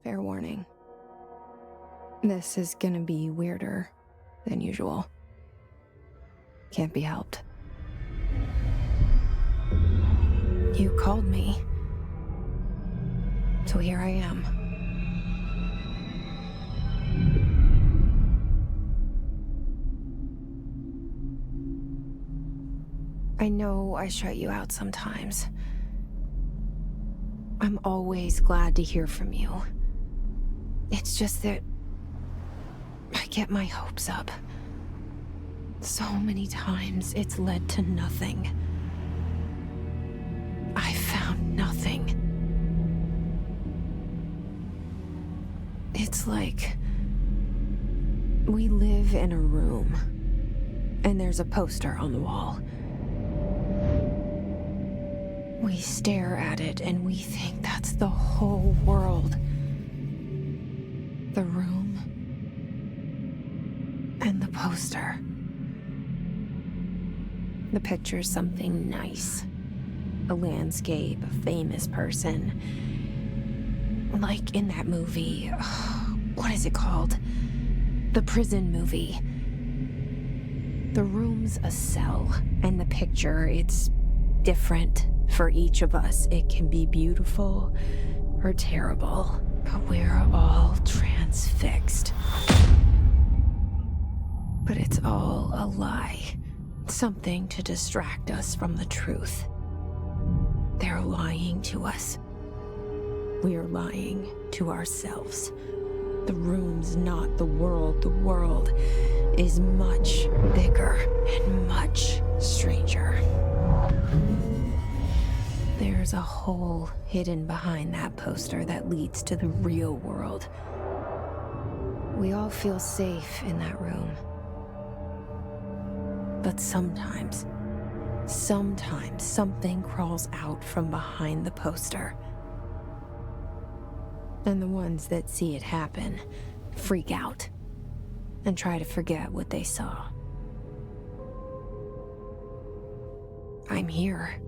Fair warning. This is gonna be weirder than usual. Can't be helped. You called me. So here I am. I know I shut you out sometimes. I'm always glad to hear from you. It's just that I get my hopes up. So many times it's led to nothing. I found nothing. It's like we live in a room, and there's a poster on the wall. We stare at it and we think that's the whole world. The room and the poster. The picture's something nice. A landscape, a famous person. Like in that movie, what is it called? The prison movie. The room's a cell, and the picture, it's different for each of us. It can be beautiful or terrible, but we're all transfixed. But it's all a lie. Something to distract us from the truth. They're lying to us. We're lying to ourselves. The room's not the world. The world is much bigger and much stranger. There's a hole hidden behind that poster that leads to the real world. We all feel safe in that room. But sometimes something crawls out from behind the poster. And the ones that see it happen freak out and try to forget what they saw. I'm here.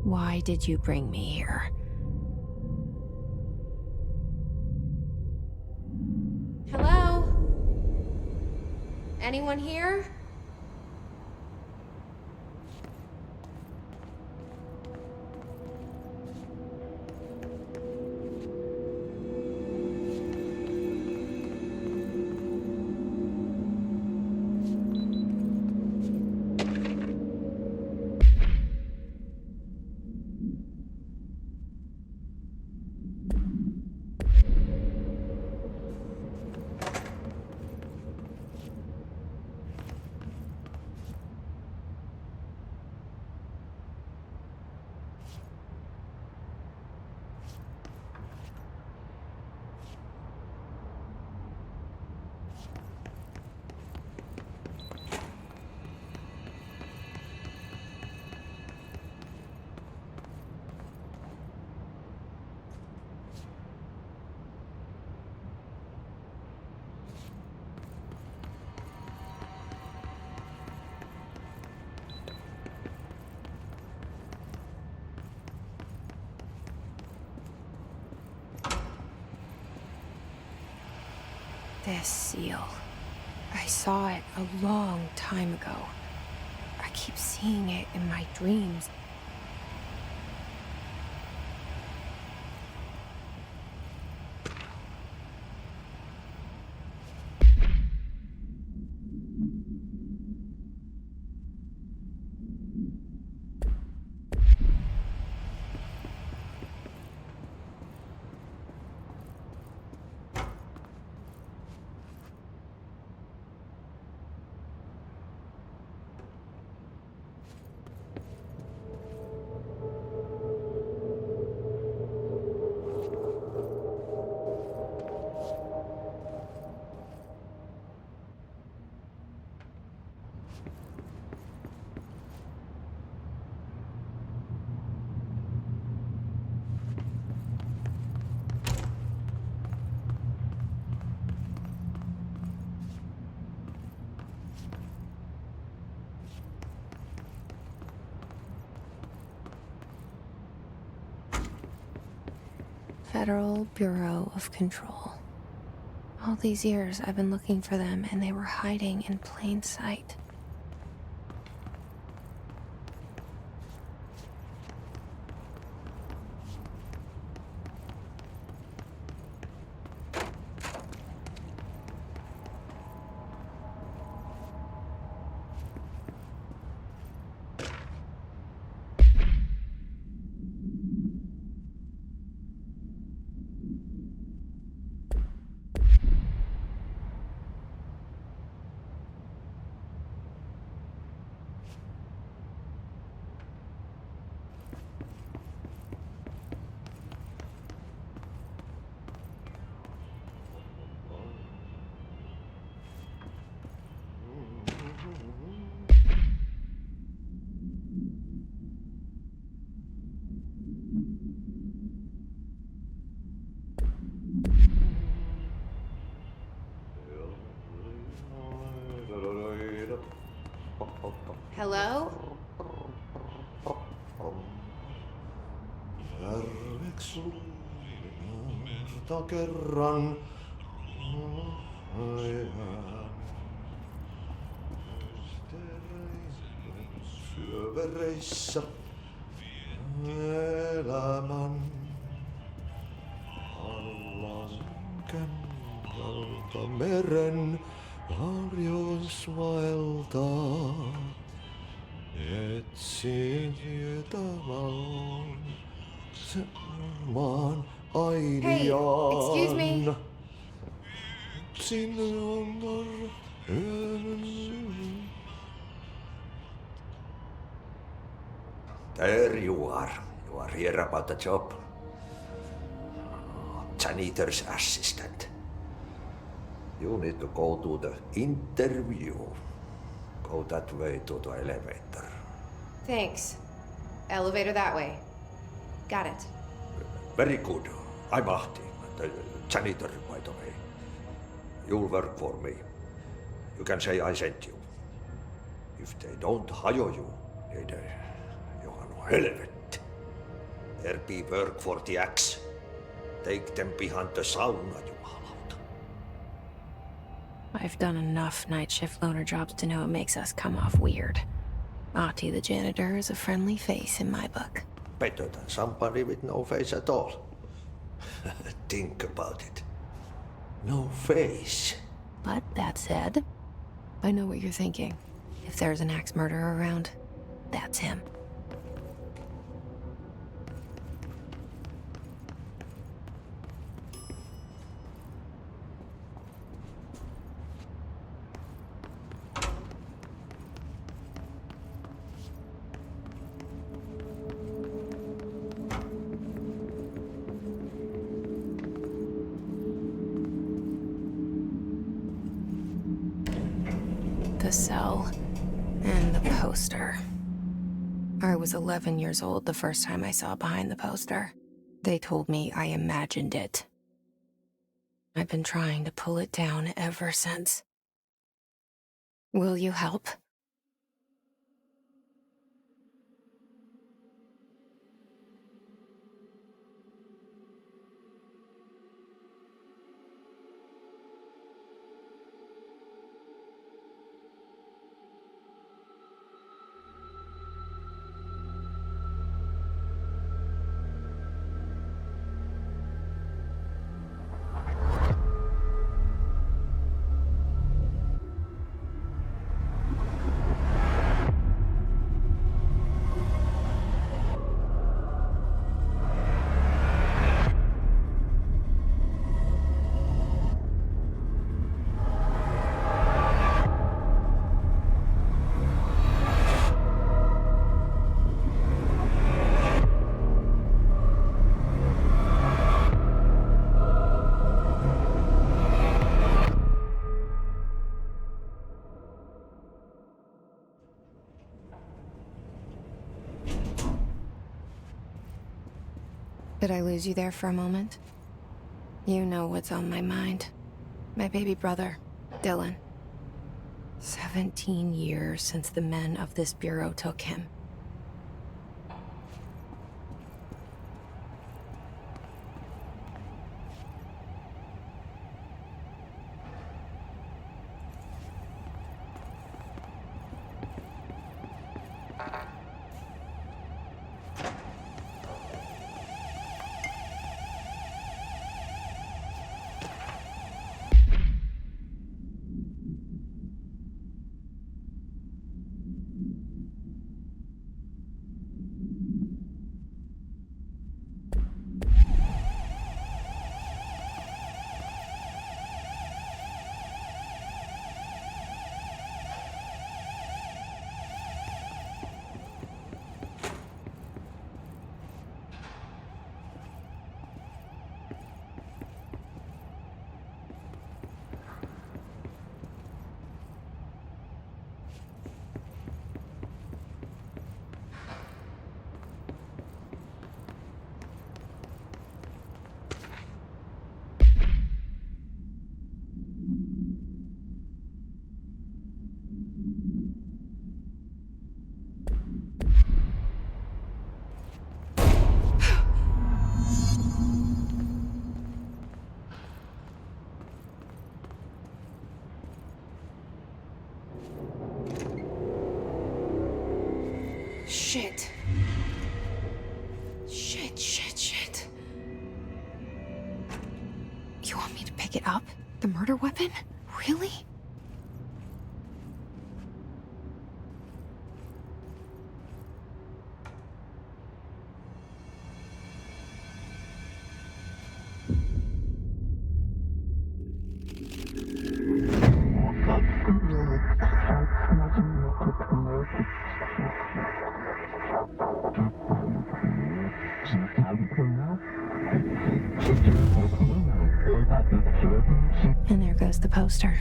Why did you bring me here? Hello? Anyone here? This seal. I saw it a long time ago. I keep seeing it in my dreams. Federal Bureau of Control. All these years I've been looking for them, and they were hiding in plain sight. Hello? Kerran syövereissä elämän alla kentältä meren harjoisvaeltaa. Etsin tietä valon maan Hey, excuse me. ailiaan. Sinun There you are. You are here about the job. Janitor's assistant. You need to go to the interview. Go that way to the elevator. Thanks. Elevator that way. Got it. Very good. I'm Ahti, the janitor, by the way. You'll work for me. You can say I sent you. If they don't hire you, niin johan on helvetti. There be work for the axe. Take them behind the sauna, jumalauta. I've done enough night shift loner jobs to know it makes us come off weird. Ahti the janitor is a friendly face in my book. Better than somebody with no face at all. Think about it. No face. But that said, I know what you're thinking. If there's an axe murderer around, that's him. The cell and the poster. I was 11 years old the first time I saw behind the poster. They told me I imagined it. I've been trying to pull it down ever since. Will you help? Did I lose you there for a moment? You know what's on my mind. My baby brother, Dylan. 17 years since the men of this bureau took him. Shit. Shit. You want me to pick it up? The murder weapon? Really? And there goes the poster.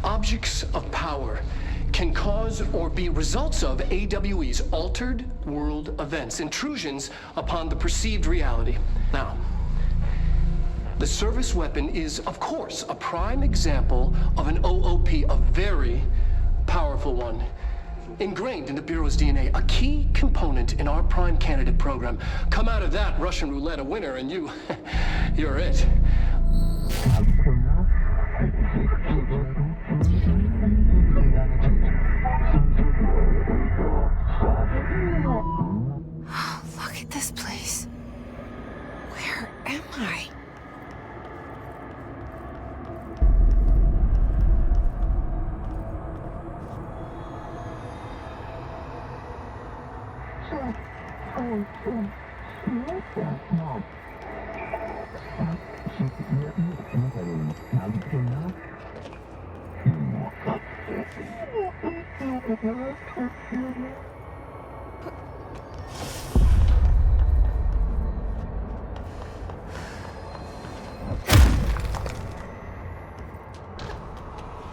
Objects of power can cause or be results of AWE's altered world events, intrusions upon the perceived reality. Now, the service weapon is, of course, a prime example of an OOP, a very powerful one, ingrained in the Bureau's DNA, a key component in our prime candidate program. Come out of that Russian roulette a winner and you're it. Look at this place. Where am I?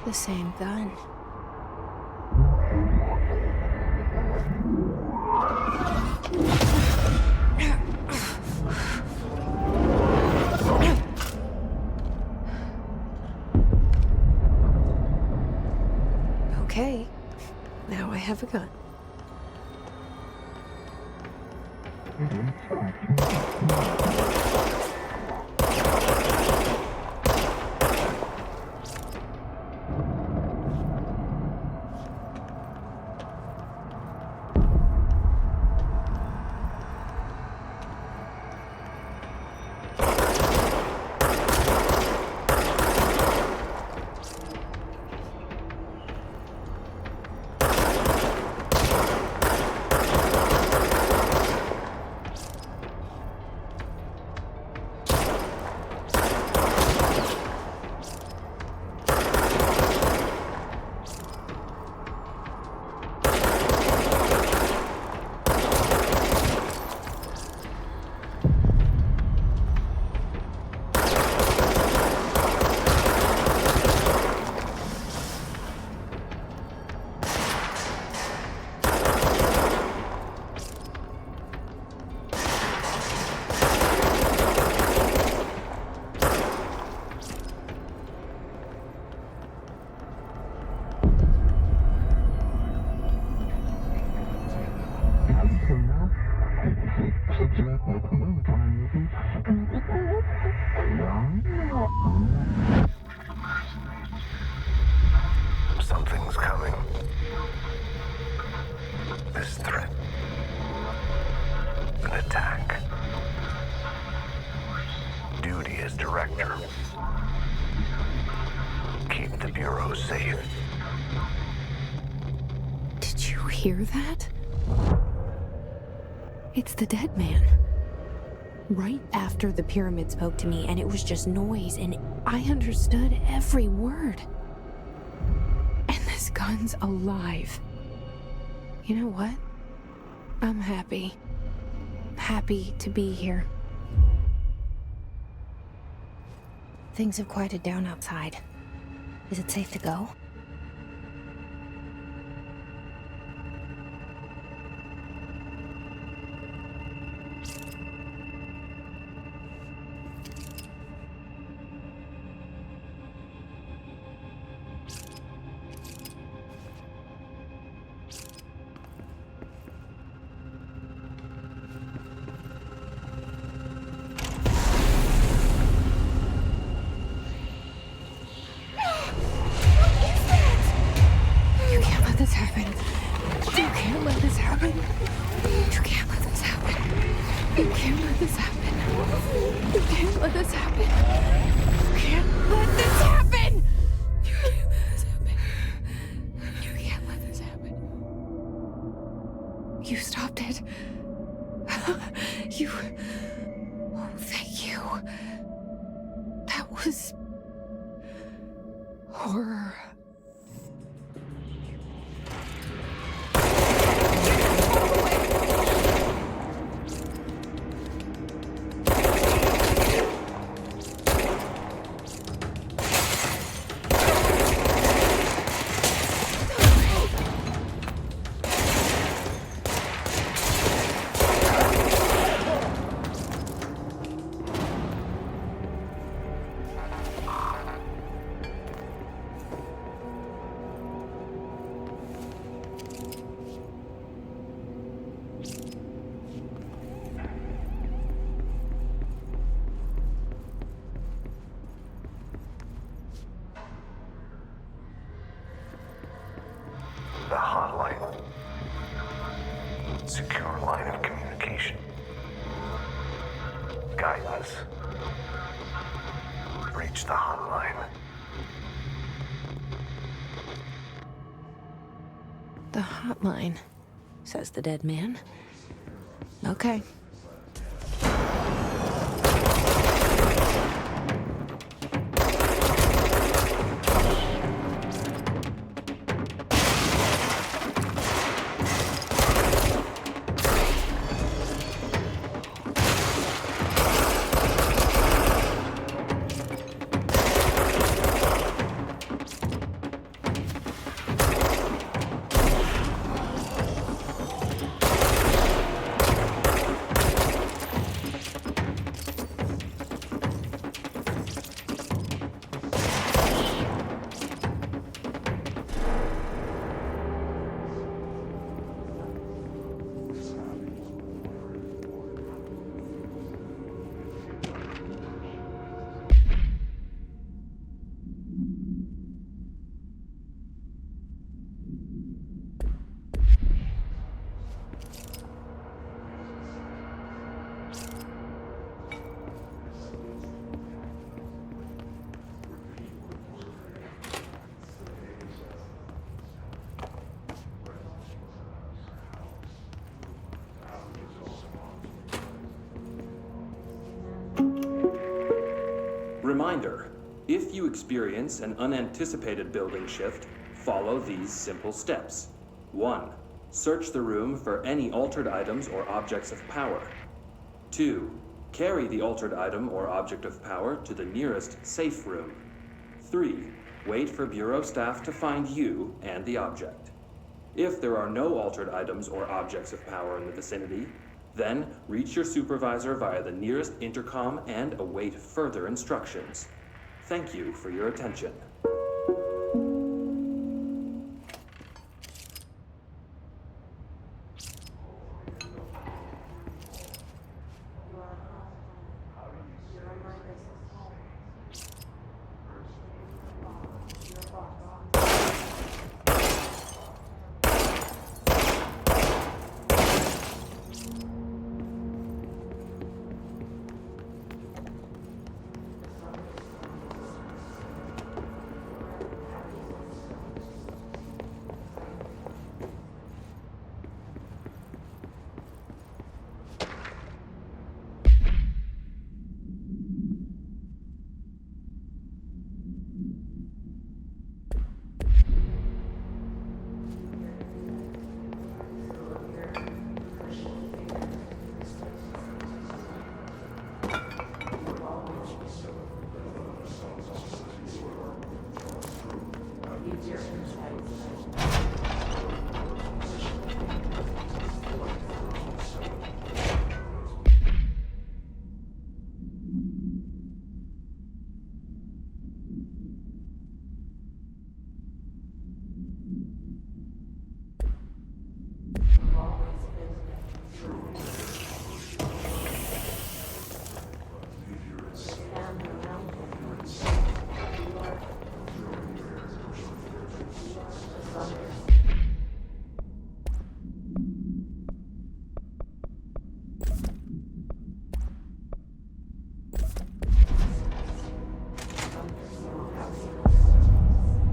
The same gun. Okay, now I have a gun. Something's coming. This threat. An attack. Duty as director. Keep the Bureau safe. Did you hear that? It's the dead man. Right after the pyramid spoke to me, and it was just noise, and I understood every word. And this gun's alive. You know what? I'm happy. Happy to be here. Things have quieted down outside. Is it safe to go? What is You stopped it. You... Oh, thank you. That was... horror. The hotline. Secure line of communication. Guidance. Reach the hotline. The hotline, says the dead man. Okay. Reminder, if you experience an unanticipated building shift, follow these simple steps. 1. Search the room for any altered items or objects of power. 2. Carry the altered item or object of power to the nearest safe room. 3. Wait for Bureau staff to find you and the object. If there are no altered items or objects of power in the vicinity, then reach your supervisor via the nearest intercom and await further instructions. Thank you for your attention.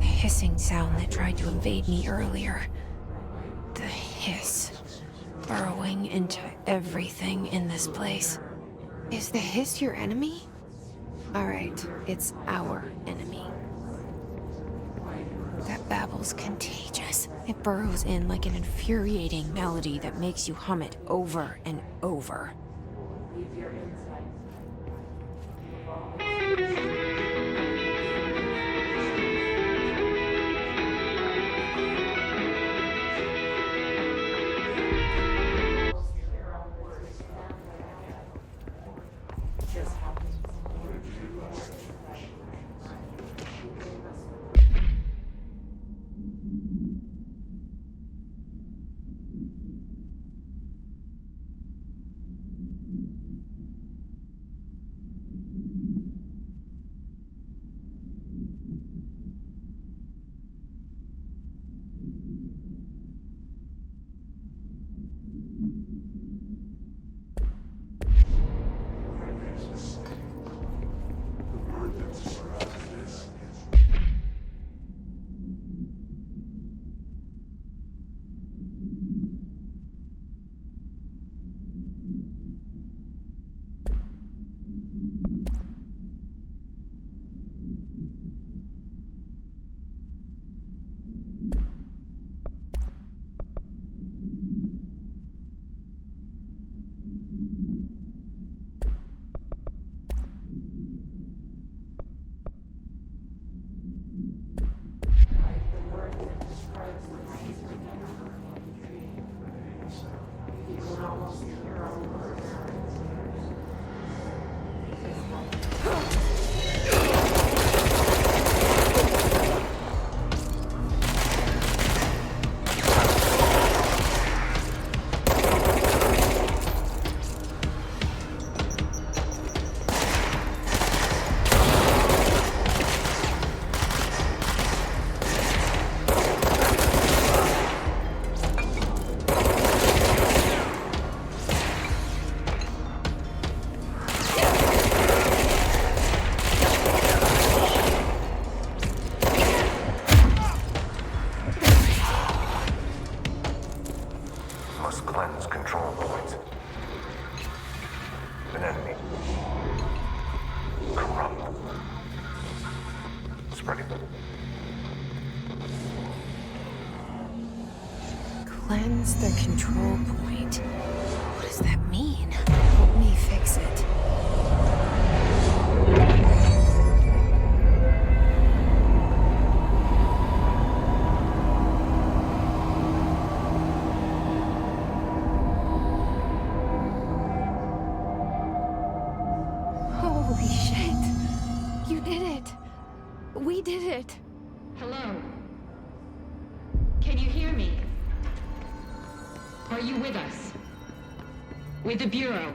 Hissing sound that tried to invade me earlier. The hiss. burrowing into everything in this place. Is the hiss your enemy? Alright, it's our enemy. That babble's contagious. It burrows in like an infuriating melody that makes you hum it over and over. Must cleanse control points. An enemy. Corrupt. Spreading. Cleanse the control point. What does that mean? Help me fix it. Holy shit. You did it. We did it. Hello? Can you hear me? Are you with us? With the Bureau?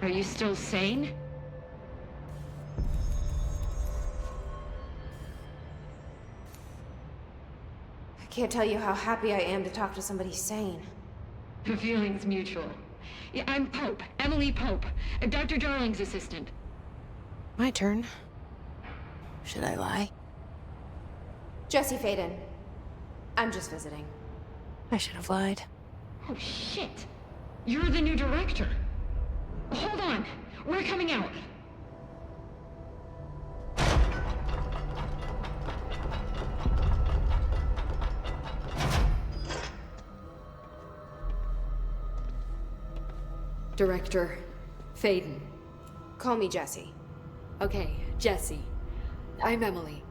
Are you still sane? I can't tell you how happy I am to talk to somebody sane. The feeling's mutual. Yeah, I'm Pope, Emily Pope, Dr. Darling's assistant. My turn. Should I lie? Jesse Faden. I'm just visiting. I should have lied. Oh, shit. You're the new director. Hold on. We're coming out. Director Faden. Call me Jesse. Okay, Jesse. I'm Emily.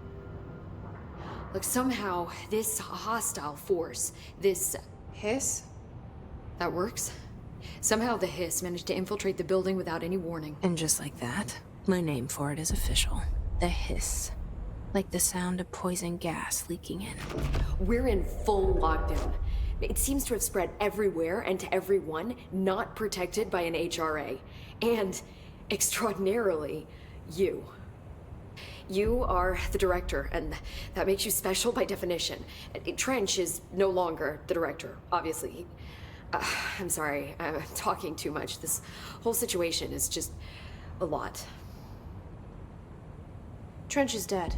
Look, somehow this hostile force, this... Hiss? that works? Somehow the hiss managed to infiltrate the building without any warning. And just like that, my name for it is official. The hiss. Like the sound of poison gas leaking in. We're in full lockdown. It seems to have spread everywhere and to everyone not protected by an HRA. And, extraordinarily, you. You are the director, and that makes you special by definition. Trench is no longer the director, obviously. I'm sorry, I'm talking too much. This whole situation is just a lot. Trench is dead.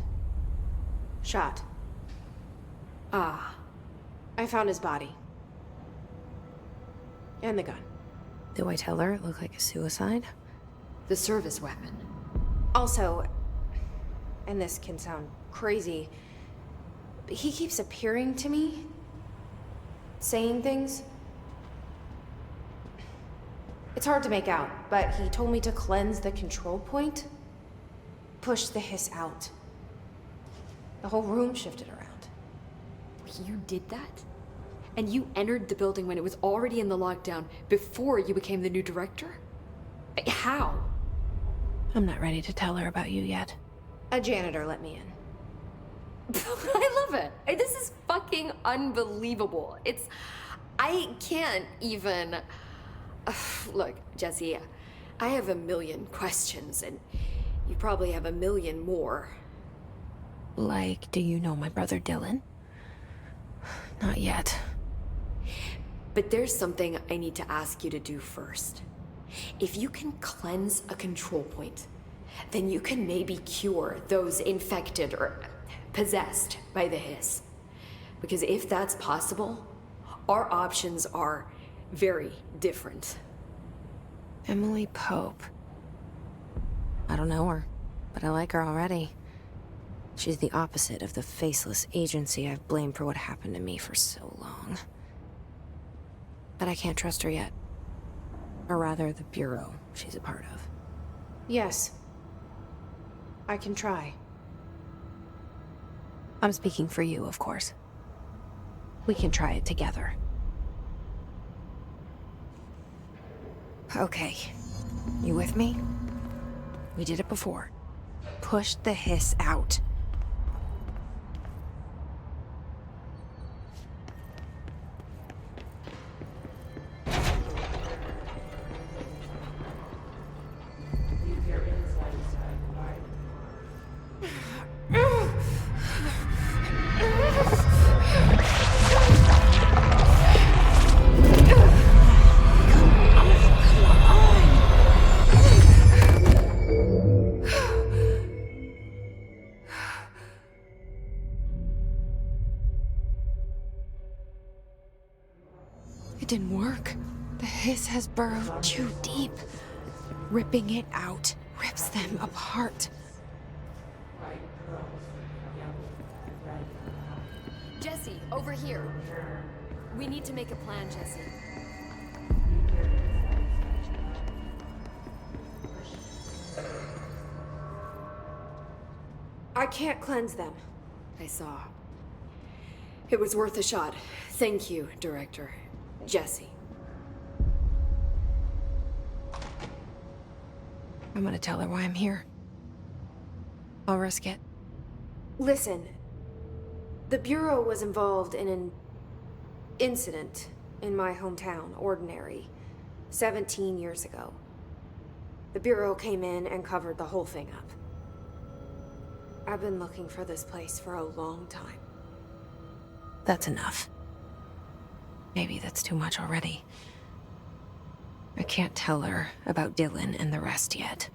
Shot. Ah, I found his body. And the gun. Do I tell her it looked like a suicide? The service weapon. Also, and this can sound crazy, but he keeps appearing to me, saying things. It's hard to make out, but he told me to cleanse the control point, push the hiss out. The whole room shifted around. You did that? And you entered the building when it was already in the lockdown before you became the new director? How? I'm not ready to tell her about you yet. A janitor let me in. I love it. This is fucking unbelievable. I can't even... Look, Jesse, I have a million questions, and you probably have a million more. Like, do you know my brother Dylan? Not yet. But there's something I need to ask you to do first. If you can cleanse a control point, then you can maybe cure those infected or possessed by the hiss. Because if that's possible, our options are very different. Emily Pope. I don't know her, but I like her already. She's the opposite of the faceless agency I've blamed for what happened to me for so long. But I can't trust her yet. Or rather, the bureau she's a part of. Yes. I can try. I'm speaking for you, of course. We can try it together. Okay. You with me? We did it before. Push the hiss out. It didn't work. The hiss has burrowed too deep. Ripping it out rips them apart. Jesse, over here. We need to make a plan, Jesse. I can't cleanse them. I saw. It was worth a shot. Thank you, Director. Jesse. I'm gonna tell her why I'm here. I'll risk it. Listen. The Bureau was involved in an incident in my hometown, Ordinary, 17 years ago. The Bureau came in and covered the whole thing up. I've been looking for this place for a long time. That's enough. Maybe that's too much already. I can't tell her about Dylan and the rest yet.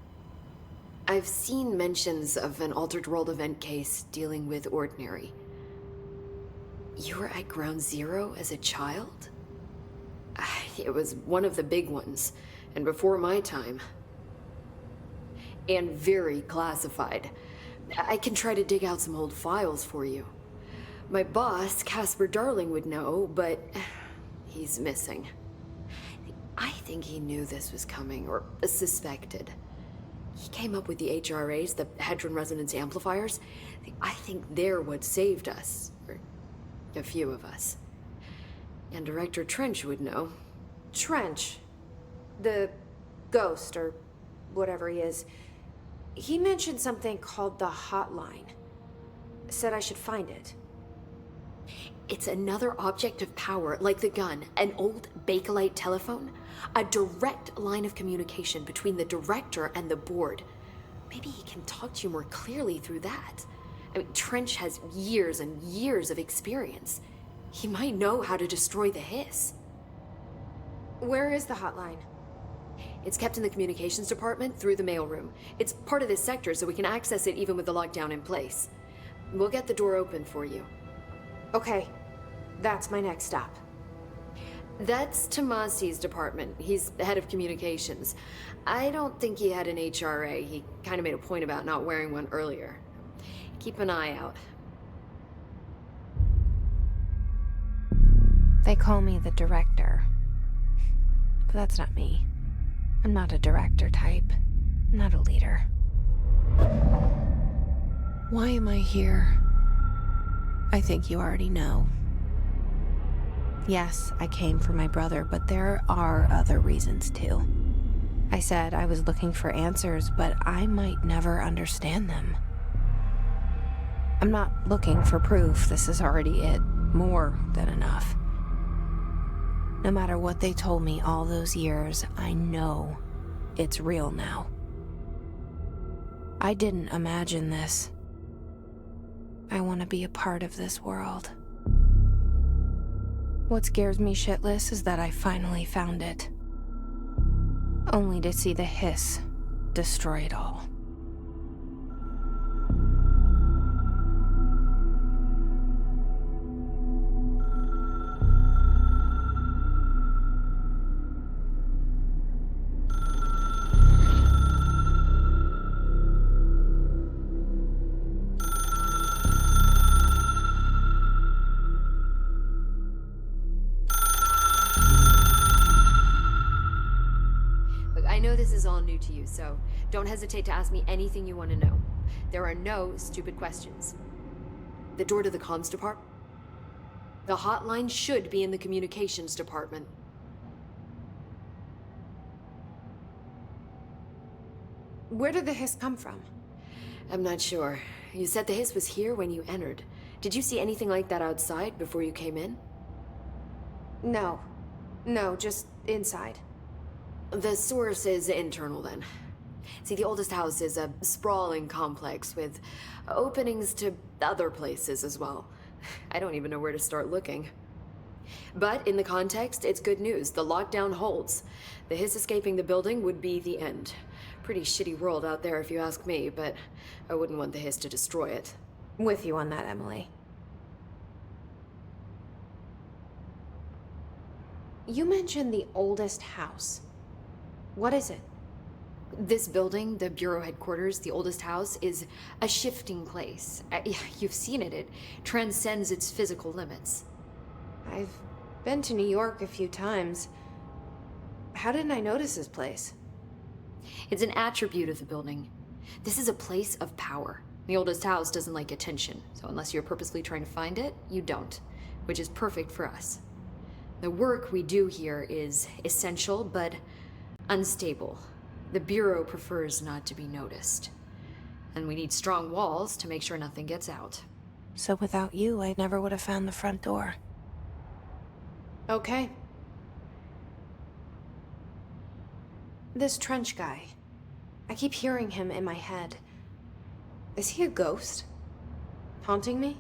I've seen mentions of an Altered World event case dealing with Ordinary. You were at Ground Zero as a child? It was one of the big ones, and before my time. And very classified. I can try to dig out some old files for you. My boss, Casper Darling, would know, but he's missing. I think he knew this was coming, or suspected. He came up with the HRAs, the Hadron Resonance Amplifiers. I think they're what saved us. Or a few of us. And Director Trench would know. Trench. The ghost, or whatever he is. He mentioned something called the Hotline. Said I should find it. It's another object of power, like the gun, an old Bakelite telephone. A direct line of communication between the director and the board. Maybe he can talk to you more clearly through that. I mean, Trench has years and years of experience. He might know how to destroy the hiss. Where is the hotline? It's kept in the communications department through the mailroom. It's part of this sector, so we can access it even with the lockdown in place. We'll get the door open for you. Okay, that's my next stop. That's Tomasi's department. He's the head of communications. I don't think he had an HRA. He kind of made a point about not wearing one earlier. Keep an eye out. They call me the director. But that's not me. I'm not a director type. I'm not a leader. Why am I here? I think you already know. Yes, I came for my brother, but there are other reasons too. I said I was looking for answers, but I might never understand them. I'm not looking for proof. This is already it. More than enough. No matter what they told me all those years, I know it's real now. I didn't imagine this. I want to be a part of this world. What scares me shitless is that I finally found it. Only to see the hiss destroy it all. I know this is all new to you, so don't hesitate to ask me anything you want to know. There are no stupid questions. The door to the comms department? The hotline should be in the communications department. Where did the hiss come from? I'm not sure. You said the hiss was here when you entered. Did you see anything like that outside before you came in? No. No, just inside. The source is internal, then. See, the oldest house is a sprawling complex with openings to other places as well. I don't even know where to start looking. But in the context, it's good news. The lockdown holds. The hiss escaping the building would be the end. Pretty shitty world out there if you ask me, but I wouldn't want the hiss to destroy it. With you on that, Emily. You mentioned the oldest house. What is it? This building, the Bureau headquarters, the oldest house, is a shifting place. You've seen it. It transcends its physical limits. I've been to New York a few times. How didn't I notice this place? It's an attribute of the building. This is a place of power. The oldest house doesn't like attention, so unless you're purposely trying to find it, you don't, which is perfect for us. The work we do here is essential, but unstable. The Bureau prefers not to be noticed. And we need strong walls to make sure nothing gets out. So without you, I never would have found the front door. Okay. This Trench guy. I keep hearing him in my head. Is he a ghost? Haunting me?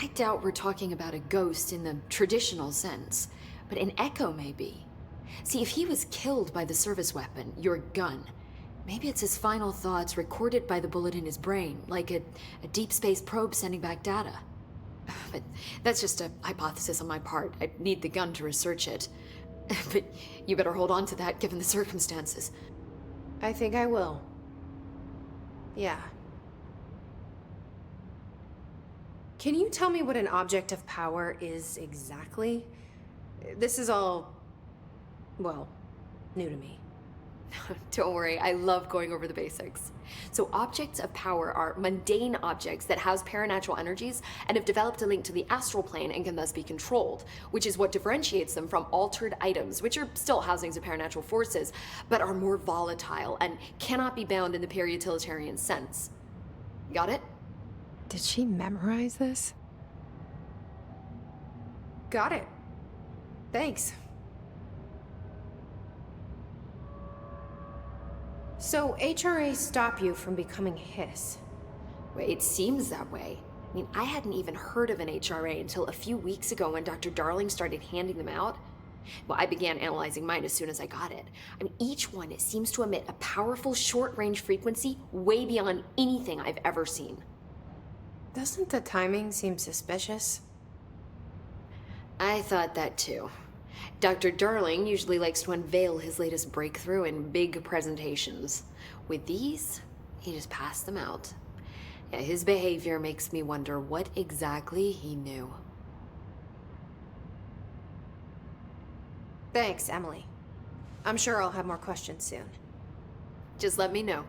I doubt we're talking about a ghost in the traditional sense, but an echo maybe. See, if he was killed by the service weapon, your gun, maybe it's his final thoughts recorded by the bullet in his brain, like a deep space probe sending back data. But that's just a hypothesis on my part. I'd need the gun to research it. But you better hold on to that given the circumstances. I think I will. Yeah. Can you tell me what an object of power is exactly? This is all, well, new to me. Don't worry, I love going over the basics. So objects of power are mundane objects that house paranatural energies and have developed a link to the astral plane and can thus be controlled, which is what differentiates them from altered items, which are still housings of paranatural forces, but are more volatile and cannot be bound in the peri-utilitarian sense. Got it? Did she memorize this? Got it. Thanks. So HRA stop you from becoming Hiss? Well, it seems that way. I mean, I hadn't even heard of an HRA until a few weeks ago when Dr. Darling started handing them out. Well, I began analyzing mine as soon as I got it. I mean, each one seems to emit a powerful short-range frequency way beyond anything I've ever seen. Doesn't the timing seem suspicious? I thought that too. Dr. Darling usually likes to unveil his latest breakthrough in big presentations. With these, he just passed them out. Yeah, his behavior makes me wonder what exactly he knew. Thanks, Emily. I'm sure I'll have more questions soon. Just let me know.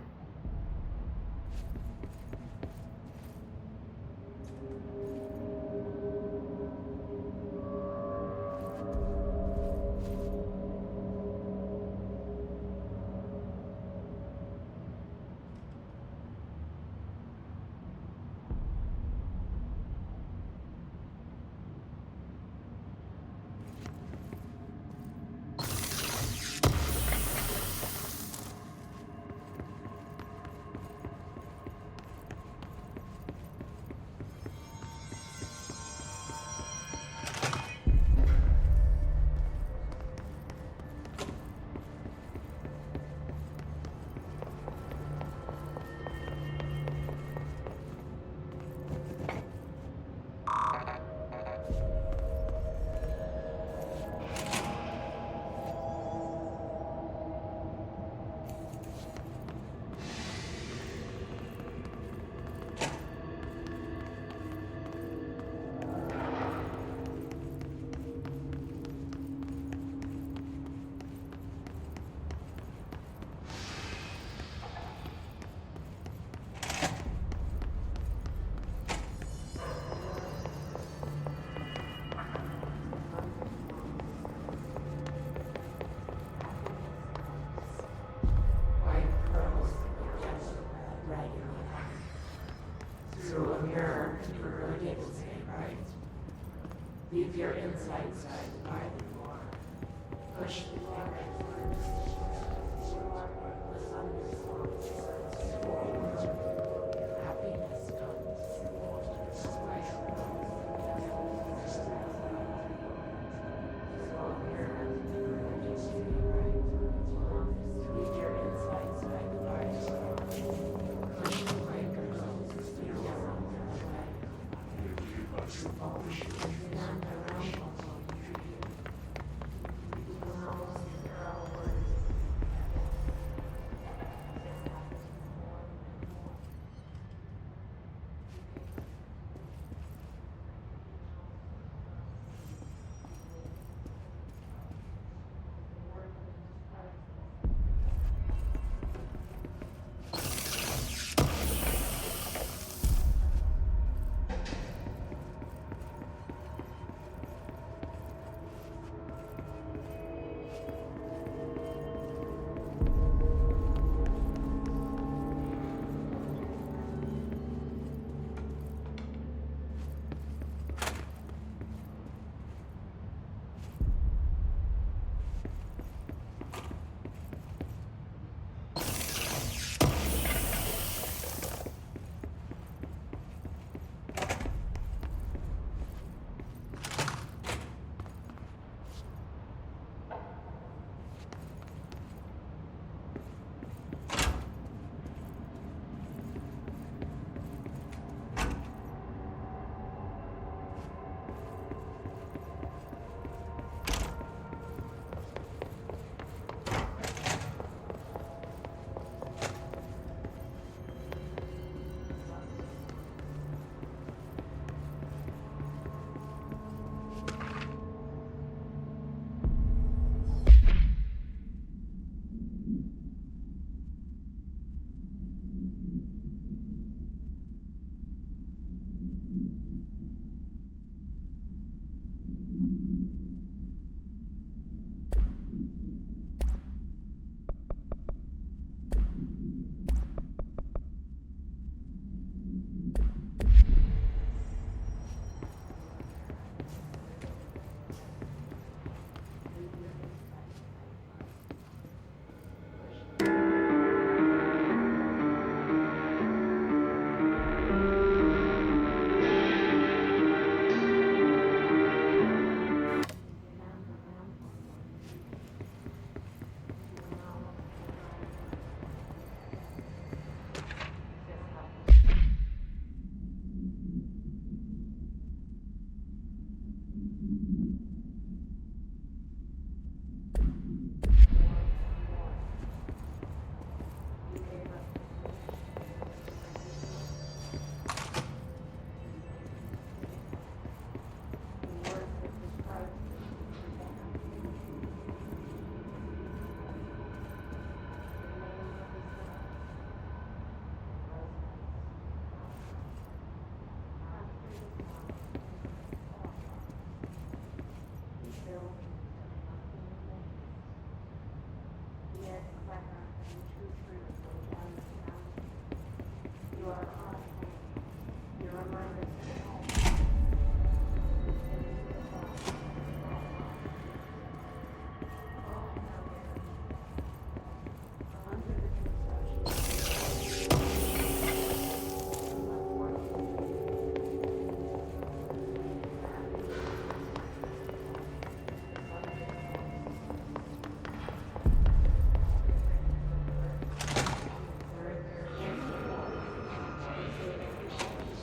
Leave your insides by the door. Push the happiness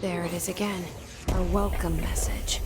There it is again. Our welcome message.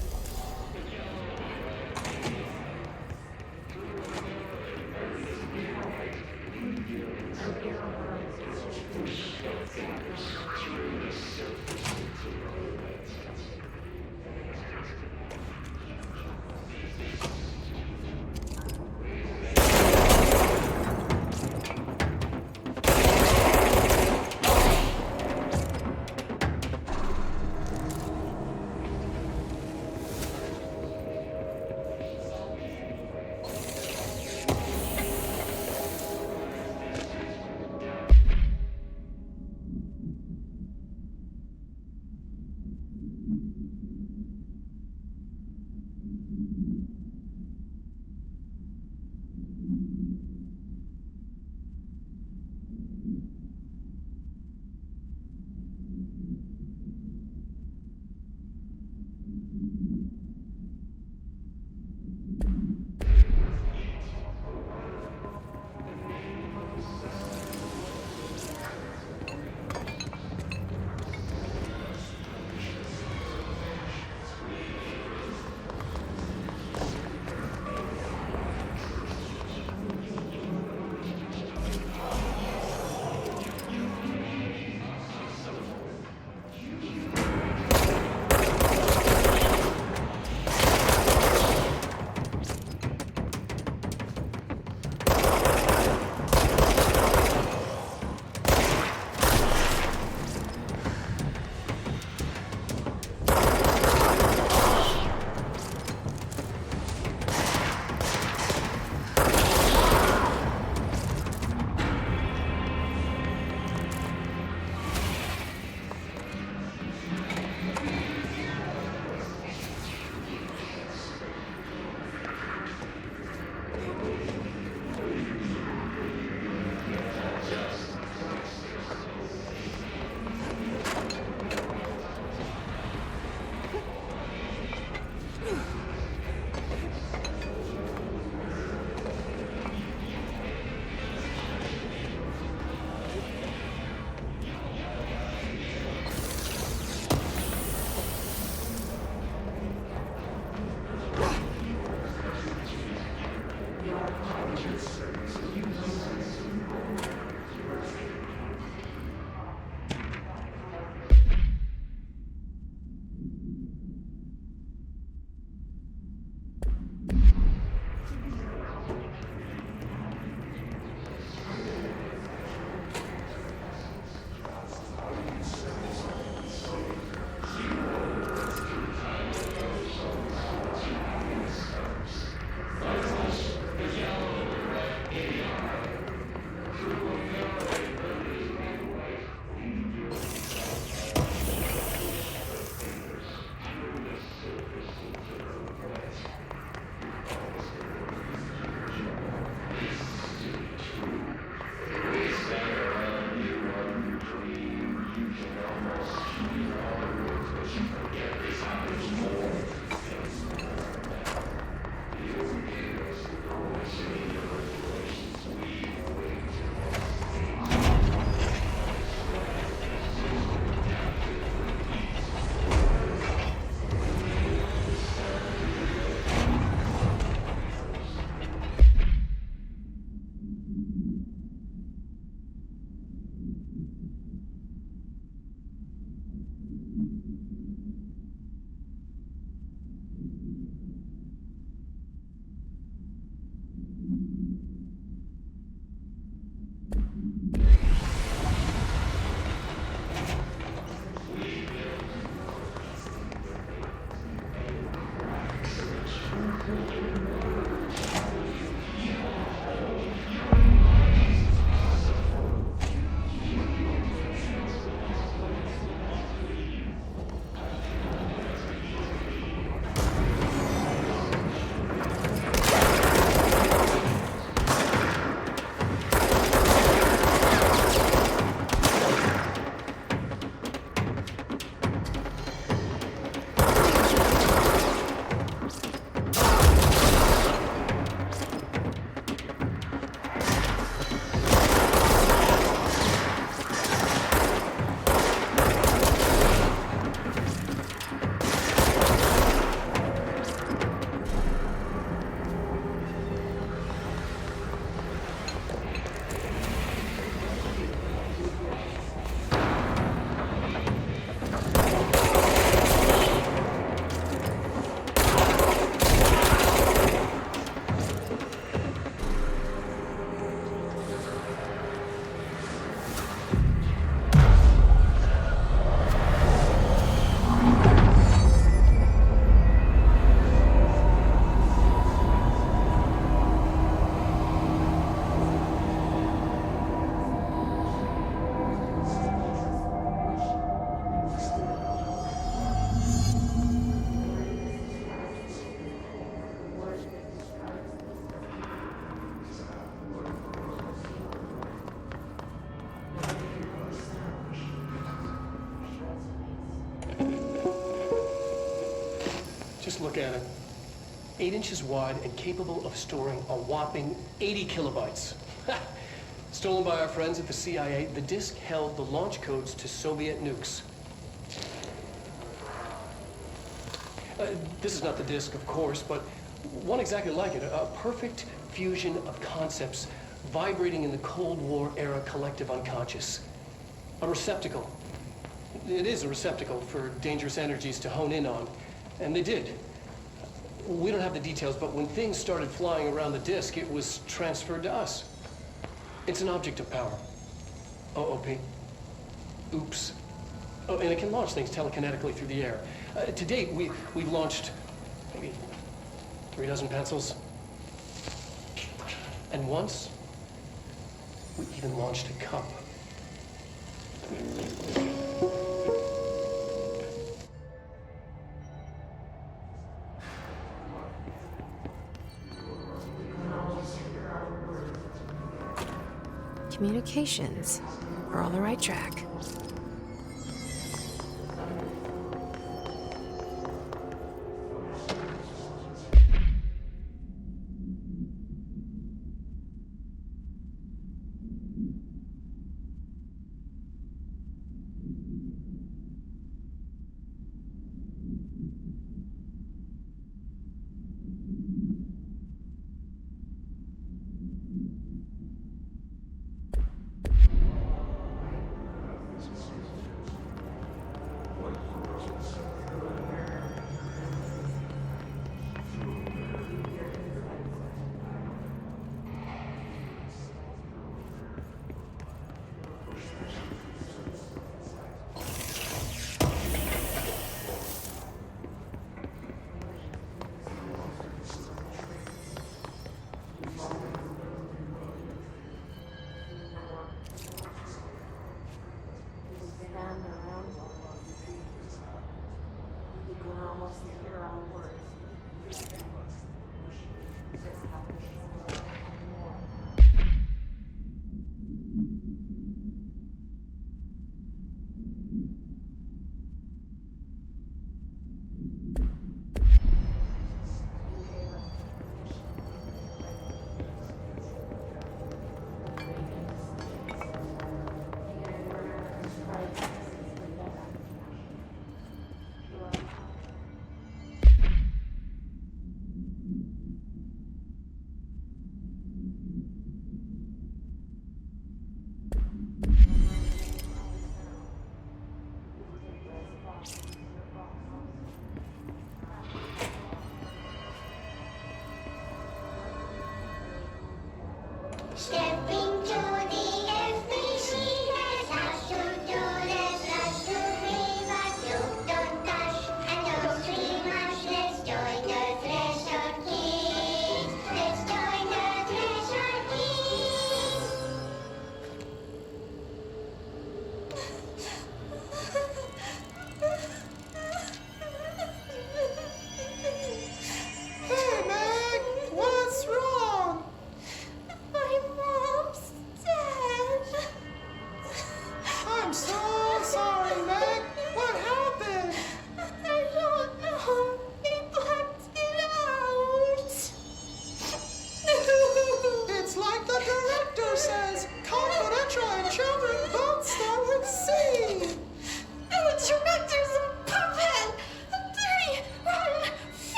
Just look at it. 8 inches wide and capable of storing a whopping 80 kilobytes. Stolen by our friends at the CIA, the disk held the launch codes to Soviet nukes. This is not the disk, of course, but one exactly like it. A perfect fusion of concepts vibrating in the Cold War era collective unconscious. A receptacle. It is a receptacle for dangerous energies to hone in on. And they did. We don't have the details, but when things started flying around the disk, it was transferred to us. It's an object of power. OOP. Oops. Oh, and it can launch things telekinetically through the air. To date, we've launched maybe 3 dozen pencils. And once, we even launched a cup. Communications. We're on the right track.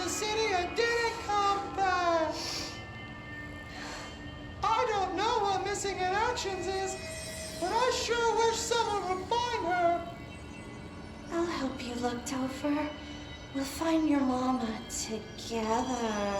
the city and didn't come back. I don't know what missing in actions is, but I sure wish someone would find her. I'll help you look, Topher. We'll find your mama together.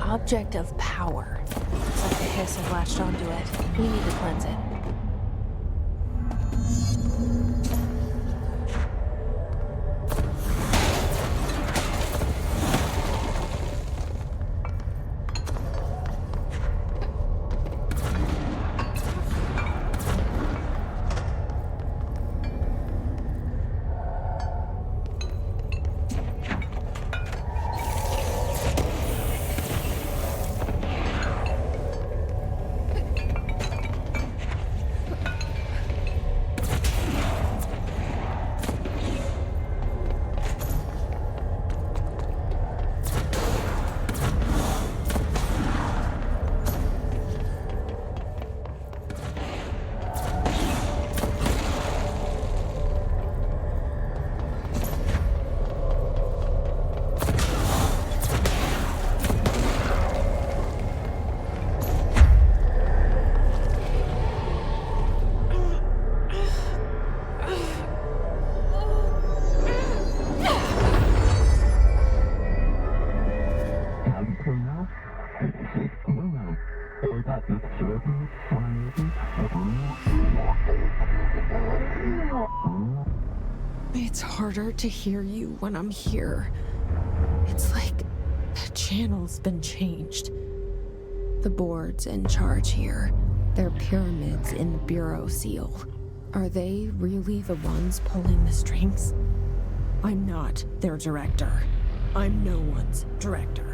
Object of power. Looks like the hiss have latched onto it. We need to cleanse it. It's harder to hear you when I'm here. It's like the channel's been changed. The board's in charge here. They're pyramids in the Bureau seal. Are they really the ones pulling the strings? I'm not their director. I'm no one's director.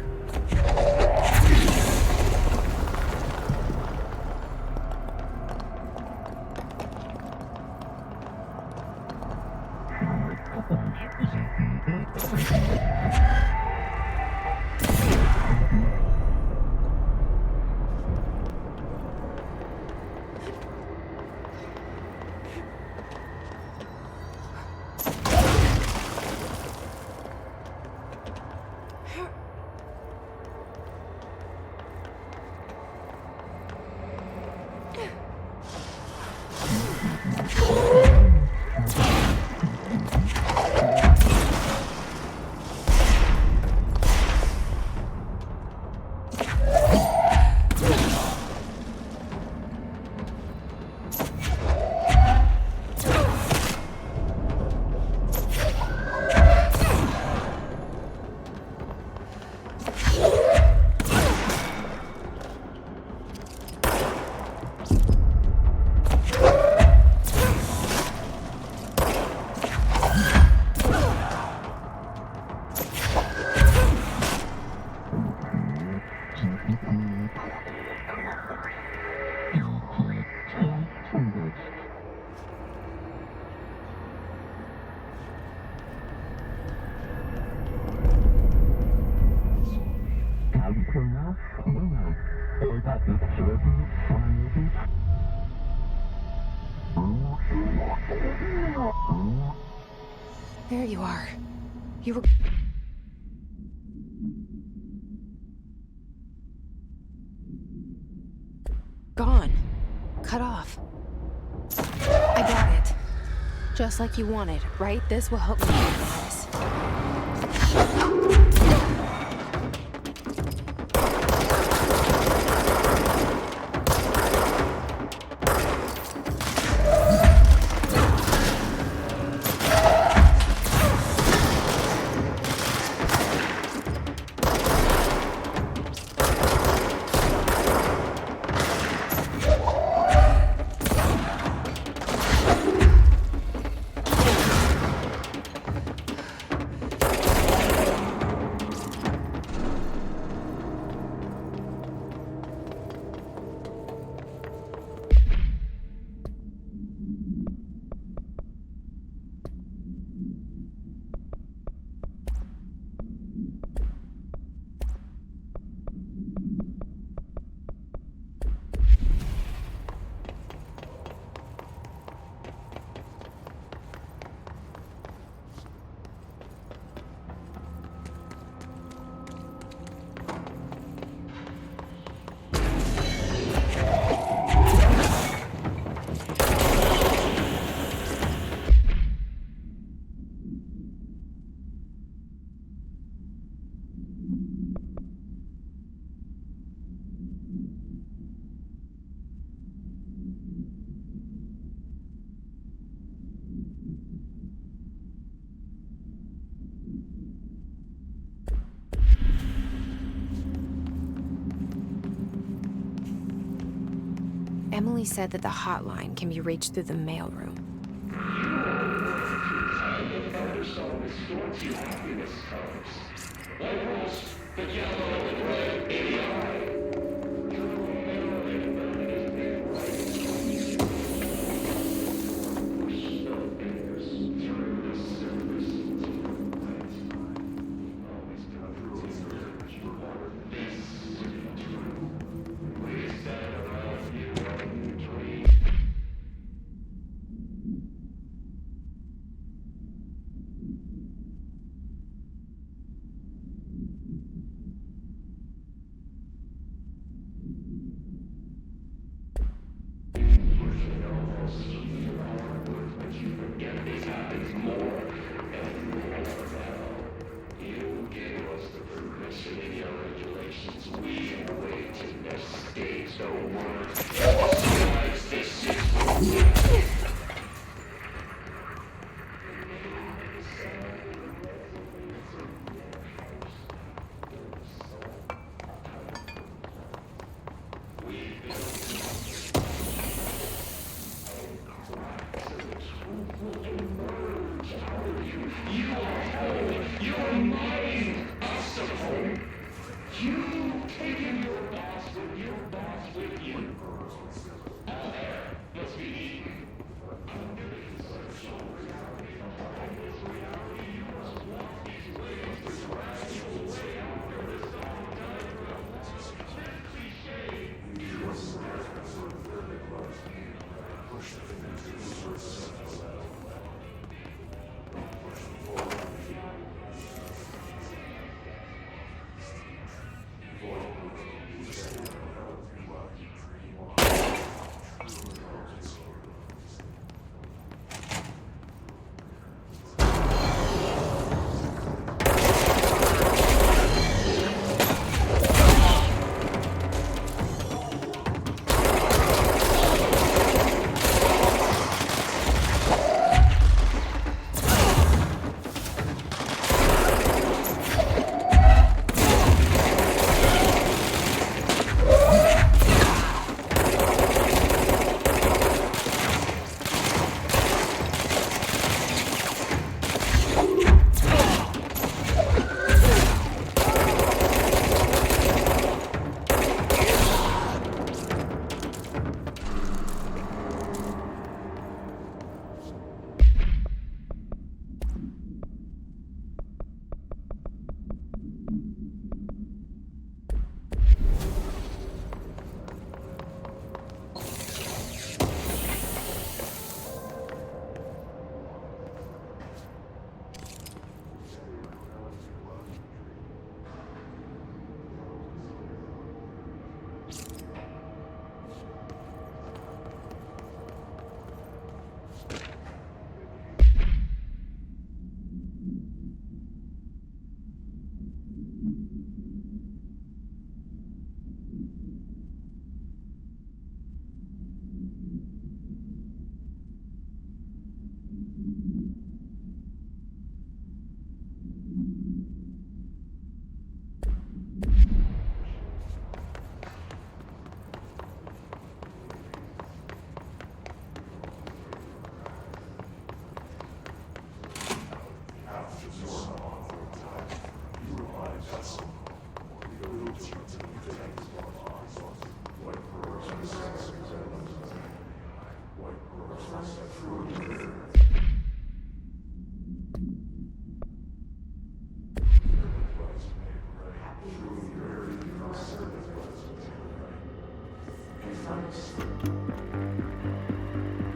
There you are. You were... gone. Cut off. I got it. Just like you wanted, right? This will help me with this. Emily said that the hotline can be reached through the mailroom.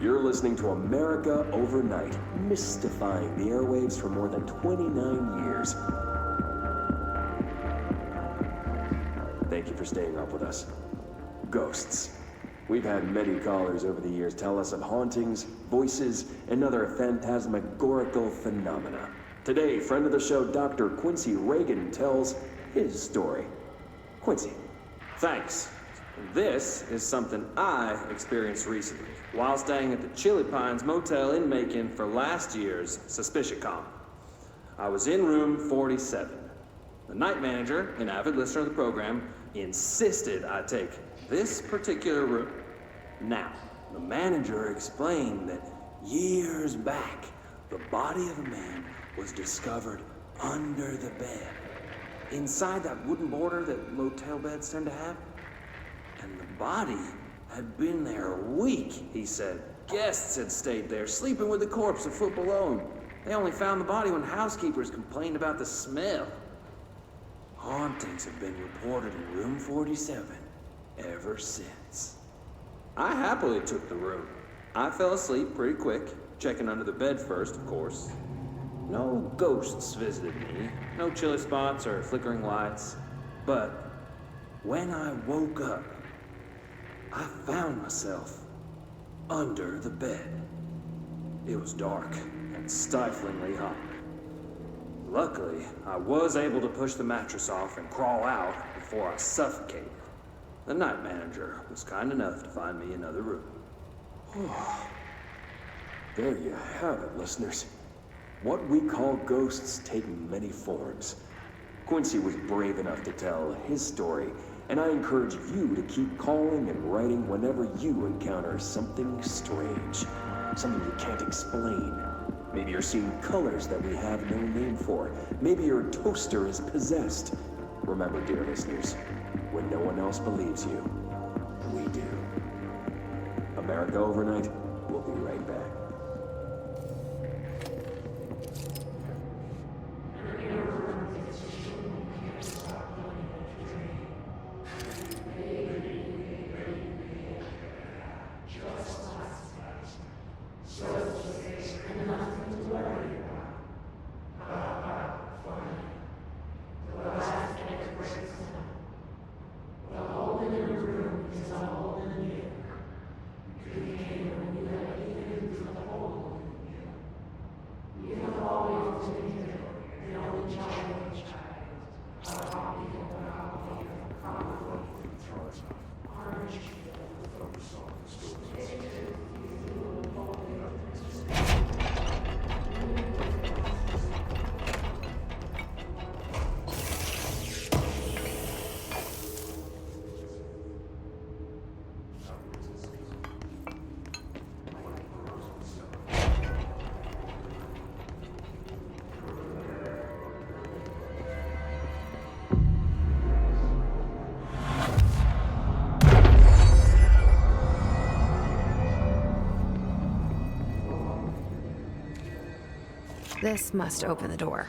You're listening to America Overnight, mystifying the airwaves for more than 29 years. Thank you for staying up with us. Ghosts. We've had many callers over the years tell us of hauntings, voices, and other phantasmagorical phenomena. Today, friend of the show, Dr. Quincy Reagan, tells his story. Quincy. Thanks. This is something I experienced recently while staying at the Chili Pines Motel in Macon for last year's SuspiciaCon. I was in room 47. The night manager, an avid listener of the program, insisted I take this particular room. Now, the manager explained that years back, the body of a man was discovered under the bed, inside that wooden border that motel beds tend to have. And the body had been there a week, he said. Guests had stayed there, sleeping with the corpse a foot below. They only found the body when housekeepers complained about the smell. Hauntings have been reported in room 47 ever since. I happily took the room. I fell asleep pretty quick, checking under the bed first, of course. No ghosts visited me, no chilly spots or flickering lights. But when I woke up, I found myself under the bed. It was dark and stiflingly hot. Luckily, I was able to push the mattress off and crawl out before I suffocated. The night manager was kind enough to find me another room. There you have it, listeners. What we call ghosts take many forms. Quincy was brave enough to tell his story, and I encourage you to keep calling and writing whenever you encounter something strange, something you can't explain. Maybe you're seeing colors that we have no name for. Maybe your toaster is possessed. Remember, dear listeners, when no one else believes you, we do. America Overnight, we'll be right back. This must open the door.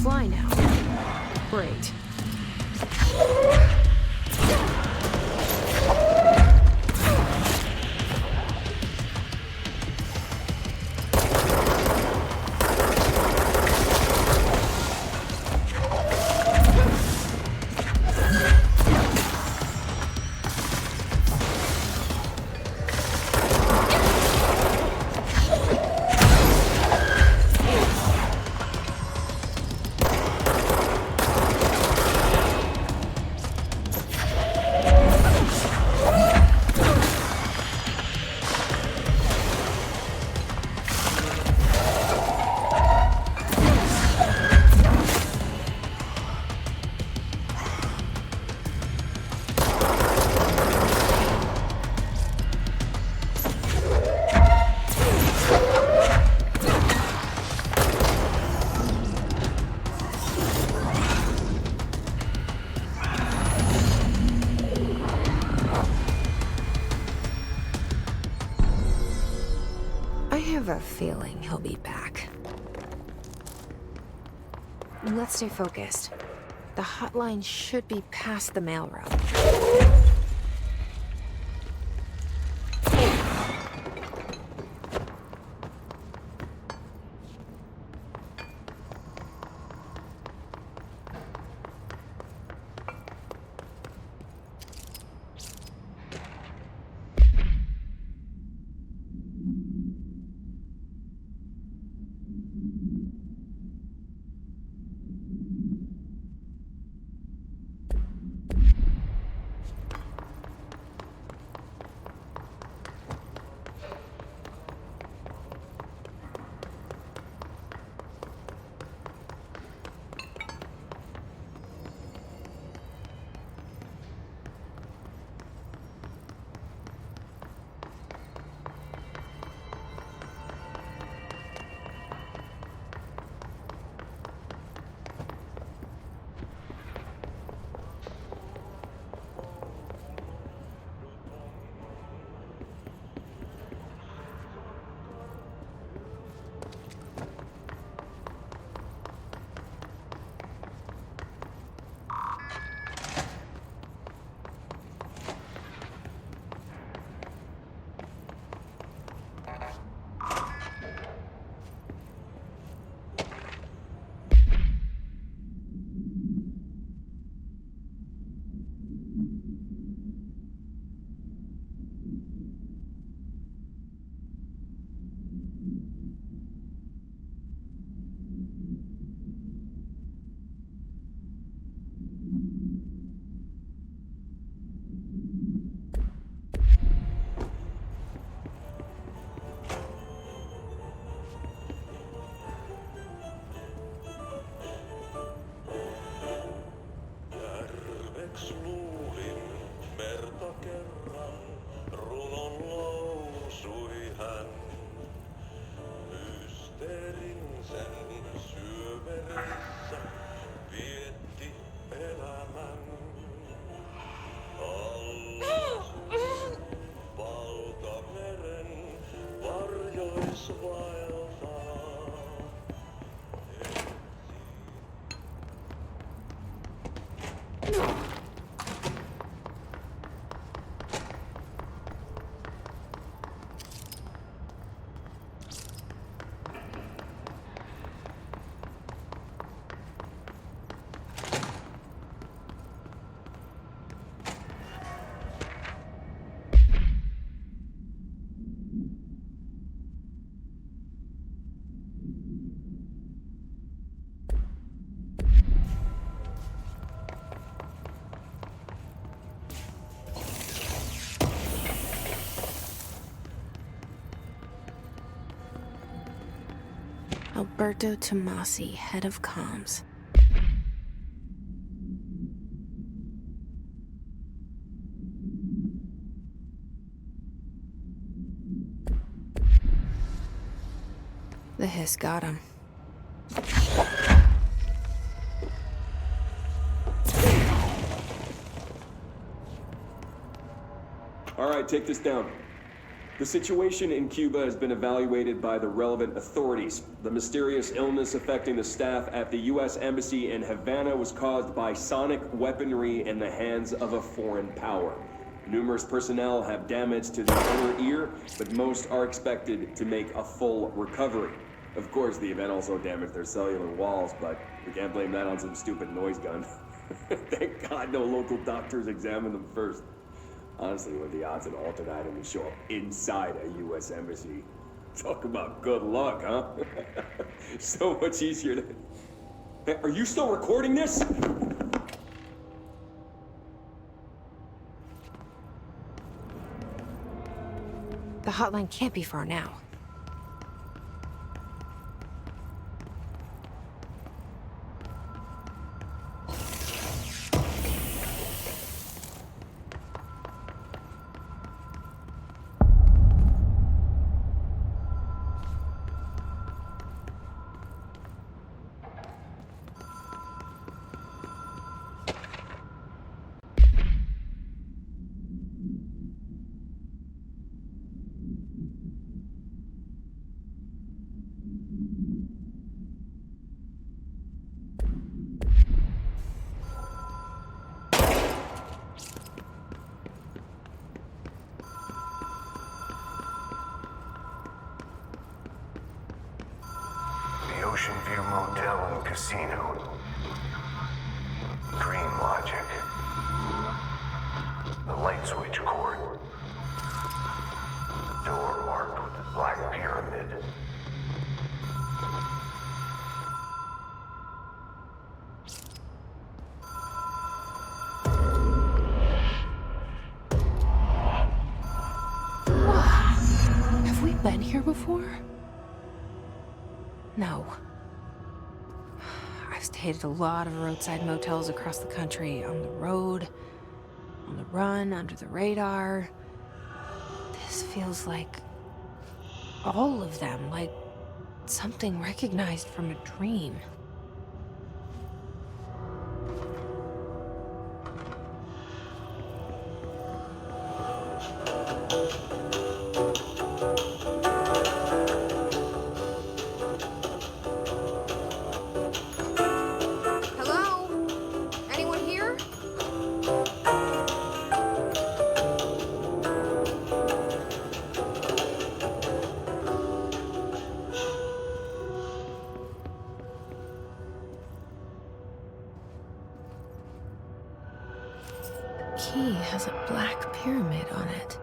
Fly now. Great. have a feeling he'll be back. Let's stay focused. The hotline should be past the mail room. Alberto Tomasi, head of comms. The hiss got him. All right, take this down. The situation in Cuba has been evaluated by the relevant authorities. The mysterious illness affecting the staff at the U.S. Embassy in Havana was caused by sonic weaponry in the hands of a foreign power. Numerous personnel have damage to the inner ear, but most are expected to make a full recovery. Of course, the event also damaged their cellular walls, but we can't blame that on some stupid noise gun. Thank God no local doctors examined them first. Honestly, what are the odds an alternate item would show up inside a U.S. embassy? Talk about good luck, huh? So much easier to... Hey, are you still recording this? The hotline can't be far now. Ocean View Motel and Casino. Dream Logic. The light switch cord. Door marked with the Black Pyramid. Have we been here before? No. I've stayed at a lot of roadside motels across the country, on the road, on the run, under the radar. This feels like all of them, like something recognized from a dream. Key has a black pyramid on it.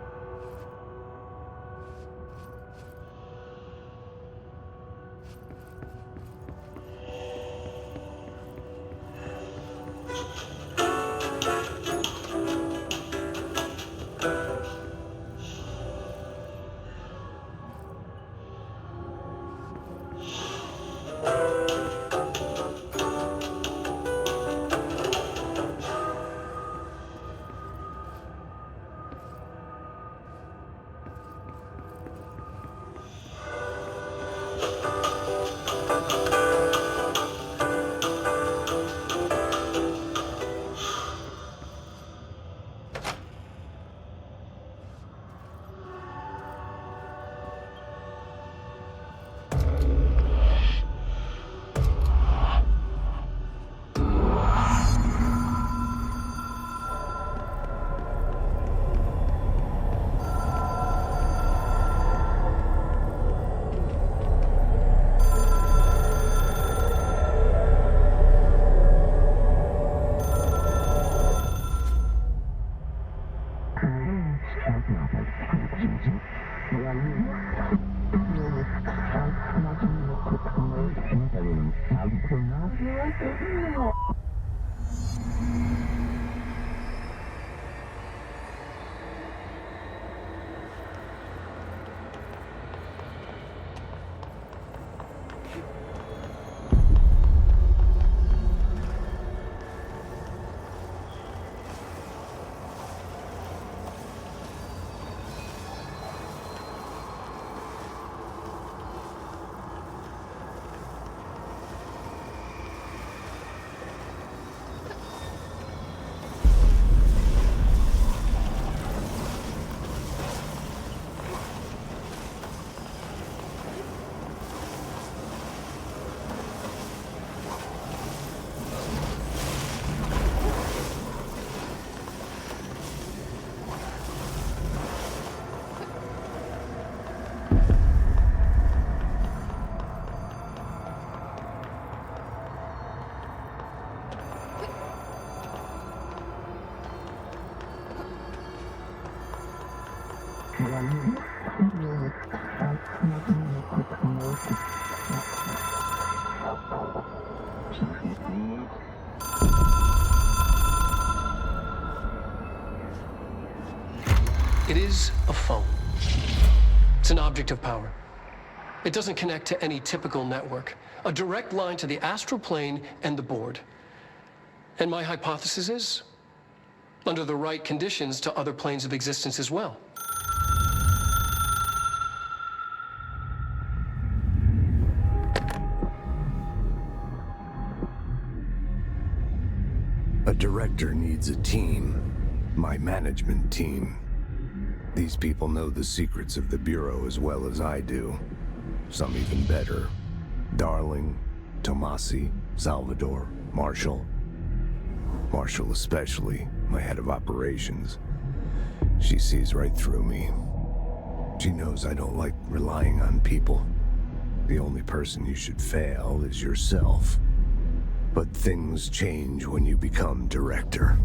It is a phone. It's an object of power. It doesn't connect to any typical network. A direct line to the astral plane and the board. And my hypothesis is, under the right conditions, to other planes of existence as well. A director needs a team. My management team. These people know the secrets of the Bureau as well as I do. Some even better. Darling, Tomasi, Salvador, Marshall. Marshall especially, my head of operations. She sees right through me. She knows I don't like relying on people. The only person you should fail is yourself. But things change when you become director.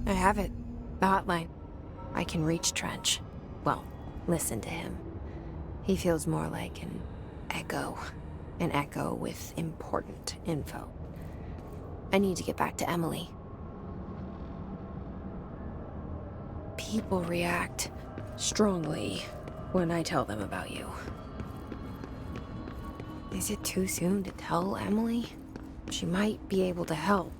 I have it. The hotline. I can reach Trench. Well, listen to him. He feels more like an echo. An echo with important info. I need to get back to Emily. People react strongly when I tell them about you. Is it too soon to tell Emily? She might be able to help.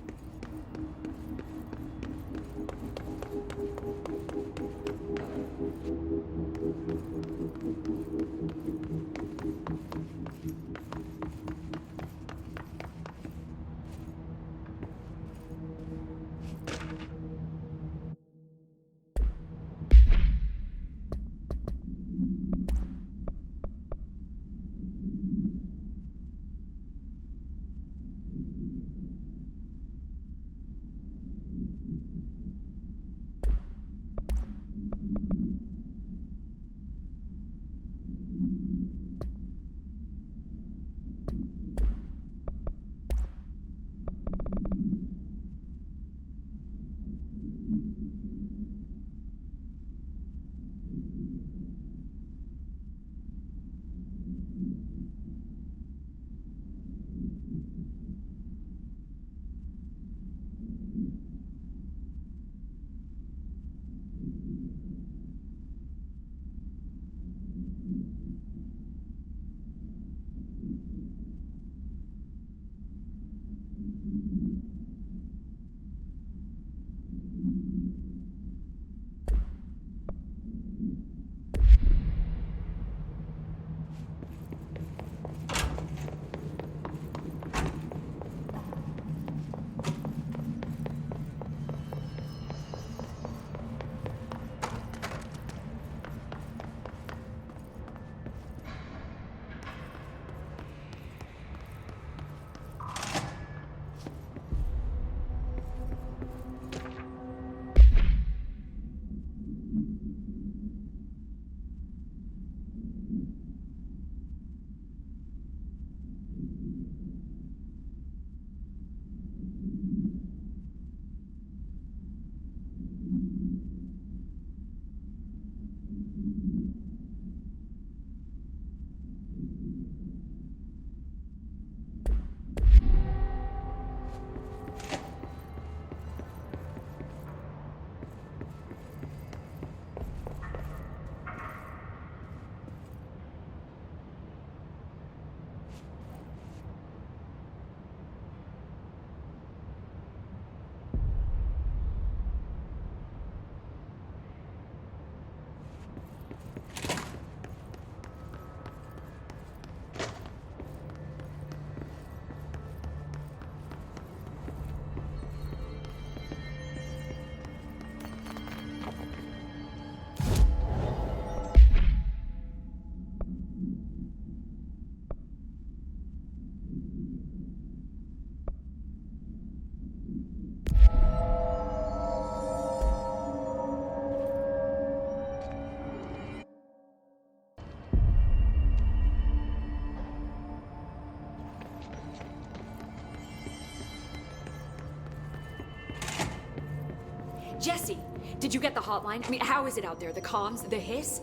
Jesse, did you get the hotline? I mean, how is it out there? The comms? The hiss?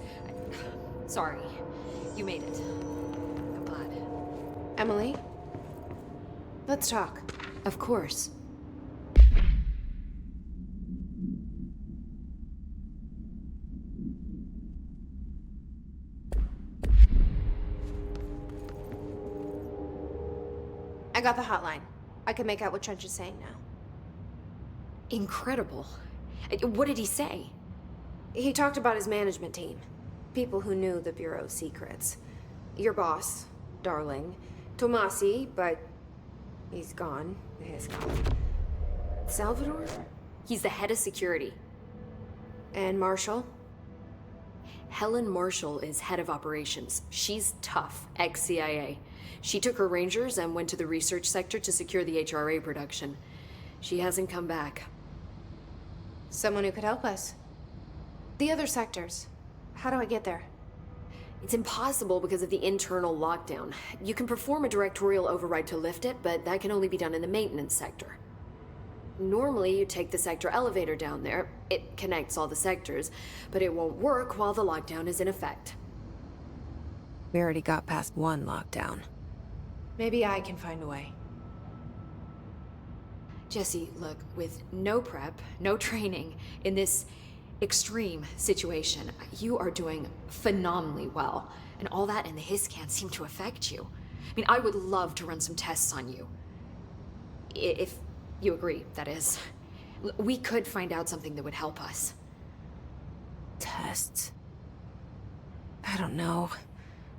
Sorry. You made it. I'm glad. Emily? Let's talk. Of course. I got the hotline. I can make out what Trench is saying now. Incredible. What did he say? He talked about his management team. People who knew the Bureau's secrets. Your boss, Darling. Tomasi, but he's gone. He's gone. Salvador? He's the head of security. And Marshall? Helen Marshall is head of operations. She's tough, ex-CIA. She took her Rangers and went to the research sector to secure the HRA production. She hasn't come back. Someone who could help us. The other sectors. How do I get there? It's impossible because of the internal lockdown. You can perform a directorial override to lift it, but that can only be done in the maintenance sector. Normally, you take the sector elevator down there. It connects all the sectors, but it won't work while the lockdown is in effect. We already got past one lockdown. Maybe I can find a way. Jesse, look, with no prep, no training, in this extreme situation, you are doing phenomenally well. And all that and the hiss can't seem to affect you. I mean, I would love to run some tests on you. If you agree, that is. We could find out something that would help us. Tests? I don't know.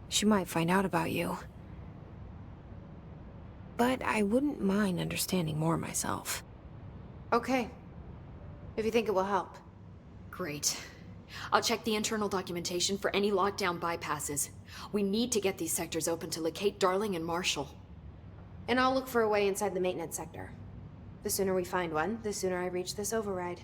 She might find out about you. But I wouldn't mind understanding more myself. Okay. If you think it will help. Great. I'll check the internal documentation for any lockdown bypasses. We need to get these sectors open to locate Darling and Marshall. And I'll look for a way inside the maintenance sector. The sooner we find one, the sooner I reach this override.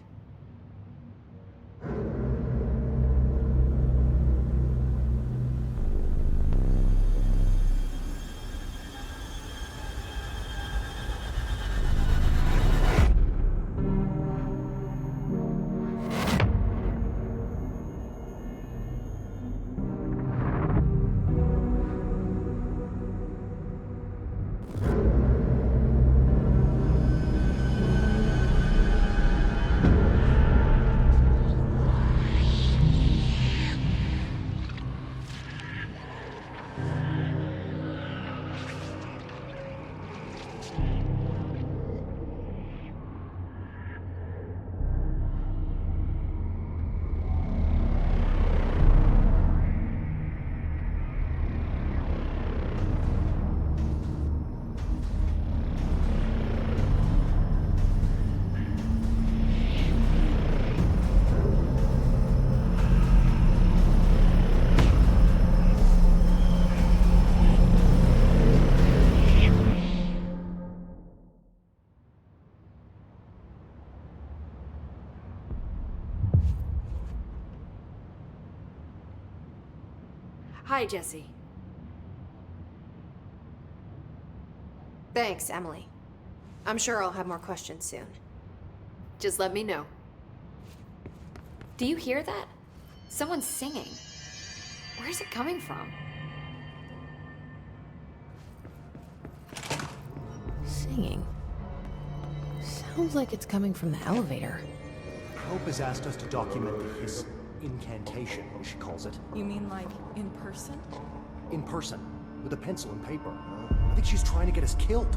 Hi, Jesse. Thanks, Emily. I'm sure I'll have more questions soon. Just let me know. Do you hear that? Someone's singing. Where's it coming from? Singing? Sounds like it's coming from the elevator. Hope has asked us to document the hiss incantation, as she calls it. You mean like in person? In person, with a pencil and paper. I think she's trying to get us killed.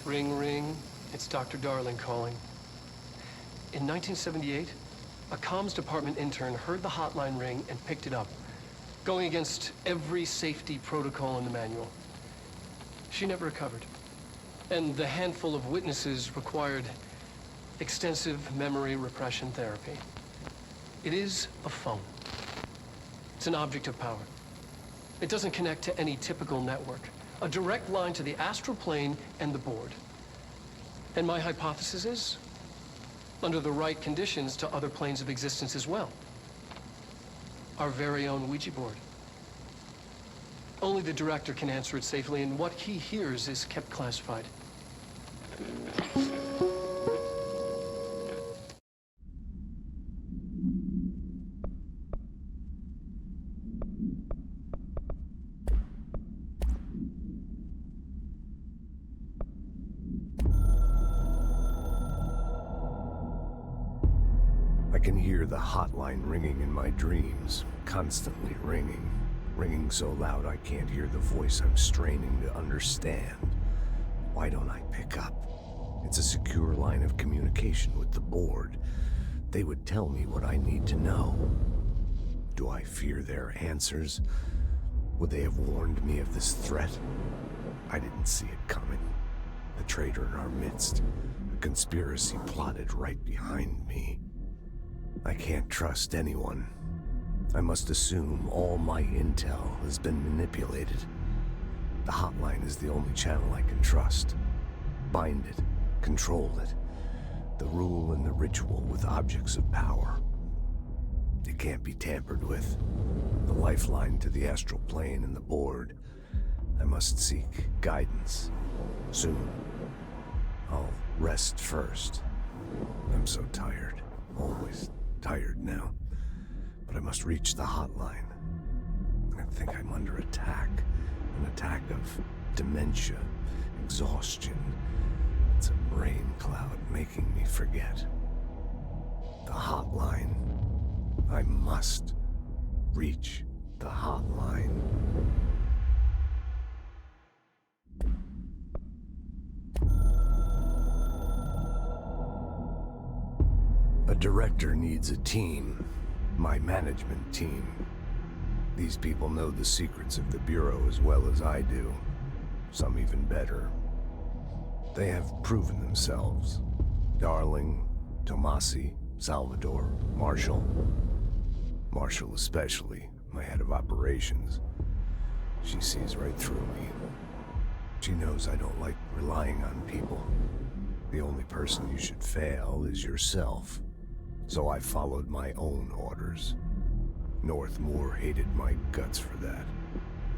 Ring, ring. It's Dr. Darling calling. In 1978, a comms department intern heard the hotline ring and picked it up, going against every safety protocol in the manual. She never recovered. And the handful of witnesses required extensive memory repression therapy. It is a phone. It's an object of power. It doesn't connect to any typical network. A direct line to the astral plane and the board. And my hypothesis is, under the right conditions, to other planes of existence as well. Our very own Ouija board. Only the director can answer it safely, and what he hears is kept classified. I can hear the hotline ringing in my dreams, constantly ringing. Ringing so loud I can't hear the voice I'm straining to understand. Why don't I pick up? It's a secure line of communication with the board. They would tell me what I need to know. Do I fear their answers? Would they have warned me of this threat? I didn't see it coming. The traitor in our midst, a conspiracy plotted right behind me. I can't trust anyone. I must assume all my intel has been manipulated. The hotline is the only channel I can trust. Bind it, control it. The rule and the ritual with objects of power. It can't be tampered with. The lifeline to the astral plane and the board. I must seek guidance. Soon. I'll rest first. I'm so tired. Always tired now. But I must reach the hotline. I think I'm under attack. An attack of dementia, exhaustion. It's a brain cloud making me forget. The hotline. I must reach the hotline. A director needs a team. My management team. These people know the secrets of the Bureau as well as I do. Some even better. They have proven themselves. Darling, Tomasi, Salvador, Marshall. Marshall especially, my head of operations. She sees right through me. She knows I don't like relying on people. The only person you should fail is yourself. So I followed my own orders. Northmoor hated my guts for that.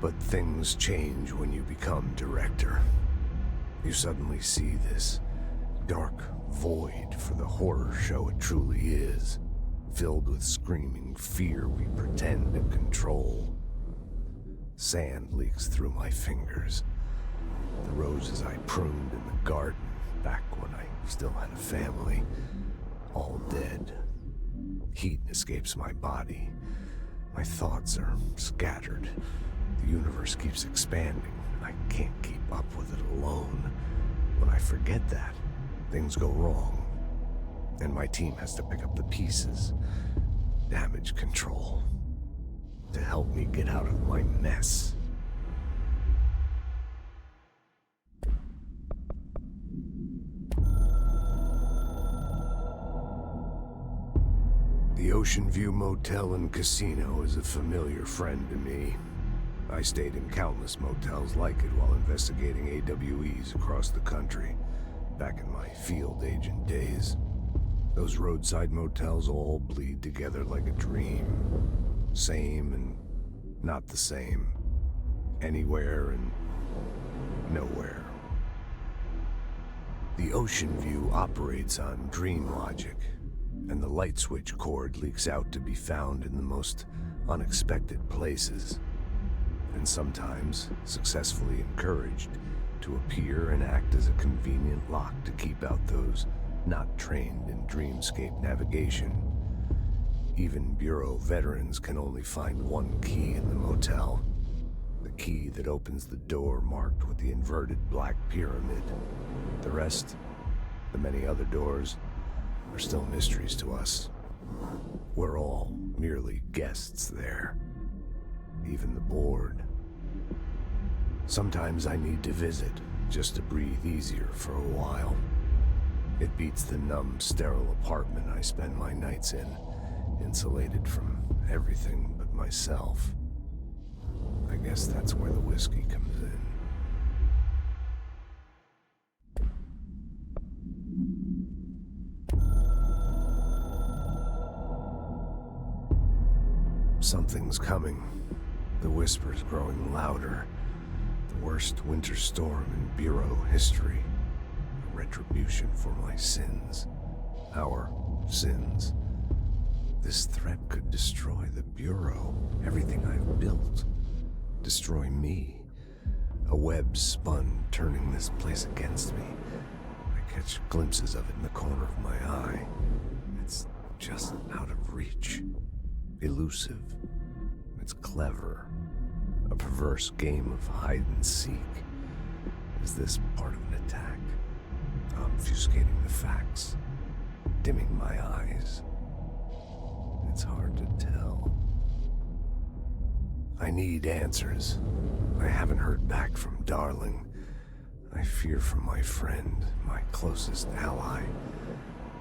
But things change when you become director. You suddenly see this dark void for the horror show it truly is, filled with screaming fear we pretend to control. Sand leaks through my fingers. The roses I pruned in the garden back when I still had a family, all dead. Heat escapes my body. My thoughts are scattered. The universe keeps expanding. I can't keep up with it alone. When I forget that, things go wrong. And my team has to pick up the pieces. Damage control. To help me get out of my mess. The Ocean View Motel and Casino is a familiar friend to me. I stayed in countless motels like it while investigating AWEs across the country, back in my field agent days. Those roadside motels all bleed together like a dream. Same and not the same. Anywhere and nowhere. The Ocean View operates on dream logic, and the light switch cord leaks out to be found in the most unexpected places, and sometimes successfully encouraged to appear and act as a convenient lock to keep out those not trained in dreamscape navigation. Even Bureau veterans can only find one key in the motel. The key that opens the door marked with the inverted black pyramid. The rest, the many other doors, are still mysteries to us. We're all merely guests there. Even the board. Sometimes I need to visit, just to breathe easier for a while. It beats the numb, sterile apartment I spend my nights in, insulated from everything but myself. I guess that's where the whiskey comes in. Something's coming. The whisper's growing louder. The worst winter storm in Bureau history. A retribution for my sins. Our sins. This threat could destroy the Bureau, everything I've built. Destroy me. A web spun, turning this place against me. I catch glimpses of it in the corner of my eye. It's just out of reach. Elusive. It's clever. A perverse game of hide and seek. Is this part of an attack? obfuscating the facts, dimming my eyes. It's hard to tell. I need answers. I haven't heard back from Darling. I fear for my friend, my closest ally.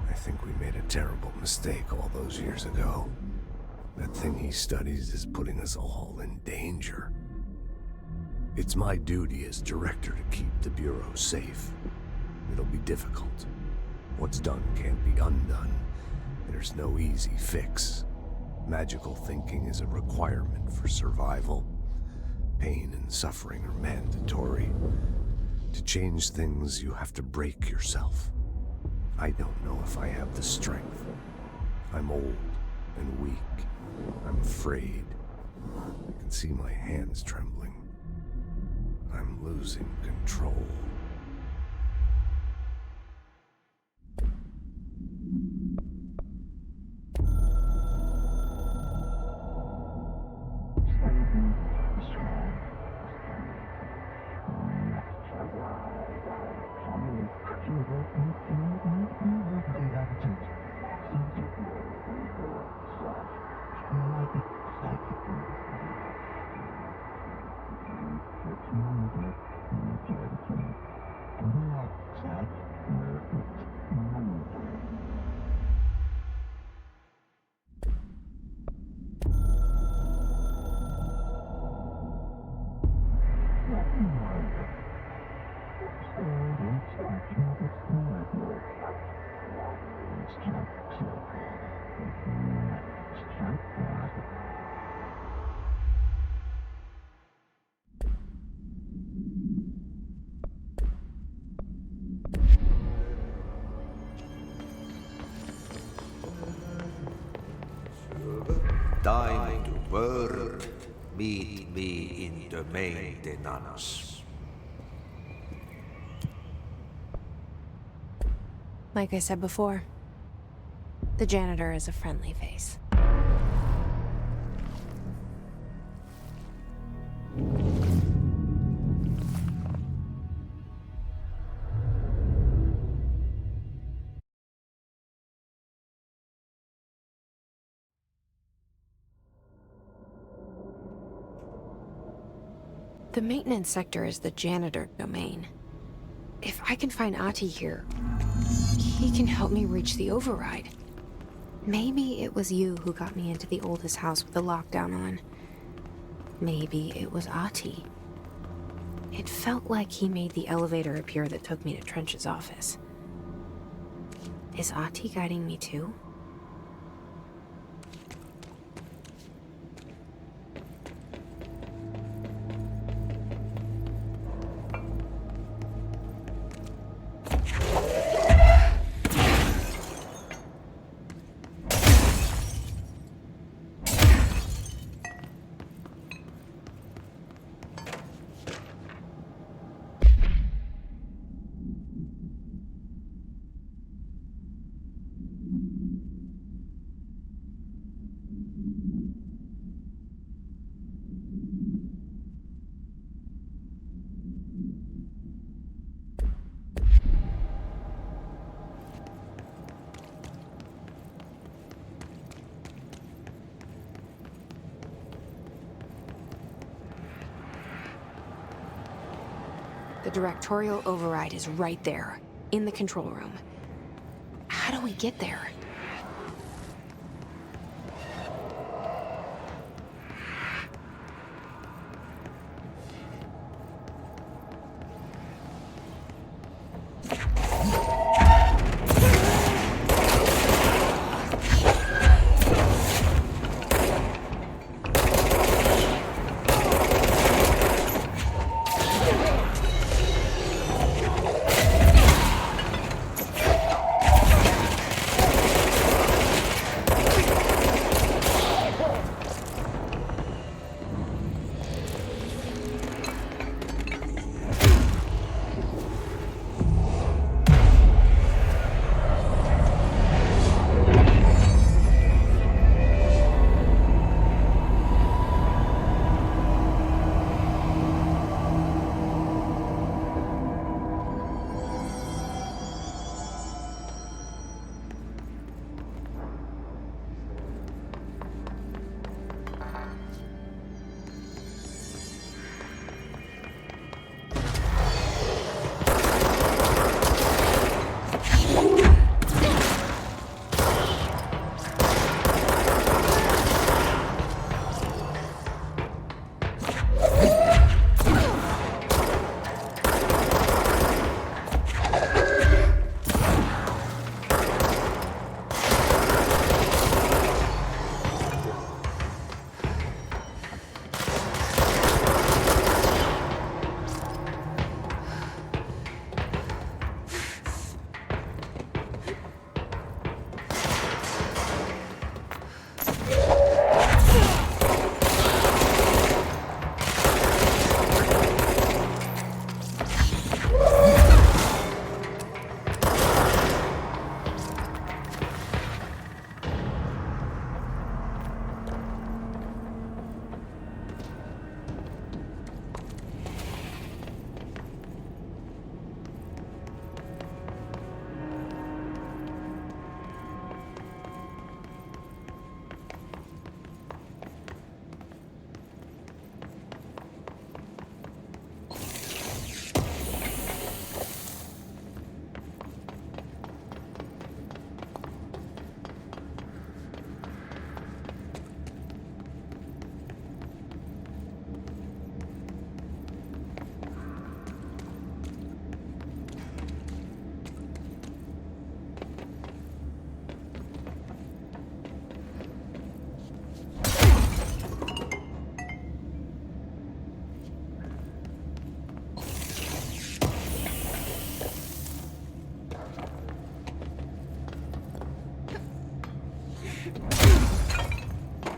I think we made a terrible mistake all those years ago. That thing he studies is putting us all in danger. It's my duty as director to keep the Bureau safe. It'll be difficult. What's done can't be undone. There's no easy fix. Magical thinking is a requirement for survival. Pain and suffering are mandatory. To change things, you have to break yourself. I don't know if I have the strength. I'm old and weak. I'm afraid. I can see my hands trembling. I'm losing control. Time to work. Meet me in the maintenance. Like I said before, the janitor is a friendly face. The maintenance sector is the janitor domain. If I can find Ahti here, he can help me reach the override. Maybe it was you who got me into the oldest house with the lockdown on. Maybe it was Ahti. It felt like he made the elevator appear that took me to Trench's office. Is Ahti guiding me too? The directorial override is right there, in the control room. How do we get there?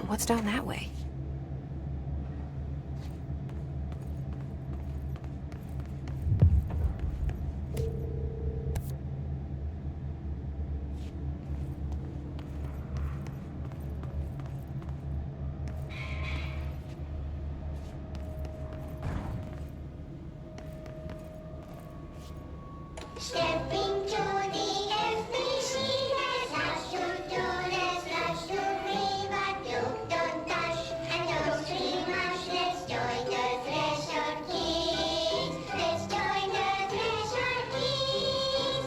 What's down that way? Stepping to the FBC, there's lots to do, there's lots to read, but don't touch and don't scream much. Let's join the Thresher Kids. Let's join the Thresher Kids.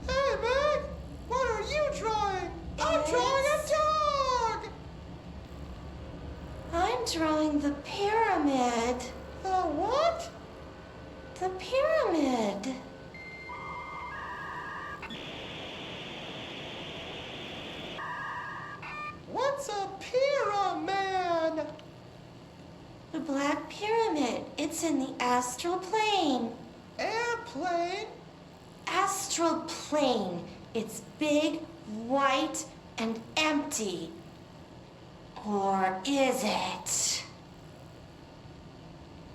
Hey, Meg! What are you drawing? I'm drawing a dog! I'm drawing the pyramid. The what? The pyramid. What's a pyramid? The Black Pyramid. It's in the astral plane. Airplane? Astral plane. It's big, white, and empty. Or is it?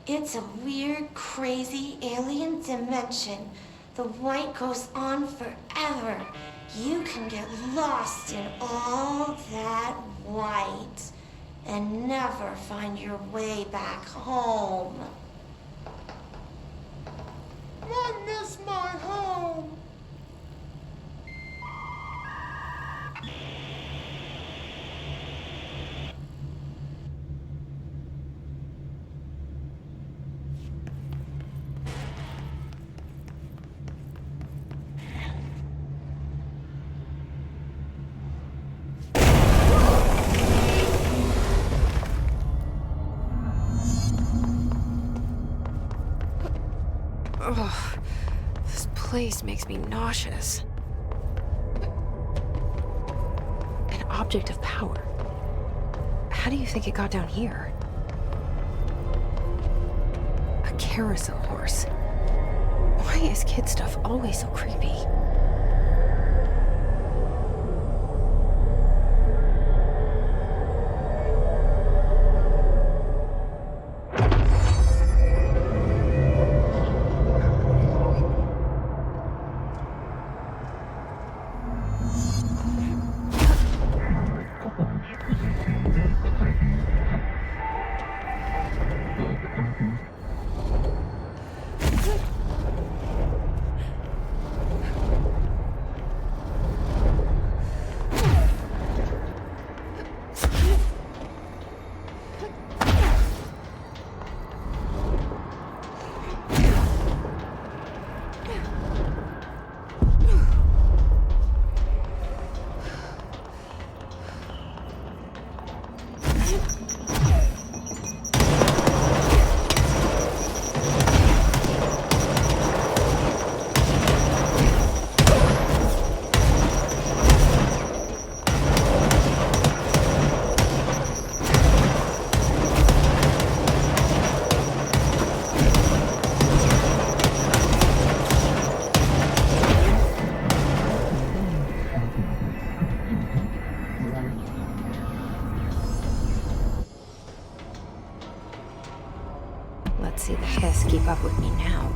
It's a weird, crazy alien dimension. The white goes on forever. You can get lost in all that white and never find your way back home. I miss my home. Ugh, this place makes me nauseous. An object of power. How do you think it got down here? A carousel horse. Why is kid stuff always so creepy? Let's see the Hiss keep up with me now.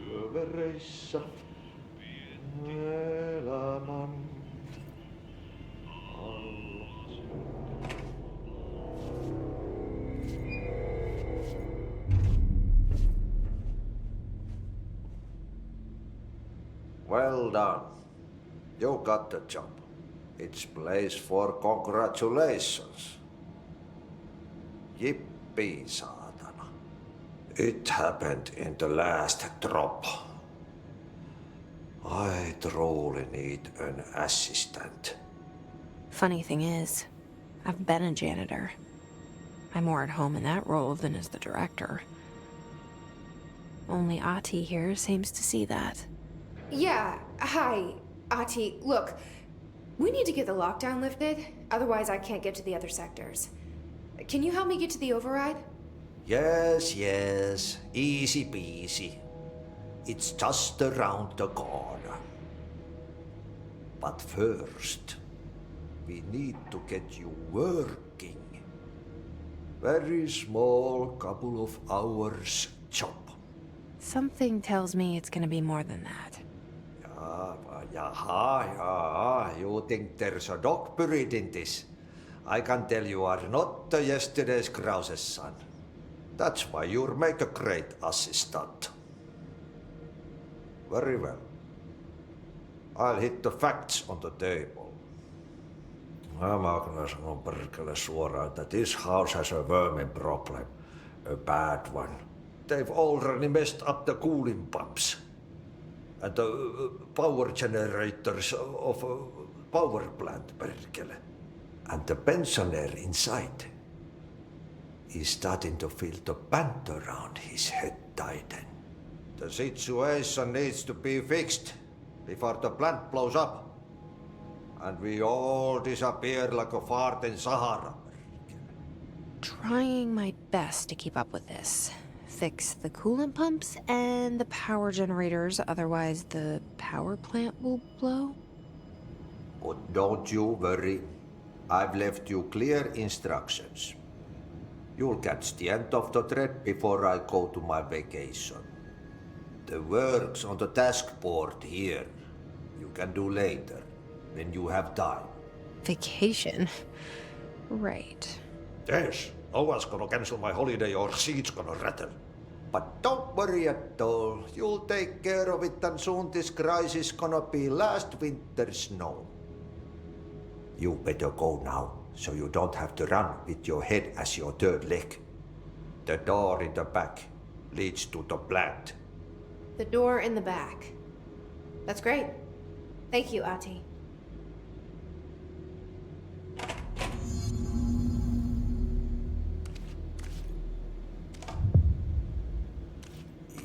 Syövereissä elämän Well done. You got the job. It's place for congratulations. Yippee, saatana. It happened in the last drop. I truly need an assistant. Funny thing is, I've been a janitor. I'm more at home in that role than as the director. Only Ati here seems to see that. Yeah, hi, Ati. Look, we need to get the lockdown lifted, otherwise I can't get to the other sectors. Can you help me get to the override? Yes, easy peasy. It's just around the corner. But first, we need to get you working. Very small, couple of hours job. Something tells me it's gonna be more than that. Yaha, you think there's a dog buried in this? I can tell you are not yesterday's Krause's son. That's why you'll make a great assistant. Very well. I'll hit the facts on the table. Mä kyllä sanon perkele suoraan, että this house has a vermin problem. A bad one. They've already messed up the cooling pumps. And the power generators of a power plant, perkele. And the pensioner inside is starting to feel the band around his head tighten. The situation needs to be fixed before the plant blows up. And we all disappear like a fart in Sahara. Trying my best to keep up with this. Fix the coolant pumps and the power generators, otherwise the power plant will blow. But don't you worry. I've left you clear instructions. You'll catch the end of the thread before I go to my vacation. The work's on the task board here. You can do later, when you have time. Vacation? Right. Yes, no one's gonna cancel my holiday or seat's gonna rattle. But don't worry at all. You'll take care of it and soon this crisis gonna be last winter's snow. You better go now, so you don't have to run with your head as your third leg. The door in the back leads to the plant. The door in the back. That's great. Thank you, Ati.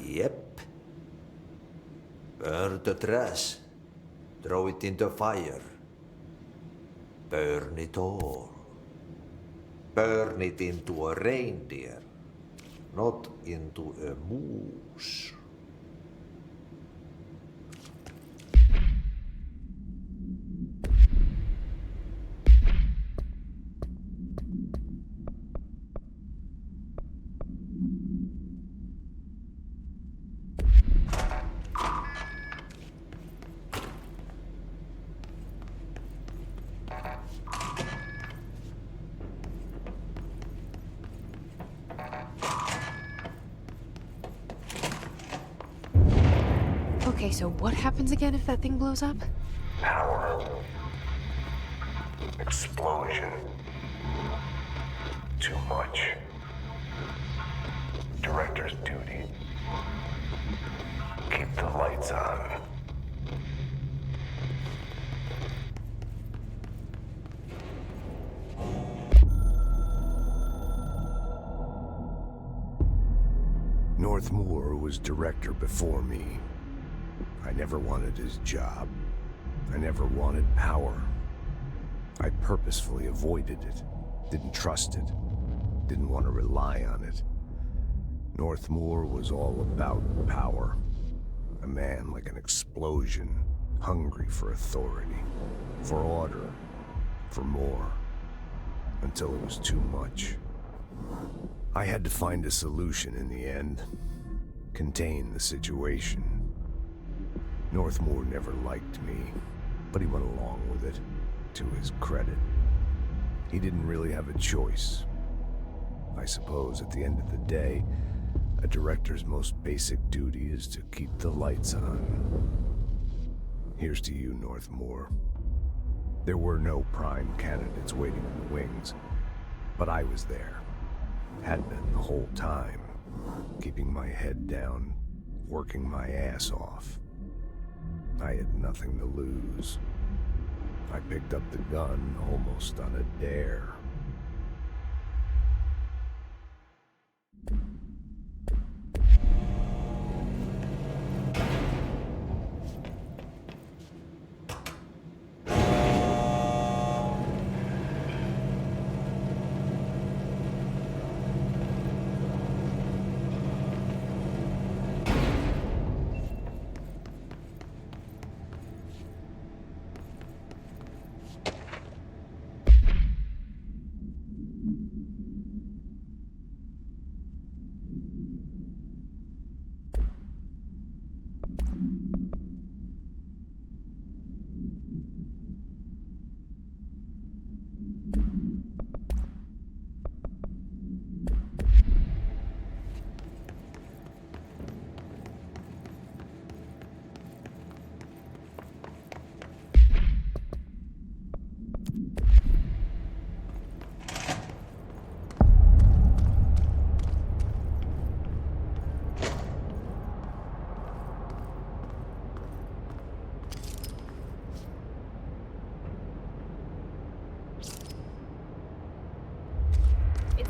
Yep. Burn the trash. Throw it in the fire. Burn it all. Burn it into a reindeer, not into a moose. Okay, so what happens again if that thing blows up? Power. Explosion. Too much. Director's duty. Keep the lights on. Northmoor was director before me. I never wanted his job. I never wanted power. I purposefully avoided it, didn't trust it, didn't want to rely on it. Northmoor was all about power. A man like an explosion, hungry for authority, for order, for more, until it was too much. I had to find a solution in the end. Contain the situation. Northmore never liked me, but he went along with it, to his credit. He didn't really have a choice. I suppose at the end of the day, a director's most basic duty is to keep the lights on. Here's to you, Northmore. There were no prime candidates waiting in the wings, but I was there. Had been the whole time, keeping my head down, working my ass off. I had nothing to lose. I picked up the gun almost on a dare.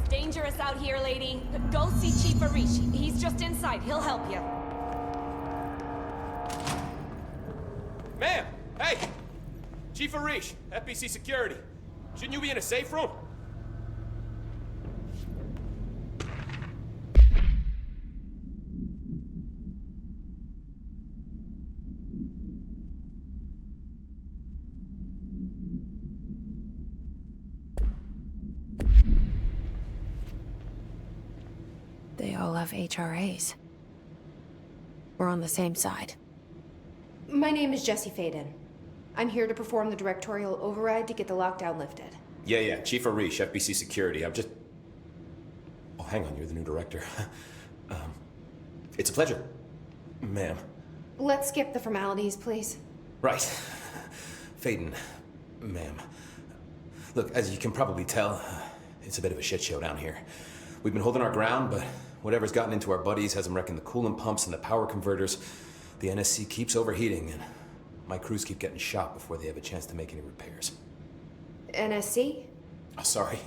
Dangerous out here, lady. Go see Chief Arish. He's just inside. He'll help you. Ma'am! Hey! Chief Arish, FBC Security. Shouldn't you be in a safe room? They all have HRAs. We're on the same side. My name is Jesse Faden. I'm here to perform the directorial override to get the lockdown lifted. Yeah, Chief Arish, FBC Security. I'm just... Oh, hang on, you're the new director. It's a pleasure, ma'am. Let's skip the formalities, please. Right. Faden, ma'am. Look, as you can probably tell, it's a bit of a shit show down here. We've been holding our ground, but whatever's gotten into our buddies has them wrecking the coolant pumps and the power converters. The NSC keeps overheating, and my crews keep getting shot before they have a chance to make any repairs. NSC? Oh, sorry.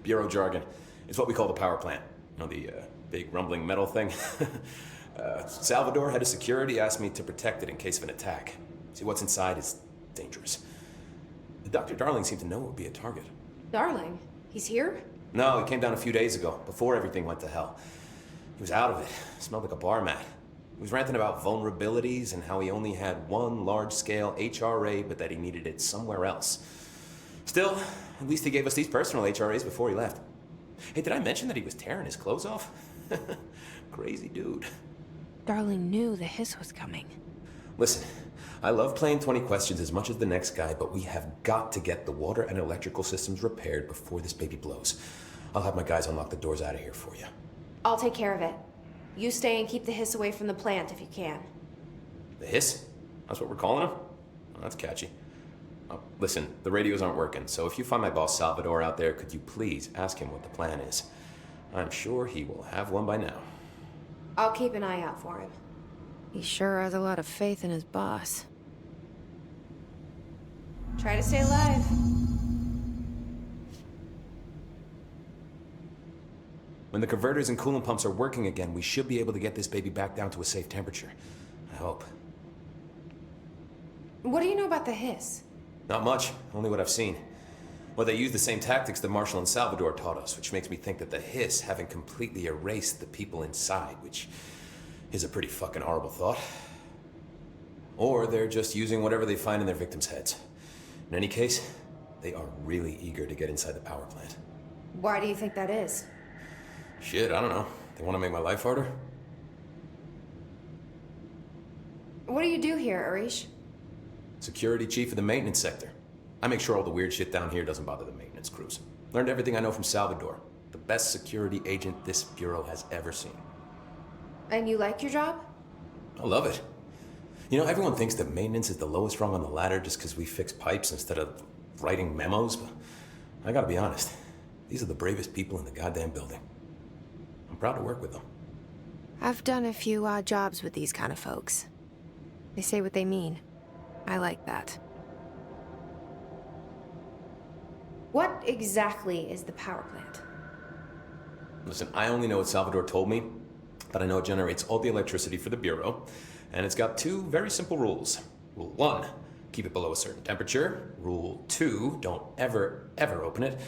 Bureau jargon. It's what we call the power plant. You know, the big rumbling metal thing? Salvador, head of security, asked me to protect it in case of an attack. See, what's inside is dangerous. Dr. Darling seemed to know it would be a target. Darling? He's here? No, he came down a few days ago, before everything went to hell. He was out of it. Smelled like a bar mat. He was ranting about vulnerabilities and how he only had one large-scale HRA, but that he needed it somewhere else. Still, at least he gave us these personal HRAs before he left. Hey, did I mention that he was tearing his clothes off? Crazy dude. Darling knew the hiss was coming. Listen, I love playing 20 questions as much as the next guy, but we have got to get the water and electrical systems repaired before this baby blows. I'll have my guys unlock the doors out of here for you. I'll take care of it. You stay and keep the hiss away from the plant if you can. The hiss? That's what we're calling him? Oh, that's catchy. Oh, listen, the radios aren't working, so if you find my boss Salvador out there, could you please ask him what the plan is? I'm sure he will have one by now. I'll keep an eye out for him. He sure has a lot of faith in his boss. Try to stay alive. When the converters and coolant pumps are working again, we should be able to get this baby back down to a safe temperature. I hope. What do you know about the hiss? Not much, only what I've seen. Well, they use the same tactics that Marshall and Salvador taught us, which makes me think that the hiss haven't completely erased the people inside, which is a pretty fucking horrible thought. Or they're just using whatever they find in their victims' heads. In any case, they are really eager to get inside the power plant. Why do you think that is? Shit, I don't know. They want to make my life harder? What do you do here, Arish? Security chief of the maintenance sector. I make sure all the weird shit down here doesn't bother the maintenance crews. Learned everything I know from Salvador. The best security agent this bureau has ever seen. And you like your job? I love it. You know, everyone thinks that maintenance is the lowest rung on the ladder just because we fix pipes instead of writing memos, but I gotta be honest. These are the bravest people in the goddamn building. I'm proud to work with them. I've done a few odd jobs with these kind of folks. They say what they mean. I like that. What exactly is the power plant? Listen, I only know what Salvador told me, but I know it generates all the electricity for the Bureau, and it's got two very simple rules. Rule 1, keep it below a certain temperature. Rule 2, don't ever, ever open it.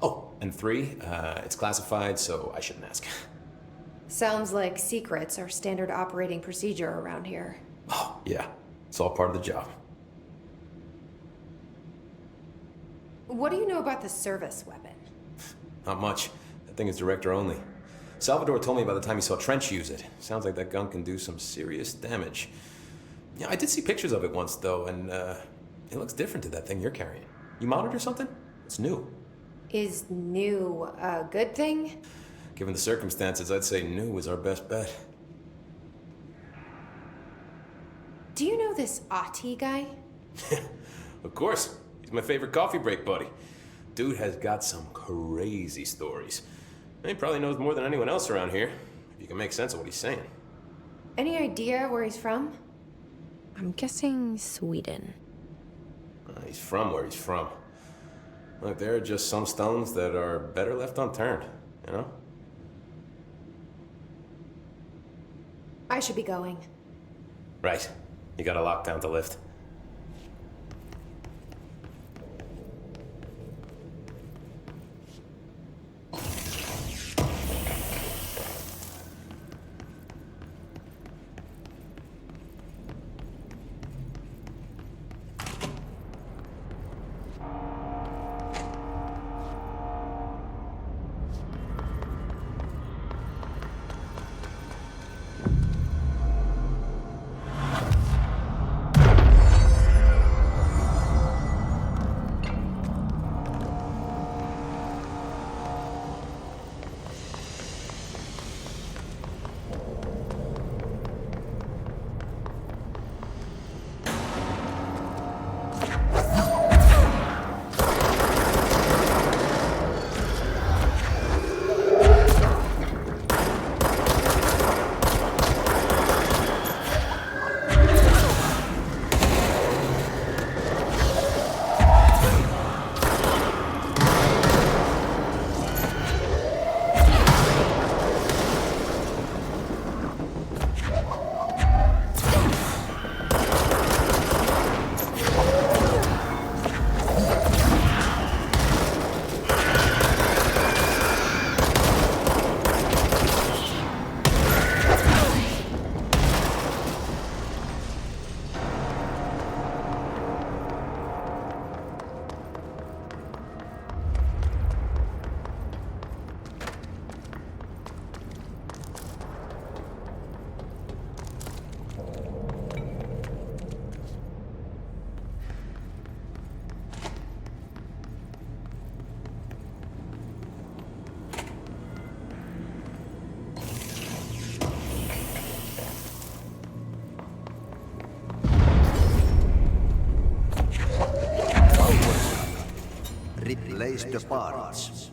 Oh, and 3, it's classified, so I shouldn't ask. Sounds like secrets are standard operating procedure around here. Oh, yeah. It's all part of the job. What do you know about the service weapon? Not much. That thing is director only. Salvador told me by the time he saw Trench use it. Sounds like that gun can do some serious damage. Yeah, I did see pictures of it once, though, and it looks different to that thing you're carrying. You modded or something? It's new. Is new a good thing? Given the circumstances, I'd say new is our best bet. Do you know this Ati guy? Of course. He's my favorite coffee break buddy. Dude has got some crazy stories. And he probably knows more than anyone else around here, if you can make sense of what he's saying. Any idea where he's from? I'm guessing Sweden. He's from where he's from. Look, there are just some stones that are better left unturned, you know? I should be going. Right. You got a lockdown to lift. Replace the parts.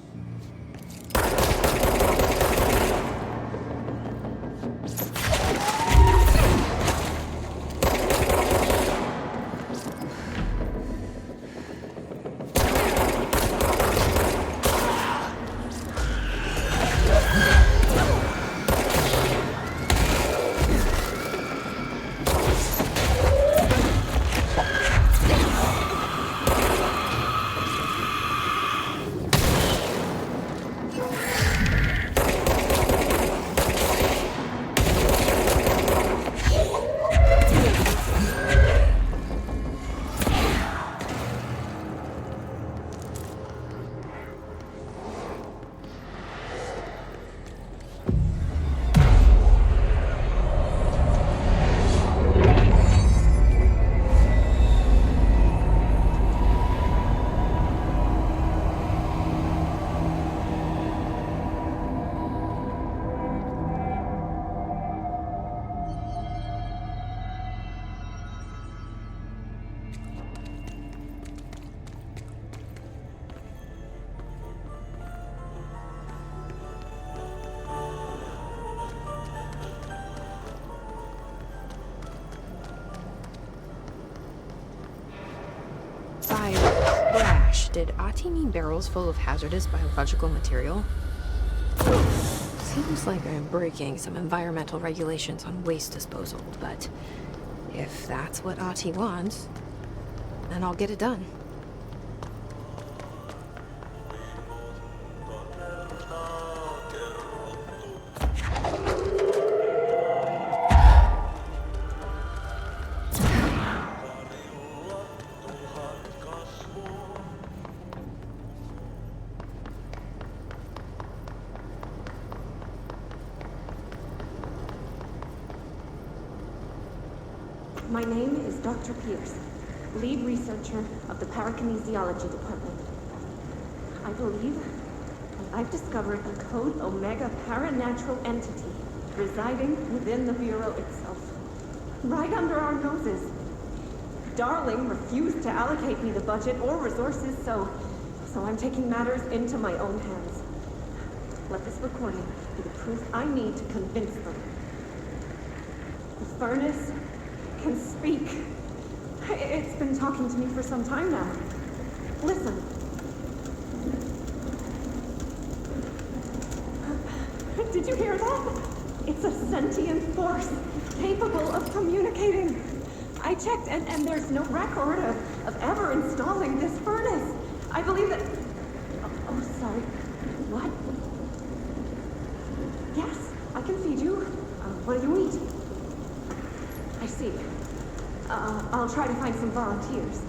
did Ati mean barrels full of hazardous biological material? Seems like I'm breaking some environmental regulations on waste disposal, but if that's what Ati wants, then I'll get it done. My name is Dr. Pierce, lead researcher of the Parakinesiology Department. I believe that I've discovered a Code Omega paranatural entity residing within the Bureau itself, right under our noses. Darling refused to allocate me the budget or resources, so I'm taking matters into my own hands. Let this recording be the proof I need to convince them. The furnace can speak. It's been talking to me for some time now. Listen. Did you hear that? It's a sentient force capable of communicating. I checked and there's no record of ever installing this furnace. I believe that... Oh, sorry. What? Yes, I can feed you. What do you eat? I see. I'll try to find some volunteers.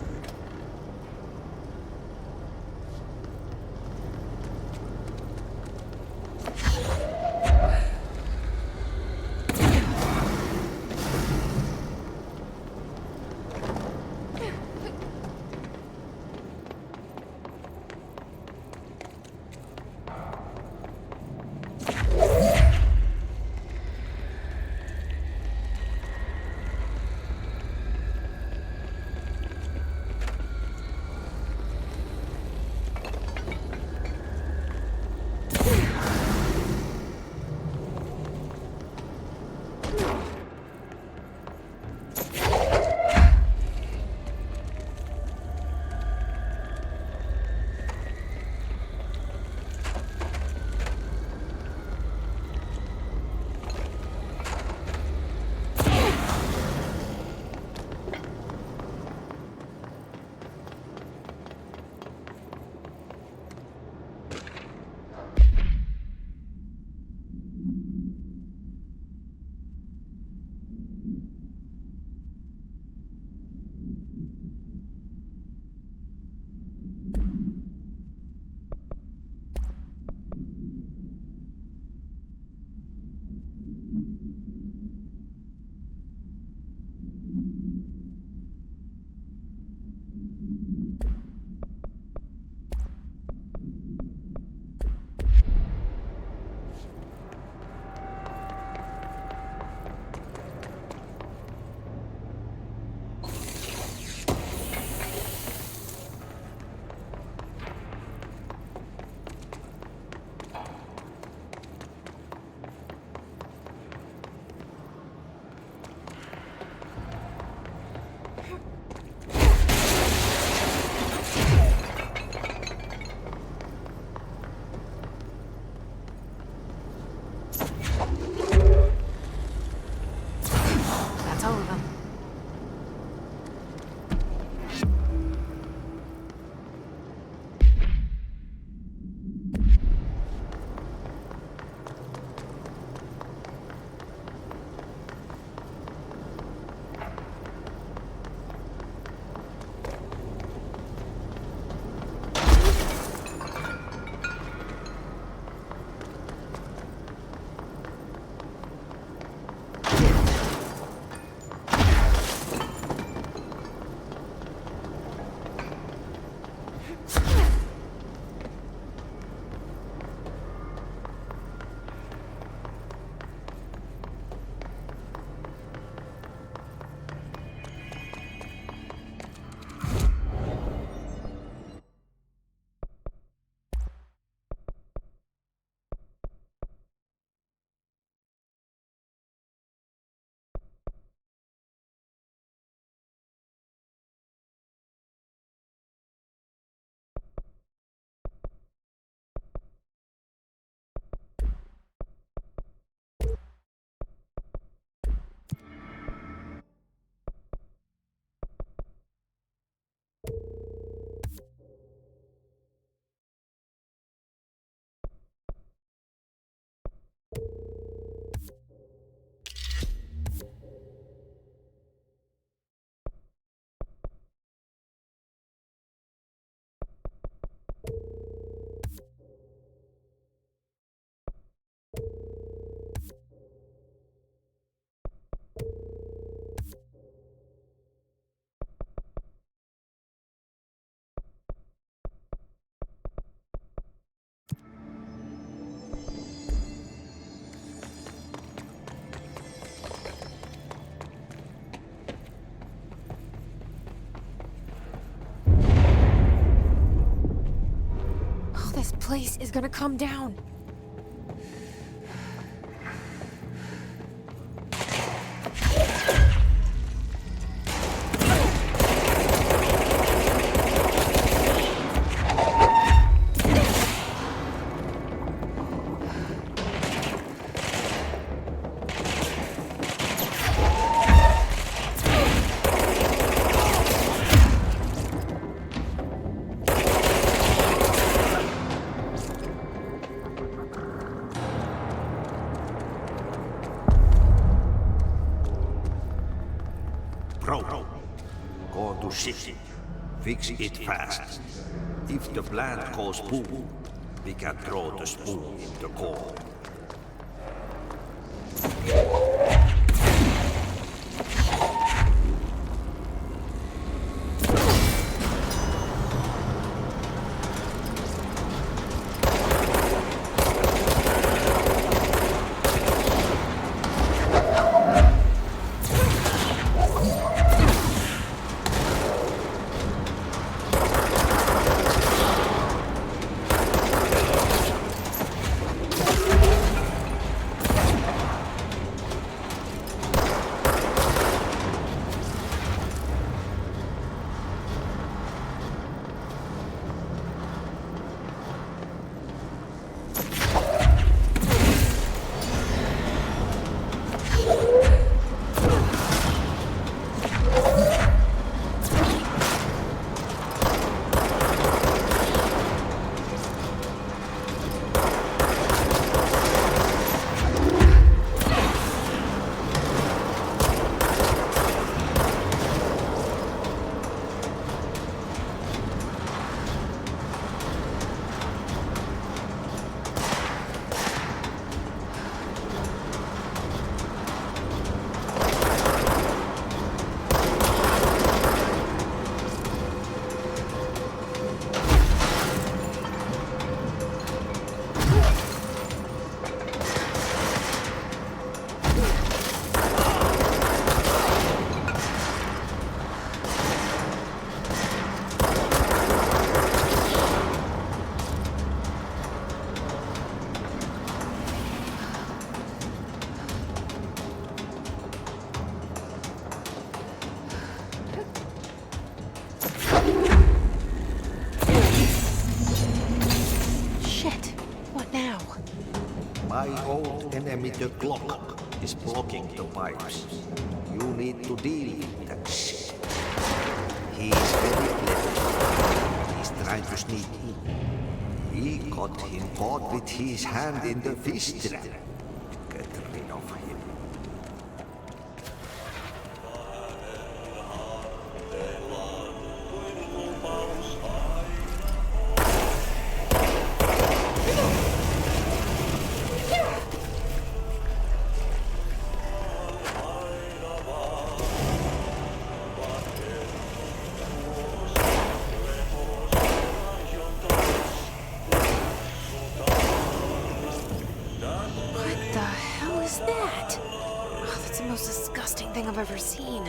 place is gonna come down. Bro, go to ship. Fix it fast. If the plant goes boom, we can throw the spoon in the core. My old enemy, the clock, is blocking the pipes. You need to deal with that shit. He's very clever. He's trying to sneak in. He got him caught with his hand in the fish trap. Get rid of him. Thing I've ever seen.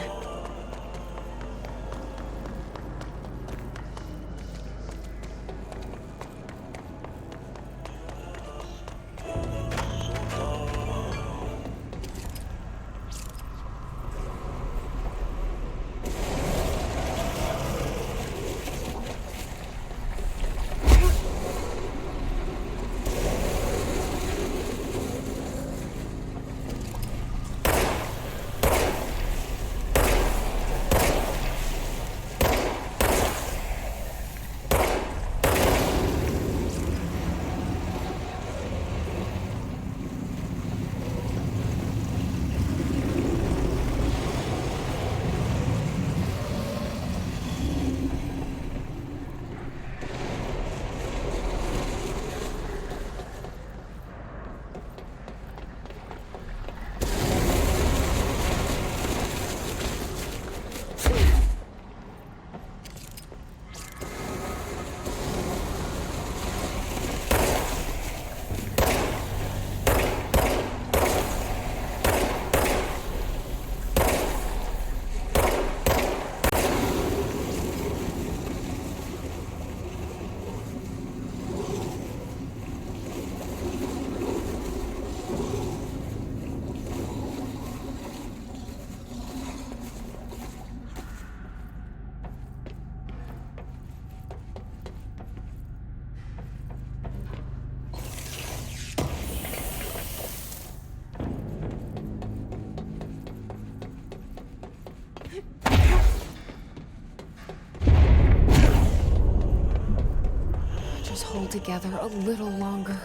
together a little longer.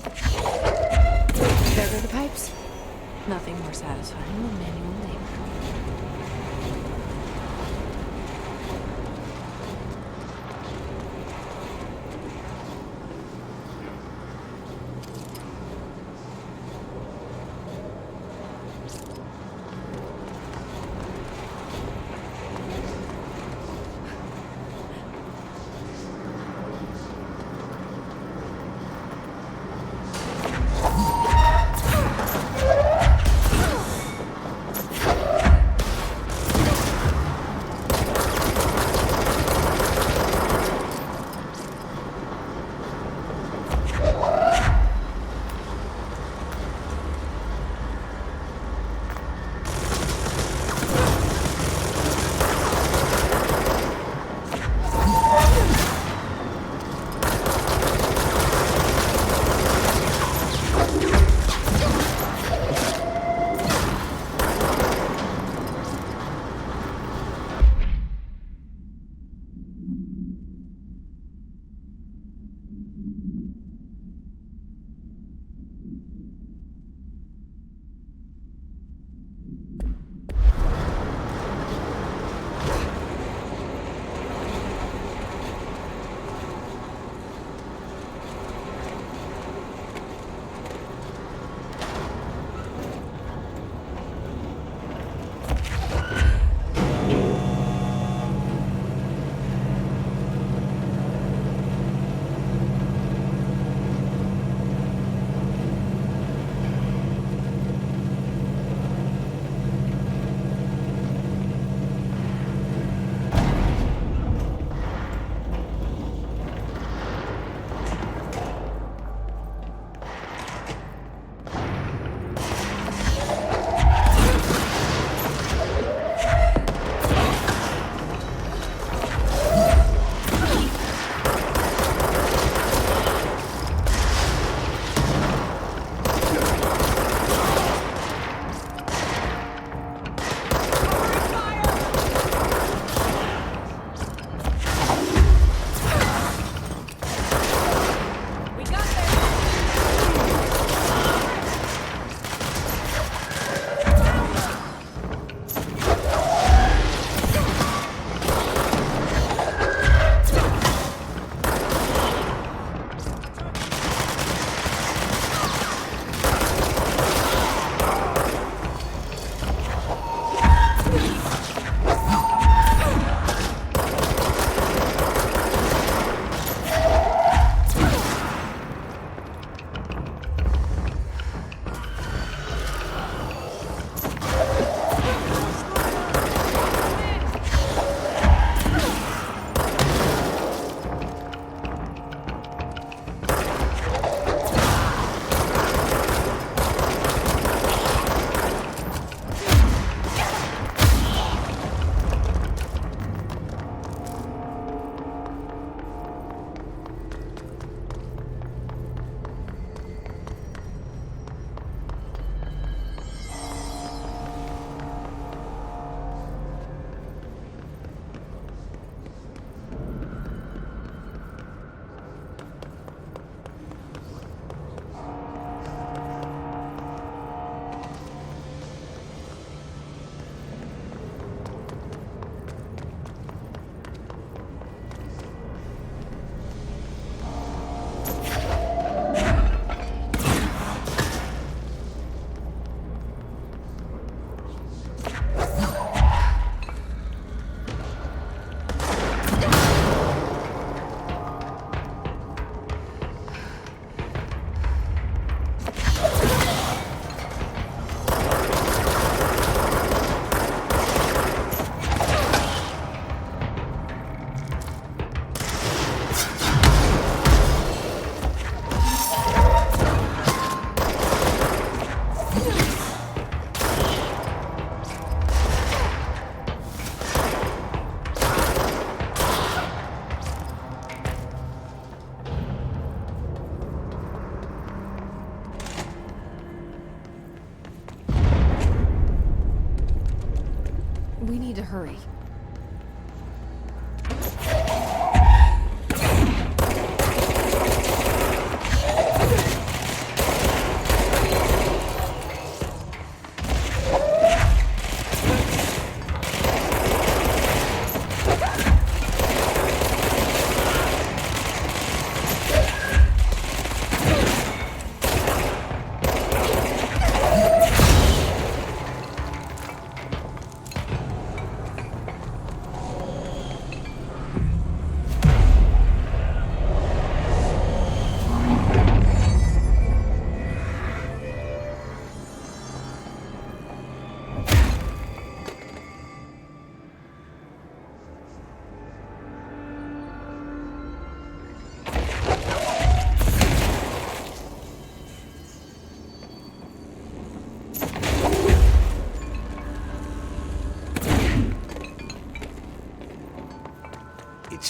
There go the pipes. Nothing more satisfying than manual labor. We need to hurry.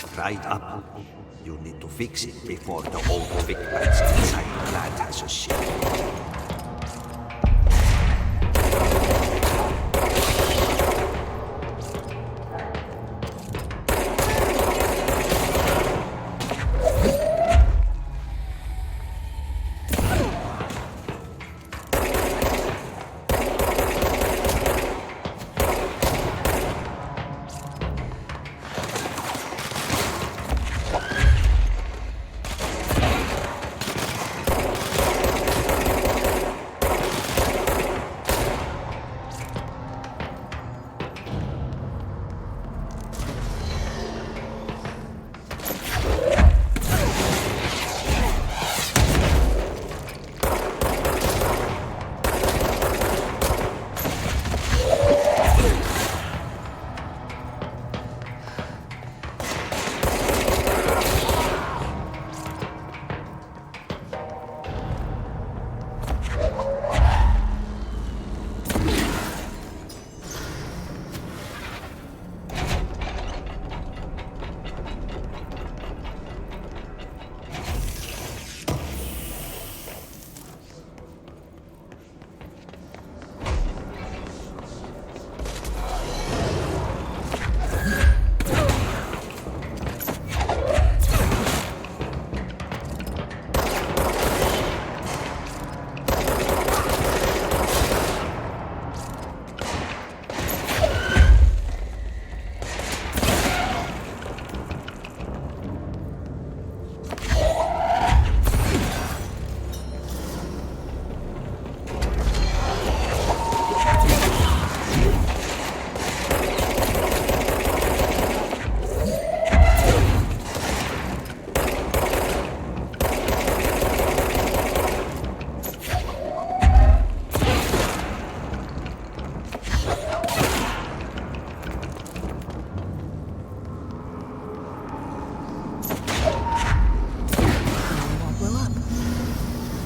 It's fried up. You need to fix it before the old Vic bats inside the plant has a shit.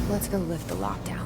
Let's go lift the lockdown.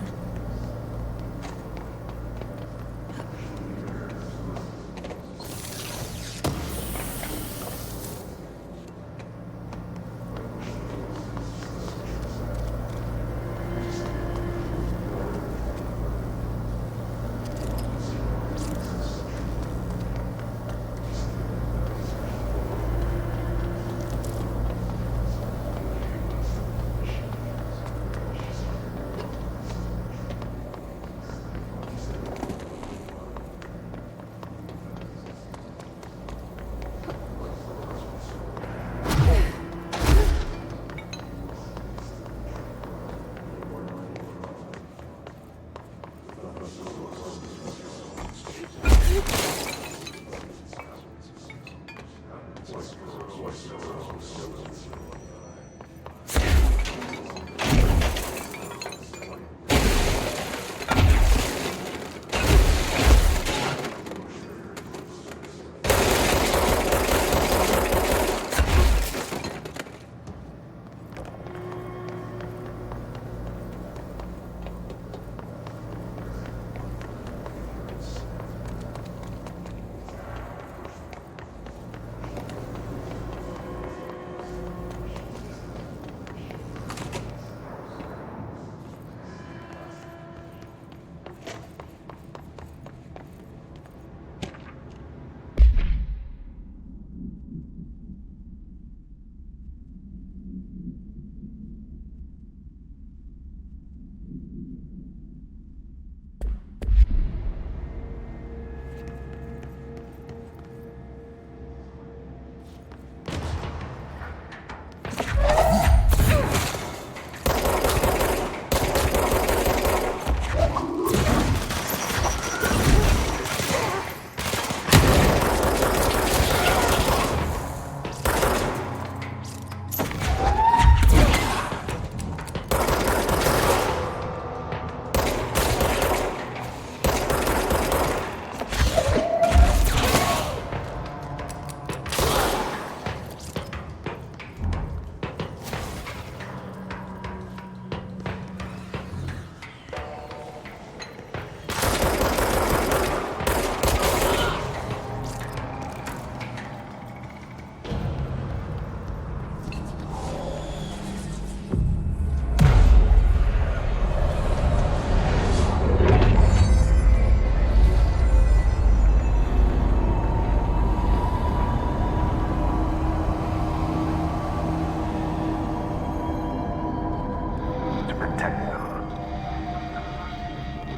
protect them.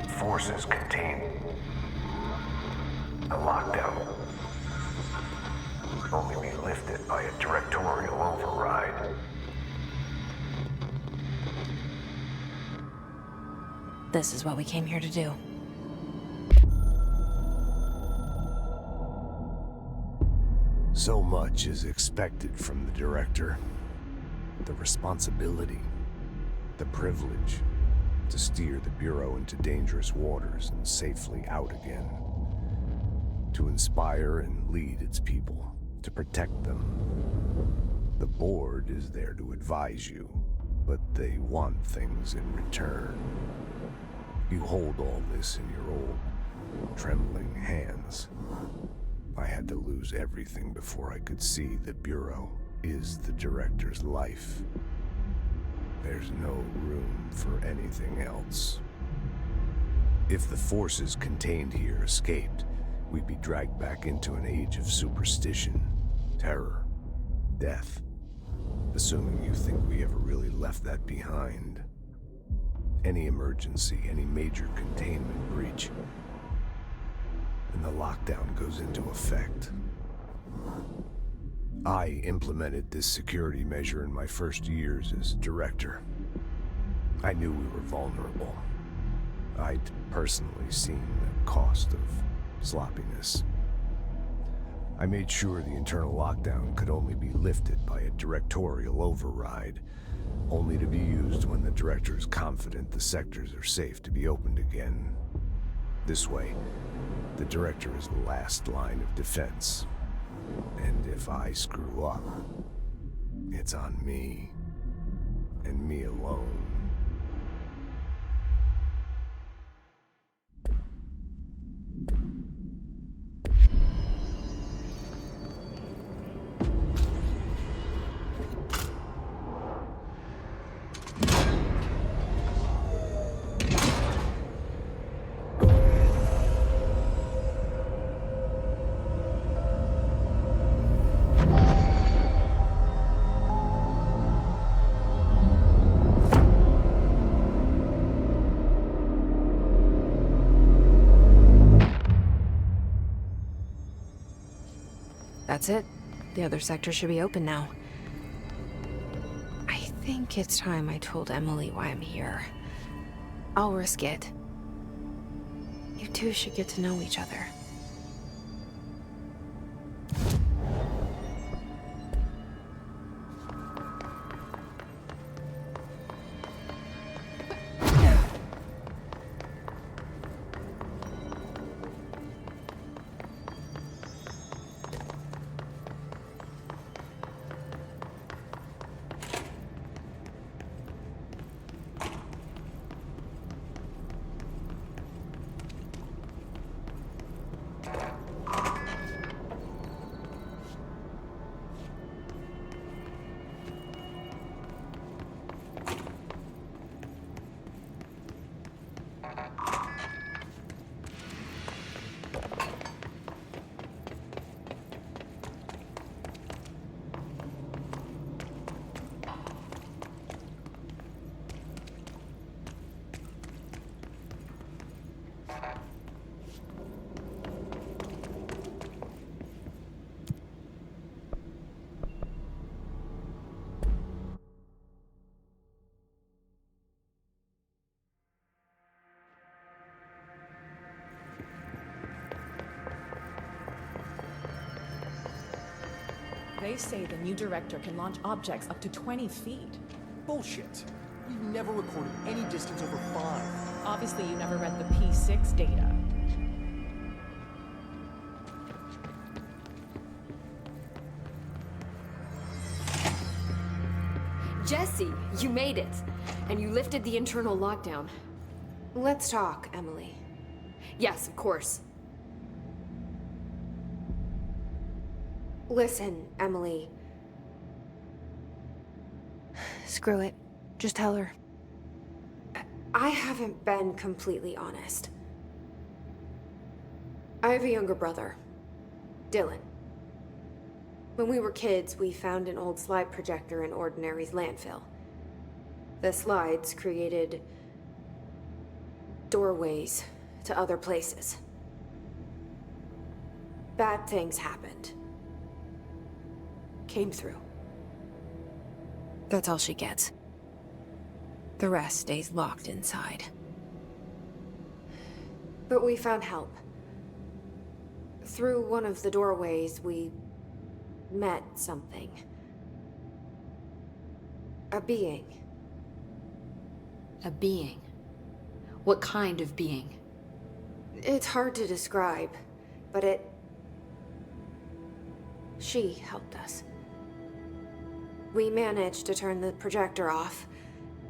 Forces contain the lockdown will only be lifted by a directorial override. This is what we came here to do. So much is expected from the director. The responsibility, the privilege to steer the Bureau into dangerous waters and safely out again. To inspire and lead its people, to protect them. The board is there to advise you, but they want things in return. You hold all this in your old, trembling hands. I had to lose everything before I could see the Bureau is the director's life. There's no room for anything else. If the forces contained here escaped, we'd be dragged back into an age of superstition, terror, death. Assuming you think we ever really left that behind. Any emergency, any major containment breach, and the lockdown goes into effect. I implemented this security measure in my first years as director. I knew we were vulnerable. I'd personally seen the cost of sloppiness. I made sure the internal lockdown could only be lifted by a directorial override, only to be used when the director is confident the sectors are safe to be opened again. This way, the director is the last line of defense. And if I screw up, it's on me, and me alone. That's it. The other sector should be open now. I think it's time I told Emily why I'm here. I'll risk it. You two should get to know each other. They say the new director can launch objects up to 20 feet. Bullshit. We've never recorded any distance over 5. Obviously, you never read the P6 data. Jesse, you made it. And you lifted the internal lockdown. Let's talk, Emily. Yes, of course. Listen, Emily. Screw it. Just tell her. I haven't been completely honest. I have a younger brother, Dylan. When we were kids, we found an old slide projector in Ordinary's landfill. The slides created doorways to other places. Bad things happened. Came through. That's all she gets. The rest stays locked inside. But we found help. Through one of the doorways, we met something. A being. A being? What kind of being? It's hard to describe, but she helped us. We managed to turn the projector off.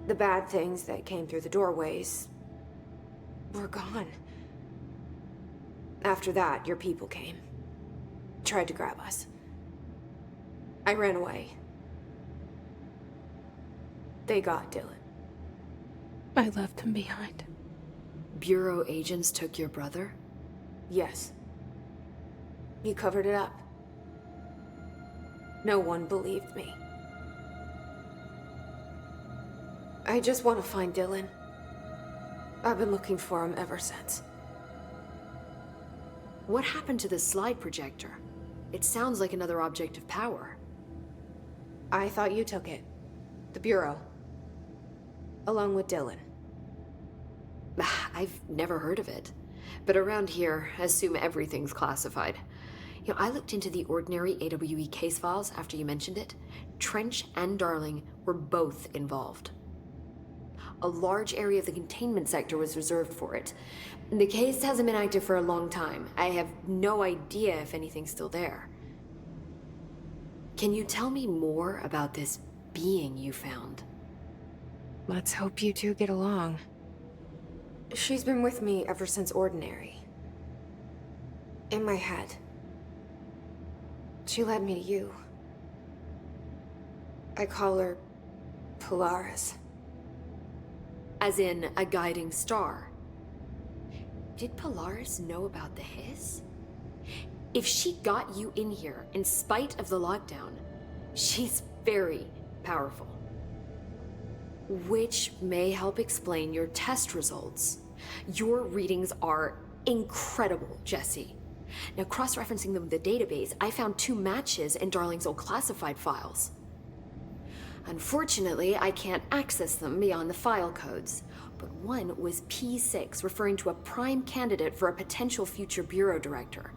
The bad things that came through the doorways were gone. After that, your people came. Tried to grab us. I ran away. They got Dylan. I left him behind. Bureau agents took your brother? Yes. You covered it up. No one believed me. I just want to find Dylan. I've been looking for him ever since. What happened to the slide projector? It sounds like another object of power. I thought you took it. The Bureau. Along with Dylan. I've never heard of it. But around here, assume everything's classified. You know, I looked into the ordinary AWE case files after you mentioned it. Trench and Darling were both involved. A large area of the containment sector was reserved for it. The case hasn't been active for a long time. I have no idea if anything's still there. Can you tell me more about this being you found? Let's hope you two get along. She's been with me ever since Ordinary. In my head. She led me to you. I call her Polaris. As in, a guiding star. Did Polaris know about the hiss? If she got you in here in spite of the lockdown, she's very powerful. Which may help explain your test results. Your readings are incredible, Jesse. Now, cross-referencing them with the database, I found 2 matches in Darling's old classified files. Unfortunately, I can't access them beyond the file codes, but one was P6, referring to a prime candidate for a potential future bureau director.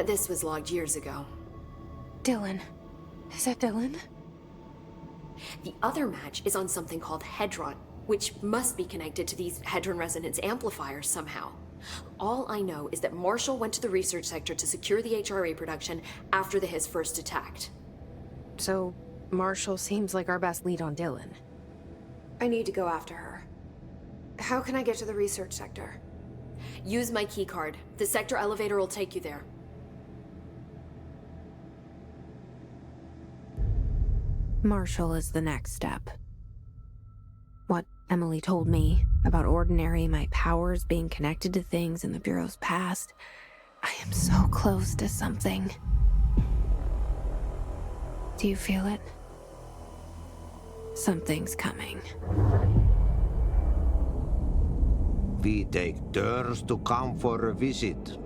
This was logged years ago. Dylan. Is that Dylan? The other match is on something called Hedron, which must be connected to these Hedron resonance amplifiers somehow. All I know is that Marshall went to the research sector to secure the HRA production after the hiss first attacked. So, Marshall seems like our best lead on Dylan. I need to go after her. How can I get to the research sector? Use my keycard. The sector elevator will take you there. Marshall is the next step. What Emily told me about Ordinary, my powers being connected to things in the Bureau's past. I am so close to something. Do you feel it? Something's coming. We take turns to come for a visit.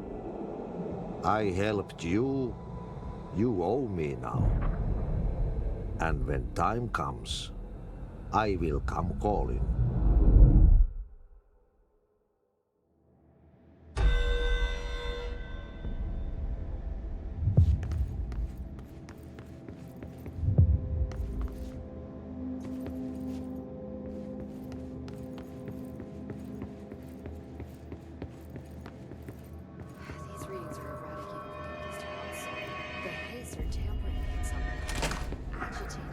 I helped you. You owe me now. And when time comes, I will come calling. These readings are erratic even for their distance. The hiss are tampering with something. Agitating.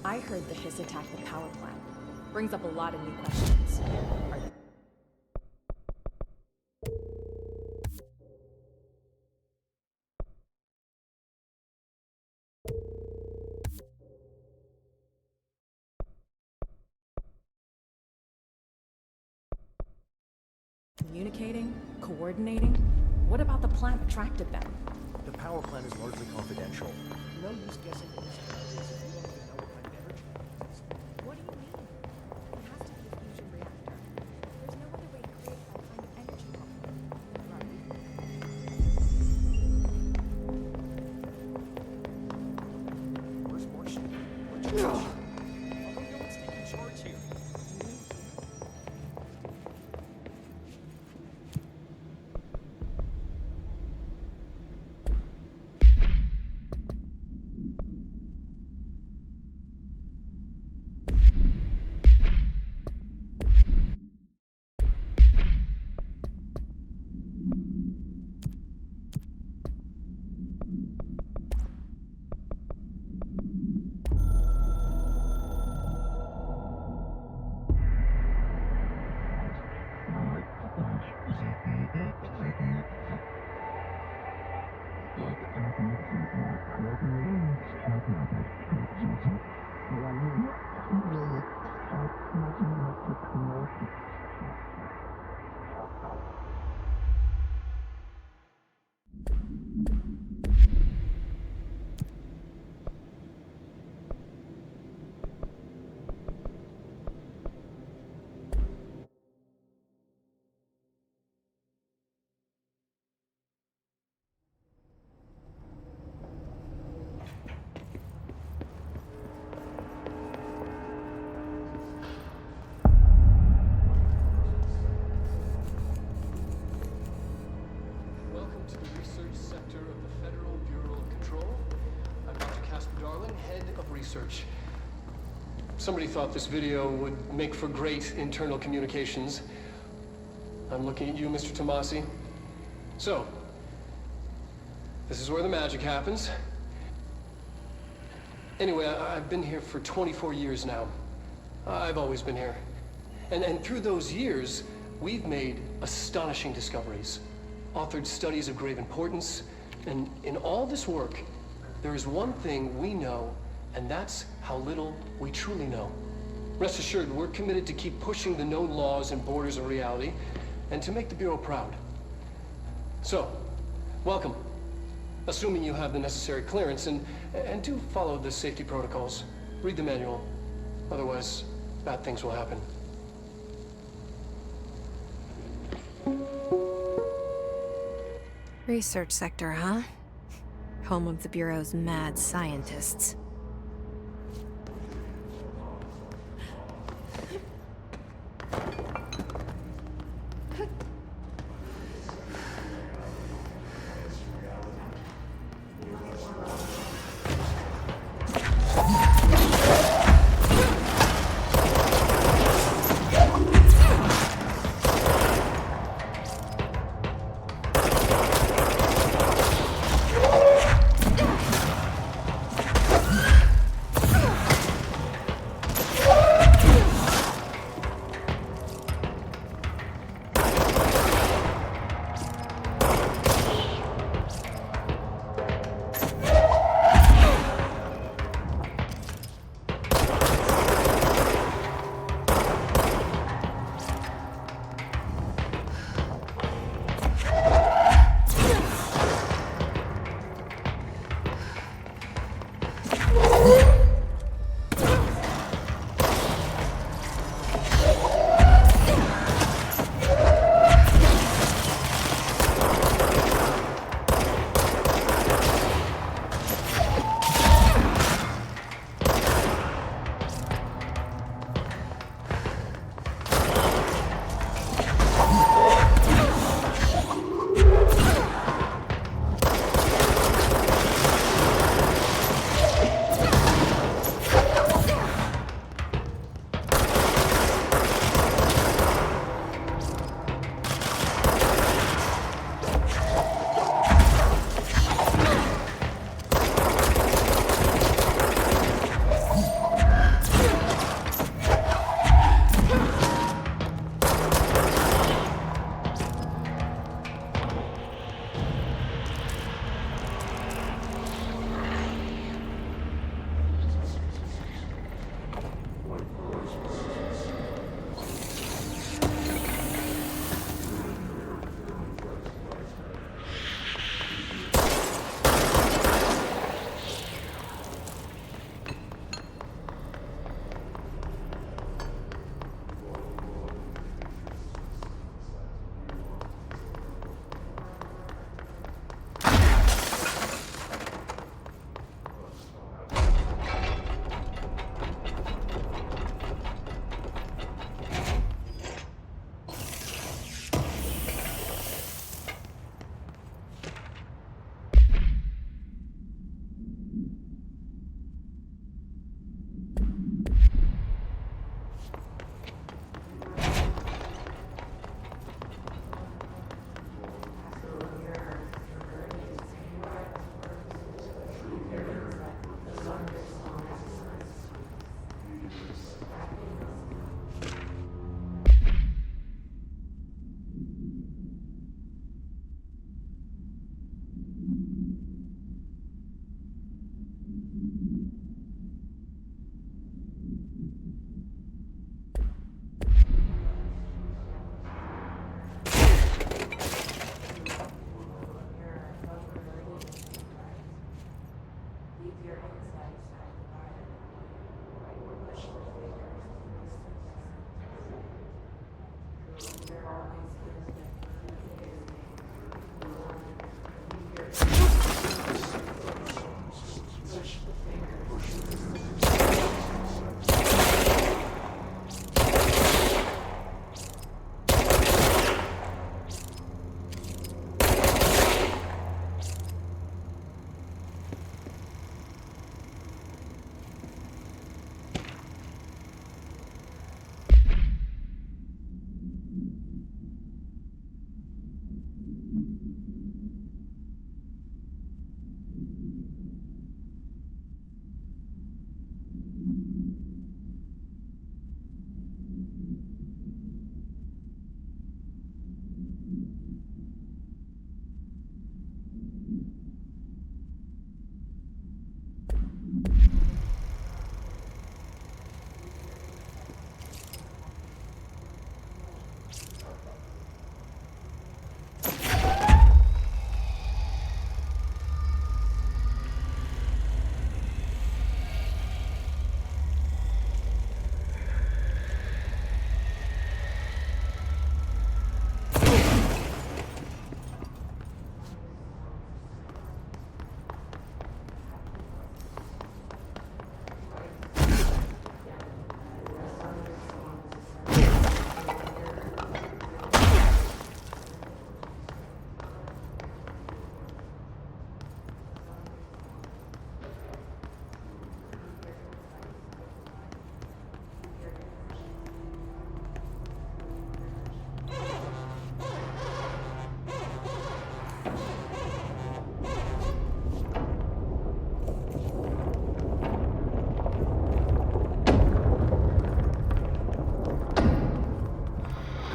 I heard the hiss attack the power plant. Brings up a lot of new questions. Are Communicating? Coordinating? What about the plant attracted them? The power plant is largely confidential. No use guessing what this plant is if you don't even know what kind of energy it uses. What do you mean? It has to be a fusion reactor. There's no other way to create that kind of energy properly. Right? Where's Marcy? Where's Josh? Although no one's taking charge here. Welcome to the research sector of the Federal Bureau of Control. I'm Dr. Casper Darling, head of research. Somebody thought this video would make for great internal communications. I'm looking at you, Mr. Tomasi. So, this is where the magic happens. Anyway, I've been here for 24 years now. I've always been here. And through those years, we've made astonishing discoveries, authored studies of grave importance, and in all this work, there is one thing we know, and that's how little we truly know. Rest assured, we're committed to keep pushing the known laws and borders of reality, and to make the Bureau proud. So, welcome. Assuming you have the necessary clearance, and do follow the safety protocols. Read the manual. Otherwise, bad things will happen. Research sector, huh? Home of the Bureau's mad scientists.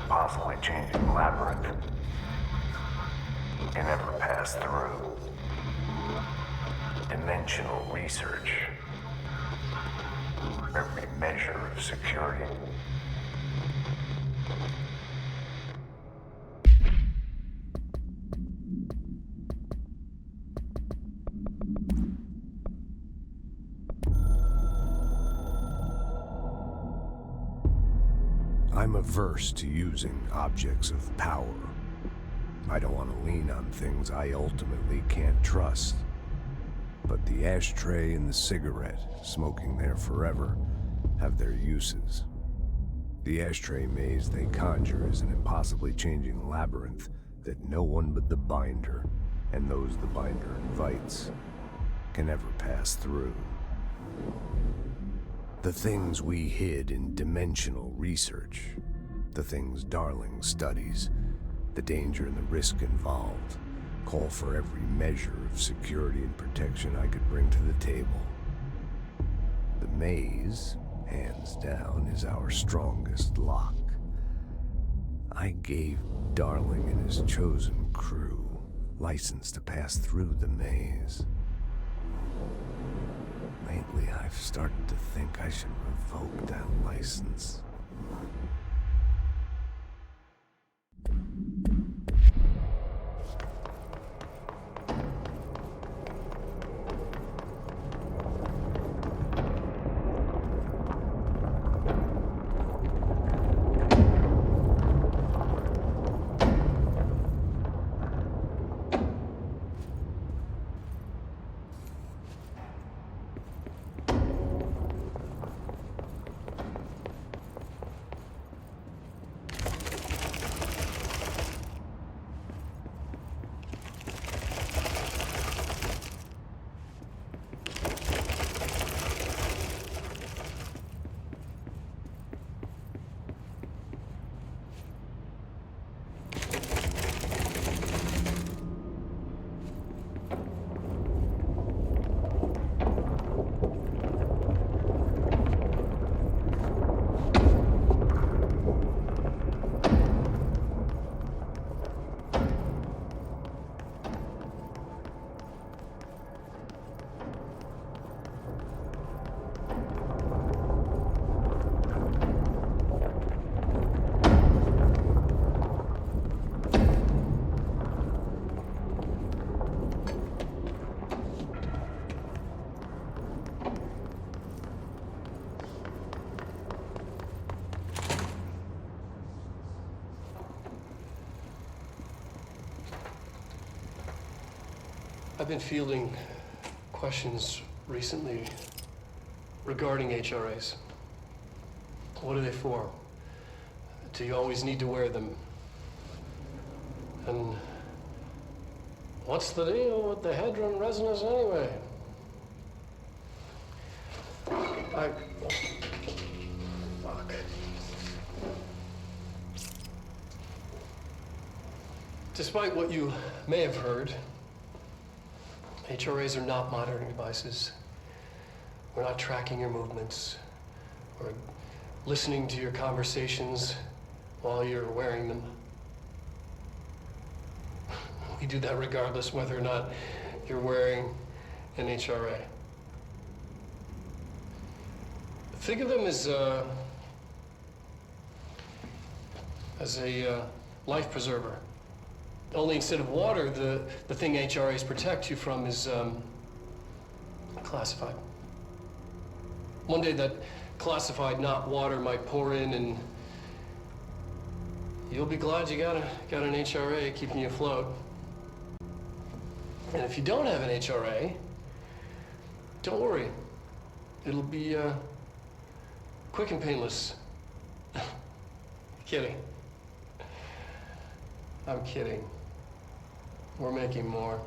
constantly changing labyrinth can never pass through. Dimensional research. Every measure of security. I'm averse to using objects of power. I don't want to lean on things I ultimately can't trust. But the ashtray and the cigarette, smoking there forever, have their uses. The ashtray maze they conjure is an impossibly changing labyrinth that no one but the Binder, and those the Binder invites, can ever pass through. The things we hid in dimensional research, the things Darling studies, the danger and the risk involved, call for every measure of security and protection I could bring to the table. The maze, hands down, is our strongest lock. I gave Darling and his chosen crew license to pass through the maze. Lately, I've started to think I should revoke that license. I've been fielding questions recently regarding HRAs. What are they for? Do you always need to wear them? And what's the deal with the Hedron resonance anyway? Fuck. Despite what you may have heard, HRAs are not monitoring devices. We're not tracking your movements. We're listening to your conversations while you're wearing them. We do that regardless whether or not you're wearing an HRA. Think of them as a life preserver. Only instead of water, the thing HRAs protect you from is classified. One day that classified, not water, might pour in, and you'll be glad you got an HRA keeping you afloat. And if you don't have an HRA, don't worry. It'll be quick and painless. Kidding. I'm kidding. We're making more.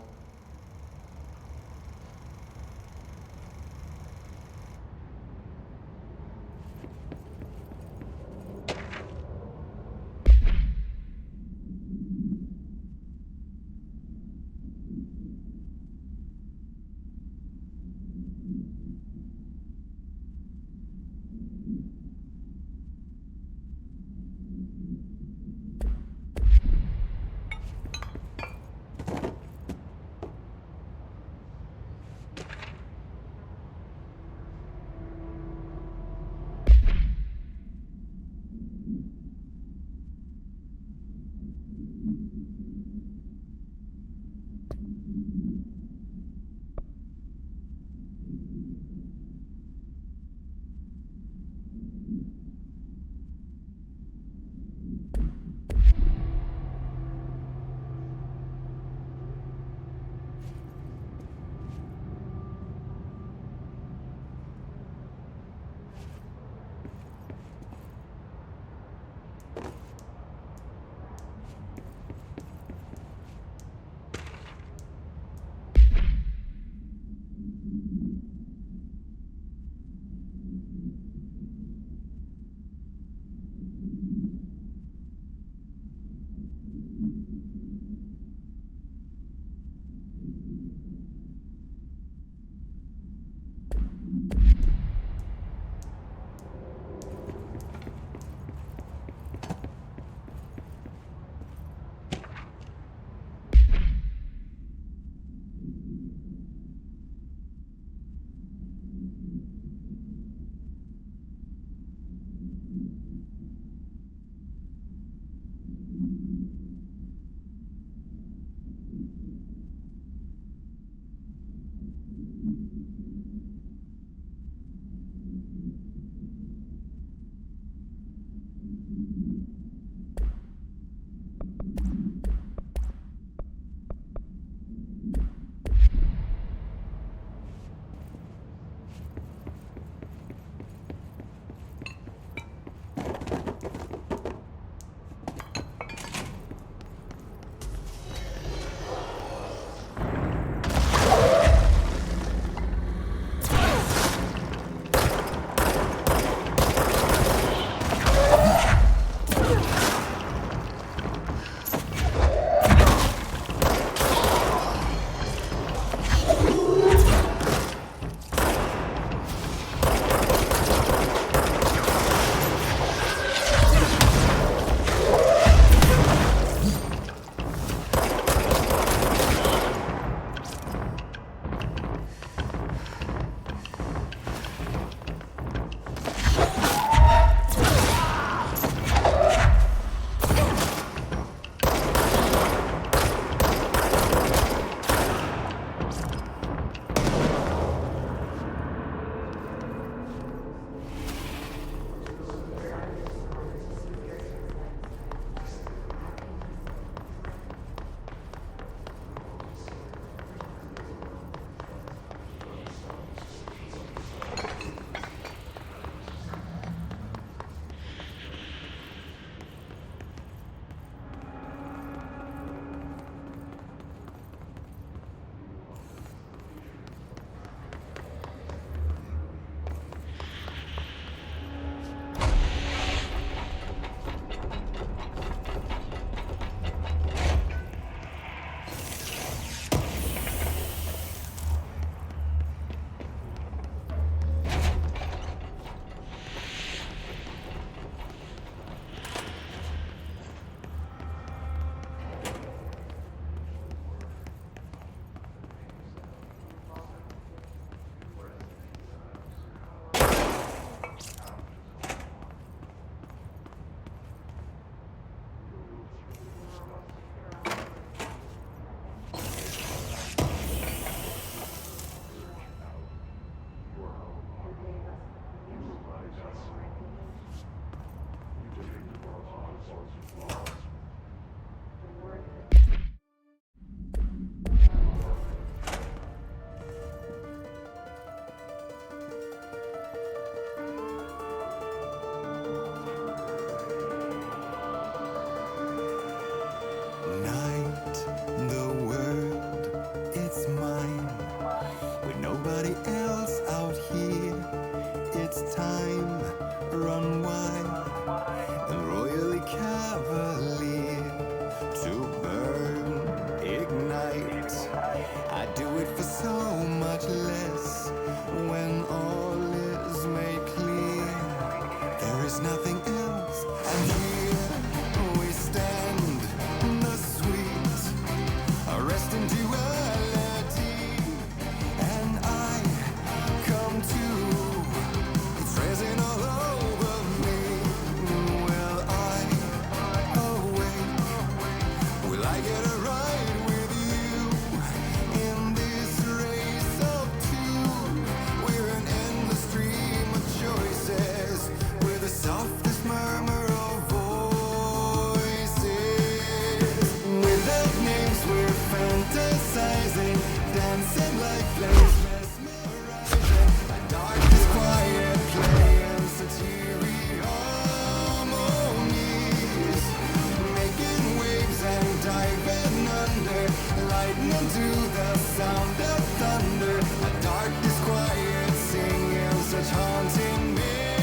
lightning to the sound of thunder. A darkness quiet, singing such haunting melodies.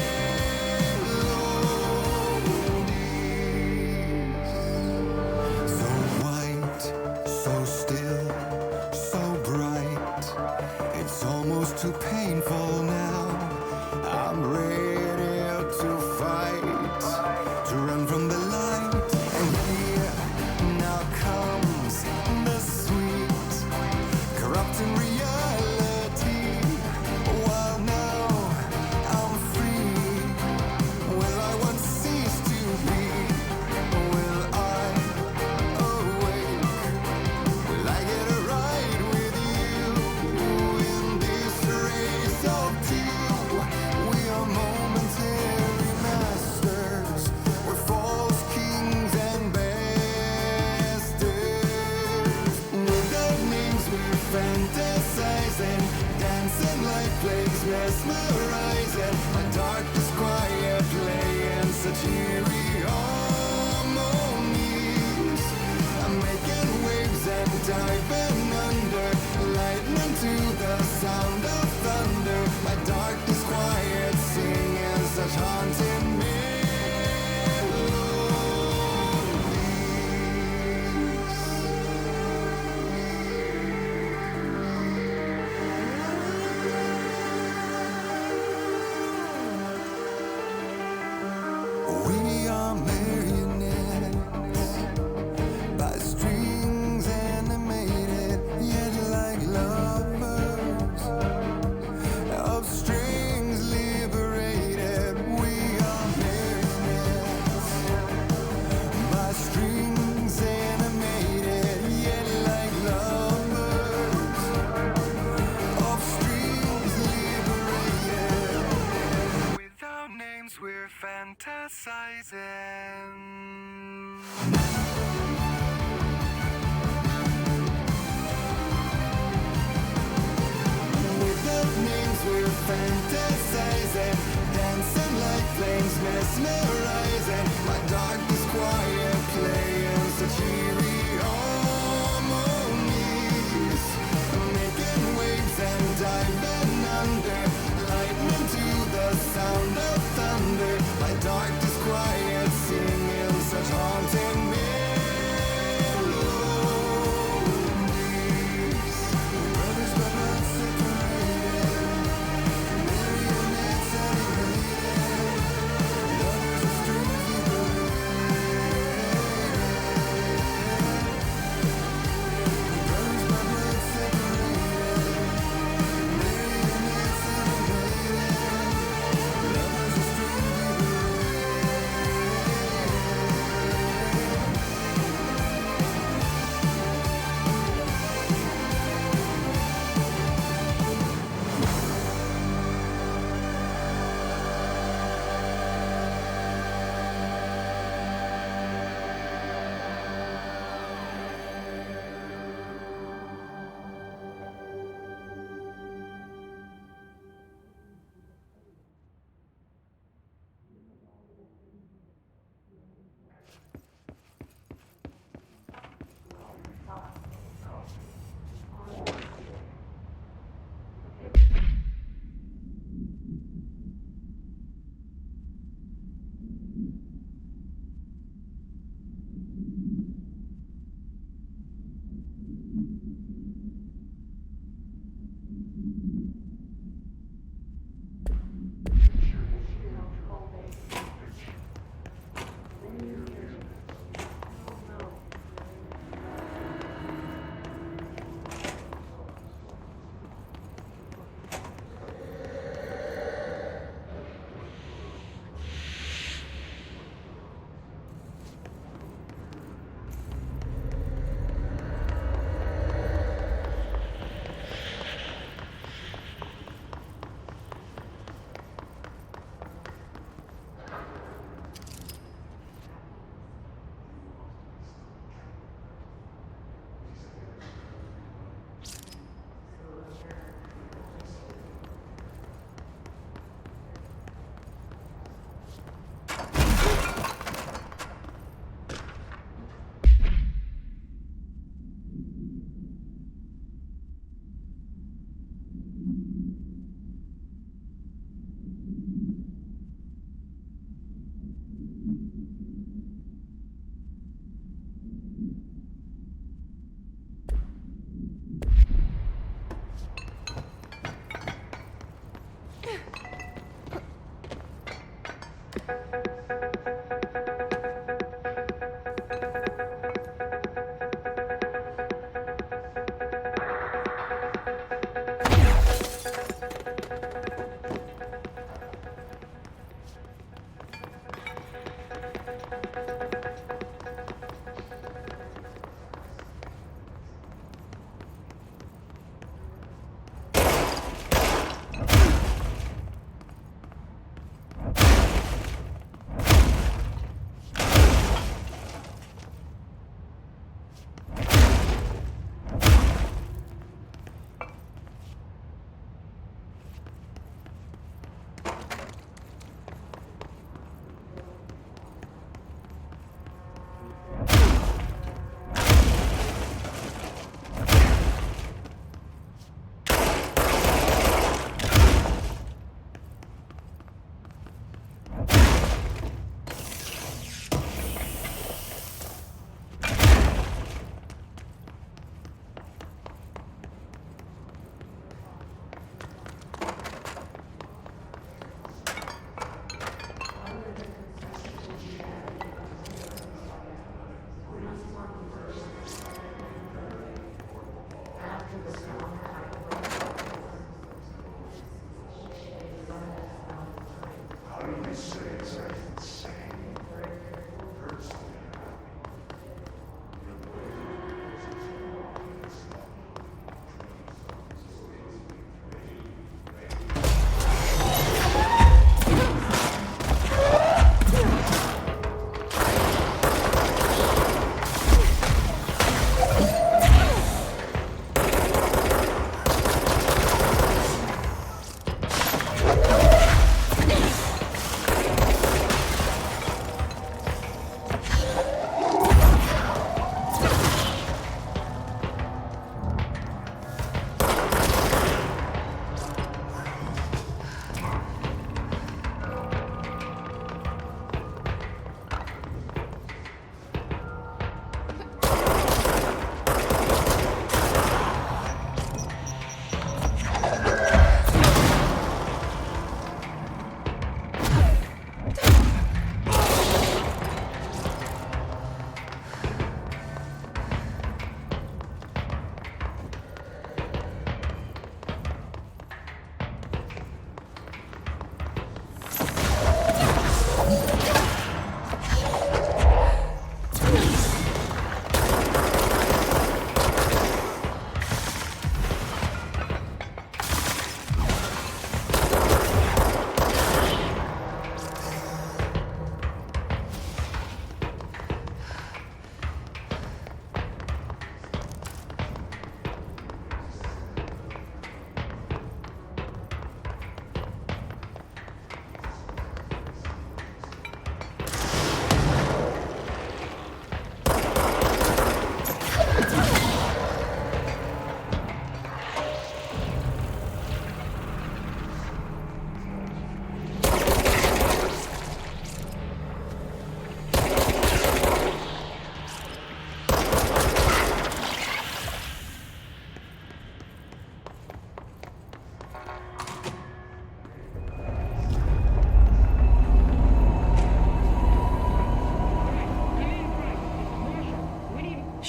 So white, so still, so bright. It's almost too painful now. I'm ready to fight, to run from the light. And here now comes the sweet, corrupting reality. While now I'm free, will I once cease to be? Will I awake? Will I get a ride with you in this race of two? We are momentary masters. We're false kings and bastards. Without names we're fantasizing, dancing like plagues, mesmerizing. A darkness quiet, playing such eerie harmonies. I'm making waves and diving under, lightning to the sound of thunder. My darkness quiet, singing such haunting melodies. We are marionettes by strings animated, yet like lovers of strings liberated. We are marionettes by strings animated, yet like lovers of strings liberated. Without names, we're fantasizing. Without names, we're fantasizing, dancing like flames, mesmerizing. My darkness quiet, playing such eerie harmonies. Making waves and diving under, lightning to the sound of thunder. My darkness quiet, singing such haunting melodies.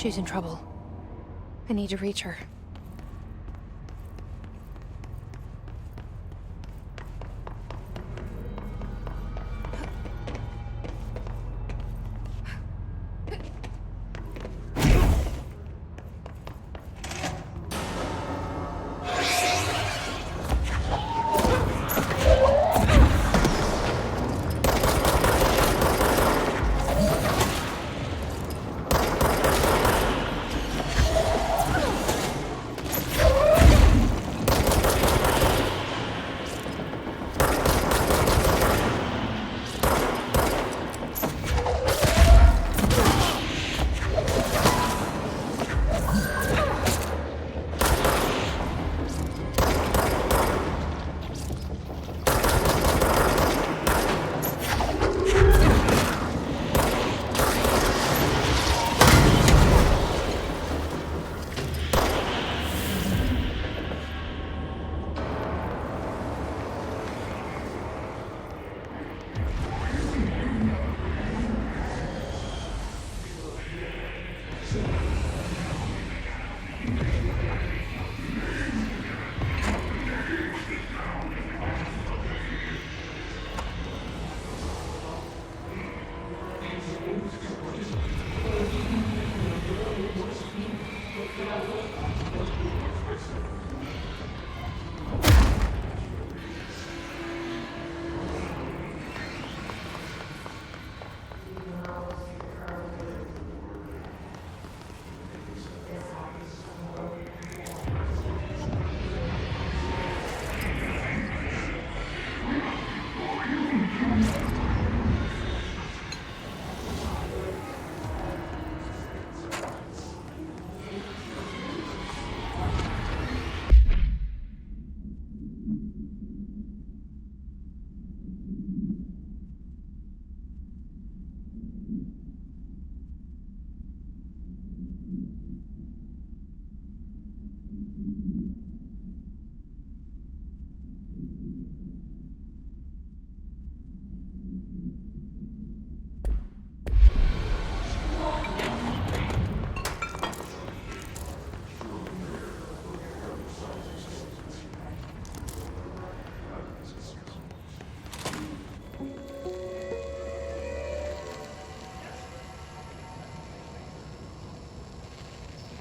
She's in trouble. I need to reach her.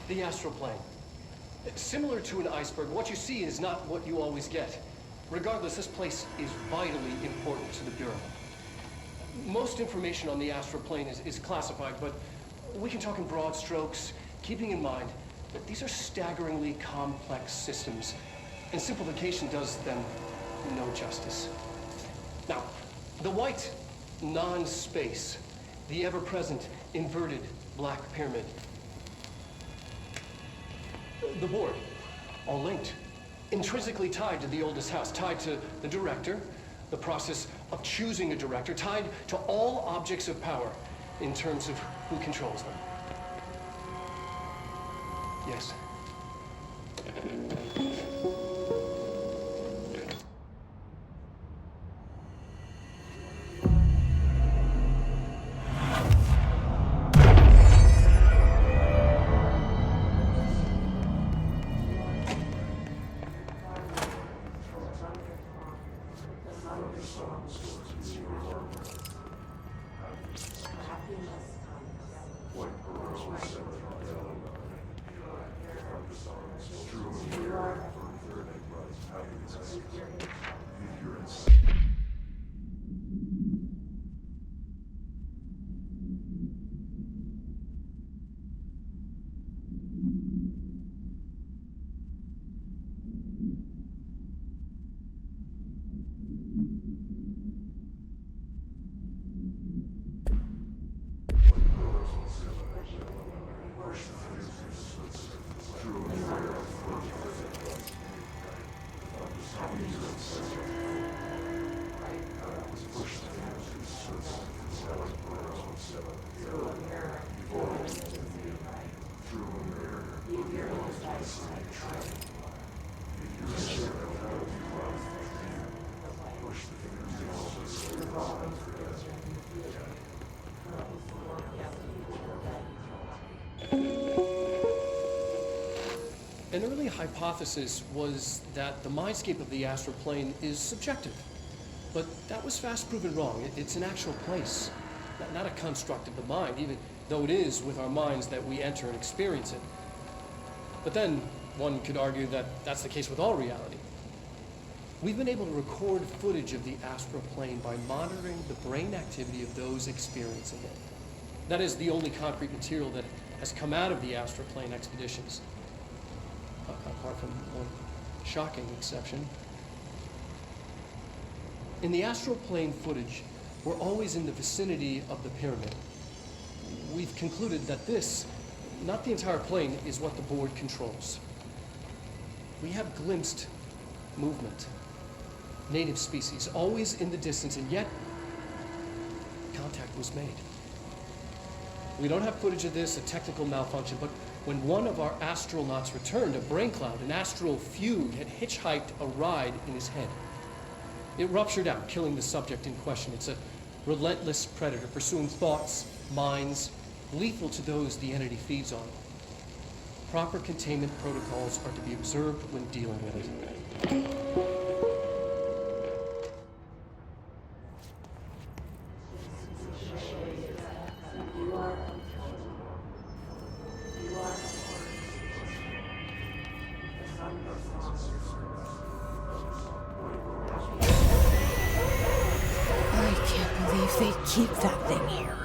The astral plane. Similar to an iceberg, what you see is not what you always get. Regardless, this place is vitally important to the Bureau. Most information on the astral plane is classified, but we can talk in broad strokes, keeping in mind that these are staggeringly complex systems, and simplification does them no justice. Now, the white non-space, the ever-present inverted black pyramid, the board, all linked, intrinsically tied to the oldest house, tied to the director, the process of choosing a director, tied to all objects of power in terms of who controls them. Yes. An early hypothesis was that the mindscape of the astral plane is subjective. But that was fast proven wrong. It's an actual place, not a construct of the mind, even though it is with our minds that we enter and experience it. But then one could argue that that's the case with all reality. We've been able to record footage of the astral plane by monitoring the brain activity of those experiencing it. That is the only concrete material that has come out of the astral plane expeditions, apart from one shocking exception. In the astral plane footage, we're always in the vicinity of the pyramid. We've concluded that this, not the entire plane, is what the board controls. We have glimpsed movement, native species, always in the distance, and yet contact was made. We don't have footage of this, a technical malfunction, but when one of our astronauts returned, a brain cloud, an astral fugue, had hitchhiked a ride in his head. It ruptured out, killing the subject in question. It's a relentless predator, pursuing thoughts, minds, lethal to those the entity feeds on. Proper containment protocols are to be observed when dealing with it. They keep that thing here.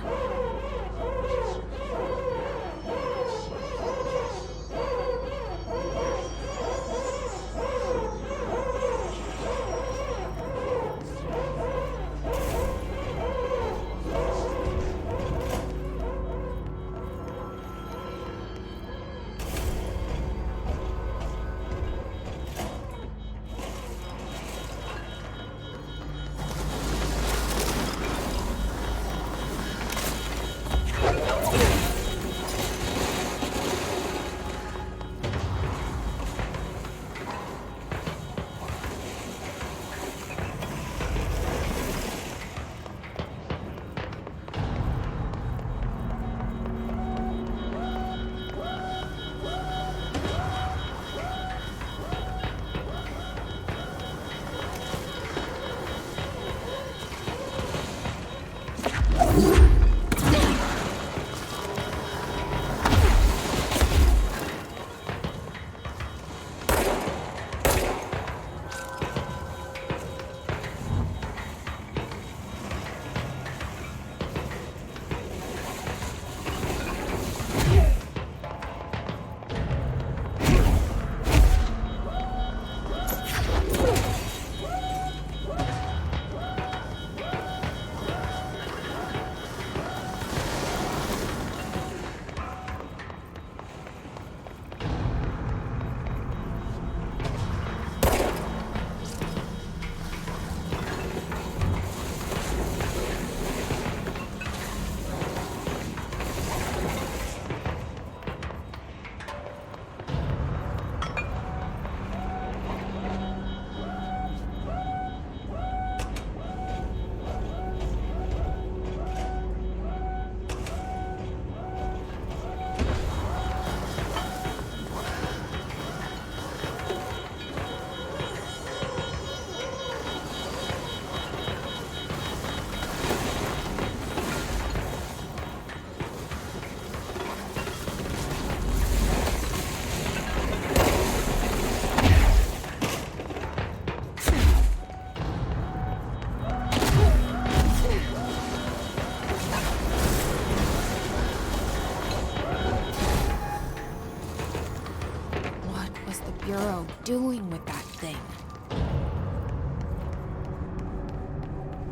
Bureau doing with that thing?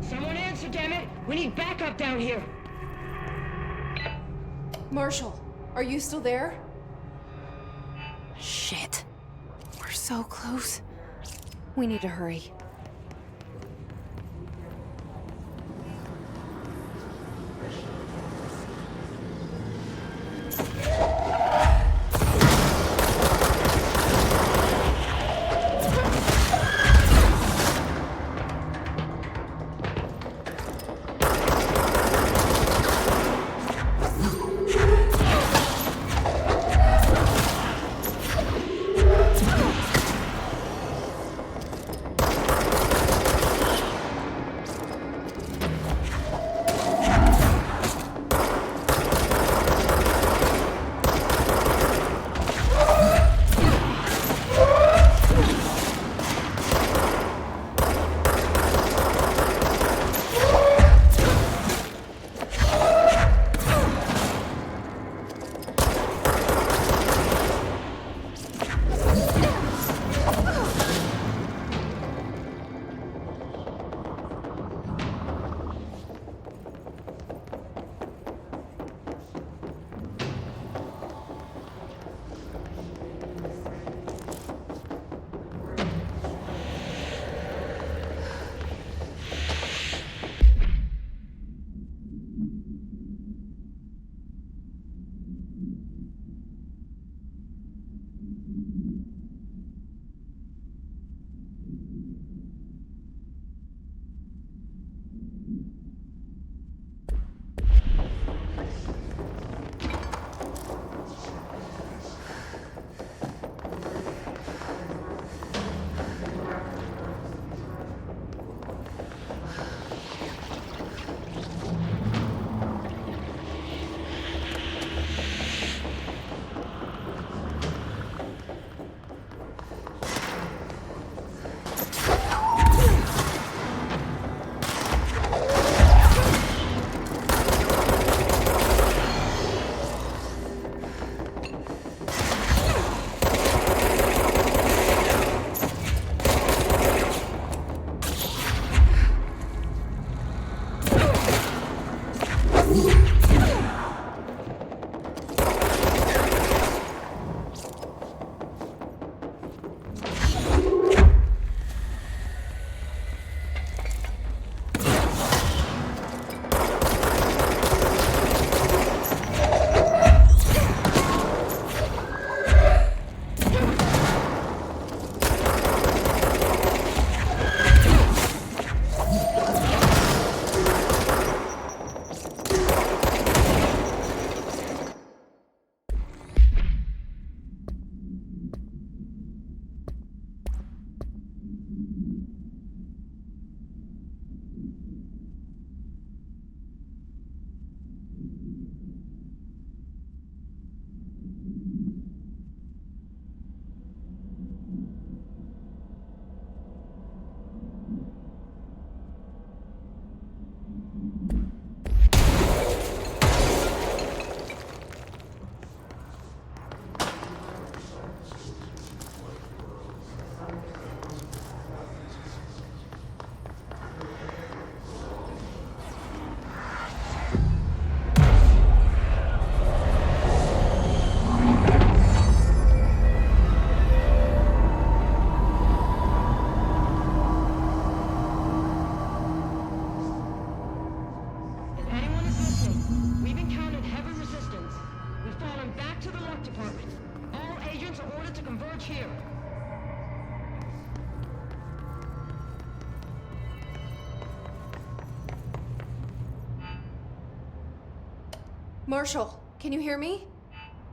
Someone answer, damn it! We need backup down here! Marshall, are you still there? Shit. We're so close. We need to hurry. department. All agents are ordered to converge here. Marshall, can you hear me?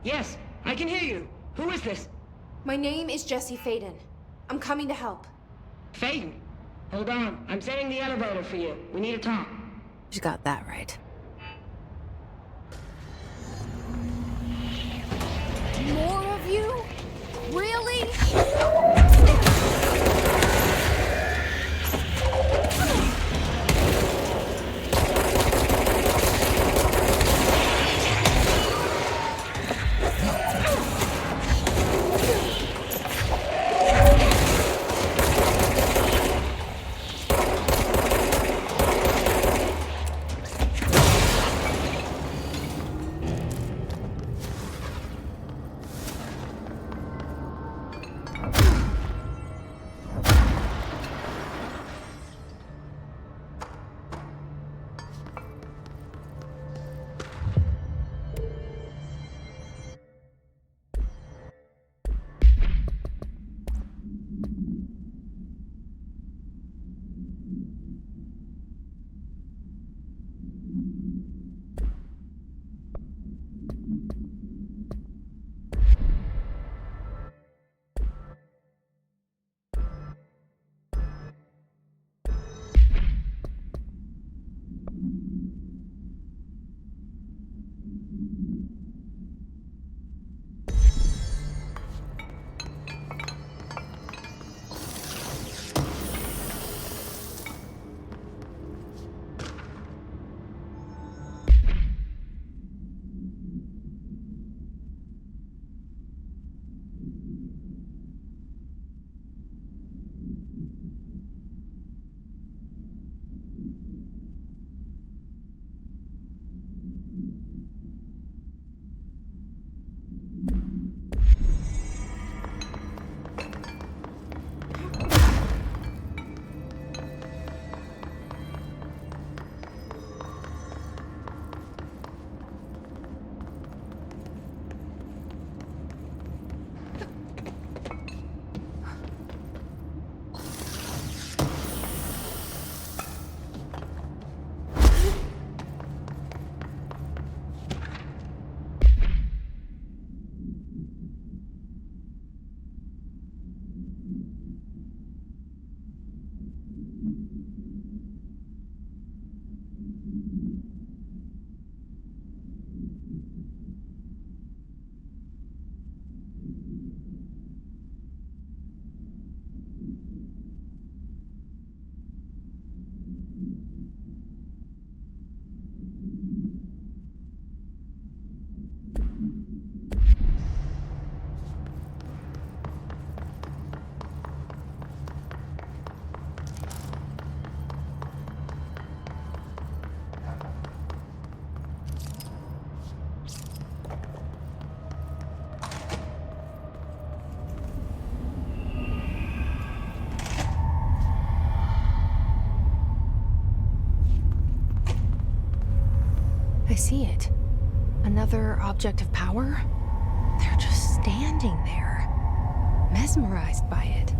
Yes, I can hear you. Who is this? My name is Jesse Faden. I'm coming to help. Faden? Hold on. I'm setting the elevator for you. We need to talk. You got that right. More of you? Really? I see it. Another object of power? They're just standing there, mesmerized by it.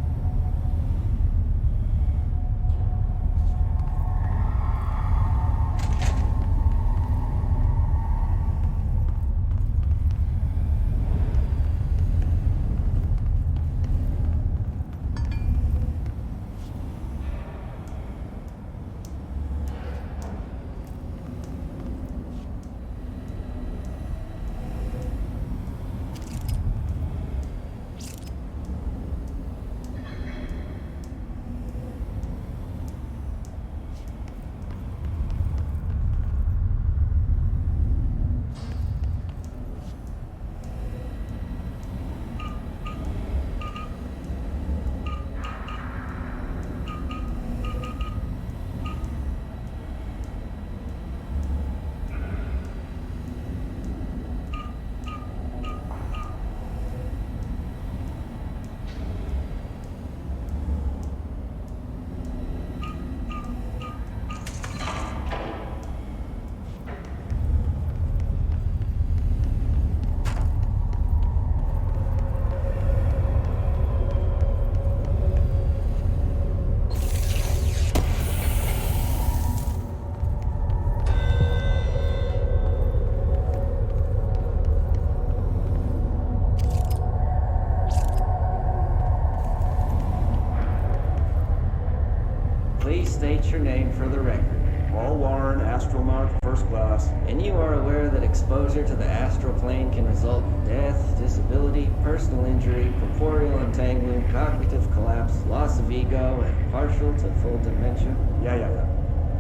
exposure to the astral plane can result in death, disability, personal injury, corporeal entangling, cognitive collapse, loss of ego, and partial to full dementia. Yeah.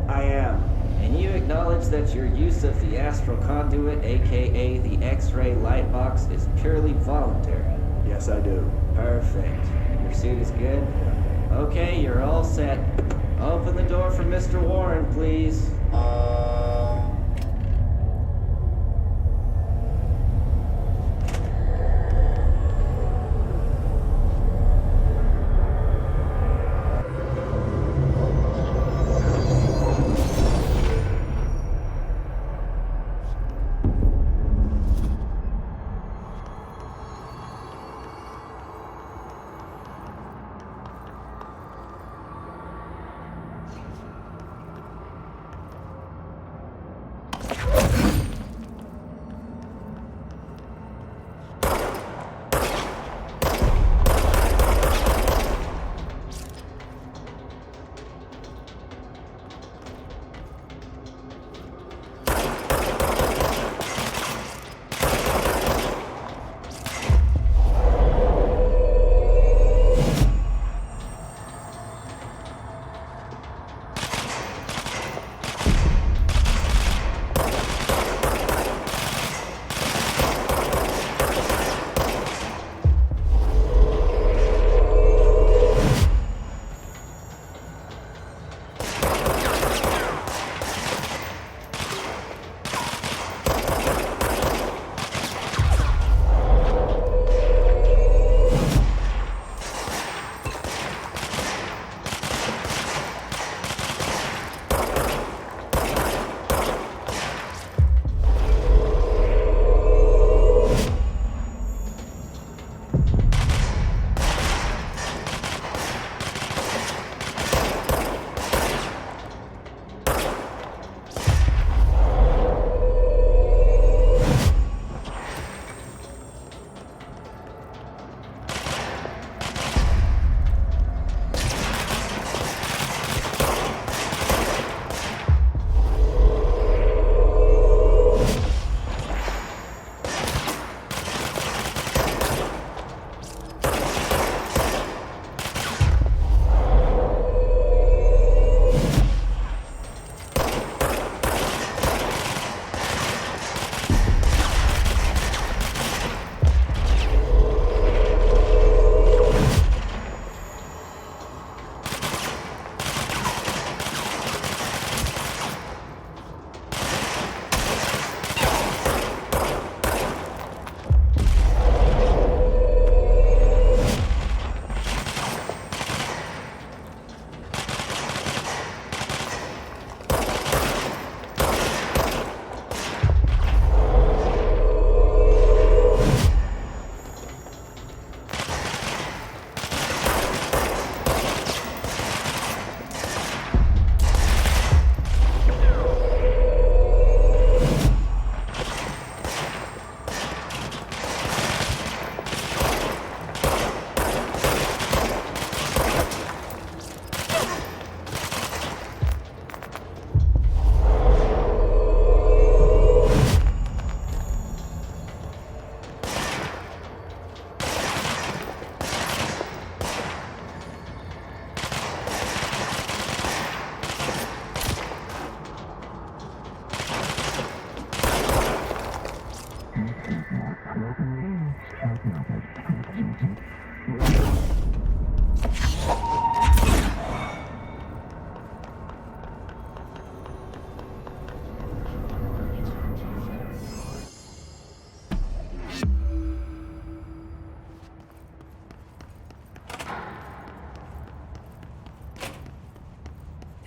I am. And you acknowledge that your use of the astral conduit, aka the X-ray light box, is purely voluntary? Yes, I do. Perfect. Your suit is good? Okay, you're all set. Open the door for Mr. Warren, please.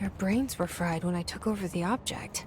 Their brains were fried when I took over the object.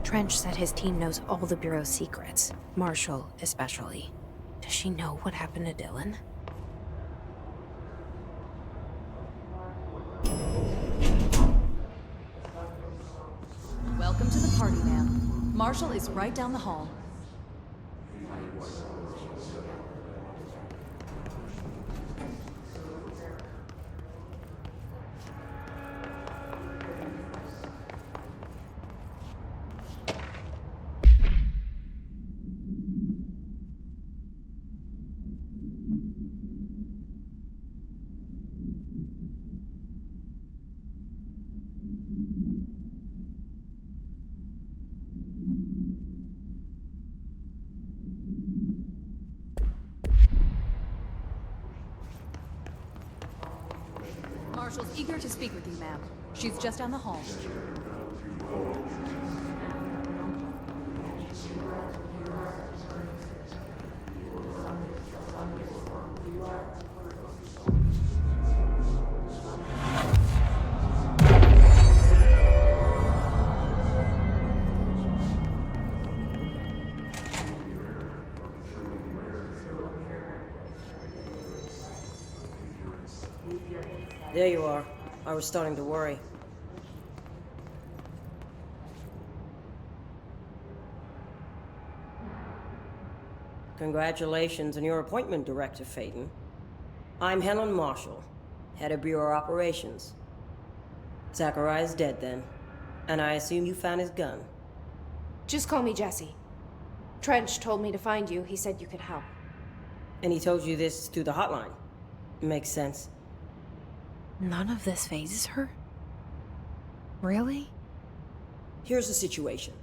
Trench said his team knows all the Bureau's secrets, Marshall especially. Does she know what happened to Dylan? Welcome to the party, ma'am. Marshall is right down the hall. Marshall's eager to speak with you, ma'am. She's just down the hall. There you are. I was starting to worry. Congratulations on your appointment, Director Phaeton. I'm Helen Marshall, head of Bureau Operations. Zachariah's dead then, and I assume you found his gun. Just call me Jesse. Trench told me to find you. He said you could help. And he told you this through the hotline. Makes sense. None of this phases her? Really? Here's the situation.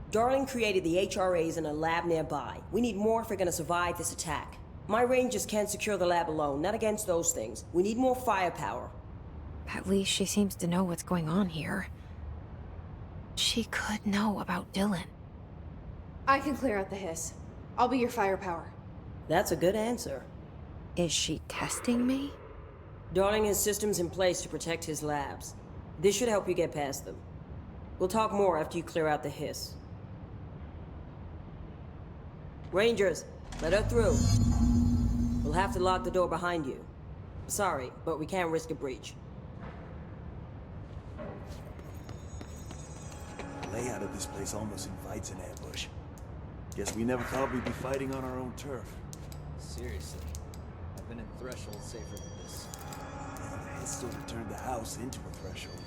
Darling created the HRAs in a lab nearby. We need more if we're gonna survive this attack. My rangers can't secure the lab alone, not against those things. We need more firepower. At least she seems to know what's going on here. She could know about Dylan. I can clear out the hiss. I'll be your firepower. That's a good answer. Is she testing me? Darling has systems in place to protect his labs. This should help you get past them. We'll talk more after you clear out the hiss. Rangers, let her through. We'll have to lock the door behind you. Sorry, but we can't risk a breach. The layout of this place almost invites an ambush. Guess we never thought we'd be fighting on our own turf. Seriously, I've been in Threshold safer than this. Yeah, it sort of turned the house into a threshold.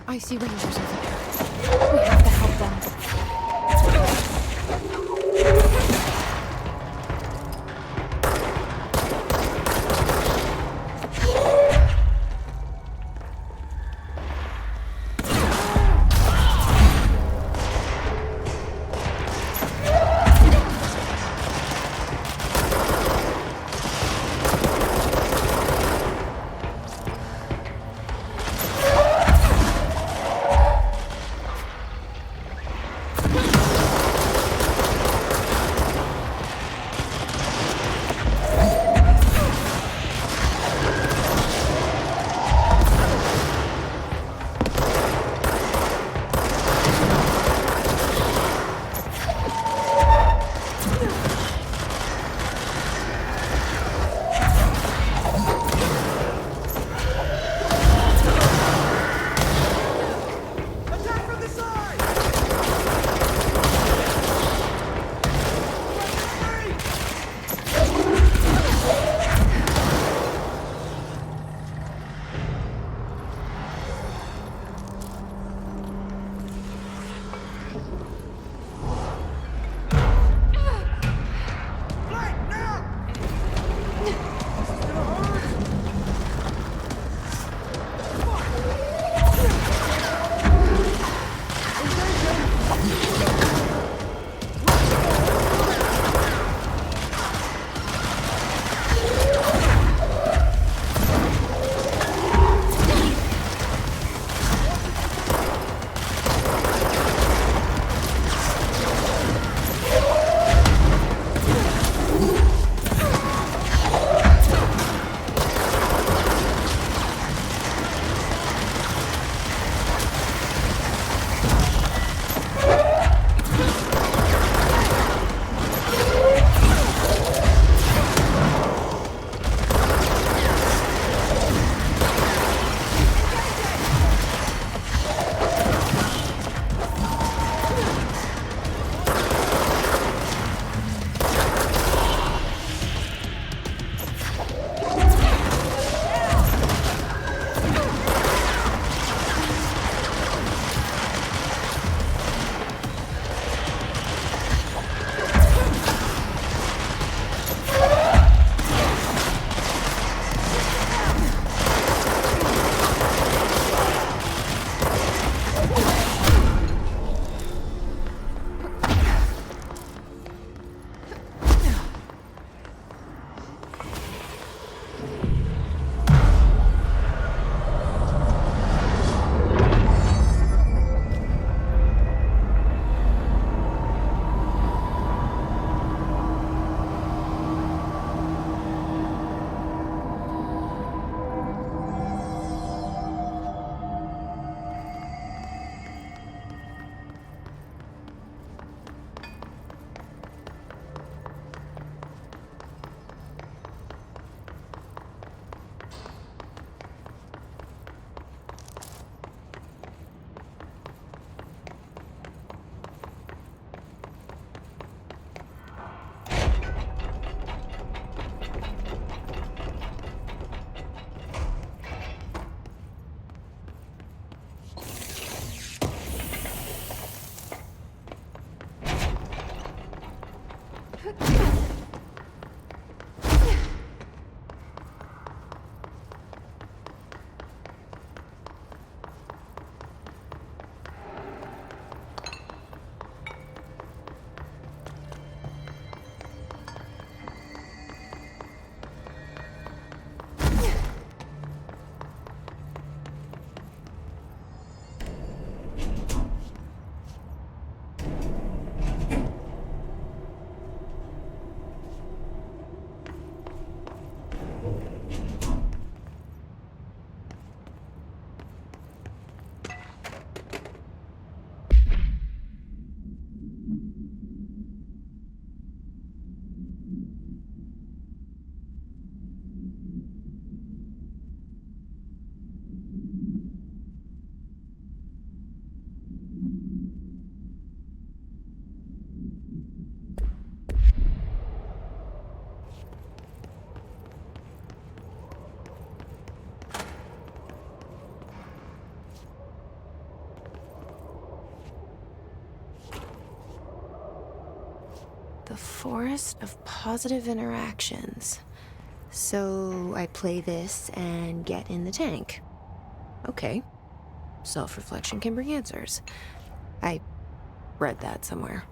I see rangers over there. We have to help them. forest of positive interactions. So I play this and get in the tank. Okay. Self-reflection can bring answers. I read that somewhere.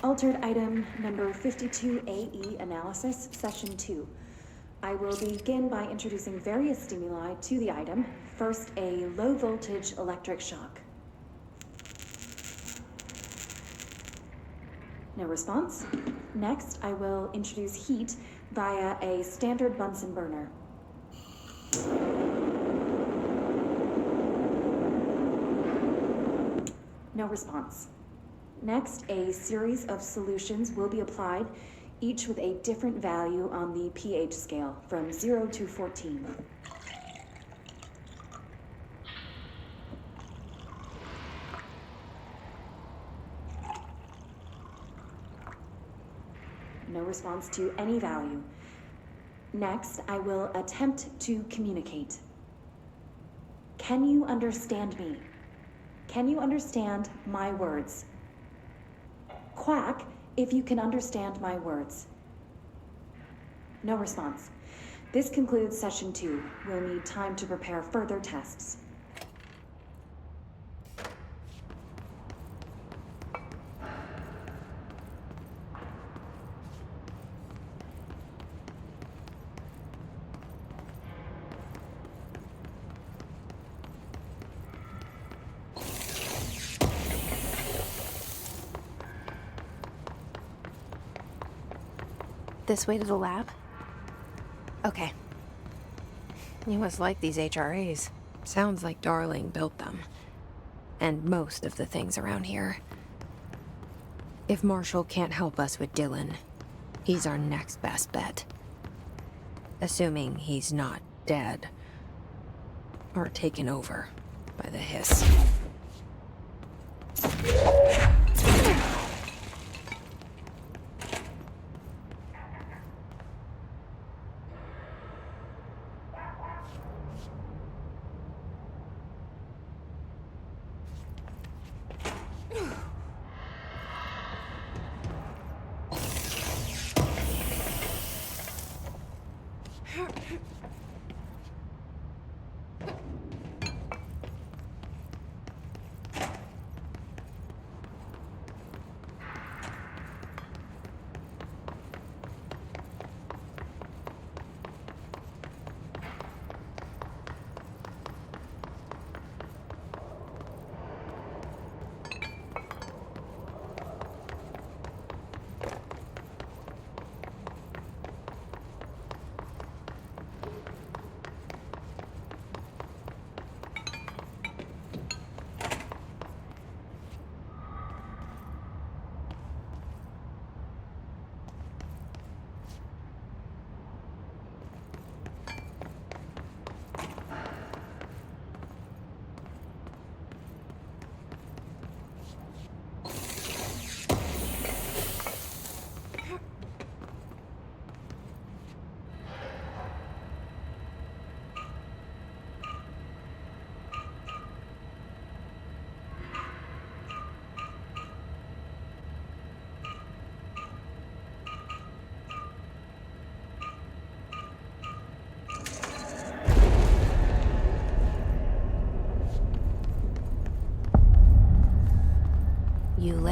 Altered item number 52AE analysis, session 2. I will begin by introducing various stimuli to the item. First, a low voltage electric shock. No response. Next, I will introduce heat via a standard Bunsen burner. No response. Next, a series of solutions will be applied, each with a different value on the pH scale, from 0 to 14. No response to any value. Next, I will attempt to communicate. Can you understand me? Can you understand my words? Quack if you can understand my words. No response. This concludes session 2. We'll need time to prepare further tests. This way to the lab? Okay. You must like these HRAs. Sounds like Darling built them. And most of the things around here. If Marshall can't help us with Dylan, he's our next best bet. Assuming he's not dead. Or taken over by the hiss.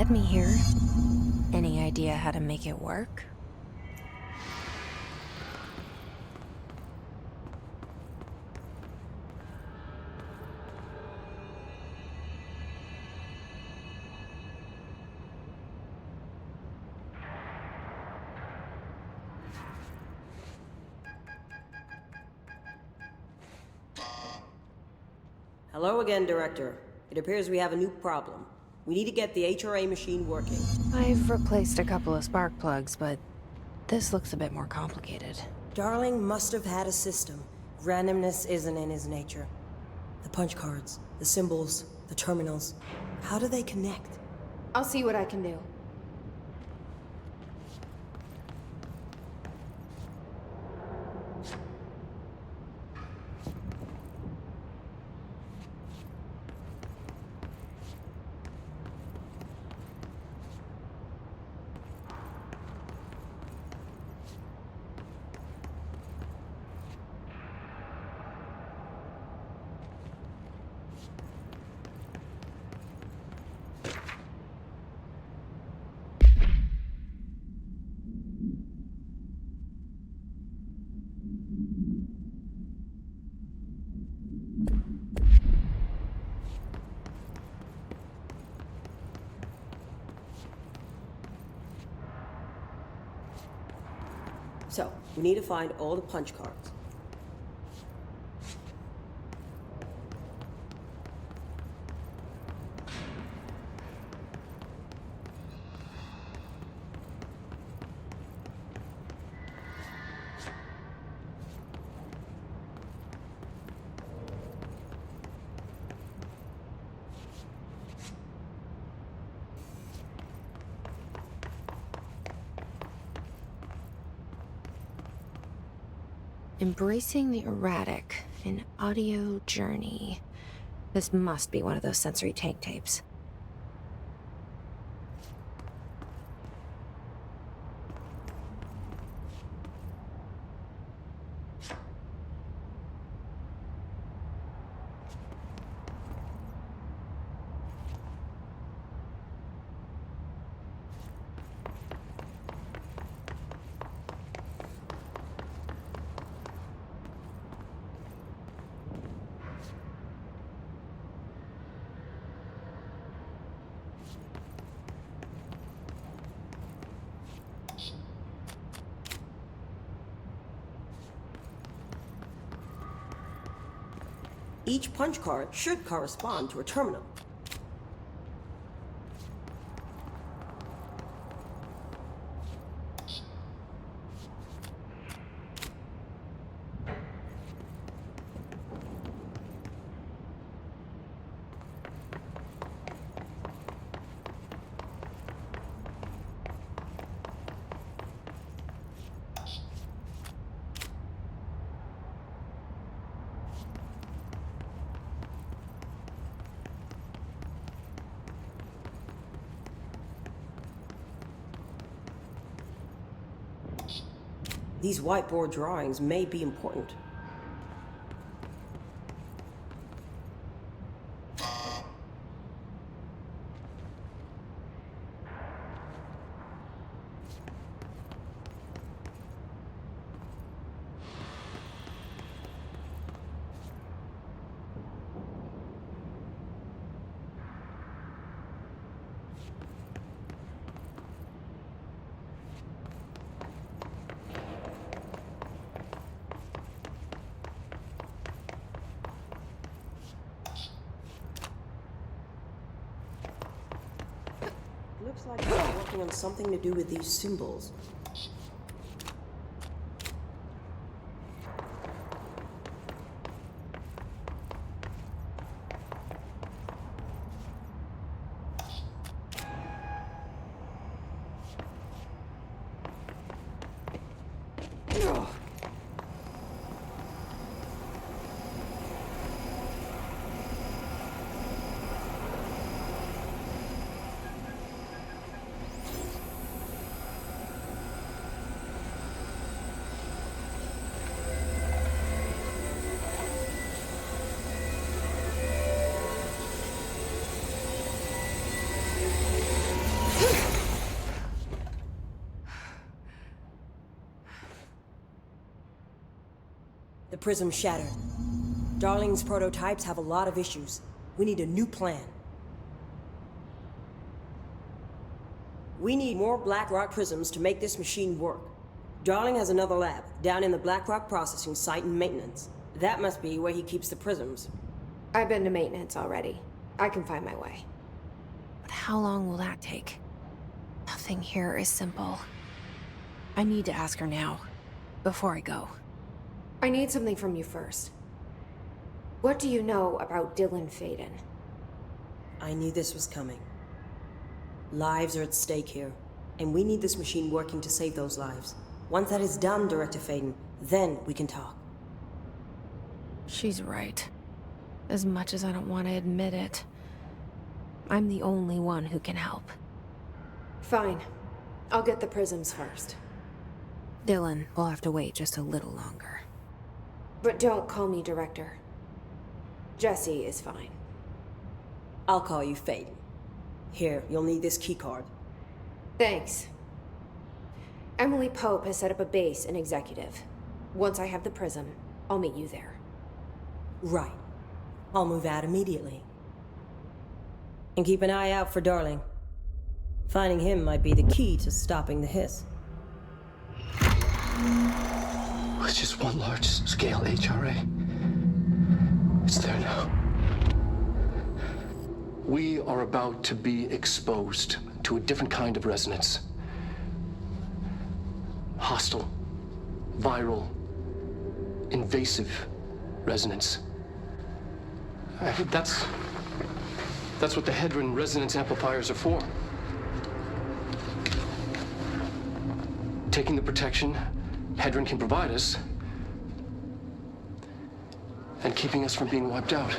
led me here. Any idea how to make it work? Hello again, Director. It appears we have a new problem. We need to get the HRA machine working. I've replaced a couple of spark plugs, but this looks a bit more complicated. Darling must have had a system. Randomness isn't in his nature. The punch cards, the symbols, the terminals. How do they connect? I'll see what I can do. So, we need to find all the punch cards. Embracing the erratic, an audio journey. This must be one of those sensory tank tapes. Each punch card should correspond to a terminal. These whiteboard drawings may be important. Looks like we're working on something to do with these symbols. The prism shattered. Darling's prototypes have a lot of issues. We need a new plan. We need more Blackrock prisms to make this machine work. Darling has another lab, down in the Blackrock processing site in maintenance. That must be where he keeps the prisms. I've been to maintenance already. I can find my way. But how long will that take? Nothing here is simple. I need to ask her now, before I go. I need something from you first. What do you know about Dylan Faden? I knew this was coming. Lives are at stake here, and we need this machine working to save those lives. Once that is done, Director Faden, then we can talk. She's right. As much as I don't want to admit it, I'm the only one who can help. Fine. I'll get the prisms first. Dylan will have to wait just a little longer. But don't call me Director. Jesse is fine. I'll call you Faden. Here, you'll need this keycard. Thanks. Emily Pope has set up a base in Executive. Once I have the prism, I'll meet you there. Right. I'll move out immediately. And keep an eye out for Darling. Finding him might be the key to stopping the hiss. It's just one large-scale HRA. It's there now. We are about to be exposed to a different kind of resonance. Hostile, viral, invasive resonance. That's what the Hedron resonance amplifiers are for. Taking the protection Hedron can provide us, and keeping us from being wiped out.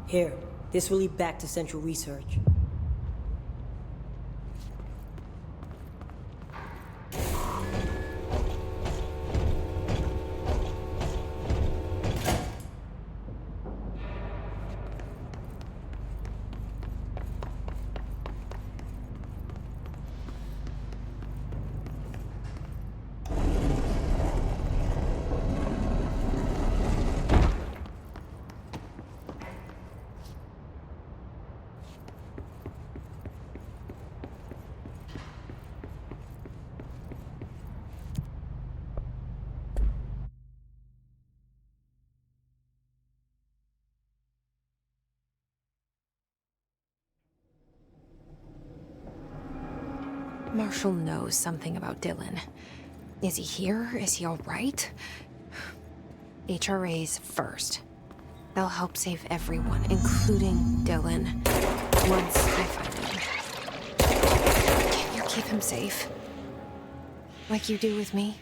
Here, this will lead back to Central Research. Marshall knows something about Dylan. Is he here? Is he all right? HRAs first. They'll help save everyone, including Dylan. Once I find him. Can you keep him safe? Like you do with me?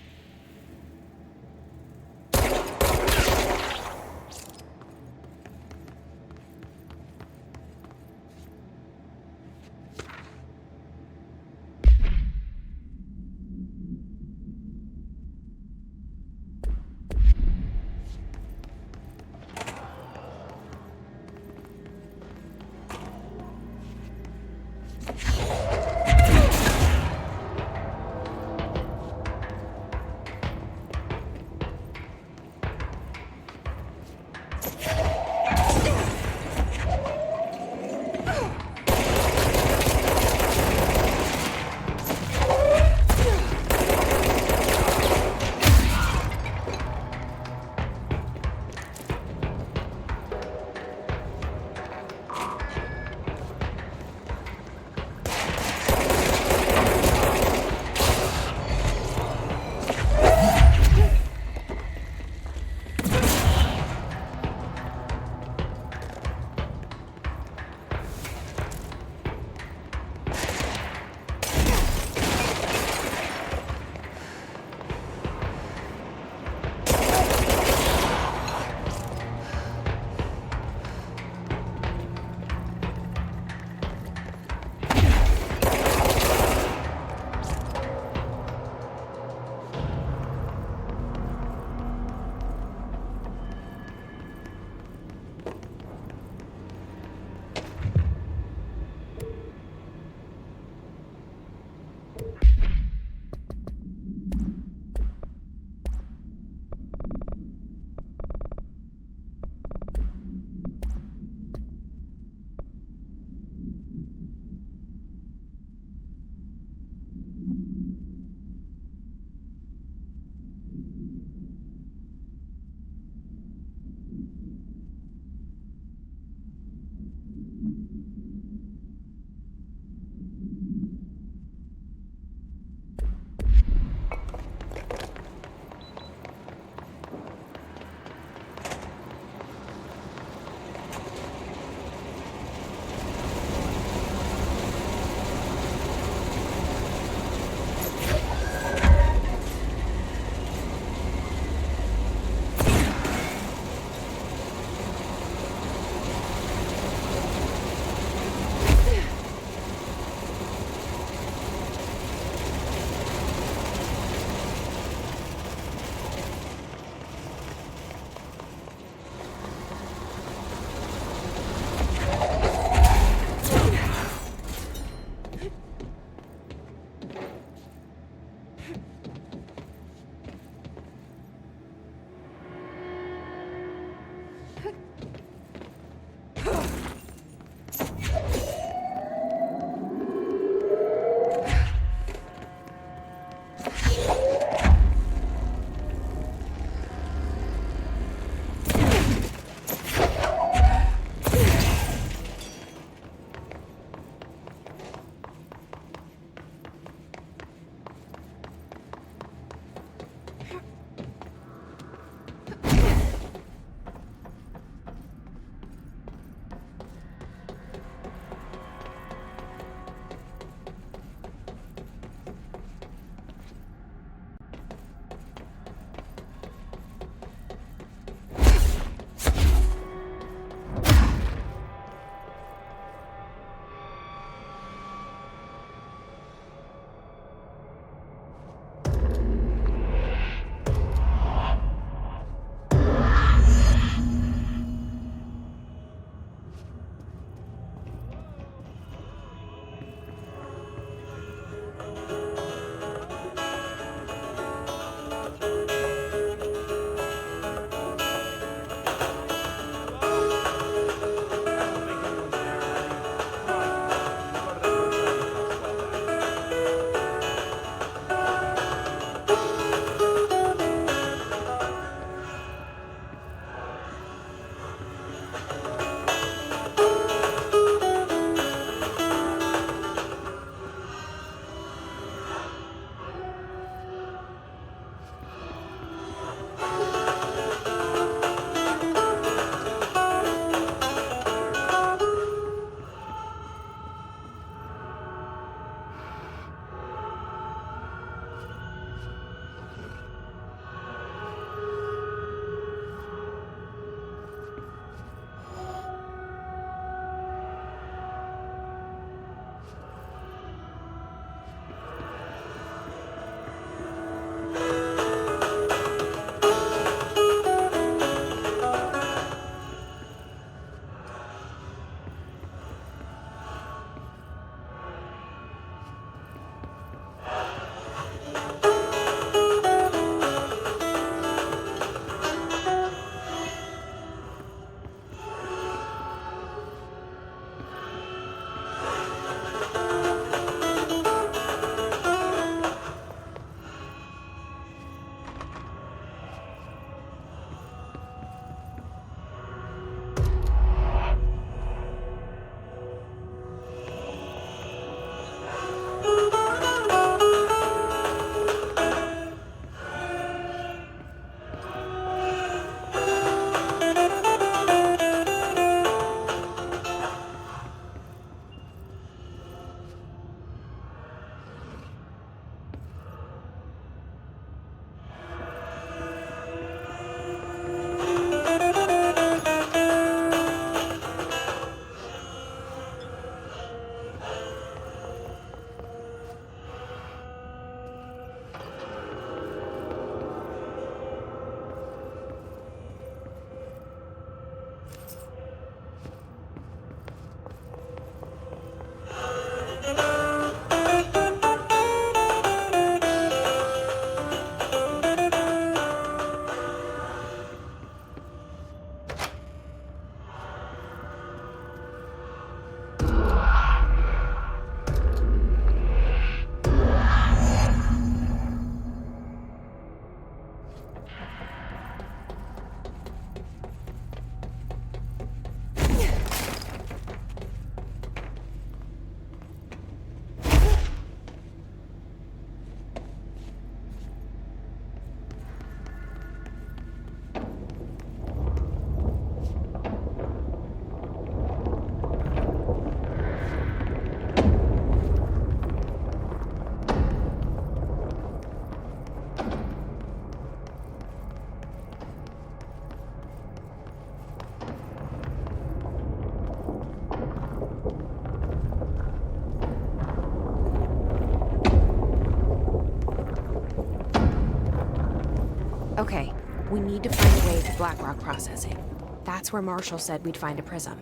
Okay, we need to find a way to Blackrock processing. That's where Marshall said we'd find a prism.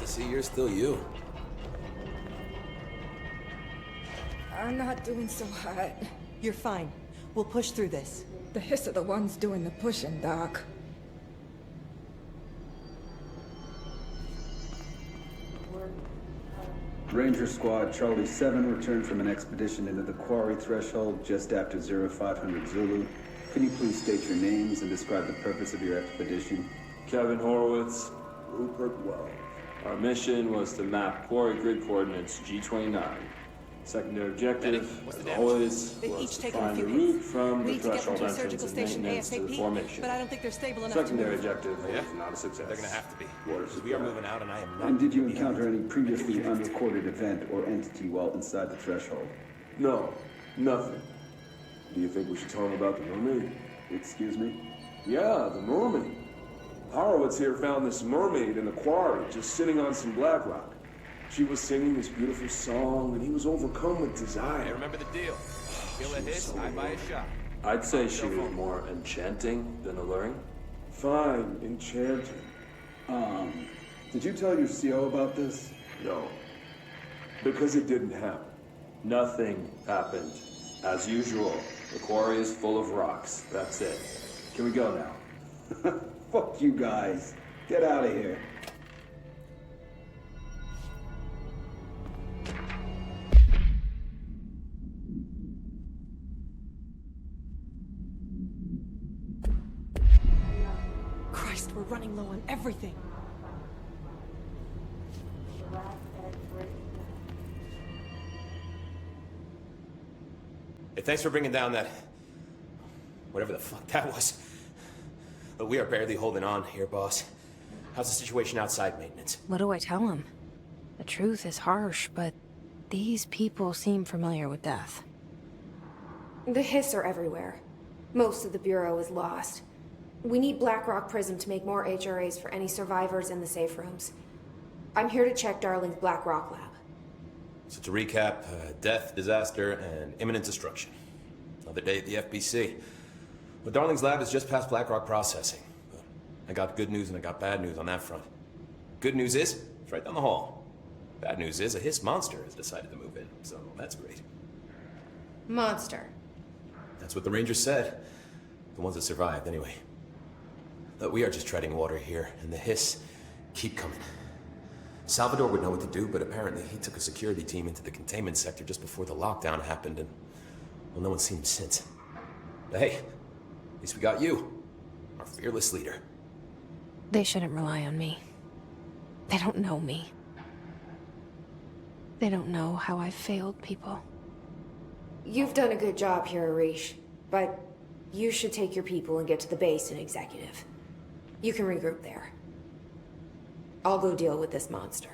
See, you're still you. I'm not doing so hot. You're fine. We'll push through this. The Hiss are the ones doing the pushing, Doc. Ranger Squad Charlie 7 returned from an expedition into the quarry threshold just after 0500 Zulu. Can you please state your names and describe the purpose of your expedition? Kevin Horowitz, Rupert Wells. Our mission was to map quarry grid coordinates G29. Secondary objective, as always, was to find the route from the threshold entrance and maintenance to the formation. But I don't think they're stable enough Secondary to move. objective was not a success. They're gonna have to be. We are moving out and I am not. And did you encounter any previously unrecorded event or entity while inside the threshold? No, nothing. Do you think we should tell him about the mermaid? Excuse me? Yeah, the mermaid. Horowitz here found this mermaid in the quarry, just sitting on some black rock. She was singing this beautiful song, and he was overcome with desire. Hey, remember the deal. Feel a hiss, I buy a shot. I'd say she was more enchanting than alluring. Fine, enchanting. Did you tell your CO about this? No. Because it didn't happen. Nothing happened. As usual, the quarry is full of rocks. That's it. Can we go now? Fuck you guys. Get out of here. running low on everything. Hey, thanks for bringing down that... whatever the fuck that was. But we are barely holding on here, boss. How's the situation outside maintenance? What do I tell him? The truth is harsh, but these people seem familiar with death. The Hiss are everywhere. Most of the Bureau is lost. We need Blackrock Prism to make more HRAs for any survivors in the safe rooms. I'm here to check Darling's Blackrock lab. So to recap, death, disaster, and imminent destruction. Another day at the FBC. But Darling's lab is just past Blackrock processing. But I got good news and I got bad news on that front. Good news is, it's right down the hall. Bad news is, a Hiss monster has decided to move in, so that's great. Monster. That's what the Rangers said. The ones that survived, anyway. But we are just treading water here, and the Hiss keep coming. Salvador would know what to do, but apparently he took a security team into the containment sector just before the lockdown happened, and, well, no one's seen him since. But hey, at least we got you, our fearless leader. They shouldn't rely on me. They don't know me. They don't know how I've failed people. You've done a good job here, Arish, but you should take your people and get to the base in Executive. You can regroup there. I'll go deal with this monster.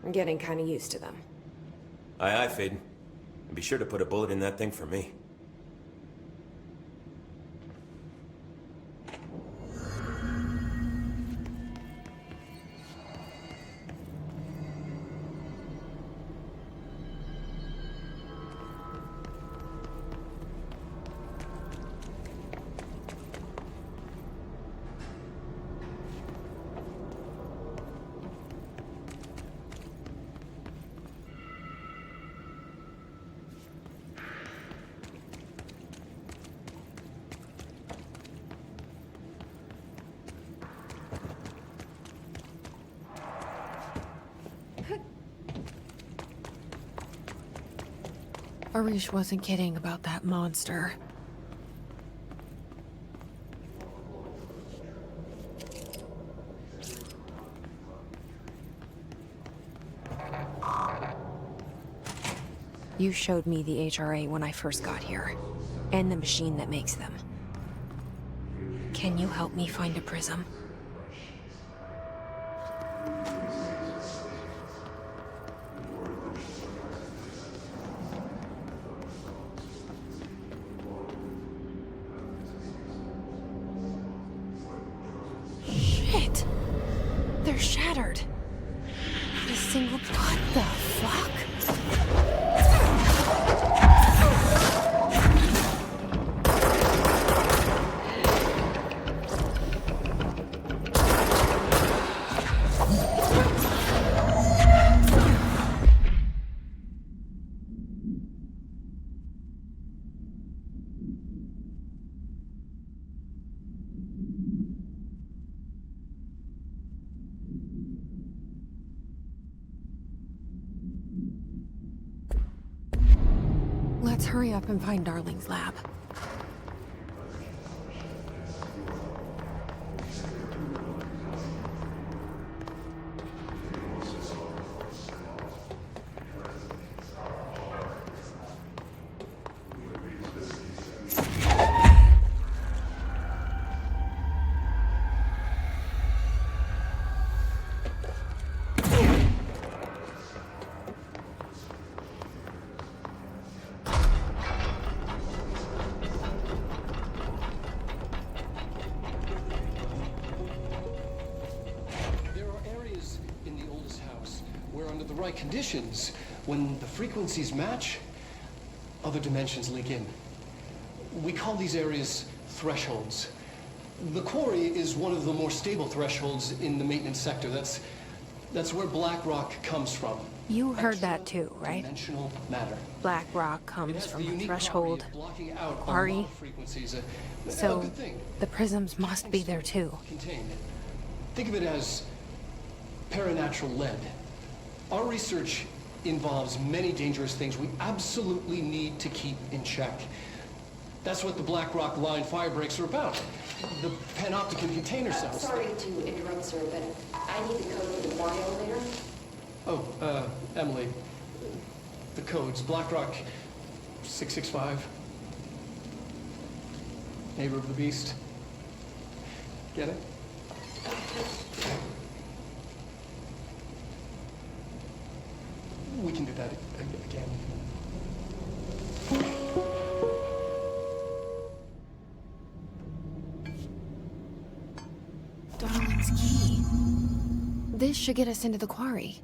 I'm getting kind of used to them. Aye, aye, Faden. And be sure to put a bullet in that thing for me. Arish wasn't kidding about that monster. You showed me the HRA when I first got here, and the machine that makes them. Can you help me find a prism? Shit! They're shattered. Not a single... What the fuck? Let's hurry up and find Darling's lab. Conditions, when the frequencies match, other dimensions leak in. We call these areas thresholds. The quarry is one of the more stable thresholds in the maintenance sector. That's where Blackrock comes from. You heard that too, right? Dimensional matter. Blackrock comes from a threshold quarry. So the prisms must be there too. Contained. Think of it as paranatural lead. Our research involves many dangerous things we absolutely need to keep in check. That's what the Blackrock line fire breaks are about. The panopticon container cells. Sorry to interrupt, sir, but I need the code for the quarry elevator. Oh, Emily. The code's BlackRock 665. Neighbor of the Beast. Get it? We can do that again. Darwin's key. This should get us into the quarry.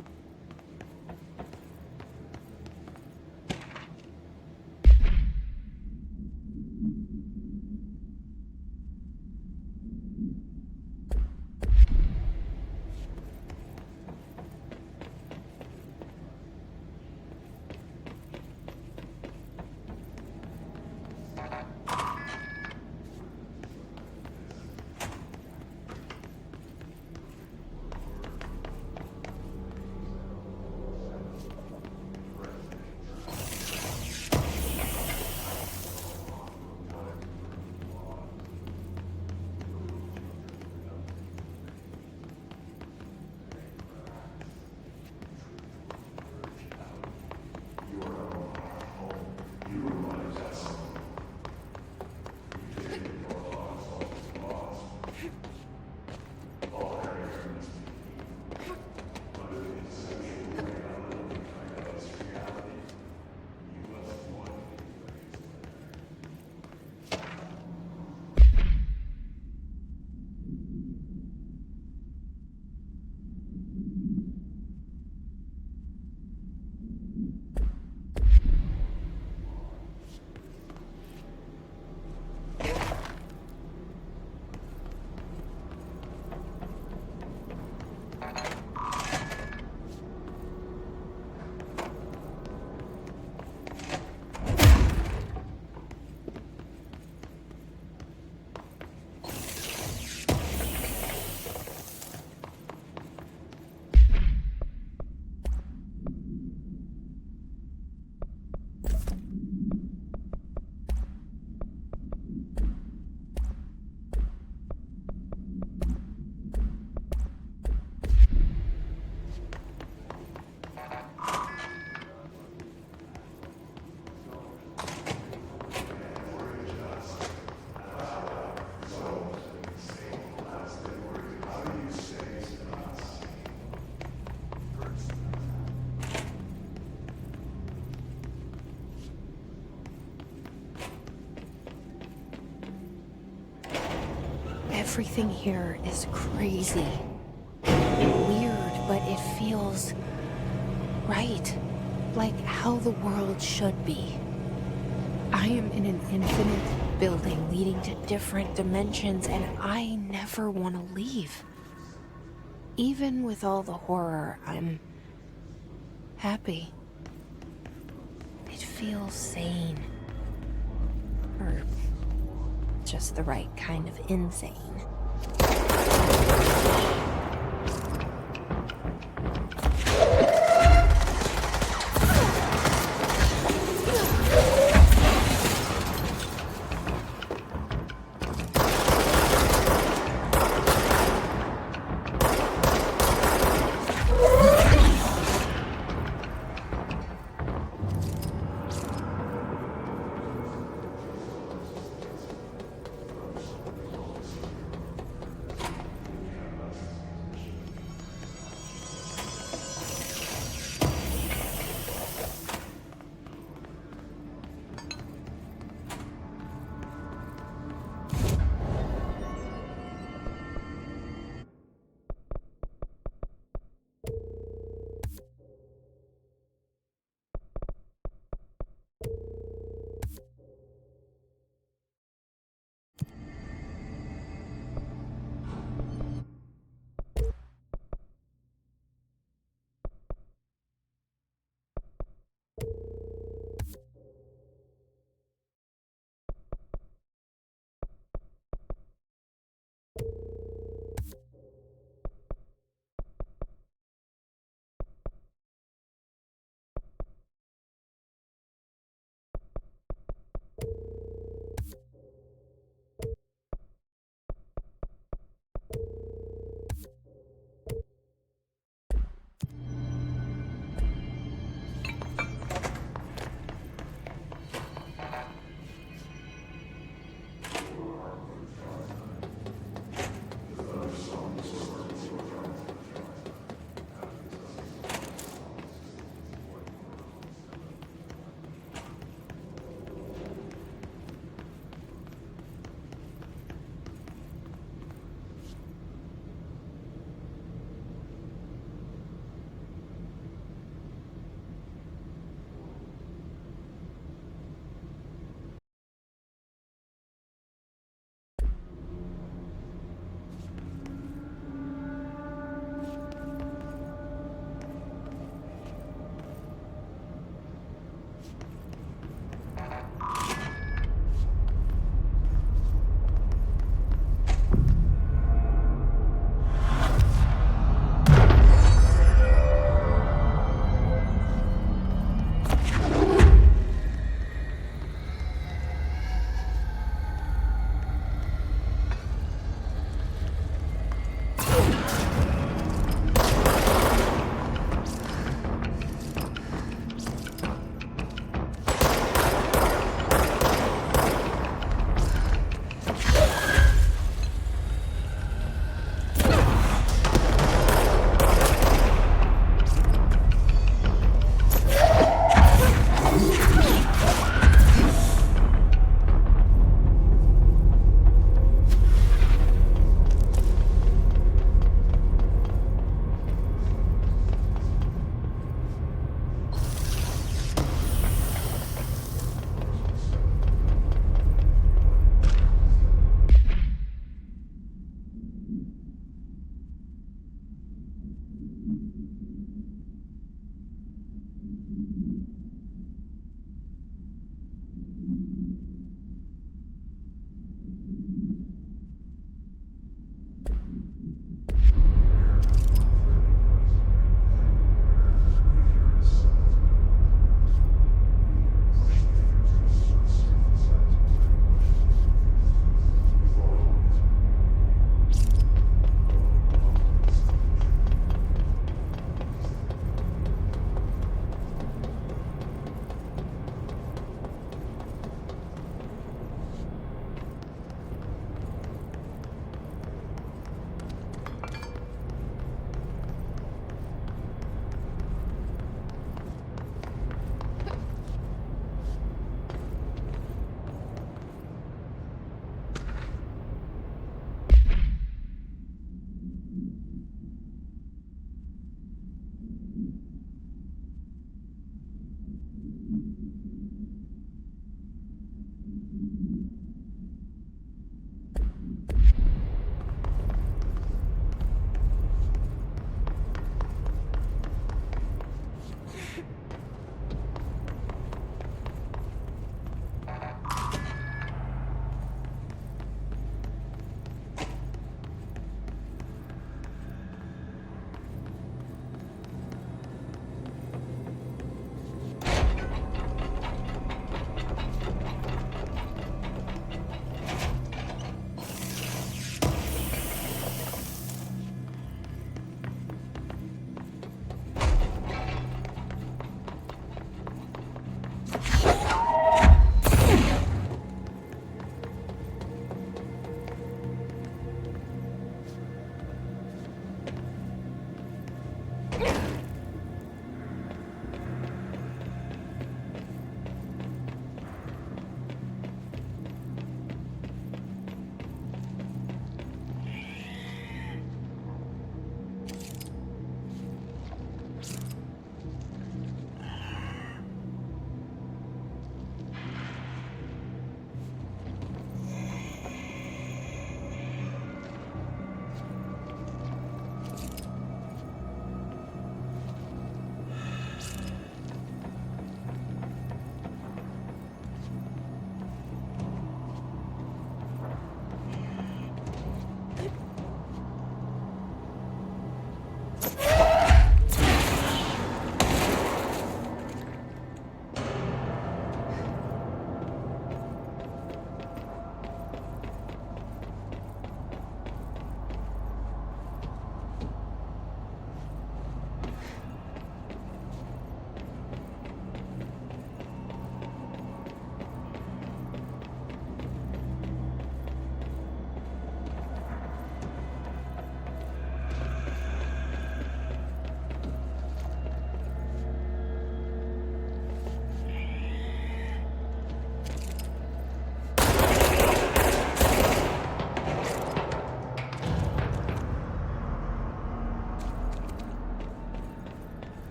Everything here is crazy. Weird, but it feels right. Like how the world should be. I am in an infinite building leading to different dimensions, and I never want to leave. Even with all the horror, I'm happy. It feels sane. Or just the right kind of insane.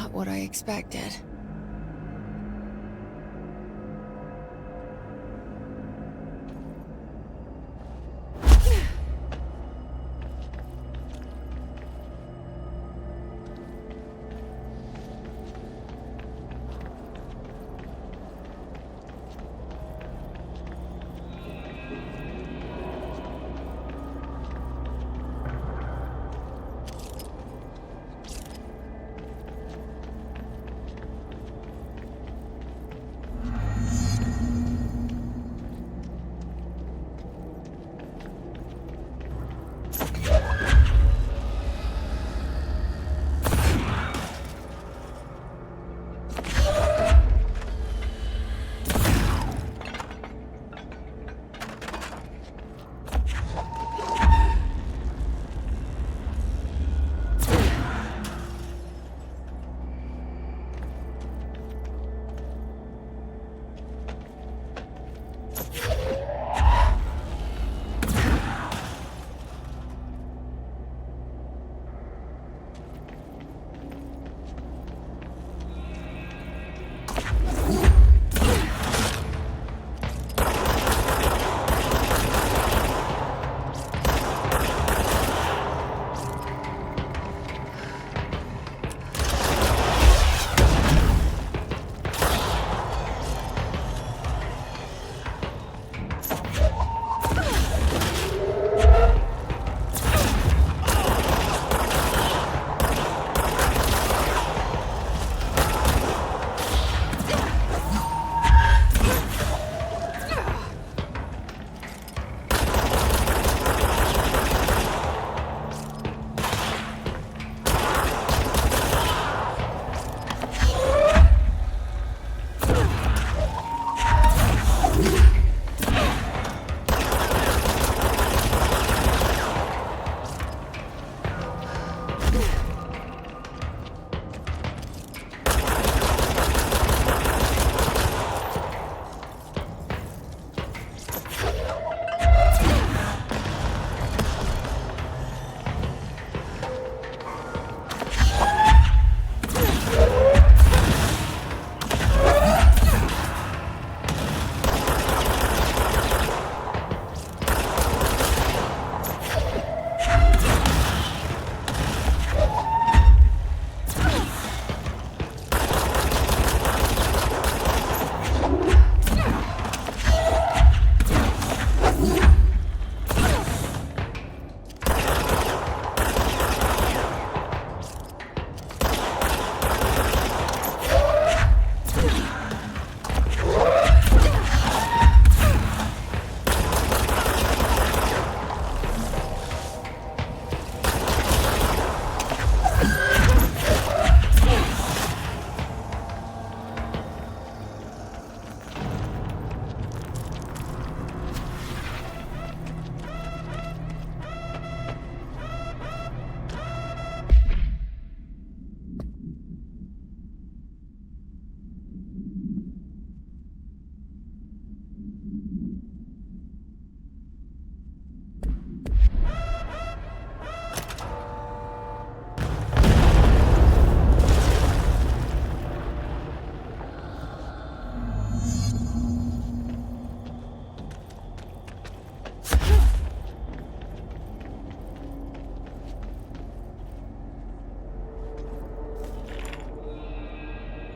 not what I expected.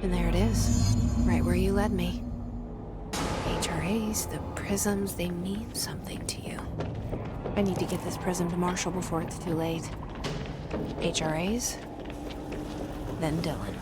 And there it is, right where you led me. HRAs, the prisms, they mean something to you. I need to get this prism to Marshall before it's too late. HRAs, then Dylan.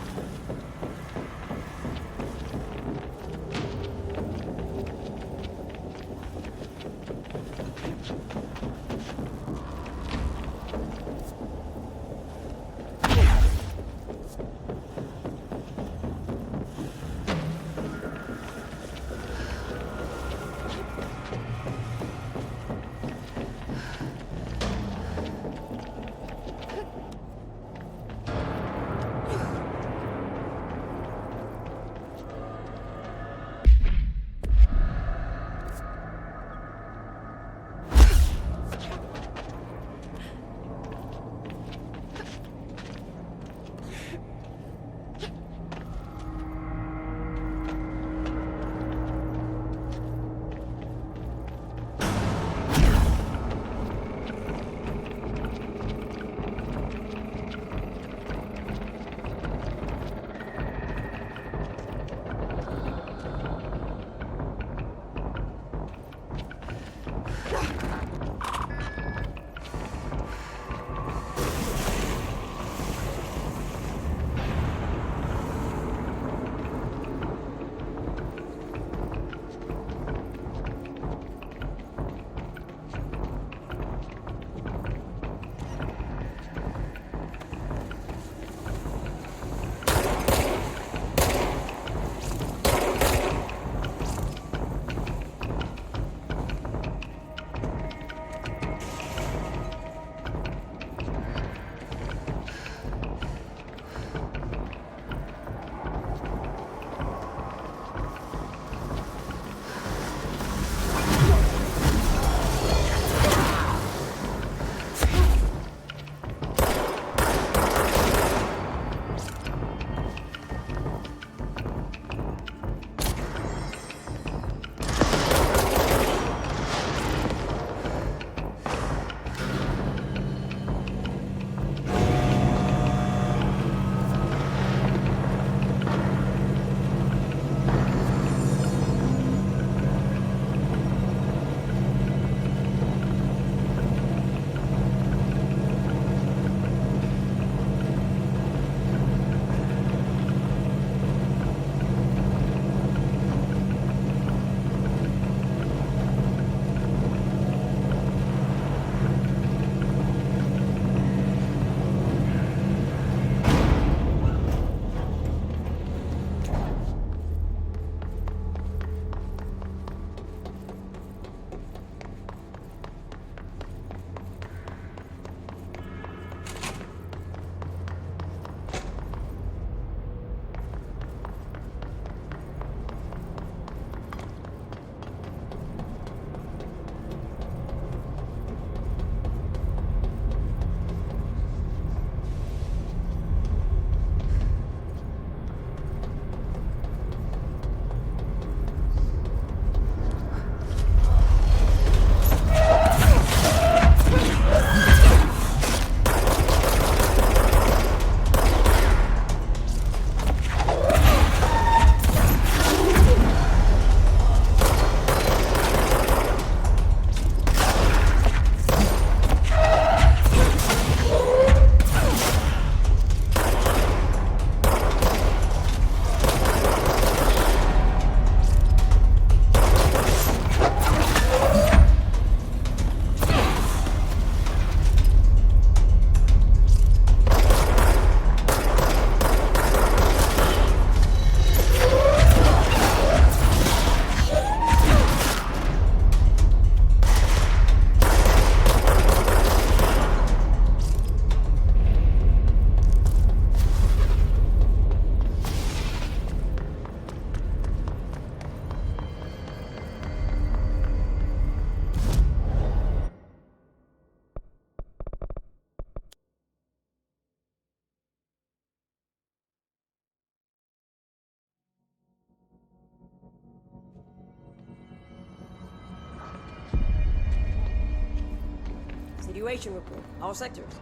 Situation report. All sectors.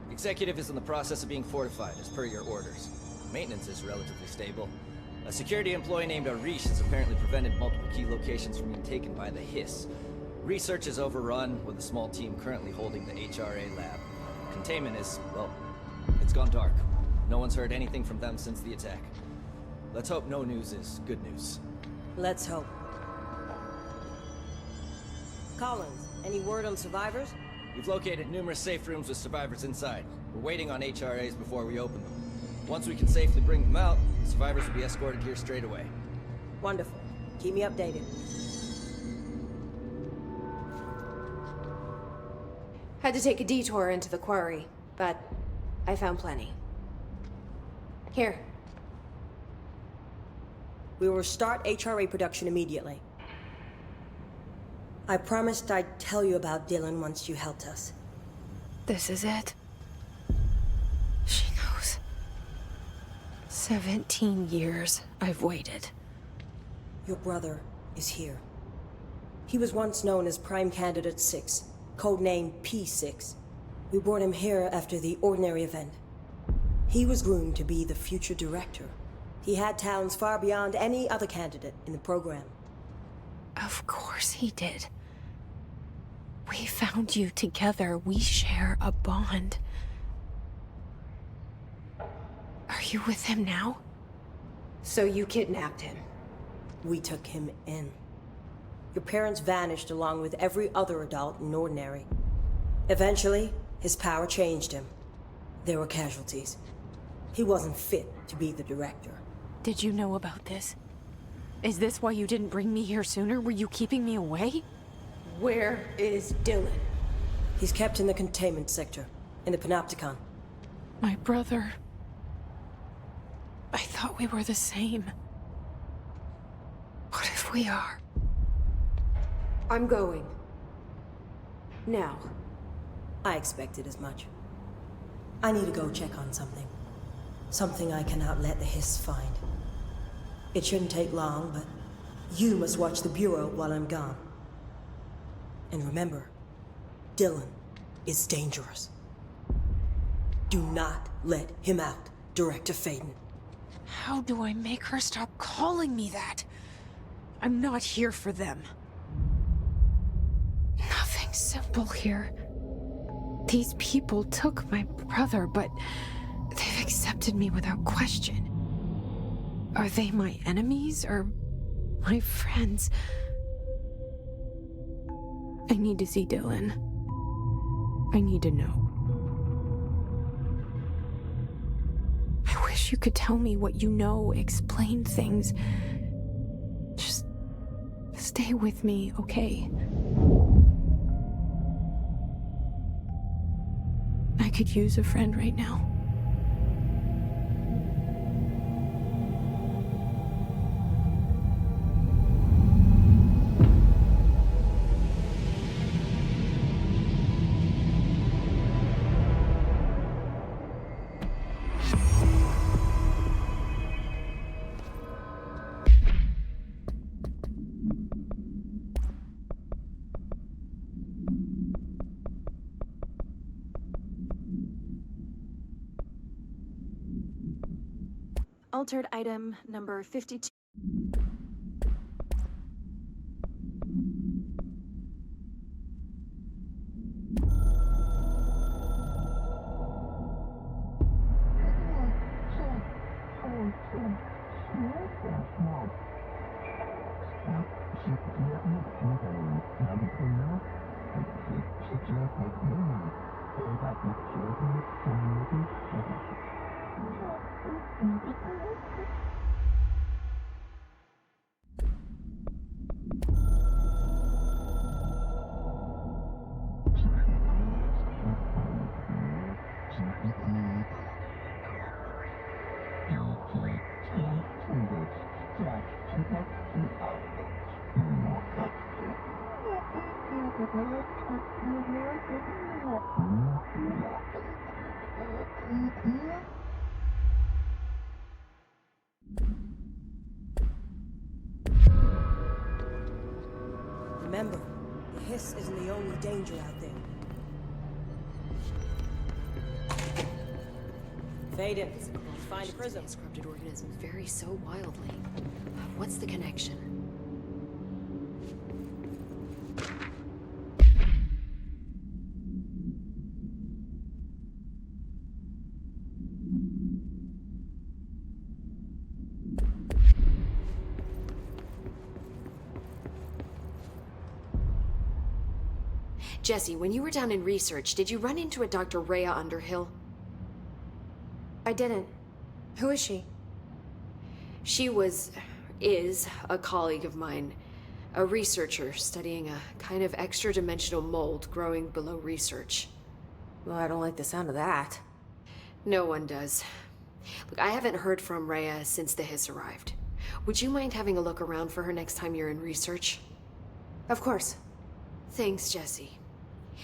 Executive is in the process of being fortified, as per your orders. Maintenance is relatively stable. A security employee named Arish has apparently prevented multiple key locations from being taken by the Hiss. Research is overrun, with a small team currently holding the HRA lab. Containment is, well, it's gone dark. No one's heard anything from them since the attack. Let's hope no news is good news. Let's hope. Collins, any word on survivors? We've located numerous safe rooms with survivors inside. We're waiting on HRAs before we open them. Once we can safely bring them out, the survivors will be escorted here straight away. Wonderful. Keep me updated. Had to take a detour into the quarry, but I found plenty. Here. We will start HRA production immediately. I promised I'd tell you about Dylan once you helped us. This is it. She knows. 17 years I've waited. Your brother is here. He was once known as Prime Candidate 6, codenamed P6. We brought him here after the Ordinary event. He was groomed to be the future director. He had talents far beyond any other candidate in the program. Of course he did. We found you together. We share a bond. Are you with him now? So you kidnapped him? We took him in. Your parents vanished along with every other adult in Ordinary. Eventually, his power changed him. There were casualties. He wasn't fit to be the director. Did you know about this? Is this why you didn't bring me here sooner? Were you keeping me away? Where is Dylan? He's kept in the containment sector, in the Panopticon. My brother. I thought we were the same. What if we are? I'm going. Now. I expected as much. I need to go check on something. Something I cannot let the Hiss find. It shouldn't take long, but you must watch the Bureau while I'm gone. And remember, Dylan is dangerous. Do not let him out, Director Faden. How do I make her stop calling me that? I'm not here for them. Nothing simple here. These people took my brother, but they've accepted me without question. Are they my enemies or my friends? I need to see Dylan. I need to know. I wish you could tell me what you know, explain things. Just stay with me, okay? I could use a friend right now. Altered item number 52. Remember, the Hiss isn't the only danger out there. Fade in. Find a prism. These corrupted organisms vary so wildly. What's the connection? Jesse, when you were down in research, did you run into a Dr. Rhea Underhill? I didn't. Who is she? She is a colleague of mine. A researcher studying a kind of extra-dimensional mold growing below research. Well, I don't like the sound of that. No one does. Look, I haven't heard from Rhea since the Hiss arrived. Would you mind having a look around for her next time you're in research? Of course. Thanks, Jesse.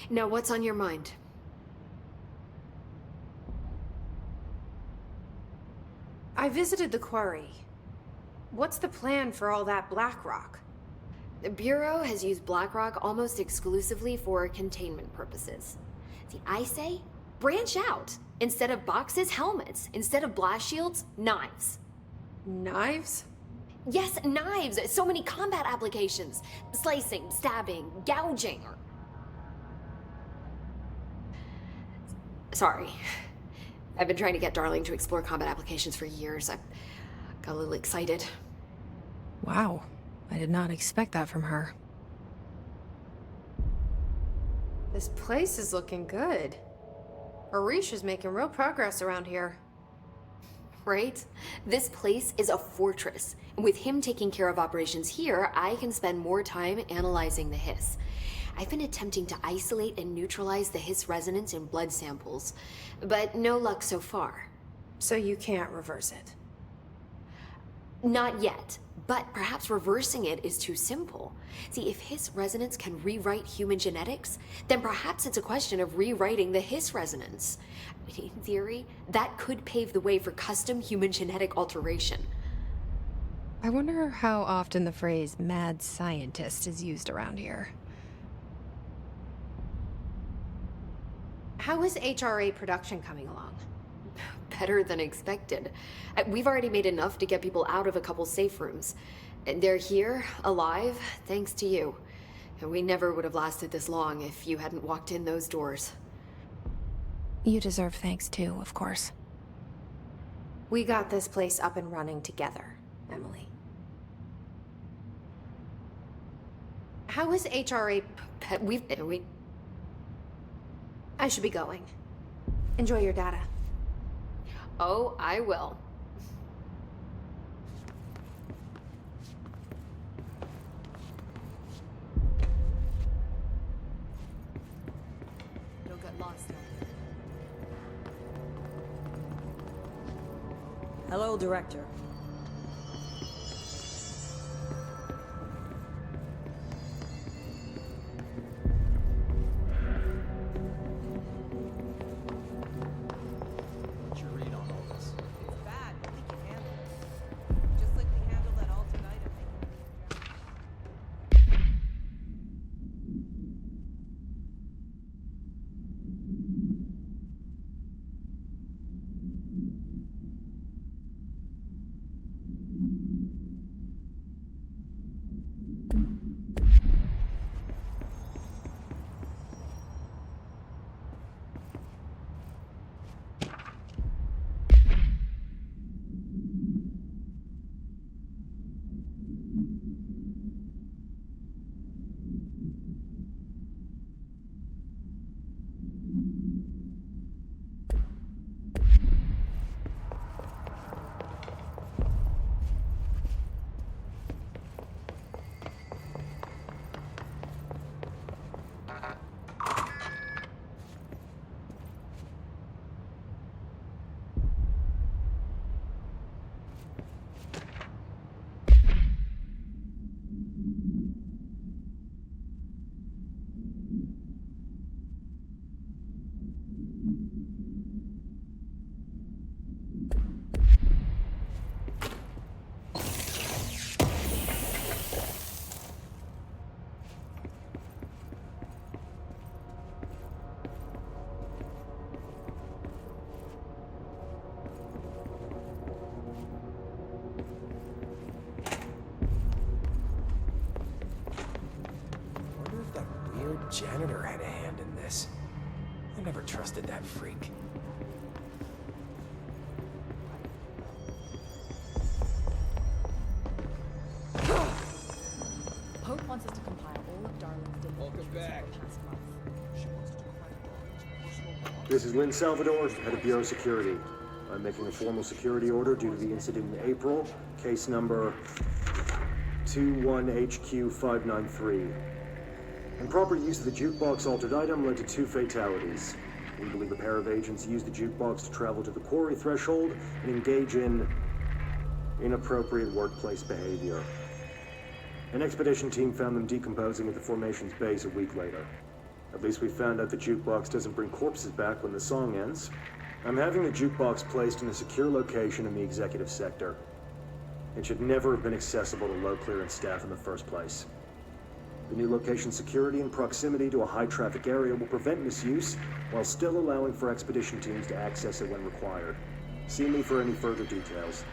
Now, what's on your mind? I visited the quarry. What's the plan for all that black rock? The Bureau has used Blackrock almost exclusively for containment purposes. See, I say, branch out. Instead of boxes, helmets. Instead of blast shields, knives. Knives? Yes, knives! So many combat applications. Slicing, stabbing, gouging. Sorry. I've been trying to get Darling to explore combat applications for years. I got a little excited. Wow. I did not expect that from her. This place is looking good. Arish is making real progress around here. Right? This place is a fortress. With him taking care of operations here, I can spend more time analyzing the Hiss. I've been attempting to isolate and neutralize the Hiss resonance in blood samples, but no luck so far. So you can't reverse it? Not yet, but perhaps reversing it is too simple. See, if Hiss resonance can rewrite human genetics, then perhaps it's a question of rewriting the Hiss resonance. In theory, that could pave the way for custom human genetic alteration. I wonder how often the phrase mad scientist is used around here. How is HRA production coming along? Better than expected. We've already made enough to get people out of a couple safe rooms. And they're here, alive, thanks to you. And we never would have lasted this long if you hadn't walked in those doors. You deserve thanks too, of course. We got this place up and running together, Emily. How is HRA... We... I should be going. Enjoy your data. Oh, I will. Don't get lost out there. Hello, Director. What's your read on all this? It's bad, but we can handle it. Just like we handled that altered item making the janitor had a hand in this. I never trusted that freak. Hope wants us to compile all of Darling's data entries over the past month. This is Lynn Salvador, head of Bureau Security. I'm making a formal security order due to the incident in April, case number 21HQ593. Improper use of the jukebox altered item led to 2 fatalities. We believe a pair of agents used the jukebox to travel to the quarry threshold and engage in inappropriate workplace behavior. An expedition team found them decomposing at the formation's base a week later. At least we found out the jukebox doesn't bring corpses back when the song ends. I'm having the jukebox placed in a secure location in the executive sector. It should never have been accessible to low clearance staff in the first place. The new location's security and proximity to a high-traffic area will prevent misuse, while still allowing for expedition teams to access it when required. See me for any further details.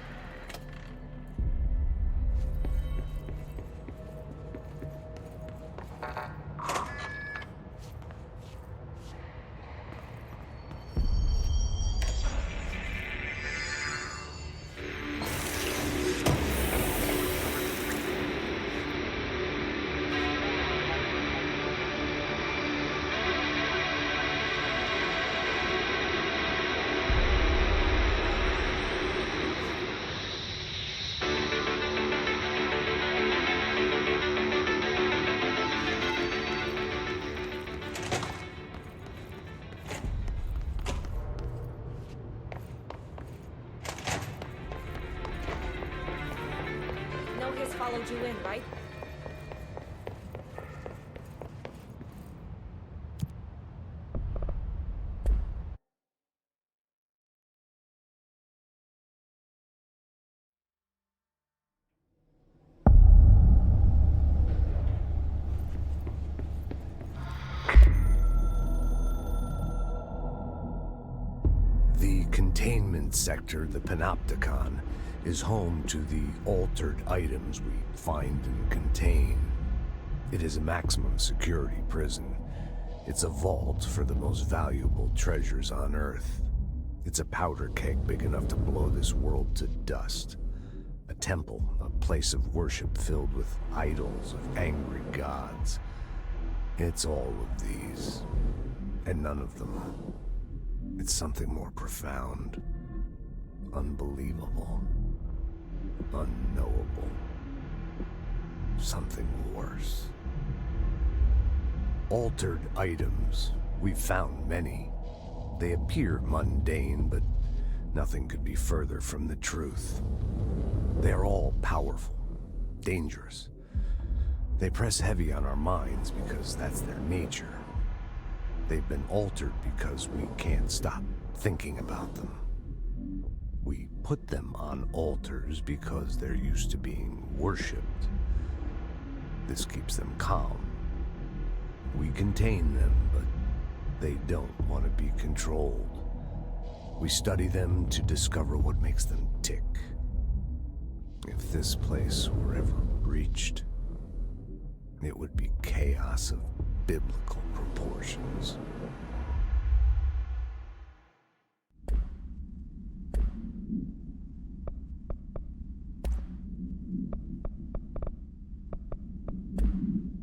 No Hiss followed you in, right? The containment sector, the Panopticon, is home to the altered items we find and contain. It is a maximum security prison. It's a vault for the most valuable treasures on Earth. It's a powder keg big enough to blow this world to dust. A temple, a place of worship filled with idols of angry gods. It's all of these, and none of them. It's something more profound, unbelievable, unknowable, something worse. Altered items. We've found many. They appear mundane, but nothing could be further from the truth. They're all powerful, dangerous. They press heavy on our minds because that's their nature. They've been altered because we can't stop thinking about them. We put them on altars because they're used to being worshipped. This keeps them calm. We contain them, but they don't want to be controlled. We study them to discover what makes them tick. If this place were ever breached, it would be chaos of biblical proportions.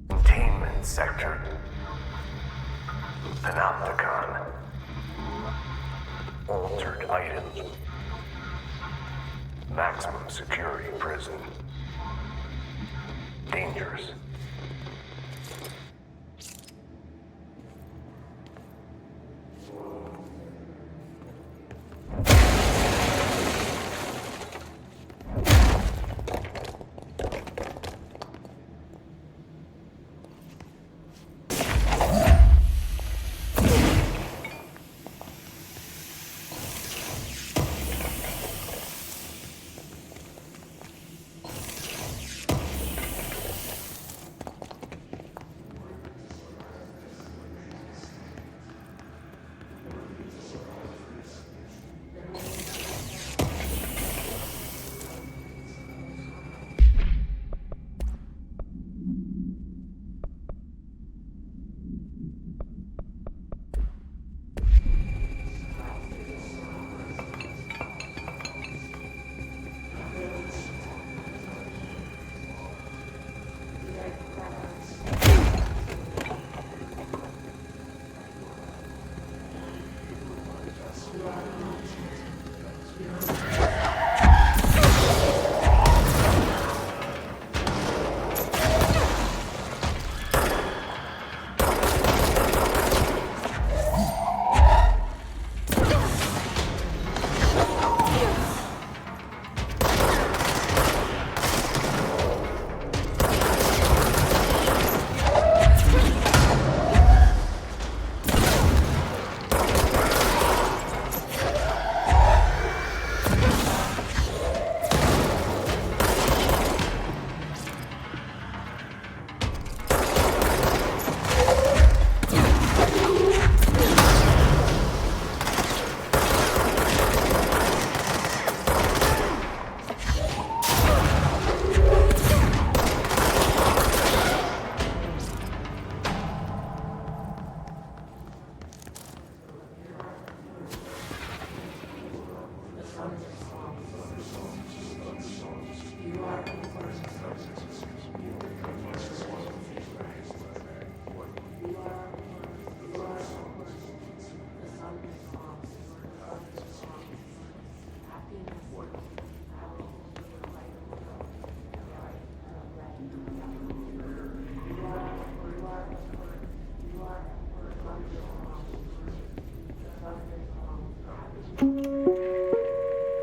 Containment sector. Panopticon. Altered items. Maximum security prison. Dangerous.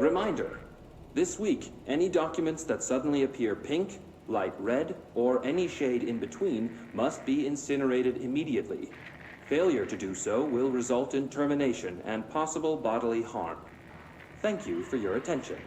Reminder. This week, any documents that suddenly appear pink, light red, or any shade in between must be incinerated immediately. Failure to do so will result in termination and possible bodily harm. Thank you for your attention.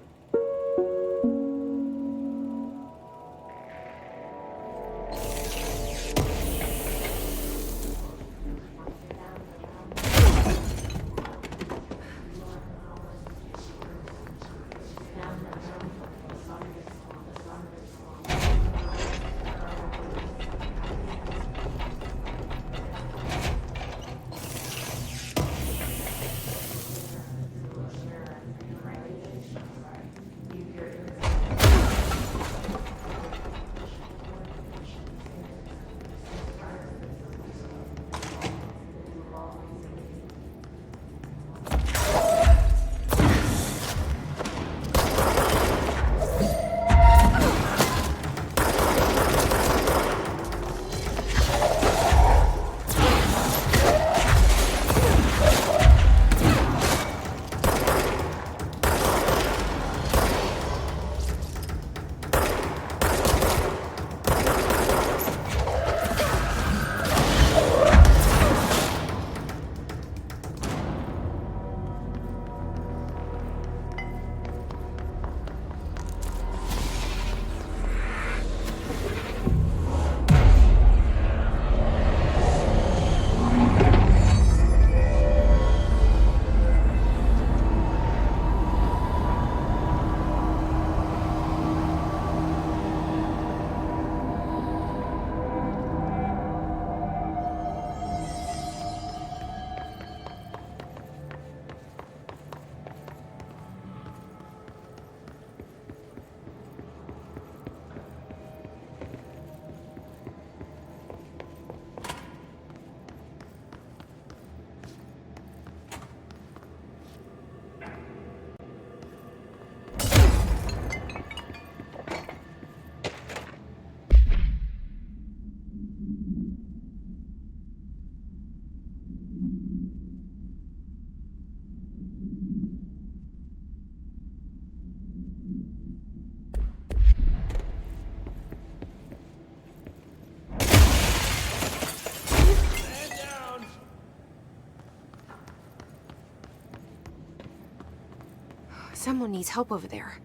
Someone needs help over there.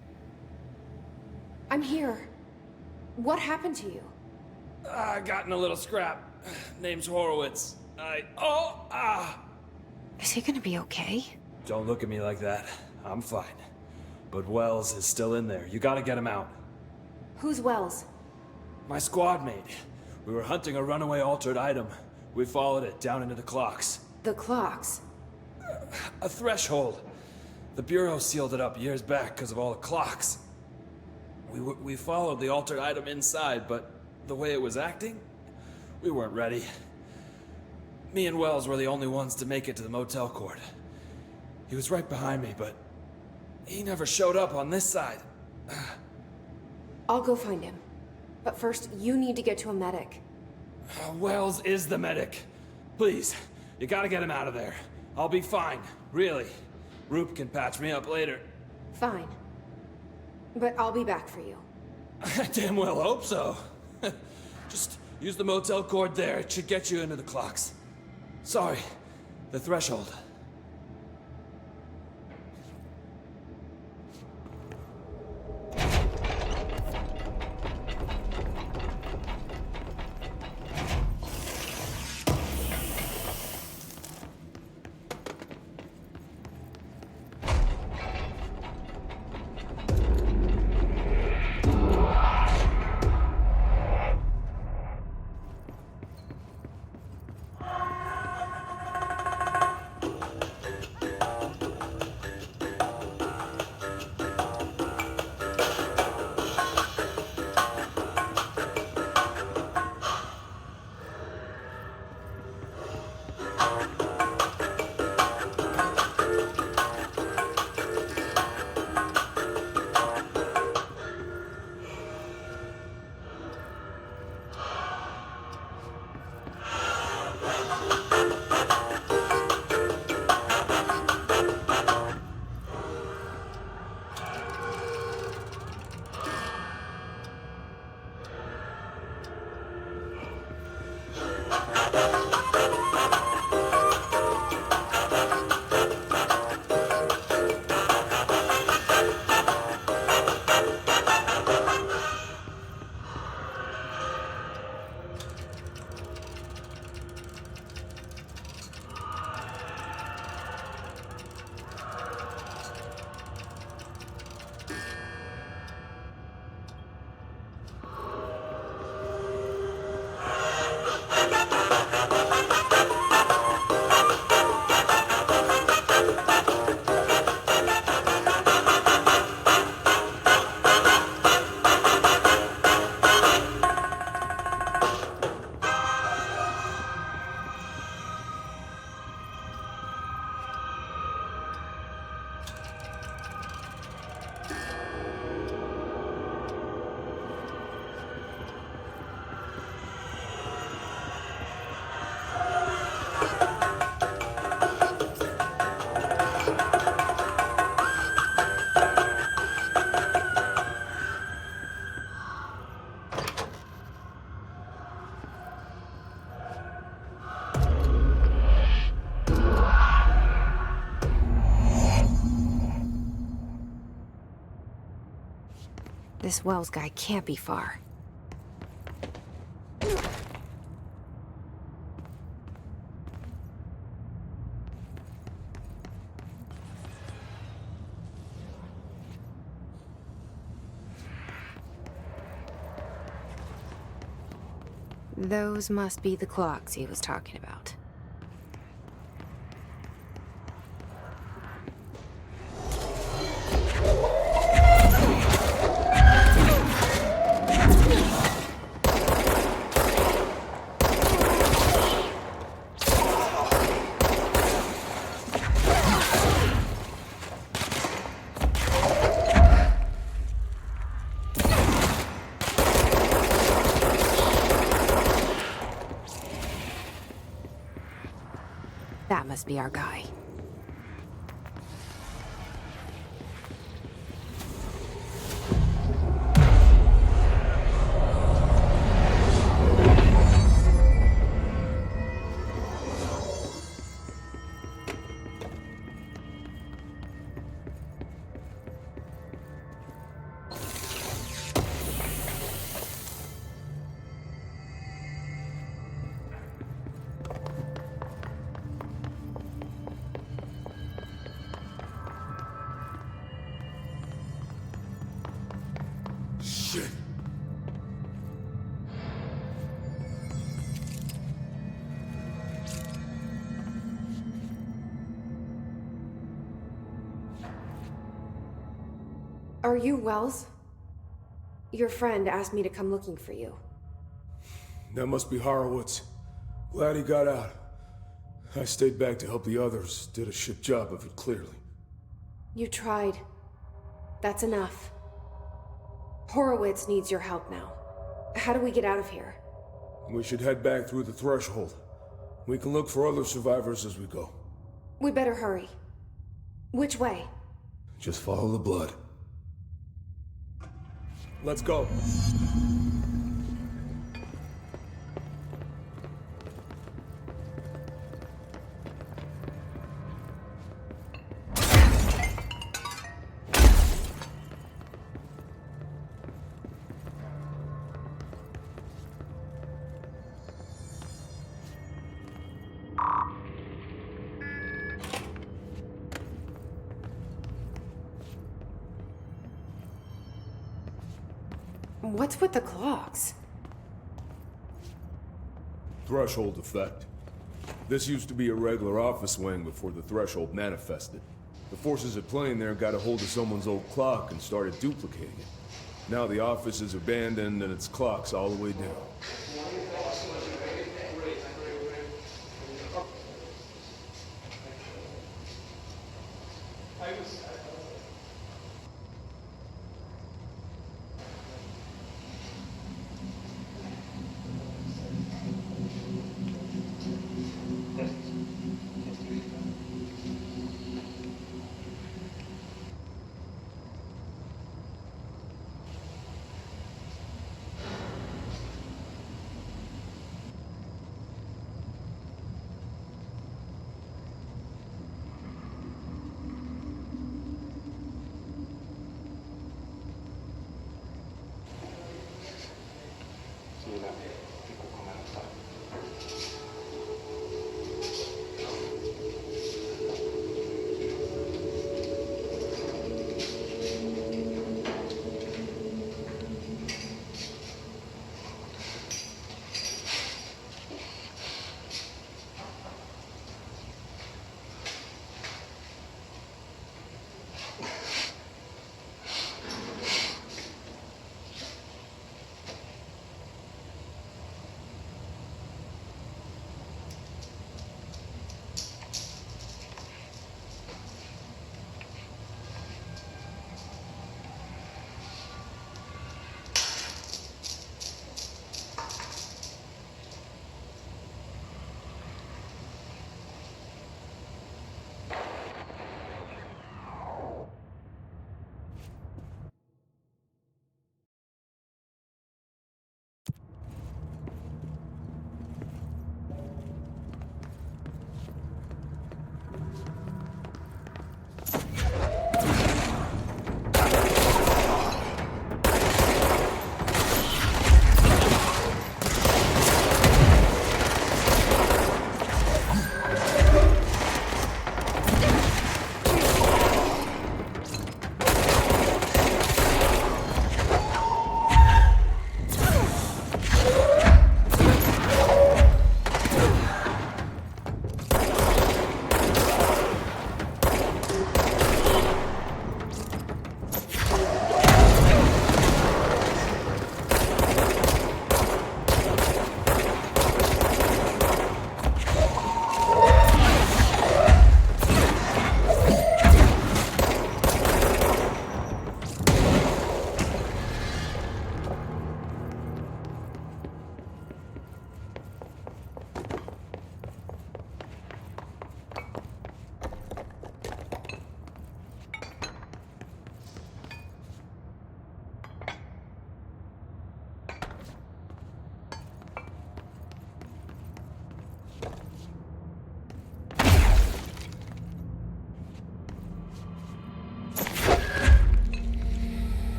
I'm here. What happened to you? I got in a little scrap. Name's Horowitz. Is he gonna be okay? Don't look at me like that. I'm fine. But Wells is still in there. You gotta get him out. Who's Wells? My squad mate. We were hunting a runaway altered item. We followed it down into the clocks. The clocks? A threshold. The Bureau sealed it up years back because of all the clocks. We followed the altered item inside, but the way it was acting, we weren't ready. Me and Wells were the only ones to make it to the motel court. He was right behind me, but he never showed up on this side. I'll go find him. But first, you need to get to a medic. Wells is the medic. Please, you gotta get him out of there. I'll be fine, really. Roop can patch me up later. Fine. But I'll be back for you. I damn well hope so. Just use the motel cord there. It should get you into the clocks. Sorry, the threshold. This Wells guy can't be far. Those must be the clocks he was talking about. That must be our guy. Shit. Are you Wells? Your friend asked me to come looking for you. That must be Horowitz. Glad he got out. I stayed back to help the others. Did a shit job of it, clearly. You tried. That's enough. Horowitz needs your help now. How do we get out of here? We should head back through the threshold. We can look for other survivors as we go. We better hurry. Which way? Just follow the blood. Let's go. What's with the clocks? Threshold effect. This used to be a regular office wing before the threshold manifested. The forces at play in there got a hold of someone's old clock and started duplicating it. Now the office is abandoned and its clock's all the way down.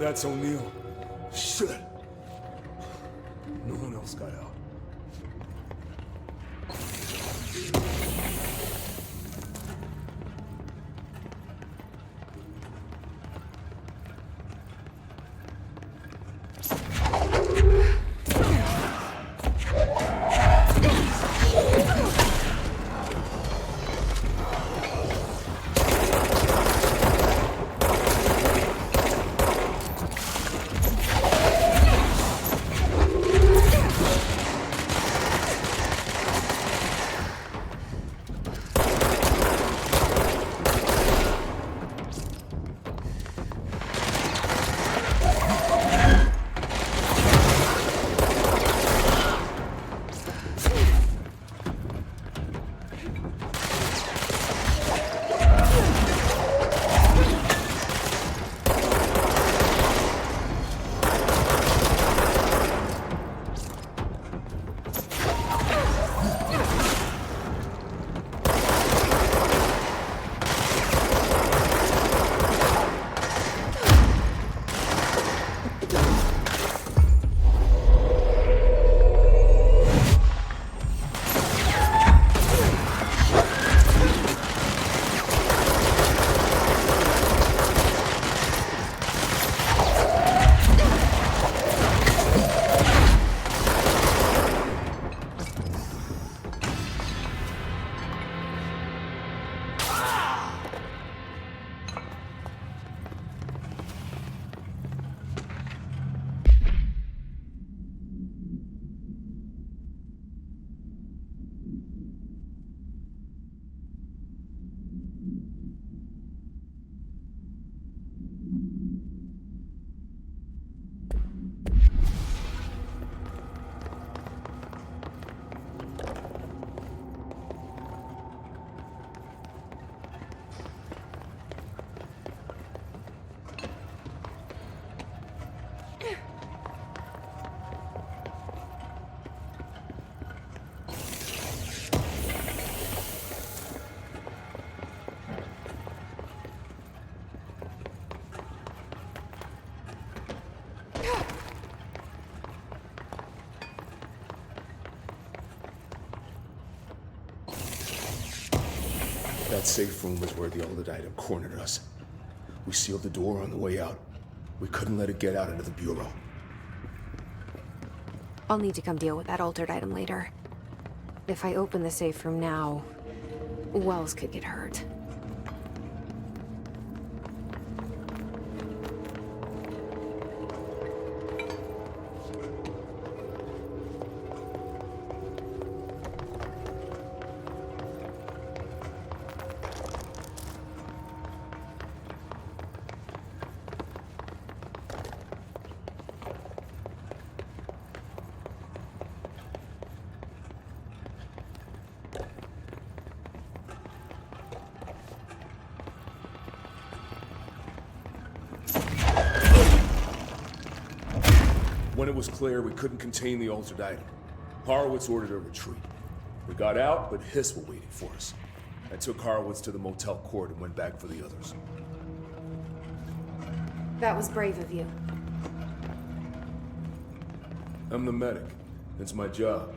That's O'Neill. Shit. No one else got out. That safe room was where the altered item cornered us. We sealed the door on the way out. We couldn't let it get out into the Bureau. I'll need to come deal with that altered item later. If I open the safe room now, Wells could get hurt. When it was clear we couldn't contain the altered item, Horowitz ordered a retreat. We got out, but Hiss were waiting for us. I took Horowitz to the motel court and went back for the others. That was brave of you. I'm the medic. It's my job.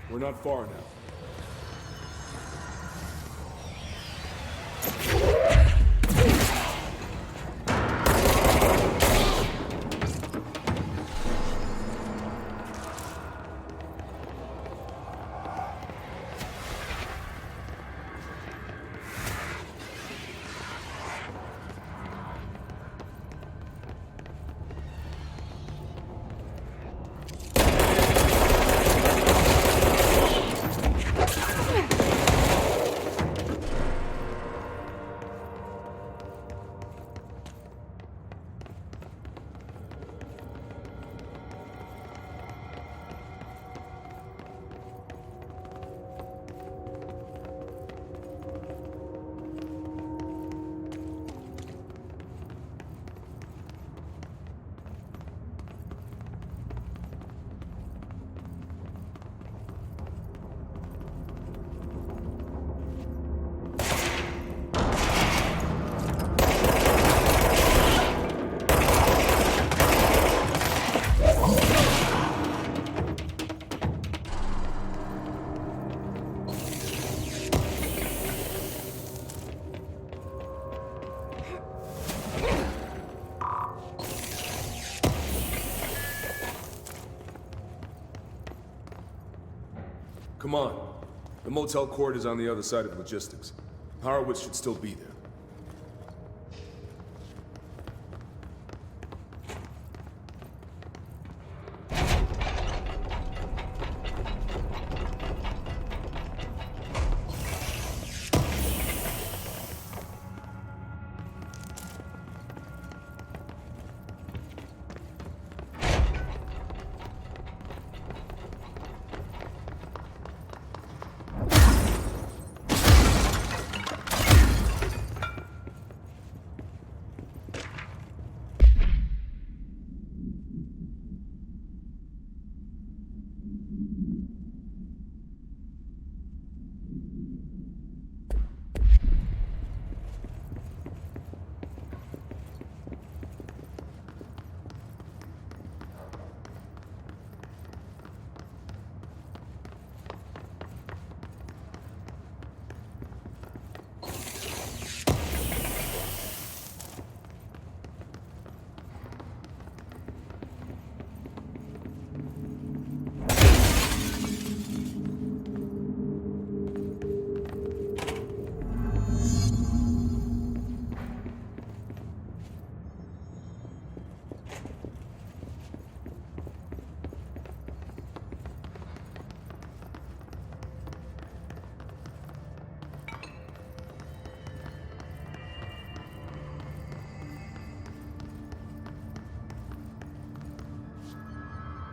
We're not far now. Come on. The motel court is on the other side of logistics. Horowitz should still be there.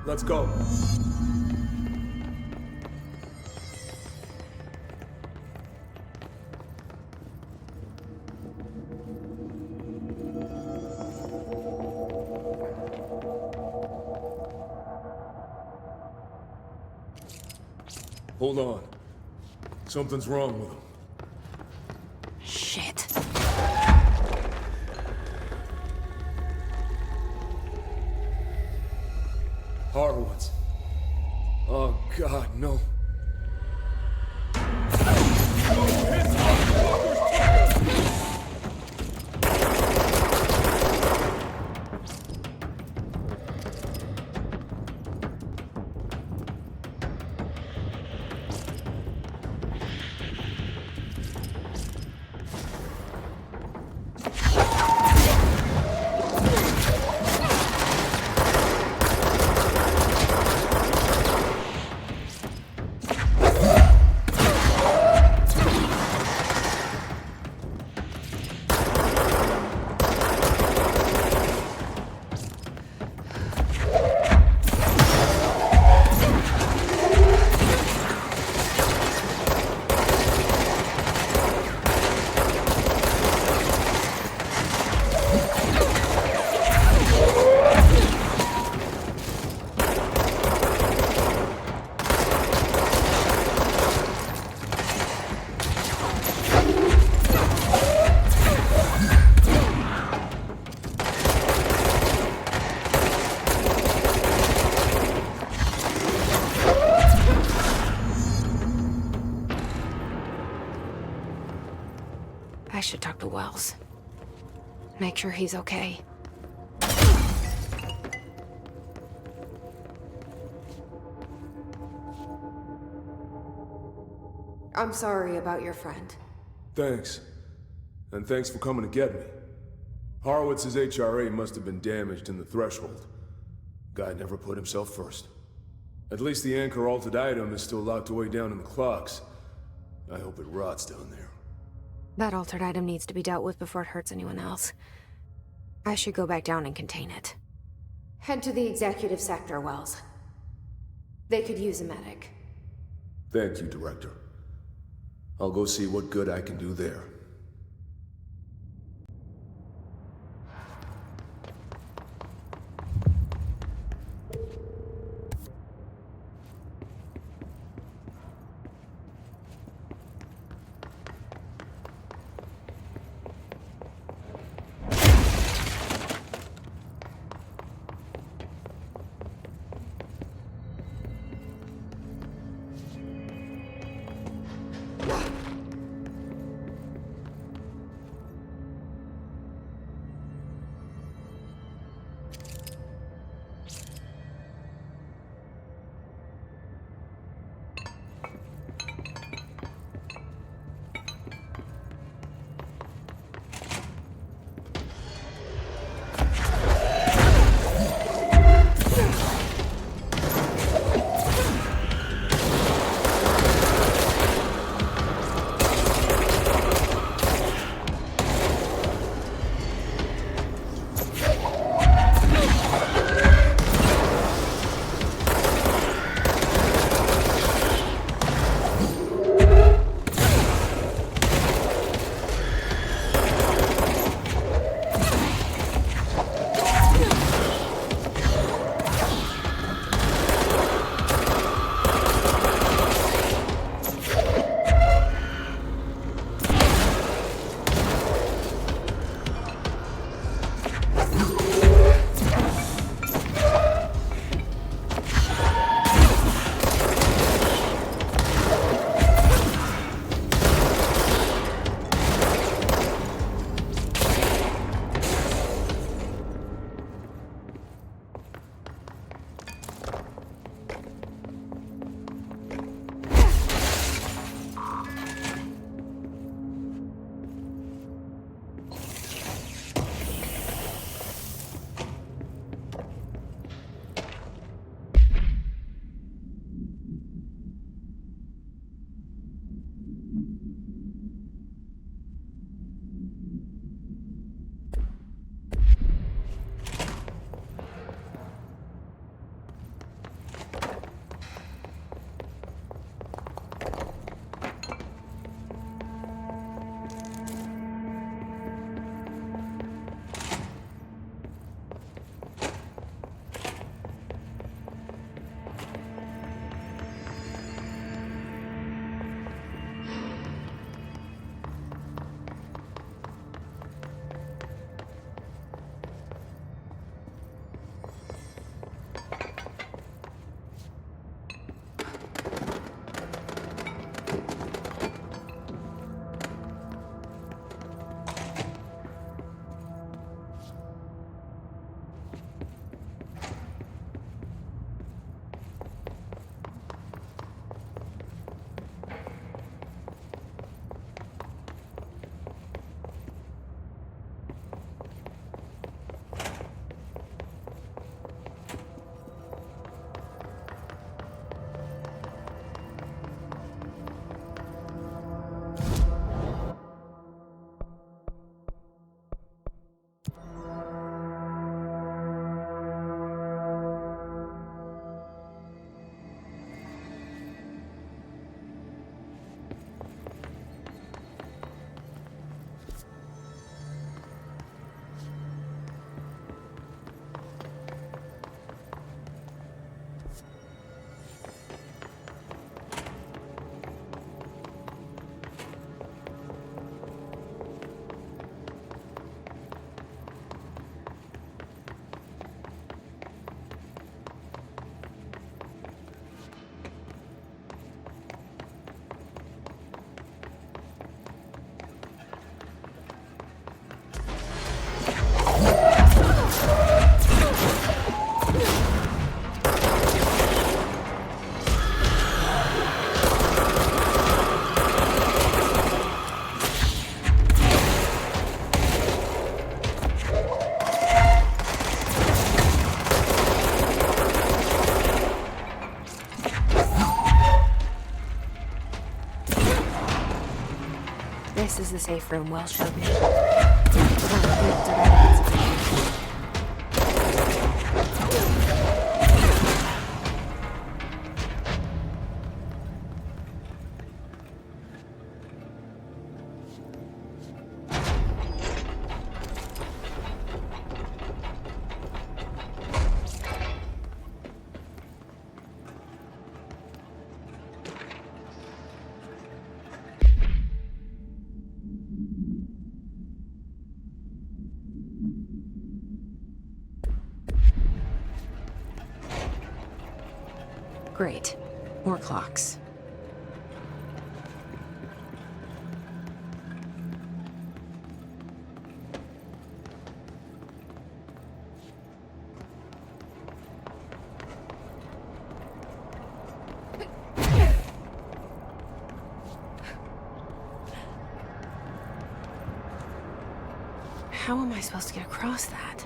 Let's go. Hold on. Something's wrong with him. Shit. Horowitz. Oh, God, no. should talk to Wells. Make sure he's okay. I'm sorry about your friend. Thanks. And thanks for coming to get me. Horowitz's HRA must have been damaged in the threshold. Guy never put himself first. At least the anchor altered item is still locked away down in the clocks. I hope it rots down there. That altered item needs to be dealt with before it hurts anyone else. I should go back down and contain it. Head to the executive sector, Wells. They could use a medic. Thank you, Director. I'll go see what good I can do there. This is the safe room Wells showed me. Great. More clocks. How am I supposed to get across that?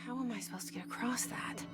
How am I supposed to get across that?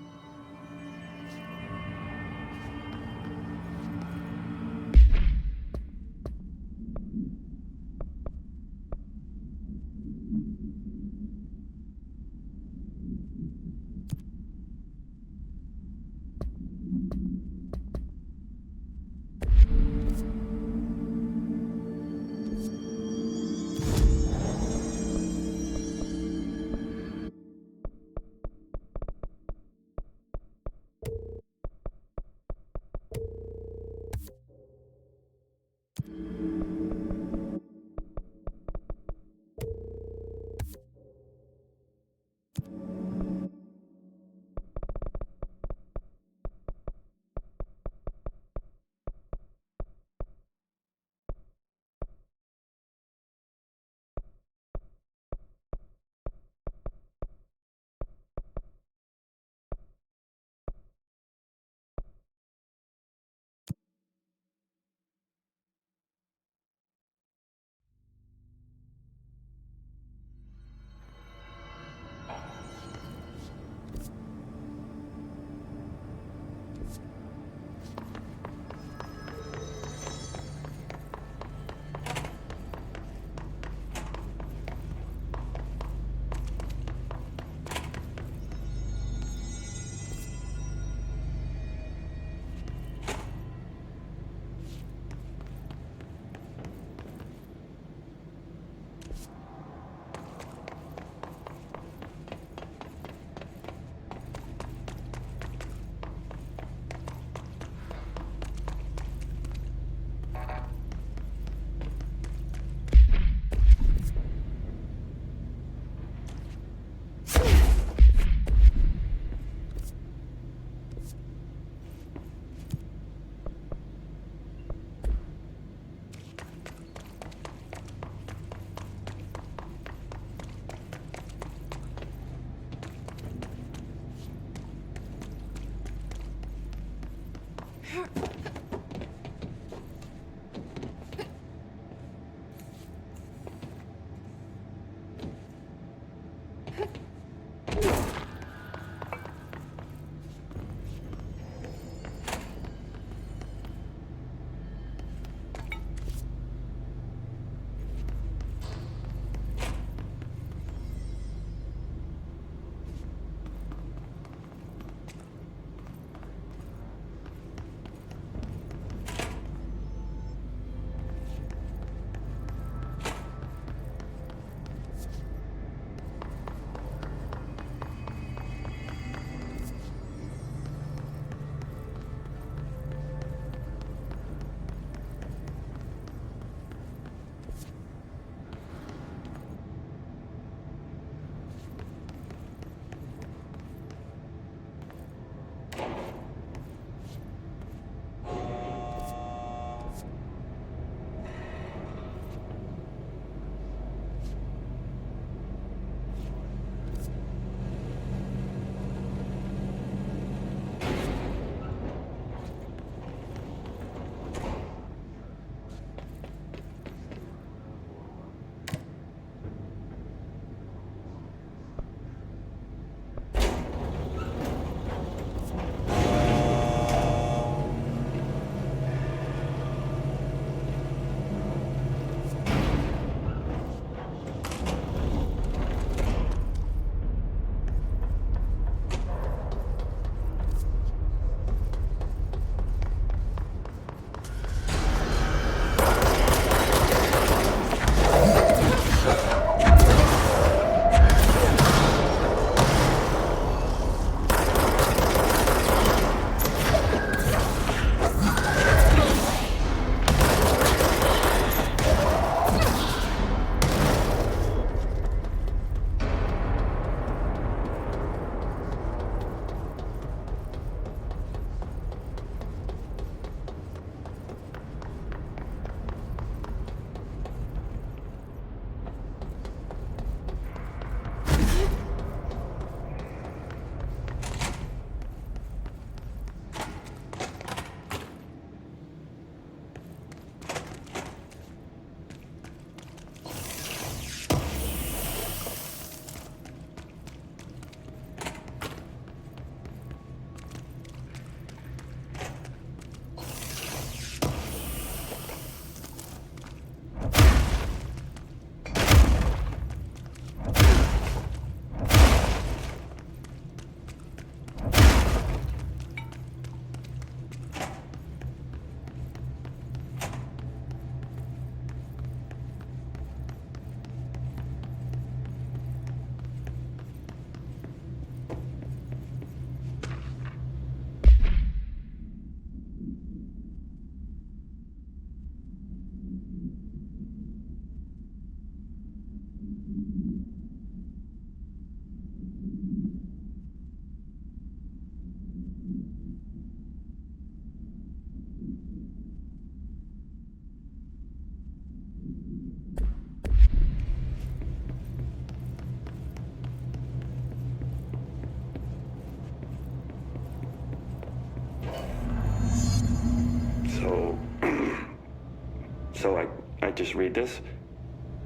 so I just read this.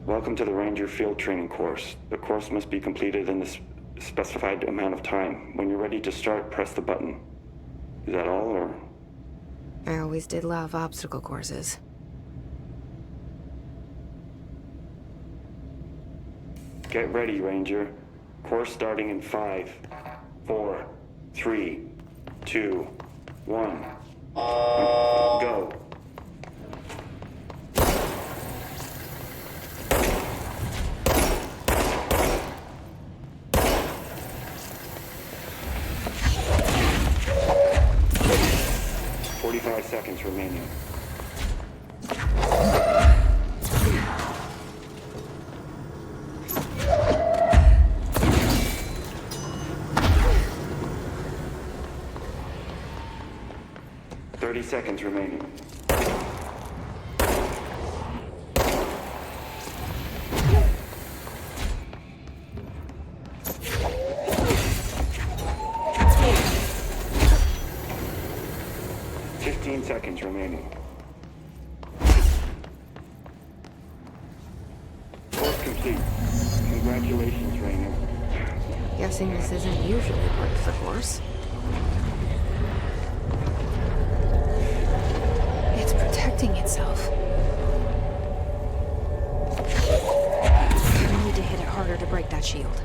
Welcome to the Ranger Field Training course. The course must be completed in the specified amount of time. When you're ready to start, press the button. Is that all, or? I always did love obstacle courses. Get ready, Ranger. Course starting in 5, 4, 3, 2, 1. Go. Seconds remaining. Seconds remaining. Seconds remaining. Course complete. Congratulations, Rainer. Guessing this isn't usually part of the course. It's protecting itself. I need to hit it harder to break that shield.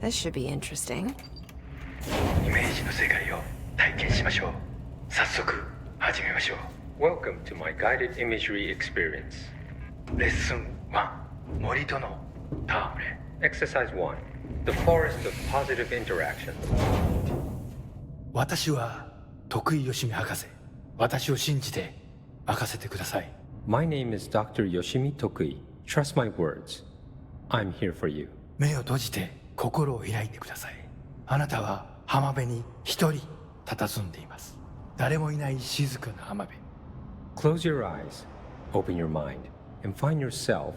This should be interesting. イメージの世界を体験しましょう。早速始めましょう。Welcome to my guided imagery experience. レッスン1、森との戯れ。Exercise 1, the forest of positive interaction. 私は徳井義美博士。私を信じて任せてください。My name is Dr. Yoshimi Tokui. Trust my words. I'm here for you. 目を閉じて心を開いてください。あなたは浜辺に一人佇んでいます。誰もいない静かな浜辺。Close your eyes, open your mind, and find yourself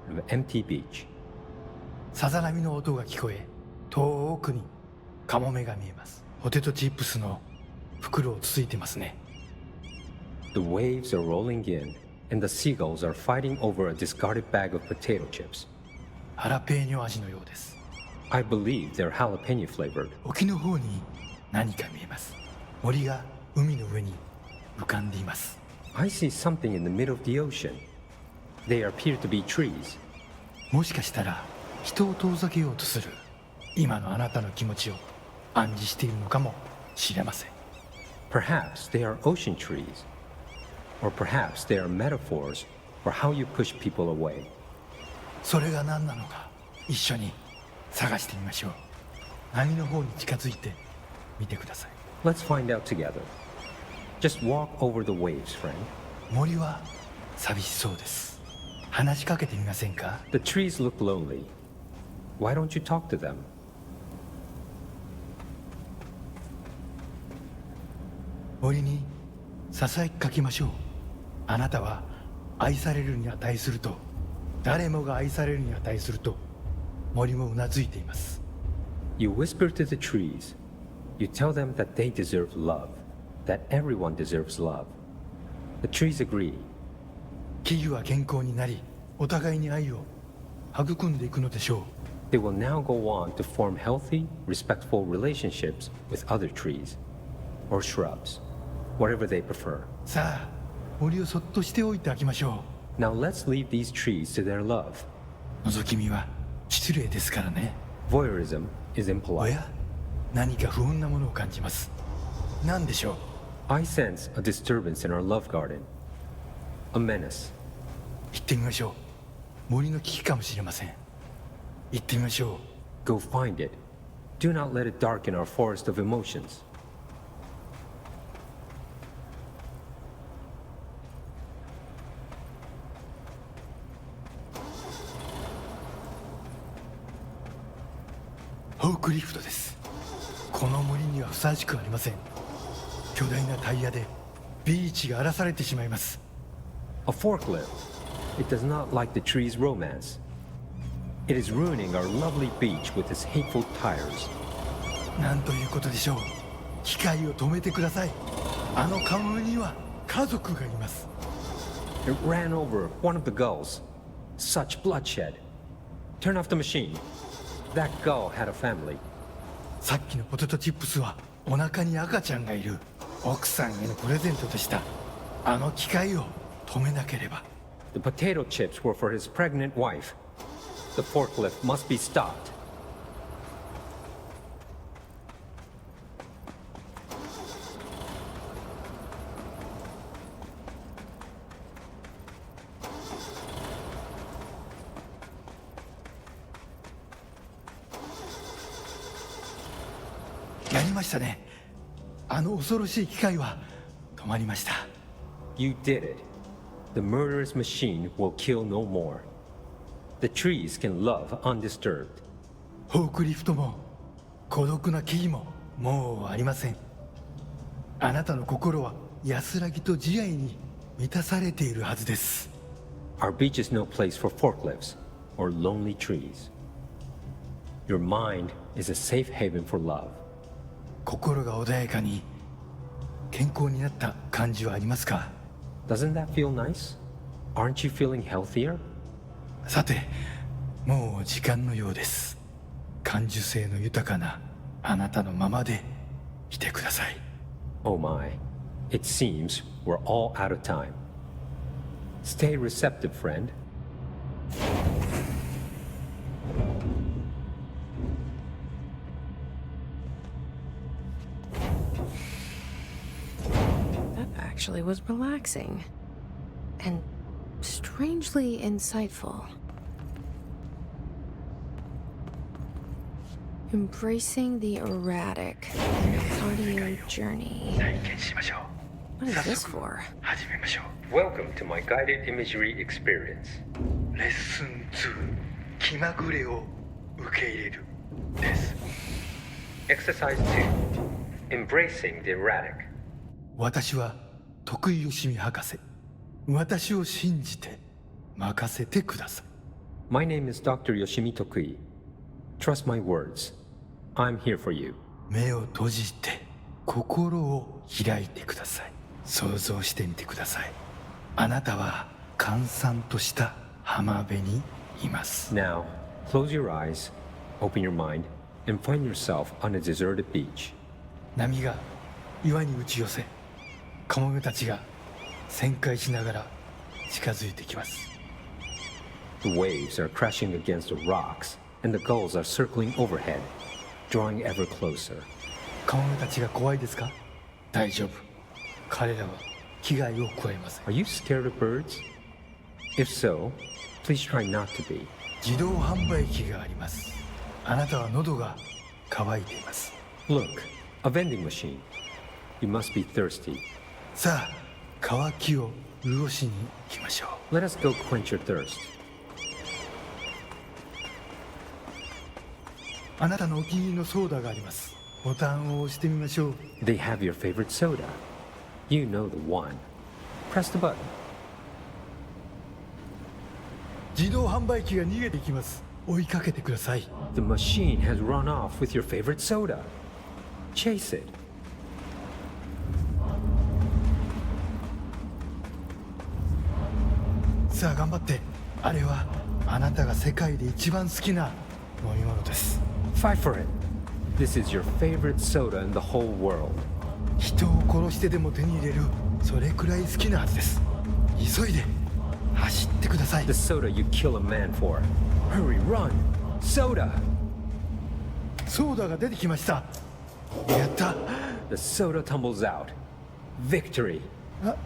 on an empty beach. さざ波の音が聞こえ、遠くにカモメが見えます。ポテトチップスの袋をつついてますね。The waves are rolling in, and the seagulls are fighting over a discarded bag of potato chips. ハラペーニョ味のようです。I believe they're jalapeno flavored. 沖の方に何か見えます。森が海の上に浮かんでいます。I see something in the middle of the ocean. They appear to be trees. もしかしたら人を遠ざけようとする今のあなたの気持ちを暗示しているのかもしれません。Perhaps they are ocean trees. Or perhaps they are metaphors for how you push people away. それが何なのか一緒に探してみましょう。波の方に近づいてみてください。Let's find out together. Just walk over the waves, friend. 森は寂しそうです。話しかけてみませんか？ The trees look lonely. Why don't you talk to them? 森にささやきかけましょう。あなたは愛されるに値すると、誰もが愛されるに値すると森もうなずいています。 You whisper to the trees. You tell them that they deserve love, that everyone deserves love. The trees agree. 木々は健康になり、お互いに愛を育んでいくのでしょう。They will now go on to form healthy, respectful relationships with other trees or shrubs, whatever they prefer. さあ、森をそっとしておいてあげましょう。Now let's leave these trees to their love. 覗き見は失礼ですからね。Voyeurism is impolite. おや、何か不穏なものを感じます。何でしょう？ I sense a disturbance in our love garden. A menace. 行ってみましょう。森の危機かもしれません。行ってみましょう。Go find it. Do not let it darken our forest of emotions. フォークリフトです。この森にはふさわしくありません。巨大なタイヤでビーチが荒らされてしまいます。A forklift. It does not like the tree's romance. It is ruining our lovely beach with its hateful tires. なんということでしょう。機械を止めてください。あのカモメには家族がいます。It ran over one of the gulls. Such bloodshed. Turn off the machine. That gull had a family. さっきのポテトチップスはお腹に赤ちゃんがいる奥さんへのプレゼントでした。あの機械を止めなければ。The potato chips were for his pregnant wife. The forklift must be stopped. やりましたね。あの恐ろしい機械は止まりました。You did it. The murderous machine will kill no more. The trees can love undisturbed. フォークリフトも孤独な木々ももうありません。あなたの心は安らぎと慈愛に満たされているはずです。 Our beach is no place for forklifts or lonely trees. Your mind is a safe haven for love. 心が穏やかに健康になった感じはありますか？ Doesn't that feel nice? Aren't you feeling healthier? さて、もう時間のようです。感受性の豊かなあなたのままでいてください。 Oh my, it seems we're all out of time. Stay receptive, friend. That actually was relaxing. And strangely insightful. Embracing the erratic in a cardio journey. What is this for? Welcome to my guided imagery experience. レッスン2、気まぐれを受け入れるです。 Exercise 2. Embracing the erratic. 私は徳井義美博士。私を信じて任せてください。 My name is Dr. Yoshimi Tokui. Trust my words. I'm here for you. 目を閉じて心を開いてください。想像してみてください。あなたは閑散とした浜辺にいます。 Now, close your eyes, open your mind, and find yourself on a deserted beach. 波が岩に打ち寄せ、カモメたちが旋回しながら近づいてきます。 The waves are crashing against the rocks, and the gulls are circling overhead, drawing ever closer. カモメたちが怖いですか？大丈夫。彼らは危害を加えません。 Are you scared of birds? If so, please try not to be. 自動販売機があります。あなたは喉が渇いています。 Look, a vending machine. You must be thirsty. さあ、渇きを潤しに行きましょう。 Let us go quench your thirst. あなたのお気に入りのソーダがあります。ボタンを押してみましょう。 They have your favorite soda. You know the one. Press the button. 自動販売機が逃げていきます。追いかけてください。 The machine has run off with your favorite soda. Chase it. さあ頑張って。あれはあなたが世界で一番好きな飲み物です。 Fight for it. This is your favorite soda in the whole world. 人を殺してでも手に入れる、それくらい好きなはずです。急いで走ってください。 The soda you kill a man for. Hurry, run. Soda. ソーダが出てきました。やった。 The soda tumbles out. Victory. あ、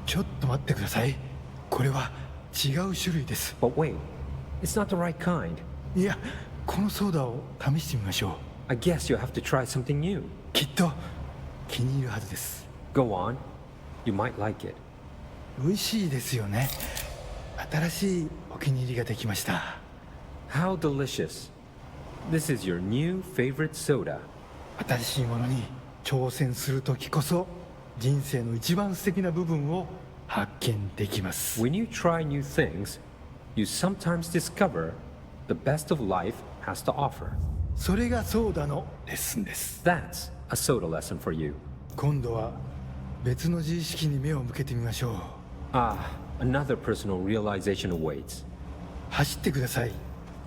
ちょっと待ってください。これは違う種類です。 But wait, it's not the right kind. いや、このソーダを試してみましょう。 I guess you'll have to try something new. きっと気に入るはずです。 Go on. You might like it. 美味しいですよね。新しいお気に入りができました。 How delicious. This is your new favorite soda. 新しいものに挑戦するときこそ人生の一番素敵な部分を発見できます。 When you try new things, you sometimes discover the best of life has to offer. それがソーダのレッスンです。 That's a soda lesson for you. 今度は別の自意識に目を向けてみましょう。Ah, another personal realization awaits. 走ってください。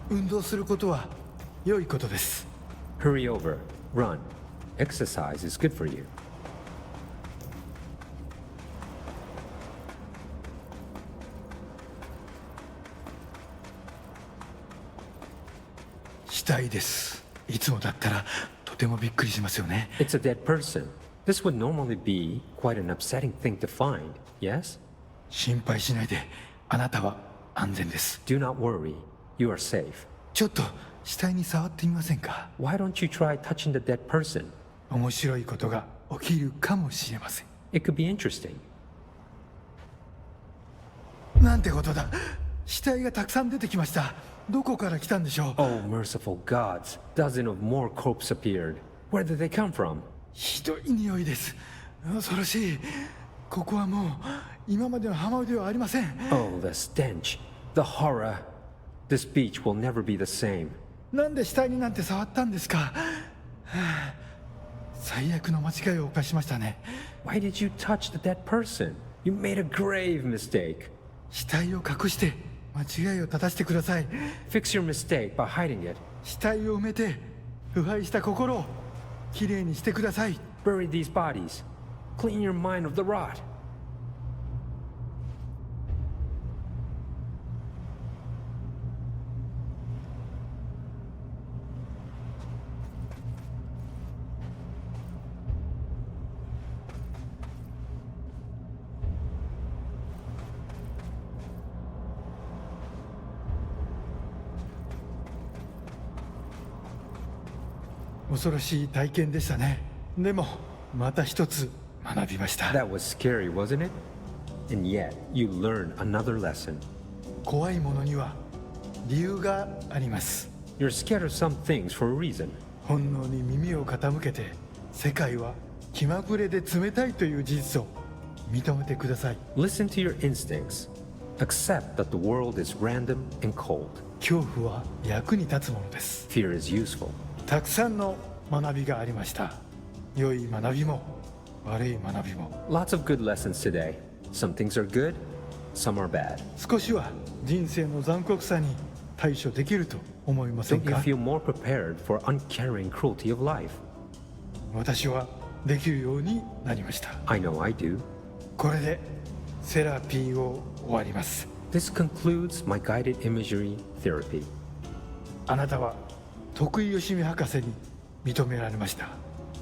運動することは良いことです。 Hurry over. Run. Exercise is good for you. 死体です。いつもだったらとてもびっくりしますよね。 It's a dead person. This would normally be quite an upsetting thing to find, yes? 心配しないで。あなたは安全です。 Do not worry. You are safe. ちょっと死体に触ってみませんか？ Why don't you try touching the dead person? 面白いことが起きるかもしれません。 It could be interesting. なんてことだ。死体がたくさん出てきました。どこから来たんでしょう？ Oh, merciful gods. Dozen of more corpses appeared. Where did they come from? ひどい匂いです。恐ろしい。ここはもう今までの浜ではありません。 Oh, the stench. The horror. This beach will never be the same. なんで死体になんて触ったんですか？はあ、最悪の間違いを犯しましたね。 Why did you touch the dead person? You made a grave mistake. 死体を隠して間違いを正してください。 Fix your mistake by hiding it. 死体を埋めて腐敗した心をきれいにしてください。 Bury these bodies. Clean your mind of the rot. 恐ろしい体験でしたね。でもまた一つ学びました。 That was scary, wasn't it? And yet, you learned another lesson. 怖いものには理由があります。 You're scared of some things for a reason. 本能に耳を傾けて、世界は気まぐれで冷たいという事実を認めてください。 Listen to your instincts. Accept that the world is random and cold. 恐怖は役に立つものです。 Fear is useful. たくさんの学びがありました。良い学びも悪い学びも。 Lots of good lessons today. Some things are good, some are bad. 少しは人生の残酷さに対処できると思いません Don't you か？ feel more prepared for uncaring cruelty of life? 私はできるようになりました。 I know I do. これでセラピーを終わります。 This concludes my guided imagery therapy. あなたは徳井義美博士に認められました。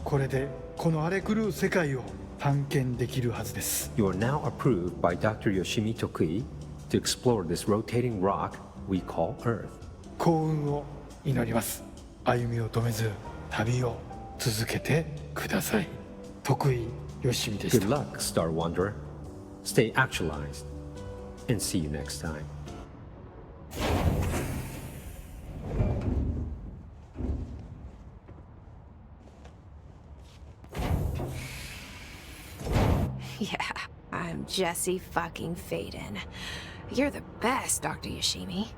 これでこの荒れ狂う世界を探検できるはずです。 You are now approved by Dr. Yoshimi Tokui to explore this rotating rock we call Earth. 幸運を祈ります。歩みを止めず旅を続けてください。徳井義美でし Good た。 luck, Star Wanderer. Stay actualized. And see you next time. Yeah, I'm Jesse fucking Faden. You're the best, Dr. Yoshimi.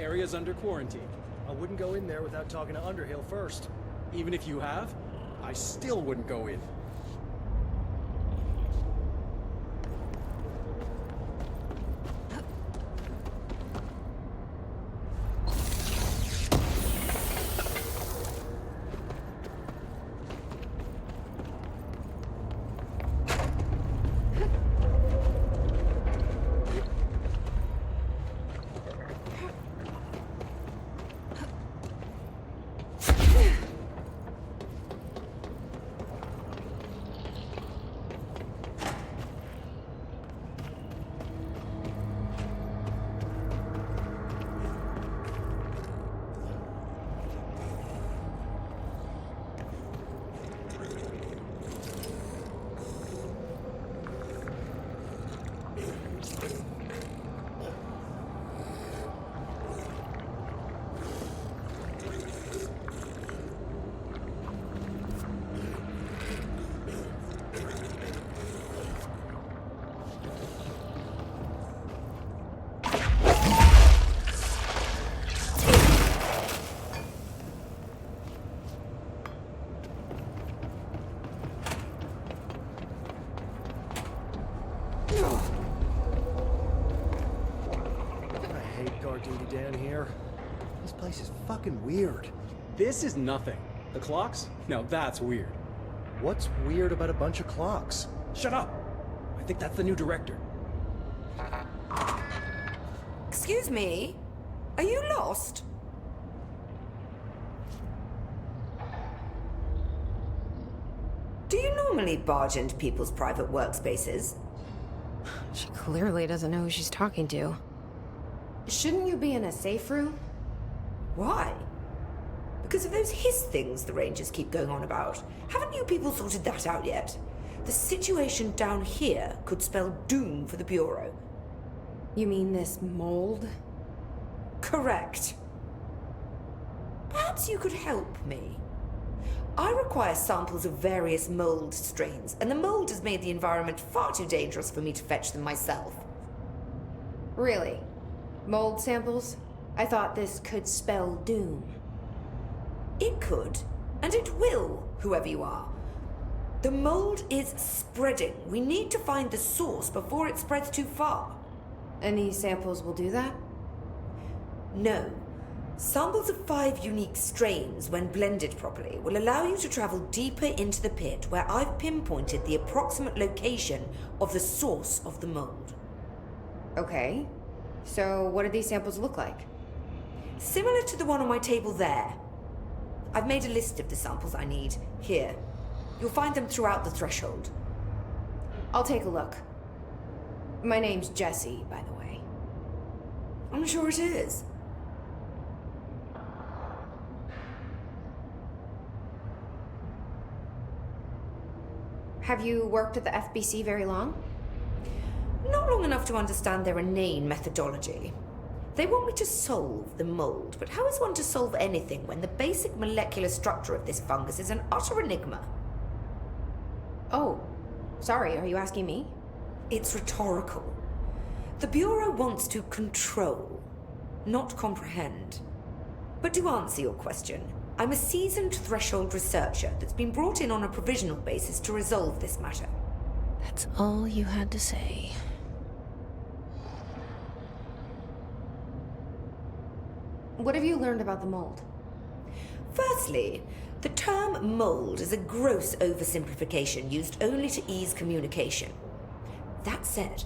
area's under quarantine. I wouldn't go in there without talking to Underhill first. Even if you have, I still wouldn't go in. Down here. This place is fucking weird. This is nothing. The clocks? Now that's weird. What's weird about a bunch of clocks? Shut up! I think that's the new director. Excuse me? Are you lost? Do you normally barge into people's private workspaces? She clearly doesn't know who she's talking to. Shouldn't you be in a safe room? Why? Because of those hiss things the Rangers keep going on about. Haven't you people sorted that out yet? The situation down here could spell doom for the Bureau. You mean this mold? Correct. Perhaps you could help me. I require samples of various mold strains, and the mold has made the environment far too dangerous for me to fetch them myself. Really? Mold samples? I thought this could spell doom. It could, and it will, whoever you are. The mold is spreading. We need to find the source before it spreads too far. And these samples will do that? No. Samples of 5 unique strains, when blended properly, will allow you to travel deeper into the pit where I've pinpointed the approximate location of the source of the mold. Okay. So what do these samples look like? Similar to the one on my table there. I've made a list of the samples I need. Here. You'll find them throughout the threshold. I'll take a look. My name's Jessie, by the way. I'm sure it is. Have you worked at the FBC very long? Not long enough to understand their inane methodology. They want me to solve the mold, but how is one to solve anything when the basic molecular structure of this fungus is an utter enigma? Oh, sorry, are you asking me? It's rhetorical. The Bureau wants to control, not comprehend. But to answer your question, I'm a seasoned threshold researcher that's been brought in on a provisional basis to resolve this matter. That's all you had to say. What have you learned about the mold? Firstly, the term mold is a gross oversimplification used only to ease communication. That said,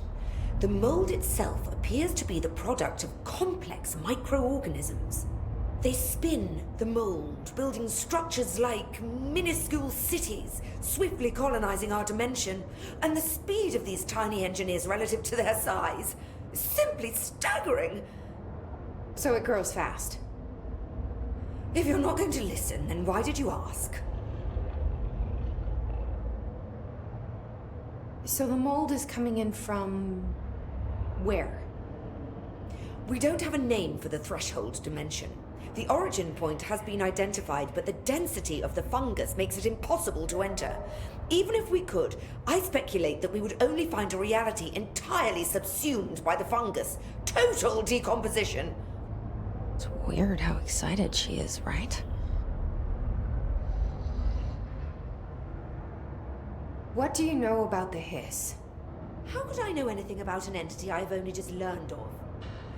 the mold itself appears to be the product of complex microorganisms. They spin the mold, building structures like minuscule cities, swiftly colonizing our dimension, and the speed of these tiny engineers relative to their size is simply staggering. So it grows fast. If you're not going to listen, then why did you ask? So the mold is coming in from where? We don't have a name for the threshold dimension. The origin point has been identified, but the density of the fungus makes it impossible to enter. Even if we could, I speculate that we would only find a reality entirely subsumed by the fungus. Total decomposition. Weird how excited she is, right? What do you know about the hiss? How could I know anything about an entity I've only just learned of?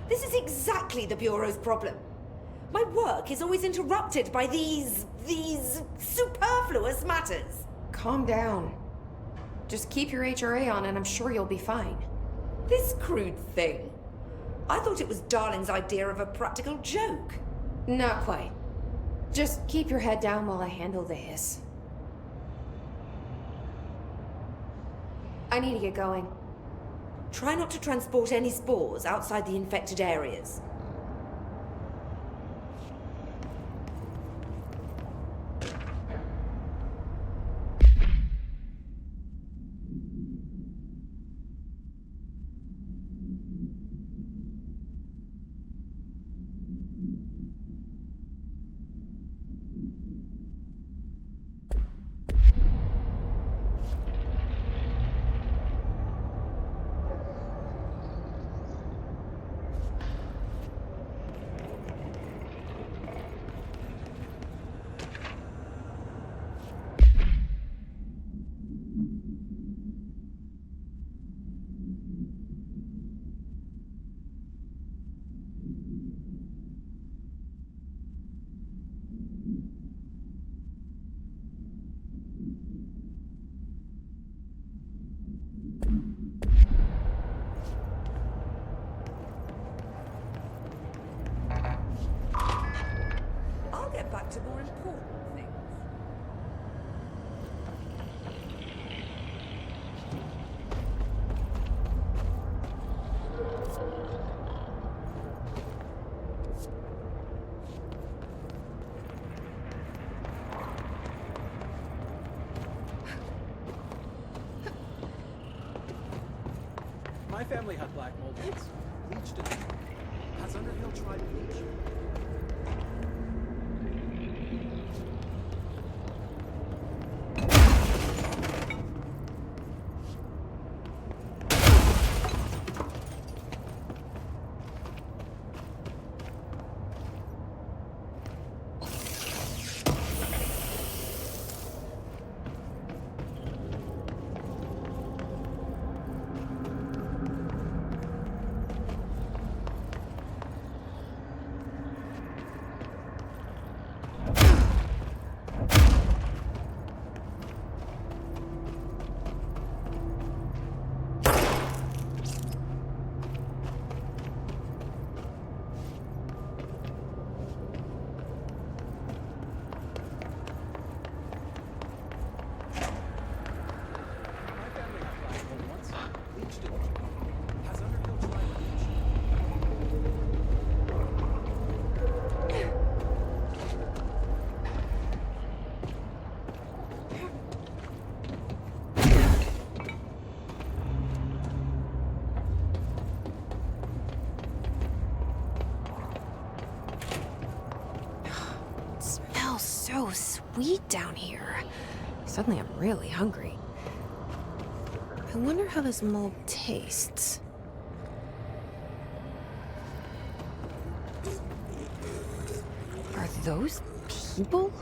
This is exactly the Bureau's problem. My work is always interrupted by these superfluous matters. Calm down. Just keep your HRA on and I'm sure you'll be fine. This crude thing? I thought it was Darling's idea of a practical joke. Not quite. Just keep your head down while I handle the hiss. I need to get going. Try not to transport any spores outside the infected areas. I'll get back to more important things. My family had black mold once. Bleached it. Has Underhill tried bleach? So sweet down here. Suddenly I'm really hungry. I wonder how this mold tastes. Are those people?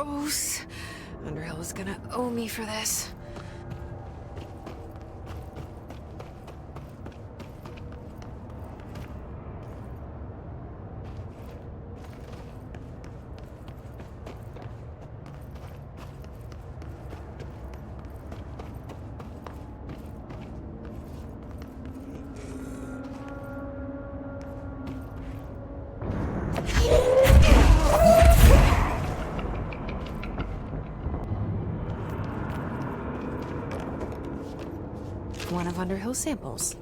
gross. Underhill is gonna owe me for this. One of Underhill's samples.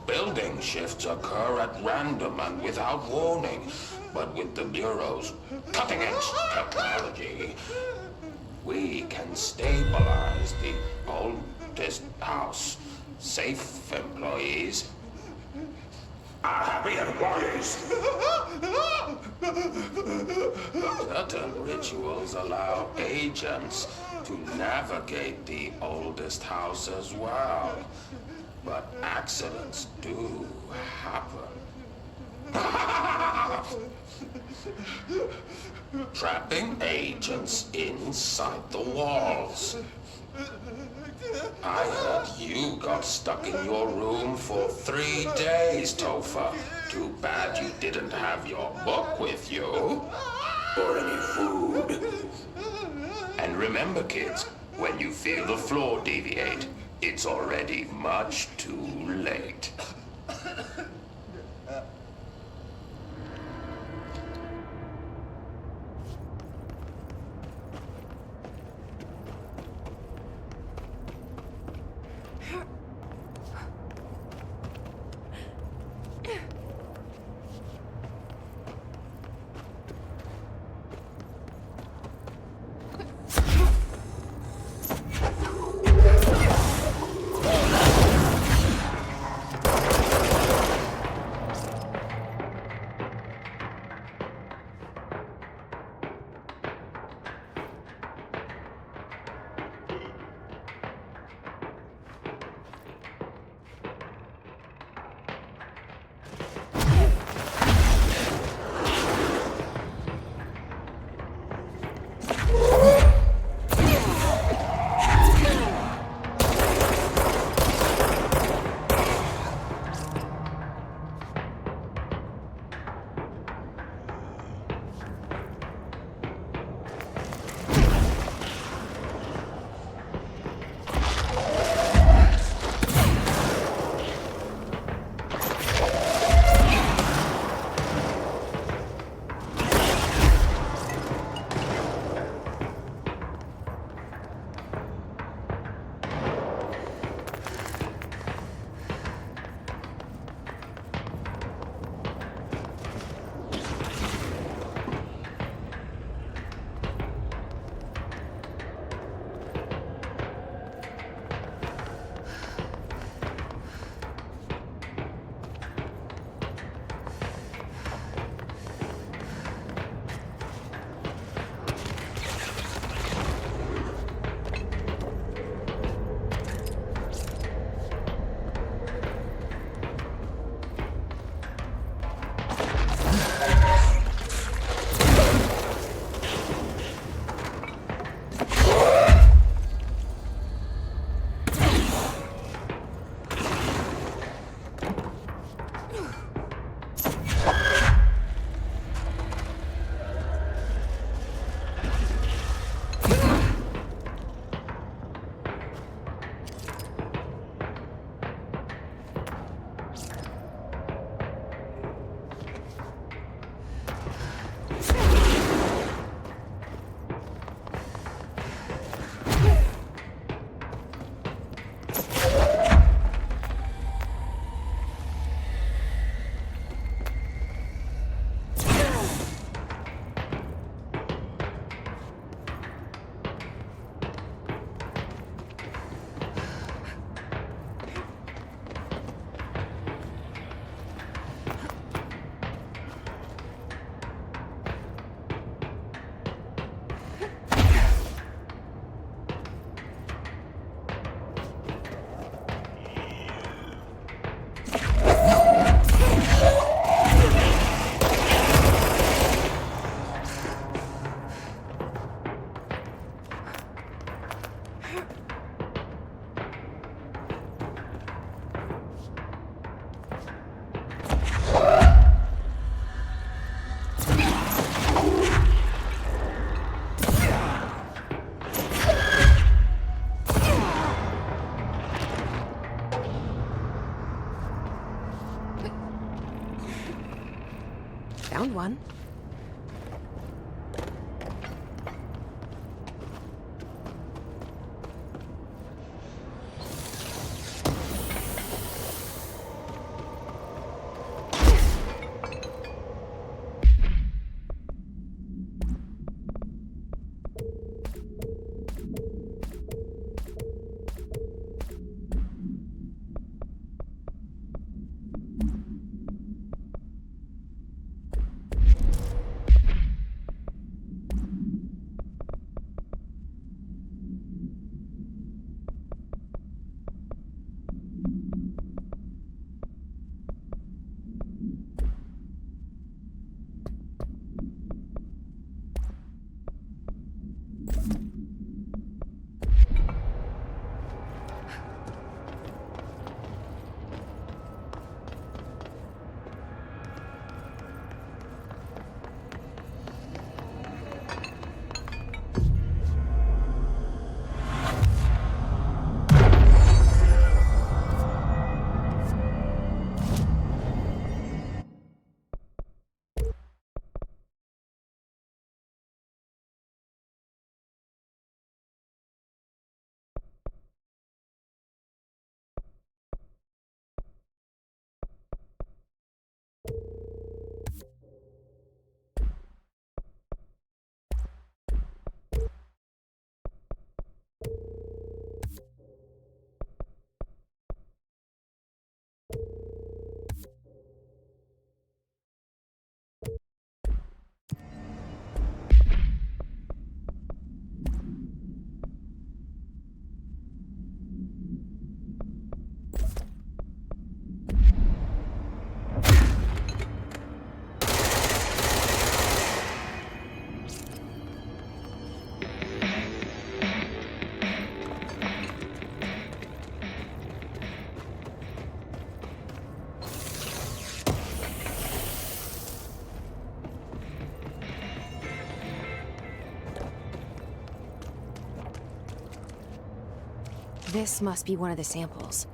Building shifts occur at random and without warning, but with the Bureau's cutting-edge technology, we can stabilize the oldest house. Safe employees are happy employees. Certain rituals allow agents to navigate the oldest house as well. But accidents do happen. Trapping agents inside the walls. I heard you got stuck in your room for 3 days, Topher. Too bad you didn't have your book with you. Or any food. And remember, kids, when you feel the floor deviate, it's already much too late. Found one. This must be one of the samples.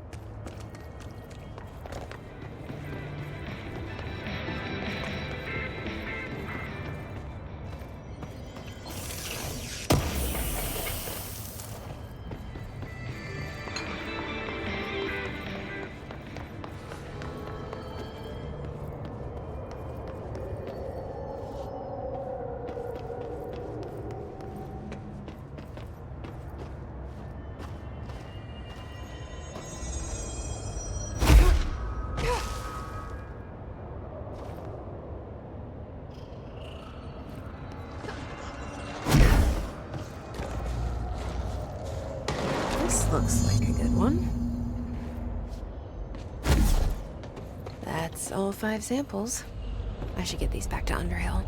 Looks like a good one. That's all 5 samples. I should get these back to Underhill.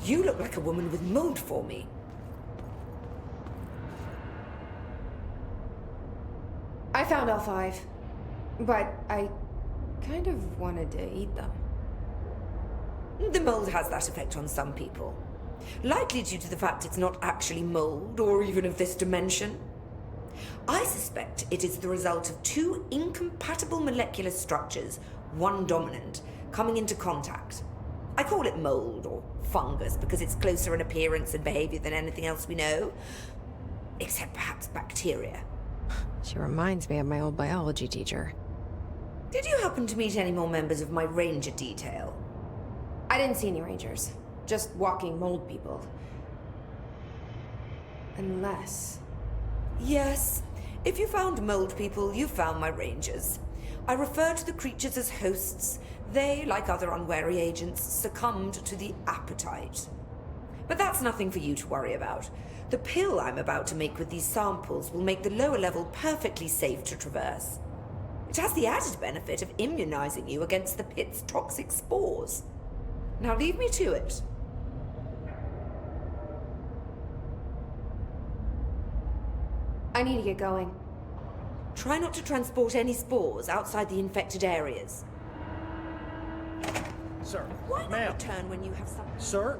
You look like a woman with mold for me. I found all 5, but I kind of wanted to eat them. The mold has that effect on some people. Likely due to the fact it's not actually mold, or even of this dimension. I suspect it is the result of 2 incompatible molecular structures, one dominant, coming into contact. I call it mold, or fungus, because it's closer in appearance and behavior than anything else we know. Except perhaps bacteria. She reminds me of my old biology teacher. Did you happen to meet any more members of my ranger detail? I didn't see any rangers. Just walking mold people. Unless... Yes. If you found mold people, you found my rangers. I refer to the creatures as hosts. They, like other unwary agents, succumbed to the appetite. But that's nothing for you to worry about. The pill I'm about to make with these samples will make the lower level perfectly safe to traverse. It has the added benefit of immunizing you against the pit's toxic spores. Now leave me to it. I need to get going. Try not to transport any spores outside the infected areas. Sir. Why Ma'am. not return when you have something? Sir?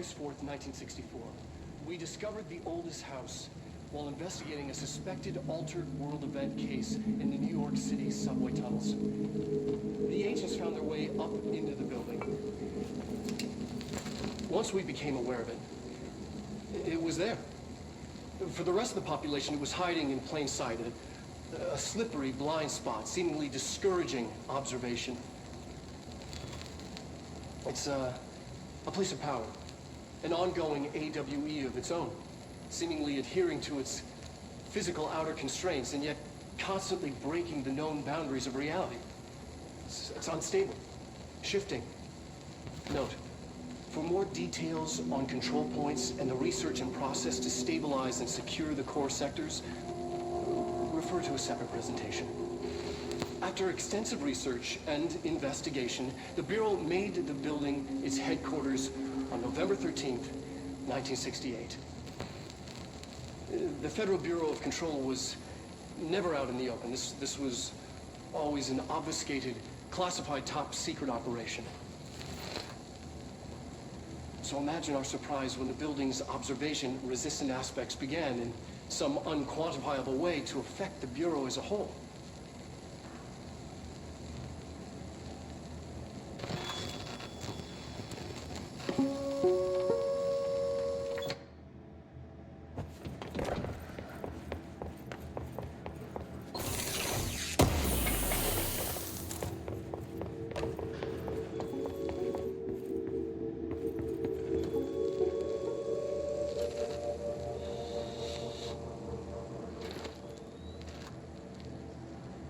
August 4th, 1964. We discovered the oldest house while investigating a suspected altered world event case in the New York City subway tunnels. The agents found their way up into the building. Once we became aware of it, it was there. For the rest of the population, it was hiding in plain sight, a slippery blind spot, seemingly discouraging observation. It's a place of power, an ongoing AWE of its own, seemingly adhering to its physical outer constraints and yet constantly breaking the known boundaries of reality. It's unstable, shifting. Note, for more details on control points and the research and process to stabilize and secure the core sectors, refer to a separate presentation. After extensive research and investigation, the Bureau made the building its headquarters on November 13th, 1968. The Federal Bureau of Control was never out in the open. This was always an obfuscated, classified top-secret operation. So imagine our surprise when the building's observation-resistant aspects began in some unquantifiable way to affect the Bureau as a whole.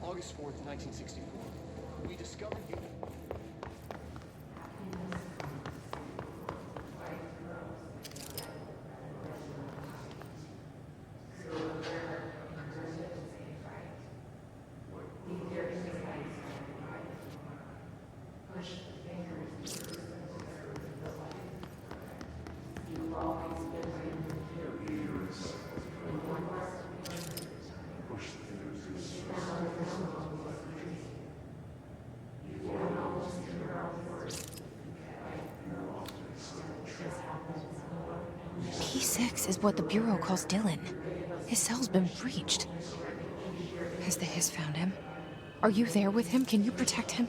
August 4th, 1964. We discovered the... P6 is what the Bureau calls Dylan. His cell's been breached. Has the Hiss found him? Are you there with him? Can you protect him?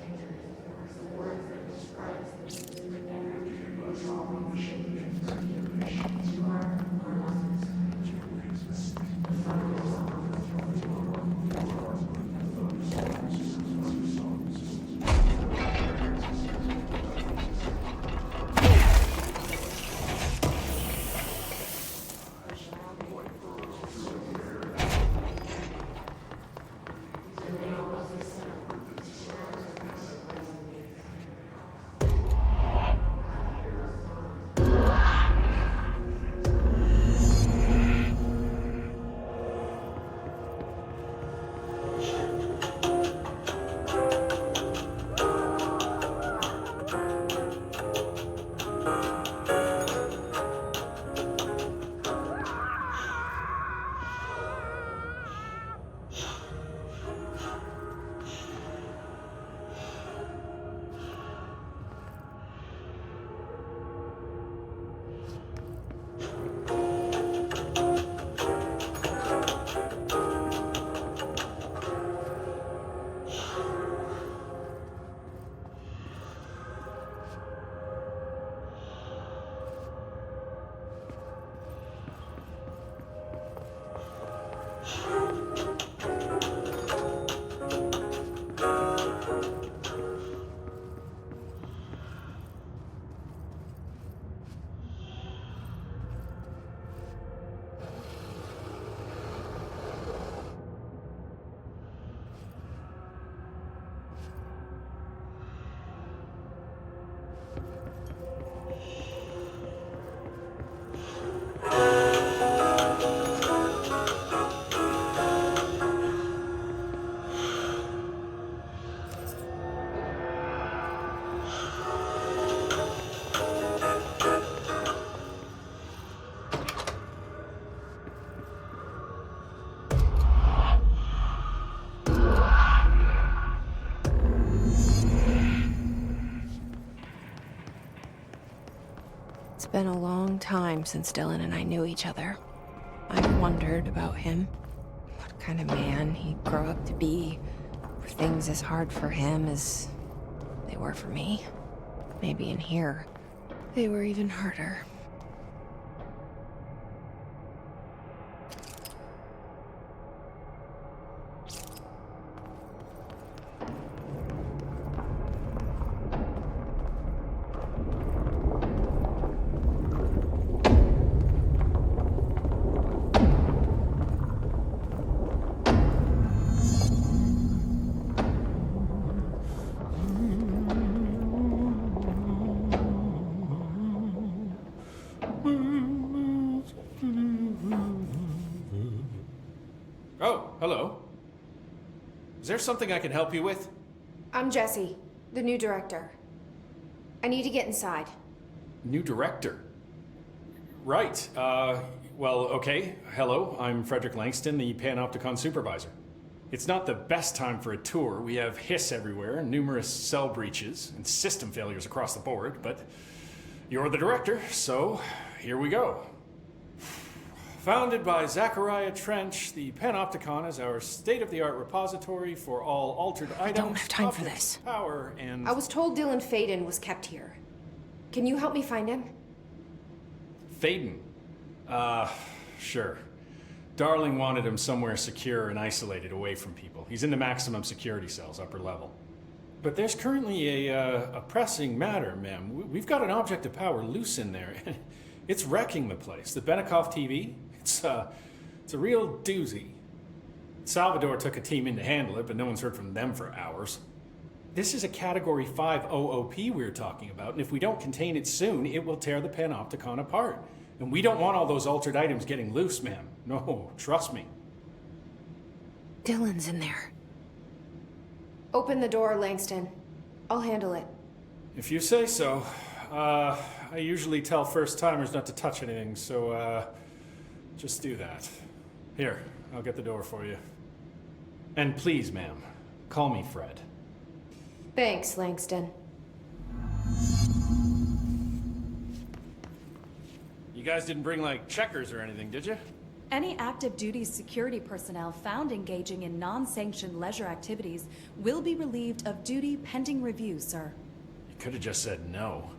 been a long time since Dylan and I knew each other. I've wondered about him. What kind of man he'd grow up to be. Were things as hard for him as they were for me? Maybe in here, they were even harder. Oh, hello. Is there something I can help you with? I'm Jessie, the new director. I need to get inside. New director? Right. Well, okay. Hello, I'm Frederick Langston, the Panopticon supervisor. It's not the best time for a tour. We have hiss everywhere, numerous cell breaches, and system failures across the board, but you're the director, so here we go. Founded by Zachariah Trench, the Panopticon is our state-of-the-art repository for all altered items. I don't have time for this. Power and... I was told Dylan Faden was kept here. Can you help me find him? Faden? Sure. Darling wanted him somewhere secure and isolated away from people. He's in the maximum security cells, upper level. But there's currently a pressing matter, ma'am. We've got an object of power loose in there. It's wrecking the place. The Benikoff TV, it's a real doozy. Salvador took a team in to handle it, but no one's heard from them for hours. This is a Category 5 OOP we're talking about, and if we don't contain it soon, it will tear the Panopticon apart. And we don't want all those altered items getting loose, ma'am. No, trust me. Dylan's in there. Open the door, Langston. I'll handle it. If you say so. I usually tell first-timers not to touch anything, so, just do that. Here, I'll get the door for you. And please, ma'am, call me Fred. Thanks, Langston. You guys didn't bring, like, checkers or anything, did you? Any active duty security personnel found engaging in non-sanctioned leisure activities will be relieved of duty pending review, sir. You could have just said no.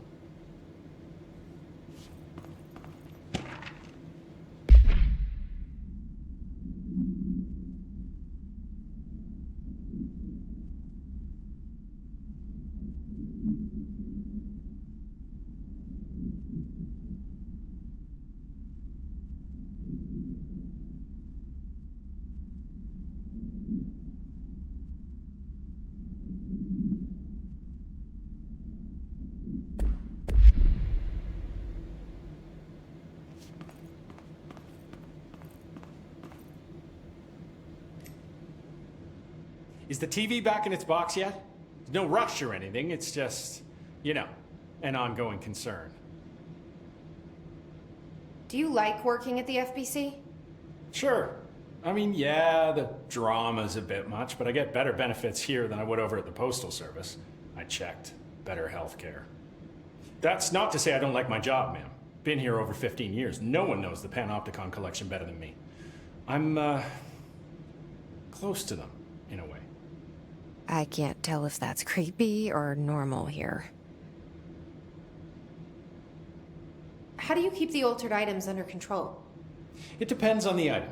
Is the TV back in its box yet? There's no rush or anything, it's just, you know, an ongoing concern. Do you like working at the FBC? Sure. I mean, yeah, the drama's a bit much, but I get better benefits here than I would over at the Postal Service. I checked. Better healthcare. That's not to say I don't like my job, ma'am. Been here over 15 years. No one knows the Panopticon collection better than me. I'm, close to them, in a way. I can't tell if that's creepy or normal here. How do you keep the altered items under control? It depends on the item.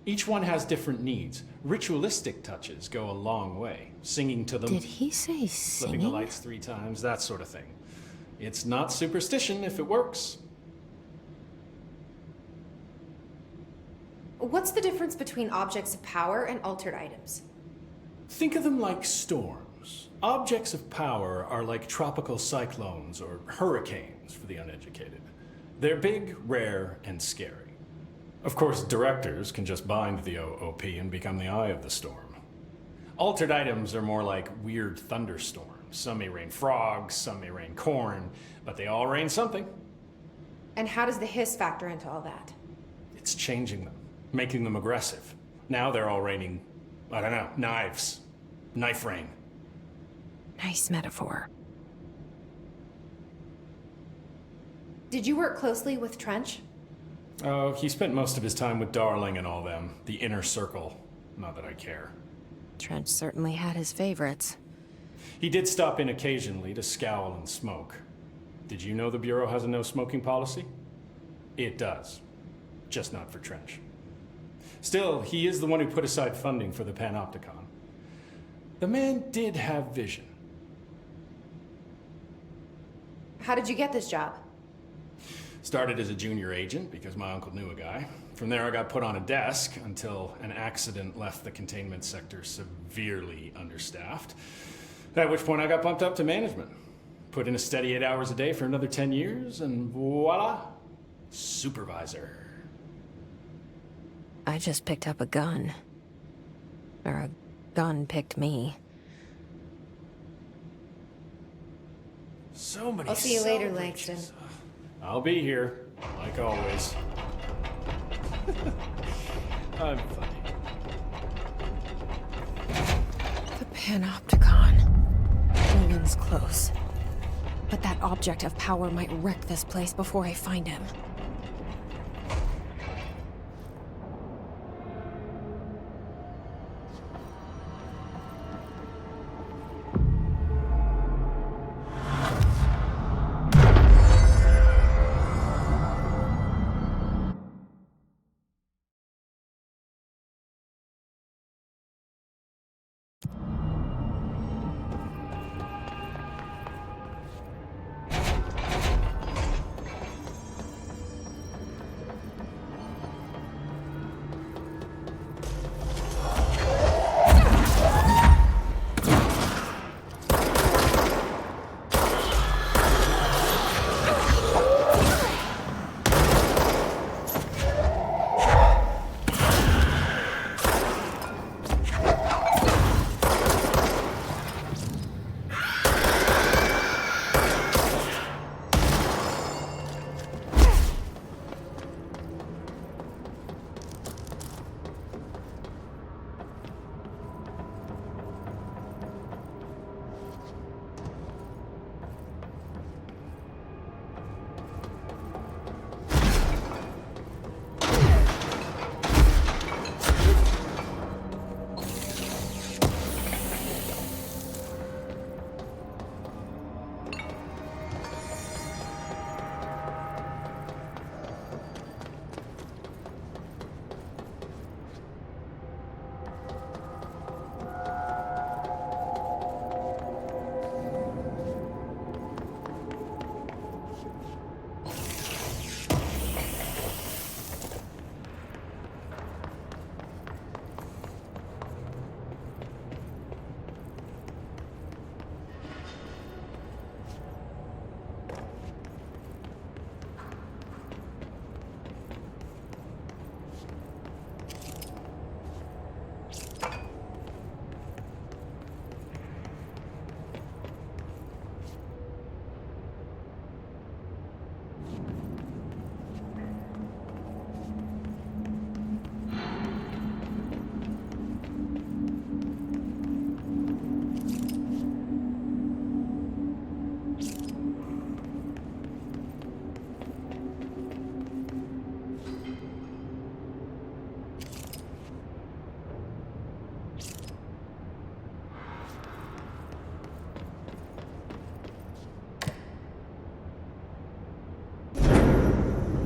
Each one has different needs. Ritualistic touches go a long way. Singing to them. Did he say flipping the singing? lights 3 times, that sort of thing. It's not superstition if it works. What's the difference between objects of power and altered items? Think of them like storms. Objects of power are like tropical cyclones or hurricanes for the uneducated. They're big, rare, and scary. Of course, directors can just bind the OOP and become the eye of the storm. Altered items are more like weird thunderstorms. Some may rain frogs, some may rain corn, but they all rain something. And how does the hiss factor into all that? It's changing them, making them aggressive. Now they're all raining, I don't know, knives. Knife rain. Nice metaphor. Did you work closely with Trench? Oh, he spent most of his time with Darling and all them. The inner circle. Not that I care. Trench certainly had his favorites. He did stop in occasionally to scowl and smoke. Did you know the Bureau has a no-smoking policy? It does. Just not for Trench. Still, he is the one who put aside funding for the Panopticon. The man did have vision. How did you get this job? Started as a junior agent because my uncle knew a guy. From there I got put on a desk until an accident left the containment sector severely understaffed. At which point I got bumped up to management. Put in a steady 8 hours a day for another 10 years and voila, supervisor. I just picked up a gun. Or a gun picked me. So many I'll see you later, celebrations. Langston. I'll be here, like always. I'm funny. The Panopticon. Nolan's close. But that object of power might wreck this place before I find him.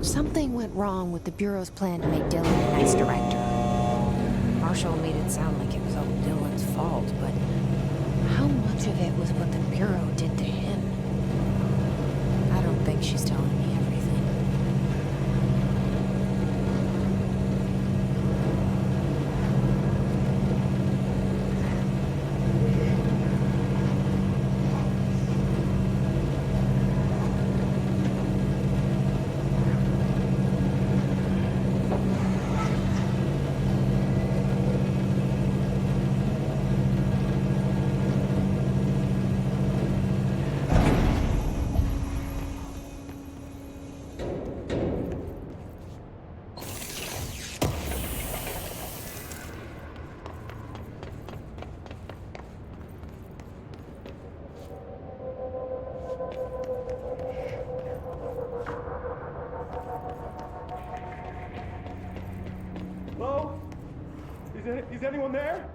Something went wrong with the Bureau's plan to make Dylan the next director. Marshall made it sound like it was all Dylan's fault, but how much of it was what the Bureau did to him? I don't think she's telling me everything. Is anyone there?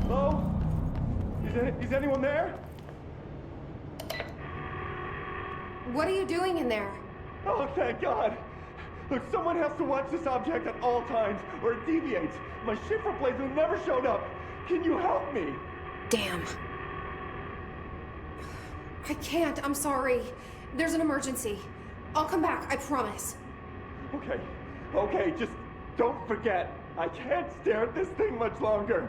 Hello? Is anyone there? What are you doing in there? Oh, thank God! Look, someone has to watch this object at all times, or it deviates. My shift replacement never showed up. Can you help me? Damn. I can't, I'm sorry. There's an emergency. I'll come back, I promise. Okay, just don't forget. I can't stare at this thing much longer.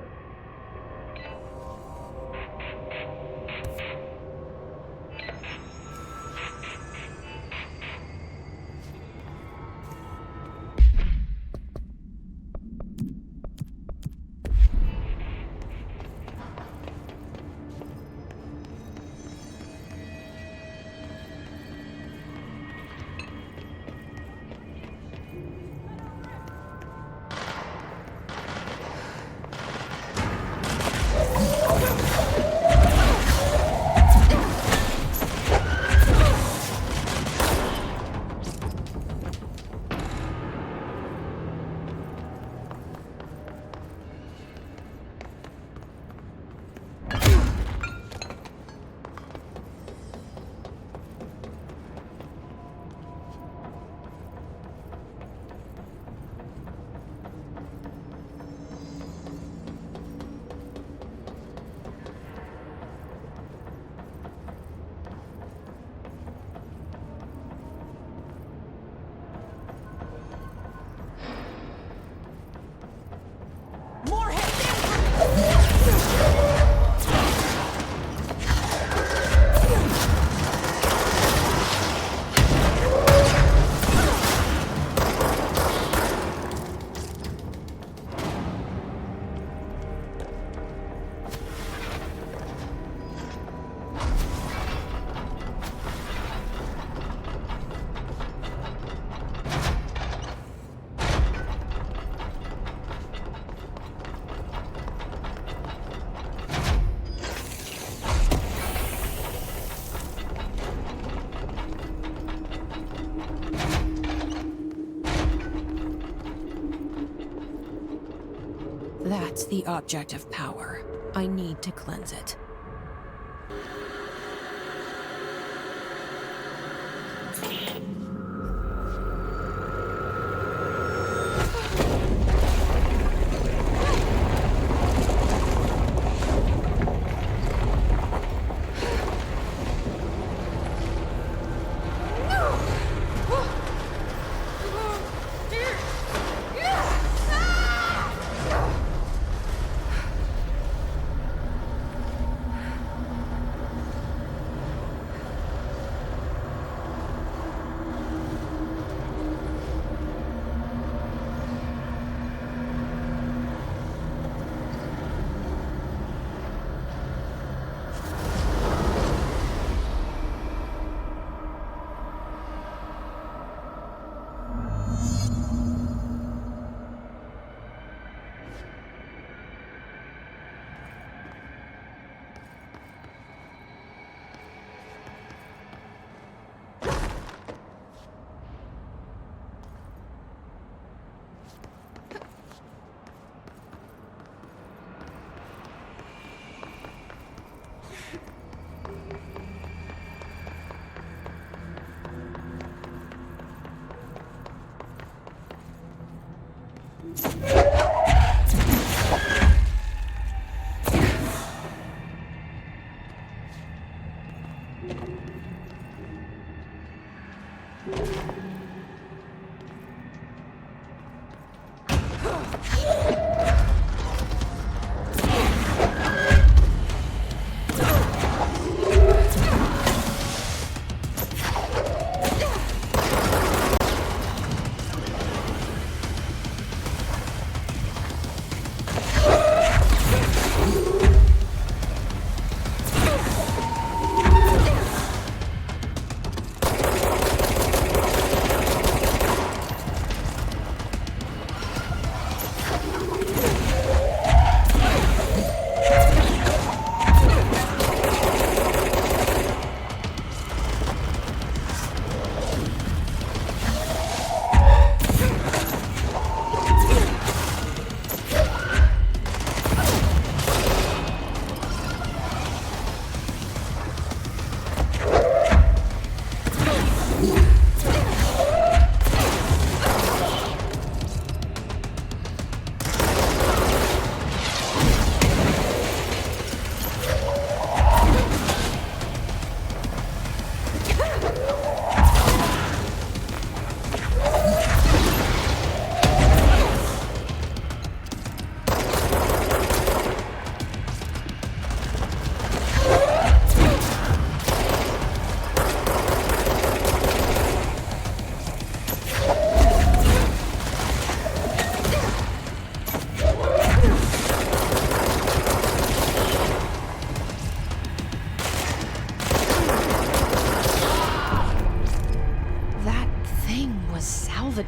That's the object of power. I need to cleanse it.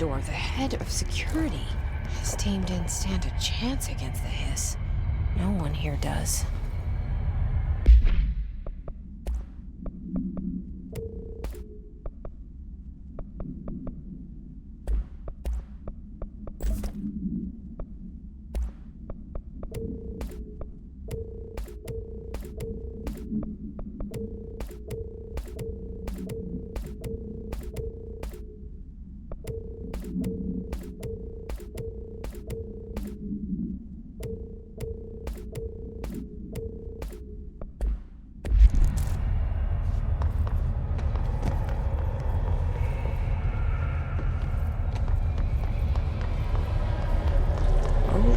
door, the head of security. His team didn't stand a chance against the hiss. No one here does.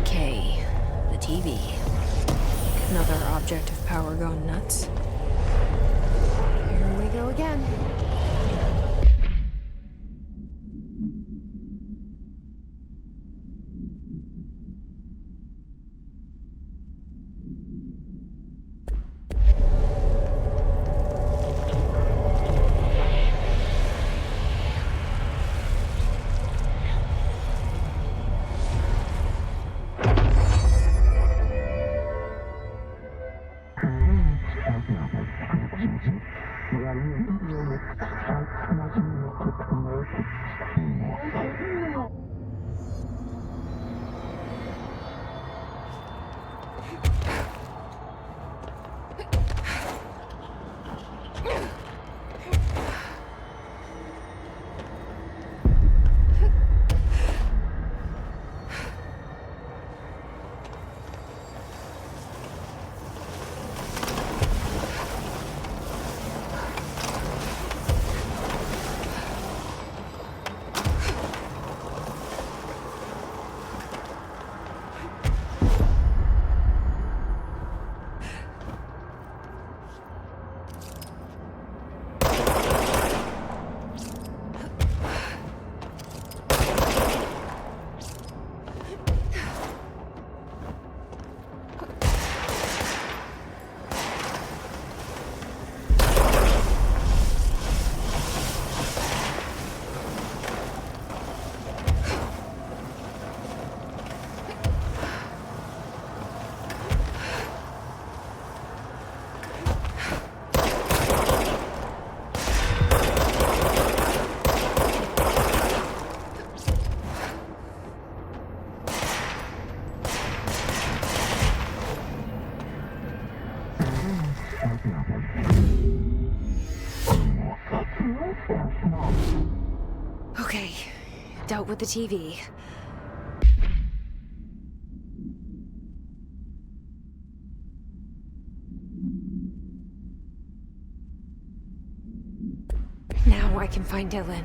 Okay, the TV. Another object of power gone nuts. Here we go again. Okay, dealt with the TV. Now I can find Dylan.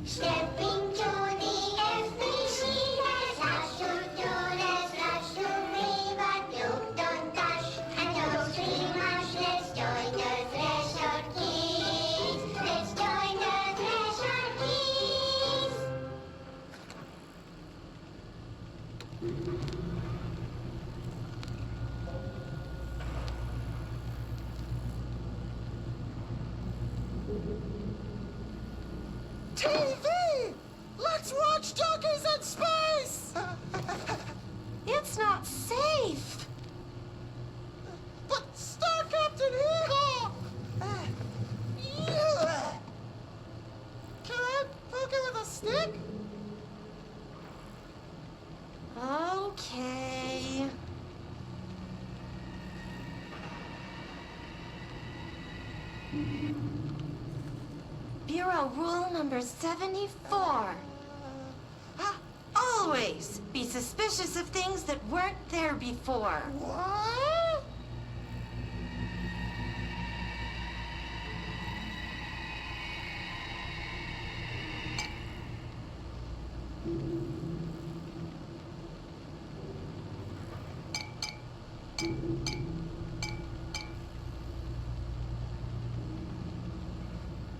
Stepping to the FBC, there's lots to do, there's lots to read, but you don't dash and don't scream much. Let's join the Threshold Kids. Let's join the Threshold Kids. TV! Let's watch Donkeys in Space! It's not safe. But Star Captain Eagle! Can I poke it with a stick? Okay. Bureau rule number 74. Always be suspicious of things that weren't there before. What?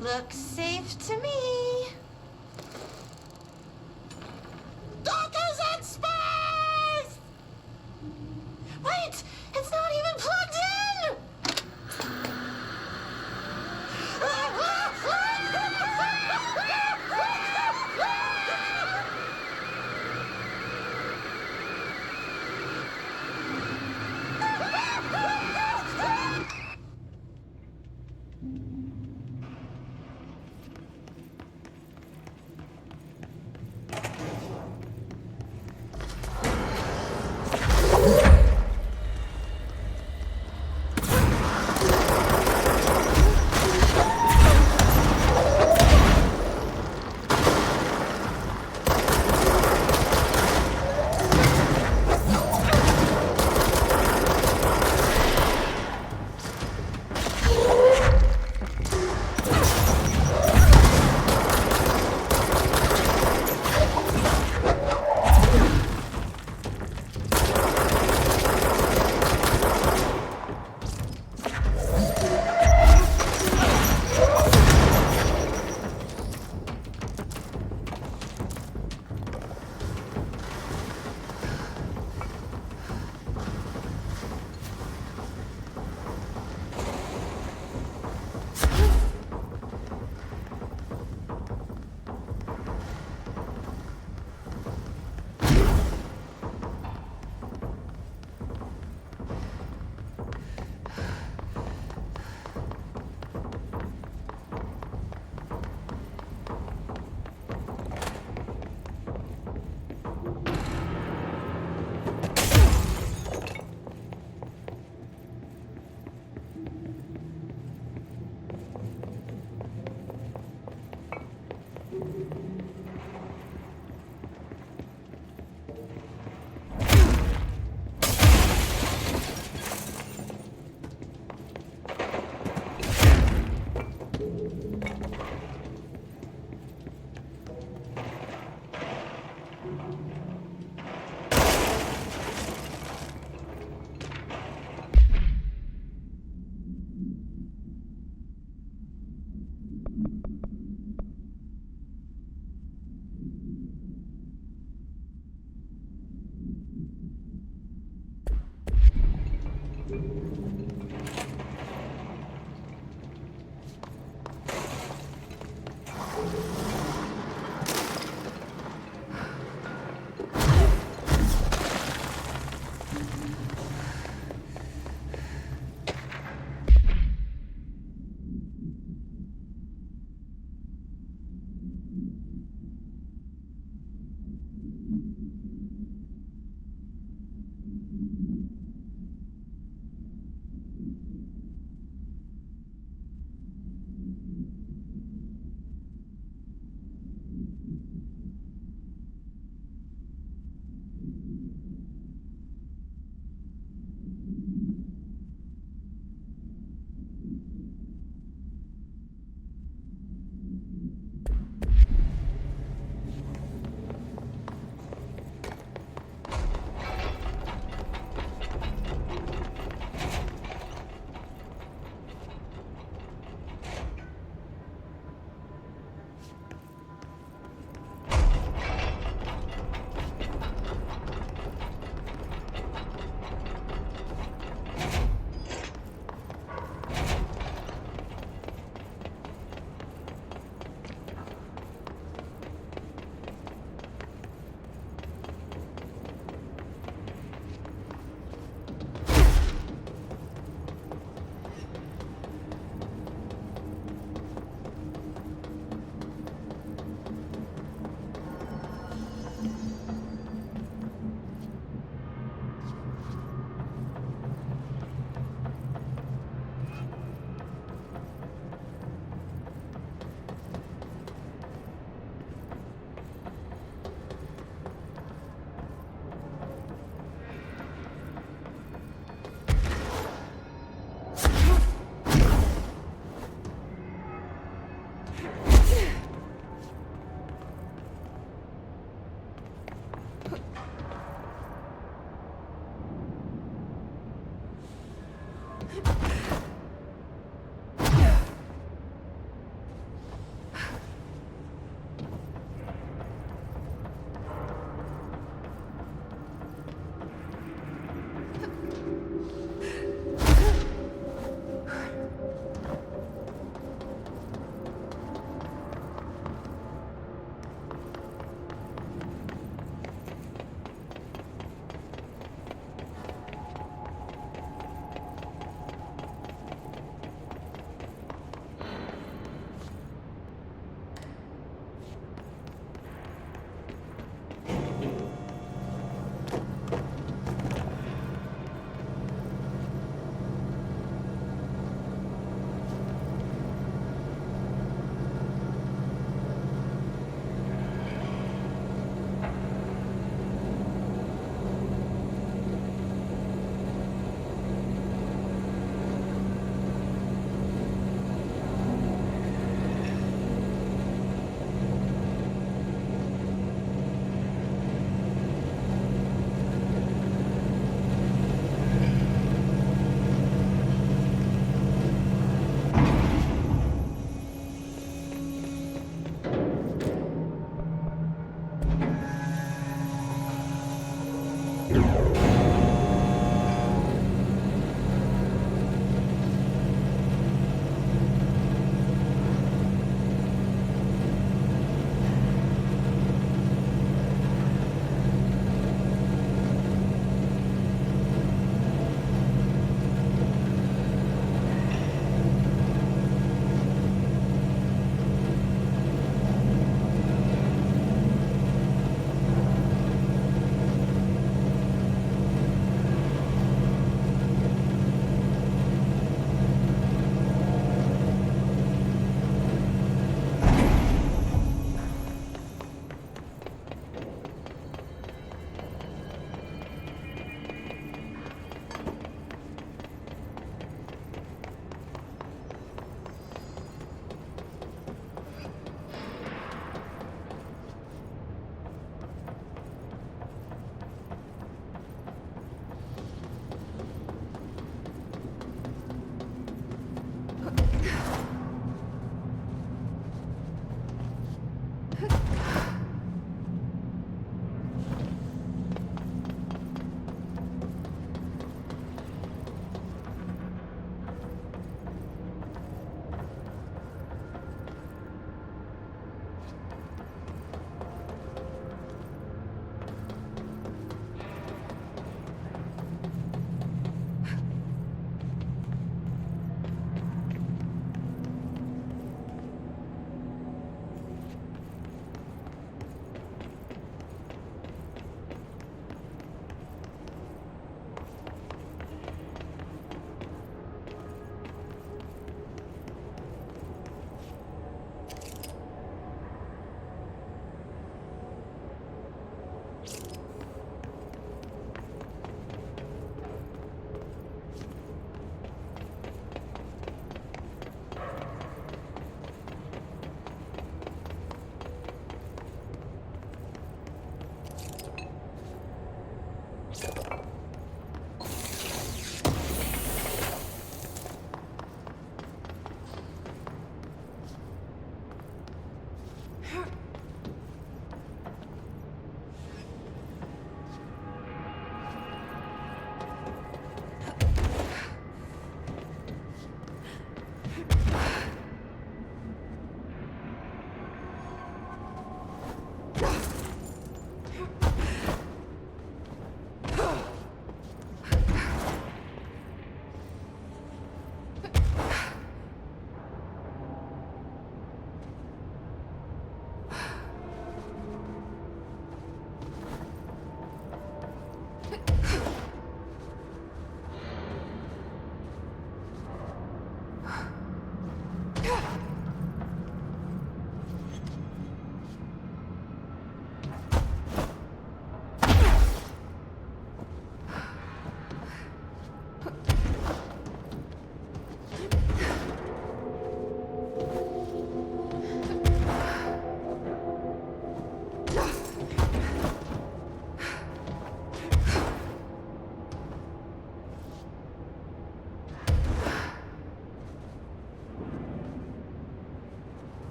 Looks safe to me. Donkeys in Space! Wait! It's not even plugged in!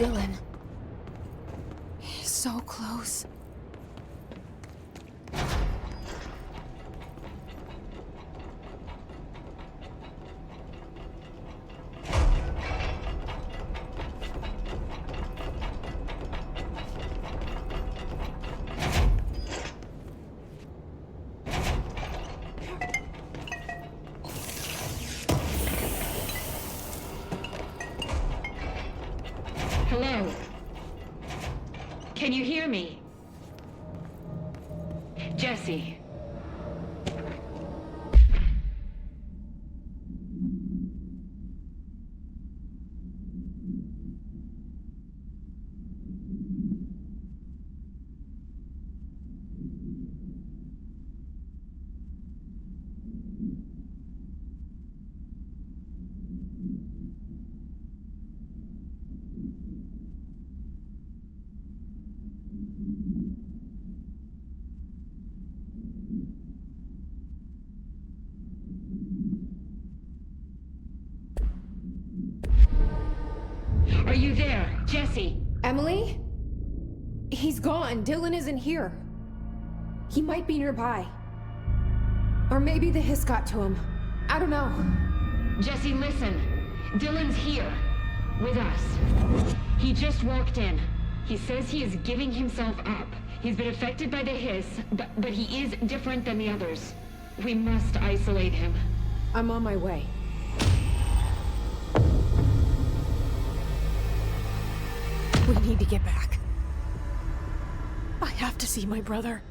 Dylan. He's so close. Hello? Can you hear me? Jesse. Are you there, Jesse? Emily? He's gone. Dylan isn't here. He might be nearby. Or maybe the hiss got to him. I don't know. Jesse, listen. Dylan's here. With us. He just walked in. He says he is giving himself up. He's been affected by the hiss, but he is different than the others. We must isolate him. I'm on my way. We need to get back. I have to see my brother.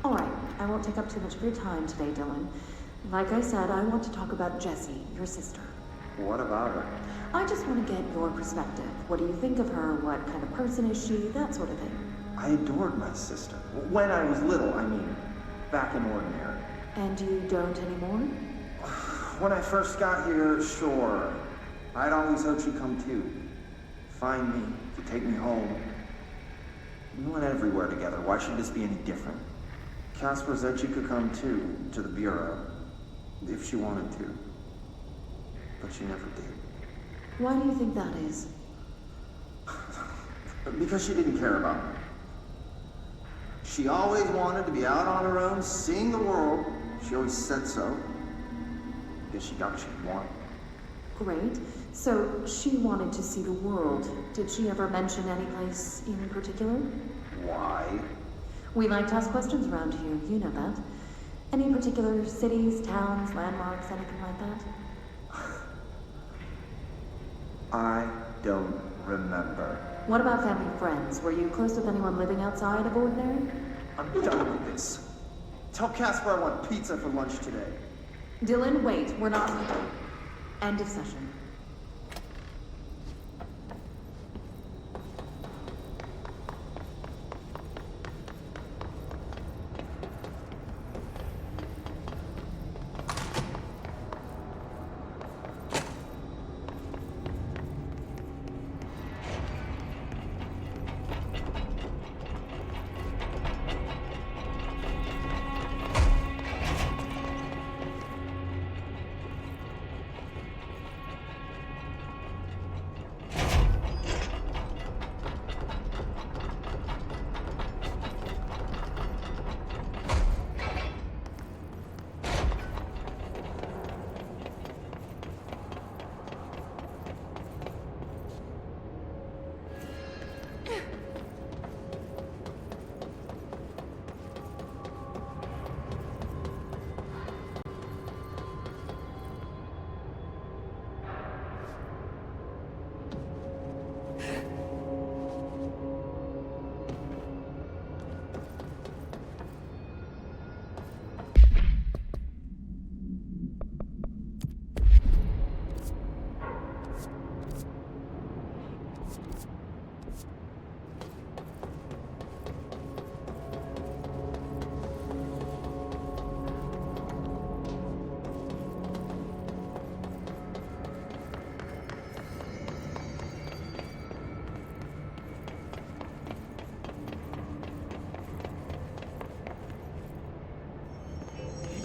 All right, I won't take up too much of your time today, Dylan. Like I said, I want to talk about Jessie, your sister. What about her? I just want to get your perspective. What do you think of her? What kind of person is she? That sort of thing. I adored my sister. When I was little, I mean. Back in Ordinary. And you don't anymore? When I first got here, sure. I'd always hoped she'd come too. Find me, to take me home. We went everywhere together. Why should this be any different? Casper said she could come too, to the Bureau. If she wanted to. But she never did. Why do you think that is? Because she didn't care about me. She always wanted to be out on her own, seeing the world. She always said so. Guess she got what she wanted. Great. So she wanted to see the world. Did she ever mention any place in particular? Why? We like to ask questions around here, you know that. Any particular cities, towns, landmarks, anything like that? I don't remember. What about family and friends? Were you close with anyone living outside of Ordinary? I'm done with this. Tell Casper I want pizza for lunch today. Dylan, wait. We're not leaving. End of session.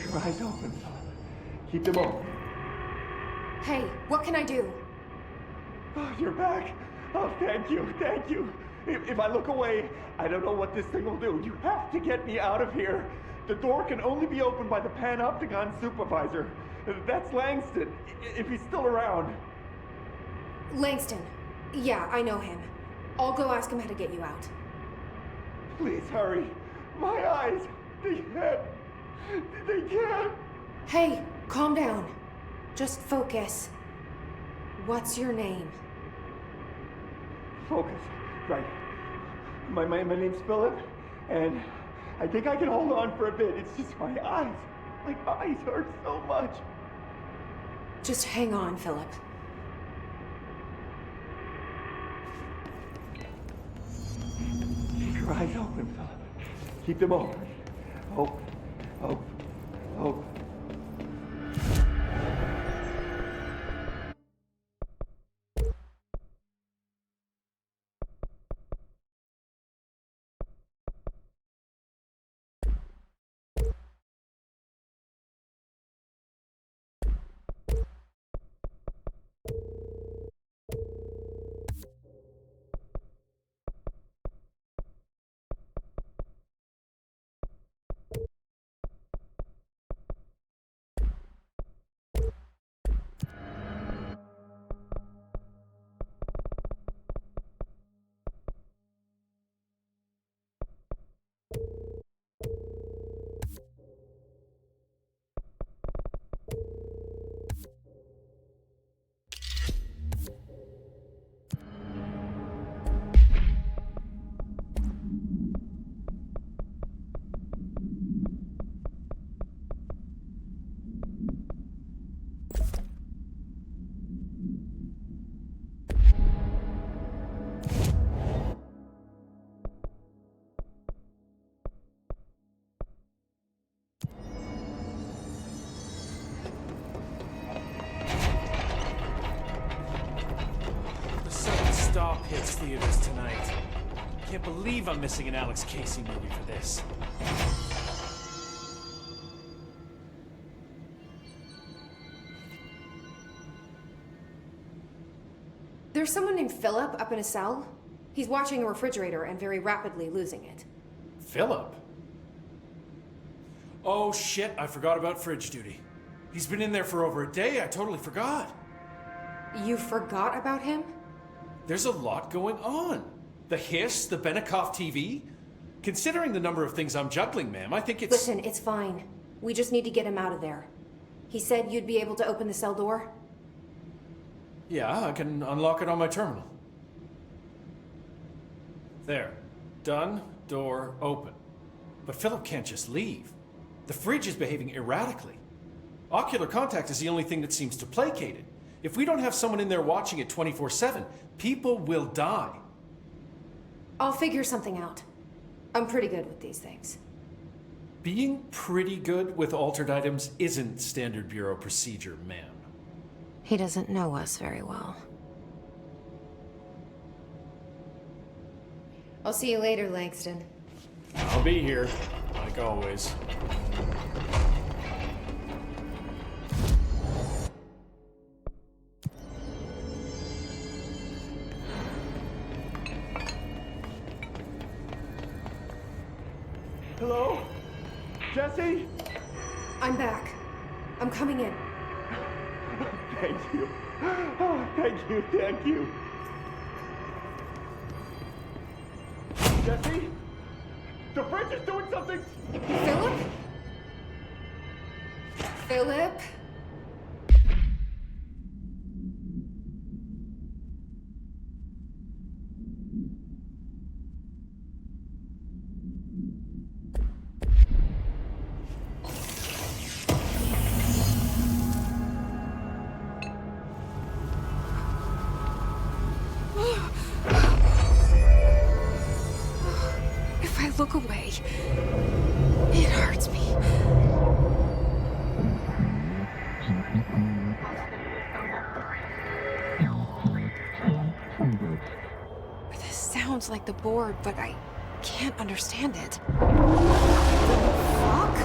your eyes open, Philip. Keep them open. Hey, what can I do? Oh, you're back. Oh, thank you, thank you. If I look away, I don't know what this thing will do. You have to get me out of here. The door can only be opened by the Panopticon supervisor. That's Langston, if he's still around. Langston. Yeah, I know him. I'll go ask him how to get you out. Please hurry. My eyes, they can't. Hey, calm down. Just focus. What's your name? Focus. Right. My name's Philip, and I think I can hold on for a bit. It's just my eyes. My eyes hurt so much. Just hang on, Philip. Keep your eyes open, Philip. Keep them open. Open. Open. Open. Stop hits theaters tonight. Can't believe I'm missing an Alex Casey movie for this. There's someone named Philip up in a cell. He's watching a refrigerator and very rapidly losing it. Philip? Oh shit, I forgot about fridge duty. He's been in there for over a day, I totally forgot. You forgot about him? There's a lot going on. The hiss, the Benikoff TV. Considering the number of things I'm juggling, ma'am, I think it's... Listen, it's fine. We just need to get him out of there. He said you'd be able to open the cell door? Yeah, I can unlock it on my terminal. There. Done. Door open. But Philip can't just leave. The fridge is behaving erratically. Ocular contact is the only thing that seems to placate it. If we don't have someone in there watching it 24/7, people will die. I'll figure something out. I'm pretty good with these things. Being pretty good with altered items isn't standard bureau procedure, ma'am. He doesn't know us very well. I'll see you later, Langston. I'll be here, like always. Hello? Jesse? I'm back. I'm coming in. Thank you. Oh, thank you, thank you. Jesse? The fridge is doing something! Philip? Philip? If I look away, it hurts me. This sounds like the board, but I can't understand it. Fuck?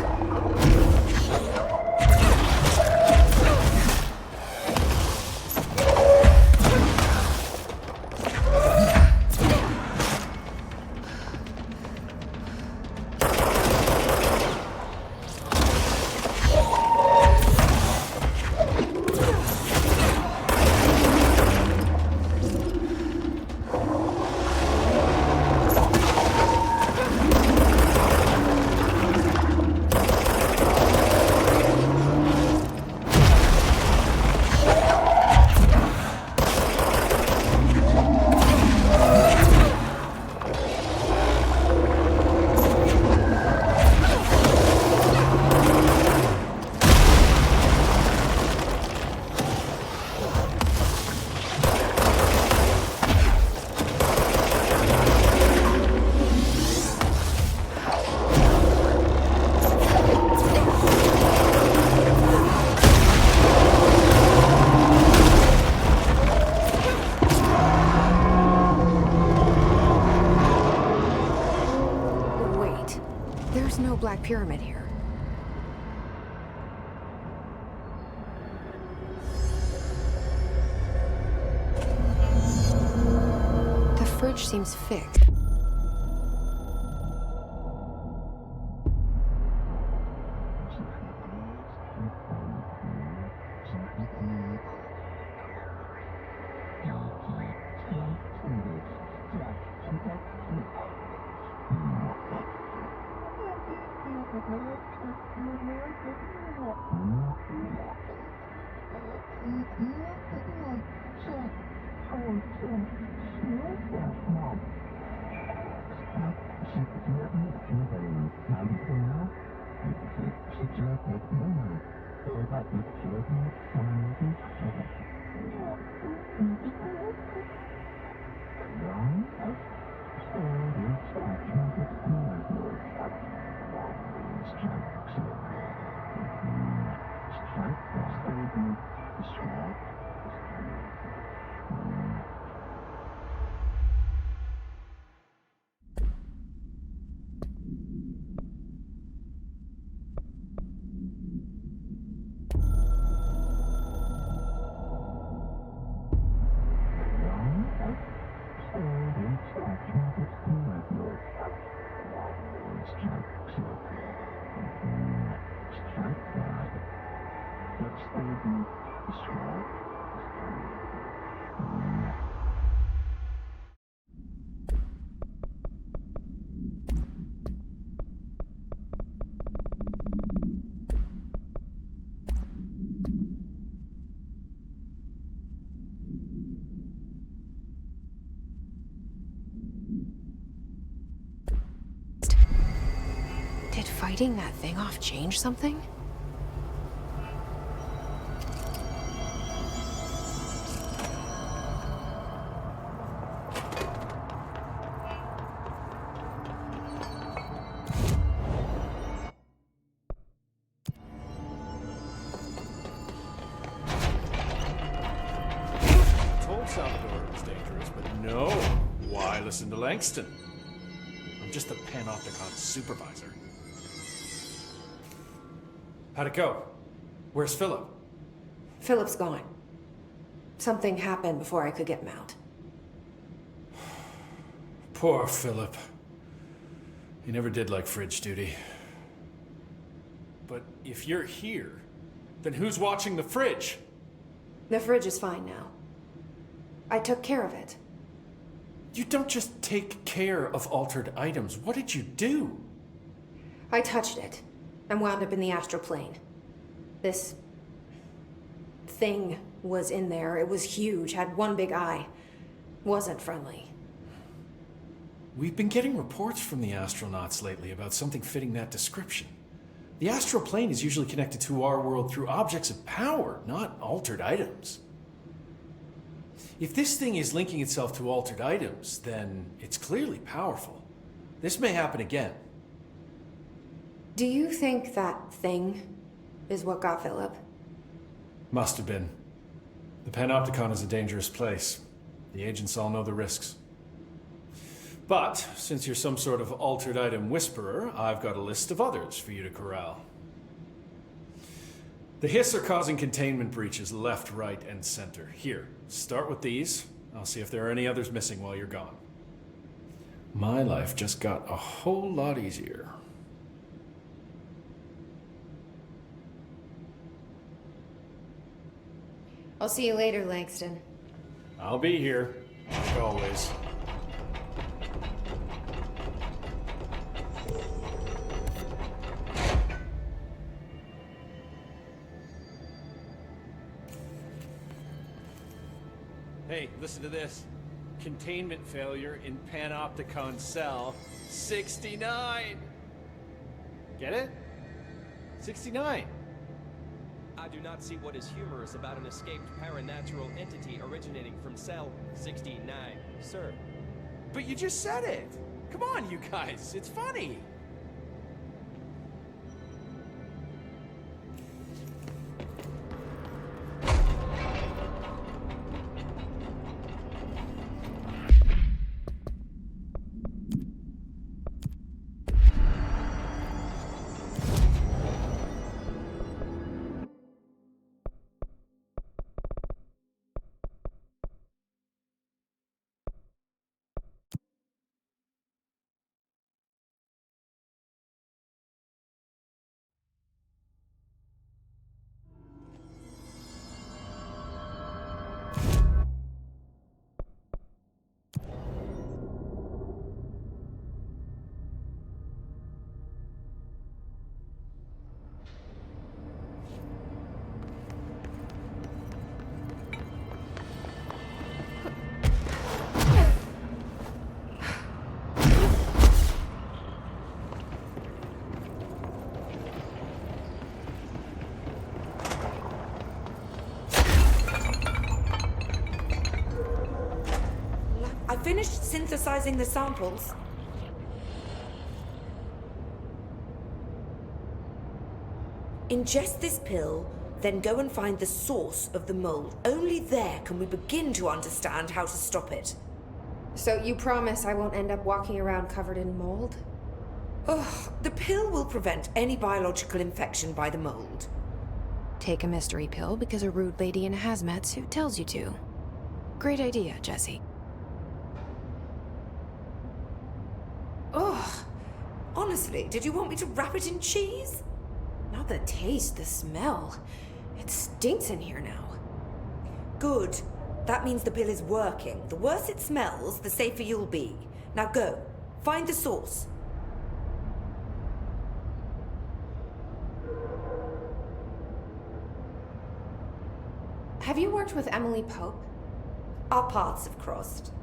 pyramid here. The fridge seems fixed. Did fighting that thing off change something? Told Salvador it was dangerous, but no. Why listen to Langston? I'm just the Panopticon supervisor. How'd it go? Where's Philip? Philip's gone. Something happened before I could get him out. Poor Philip. He never did like fridge duty. But if you're here, then who's watching the fridge? The fridge is fine now. I took care of it. You don't just take care of altered items. What did you do? I touched it and wound up in the astral plane. This thing was in there. It was huge, had one big eye. Wasn't friendly. We've been getting reports from the astronauts lately about something fitting that description. The astral plane is usually connected to our world through objects of power, not altered items. If this thing is linking itself to altered items, then it's clearly powerful. This may happen again. Do you think that thing is what got Philip? Must have been. The Panopticon is a dangerous place. The agents all know the risks. But, since you're some sort of altered item whisperer, I've got a list of others for you to corral. The Hiss are causing containment breaches left, right, and center. Here, start with these. I'll see if there are any others missing while you're gone. My life just got a whole lot easier. I'll see you later, Langston. I'll be here, like always. Hey, listen to this. Containment failure in Panopticon cell 69. Get it? 69. I do not see what is humorous about an escaped paranatural entity originating from cell 69, sir. But you just said it. Come on, you guys. It's funny. finished synthesizing the samples. Ingest this pill, then go and find the source of the mold. Only there can we begin to understand how to stop it. So you promise I won't end up walking around covered in mold? Ugh, the pill will prevent any biological infection by the mold. Take a mystery pill because a rude lady in a hazmat suit tells you to. Great idea, Jesse. Ugh. Honestly, did you want me to wrap it in cheese? Not the taste, the smell. It stinks in here now. Good. That means the pill is working. The worse it smells, the safer you'll be. Now go. Find the source. Have you worked with Emily Pope? Our paths have crossed.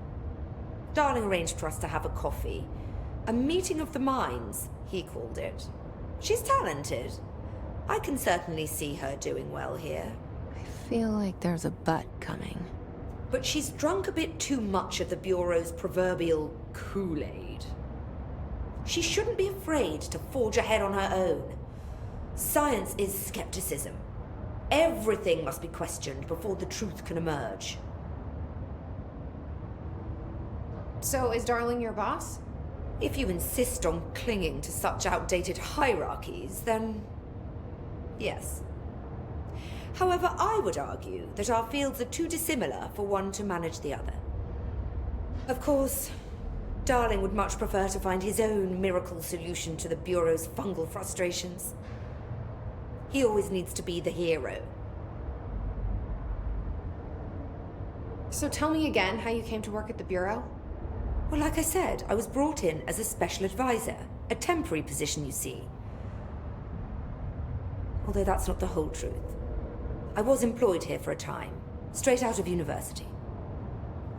Darling arranged for us to have a coffee. A meeting of the minds, he called it. She's talented. I can certainly see her doing well here. I feel like there's a but coming. But she's drunk a bit too much of the Bureau's proverbial Kool-Aid. She shouldn't be afraid to forge ahead on her own. Science is skepticism. Everything must be questioned before the truth can emerge. So is Darling your boss? If you insist on clinging to such outdated hierarchies, then yes. However, I would argue that our fields are too dissimilar for one to manage the other. Of course, Darling would much prefer to find his own miracle solution to the Bureau's fungal frustrations. He always needs to be the hero. So tell me again how you came to work at the Bureau? Well, like I said, I was brought in as a special advisor. A temporary position, you see. Although that's not the whole truth. I was employed here for a time, straight out of university.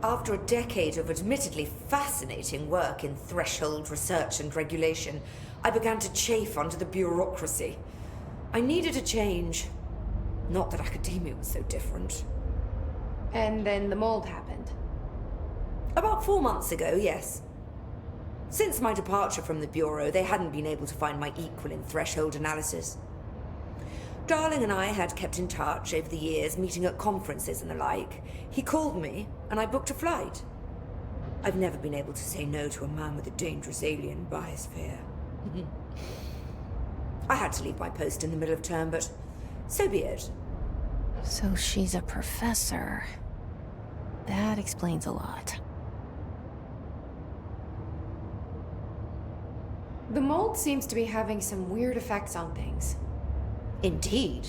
After a decade of admittedly fascinating work in threshold research and regulation, I began to chafe under the bureaucracy. I needed a change. Not that academia was so different. And then the mold happened. About 4 months ago, yes. Since my departure from the Bureau, they hadn't been able to find my equal in threshold analysis. Darling and I had kept in touch over the years, meeting at conferences and the like. He called me, and I booked a flight. I've never been able to say no to a man with a dangerous alien biosphere. I had to leave my post in the middle of term, but so be it. So she's a professor. That explains a lot. The mold seems to be having some weird effects on things. Indeed.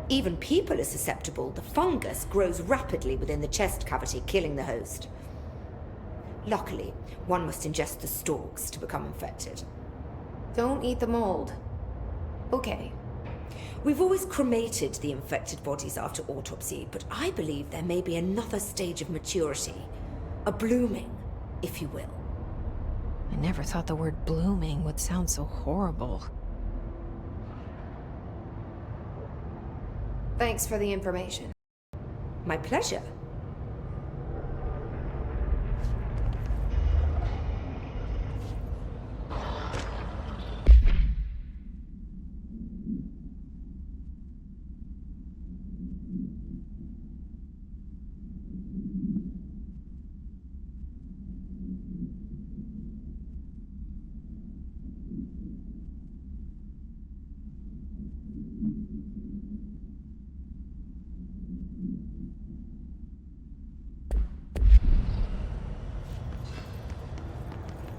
Even people are susceptible. The fungus grows rapidly within the chest cavity, killing the host. Luckily, one must ingest the stalks to become infected. Don't eat the mold. Okay. We've always cremated the infected bodies after autopsy, but I believe there may be another stage of maturity. A blooming, if you will. I never thought the word blooming would sound so horrible. Thanks for the information. My pleasure.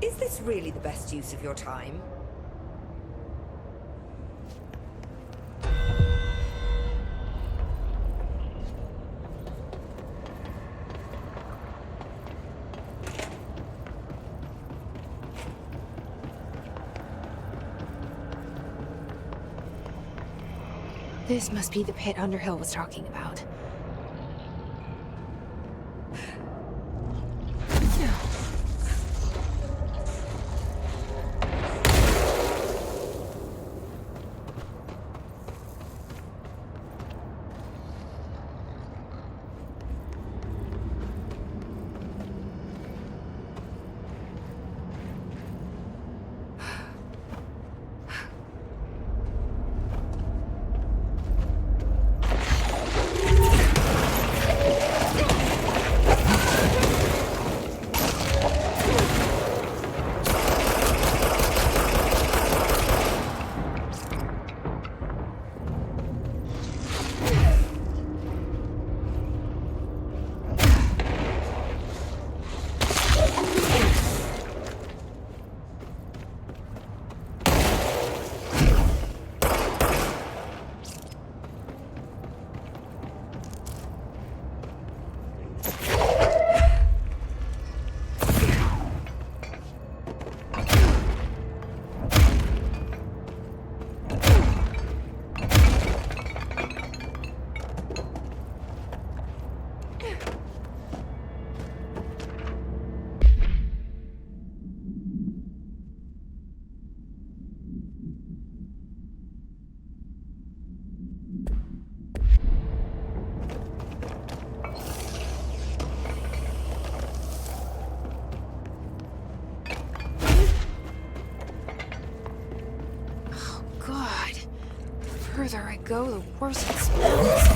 Is this really the best use of your time? This must be the pit Underhill was talking about. go, the worse it smells.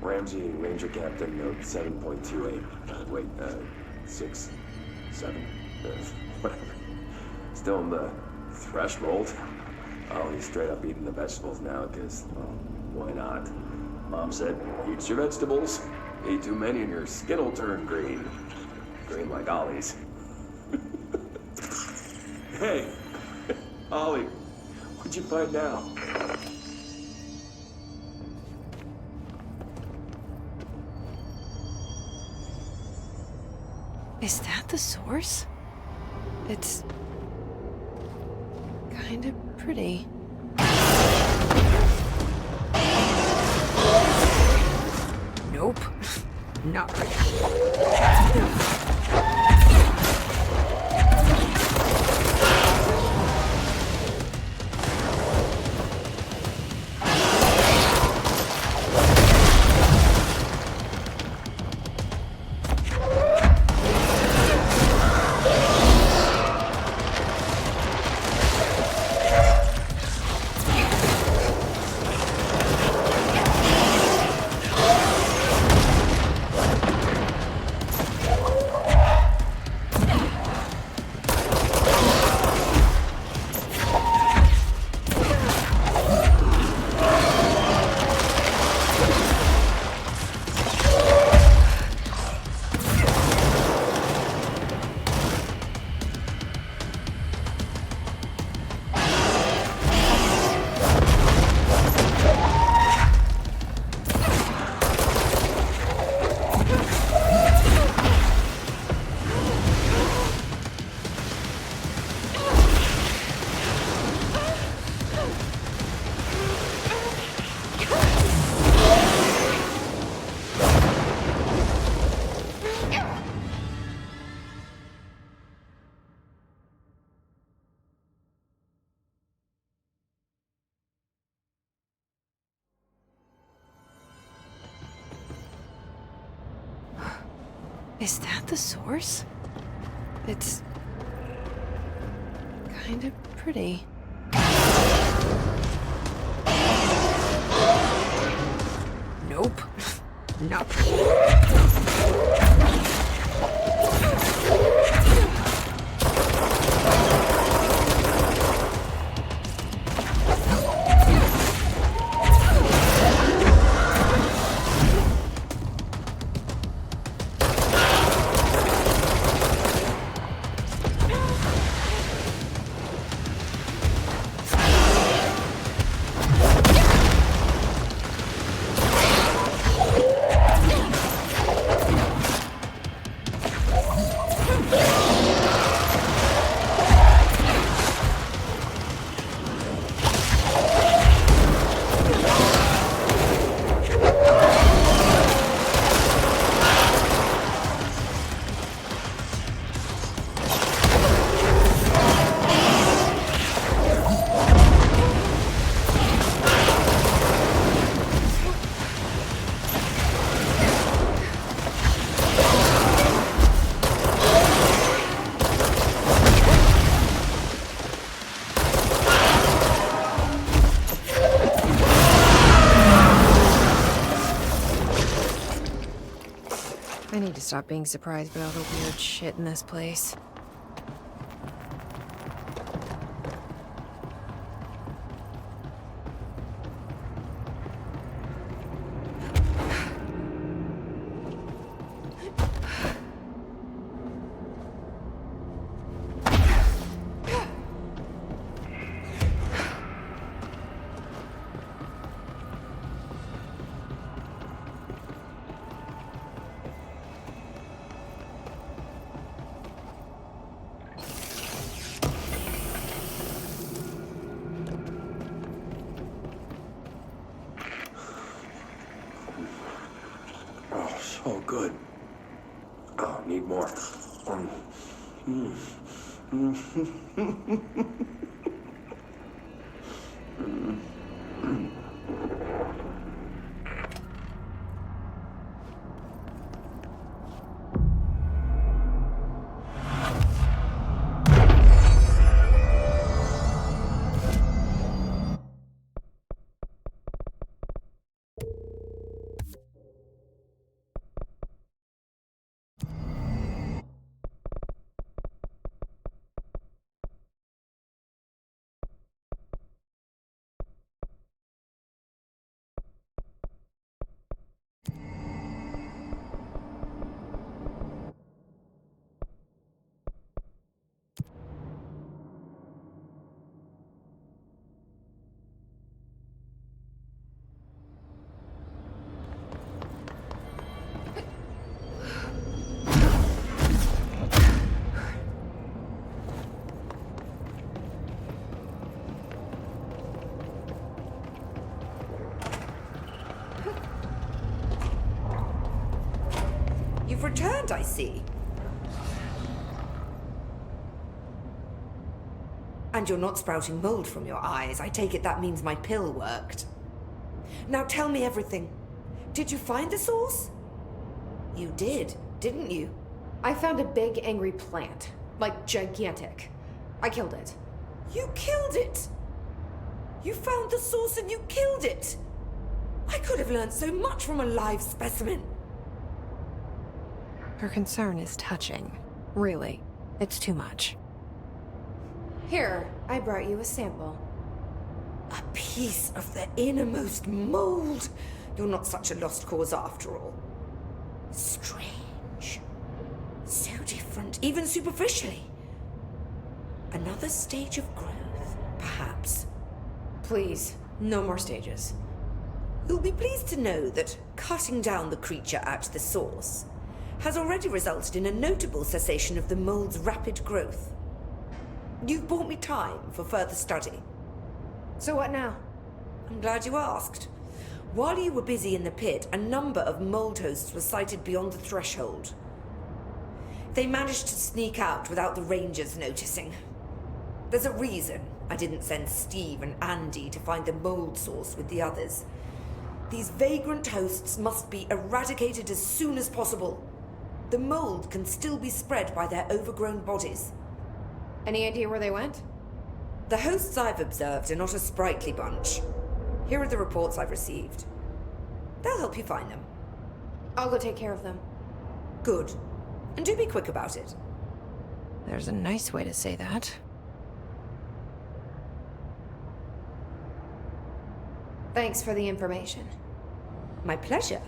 Ramsey, Ranger Captain, note 7.28. Wait, 6, 7, whatever. Still in the threshold. Oh, he's straight up eating the vegetables now, because, well, why not? Mom said, eat your vegetables. Eat too many and your skin will turn green. Green like Ollie's. Hey, Ollie, what'd you find now? Is that the source? It's kind of pretty. Nope. Not pretty. Is that the source? It's kind of pretty. Nope. Not pretty. need to stop being surprised by all the weird shit in this place. Oh, so good. Oh, need more. You've returned, I see. And you're not sprouting mold from your eyes. I take it that means my pill worked. Now tell me everything. Did you find the source? You did, didn't you? I found a big, angry plant. Like, gigantic. I killed it. You killed it! You found the source and you killed it! I could have learned so much from a live specimen. Her concern is touching. Really, it's too much. Here, I brought you a sample. A piece of the innermost mold. You're not such a lost cause after all. Strange. So different, even superficially. Another stage of growth, perhaps. Please, no more stages. You'll be pleased to know that cutting down the creature at the source has already resulted in a notable cessation of the mold's rapid growth. You've bought me time for further study. So what now? I'm glad you asked. While you were busy in the pit, a number of mold hosts were sighted beyond the threshold. They managed to sneak out without the rangers noticing. There's a reason I didn't send Steve and Andy to find the mold source with the others. These vagrant hosts must be eradicated as soon as possible. The mold can still be spread by their overgrown bodies. Any idea where they went? The hosts I've observed are not a sprightly bunch. Here are the reports I've received. They'll help you find them. I'll go take care of them. Good. And do be quick about it. There's a nice way to say that. Thanks for the information. My pleasure.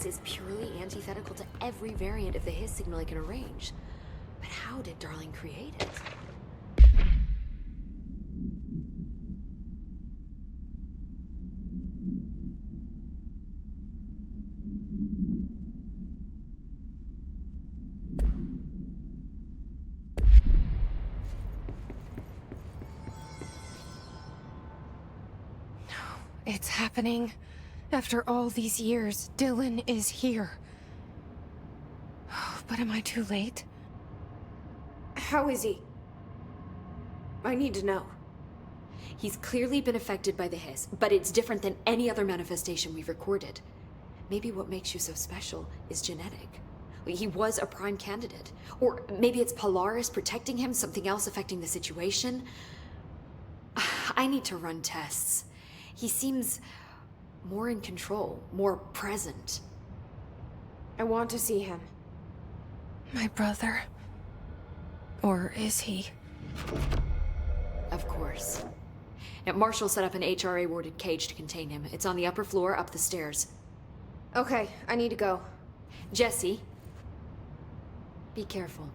sequence is purely antithetical to every variant of the Hiss signal I can arrange. But how did Darling create it? It's happening. After all these years, Dylan is here. But am I too late? How is he? I need to know. He's clearly been affected by the Hiss, but it's different than any other manifestation we've recorded. Maybe what makes you so special is genetic. He was a prime candidate. Or maybe it's Polaris protecting him, something else affecting the situation. I need to run tests. He seems more in control, more present. I want to see him. My brother? Or is he? Of course. Now, Marshall set up an HRA-warded cage to contain him. It's on the upper floor, up the stairs. Okay, I need to go. Jesse, be careful.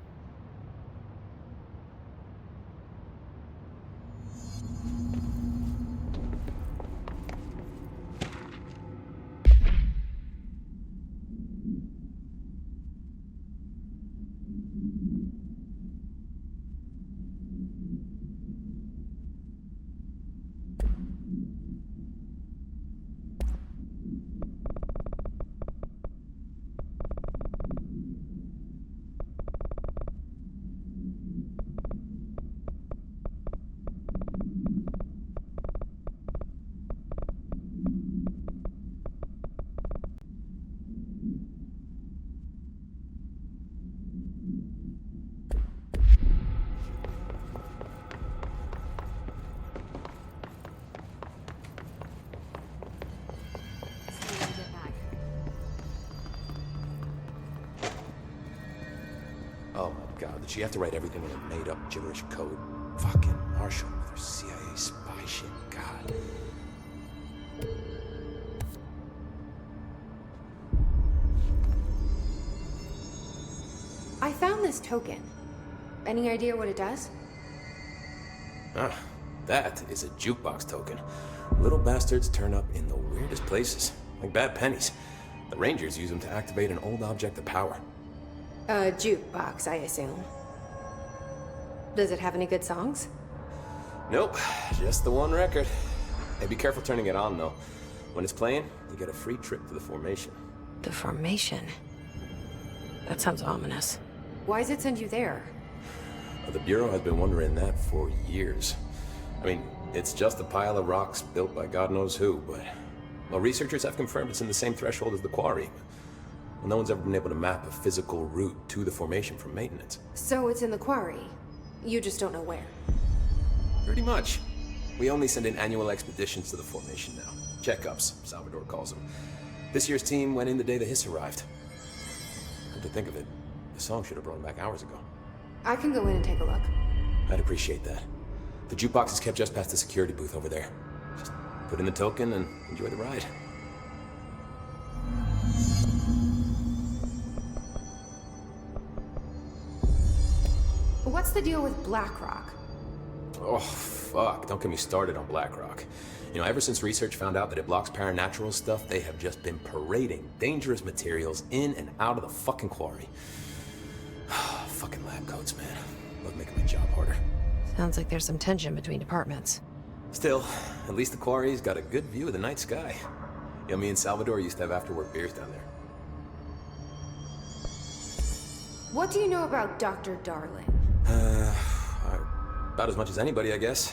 Oh my god, did she have to write everything in a made-up gibberish code? Fucking Marshall with her CIA spy shit, god. I found this token. Any idea what it does? Ah, that is a jukebox token. Little bastards turn up in the weirdest places, like bad pennies. The Rangers use them to activate an old object of power. A jukebox, I assume. Does it have any good songs? Nope, just the one record. Hey, be careful turning it on, though. When it's playing, you get a free trip to the formation. The formation? That sounds ominous. Why does it send you there? The Bureau has been wondering that for years. I mean, it's just a pile of rocks built by God knows who, but... Well, researchers have confirmed it's in the same threshold as the quarry. Well, no one's ever been able to map a physical route to the formation from maintenance. So it's in the quarry. You just don't know where. Pretty much. We only send in annual expeditions to the formation now. Checkups, Salvador calls them. This year's team went in the day the Hiss arrived. Come to think of it, the song should have brought him back hours ago. I can go in and take a look. I'd appreciate that. The jukebox is kept just past the security booth over there. Just put in the token and enjoy the ride. What's the deal with BlackRock? Oh, fuck. Don't get me started on BlackRock. You know, ever since research found out that it blocks paranatural stuff, they have just been parading dangerous materials in and out of the fucking quarry. Fucking lab coats, man. Love making my job harder. Sounds like there's some tension between departments. Still, at least the quarry's got a good view of the night sky. You know, me and Salvador used to have after-work beers down there. What do you know about Dr. Darling? About as much as anybody, I guess.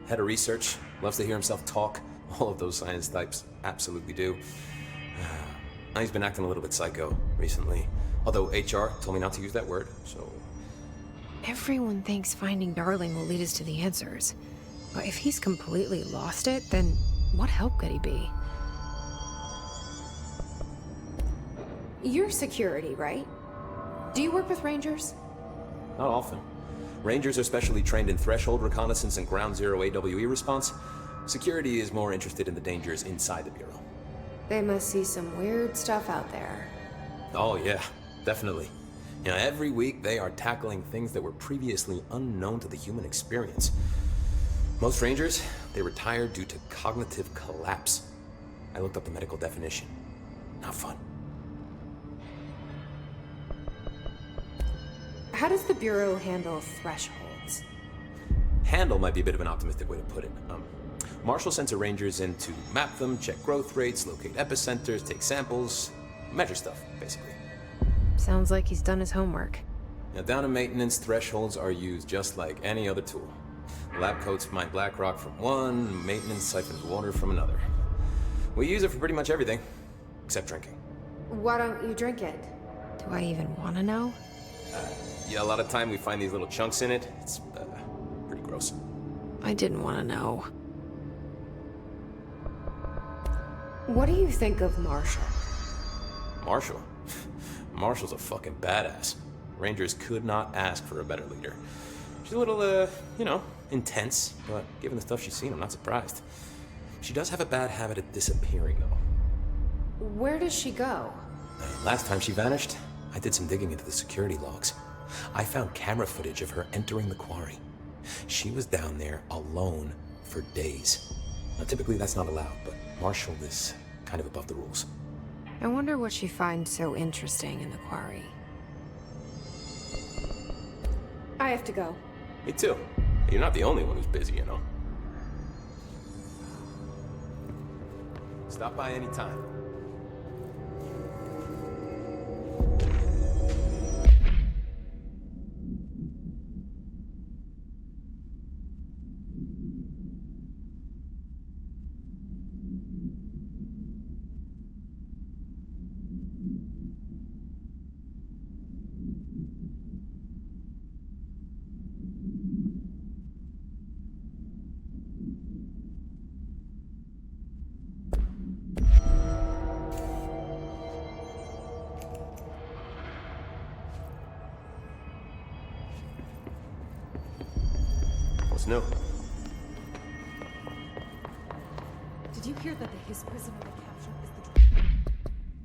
Head of research, loves to hear himself talk. All of those science types absolutely do. He's been acting a little bit psycho recently. Although HR told me not to use that word, so... Everyone thinks finding Darling will lead us to the answers. But if he's completely lost it, then what help could he be? You're security, right? Do you work with Rangers? Not often. Rangers are specially trained in threshold reconnaissance and ground zero AWE response. Security is more interested in the dangers inside the Bureau. They must see some weird stuff out there. Oh yeah, definitely. You know, every week they are tackling things that were previously unknown to the human experience. Most Rangers, they retire due to cognitive collapse. I looked up the medical definition. Not fun. How does the Bureau handle thresholds? Handle might be a bit of an optimistic way to put it. Marshall sends her Rangers in to map them, check growth rates, locate epicenters, take samples, measure stuff, basically. Sounds like he's done his homework. Now, down in maintenance, thresholds are used just like any other tool. Lab coats mine black rock from one, maintenance siphons water from another. We use it for pretty much everything, except drinking. Why don't you drink it? Do I even want to know? Yeah, a lot of time we find these little chunks in it. It's pretty gross. I didn't want to know. What do you think of Marshall? Marshall? Marshall's a fucking badass. Rangers could not ask for a better leader. She's a little, intense, but given the stuff she's seen, I'm not surprised. She does have a bad habit of disappearing, though. Where does she go? Last time she vanished, I did some digging into the security logs. I found camera footage of her entering the quarry. She was down there alone for days. Now, typically that's not allowed, but Marshall is kind of above the rules. I wonder what she finds so interesting in the quarry. I have to go. Me too. You're not the only one who's busy, you know. Stop by anytime. What's new? Did you hear that his prisoner they captured is the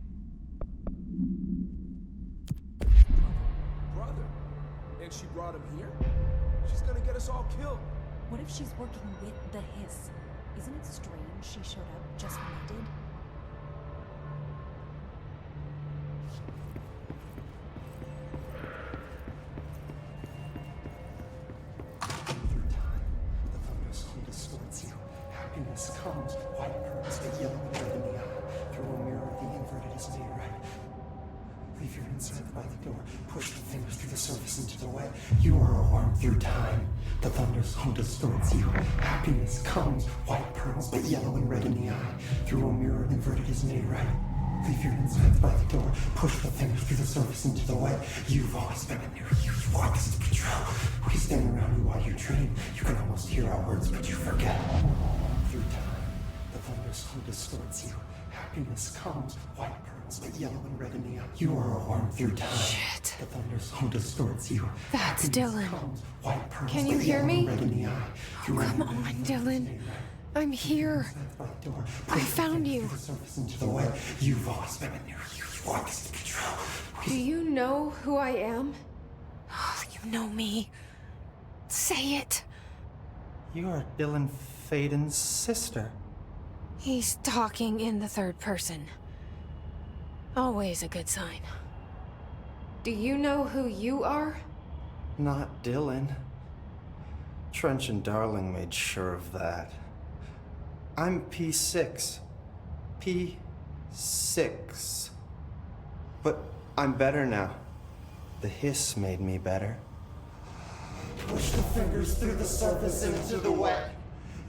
Brother. And she brought him here? She's gonna get us all killed. What if she's working with the Hiss? Isn't it strange she showed up just when they did? Happiness comes, white pearls, the yellow and red in the eye. Through a mirror, the inverted is made right. Leave your inside by the door. Push the fingers through the surface into the wet. You are a worm through time. The thunderstorm distorts you. Happiness comes, white pearls, but yellow and red in the eye. Through a mirror, the inverted is made right. Leave your insides by the door. Push the fingers through the surface into the wet. You've always been in there. You walk as the patrol. We stand around you while you dream. You can almost hear our words, but you forget. Through time, the thunderstorm distorts you. Happiness comes, white pearls, but yellow and red in the eye. You are a worm through time. Shit. The thunderstorm distorts you. That's Happiness Dylan. comes, white pearls, Can you but hear yellow me? and red in the eye. Oh, come on, Dylan. I'm here. I found you. Into the way. You've always been in there. You walk as the patrol. Do you know who I am? Oh, you know me. Say it. You are Dylan Faden's sister. He's talking in the third person. Always a good sign. Do you know who you are? Not Dylan. Trench and Darling made sure of that. I'm P6. P6. But I'm better now. The Hiss made me better. Push the fingers through the surface into the wet.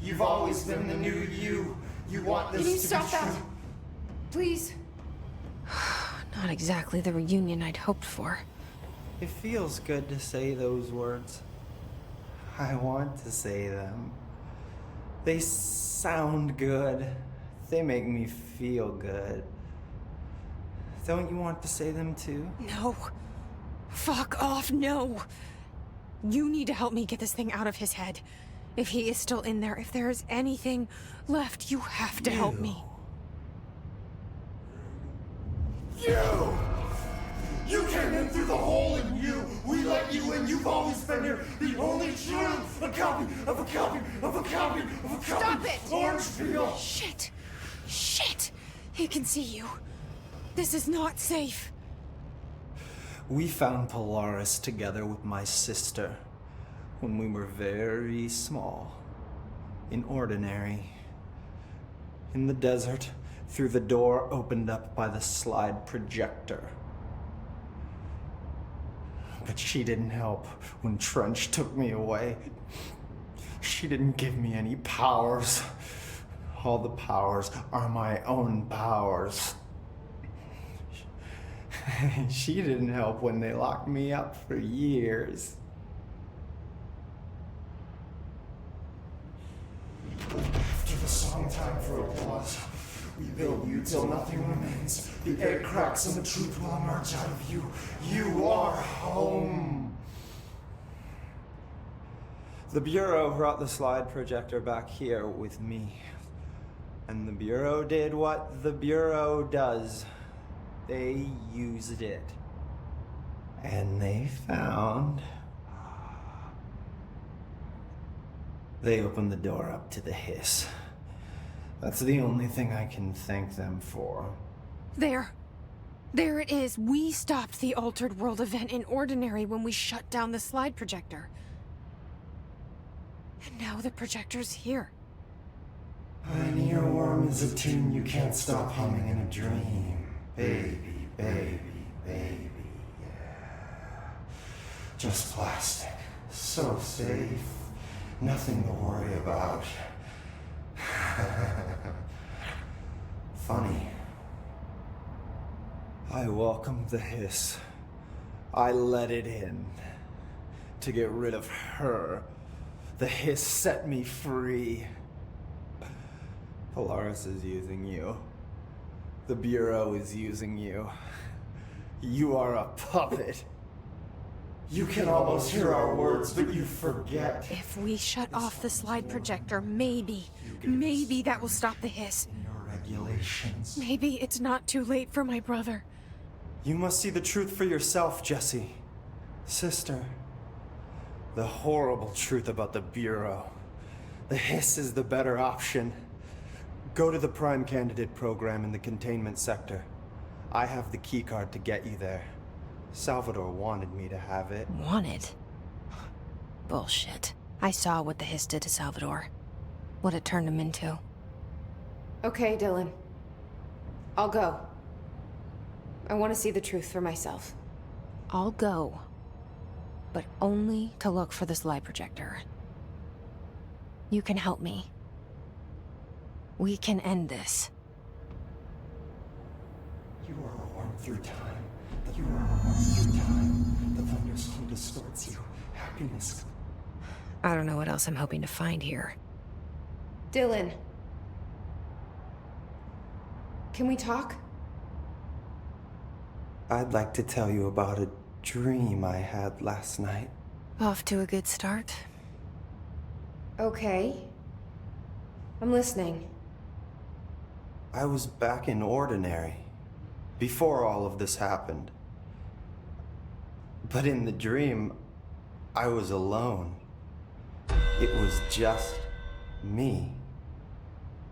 You've always been the new you. You want this Can you to stop be that? true. Please. Not exactly the reunion I'd hoped for. It feels good to say those words. I want to say them. They sound good. They make me feel good. Don't you want to say them too? No. Fuck off, no. You need to help me get this thing out of his head. If he is still in there, if there is anything left, you have to help me. You! You came in through the hole in you! We let you in! You've always been here! The only true! A copy of a copy of a copy of a copy! Stop it! Orange peel! Shit! Shit! He can see you. This is not safe. We found Polaris together with my sister when we were very small. In Ordinary. In the desert, through the door opened up by the slide projector. But she didn't help when Trench took me away. She didn't give me any powers. All the powers are my own powers. She didn't help when they locked me up for years. After the song time for applause, we build you till nothing remains. The egg cracks and the truth will emerge out of you. You are home. The Bureau brought the slide projector back here with me. And the Bureau did what the Bureau does. They used it. And they found... They opened the door up to the hiss. That's the only thing I can thank them for. There. There it is. We stopped the Altered World event in Ordinary when we shut down the slide projector. And now the projector's here. An earworm is a tune you can't stop humming in a dream. Baby, baby, baby, yeah. Just plastic. So safe. Nothing to worry about. Funny. I welcomed the hiss. I let it in. To get rid of her. The hiss set me free. Polaris is using you. The Bureau is using you. You are a puppet. You can almost hear our words, but you forget. If we shut off the slide projector, maybe that will stop the hiss. Your regulations. Maybe it's not too late for my brother. You must see the truth for yourself, Jesse. Sister. The horrible truth about the Bureau. The hiss is the better option. Go to the Prime Candidate program in the containment sector. I have the keycard to get you there. Salvador wanted me to have it. Wanted? Bullshit. I saw what the hiss did to Salvador. What it turned him into. Okay, Dylan. I'll go. I want to see the truth for myself. I'll go. But only to look for the slide projector. You can help me. We can end this. You are a worm through time. You are a worm through time. The thunderstorm distorts you. Happiness. I don't know what else I'm hoping to find here. Dylan. Can we talk? I'd like to tell you about a dream I had last night. Off to a good start. Okay. I'm listening. I was back in Ordinary, before all of this happened. But in the dream, I was alone. It was just me.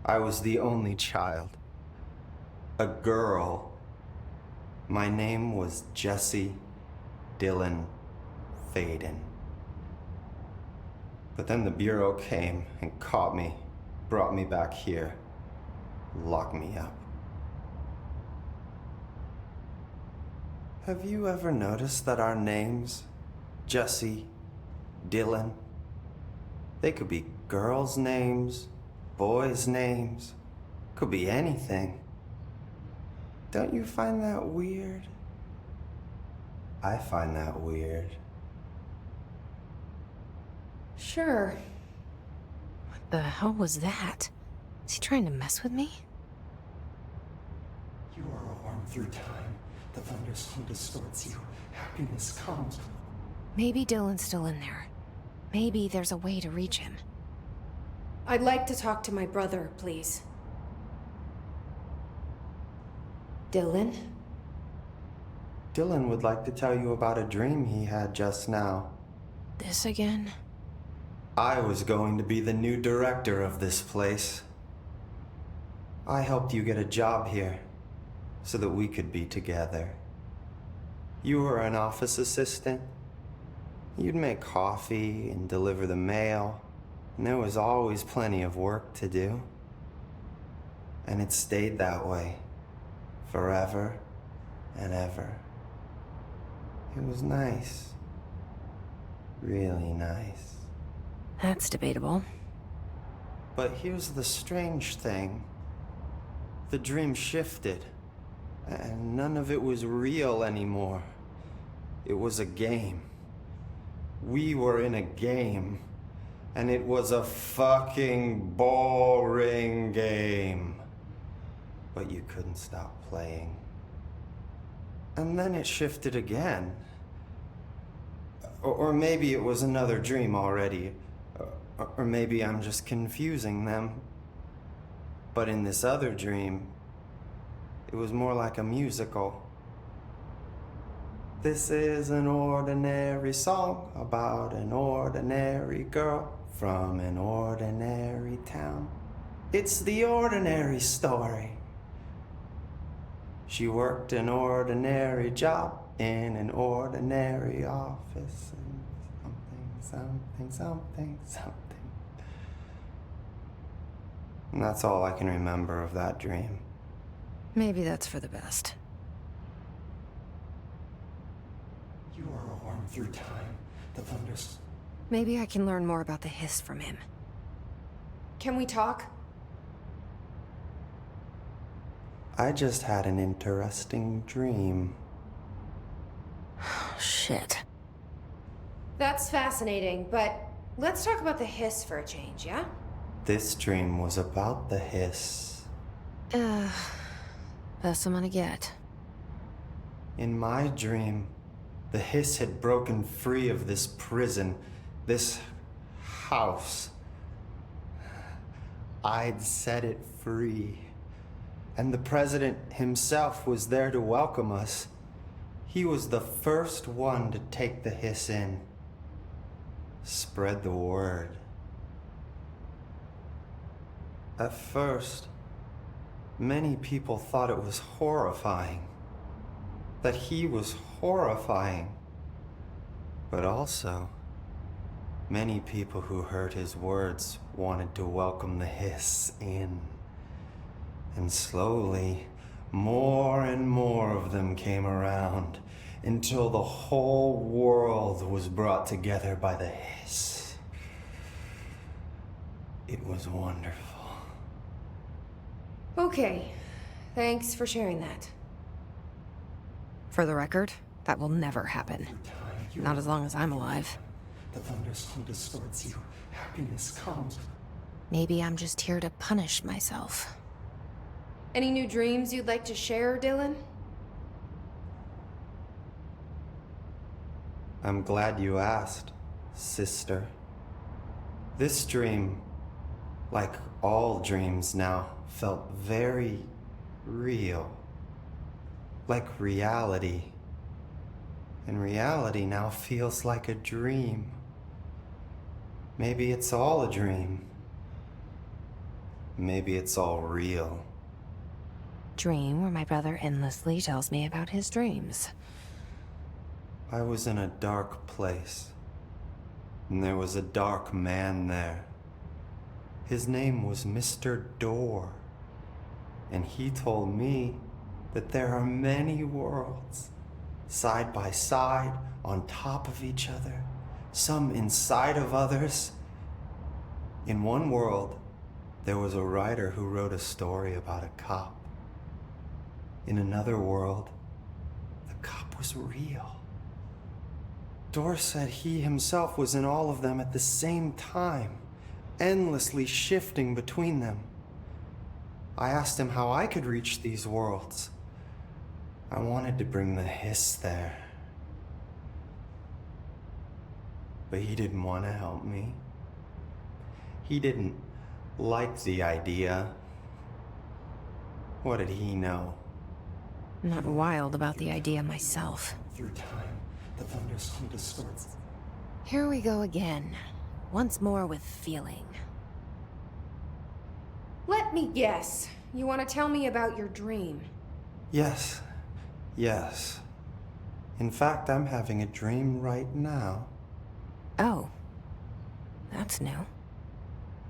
I was the only child. A girl. My name was Jesse Dylan Faden. But then the Bureau came and caught me, brought me back here, locked me up. Have you ever noticed that our names, Jesse, Dylan, they could be girls' names, boys' names, could be anything. Don't you find that weird? I find that weird. Sure. What the hell was that? Is he trying to mess with me? You are a worm through time. The thunderstorm distorts you. Happiness comes. Maybe Dylan's still in there. Maybe there's a way to reach him. I'd like to talk to my brother, please. Dylan? Dylan would like to tell you about a dream he had just now. This again? I was going to be the new director of this place. I helped you get a job here so that we could be together. You were an office assistant. You'd make coffee and deliver the mail, and there was always plenty of work to do. And it stayed that way, forever and ever. It was nice. Really nice. That's debatable. But here's the strange thing. The dream shifted, and none of it was real anymore. It was a game. We were in a game, and it was a fucking boring game. But you couldn't stop playing. And then it shifted again. Or maybe it was another dream already. Or maybe I'm just confusing them. But in this other dream, it was more like a musical. This is an ordinary song about an ordinary girl from an ordinary town. It's the ordinary story. She worked an ordinary job in an ordinary office. And something. And that's all I can remember of that dream. Maybe that's for the best. You are a worm through time. The thunders. Maybe I can learn more about the hiss from him. Can we talk? I just had an interesting dream. Shit. That's fascinating, but let's talk about the hiss for a change, yeah? This dream was about the hiss. Best I'm gonna get. In my dream, the hiss had broken free of this prison, this house. I'd set it free. And the president himself was there to welcome us. He was the first one to take the hiss in. Spread the word. At first, many people thought it was horrifying. That he was horrifying. But also, many people who heard his words wanted to welcome the hiss in. And slowly, more and more of them came around until the whole world was brought together by the hiss. It was wonderful. Okay. Thanks for sharing that. For the record, that will never happen. Not as long as I'm alive. The thunderstorm distorts you. Happiness comes. Maybe I'm just here to punish myself. Any new dreams you'd like to share, Dylan? I'm glad you asked, sister. This dream, like all dreams now, felt very real. Like reality. And reality now feels like a dream. Maybe it's all a dream. Maybe it's all real. Dream where my brother endlessly tells me about his dreams. I was in a dark place, and there was a dark man there. His name was Mr. Door, and he told me that there are many worlds, side by side, on top of each other, some inside of others. In one world, there was a writer who wrote a story about a cop. In another world, the cop was real. Door said he himself was in all of them at the same time, endlessly shifting between them. I asked him how I could reach these worlds. I wanted to bring the hiss there. But he didn't want to help me. He didn't like the idea. What did he know? I'm not wild about the idea myself. Through time, the thunderstorm distorts. Here we go again. Once more with feeling. Let me guess. You want to tell me about your dream? Yes. Yes. In fact, I'm having a dream right now. Oh. That's new.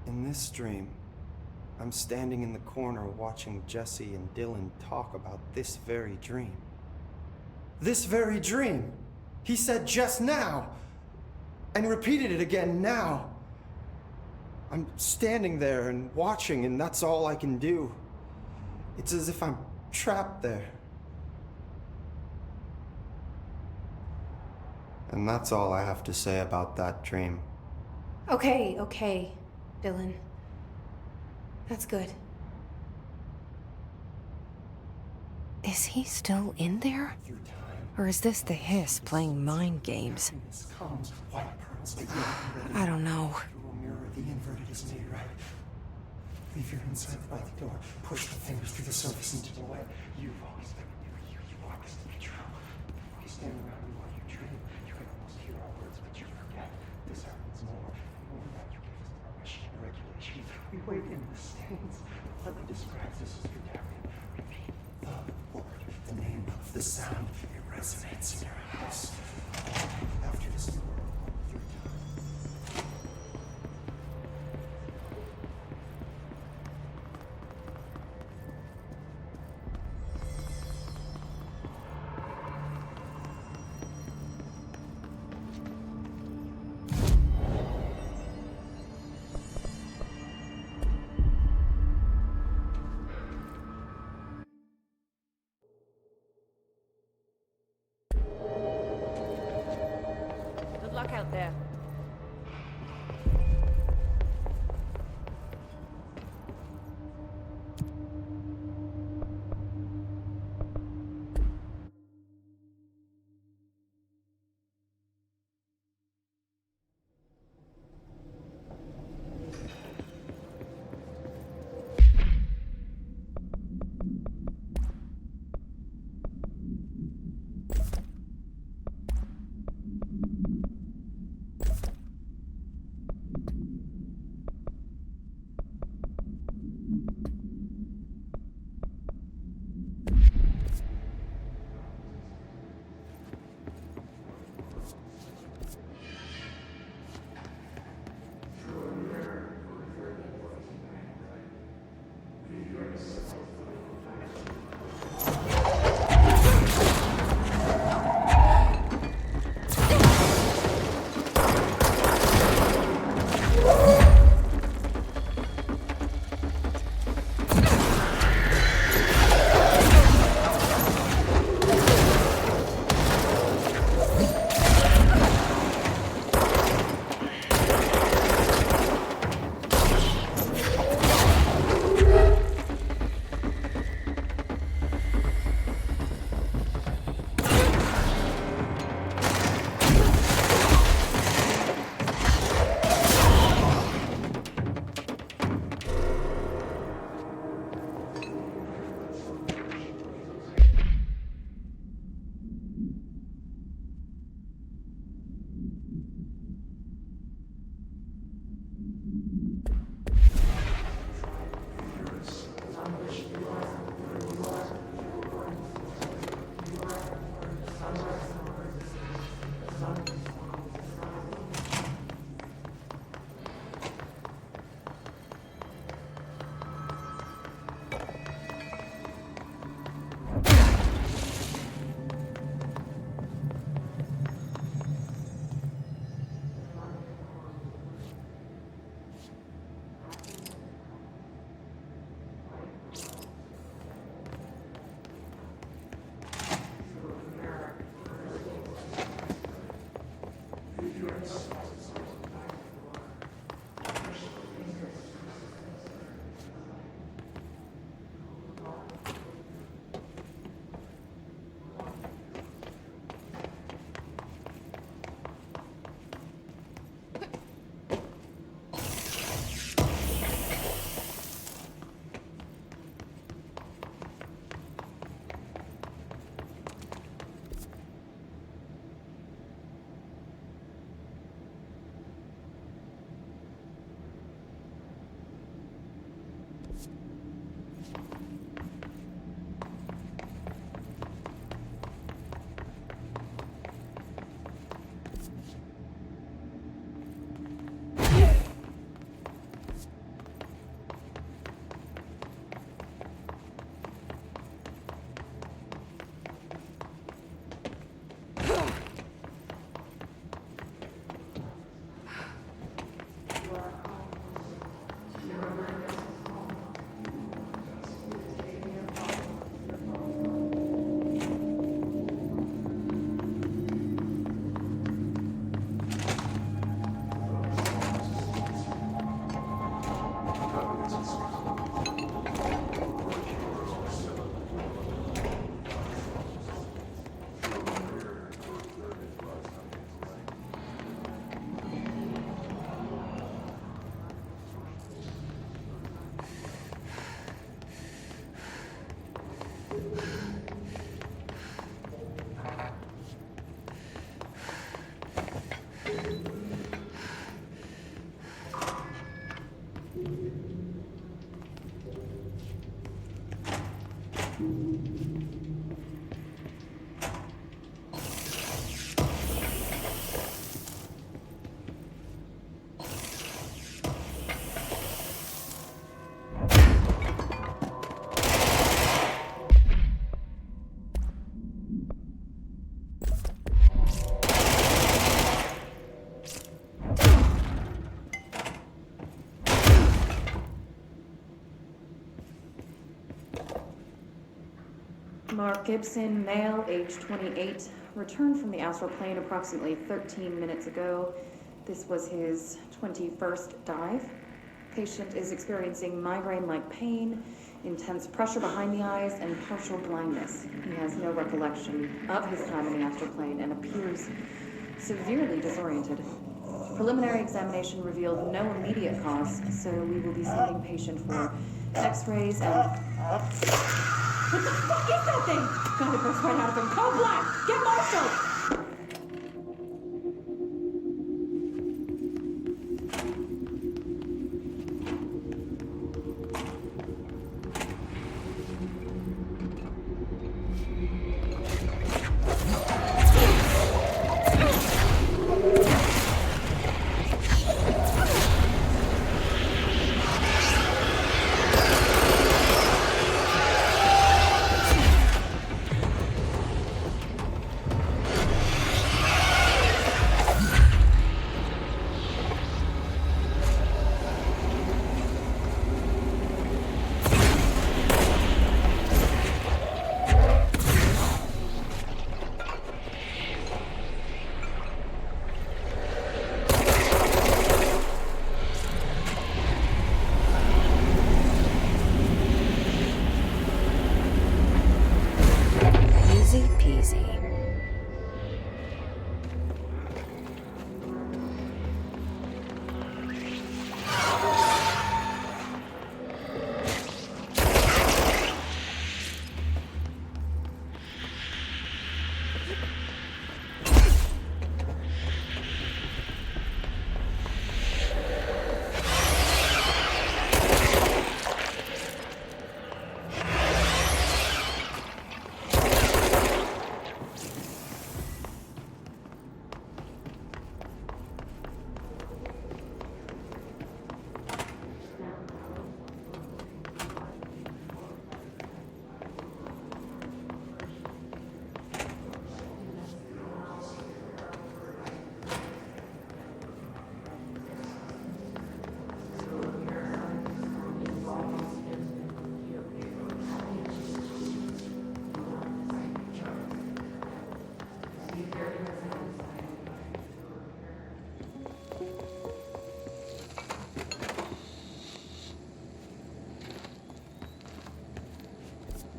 In this dream, I'm standing in the corner watching Jesse and Dylan talk about this very dream. This very dream! He said just now! And repeated it again now! I'm standing there and watching, and that's all I can do. It's as if I'm trapped there. And that's all I have to say about that dream. Okay, Dylan. That's good. Is he still in there? Or is this the hiss playing mind games? I don't know. The inverted is made right. Leave your inside by the door. Push the fingers through the surface into the way. You've always been you want this to be true. We stand around you while you dream. You can almost hear our words, but you forget. This happens more and more than you give us permission and regulation. We wait in the stands. Bluntly describes this as Gregarian. Repeat the word, the name, the sound. It resonates in your house. After this new world, through time. Good luck out there. Mark Gibson, male, age 28, returned from the astral plane approximately 13 minutes ago. This was his 21st dive. Patient is experiencing migraine-like pain, intense pressure behind the eyes, and partial blindness. He has no recollection of his time in the astral plane and appears severely disoriented. Preliminary examination revealed no immediate cause, so we will be sending patient for x-rays and... What the fuck is that thing? God, it burst right out of him. Code black! Get Marshall! Easy peasy.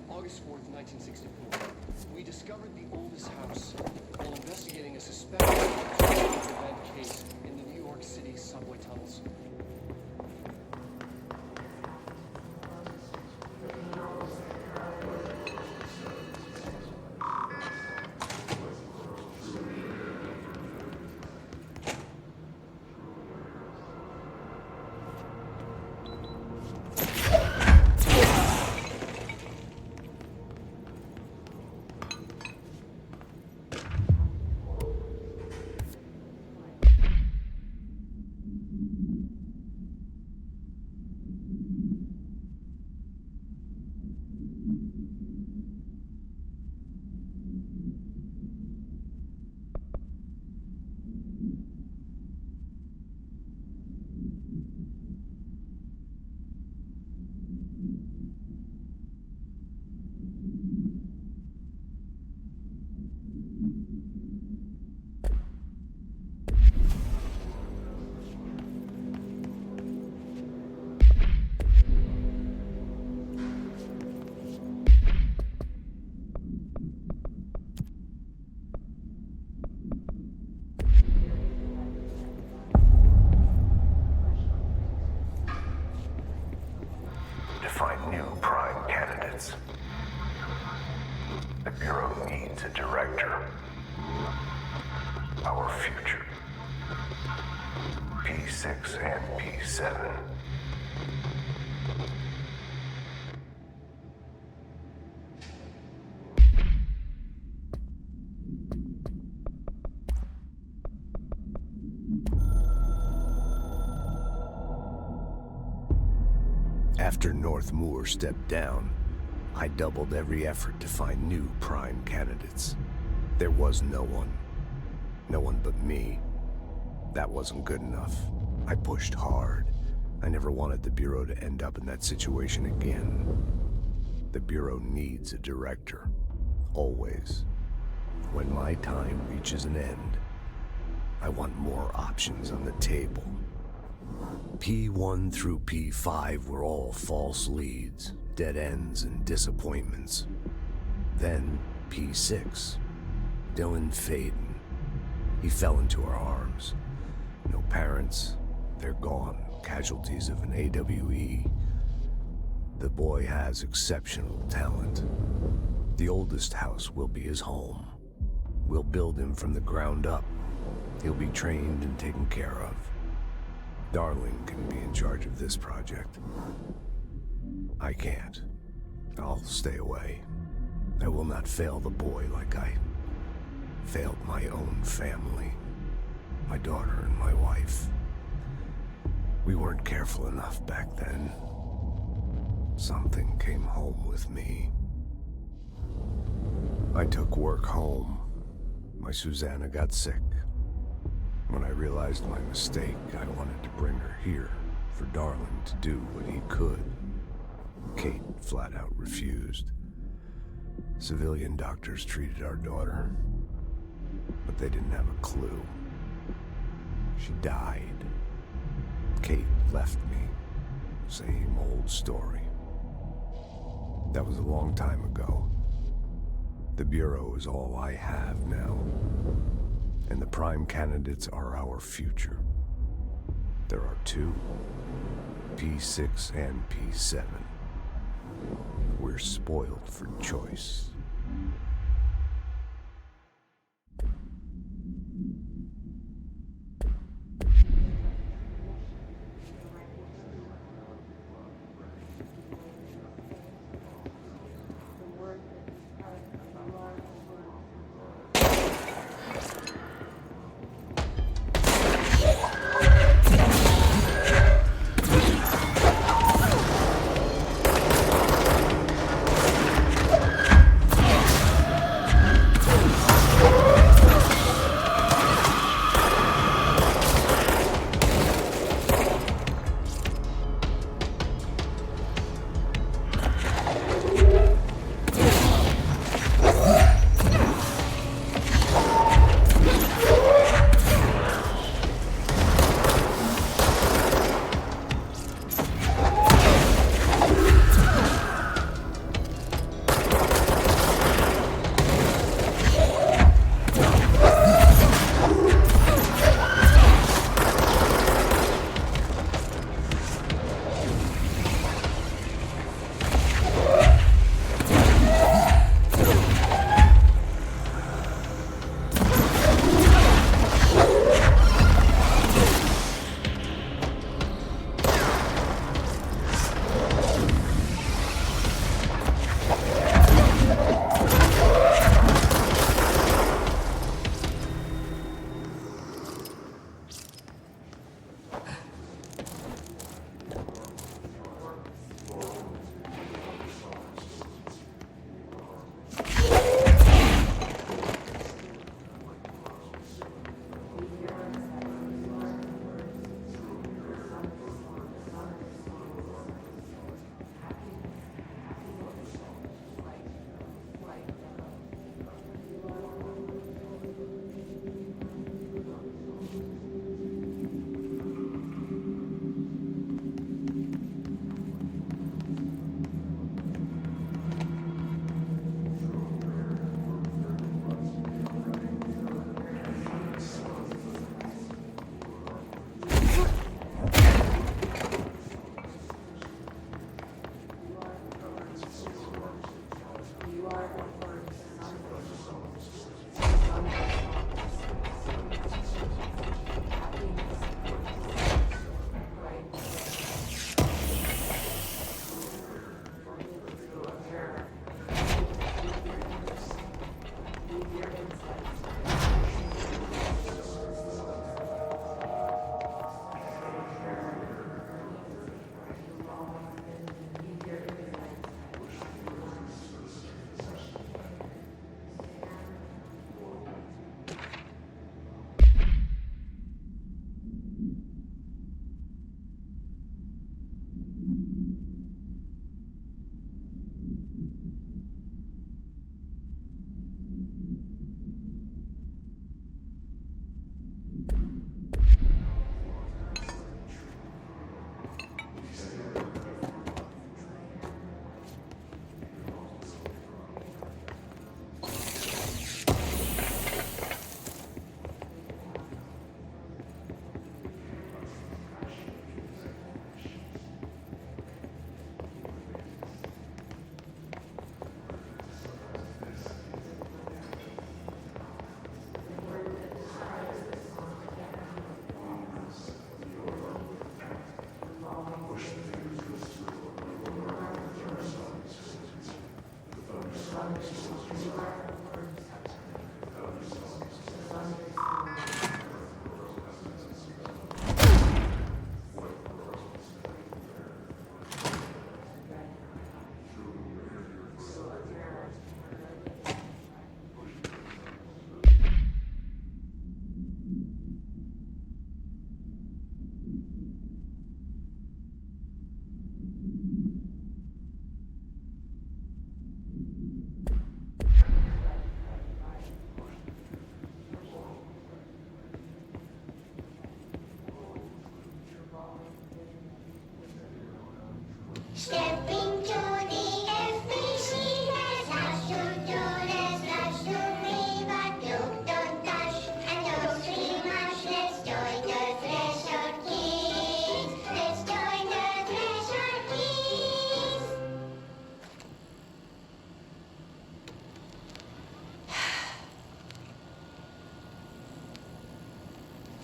August 4th, 1964. We discovered the oldest house while investigating a suspected event case in the New York City subway tunnels. Find new prime candidates. The Bureau needs a director. Our future. P6 and P7. After North Moore stepped down, I doubled every effort to find new prime candidates. There was no one. No one but me. That wasn't good enough. I pushed hard. I never wanted the Bureau to end up in that situation again. The Bureau needs a director. always. When my time reaches an end, I want more options on the table. P1 through P5 were all false leads, dead ends, and disappointments. Then P6, Dylan Faden. He fell into our arms. No parents, they're gone, casualties of an AWE. The boy has exceptional talent. The oldest house will be his home. We'll build him from the ground up. He'll be trained and taken care of. Darling can be in charge of this project. I can't. I'll stay away. I will not fail the boy like I failed my own family, my daughter and my wife. We weren't careful enough back then. Something came home with me. I took work home. My Susanna got sick. When I realized my mistake, I wanted to bring her here for Darling to do what he could. Kate flat out refused. Civilian doctors treated our daughter, but they didn't have a clue. She died. Kate left me. Same old story. That was a long time ago. The Bureau is all I have now. And the prime candidates are our future. There are two, P6 and P7. We're spoiled for choice.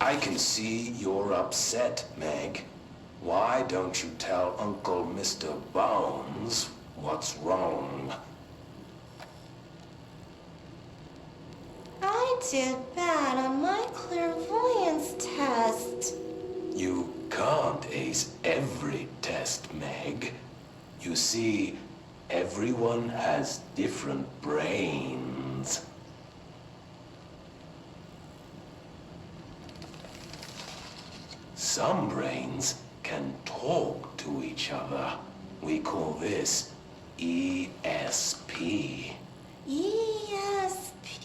I can see you're upset, Meg. Why don't you tell Uncle Mr. Bones what's wrong? I did bad on my clairvoyance test. You can't ace every test, Meg. You see, everyone has different brains. Some brains can talk to each other. We call this ESP. ESP?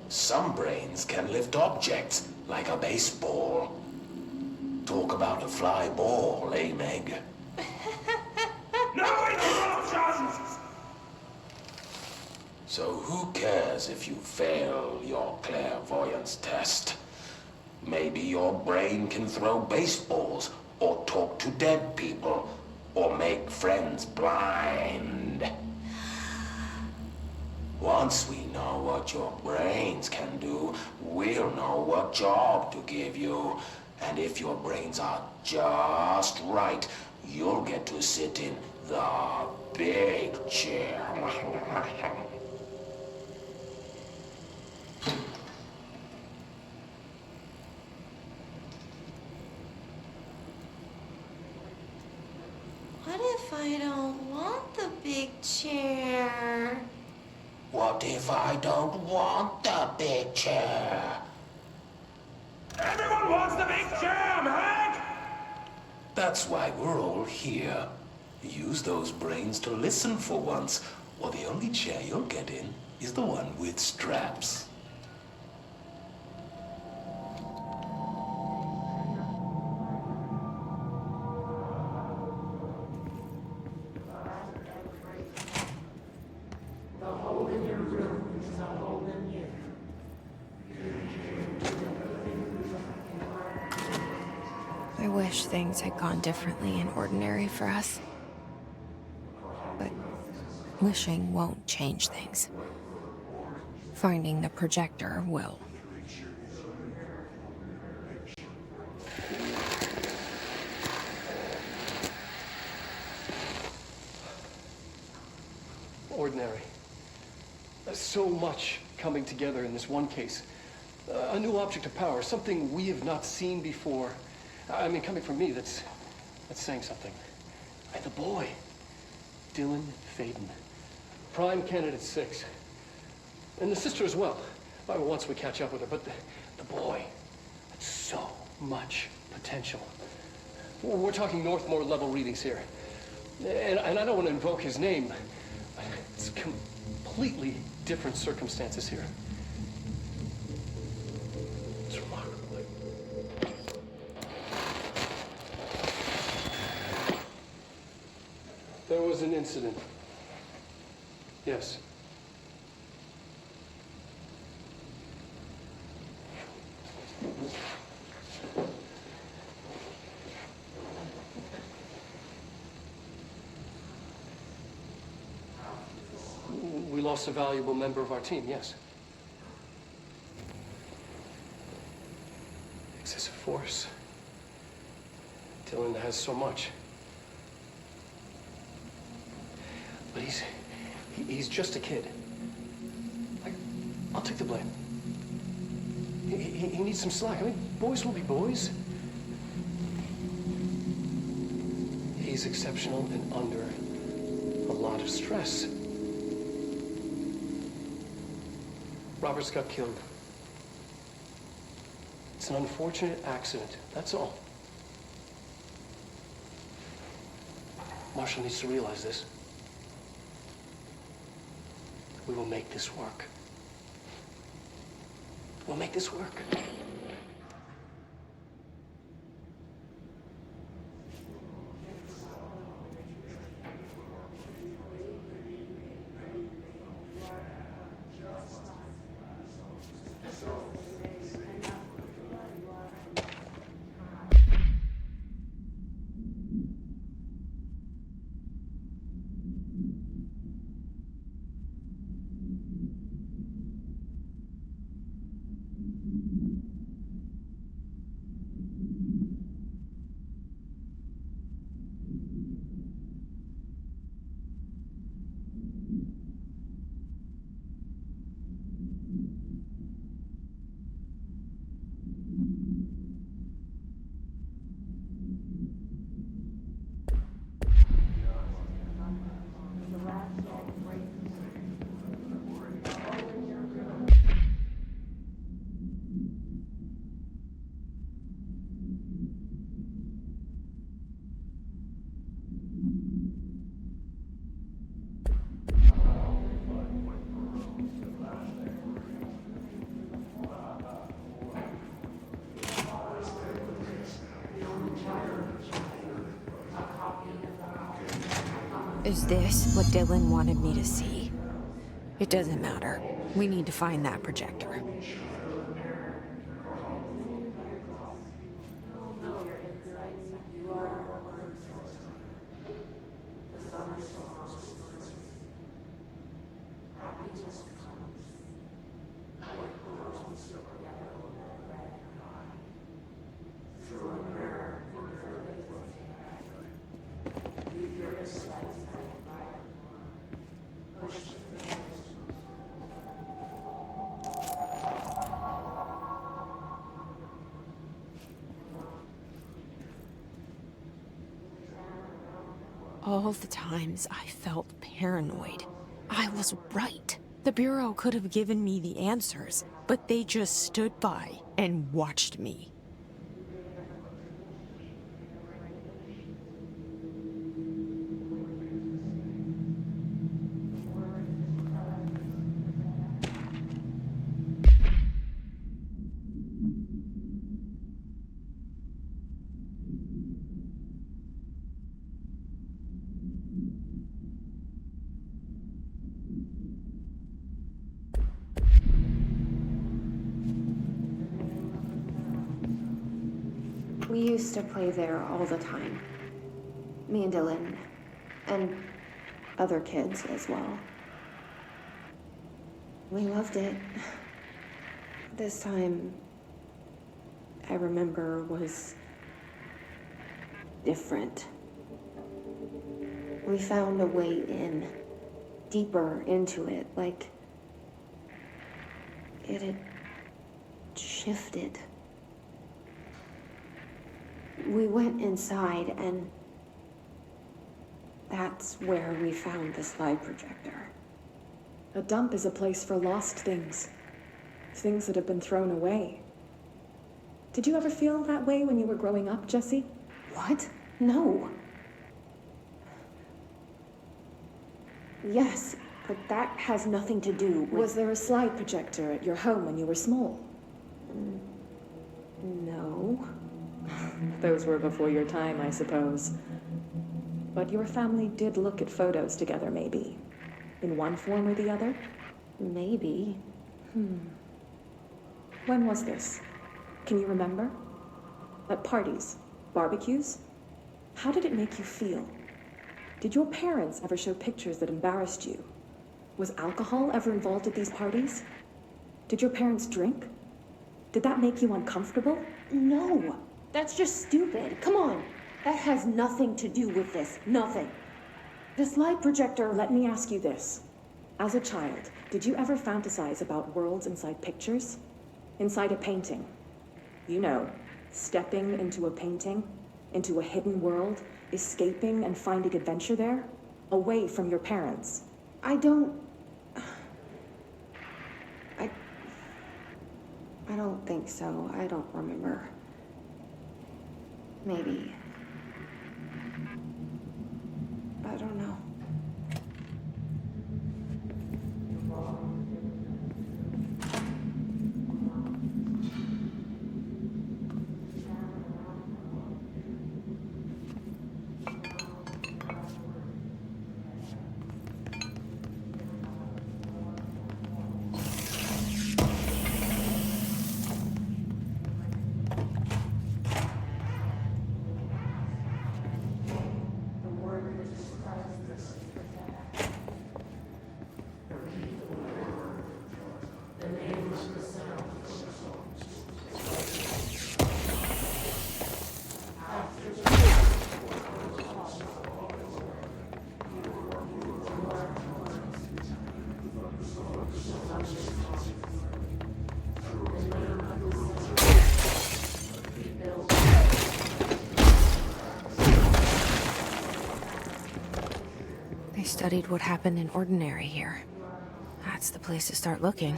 Some brains can lift objects, like a baseball. Talk about a fly ball, eh, Meg? No interruptions! So who cares if you fail your clairvoyance test? Maybe your brain can throw baseballs, or talk to dead people, or make friends blind. Once we know what your brains can do, we'll know what job to give you. And if your brains are just right, you'll get to sit in the big chair. What if I don't want the big chair? What if I don't want the big chair? Everyone wants the big chair, Meg! That's why we're all here. Use those brains to listen for once, or the only chair you'll get in is the one with straps. I wish things had gone differently in Ordinary for us. But wishing won't change things. Finding the projector will. Ordinary. So much coming together in this one case. A new object of power, something we have not seen before. I mean, coming from me, that's saying something. And the boy, Dylan Faden, prime candidate 6. And the sister as well, once we catch up with her. But the boy, that's so much potential. We're talking Northmore level readings here. And I don't want to invoke his name. It's completely different circumstances here. It's remarkable. There was an incident. Yes. We lost a valuable member of our team, yes. Excessive force. Dylan has so much. But he's just a kid. I'll take the blame. He needs some slack. I mean, boys will be boys. He's exceptional and under a lot of stress. Robert's got killed. It's an unfortunate accident, that's all. Marshall needs to realize this. We will make this work. We'll make this work. Is this what Dylan wanted me to see? It doesn't matter. We need to find that projector. All the times I felt paranoid, I was right. The Bureau could have given me the answers, but they just stood by and watched me. We used to play there all the time. Me and Dylan, and other kids as well. We loved it. This time, I remember, was different. We found a way in, deeper into it, like it had shifted. We went inside, and that's where we found the slide projector. A dump is a place for lost things. Things that have been thrown away. Did you ever feel that way when you were growing up, Jesse? What? No. Yes, but that has nothing to do with... Was there a slide projector at your home when you were small? No. Those were before your time, I suppose. But your family did look at photos together, maybe. In one form or the other? Maybe. When was this? Can you remember? At parties? Barbecues? How did it make you feel? Did your parents ever show pictures that embarrassed you? Was alcohol ever involved at these parties? Did your parents drink? Did that make you uncomfortable? No! That's just stupid. Come on. That has nothing to do with this. Nothing. The slide projector, let me ask you this. As a child, did you ever fantasize about worlds inside pictures? Inside a painting? You know, stepping into a painting, into a hidden world, escaping and finding adventure there, away from your parents. I don't think so. I don't remember. Maybe. I don't know. studied what happened in Ordinary here. That's the place to start looking.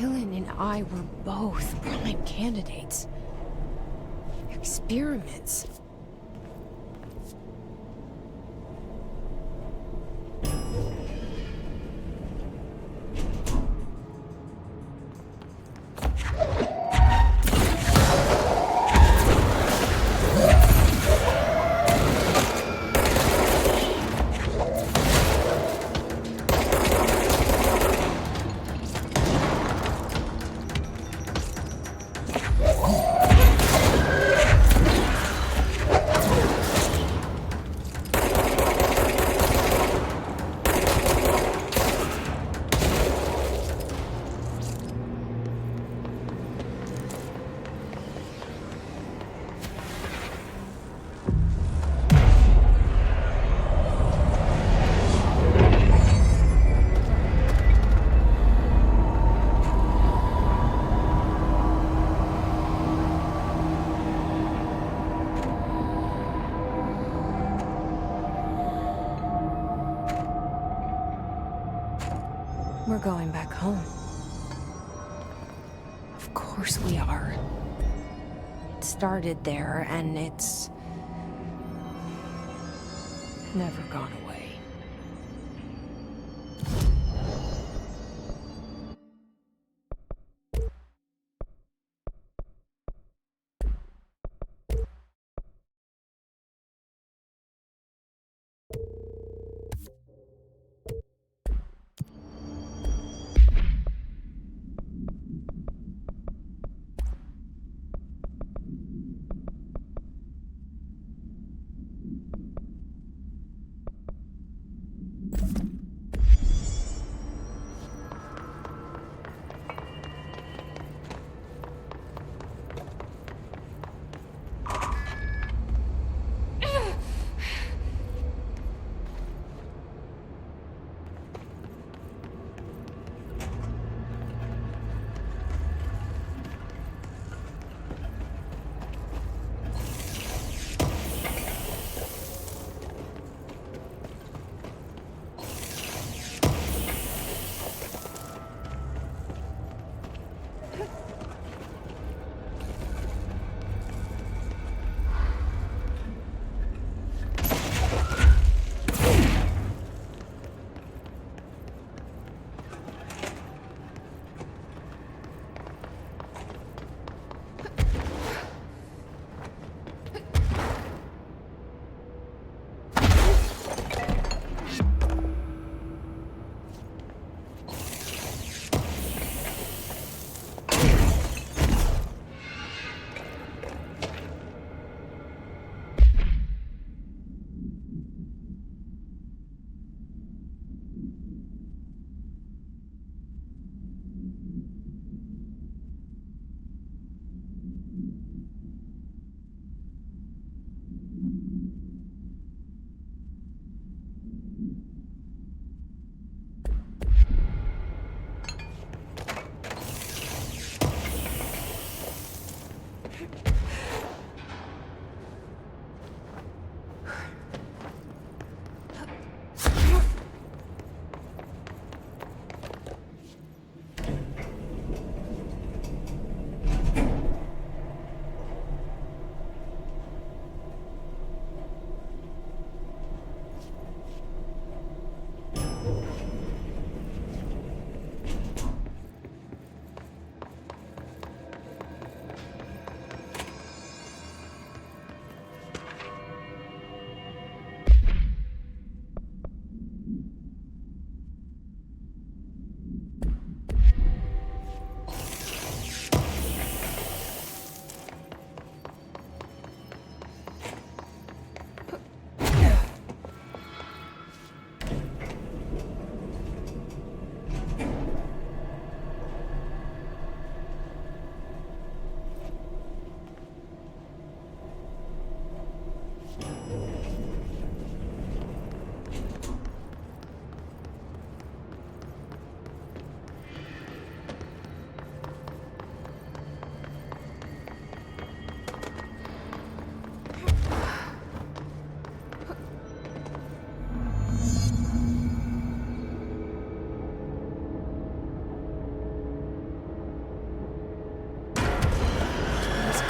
Dylan and I were both prime candidates. Experiments. We're going back home. Of course we are. It started there, and it's never gone away.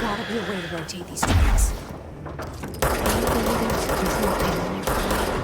gotta be a way to rotate these tracks. Maybe there's a control panel nearby.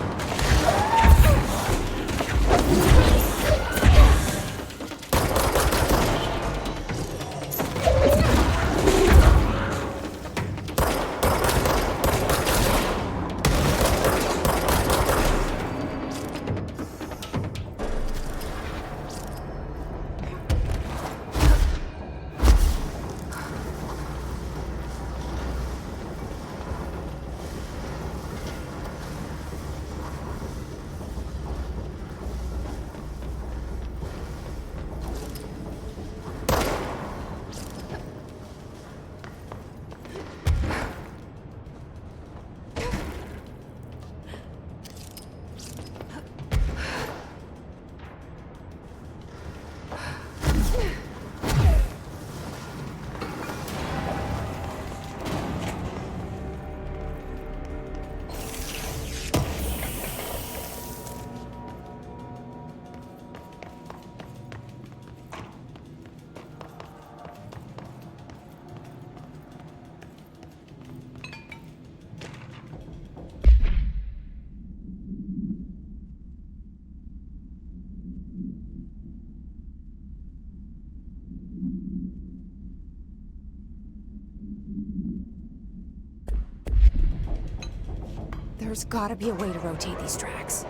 There's gotta be a way to rotate these tracks.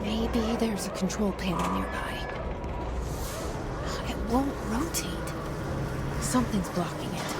Maybe there's a control panel nearby. It won't rotate. Something's blocking it.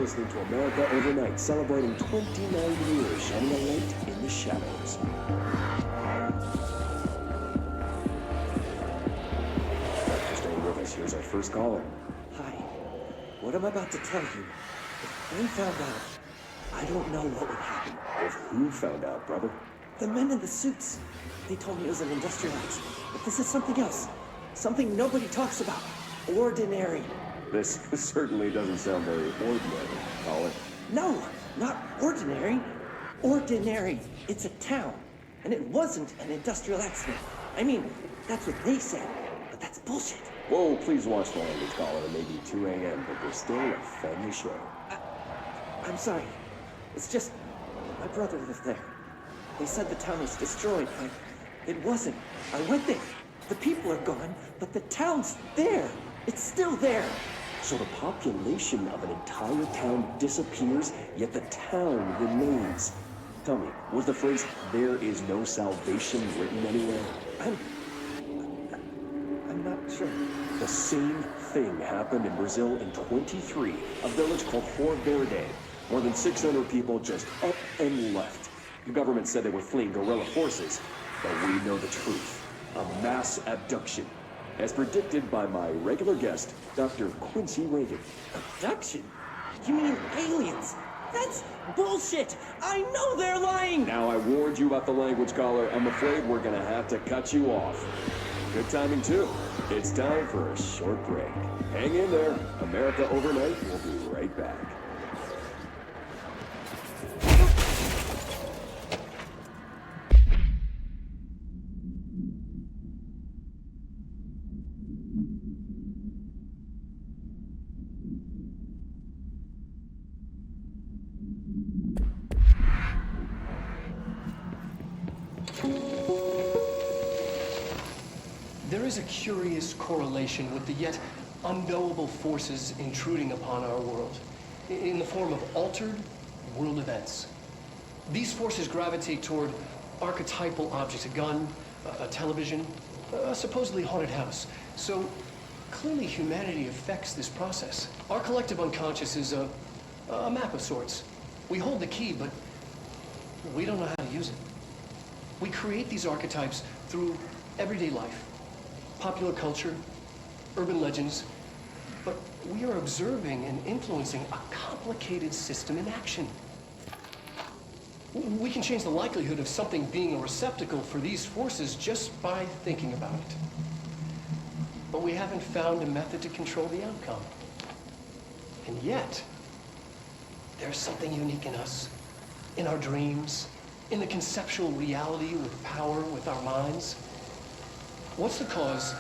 listening to America Overnight, celebrating 29 years, shining a light in the shadows. Thanks for staying with us. Here's our first caller. Hi. What I'm about to tell you, if they found out, I don't know what would happen. If who found out, brother? The men in the suits. They told me it was an industrial accident, but this is something else. Something nobody talks about. Ordinary. This certainly doesn't sound very ordinary, caller. No, not ordinary. Ordinary. It's a town. And it wasn't an industrial accident. I mean, that's what they said. But that's bullshit. Whoa, please watch the language, caller. It may be 2 a.m., but we're still a family show. I'm sorry. It's just, my brother lived there. They said the town was destroyed, but it wasn't. I went there. The people are gone, but the town's there. It's still there. So the population of an entire town disappears, yet the town remains. Tell me, was the phrase, "there is no salvation," written anywhere? I'm not sure. The same thing happened in Brazil in 23, a village called Fort Verde. More than 600 people just up and left. The government said they were fleeing guerrilla forces, but we know the truth. A mass abduction. As predicted by my regular guest, Dr. Quincy Reagan. Abduction? You mean aliens? That's bullshit! I know they're lying! Now I warned you about the language, caller. I'm afraid we're gonna have to cut you off. Good timing, too. It's time for a short break. Hang in there. America Overnight will be right back. There is a curious correlation with the yet unknowable forces intruding upon our world, in the form of altered world events. These forces gravitate toward archetypal objects, a gun, a television, a supposedly haunted house. So clearly humanity affects this process. Our collective unconscious is a map of sorts. We hold the key, but we don't know how to use it. We create these archetypes through everyday life. Popular culture, urban legends, but we are observing and influencing a complicated system in action. We can change the likelihood of something being a receptacle for these forces just by thinking about it. But we haven't found a method to control the outcome. And yet, there's something unique in us, in our dreams, in the conceptual reality with power, with our minds. What's the cause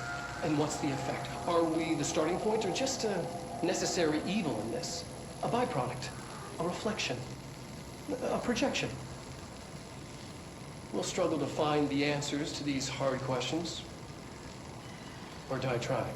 and what's the effect? Are we the starting point or just a necessary evil in this? A byproduct, a reflection, a projection? We'll struggle to find the answers to these hard questions. Or die trying.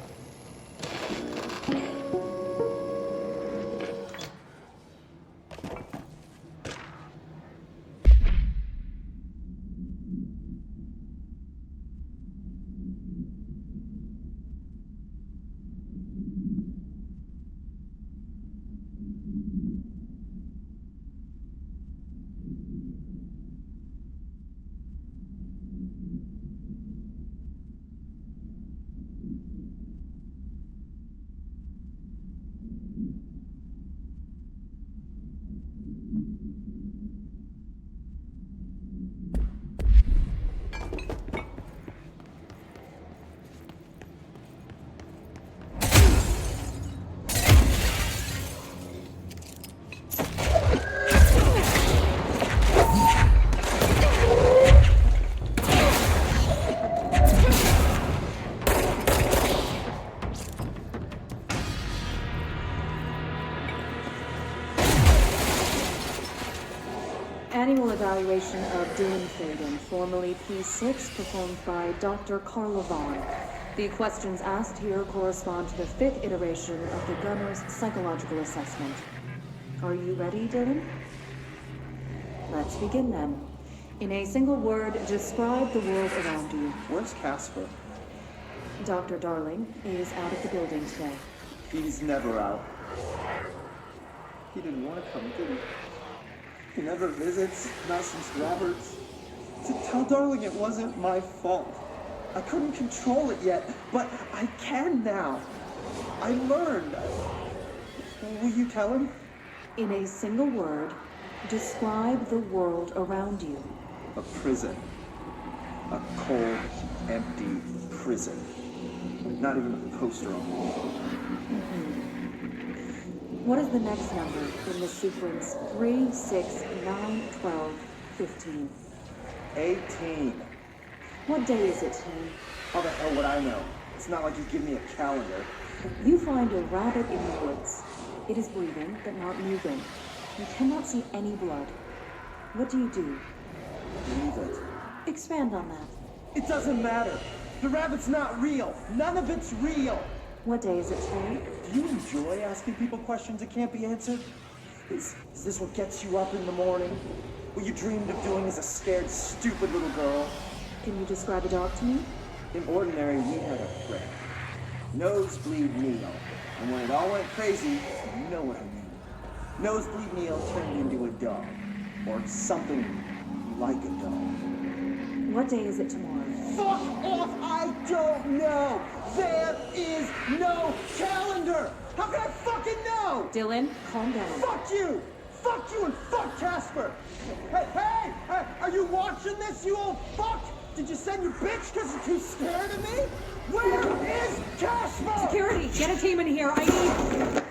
Annual evaluation of Dylan Faden, formerly P6, performed by Dr. Carla Vaughn. The questions asked here correspond to the 5th iteration of the gunner's psychological assessment. Are you ready, Dylan? Let's begin then. In a single word, describe the world around you. Where's Casper? Dr. Darling is out of the building today. He's never out. He didn't want to come, did he? He never visits, not since Roberts. Tell Darling it wasn't my fault. I couldn't control it yet, but I can now. I learned. Will you tell him? In a single word, describe the world around you. A prison. A cold, empty prison. Not even a poster on the wall. What is the next number in the sequence 3, 6, 9, 12, 15? 18. What day is it, Tim? How the hell would I know? It's not like you give me a calendar. You find a rabbit in the woods. It is breathing, but not moving. You cannot see any blood. What do you do? Leave it. Expand on that. It doesn't matter. The rabbit's not real. None of it's real. What day is it, Tim? Do you enjoy asking people questions that can't be answered? Is this what gets you up in the morning? What you dreamed of doing as a scared, stupid little girl? Can you describe a dog to me? In ordinary, we had a friend. Nosebleed Neil. And when it all went crazy, you know what I mean. Nosebleed Neil turned into a dog. Or something like a dog. What day is it tomorrow? Fuck off! I don't know! There is no calendar! How can I fucking know? Dylan, calm down. Fuck you! Fuck you and fuck Casper! Hey! Are you watching this, you old fuck? Did you send your bitch because you're too scared of me? Where is Casper? Security, get a team in here. I need...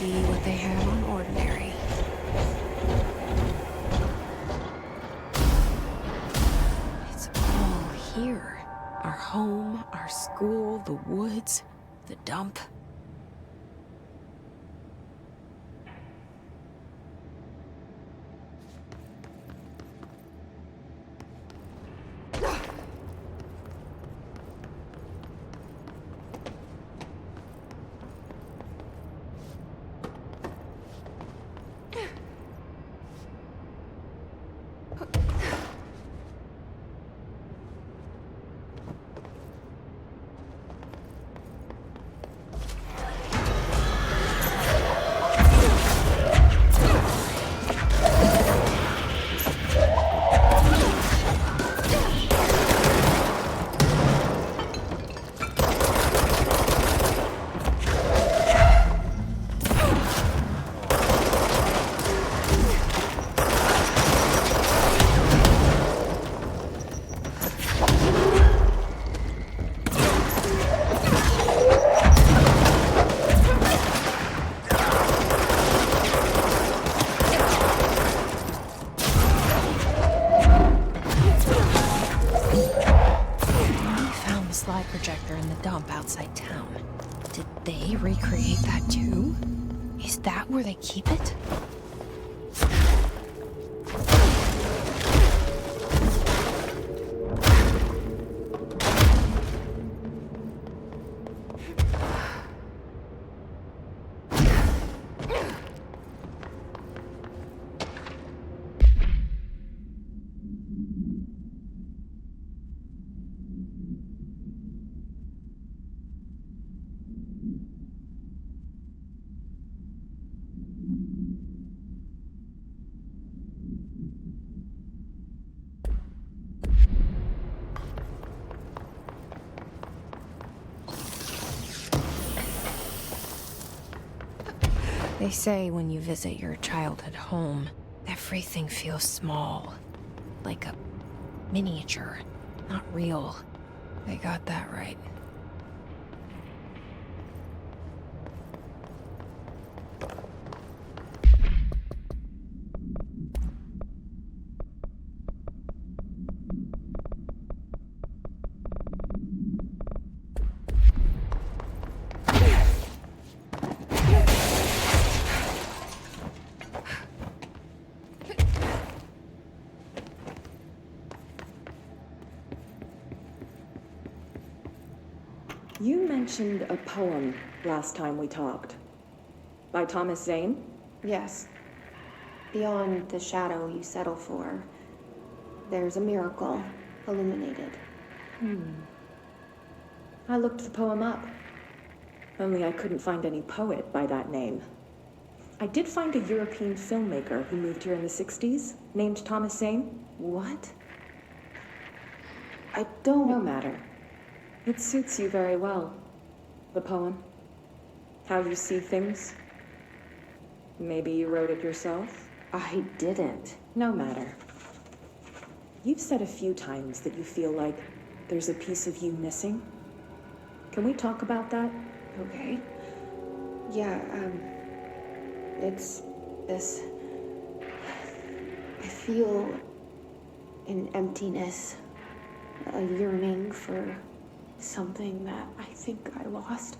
See what they have on ordinary. It's all here. Our home, our school, the woods, the dump. Projector in the dump outside town. Did they recreate that too? Is that where they keep it? They say when you visit your childhood home, everything feels small. Like a miniature, not real. They got that right. You mentioned a poem last time we talked. By Thomas Zane? Yes. Beyond the shadow you settle for, there's a miracle illuminated. I looked the poem up. Only I couldn't find any poet by that name. I did find a European filmmaker who moved here in the 60s, named Thomas Zane. What? I don't... No matter. It suits you very well. The poem. How you see things. Maybe you wrote it yourself? I didn't. No matter. You've said a few times that you feel like there's a piece of you missing. Can we talk about that? Okay. Yeah, it's this... I feel an emptiness, a yearning for something that I think I lost.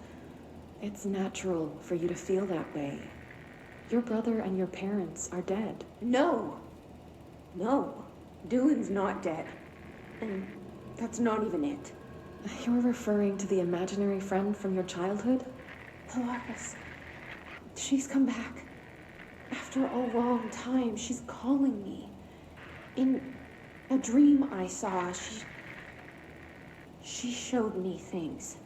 It's natural for you to feel that way. Your brother and your parents are dead. No! No. Dylan's not dead. And that's not even it. You're referring to the imaginary friend from your childhood? Polaris. She's come back. After a long time, she's calling me. In a dream I saw, she showed me things.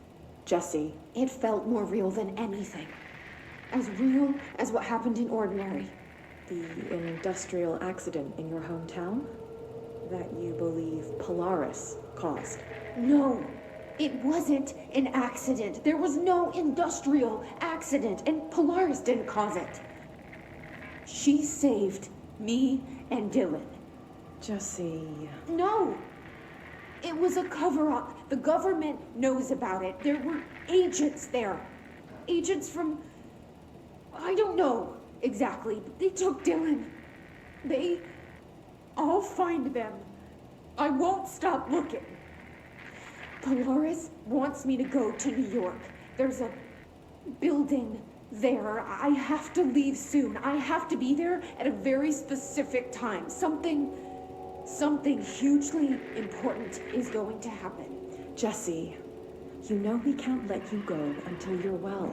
Jesse. It felt more real than anything. As real as what happened in Ordinary. The industrial accident in your hometown? That you believe Polaris caused? No, it wasn't an accident. There was no industrial accident, and Polaris didn't cause it. She saved me and Dylan. Jesse... No! It was a cover-up. The government knows about it. There were agents there. Agents from... I don't know exactly, but they took Dylan. I'll find them. I won't stop looking. Polaris wants me to go to New York. There's a building there. I have to leave soon. I have to be there at a very specific time. Something hugely important is going to happen. Jesse, you know we can't let you go until you're well.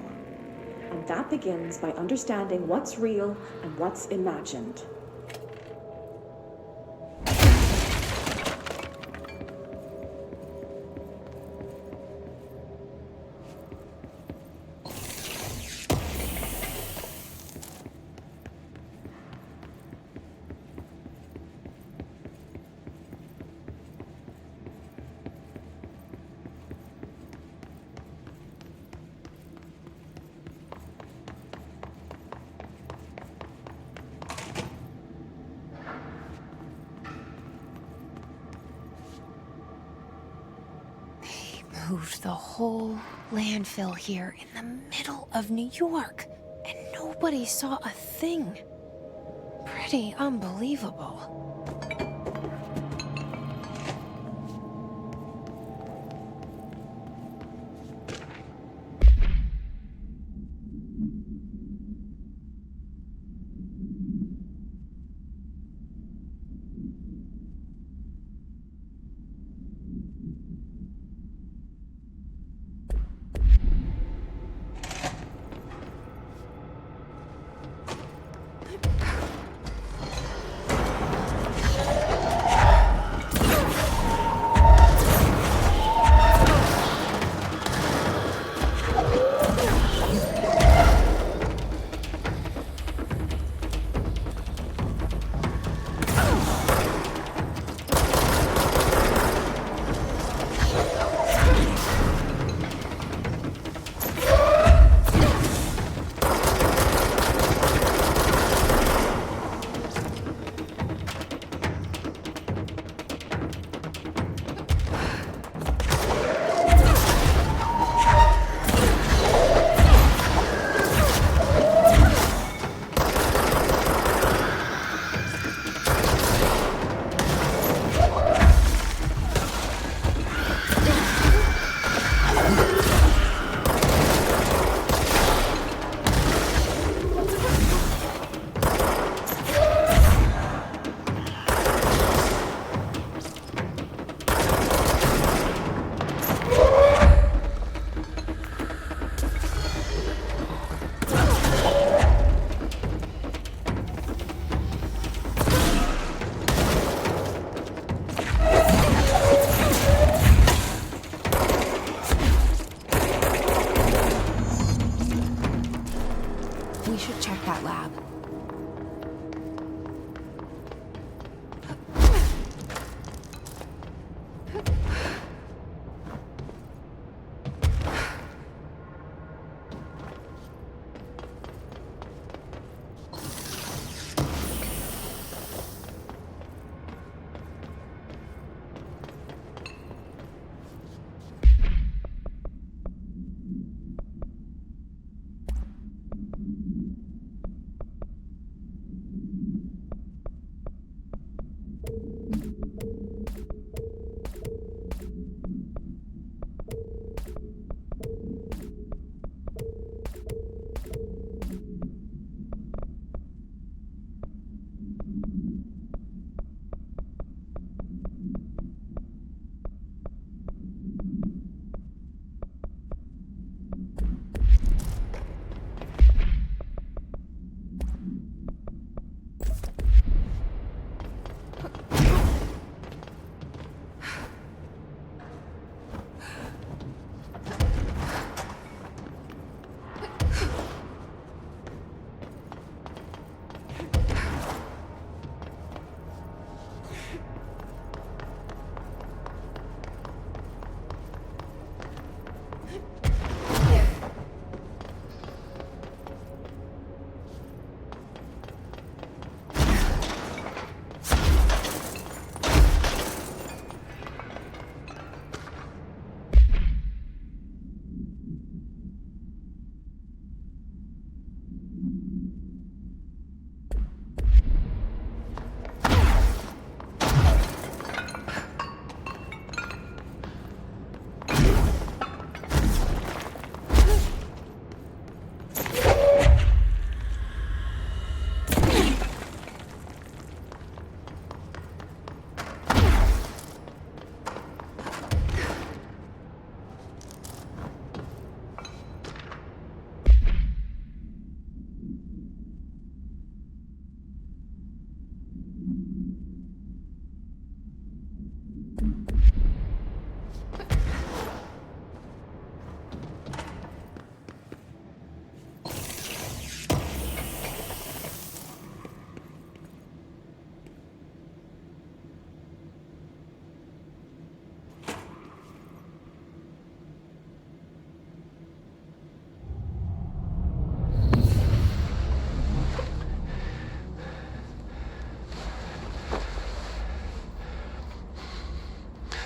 And that begins by understanding what's real and what's imagined. Moved the whole landfill here in the middle of New York, and nobody saw a thing. Pretty unbelievable.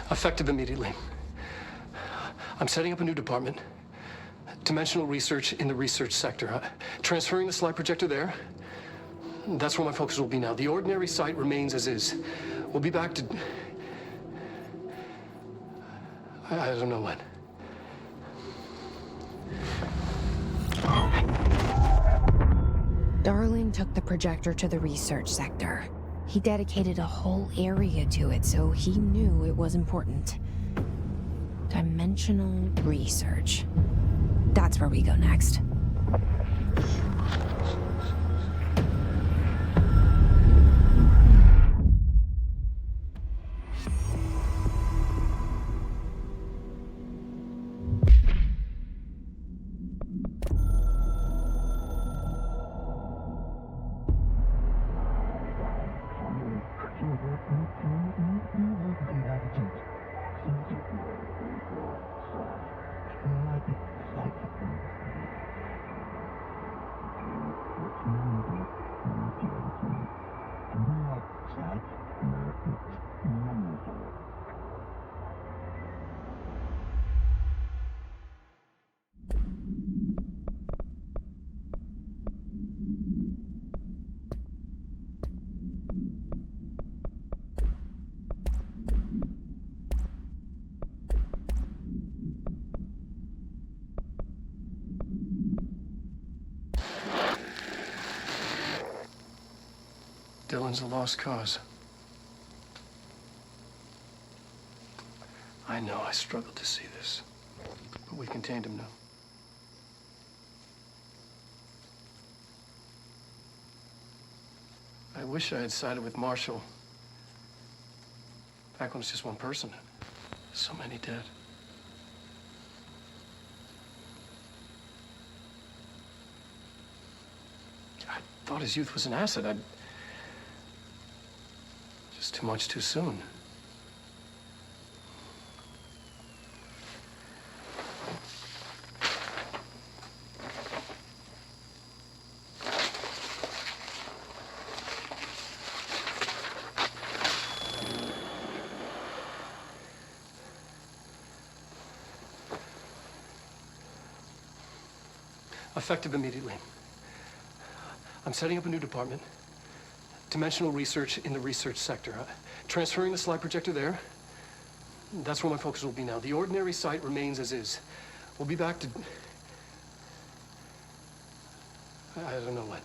Effective immediately. I'm setting up a new department. Dimensional research in the research sector. Transferring the slide projector there. That's where my focus will be now. The ordinary site remains as is. We'll be back to... I don't know when. Darling took the projector to the research sector. He dedicated a whole area to it, so he knew it was important. Dimensional research. That's where we go next. Dylan's a lost cause. I know I struggled to see this, but we contained him now. I wish I had sided with Marshall. Back when it was just one person. So many dead. I thought his youth was an asset. Just too much too soon. Effective immediately. I'm setting up a new department. Dimensional research in the research sector. Transferring the slide projector there. That's where my focus will be now. The ordinary site remains as is. We'll be back to... I don't know when.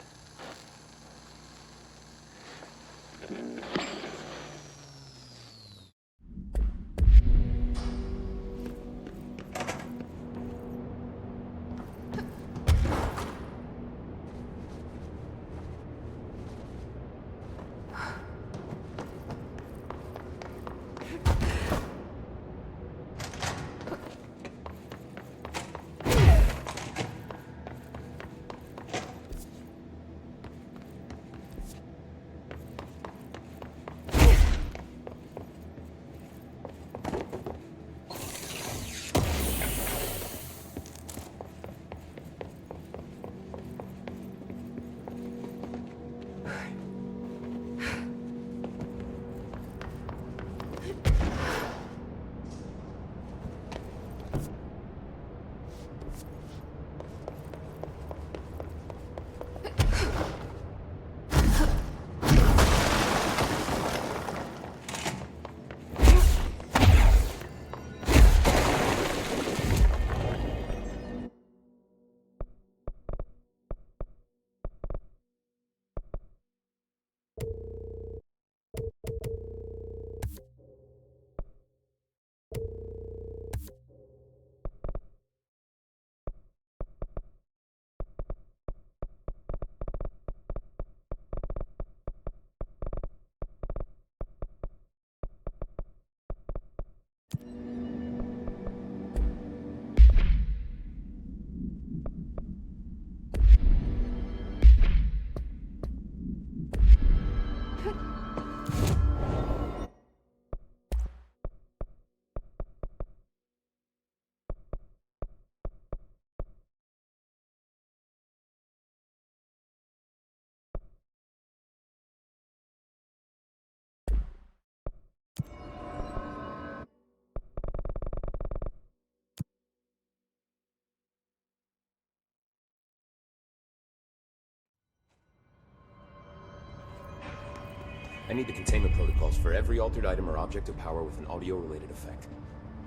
I need the containment protocols for every altered item or object of power with an audio-related effect.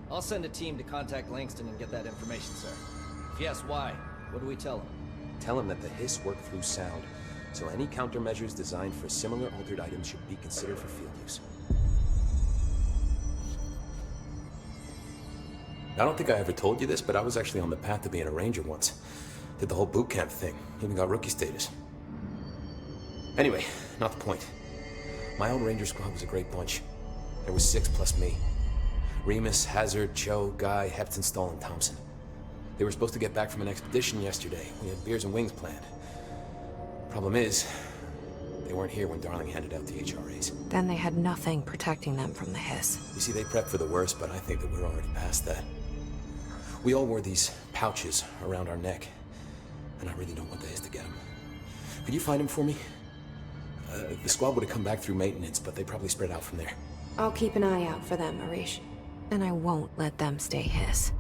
I'll send a team to contact Langston and get that information, sir. If yes, why? What do we tell him? Tell him that the hiss work through sound, so any countermeasures designed for similar altered items should be considered for field use. I don't think I ever told you this, but I was actually on the path to being a ranger once. Did the whole boot camp thing, even got rookie status. Anyway, not the point. My old ranger squad was a great bunch. There was 6 plus me. Remus, Hazard, Cho, Guy, Heptonstall, and Thompson. They were supposed to get back from an expedition yesterday. We had beers and wings planned. Problem is, they weren't here when Darling handed out the HRAs. Then they had nothing protecting them from the hiss. You see, they prepped for the worst, but I think that we're already past that. We all wore these pouches around our neck, and I really don't want the hiss to get them. Could you find them for me? The squad would have come back through maintenance, but they probably spread out from there. I'll keep an eye out for them, Arish. And I won't let them stay hiss.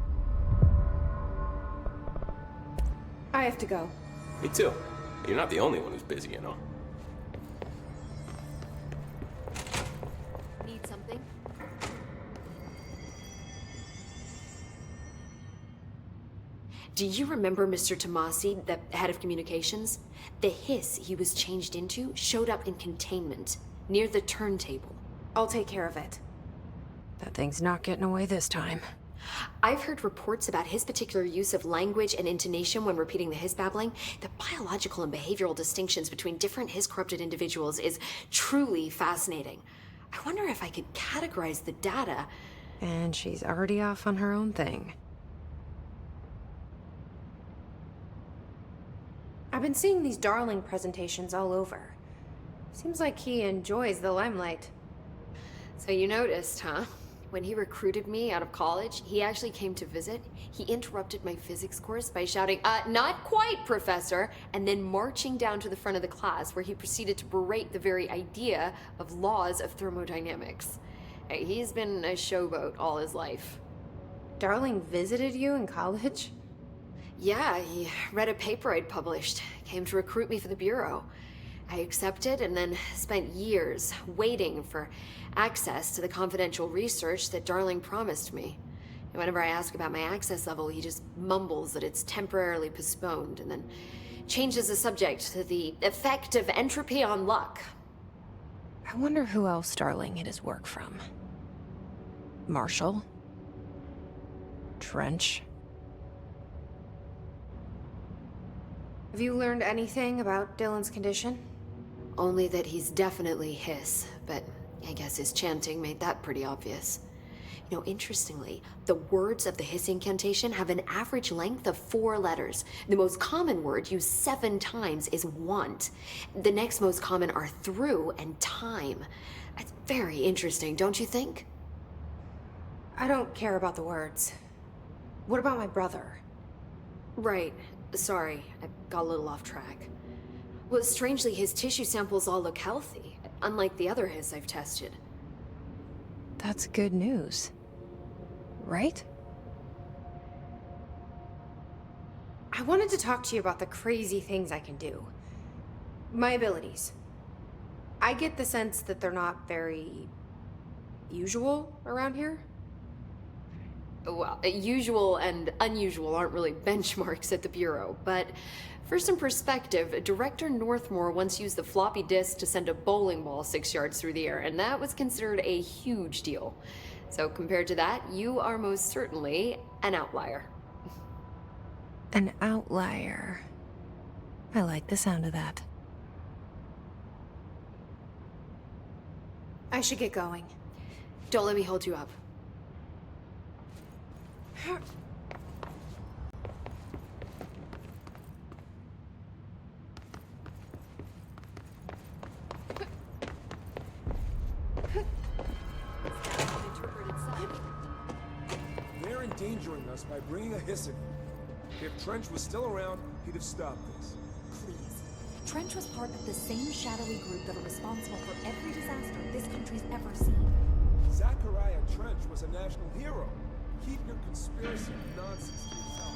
I have to go. Me too. You're not the only one who's busy, you know. Need something? Do you remember Mr. Tomasi, the head of communications? The hiss he was changed into showed up in containment, near the turntable. I'll take care of it. That thing's not getting away this time. I've heard reports about his particular use of language and intonation when repeating the hiss babbling. The biological and behavioral distinctions between different hiss-corrupted individuals is truly fascinating. I wonder if I could categorize the data. And she's already off on her own thing. I've been seeing these Darling presentations all over. Seems like he enjoys the limelight. So you noticed, huh? When he recruited me out of college, he actually came to visit. He interrupted my physics course by shouting, "Not quite, Professor," and then marching down to the front of the class where he proceeded to berate the very idea of laws of thermodynamics. He's been a showboat all his life. Darling visited you in college? Yeah, he read a paper I'd published, came to recruit me for the Bureau. I accepted and then spent years waiting for access to the confidential research that Darling promised me. And whenever I ask about my access level, he just mumbles that it's temporarily postponed and then changes the subject to the effect of entropy on luck. I wonder who else Darling hid his work from. Marshall? Trench? Have you learned anything about Dylan's condition? Only that he's definitely hiss, but I guess his chanting made that pretty obvious. You know, interestingly, the words of the hiss incantation have an average length of 4 letters. The most common word used 7 times is want. The next most common are through and time. That's very interesting, don't you think? I don't care about the words. What about my brother? Right. Sorry, I got a little off track. Well, strangely, his tissue samples all look healthy, unlike the other hiss I've tested. That's good news. Right? I wanted to talk to you about the crazy things I can do. My abilities. I get the sense that they're not very usual around here. Well, usual and unusual aren't really benchmarks at the Bureau, but for some perspective, Director Northmore once used the floppy disk to send a bowling ball 6 yards through the air, and that was considered a huge deal. So compared to that, you are most certainly an outlier. An outlier. I like the sound of that. I should get going. Don't let me hold you up. They're endangering us by bringing a hiss in. If Trench was still around, he'd have stopped this. Please. Trench was part of the same shadowy group that are responsible for every disaster this country's ever seen. Zachariah Trench was a national hero. Keep your conspiracy nonsense to yourself.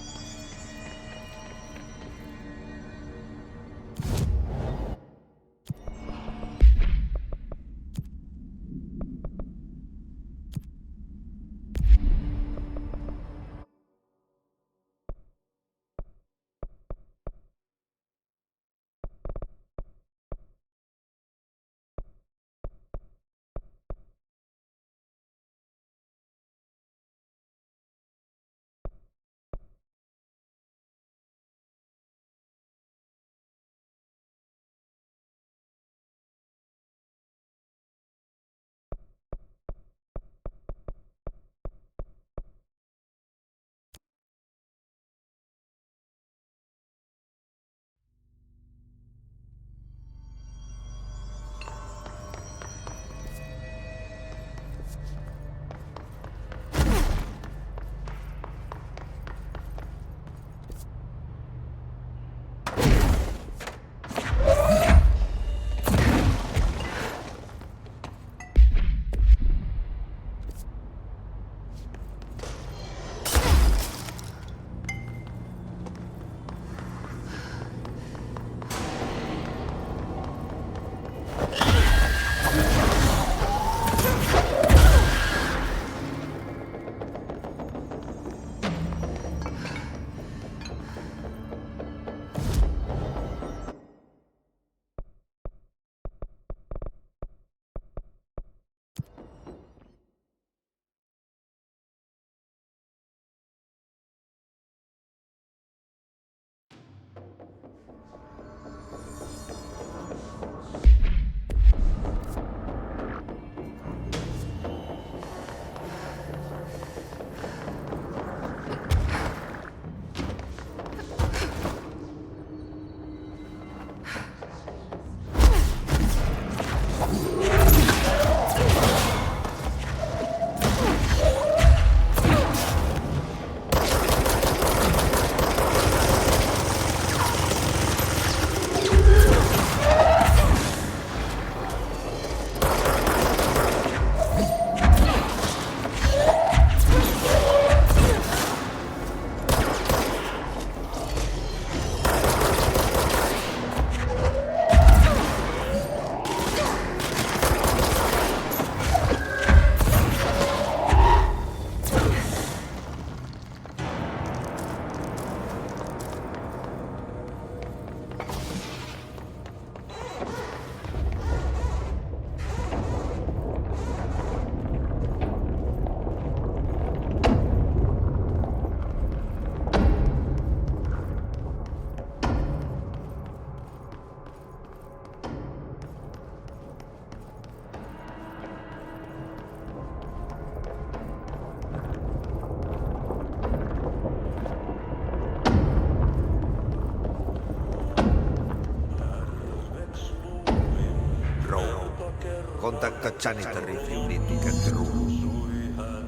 Contact the janitor if you need to get through.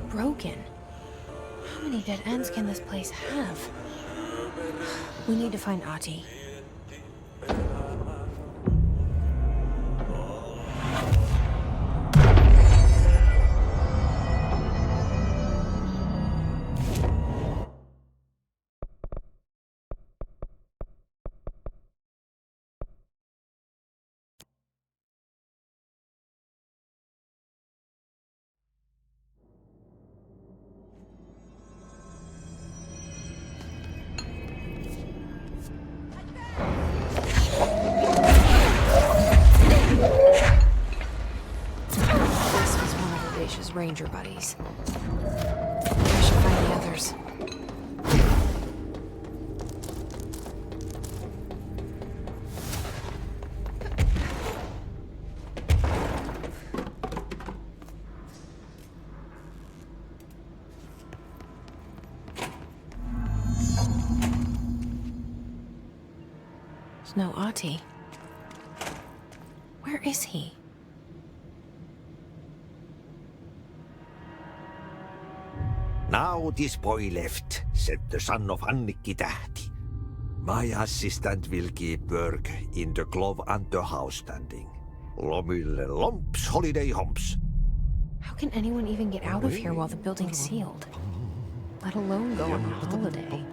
Broken? How many dead ends can this place have? We need to find Ahti. Ranger buddies. I should find the others. There's no Ahti. Where is he? Now this boy left, said the son of Annikki Tähti. My assistant will keep work in the glove and the house standing. Lomille lomps, holiday humps. How can anyone even get out of here while the building's sealed? Let alone go on a holiday.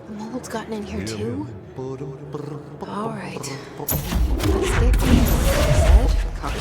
Mold's gotten in here too? All right. Let's get these. Said, copy.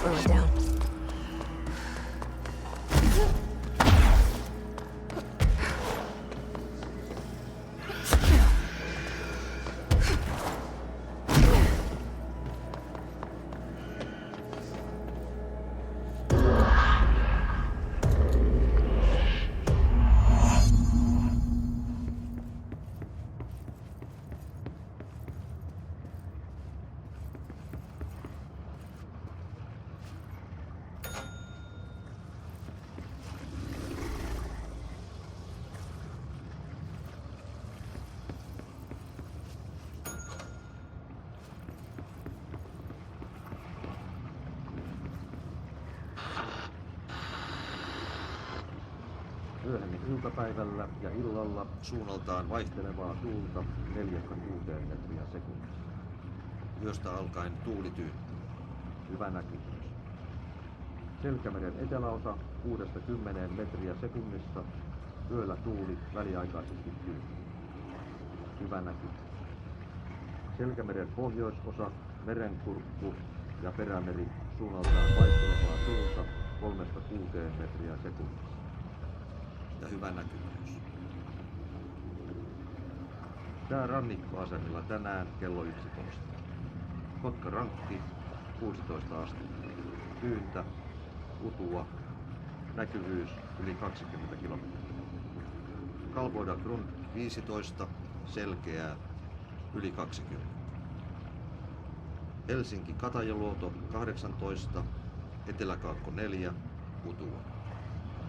Slow it down. Myöhemmin iltapäivällä ja illalla suunnaltaan vaihtelevaa tuulta 4-6 metriä sekunnissa. Yöstä alkaen tuuli tyyntää. Hyvä näkymys. Selkämeren eteläosa 6-10 metriä sekunnissa. Yöllä tuuli väliaikaisesti tyyntyy. Hyvä näkymys. Selkämeren pohjoisosa, merenkurkku ja perämeri suunnaltaan vaihtelevaa tuulta 3-6 metriä sekunnissa. Ja hyvä näkyvyys. Sää rannikkoasemilla tänään kello 11. Kotka rankki 16 astetta. Tyyntä, utua, näkyvyys yli 20 kilometriä. Kalvoida Grund 15, selkeää, yli 20. Helsinki Katajaluoto 18, Eteläkaakko 4, utua,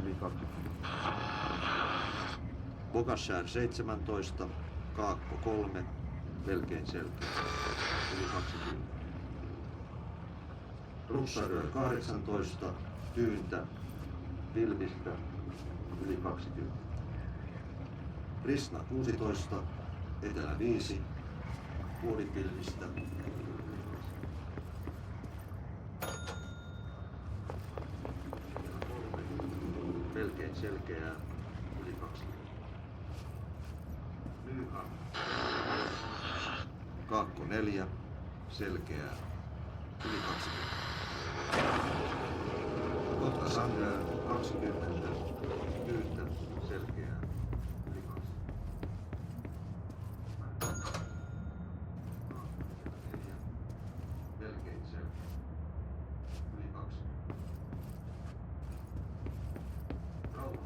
yli 20. Bogaskär 17, Kaakko 3, melkein selkeä, yli 20. Russarö 18, tyyntä, pilvistä, yli 20. Prisna 16, etelä 5, puolipilvistä, selkeää, yli 20. Nyha. Kaakko 4, selkeää, yli 20. Kotka Sander 20, Tyyttä, selkeää, yli 20. Melkein selkeä, yli 20. Rauha.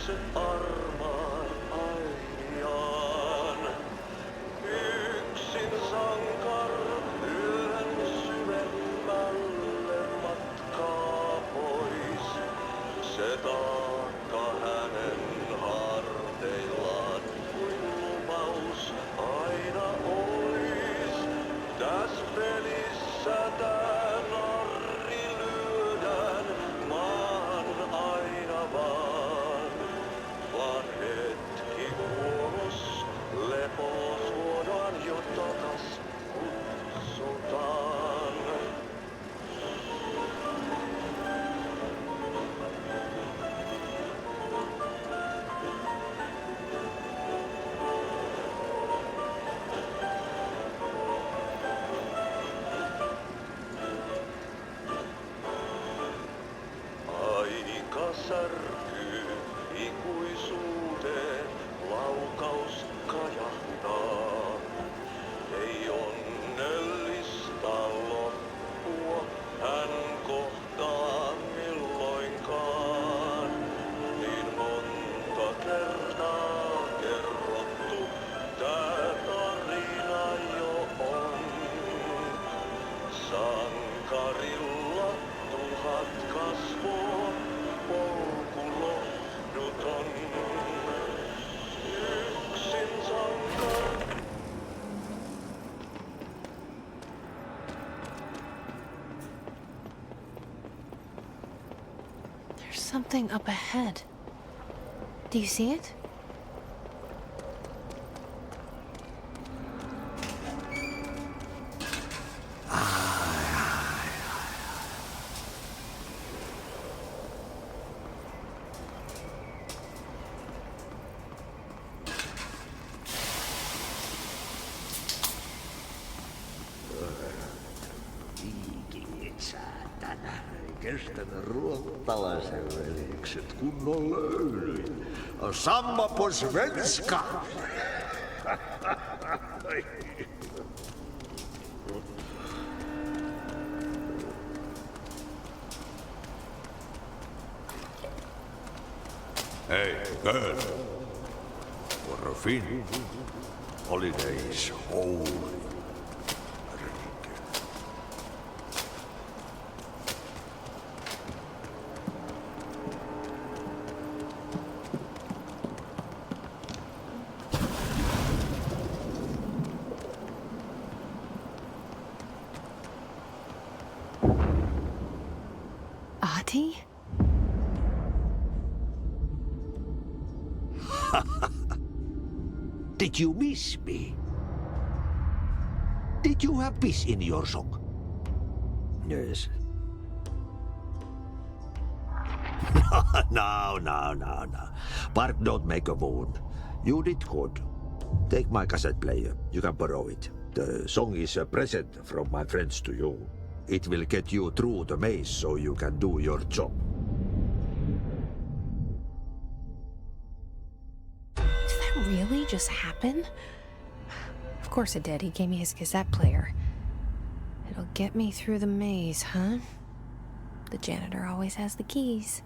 se armaan ainiaan. Yksin sankar yhden syvemmälle matkaa pois. Se taakka hänen harteillaan kuin lupaus aina ois. Täs pelissä tää narri lyödään maahan aina vaan. Vaan hetki kuolos, lepo suodaan jo takas kutsutaan. Aika särkyy ikuisuuteen, laukaus kajahtaa. Ei onnellista loppua hän kohtaa milloinkaan. Niin monta kertaa kerrottu tää tarina jo on. Sankarilla 1000 kasvoa, polku lohduton. Yksin sankar. There's something up ahead. Do you see it? Saatana, kestänyt ruottalaisen velikset kunnon löylyin. Samma på svenska! Hey, girl. For a fin. Holidays holy. Adi? Did you miss me? Did you have peace in your song? Yes. No. Bark don't make a wound. You did good. Take my cassette player. You can borrow it. The song is a present from my friends to you. It will get you through the maze so you can do your job. Did that really just happen? Of course it did. He gave me his cassette player. It'll get me through the maze, huh? The janitor always has the keys.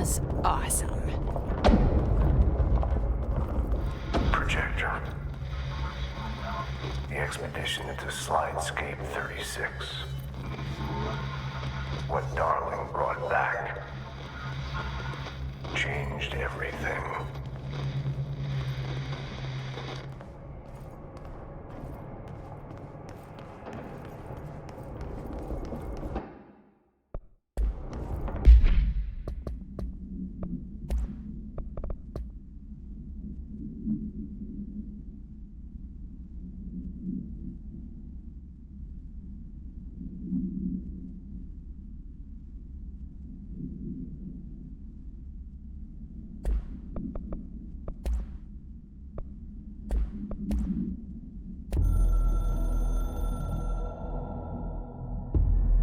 was awesome. Projector. The expedition into Slidescape 36. What Darling brought back changed everything.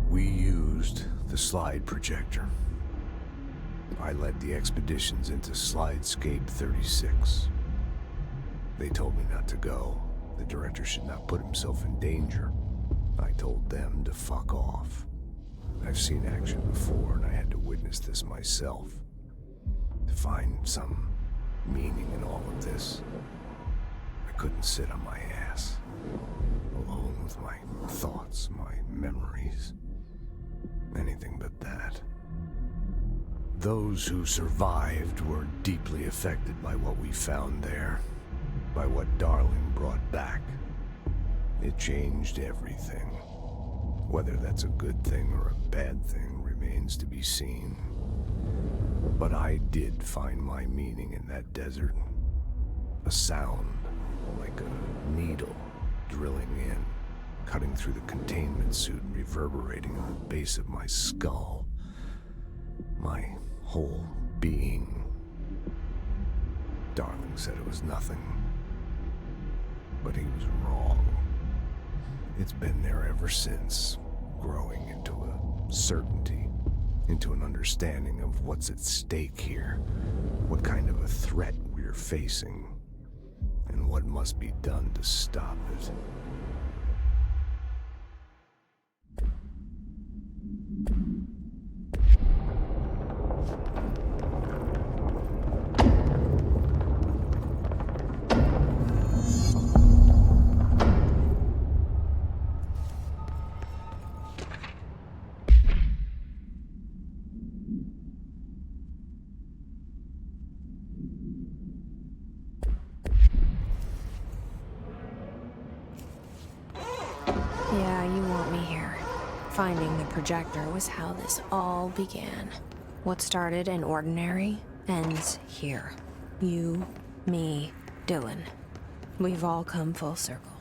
We used the slide projector. I led the expeditions into Slidescape 36. They told me not to go. The director should not put himself in danger. I told them to fuck off. I've seen action before, and I had to witness this myself. To find some meaning in all of this, I couldn't sit on my ass, alone with my thoughts, my memories. Anything but that. Those who survived were deeply affected by what we found there, by what Darling brought back. It changed everything. Whether that's a good thing or a bad thing remains to be seen. But I did find my meaning in that desert. A sound, like a needle drilling in, cutting through the containment suit and reverberating on the base of my skull. My whole being. Darling said it was nothing. But he was wrong. It's been there ever since, growing into a certainty, into an understanding of what's at stake here, what kind of a threat we're facing, and what must be done to stop it. Yeah, you want me here. Finding the projector was how this all began. What started in ordinary ends here. You, me, Dylan. We've all come full circle.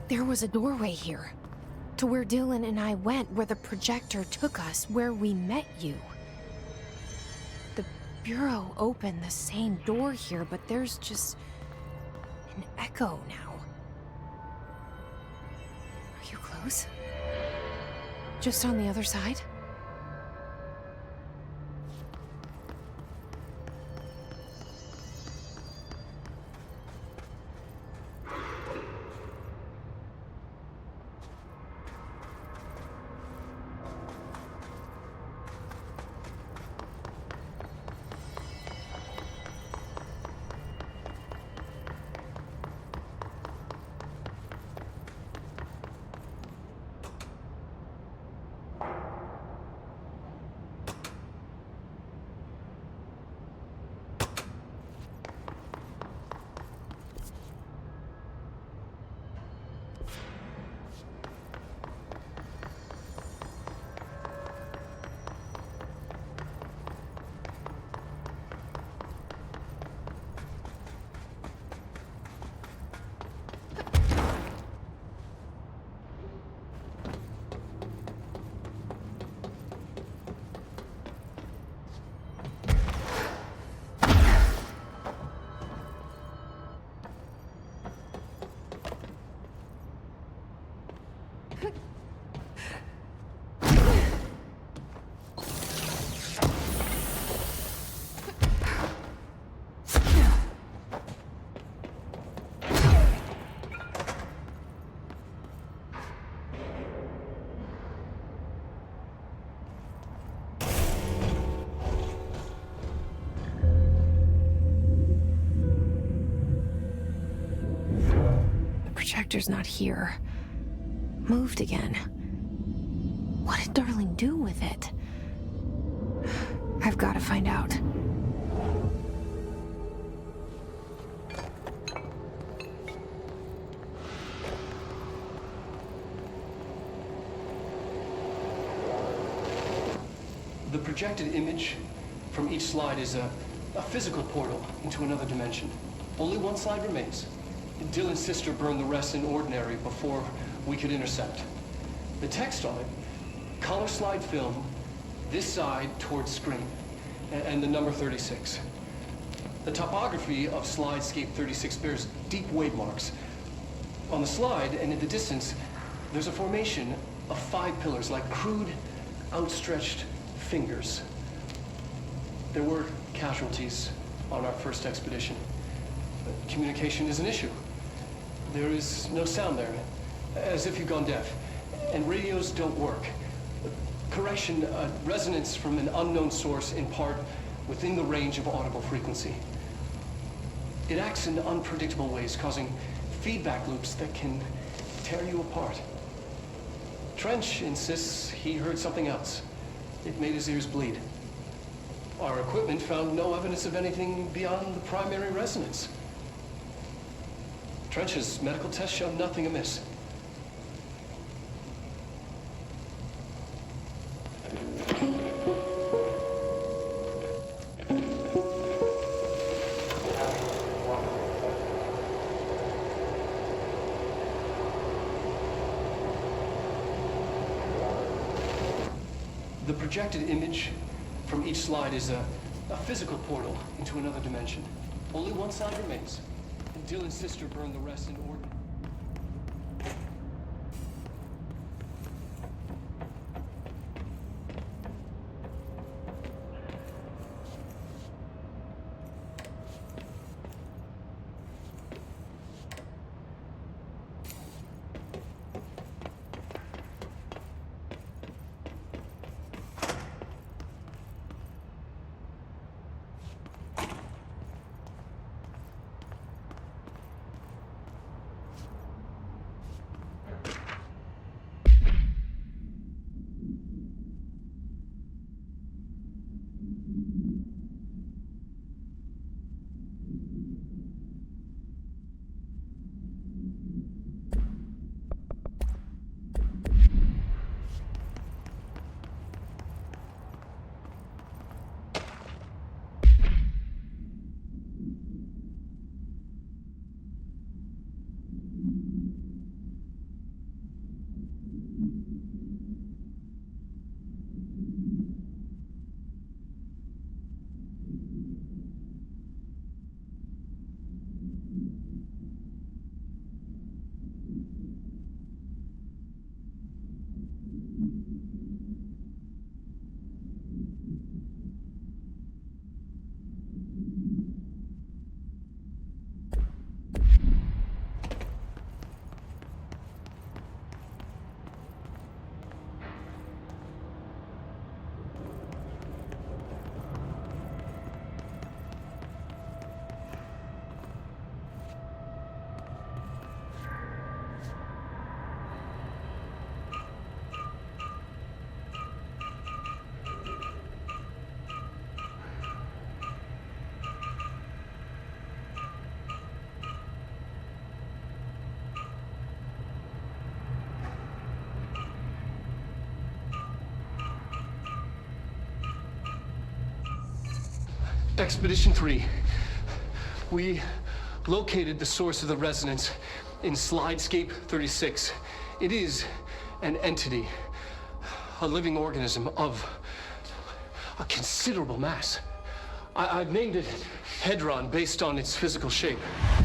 There was a doorway here, to where Dylan and I went, where the projector took us, where we met you. The Bureau opened the same door here, but there's just an echo now. Are you close? Just on the other side? Projector's not here. Moved again. What did Darling do with it? I've got to find out. The projected image from each slide is a physical portal into another dimension. Only one slide remains. Dylan's sister burned the rest in ordinary before we could intercept. The text on it, color slide film, this side towards screen, and the number 36. The topography of slidescape 36 bears deep wave marks. On the slide and in the distance, there's a formation of 5 pillars like crude, outstretched fingers. There were casualties on our first expedition. Communication is an issue. There is no sound there, as if you've gone deaf. And radios don't work. Correction, resonance from an unknown source in part within the range of audible frequency. It acts in unpredictable ways, causing feedback loops that can tear you apart. Trench insists he heard something else. It made his ears bleed. Our equipment found no evidence of anything beyond the primary resonance. Trench's medical tests showed nothing amiss. The projected image from each slide is a physical portal into another dimension. Only one side remains. And Dylan's sister burned the rest in order. Expedition 3. We located the source of the resonance in slidescape 36. It is an entity, a living organism of a considerable mass. I've named it Hedron based on its physical shape.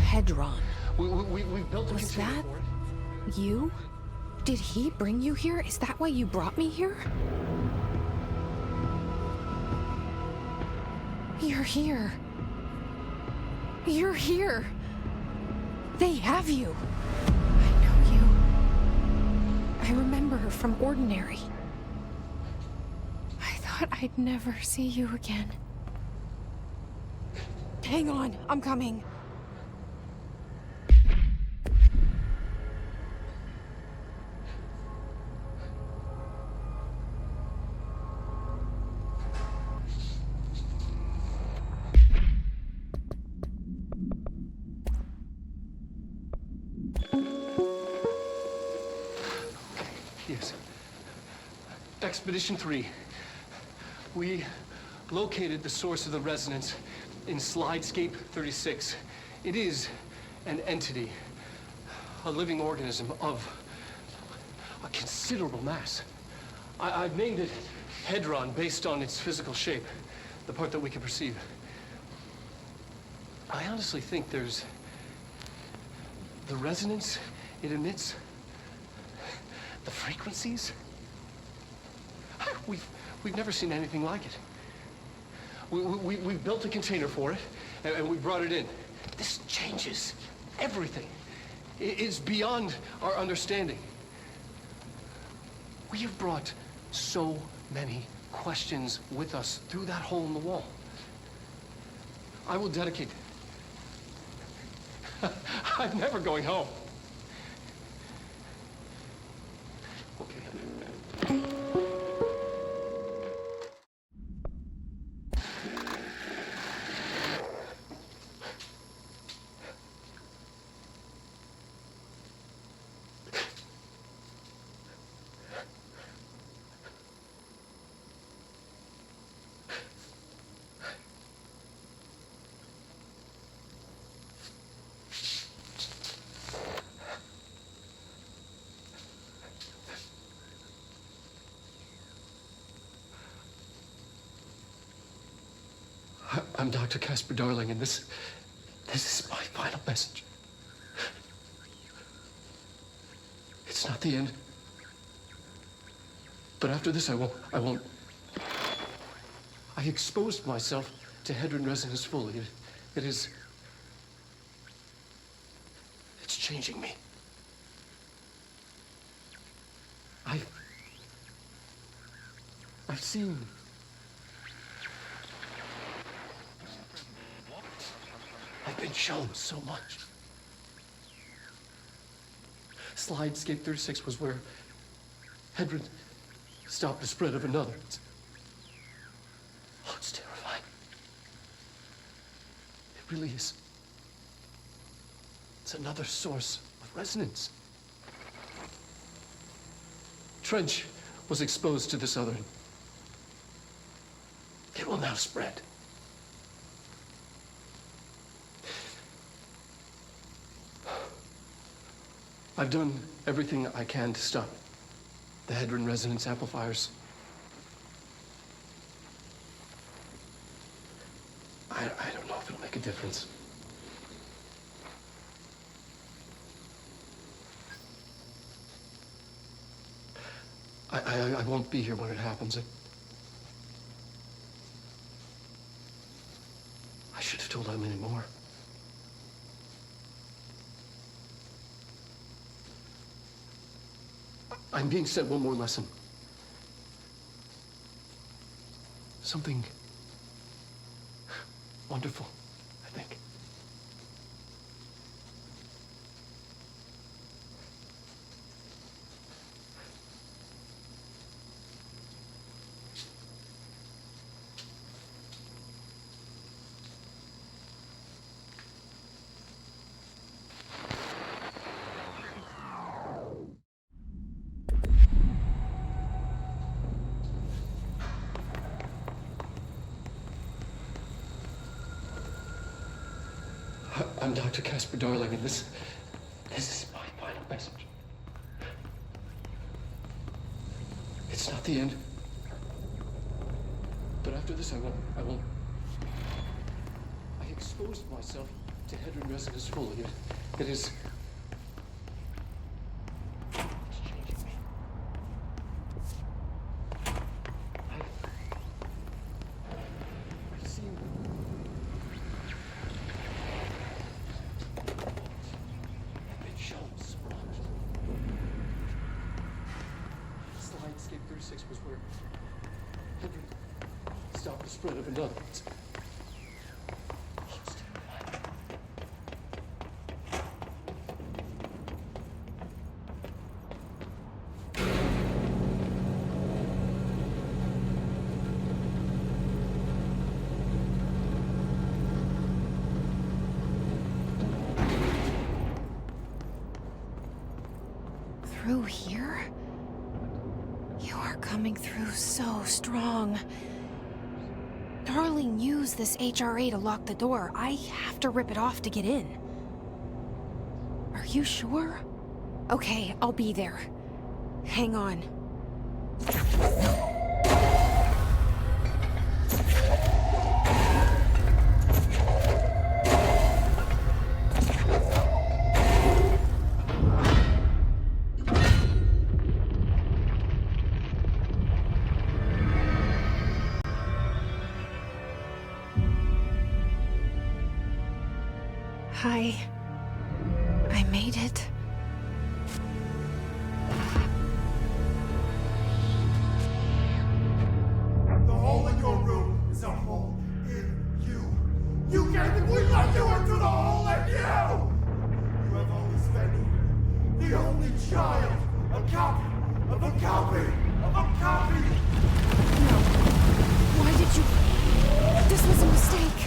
Hedron? We built a Was container that for it. you? Did he bring you here? Is that why you brought me here? You're here. You're here. They have you. I know you. I remember her from Ordinary. I thought I'd never see you again. Hang on, I'm coming. is. Expedition 3. We located the source of the resonance in Slidescape 36. It is an entity, a living organism of a considerable mass. I've named it Hedron based on its physical shape, the part that we can perceive. I honestly think there's the resonance it emits, the frequencies. We've never seen anything like it. We've built a container for it, and we brought it in. This changes everything. It is beyond our understanding. We have brought so many questions with us through that hole in the wall. I will dedicate. I'm never going home. I'm Dr. Casper Darling, and this is my final message. It's not the end. But after this, I won't. I exposed myself to Hedron resonance fully. It's changing me. I've seen. I've been shown so much. Slidescape 36 was where Hedron stopped the spread of another. It's terrifying. It really is. It's another source of resonance. Trench was exposed to this other. It will now spread. I've done everything I can to stop the Hedron resonance amplifiers. I don't know if it'll make a difference. I won't be here when it happens. I should have told Emily more. I'm being sent one more lesson. Something wonderful, I think. I'm Dr. Casper Darling, and this is my final message. It's not the end. But after this, I won't. I exposed myself to Hedron resonance fully. It is. It's changing me. I've seen. Slidescape 36 was where Hedron stopped the spread of another. Through here? coming through so strong. Darling used this HRA to lock the door. I have to rip it off to get in. Are you sure? Okay, I'll be there. Hang on. Hi. I made it. The hole in your room is a hole in you. You gave it, we let you into the hole in you! You have always been here. The only child. A copy of a copy of a copy! No. Why did you... This was a mistake.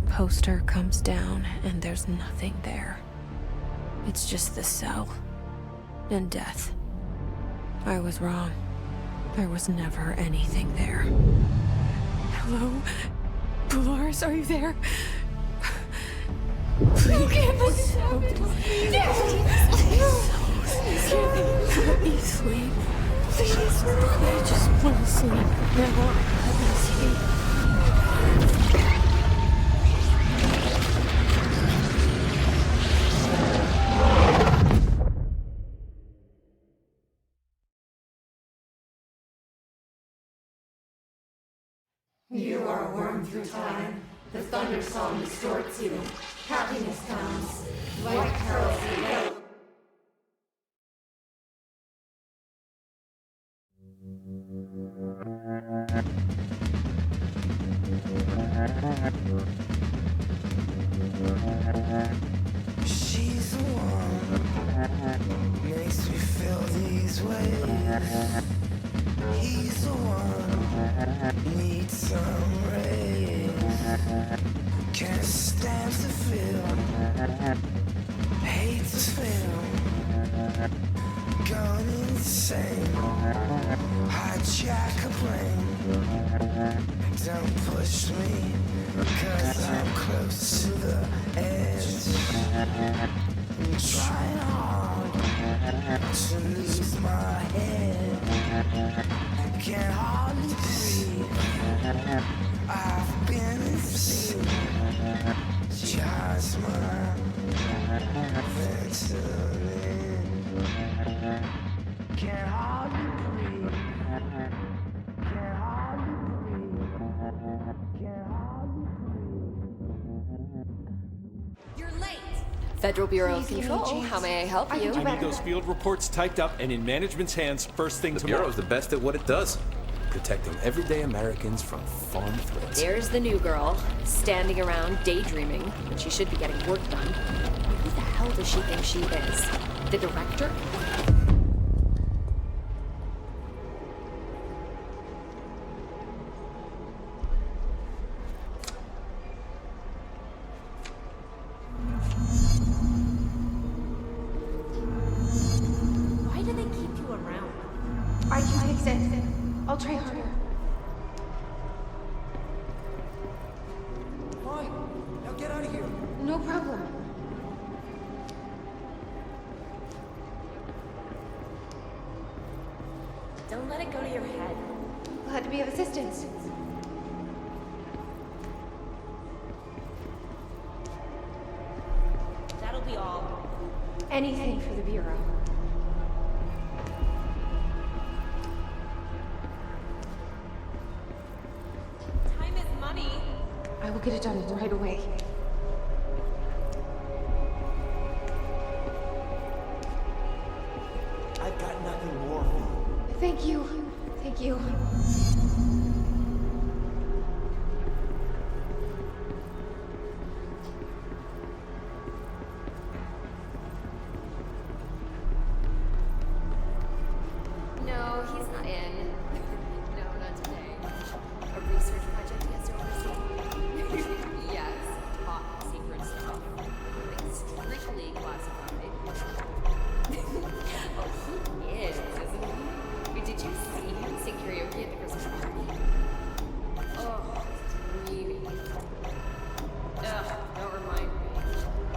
Poster comes down, and there's nothing there. It's just the cell. And death. I was wrong. There was never anything there. Hello? Dolores, are you there? Please. Let me sleep. Please. I just want to sleep now. Let me sleep. You are a worm through time. The thunder song distorts you. Happiness comes. White pearls you go. She's the one makes me feel these ways. He's the one needs some rays. Can't stand to feel, hate to feel, gone insane. Hijack a plane. Don't push me, 'cause I'm close to the edge. I'm trying hard to lose my head. Can't hardly breathe. I've been in sea. Just my Ventolin. Can't hardly breathe. Can't hardly breathe. Can't hardly breathe. You're late! Federal Bureau of Control, how may I help you? I need those field reports typed up and in management's hands first thing tomorrow. The Bureau's the best at what it does. Protecting everyday Americans from foreign threats. There's the new girl, standing around daydreaming when she should be getting work done. Who the hell does she think she is? The director? Why do they keep you around? I can fix it. I'll try harder. Fine. Now get out of here. No problem. Don't let it go to your head. Glad to be of assistance. That'll be all. Anything for the Bureau. Time is money. I will get it done right away. I've got nothing more for you. Thank you. Thank you. No, he's not in. No, not today. A research project he has to oversee? Yes, top secret stuff. Strictly classified. Oh, he is, isn't he? Wait, did you see him sing karaoke at the Christmas party? Oh, dreamy. Ugh, don't remind me.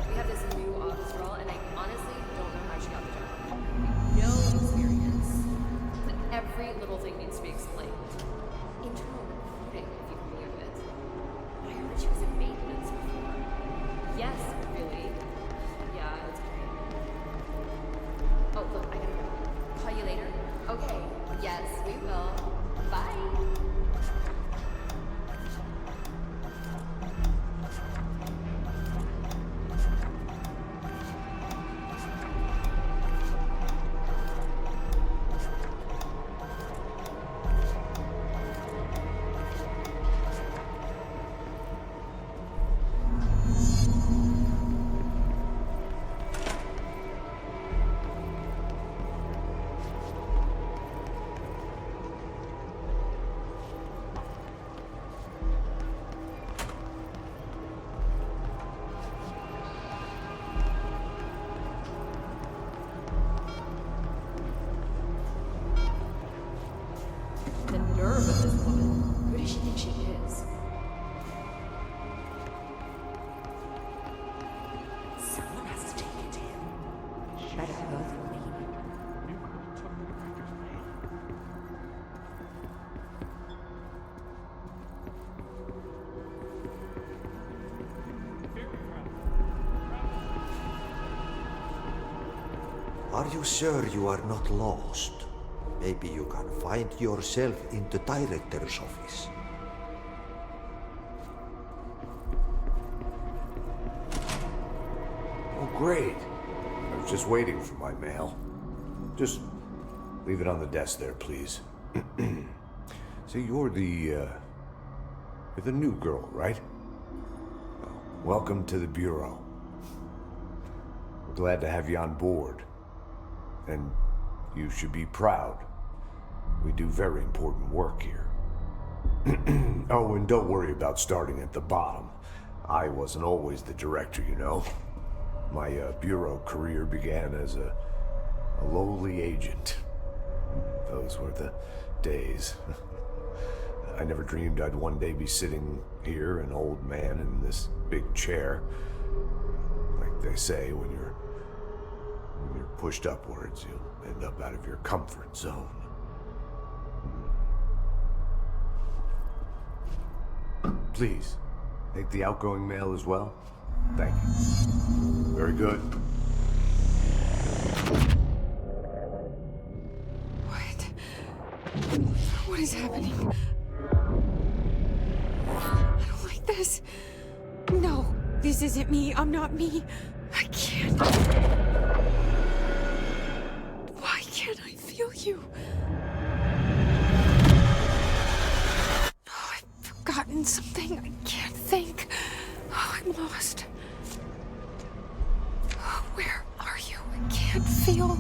We have this new office role, and I honestly don't know how she got the job. No experience. Every little thing needs to be explained. Internal recruiting, if you can believe it. I heard she was in maintenance before. Yes, really. Yeah, it's great. Oh, look, I gotta go. Call you later? Okay. Yes, we will. Bye. nerve of this woman. Who does she think she is? Someone has to take it to him. Better go through me. Are you sure you are not lost? Maybe you can find yourself in the director's office. Oh, great. I was just waiting for my mail. Just leave it on the desk there, please. So you're the new girl, right? Well, welcome to the Bureau. We're glad to have you on board. And you should be proud. We do very important work here. Oh, and don't worry about starting at the bottom. I wasn't always the director, you know. My Bureau career began as a lowly agent. Those were the days. I never dreamed I'd one day be sitting here, an old man in this big chair. Like they say, when you're pushed upwards, you'll end up out of your comfort zone. Please, take the outgoing mail as well. Thank you. Very good. What is happening? I don't like this. No, this isn't me. I'm not me. I can't. Why can't I feel you? Oh, I've forgotten something. I can't think. Oh, I'm lost. Oh, where are you? I can't feel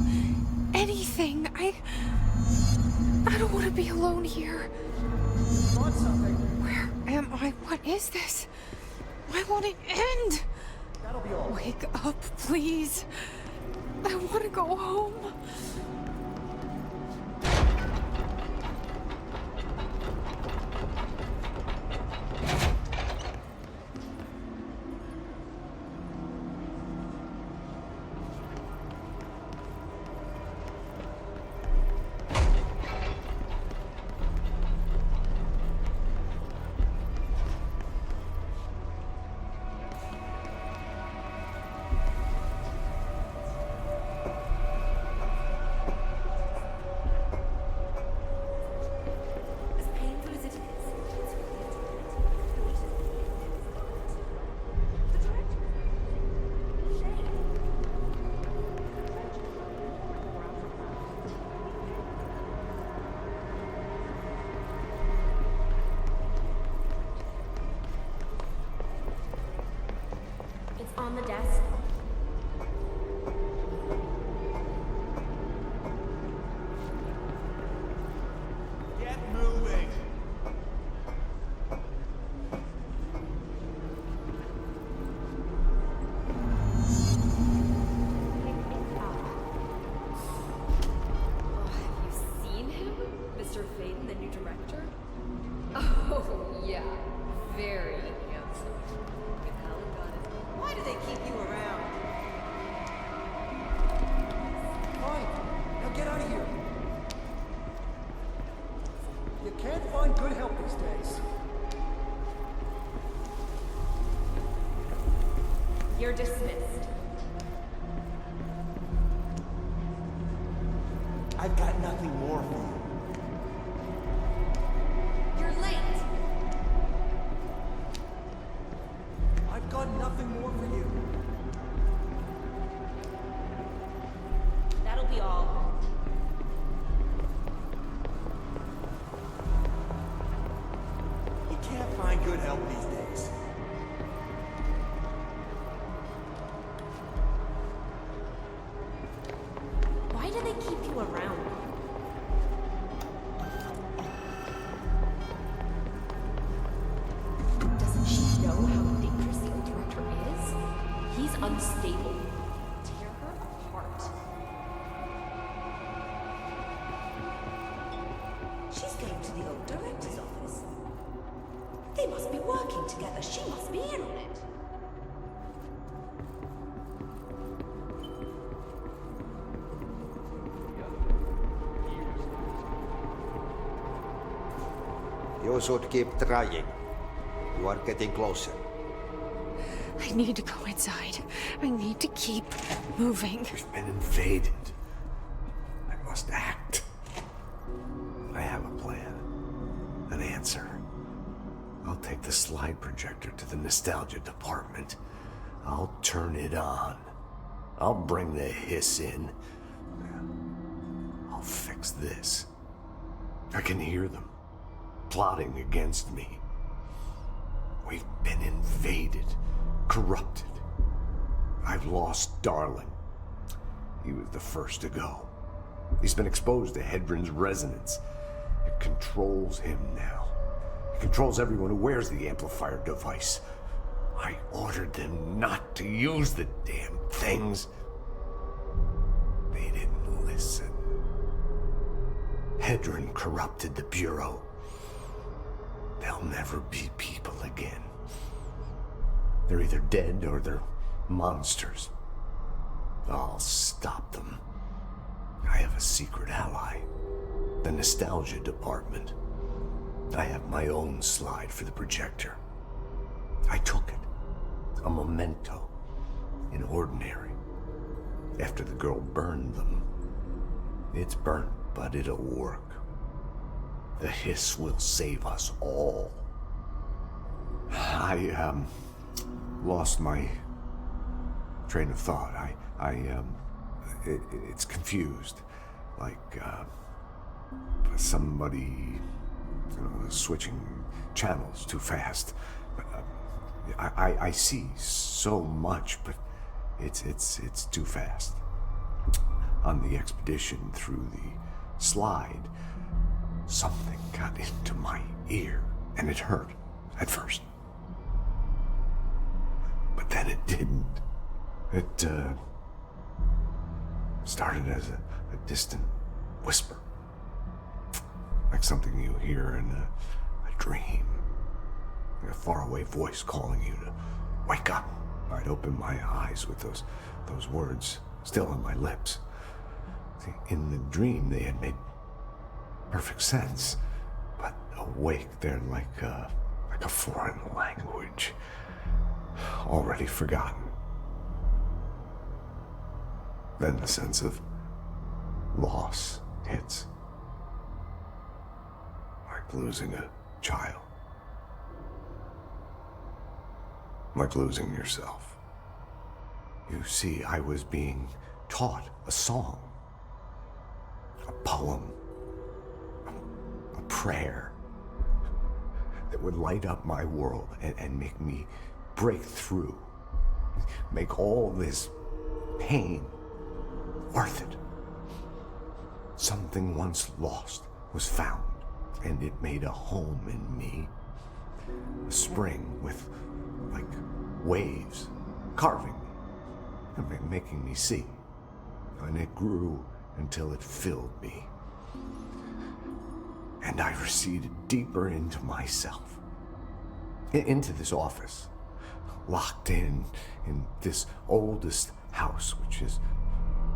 anything. I don't want to be alone here. Want something? Where am I? What is this? I want it end. That'll be all. Wake up, please. I want to go home. On the desk. Get moving! Have you seen him? Mr. Faden, the new director? Oh, yeah. Very handsome. With Helen got it. Why do they keep you around? Fine. Now get out of here. You can't find good help these days. You're dismissed. I've got nothing more for you. You're late. I've got nothing more for you. That'll be all. You can't find good help these days. Why do they keep you around? Doesn't she know how dangerous the old director is? He's unstable. Tear her apart. She's getting to the old director's office. They must be working together. She must be in on it. You should keep trying. You are getting closer. I need to go inside. I need to keep moving. We've been invaded. I must act. I have a plan. An answer. I'll take the slide projector to the nostalgia department. I'll turn it on. I'll bring the hiss in. I'll fix this. I can hear them plotting against me. We've been invaded, corrupted. I've lost Darling. He was the first to go. He's been exposed to Hedron's resonance. It controls him now. It controls everyone who wears the amplifier device. I ordered them not to use the damn things. They didn't listen. Hedron corrupted the Bureau. They'll never be people again. They're either dead or they're monsters. I'll stop them. I have a secret ally. The nostalgia department. I have my own slide for the projector. I took it. A memento. In ordinary. After the girl burned them. It's burnt, but it'll work. The hiss will save us all. I lost my train of thought. It's confused. Like, somebody, switching channels too fast. I see so much, but it's too fast. On the expedition through the slide, something got into my ear, and it hurt at first. But then it didn't. It started as a distant whisper. Like something you hear in a dream. Like a faraway voice calling you to wake up. I'd open my eyes with those words still on my lips. See, in the dream they had made perfect sense, but awake they're like a foreign language, already forgotten. Then the sense of loss hits, like losing a child, like losing yourself. You see, I was being taught a song, a poem, a prayer that would light up my world and make me break through, make all this pain worth it. Something once lost was found, and it made a home in me. A spring with, like, waves carving me, making me see. And it grew until it filled me. And I receded deeper into myself, into this office, locked in this oldest house, which is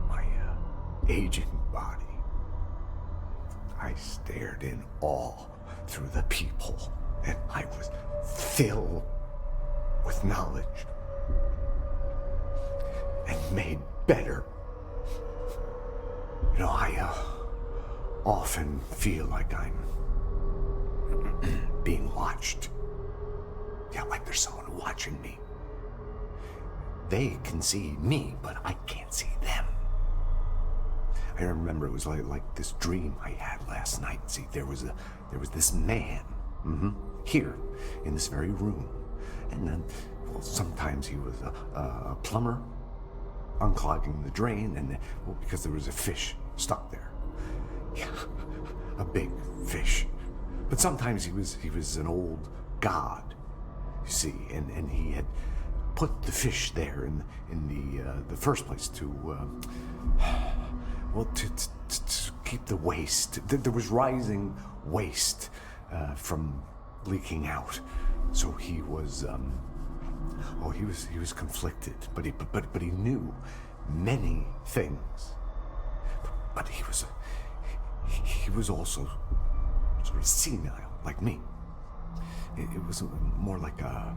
my aging body. I stared in awe through the people, and I was filled with knowledge and made better. I often feel like I'm being watched. Yeah, like there's someone watching me. They can see me, but I can't see them. I remember it was like this dream I had last night. See, there was this man, here, in this very room. And then, well, sometimes he was a plumber, unclogging the drain, and because there was a fish stuck there. Yeah, a big fish. But sometimes he was an old god, you see, and he had put the fish there in the first place to keep the waste. There was rising waste from leaking out. So he was, he was conflicted, but he knew many things. But he was also sort of senile, like me. It was more like a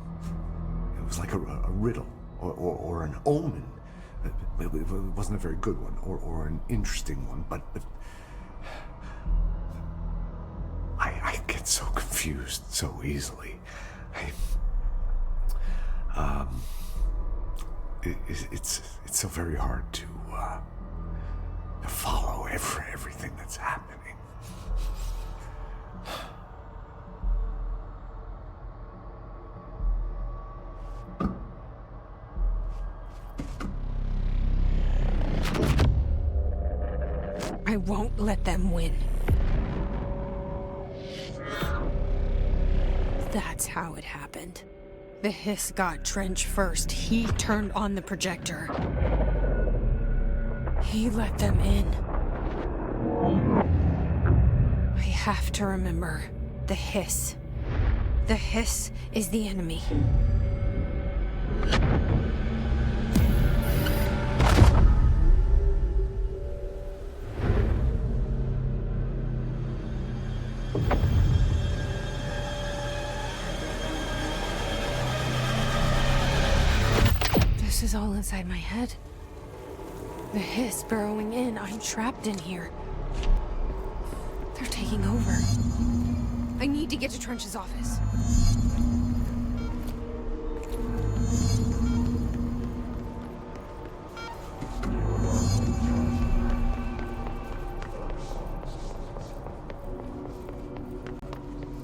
riddle or an omen. It wasn't a very good one or an interesting one, but I get so confused so easily. It's so very hard to follow everything that's happening. I won't let them win. That's how it happened. The Hiss got Trench first. He turned on the projector. He let them in. I have to remember the Hiss. The Hiss is the enemy. This is all inside my head. The Hiss burrowing in. I'm trapped in here. They're taking over. I need to get to Trench's office.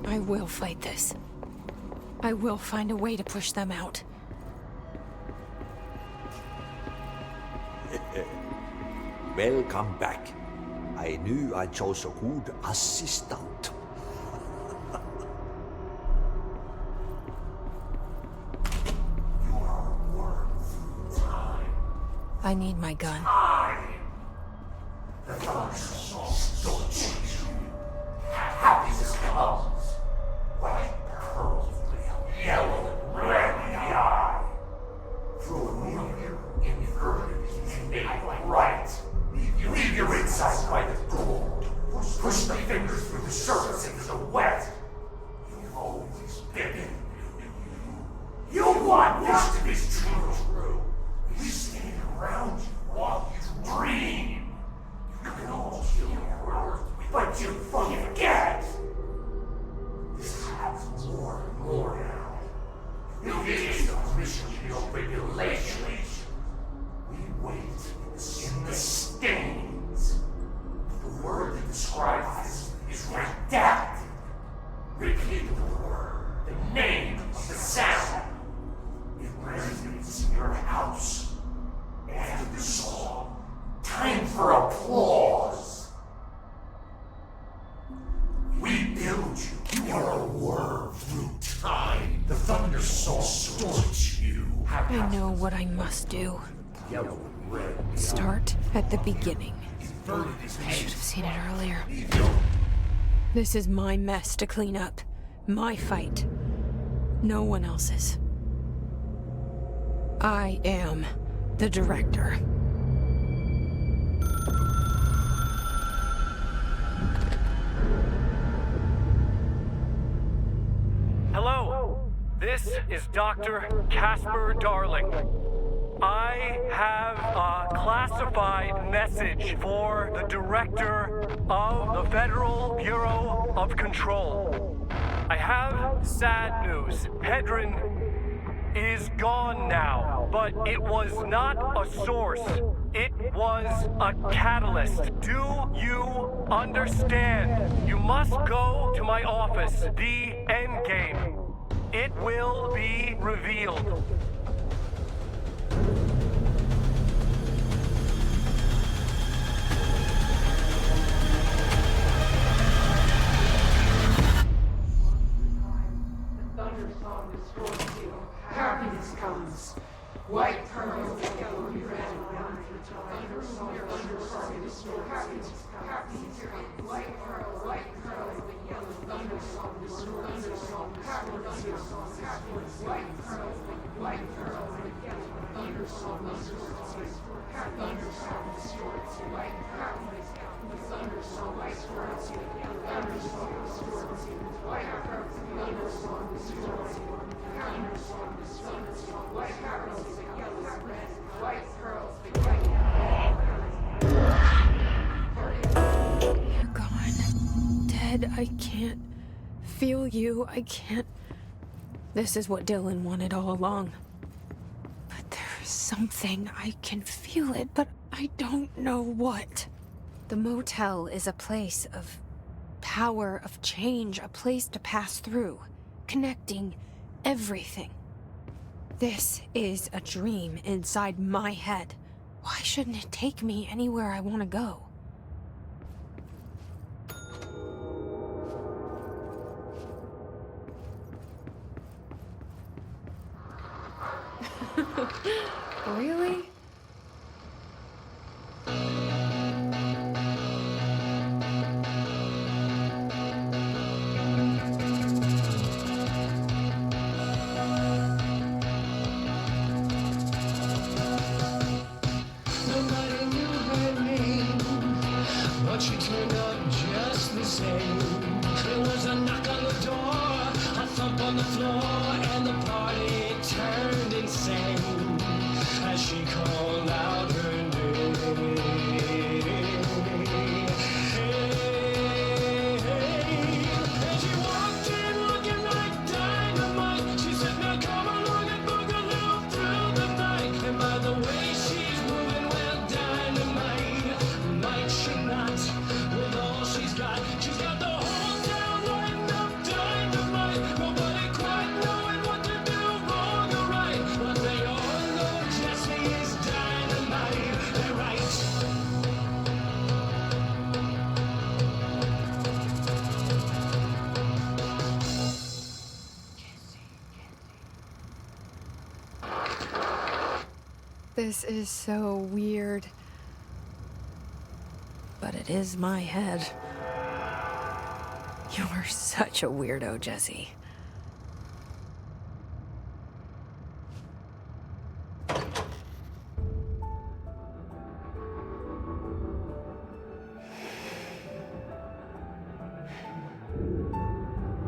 I will fight this. I will find a way to push them out. Welcome back. I knew I chose a good assistant. I need my gun. The thunderstorms don't change you. Happiness comes. White pearls real, yellow and red in the eye. Through a mirror inverted, you make right. Leave your inside by the door. Push the fingers through the surface into the wet. You've always been. You want this to be true. We stand around you while you dream. You can all kill your worth, but you forget. This happens more and more now. You get no permission to your regulations. We wait in the stains. The word that describes this is redacted. Repeat the word, the name of the sound. It resonates in your house. After the song, time for applause. We build you. You are a worm through time. The thunder soul sorts you. I know what I must do. Start at the beginning. I should have seen it earlier. This is my mess to clean up. My fight. No one else's. I am the director. Hello, this is Dr. Casper Darling. I have a classified message for the director of the Federal Bureau of Control. I have sad news. Hedron is gone now, but it was not a source. It was a catalyst. Do you understand? You must go to my office, the Endgame. It will be revealed. Happiness comes. White pearls, yellow and red, round through time. Thunder, thunder, thunder, thunder, thunder, thunder, thunder, You're gone. Dead. I can't feel you. I can't. This is what Dylan wanted all along. But there's something. I can feel it, but I don't know what. The motel is a place of power, of change, a place to pass through, connecting everything. This is a dream inside my head. Why shouldn't it take me anywhere I want to go? Really? Nobody knew her name, but she turned up just the same. There was a knock on the door, a thump on the floor, and the party turned insane as she called out her name. And she walked in looking like dynamite. She said, now come along and boogaloo through the night. And by the way she's moving, well, dynamite, might she not? With all she's got the whole town lighting up dynamite. Nobody quite knowing what to do, wrong or right, but they all know Jessie is dynamite. They're right. This is so weird. But it is my head. You're such a weirdo, Jesse.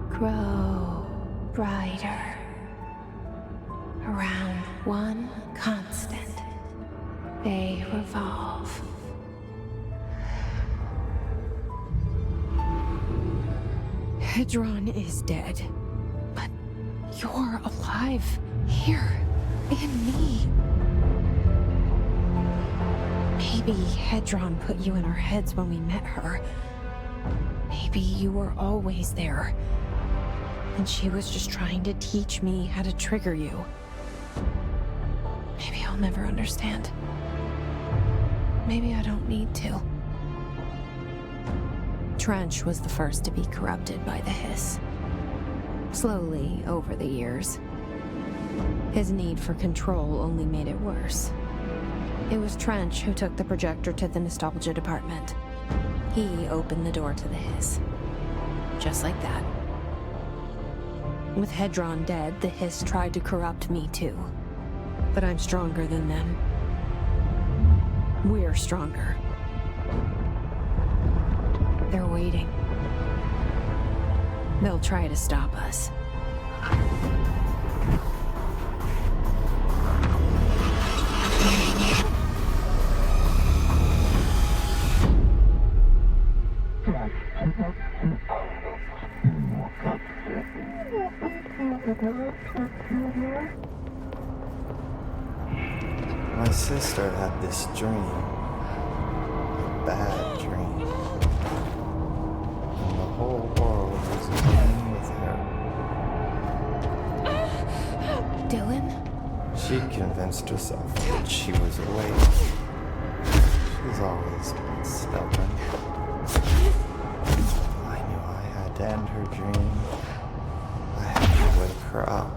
Grow brighter around one constant. They revolve. Hedron is dead, but you're alive here in me. Maybe Hedron put you in our heads when we met her. Maybe you were always there, and she was just trying to teach me how to trigger you. Maybe I'll never understand. Maybe I don't need to. Trench was the first to be corrupted by the hiss. Slowly, over the years. His need for control only made it worse. It was Trench who took the projector to the nostalgia department. He opened the door to the hiss. Just like that. With Hedron dead, the hiss tried to corrupt me too. But I'm stronger than them. We're stronger. They're waiting. They'll try to stop us. My sister had this dream. A bad dream. And the whole world was agreeing with her. Dylan? She convinced herself that she was awake. She's always been stubborn. I knew I had to end her dream. I had to wake her up.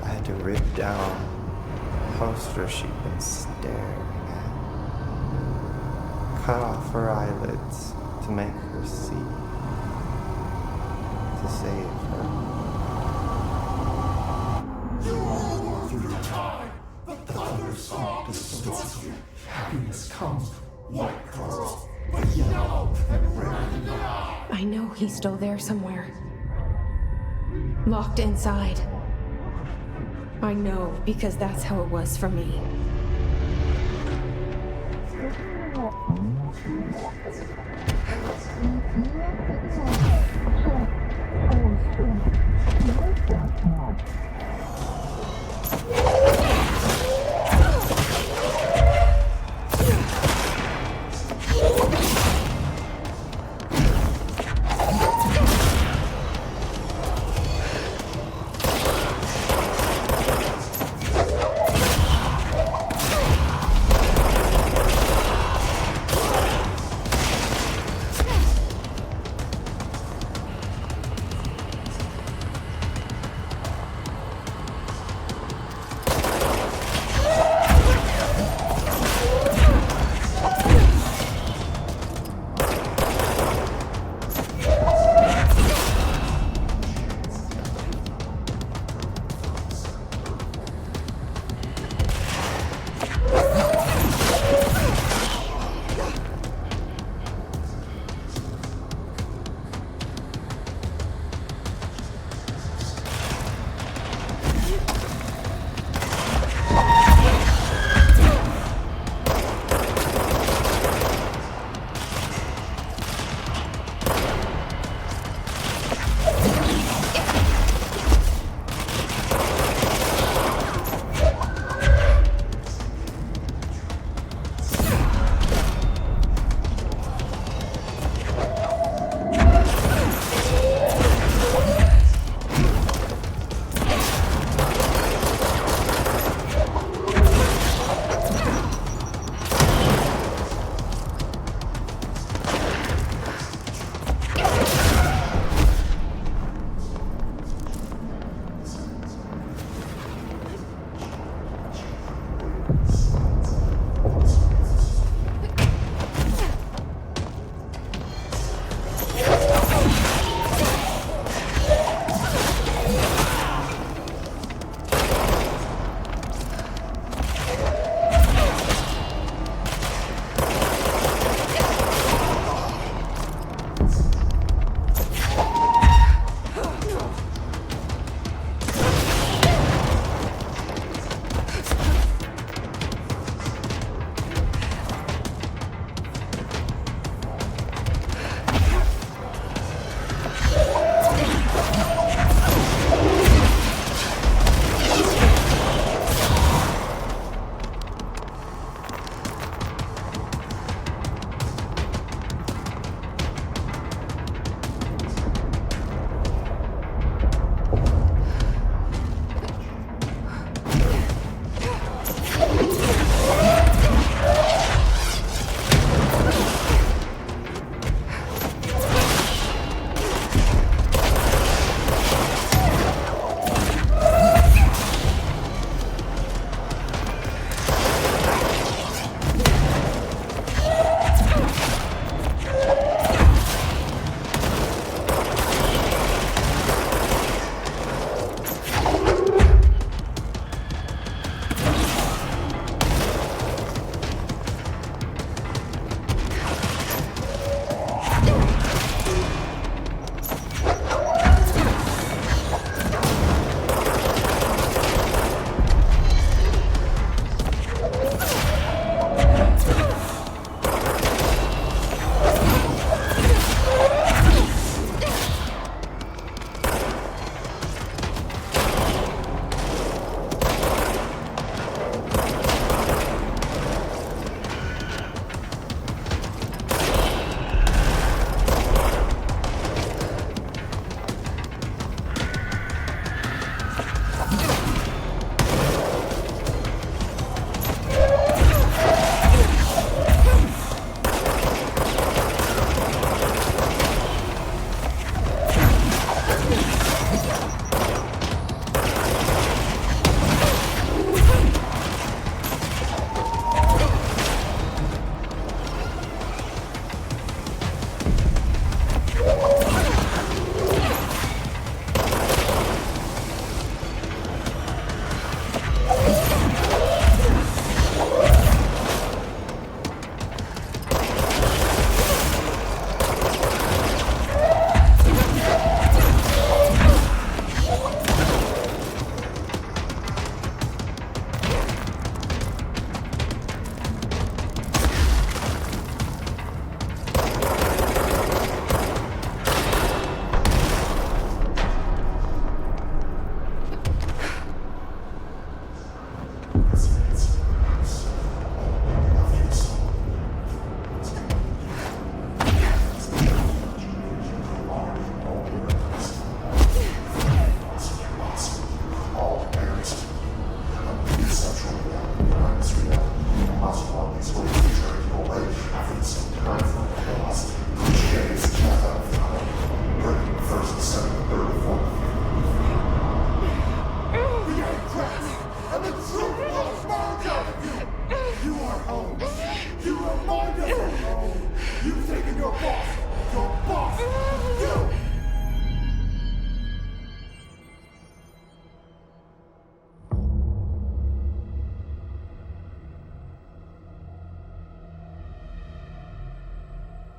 I had to rip down the poster she'd been staring at. cut off her eyelids to make her see, to save her. You are worth your time. The thunder song distorts you. Happiness comes, white girls, but yellow and red in the eye. I know he's still there somewhere. Locked inside. I know, because that's how it was for me.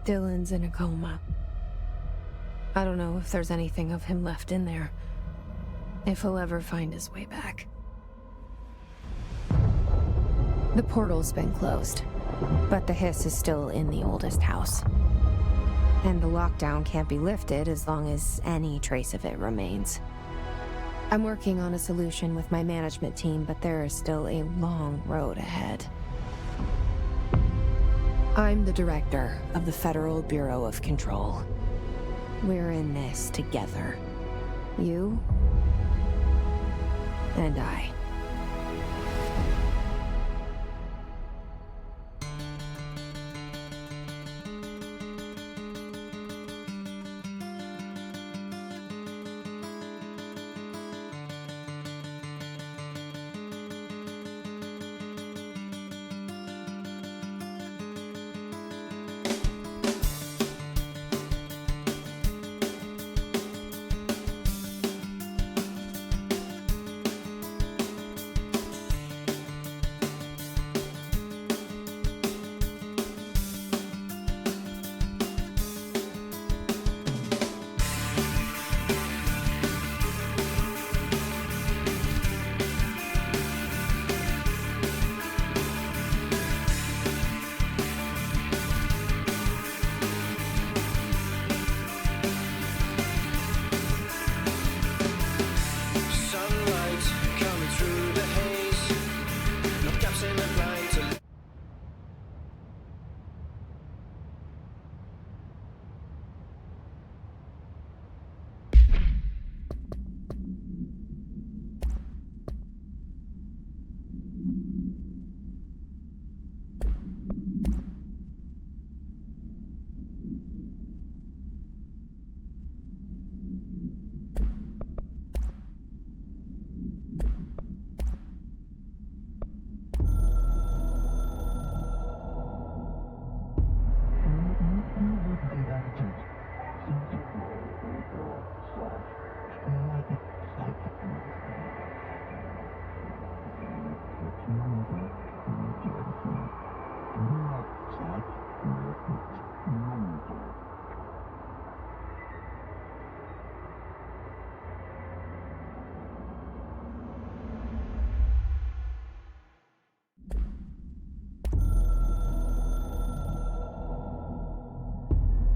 Dylan's in a coma. I don't know if there's anything of him left in there. If he'll ever find his way back. The portal's been closed, but the hiss is still in the oldest house. And the lockdown can't be lifted as long as any trace of it remains. I'm working on a solution with my management team, but there is still a long road ahead. I'm the director of the Federal Bureau of Control. We're in this together. You and I.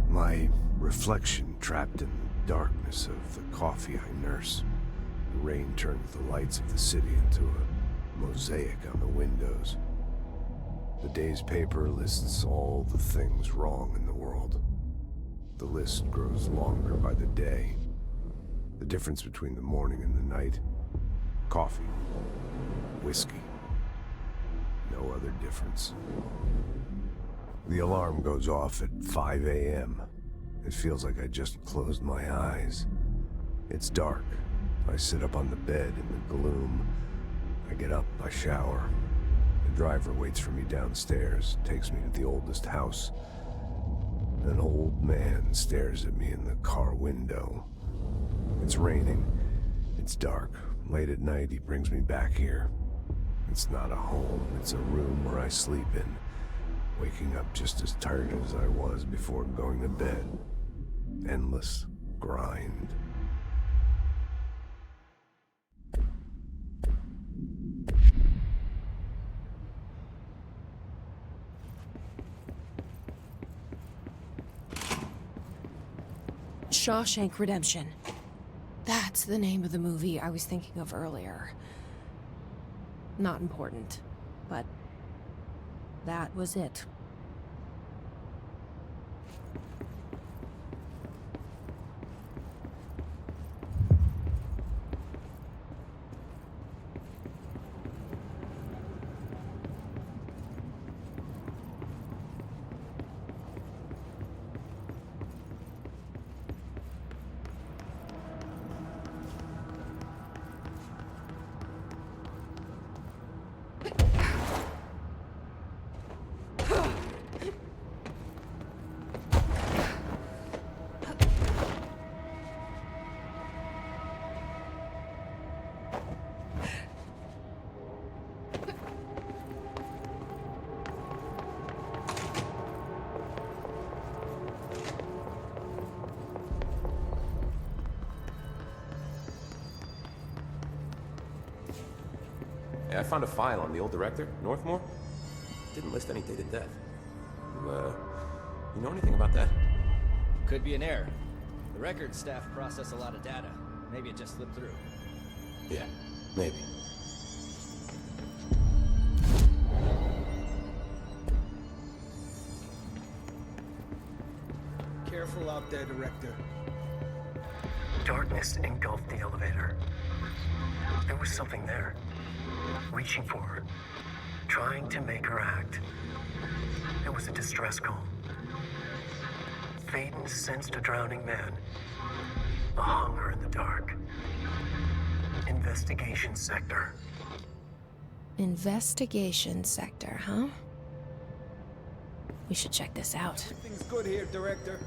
My reflection trapped in the darkness of the coffee I nurse. The rain turns the lights of the city into a mosaic on the windows. The day's paper lists all the things wrong in the world. The list grows longer by the day. The difference between the morning and the night: coffee, whiskey. No other difference. The alarm goes off at 5 a.m. It feels like I just closed my eyes. It's dark. I sit up on the bed in the gloom. I get up, I shower. The driver waits for me downstairs, takes me to the oldest house. An old man stares at me in the car window. It's raining. It's dark. Late at night, he brings me back here. It's not a home. It's a room where I sleep in. Waking up just as tired as I was before going to bed. Endless grind. Shawshank Redemption. That's the name of the movie I was thinking of earlier. Not important, but that was it. I found a file on the old director, Northmore. Didn't list any dated death. You know anything about that? Could be an error. The records staff process a lot of data. Maybe it just slipped through. Yeah, maybe. Careful out there, Director. Darkness engulfed the elevator. There was something there, reaching for her, trying to make her act. It was a distress call. Faden sensed a drowning man, a hunger in the dark. Investigation sector. Investigation sector, huh? We should check this out. Everything's good here, Director.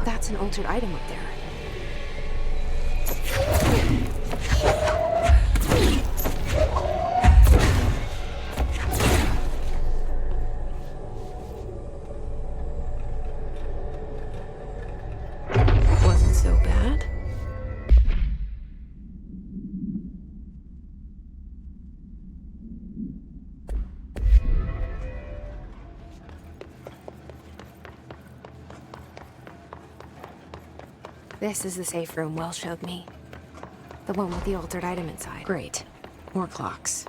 That's an altered item up there. Wasn't so bad. This is the safe room Will showed me. The one with the altered item inside. Great. More clocks.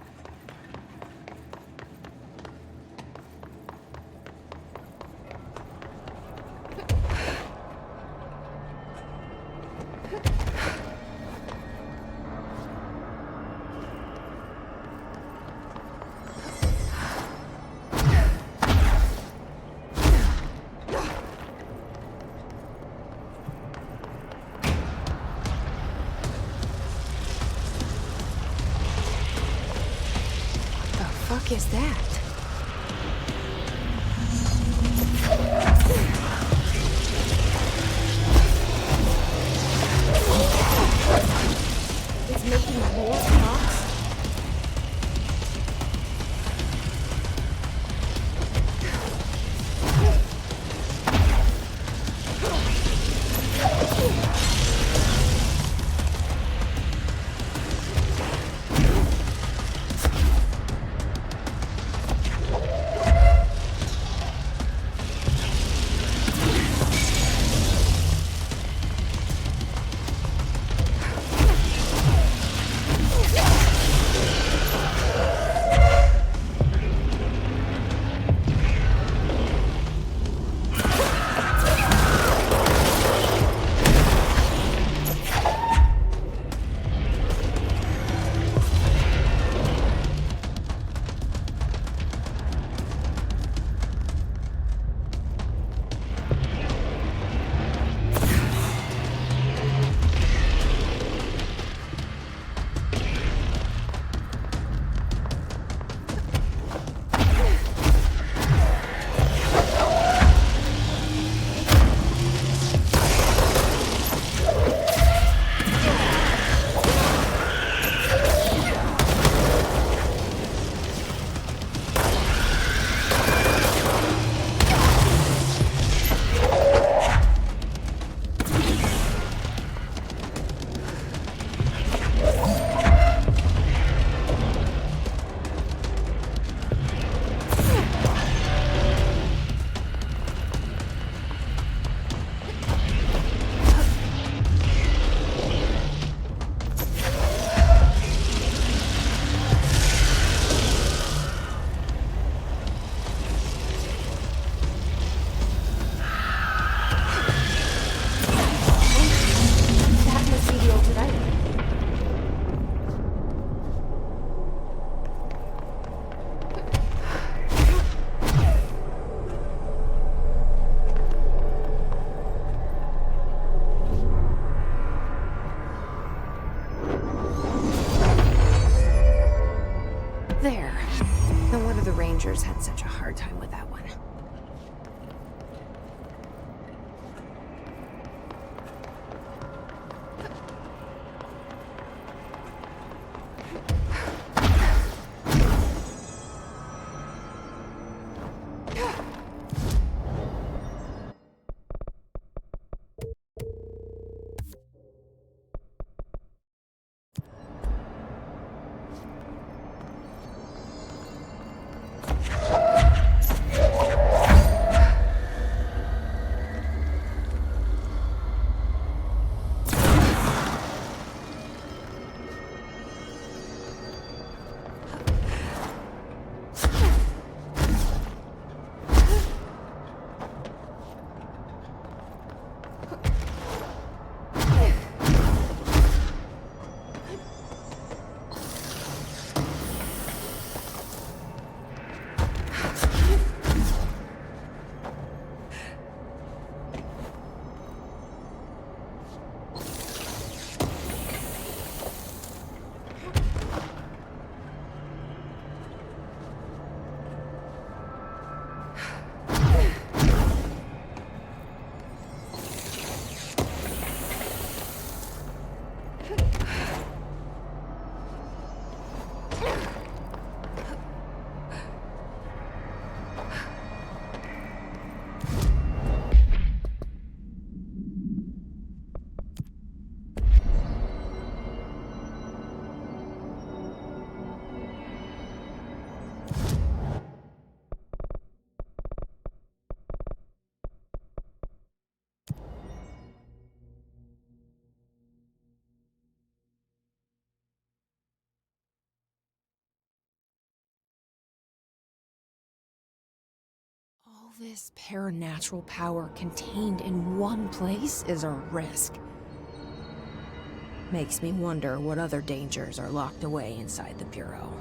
What the fuck is that? It's making more clocks? dangers had such a hard time with that one. All this paranatural power contained in one place is a risk. Makes me wonder what other dangers are locked away inside the Bureau.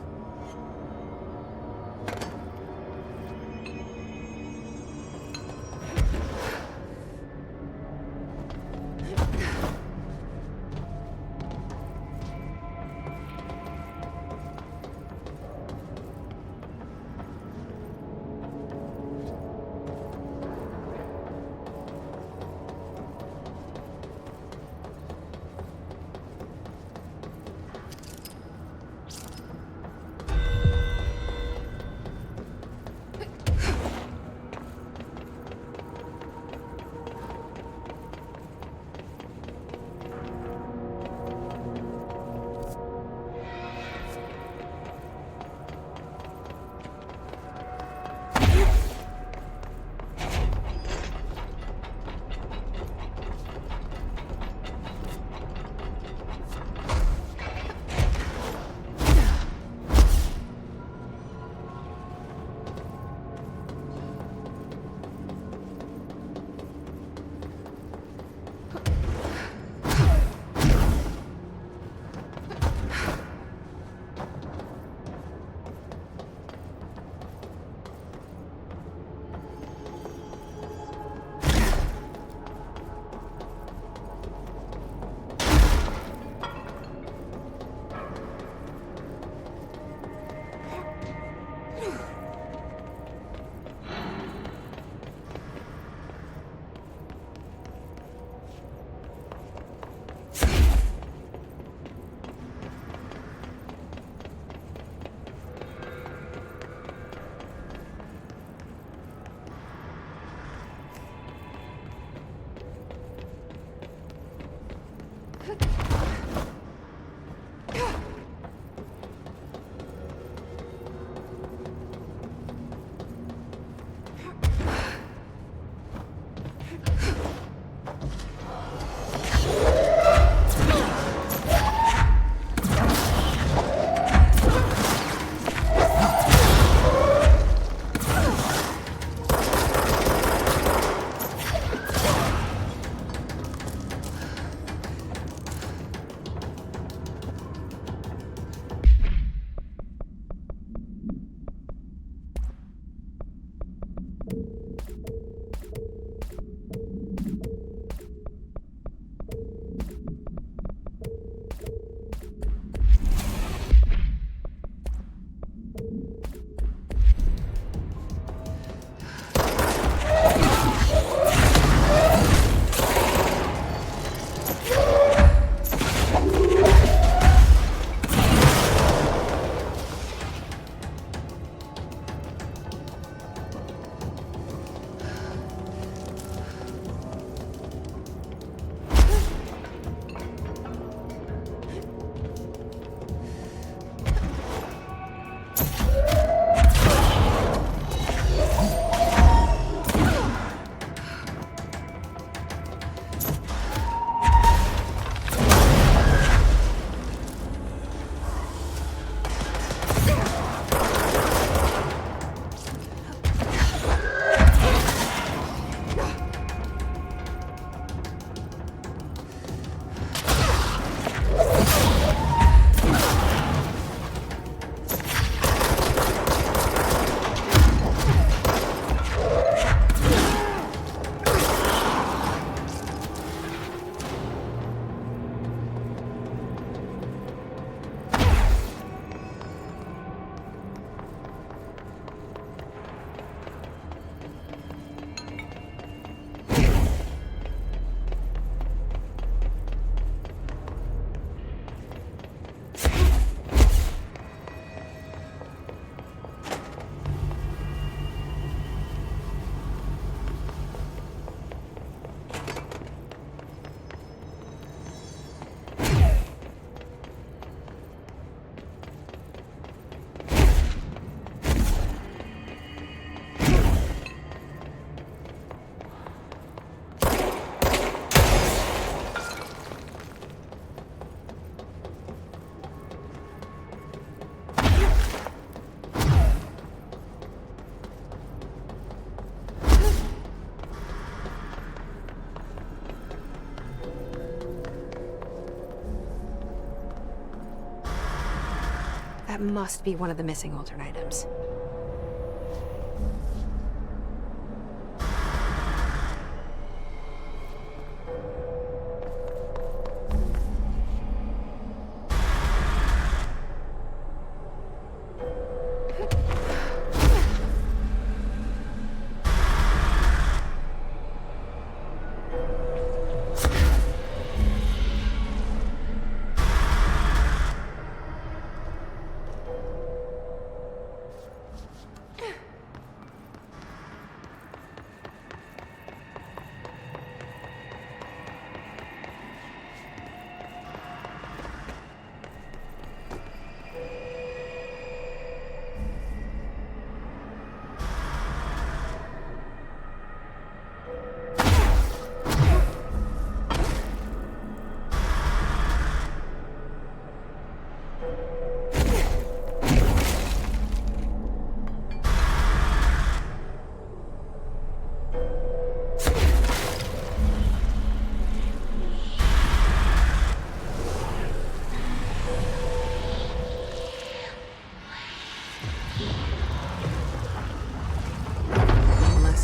That must be one of the missing alternate items.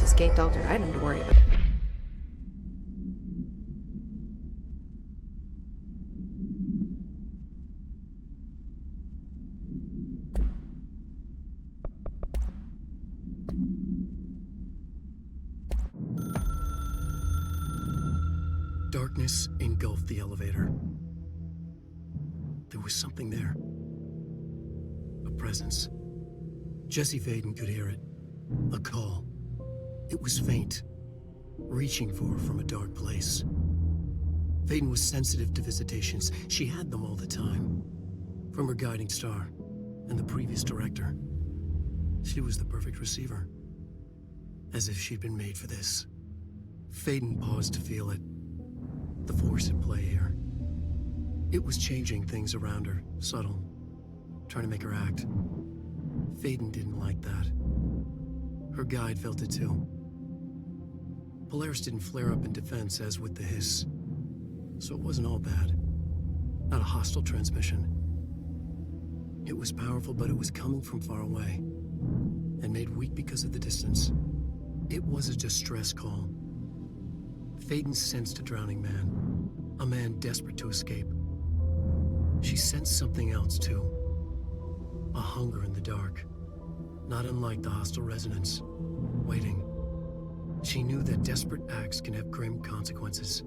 Escaped alternate item to worry about. Darkness engulfed the elevator. There was something there. A presence. Jesse Faden could hear it. A call. It was faint, reaching for her from a dark place. Faden was sensitive to visitations. She had them all the time. From her guiding star and the previous director. She was the perfect receiver. As if she'd been made for this. Faden paused to feel it. The force at play here. It was changing things around her, subtle, trying to make her act. Faden didn't like that. Her guide felt it too. Polaris didn't flare up in defense as with the hiss. So it wasn't all bad. Not a hostile transmission. It was powerful, but it was coming from far away. And made weak because of the distance. It was a distress call. Faden sensed a drowning man. A man desperate to escape. She sensed something else too. A hunger in the dark. Not unlike the hostile resonance. Waiting. She knew that desperate acts can have grim consequences.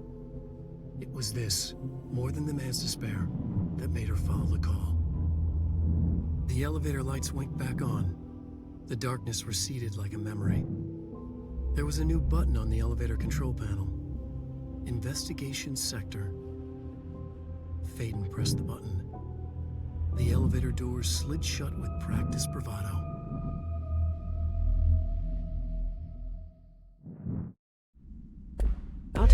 It was this, more than the man's despair, that made her follow the call. The elevator lights winked back on. The darkness receded like a memory. There was a new button on the elevator control panel. Investigation Sector. Faden pressed the button. The elevator doors slid shut with practiced bravado. Out.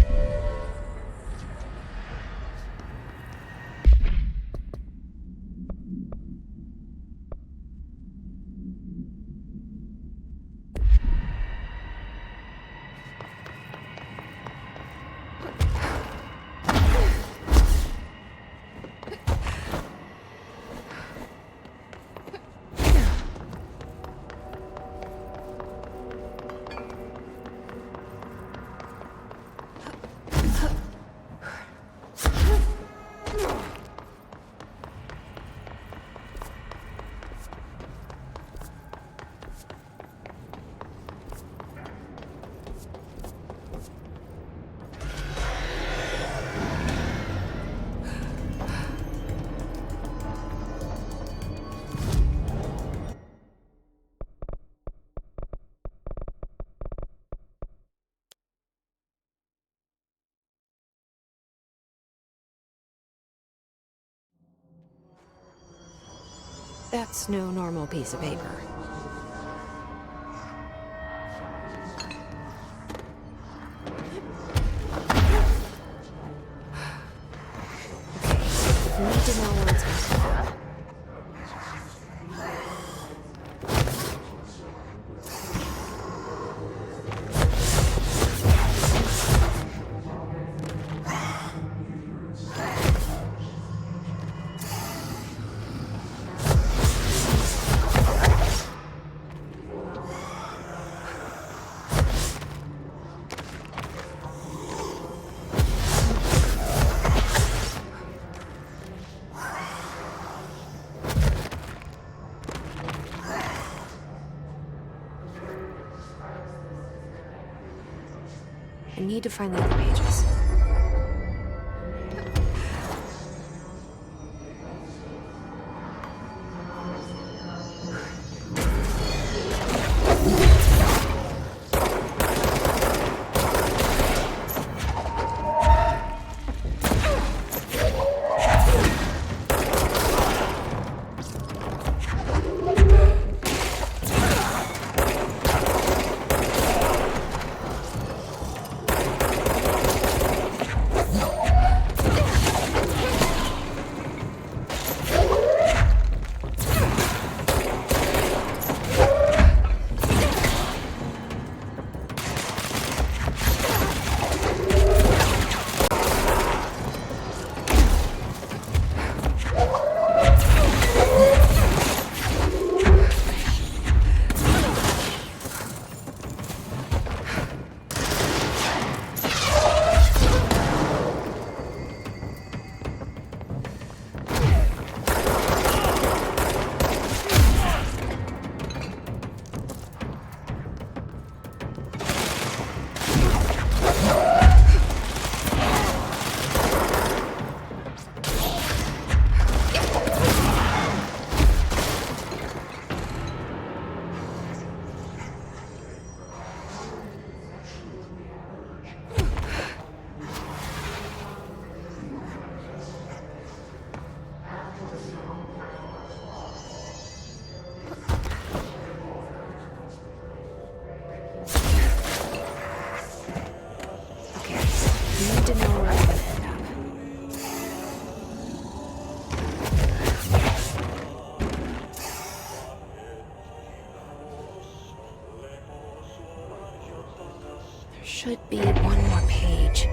That's no normal piece of paper. Okay, need to know where it's going. I need to find the other pages. Should be one more page.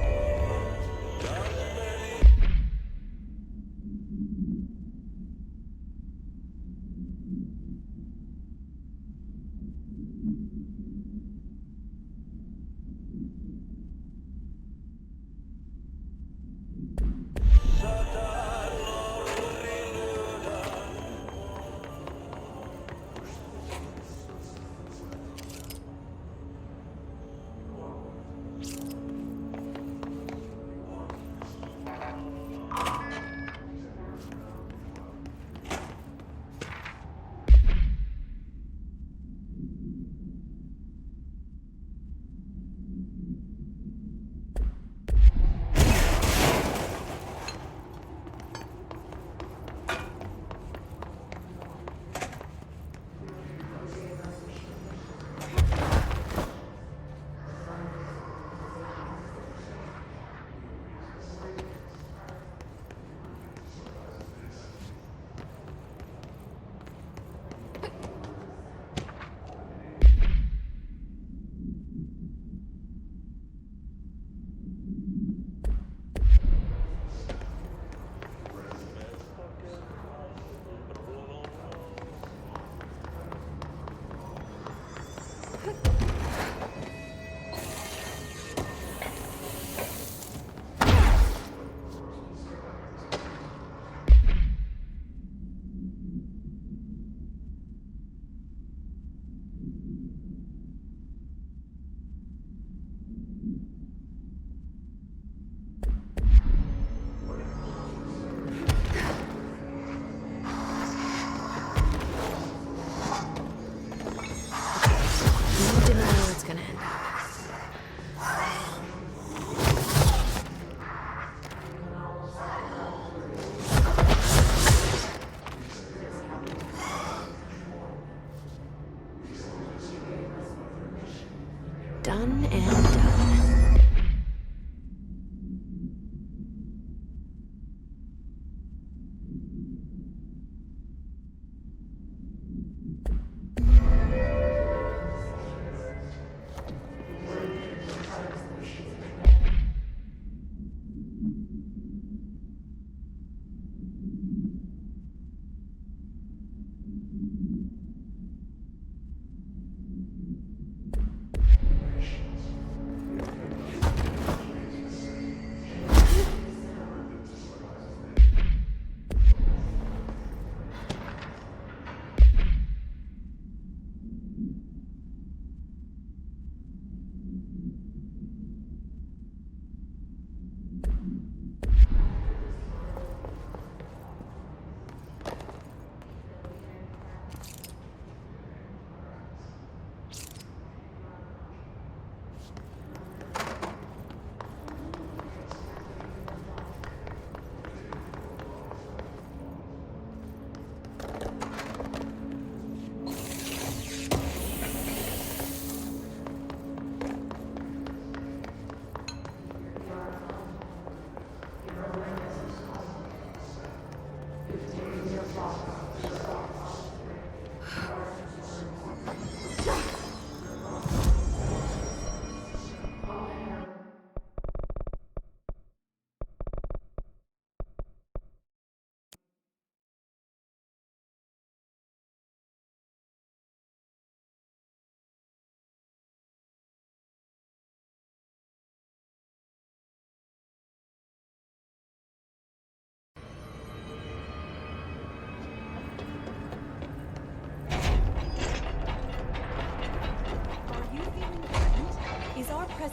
Done and done.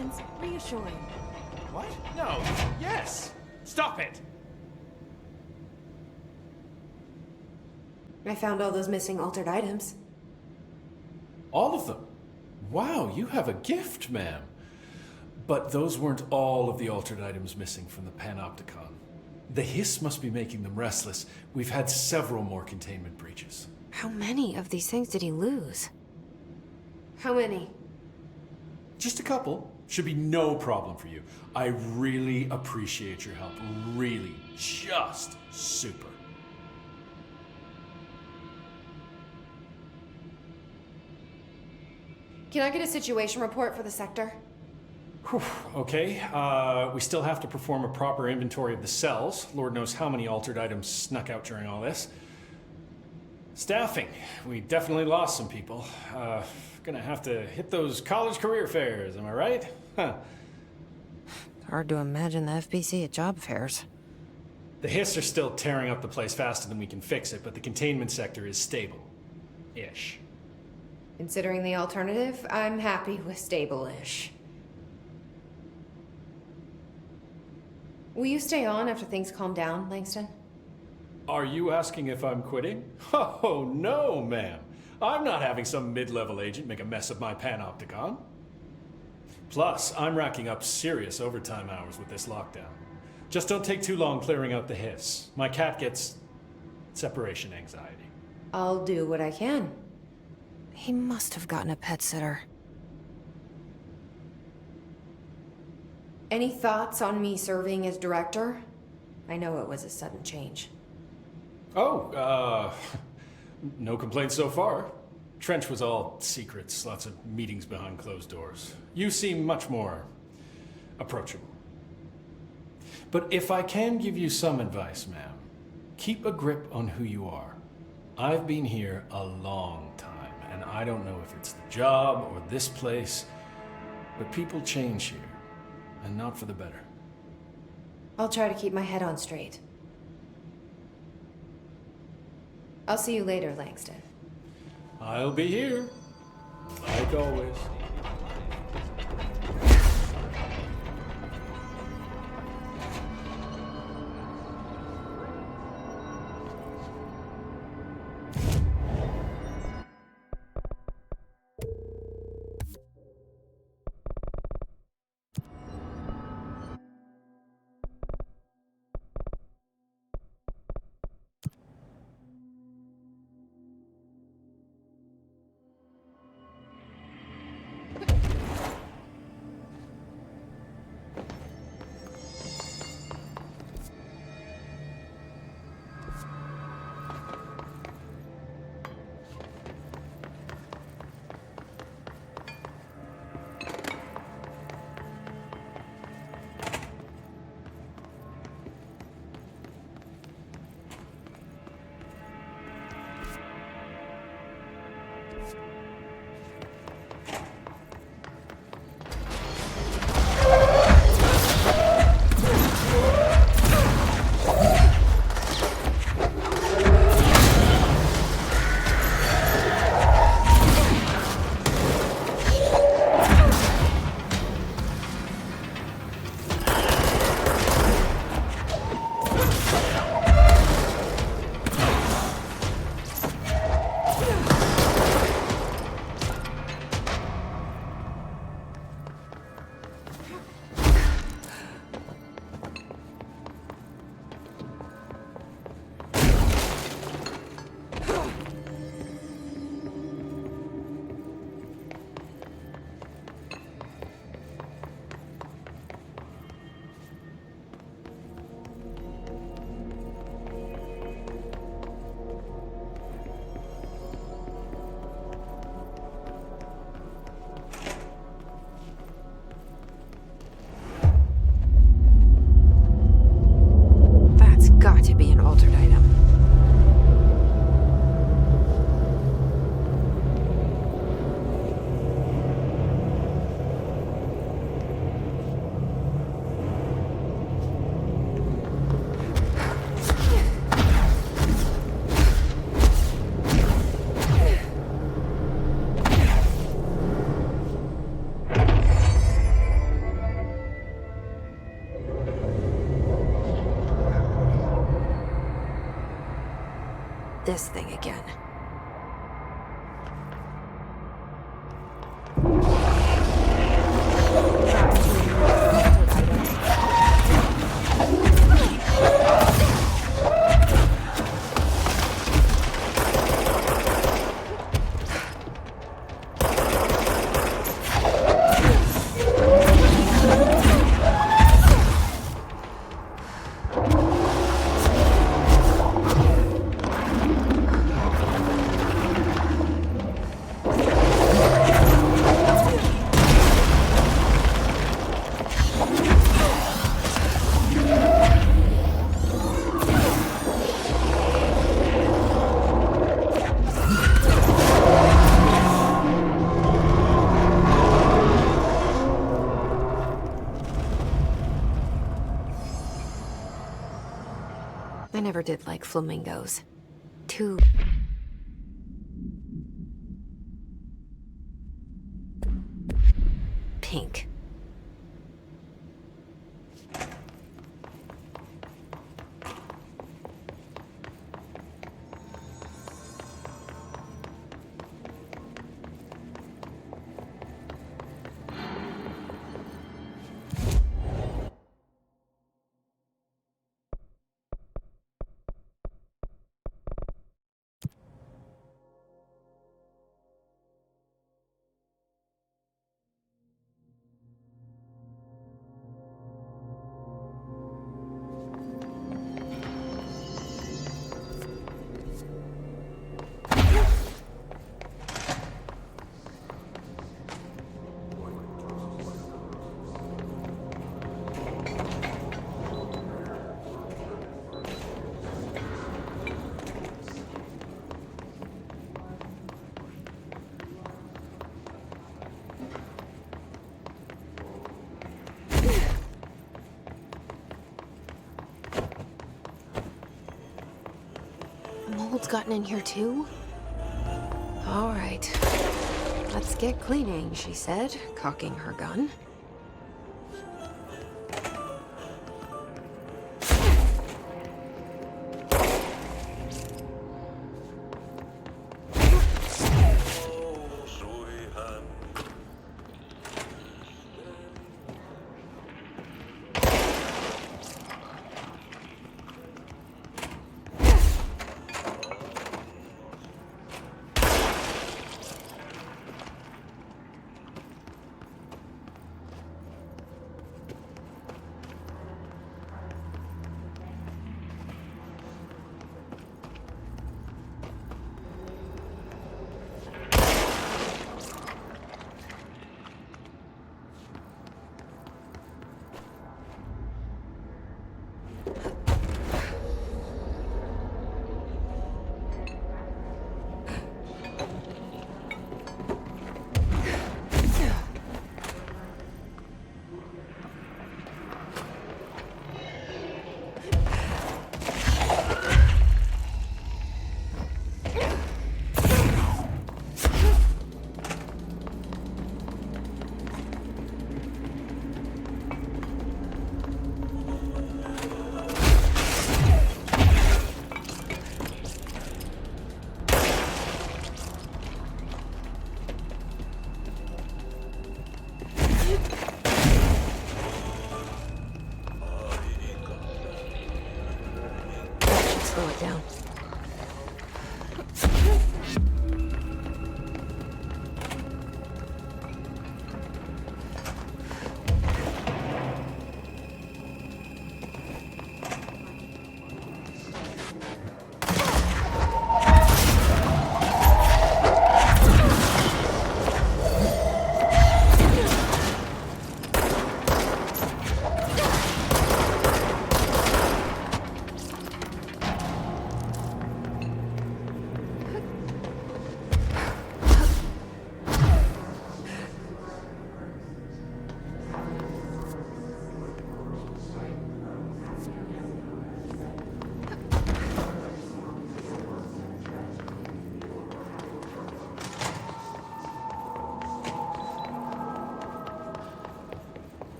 distance, reassuring. What? No. Yes. Stop it. I found all those missing altered items. All of them? Wow, you have a gift, ma'am. But those weren't all of the altered items missing from the Panopticon. The hiss must be making them restless. We've had several more containment breaches. How many of these things did he lose? How many? Just a couple. Should be no problem for you. I really appreciate your help. Really. Just super. Can I get a situation report for the sector? Whew, okay, we still have to perform a proper inventory of the cells. Lord knows how many altered items snuck out during all this. Staffing. We definitely lost some people. Gonna have to hit those college career fairs, am I right? Huh. Hard to imagine the FBC at job fairs. The Hiss are still tearing up the place faster than we can fix it, but the containment sector is stable. Ish. Considering the alternative, I'm happy with stable-ish. Will you stay on after things calm down, Langston? Are you asking if I'm quitting? Oh, no, ma'am. I'm not having some mid-level agent make a mess of my Panopticon. Plus, I'm racking up serious overtime hours with this lockdown. Just don't take too long clearing out the Hiss. My cat gets separation anxiety. I'll do what I can. He must have gotten a pet sitter. Any thoughts on me serving as director? I know it was a sudden change. Oh, no complaints so far. Trench was all secrets, lots of meetings behind closed doors. You seem much more approachable. But if I can give you some advice, ma'am, keep a grip on who you are. I've been here a long time, and I don't know if it's the job or this place, but people change here, and not for the better. I'll try to keep my head on straight. I'll see you later, Langston. I'll be here, like always. this thing again. I never did like flamingos. Too... pink. Mold's gotten in here too? All right. Let's get cleaning, she said, cocking her gun.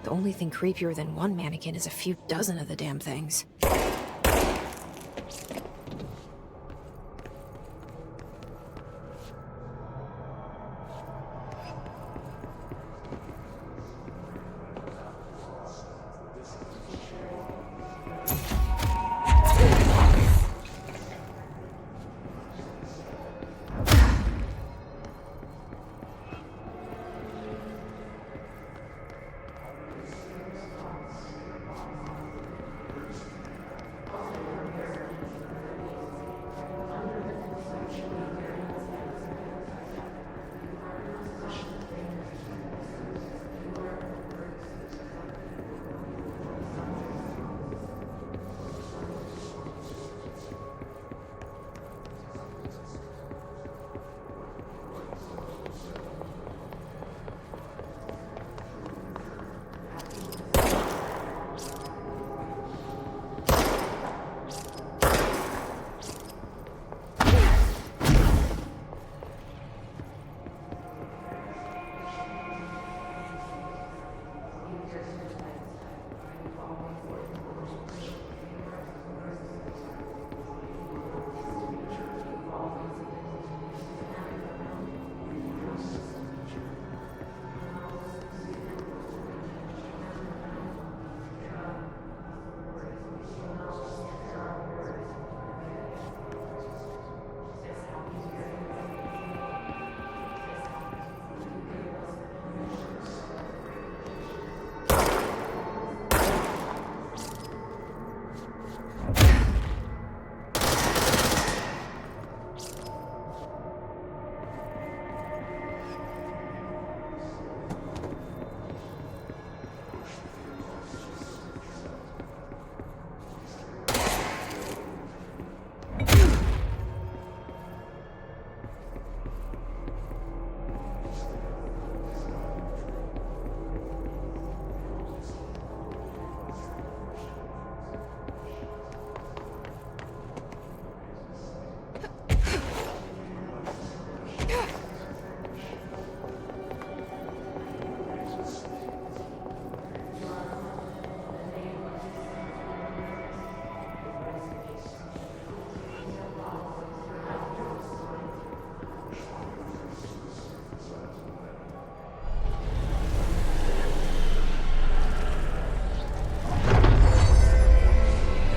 The only thing creepier than one mannequin is a few dozen of the damn things.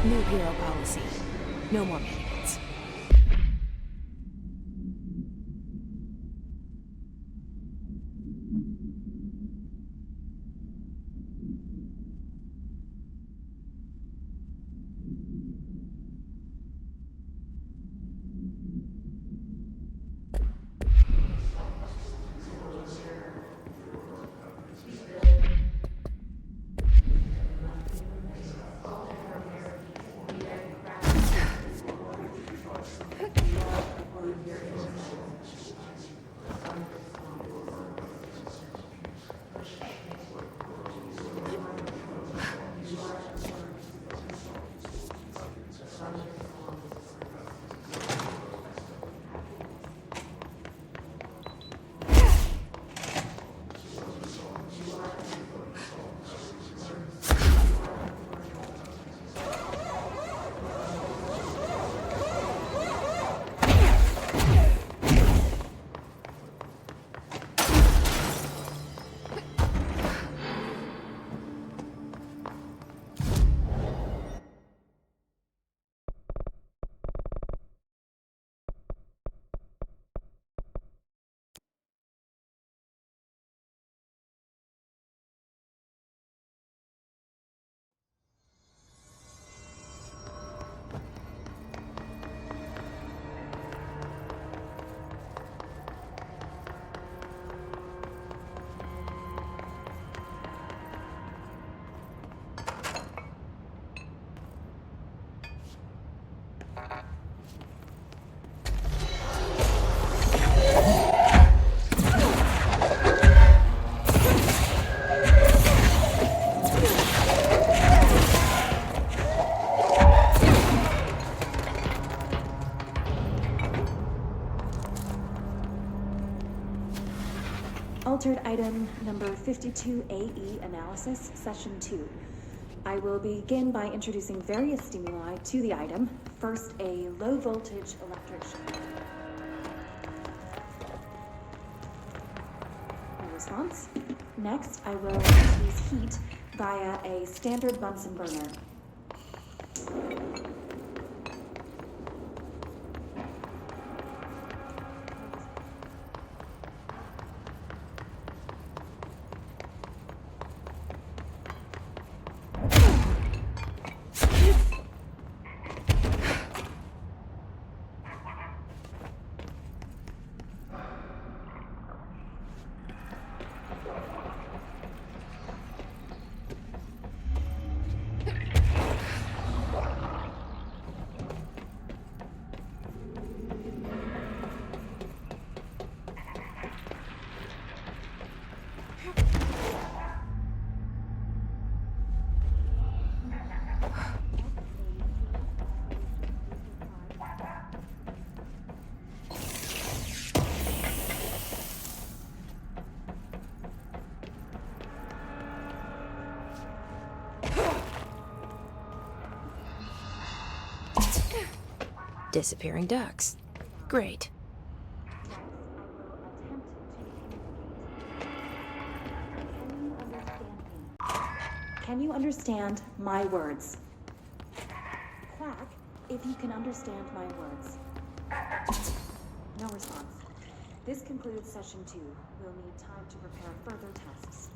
New hero policy. No more mannequins. Altered item number 52AE analysis, session 2. I will begin by introducing various stimuli to the item. First, a low voltage electric shock. No response. Next, I will introduce heat via a standard Bunsen burner. Disappearing ducks. Great. Can you understand my words? Quack, if you can understand my words. No response. This concludes session 2. We'll need time to prepare further tests.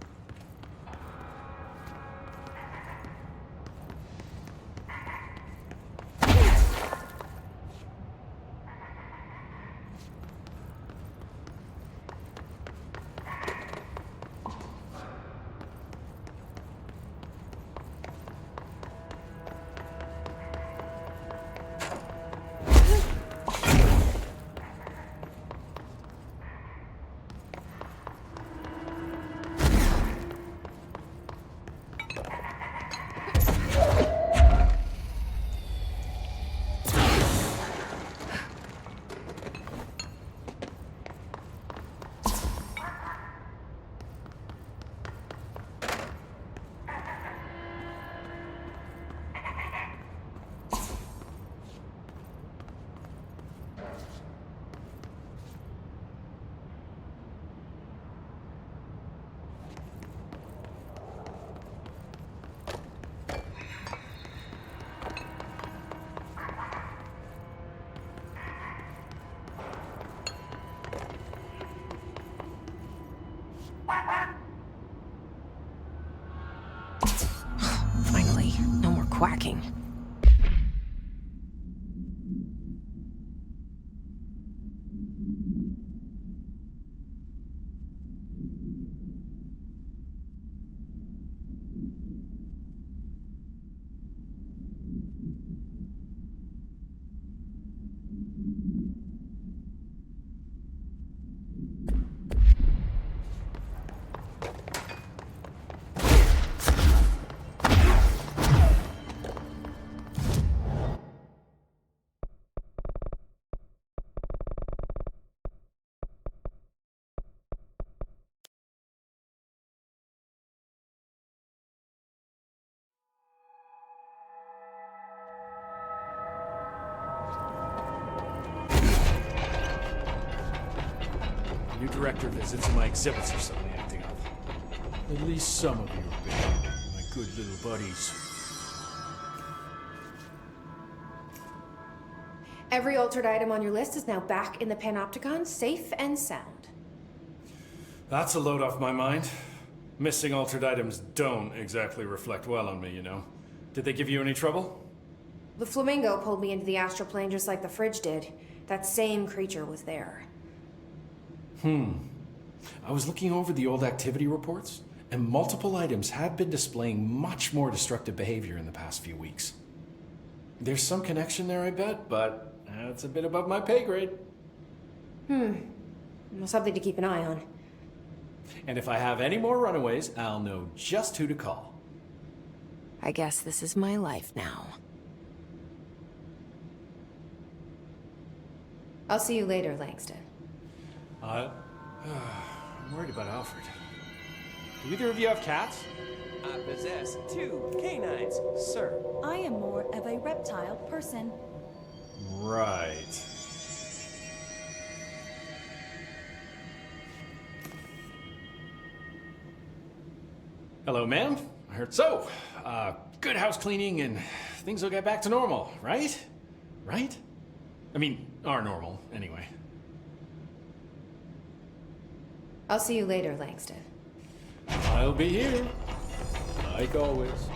Finally, no more quacking. New director visits and my exhibits are suddenly acting up. At least some of you have been my good little buddies. Every altered item on your list is now back in the Panopticon, safe and sound. That's a load off my mind. Missing altered items don't exactly reflect well on me, you know. Did they give you any trouble? The flamingo pulled me into the astral plane just like the fridge did. That same creature was there. I was looking over the old activity reports, and multiple items have been displaying much more destructive behavior in the past few weeks. There's some connection there, I bet, but that's a bit above my pay grade. Well, something to keep an eye on. And if I have any more runaways, I'll know just who to call. I guess this is my life now. I'll see you later, Langston. I'm worried about Alfred. Do either of you have cats? I possess 2 canines, sir. I am more of a reptile person. Right. Hello, ma'am. I heard so. Good house cleaning and things will get back to normal, right? Right? I mean, are normal, anyway. I'll see you later, Langston. I'll be here, like always.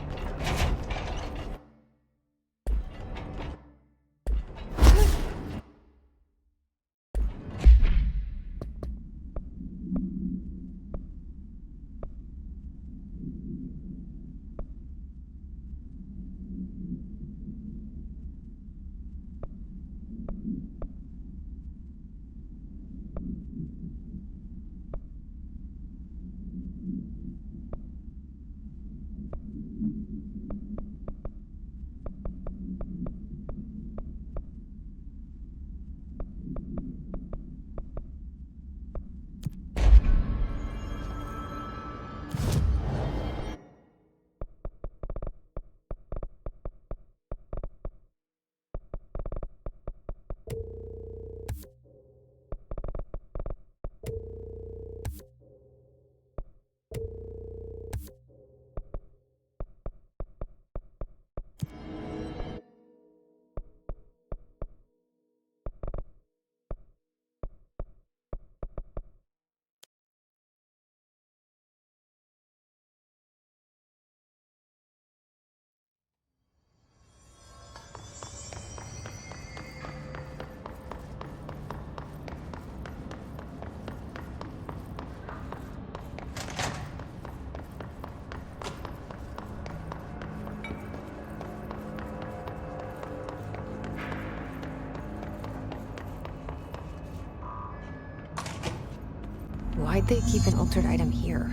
Why'd they keep an altered item here?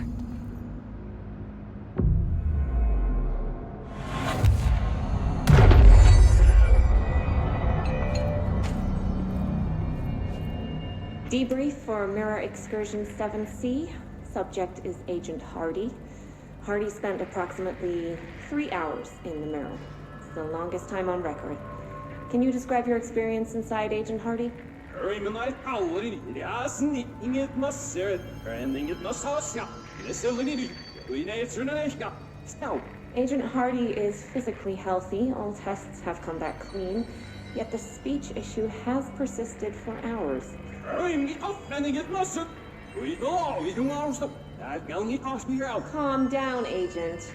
Debrief for Mirror Excursion 7C. Subject is Agent Hardy. Hardy spent approximately 3 hours in the mirror. It's the longest time on record. Can you describe your experience inside, Agent Hardy? Agent Hardy is physically healthy. All tests have come back clean. Yet the speech issue has persisted for hours. Calm down, Agent.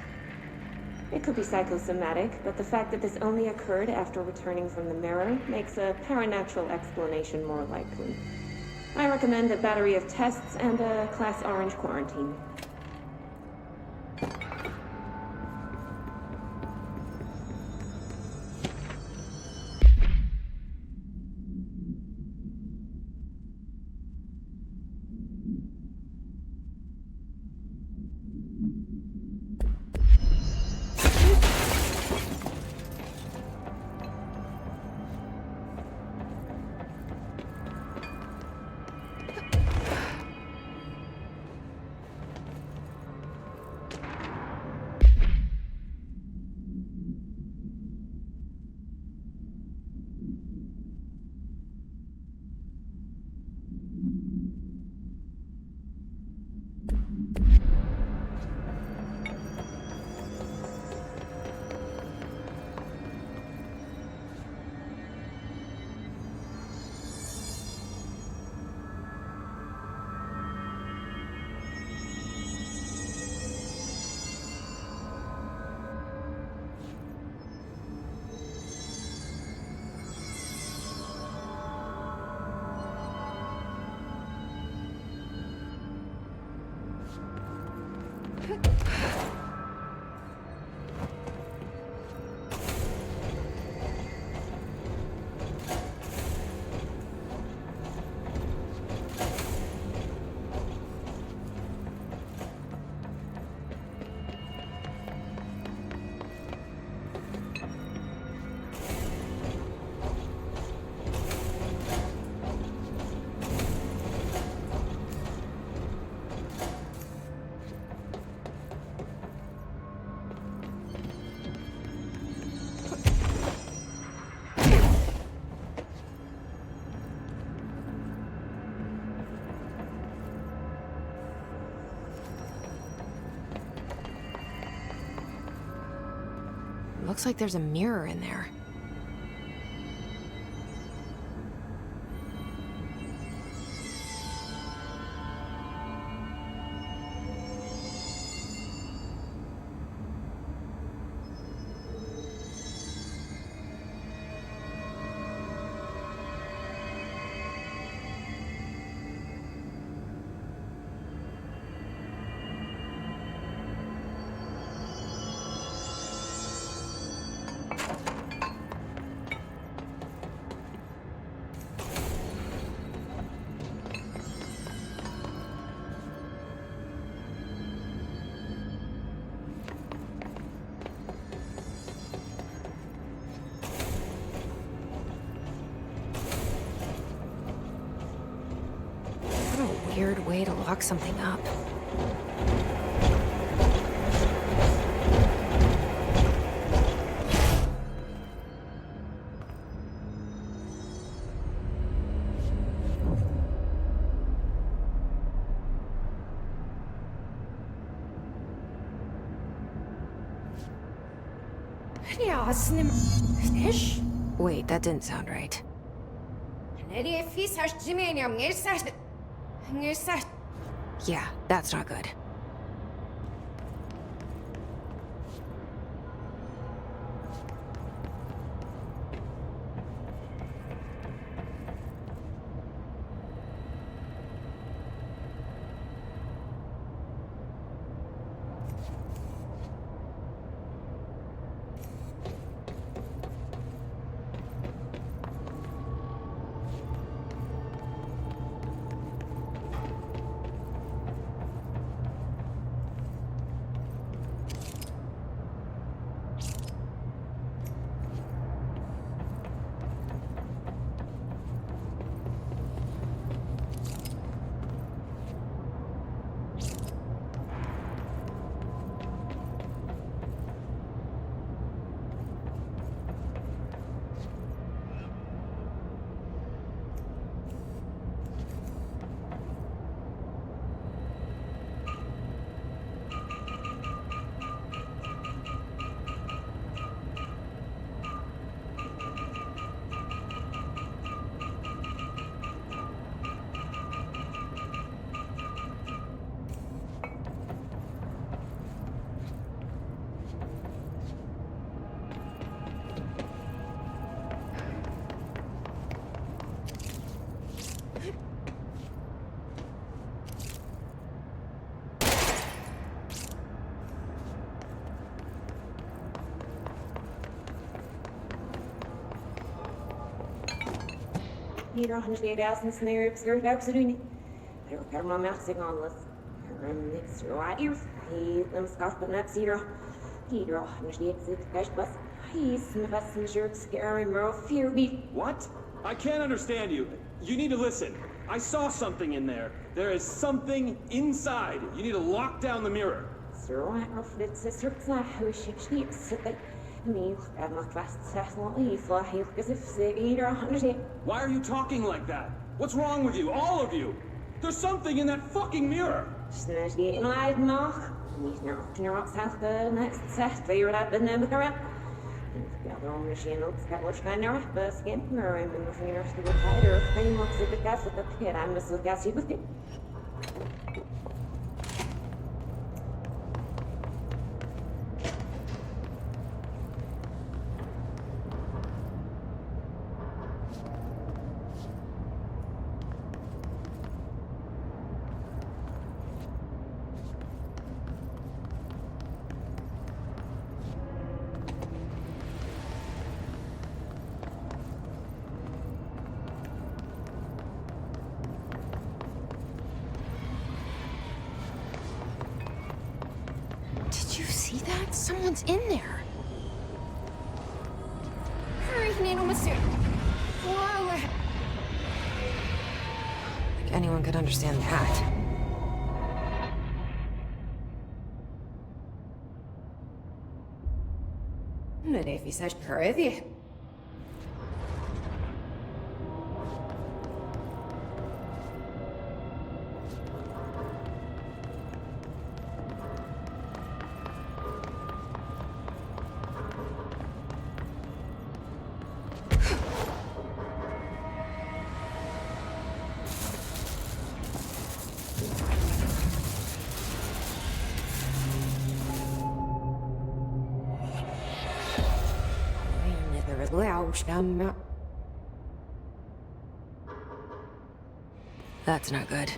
It could be psychosomatic, but the fact that this only occurred after returning from the mirror makes a paranatural explanation more likely. I recommend a battery of tests and a Class Orange quarantine. Looks like there's a mirror in there. Weird way to lock something up. Wait, that didn't sound right. Yeah, that's not good. Hier nog steeds ergens neer op de absoluut. Er ook helemaal niks aan alles. Niks right hier. Hem scarpen net hier. Hier nog steeds het kerstbus. He's my best shirt scary bro fear me. What? I can't understand you. You need to listen. I saw something in there. There is something inside. You need to lock down the mirror. Sir, I of dit sister how she sleeps. Why are you talking like that? What's wrong with you? All of you? There's something in that fucking mirror! Did you see that? Someone's in there. Like anyone could understand that. That's not good.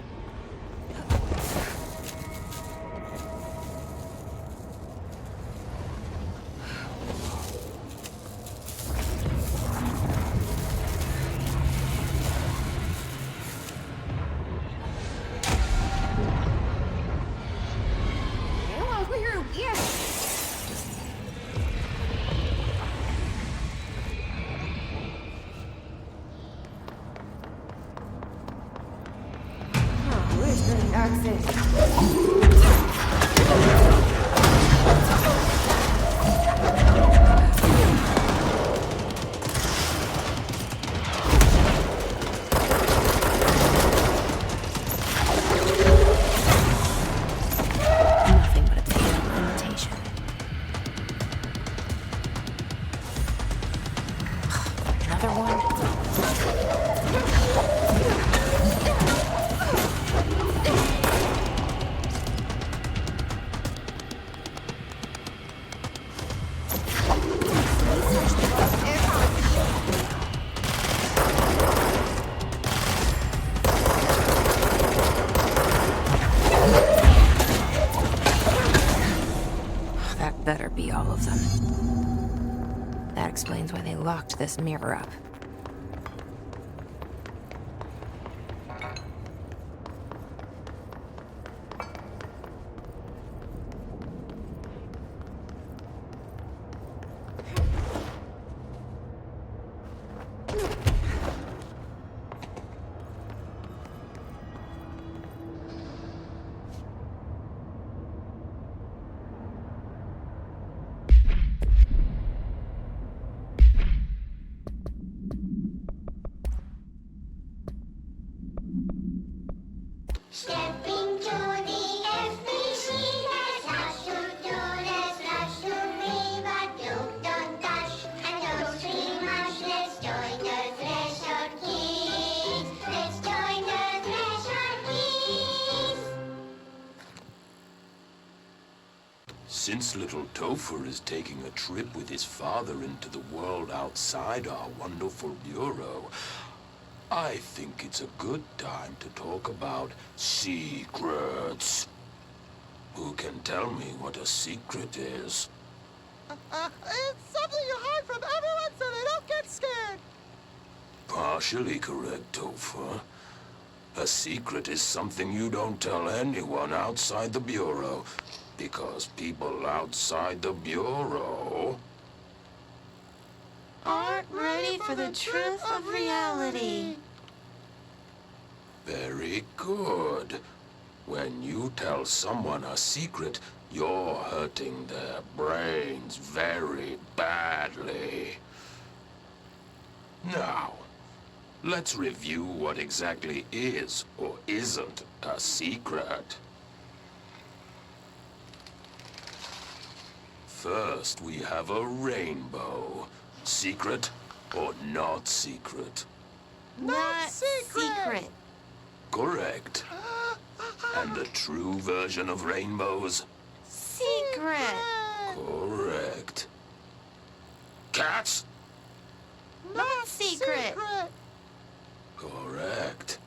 Better be all of them. That explains why they locked this mirror up. Stepping to the FBC, there's lots to do, there's lots to read, but you don't dash and don't scream much. Let's join the Threshold Kids. Let's join the Threshold Kids. Since little Topher is taking a trip with his father into the world outside our wonderful bureau, I think it's a good time to talk about secrets. Who can tell me what a secret is? It's something you hide from everyone so they don't get scared. Partially correct, Topher. A secret is something you don't tell anyone outside the Bureau, because people outside the Bureau Aren't ready for the truth of reality. Very good. When you tell someone a secret, you're hurting their brains very badly. Now, let's review what exactly is or isn't a secret. First, we have a rainbow. Secret or not secret? Not secret. Correct. And the true version of rainbows? Secret. Correct. Cats? Not secret. Correct.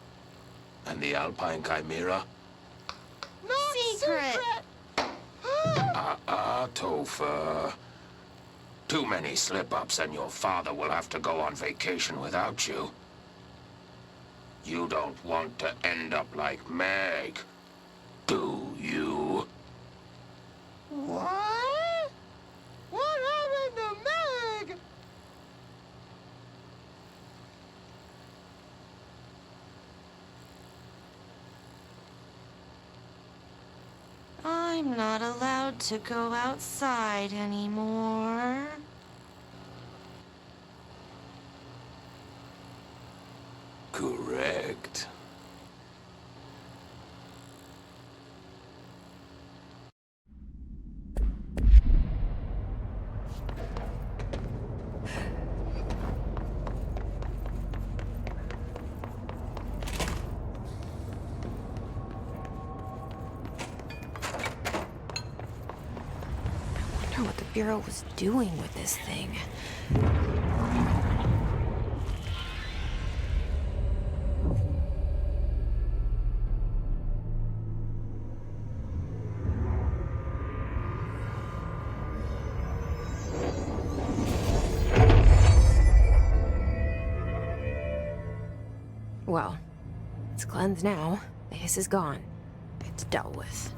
And the Alpine Chimera? Not secret. Topher. Too many slip-ups and your father will have to go on vacation without you. You don't want to end up like Meg, do you? What? What happened to Meg? I'm not allowed to go outside anymore. Correct. I wonder what the Bureau was doing with this thing. cleansed now. The hiss is gone. It's dealt with.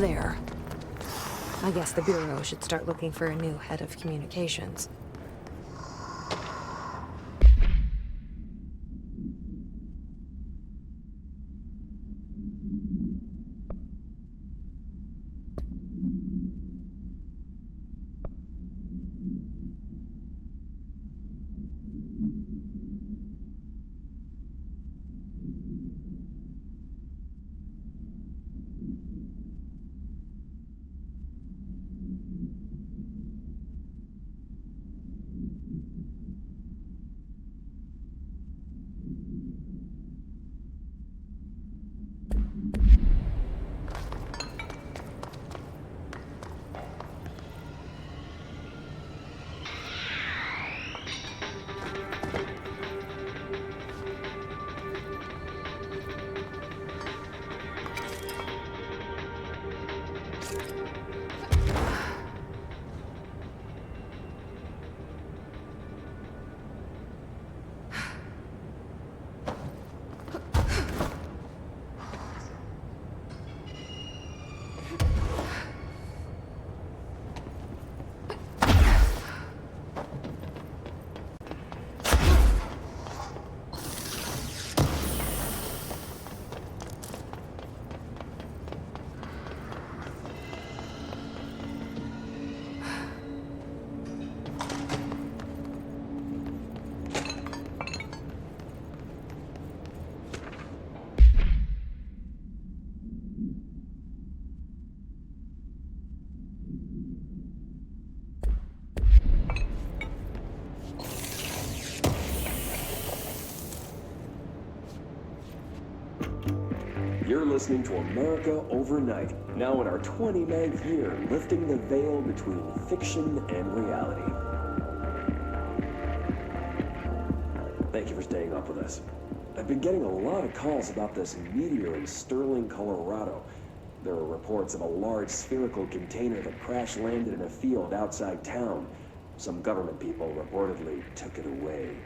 There. I guess the Bureau should start looking for a new head of communications. You're listening to America Overnight, now in our 29th year, lifting the veil between fiction and reality. Thank you for staying up with us. I've been getting a lot of calls about this meteor in Sterling, Colorado. There are reports of a large spherical container that crash landed in a field outside town. Some government people reportedly took it away.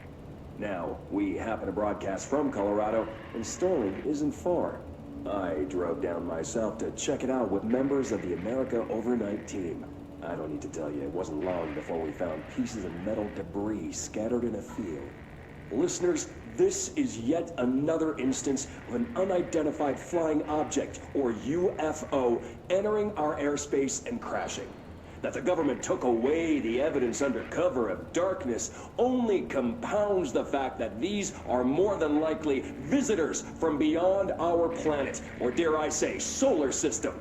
Now, we happen to broadcast from Colorado, and Sterling isn't far. I drove down myself to check it out with members of the America Overnight team. I don't need to tell you, it wasn't long before we found pieces of metal debris scattered in a field. Listeners, this is yet another instance of an unidentified flying object, or UFO, entering our airspace and crashing. That the government took away the evidence under cover of darkness only compounds the fact that these are more than likely visitors from beyond our planet, or dare I say, solar system.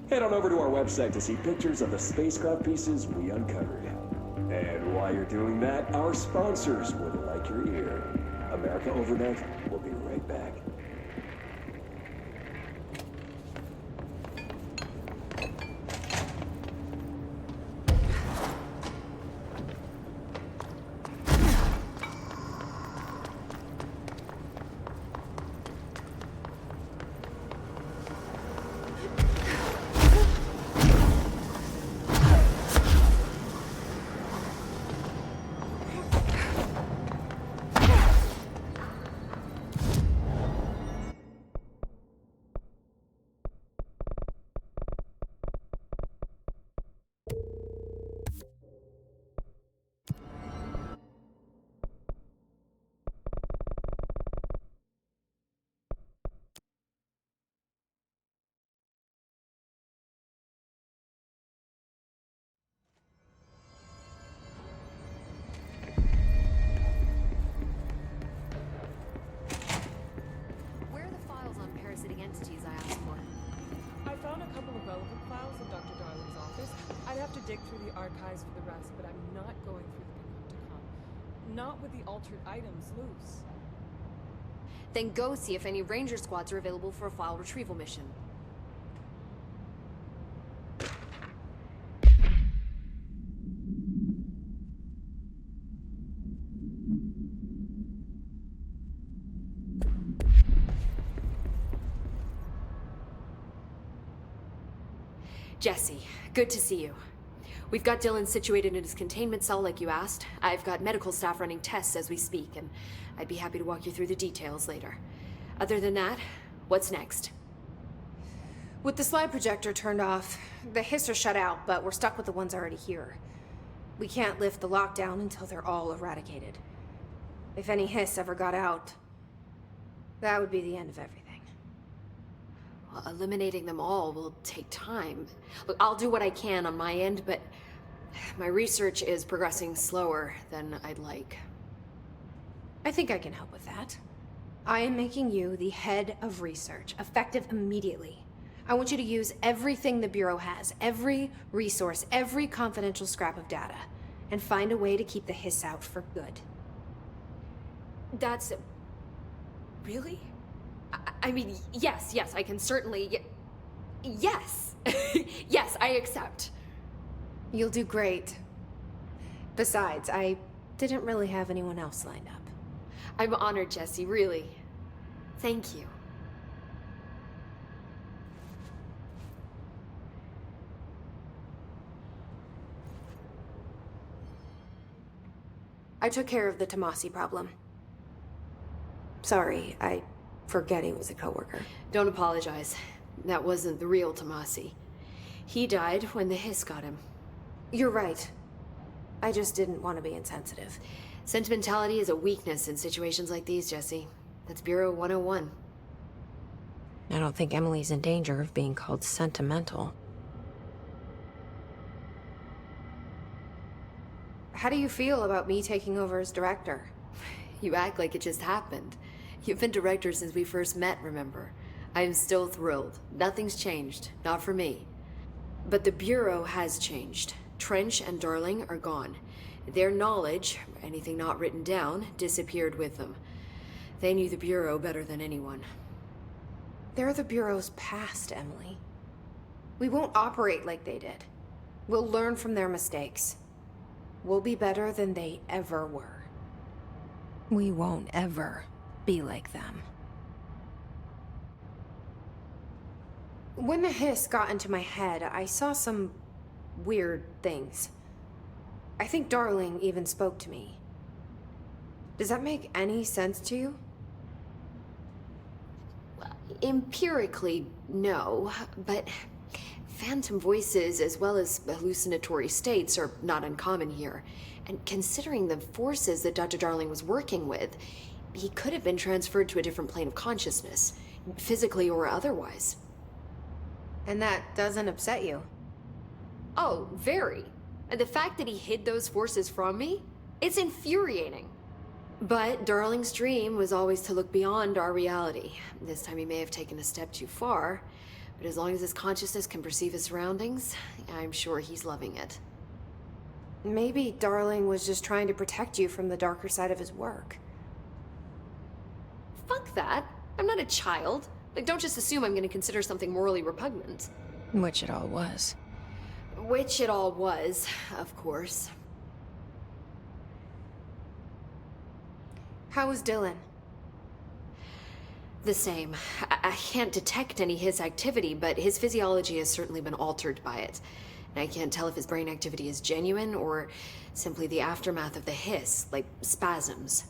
Head on over to our website to see pictures of the spacecraft pieces we uncovered. And while you're doing that, our sponsors would like your ear. America Overnight will be right back. Dig through the archives for the rest, but I'm not going through the Panopticon. Not with the altered items loose. Then go see if any ranger squads are available for a file retrieval mission. Jesse, good to see you. We've got Dylan situated in his containment cell like you asked. I've got medical staff running tests as we speak, and I'd be happy to walk you through the details later. Other than that, what's next? With the slide projector turned off, the hiss are shut out, but we're stuck with the ones already here. We can't lift the lockdown until they're all eradicated. If any hiss ever got out, that would be the end of everything. Well, eliminating them all will take time. Look, I'll do what I can on my end, but my research is progressing slower than I'd like. I think I can help with that. I am making you the head of research, effective immediately. I want you to use everything the Bureau has, every resource, every confidential scrap of data, and find a way to keep the hiss out for good. That's... Really? I mean, yes, I can certainly... Yes! Yes, I accept. You'll do great. Besides, I didn't really have anyone else lined up. I'm honored, Jesse, really. Thank you. I took care of the Tomasi problem. Sorry, I forget he was a coworker. Don't apologize. That wasn't the real Tomasi. He died when the hiss got him. You're right. I just didn't want to be insensitive. Sentimentality is a weakness in situations like these, Jesse. That's Bureau 101. I don't think Emily's in danger of being called sentimental. How do you feel about me taking over as director? You act like it just happened. You've been director since we first met, remember? I am still thrilled. Nothing's changed. Not for me. But the Bureau has changed. Trench and Darling are gone. Their knowledge, anything not written down, disappeared with them. They knew the Bureau better than anyone. They're the Bureau's past, Emily. We won't operate like they did. We'll learn from their mistakes. We'll be better than they ever were. We won't ever be like them. When the hiss got into my head, I saw some weird things. I think Darling even spoke to me. Does that make any sense to you? Empirically, no, but phantom voices as well as hallucinatory states are not uncommon here. And considering the forces that Dr. Darling was working with, he could have been transferred to a different plane of consciousness, physically or otherwise. And that doesn't upset you? Oh, very. And the fact that he hid those forces from me, it's infuriating. But Darling's dream was always to look beyond our reality. This time he may have taken a step too far, but as long as his consciousness can perceive his surroundings, I'm sure he's loving it. Maybe Darling was just trying to protect you from the darker side of his work. Fuck that. I'm not a child. Like, don't just assume I'm going to consider something morally repugnant. Which it all was. Which it all was, of course. How was Dylan? The same. I can't detect any his activity, but his physiology has certainly been altered by it. And I can't tell if his brain activity is genuine or simply the aftermath of the hiss, like spasms.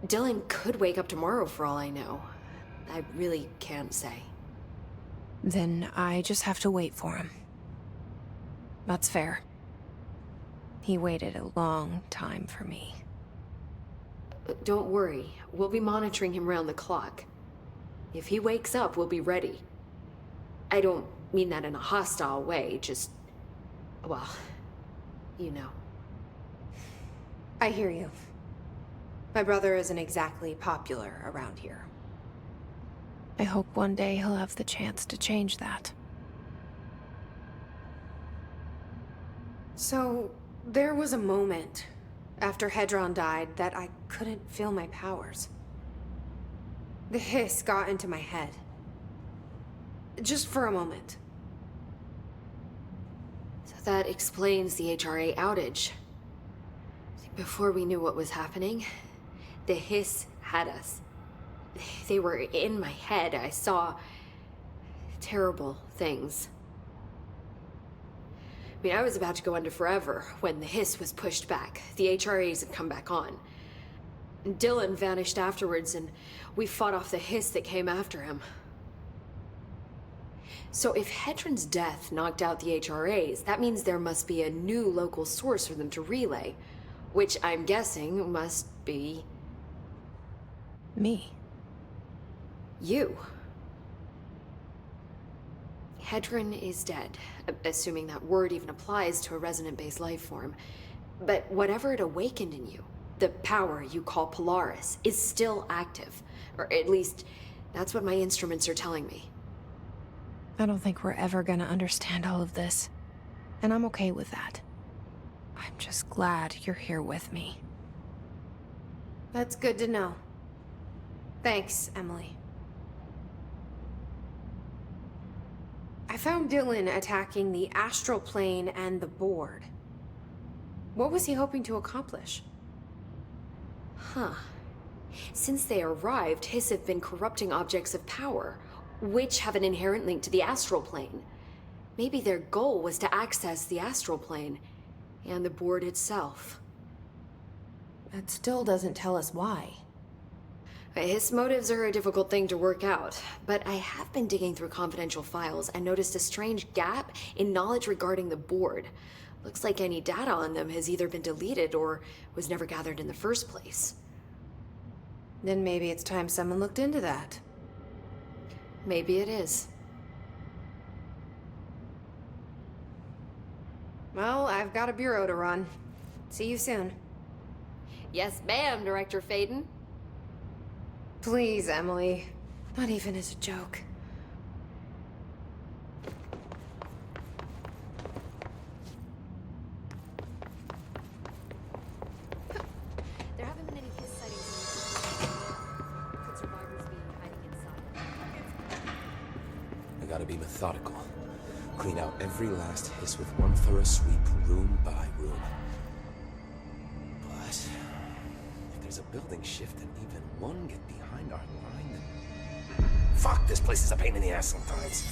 Dylan could wake up tomorrow for all I know. I really can't say. Then I just have to wait for him. That's fair. He waited a long time for me. Don't worry. We'll be monitoring him round the clock. If he wakes up, we'll be ready. I don't mean that in a hostile way, just... well, you know. I hear you. My brother isn't exactly popular around here. I hope one day he'll have the chance to change that. So, there was a moment after Hedron died that I couldn't feel my powers. The hiss got into my head. Just for a moment. So that explains the HRA outage. Before we knew what was happening, the hiss had us. They were in my head. I saw terrible things. I mean, I was about to go under forever when the hiss was pushed back. The HRAs had come back on. Dylan vanished afterwards, and we fought off the hiss that came after him. So if Hedron's death knocked out the HRAs, that means there must be a new local source for them to relay, which I'm guessing must be... Me. You. Hedron is dead, assuming that word even applies to a resonant-based life form. But whatever it awakened in you, the power you call Polaris, is still active. Or at least, that's what my instruments are telling me. I don't think we're ever gonna understand all of this. And I'm okay with that. I'm just glad you're here with me. That's good to know. Thanks, Emily. I found Dylan attacking the astral plane and the board. What was he hoping to accomplish? Huh. Since they arrived, Hiss have been corrupting objects of power, which have an inherent link to the astral plane. Maybe their goal was to access the astral plane and the board itself. That still doesn't tell us why. His motives are a difficult thing to work out, but I have been digging through confidential files and noticed a strange gap in knowledge regarding the board. Looks like any data on them has either been deleted or was never gathered in the first place. Then maybe it's time someone looked into that. Maybe it is. Well, I've got a bureau to run. See you soon. Yes, ma'am, Director Faden. Please, Emily. Not even as a joke. There haven't been any Hiss sightings. Could survivors be hiding inside? I gotta be methodical. Clean out every last Hiss with one thorough sweep, room by room. But if there's a building shift and even one get behind our line, then... Fuck, this place is a pain in the ass sometimes.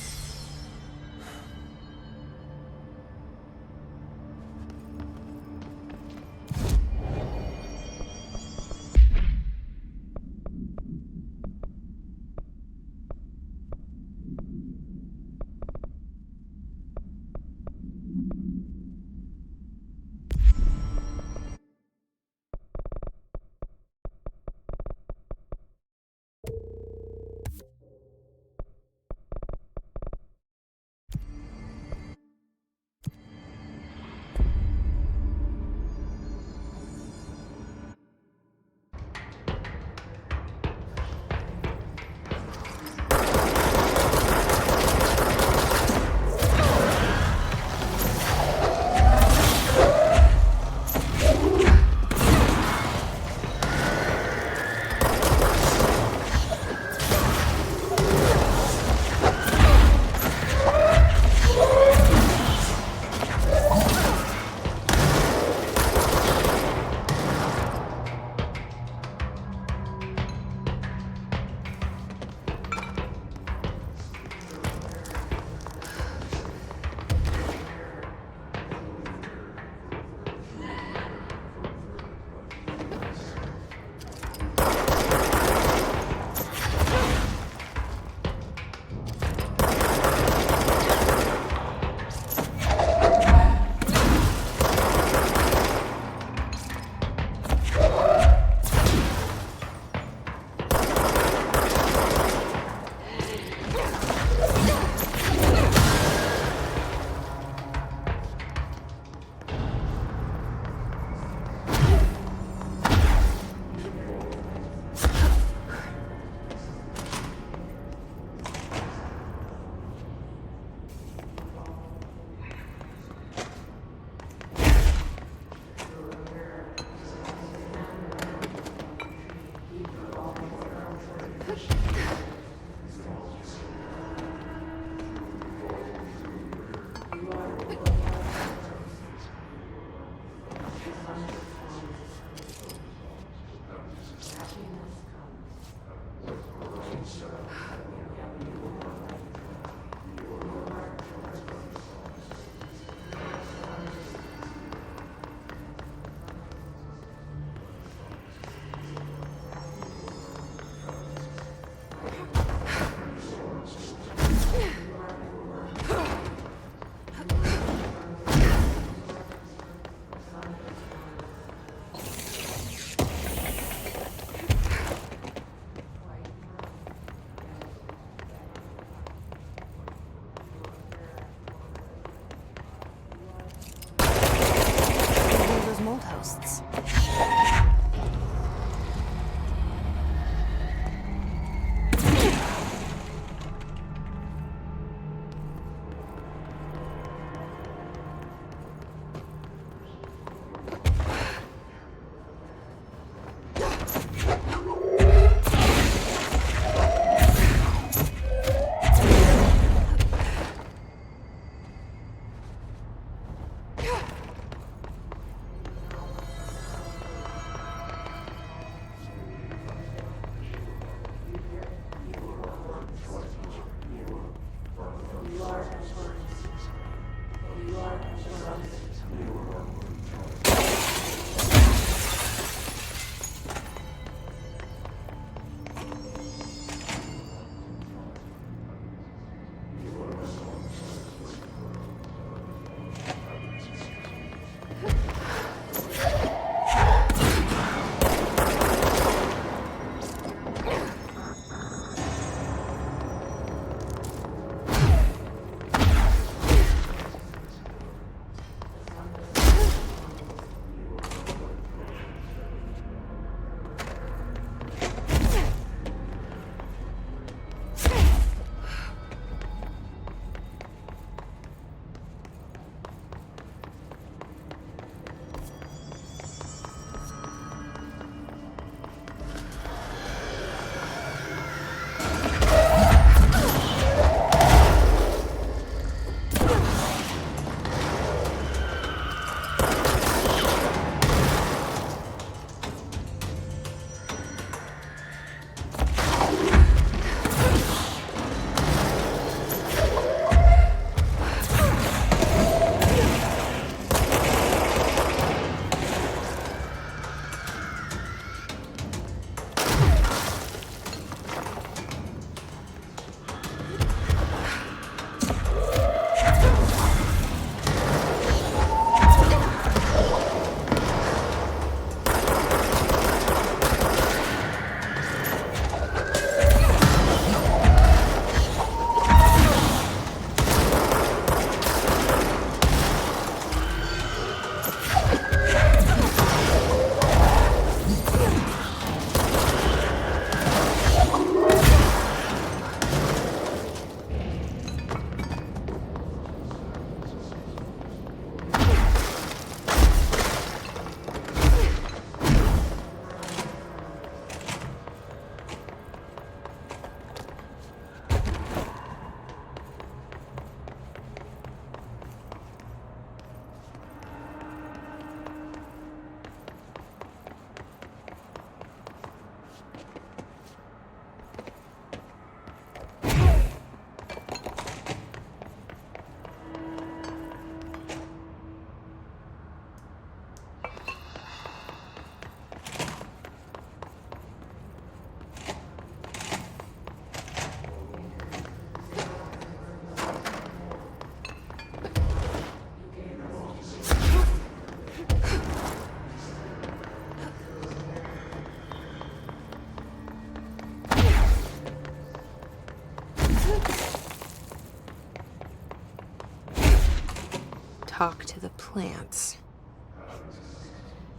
talk to the plants.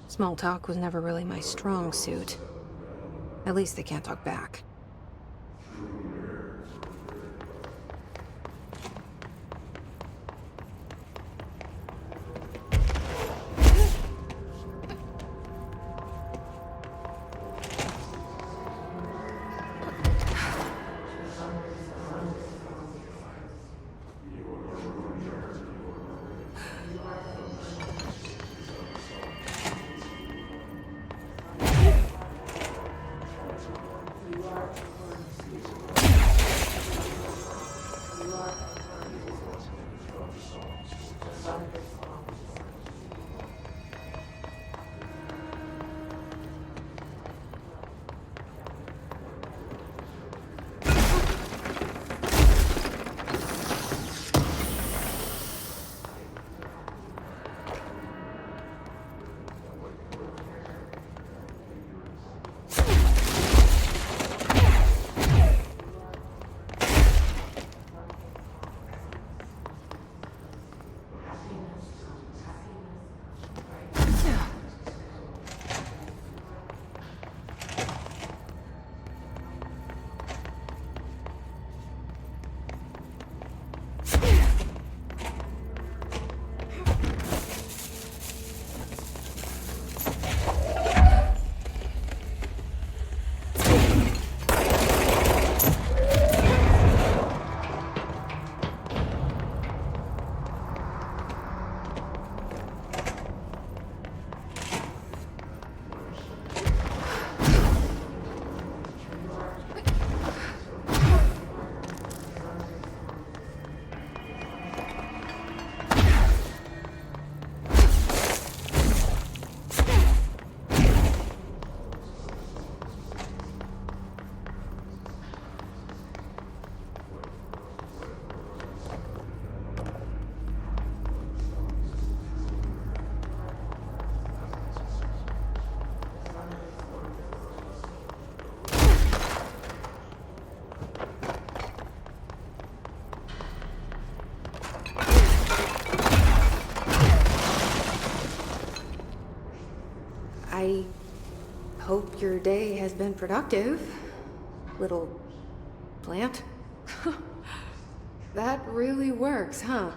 Small talk was never really my strong suit. At least they can't talk back. I hope your day has been productive, little plant. That really works, huh?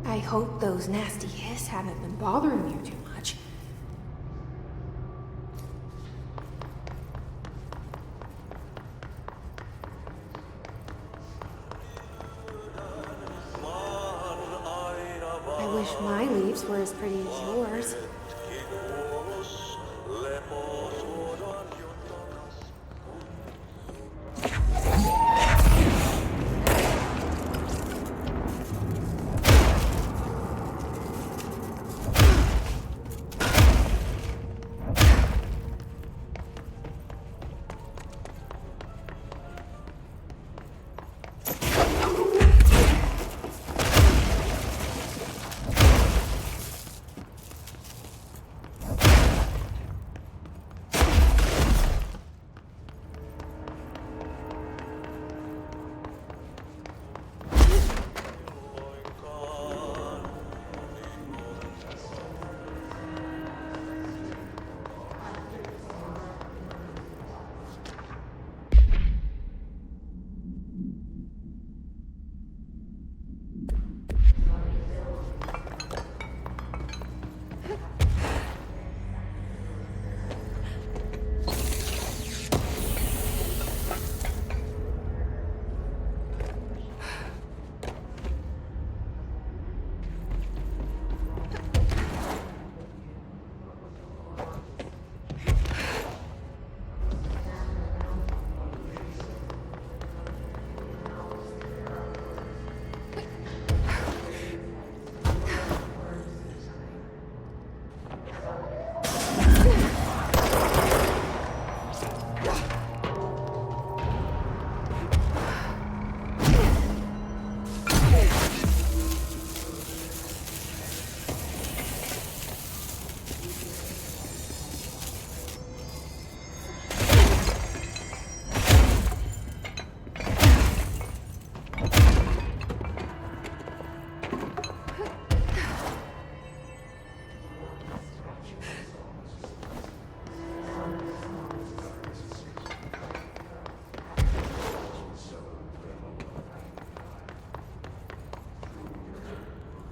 I hope those nasty hiss haven't been bothering you too much. I wish my leaves were as pretty as yours.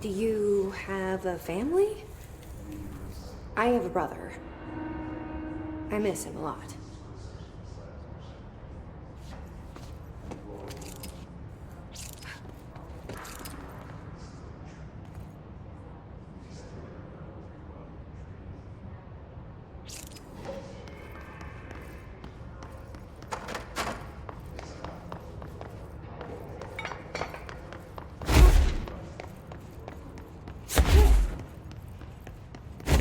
Do you have a family? I have a brother. I miss him a lot.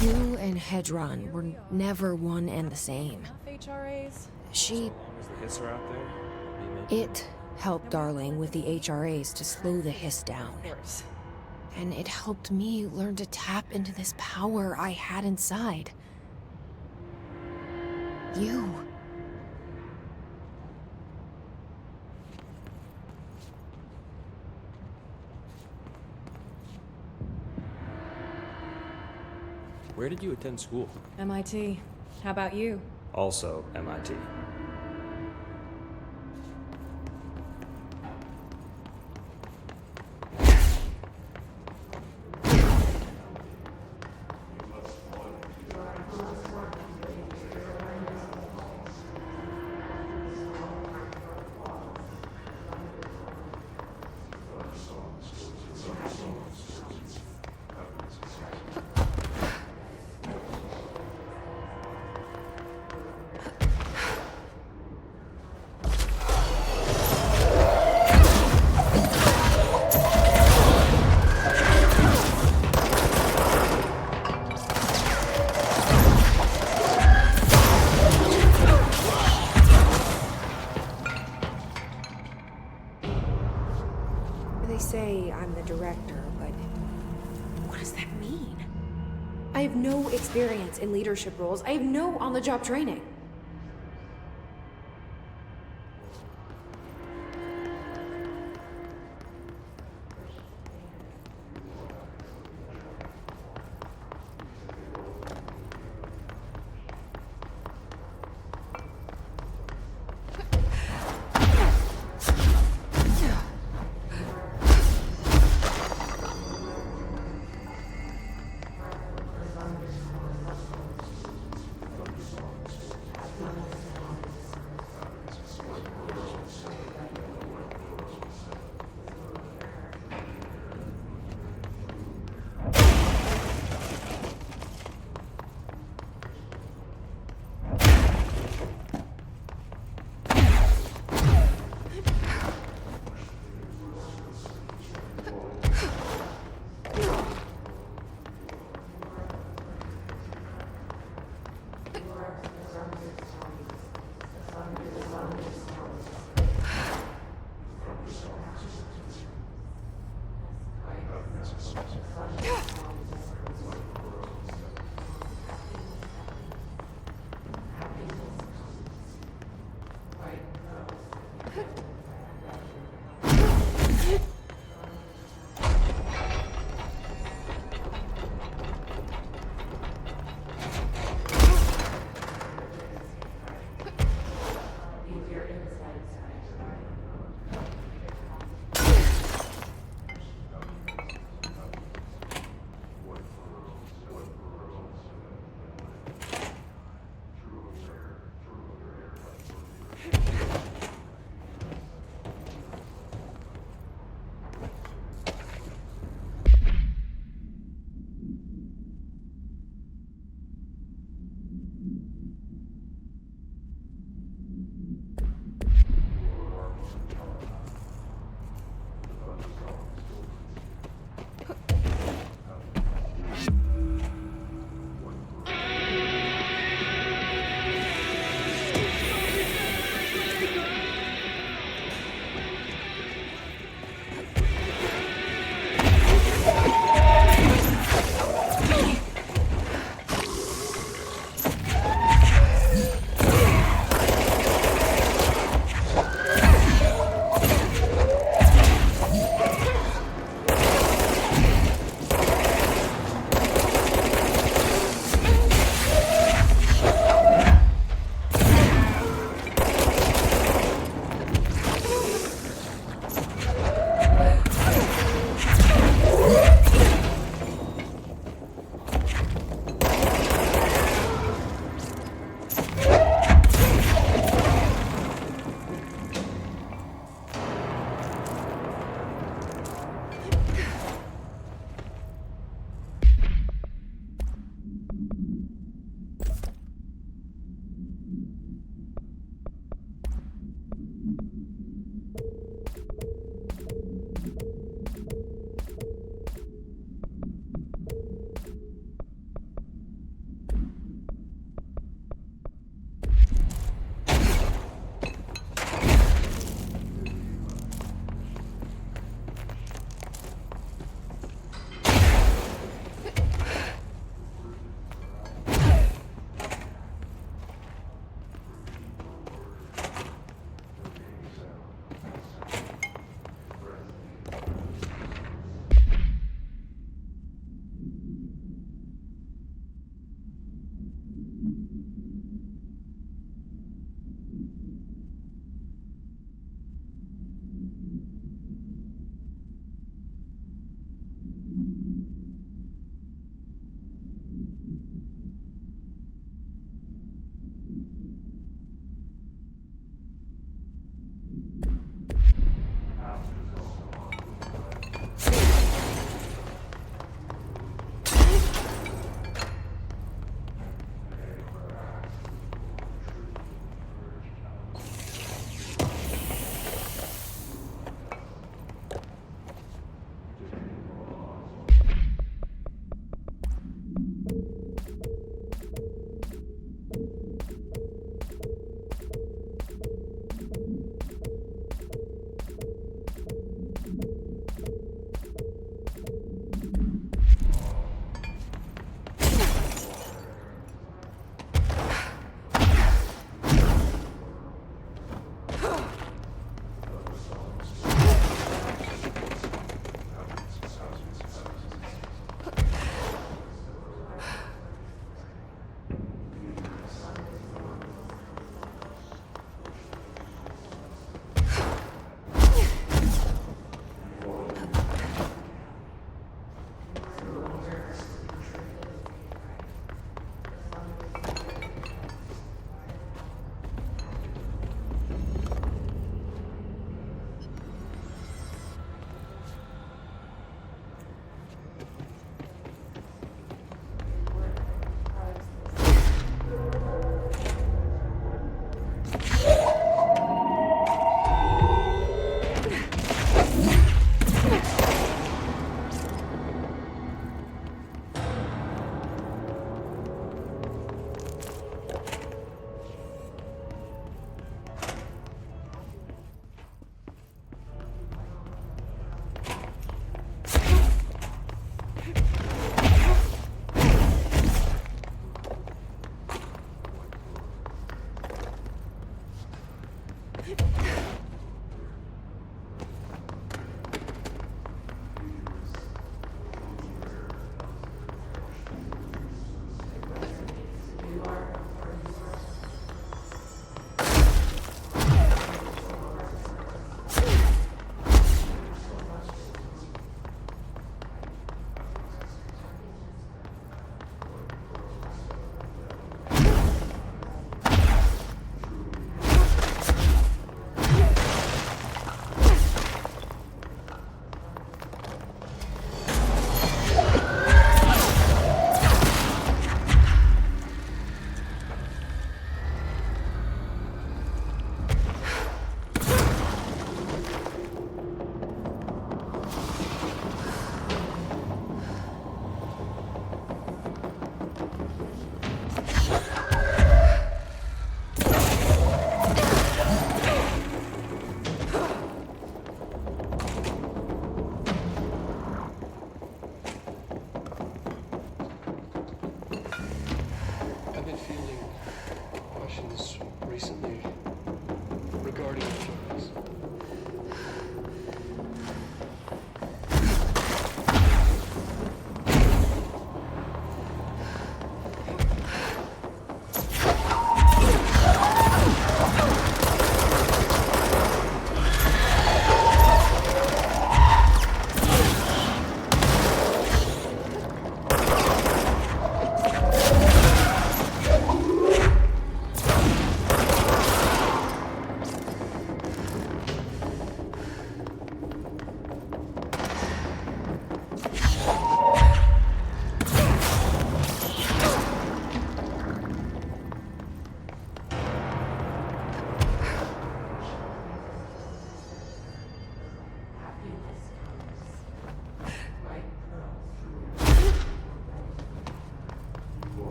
You and Hedron were never one and the same. HRAs? She... The hiss are out there? It helped Darling with the HRAs to slow the hiss down. Of course. And it helped me learn to tap into this power I had inside. You. Where did you attend school? MIT. How about you? Also MIT. They say I'm the director, but what does that mean? I have no experience in leadership roles. I have no on-the-job training.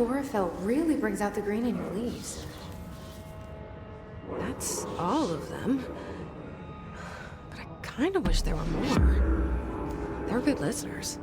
chlorophyll really brings out the green in your leaves. That's all of them. But I kind of wish there were more. They're good listeners.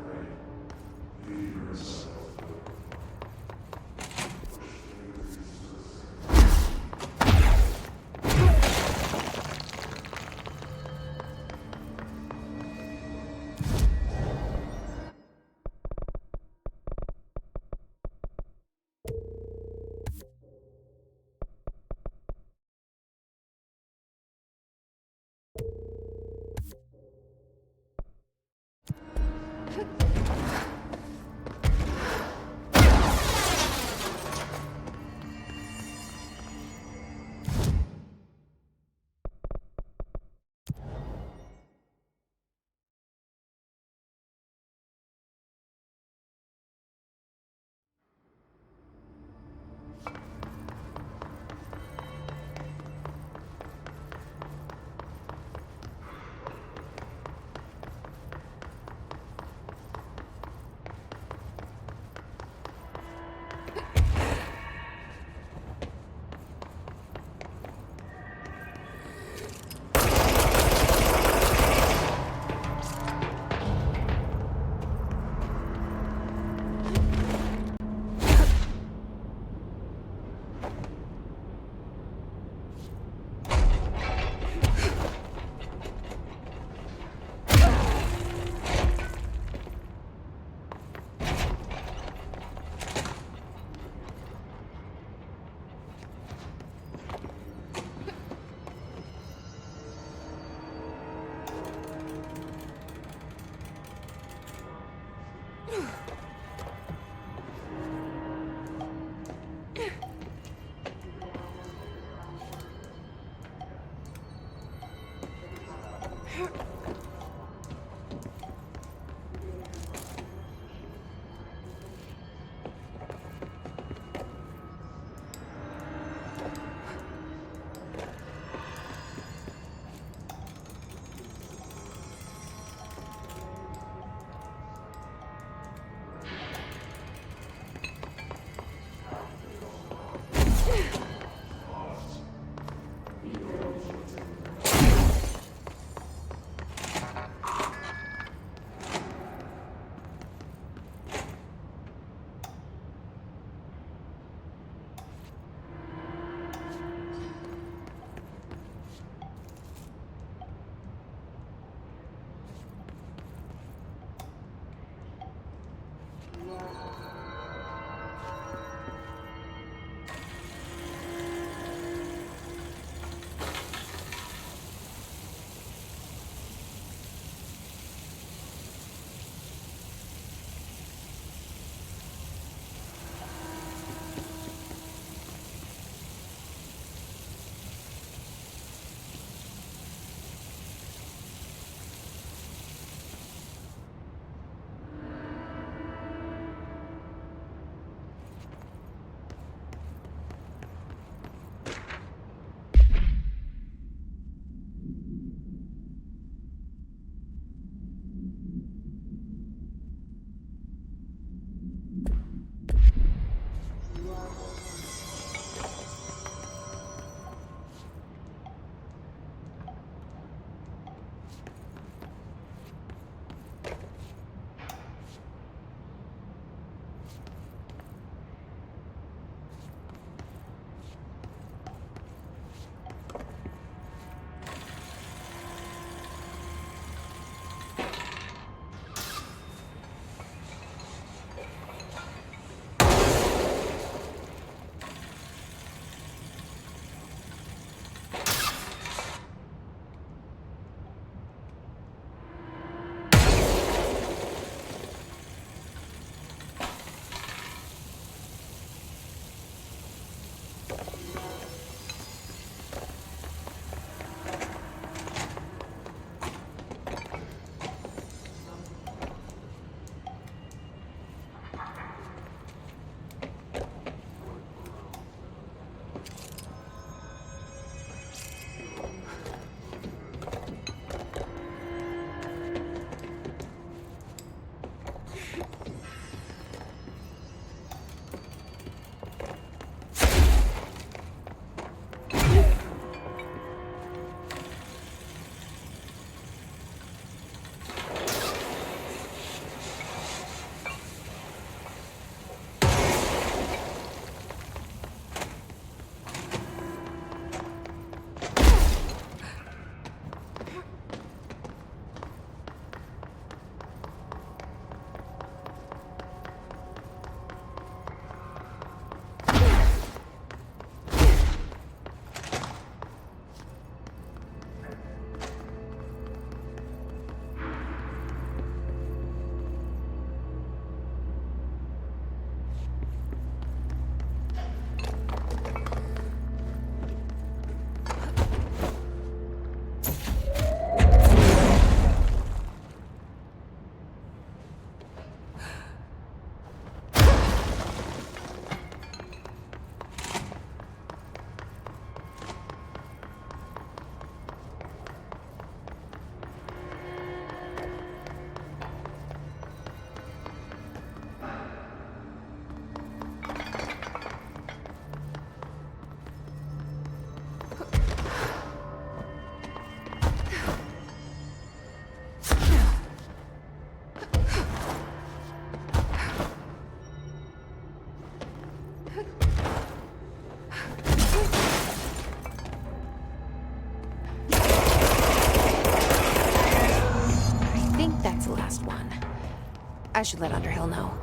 I should let Underhill know.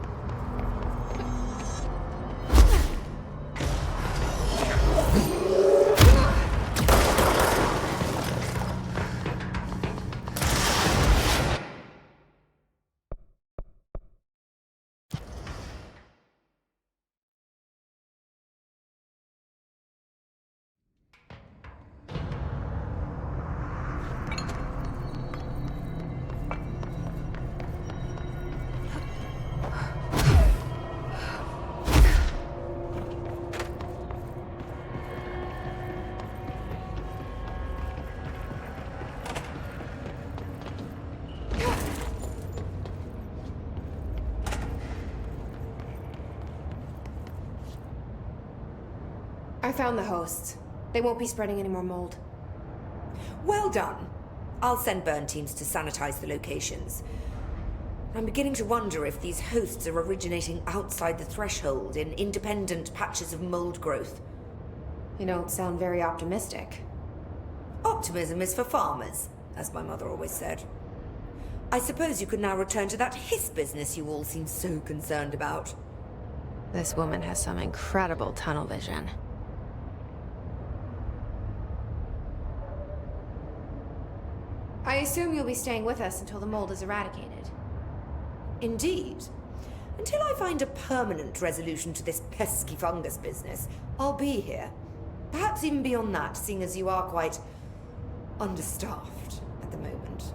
I found the hosts. They won't be spreading any more mold. Well done. I'll send burn teams to sanitize the locations. I'm beginning to wonder if these hosts are originating outside the threshold in independent patches of mold growth. You don't sound very optimistic. Optimism is for farmers, as my mother always said. I suppose you could now return to that hiss business you all seem so concerned about. This woman has some incredible tunnel vision. I assume you'll be staying with us until the mold is eradicated. Indeed. Until I find a permanent resolution to this pesky fungus business, I'll be here. Perhaps even beyond that, seeing as you are quite understaffed at the moment.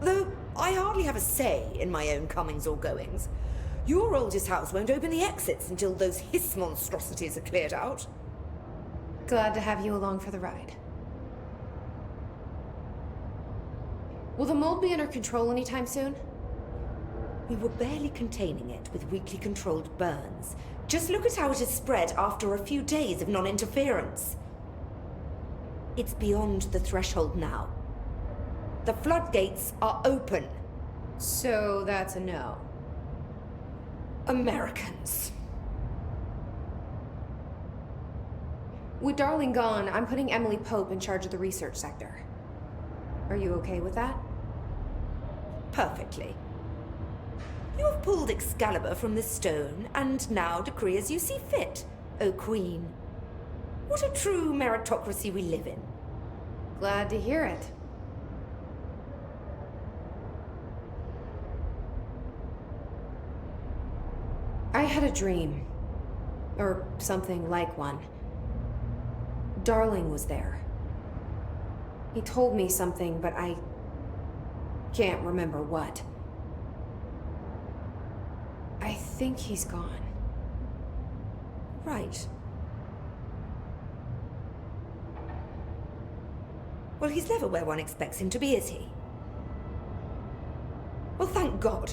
Though I hardly have a say in my own comings or goings. Your oldest house won't open the exits until those hiss monstrosities are cleared out. Glad to have you along for the ride. Will the mold be under control anytime soon? We were barely containing it with weekly controlled burns. Just look at how it has spread after a few days of non-interference. It's beyond the threshold now. The floodgates are open. So that's a no. Americans. With Darling gone, I'm putting Emily Pope in charge of the research sector. Are you okay with that? Perfectly. You have pulled Excalibur from the stone, and now decree as you see fit, O Queen. What a true meritocracy we live in. Glad to hear it. I had a dream. Or something like one. Darling was there. He told me something, but I can't remember what. I think he's gone. Right. Well, he's never where one expects him to be, is he? Well, thank God.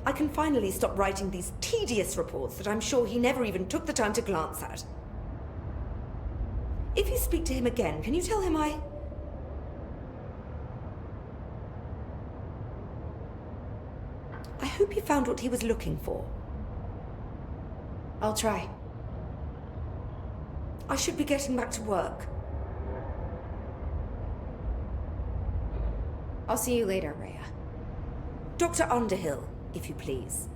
I can finally stop writing these tedious reports that I'm sure he never even took the time to glance at. If you speak to him again, can you tell him I hope he found what he was looking for. I'll try. I should be getting back to work. I'll see you later, Rhea. Dr. Underhill, if you please.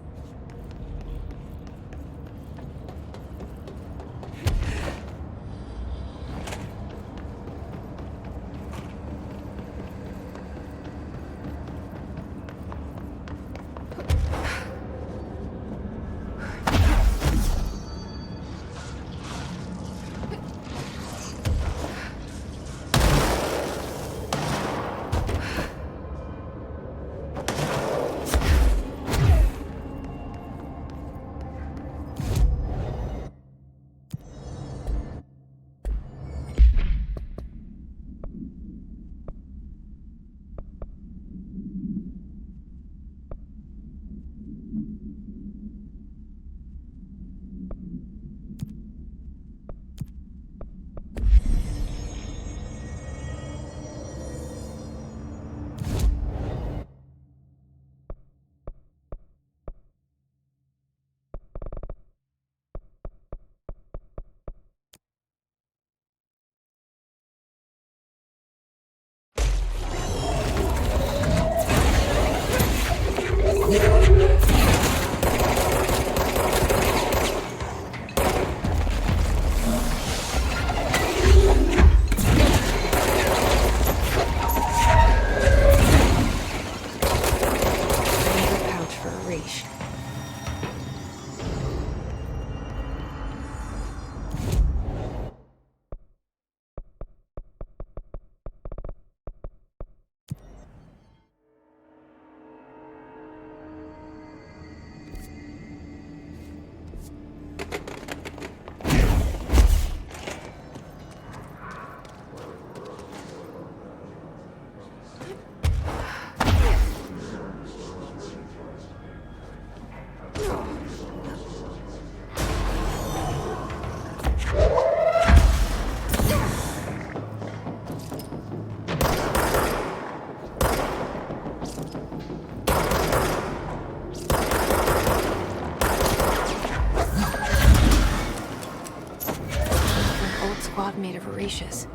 Made of voracious.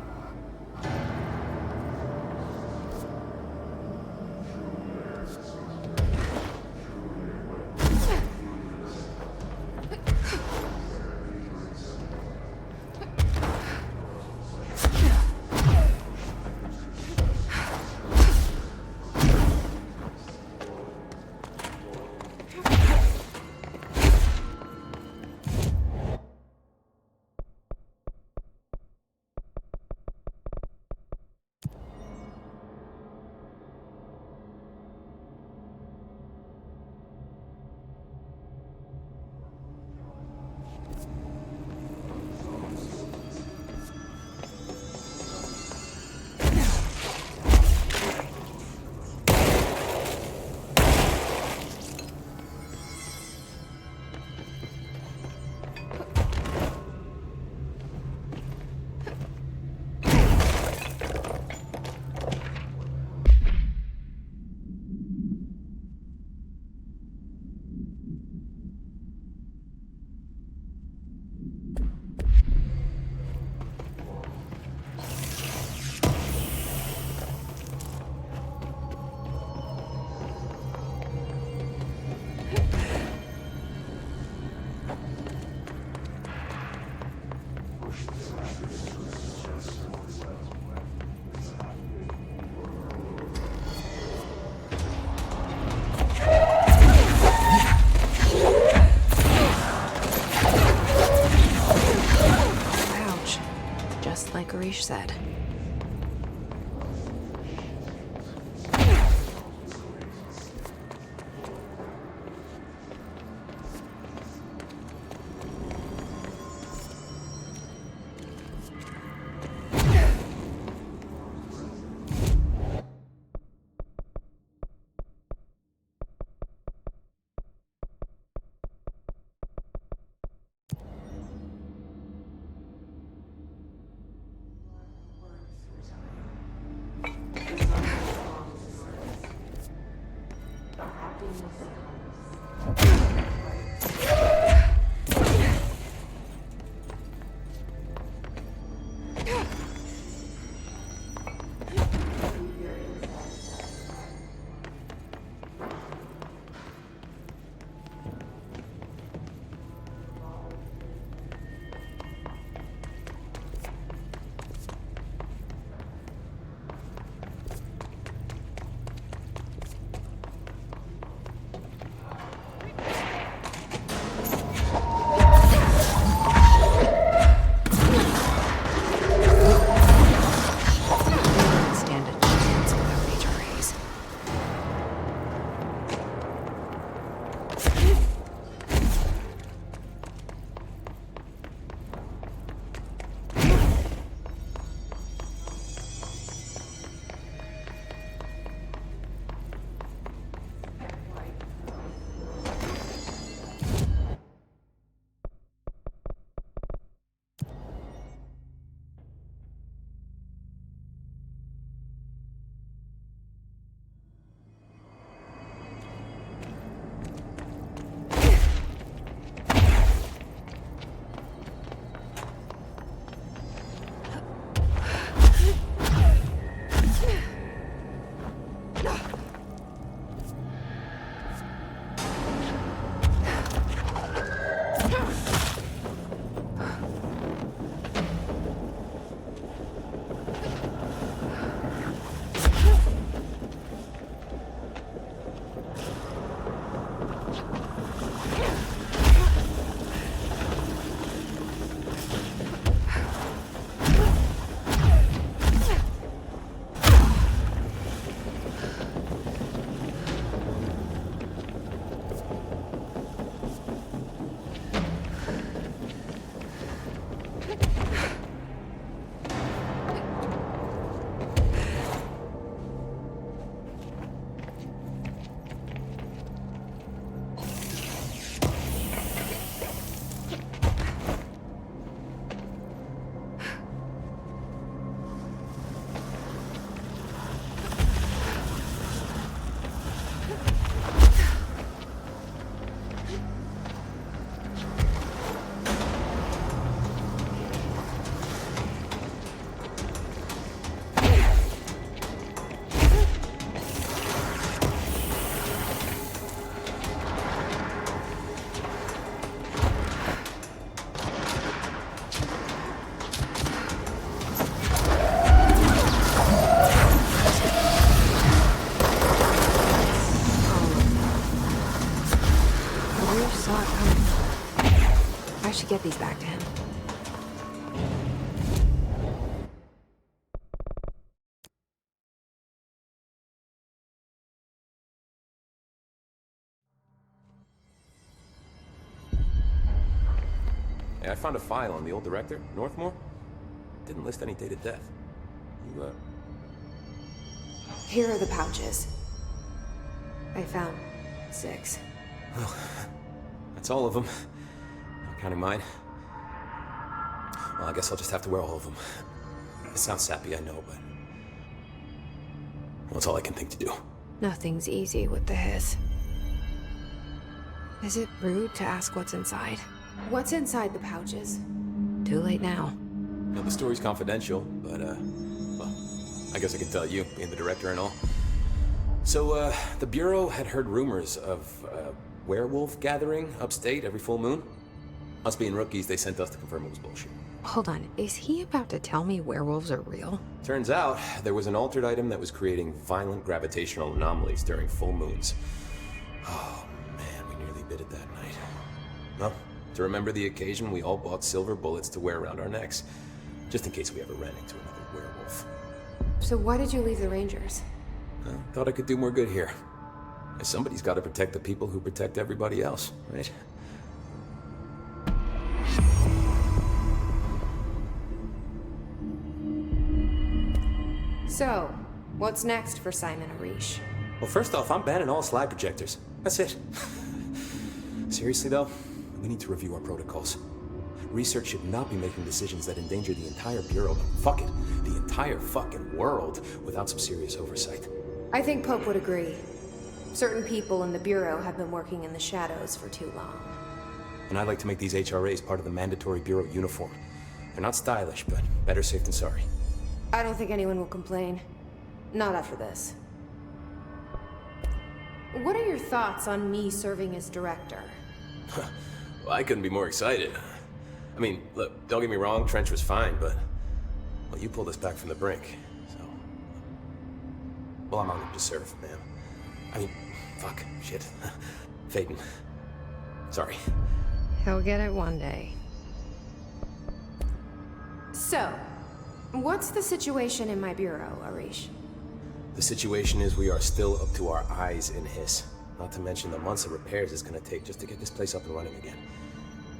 Like Arish said. I should get these back to him. Hey, I found a file on the old director, Northmore. Didn't list any date of death. You, Here are the pouches. I found 6. Well, that's all of them. Not counting mine. Well, I guess I'll just have to wear all of them. It sounds sappy, I know, but... well, it's all I can think to do. Nothing's easy with the hiss. Is it rude to ask what's inside? What's inside the pouches? Too late now. No, the story's confidential, but, well, I guess I can tell you, being the director and all. So, the Bureau had heard rumors of a werewolf gathering upstate every full moon. Us being rookies, they sent us to confirm it was bullshit. Hold on, is he about to tell me werewolves are real? Turns out, there was an altered item that was creating violent gravitational anomalies during full moons. Oh, man, we nearly bit it that night. Well, to remember the occasion, we all bought silver bullets to wear around our necks, just in case we ever ran into another werewolf. So why did you leave the Rangers? Well, thought I could do more good here. Somebody's got to protect the people who protect everybody else, right? So, what's next for Simon Arish? Well, first off, I'm banning all slide projectors. That's it. Seriously, though, we need to review our protocols. Research should not be making decisions that endanger the entire Bureau, fuck it, the entire fucking world, without some serious oversight. I think Pope would agree. Certain people in the Bureau have been working in the shadows for too long. And I'd like to make these HRAs part of the mandatory Bureau uniform. They're not stylish, but better safe than sorry. I don't think anyone will complain. Not after this. What are your thoughts on me serving as director? Well, I couldn't be more excited. I mean, look, don't get me wrong, Trench was fine, but... well, you pulled us back from the brink, so... well, I'm honored to serve, man. I mean, fuck, shit. Phaeton. Sorry. He'll get it one day. So, what's the situation in my bureau, Arish? The situation is we are still up to our eyes in Hiss. Not to mention the months of repairs it's gonna take just to get this place up and running again.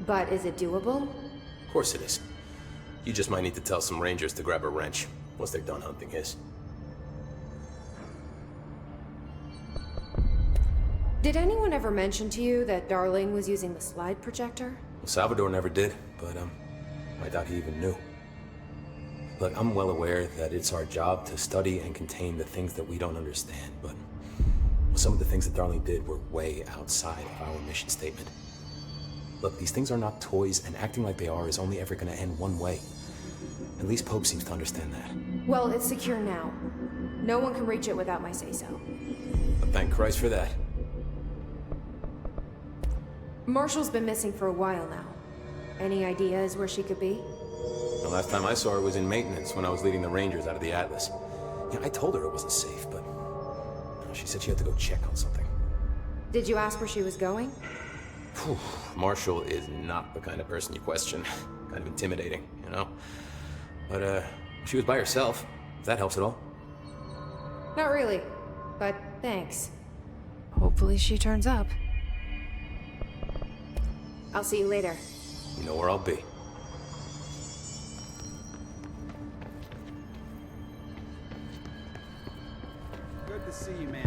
But is it doable? Of course it is. You just might need to tell some rangers to grab a wrench once they're done hunting Hiss. Did anyone ever mention to you that Darling was using the slide projector? Well, Salvador never did, but, I doubt he even knew. Look, I'm well aware that it's our job to study and contain the things that we don't understand, but some of the things that Darling did were way outside of our mission statement. Look, these things are not toys, and acting like they are is only ever gonna end one way. At least Pope seems to understand that. Well, it's secure now. No one can reach it without my say-so. But thank Christ for that. Marshall's been missing for a while now. Any ideas where she could be? The last time I saw her was in maintenance when I was leading the Rangers out of the Atlas. Yeah, I told her it wasn't safe, but she said she had to go check on something. Did you ask where she was going? Whew. Marshall is not the kind of person you question. Kind of intimidating, you know? But, she was by herself, if that helps at all. Not really, but thanks. Hopefully she turns up. I'll see you later. You know where I'll be. see you, man.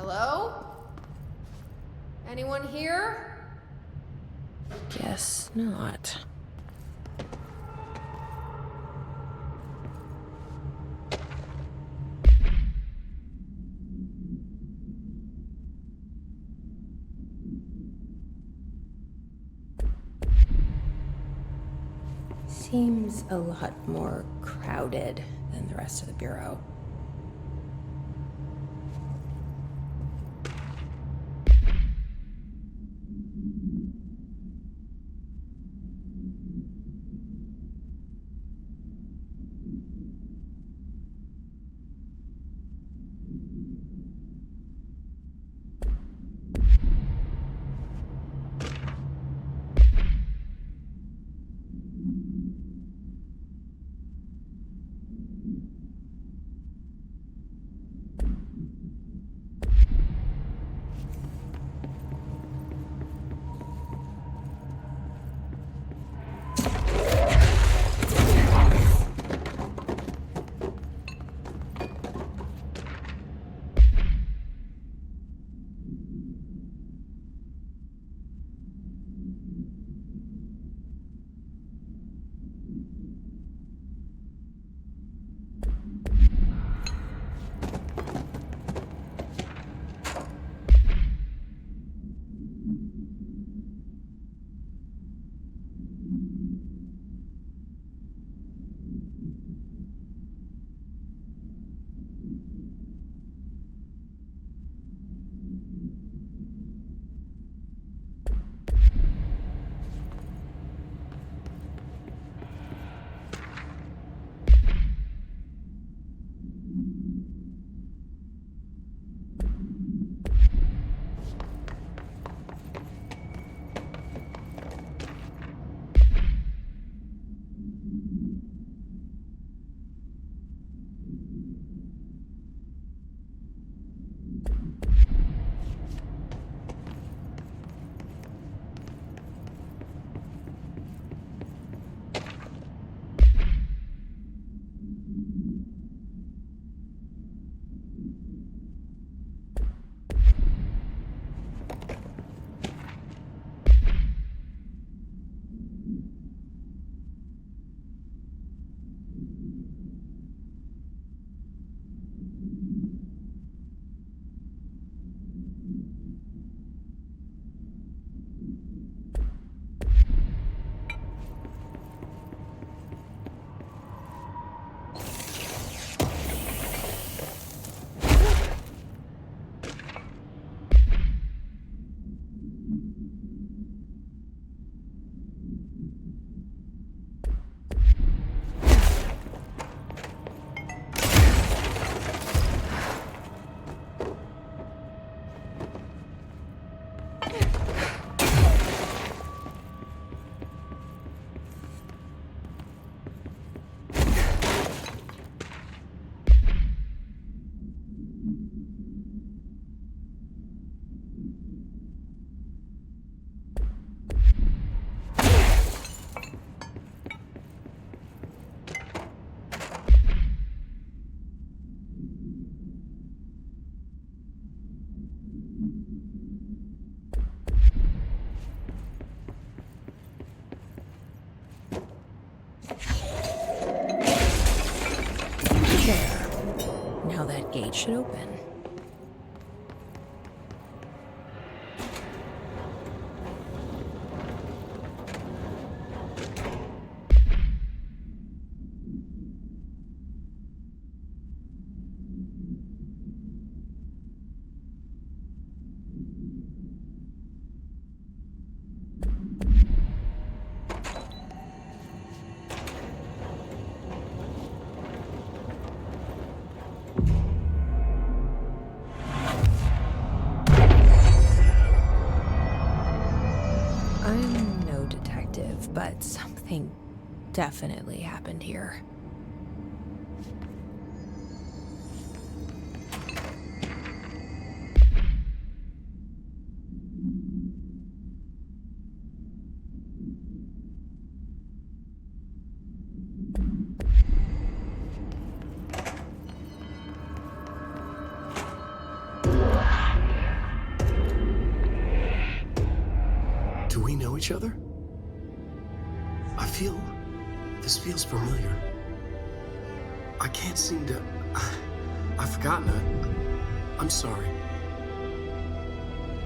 Hello? Anyone here? Guess not. Seems a lot more crowded than the rest of the Bureau. Now that gate should open. but something definitely happened here. Do we know each other? This feels familiar. I can't seem to... I've forgotten it. I'm sorry.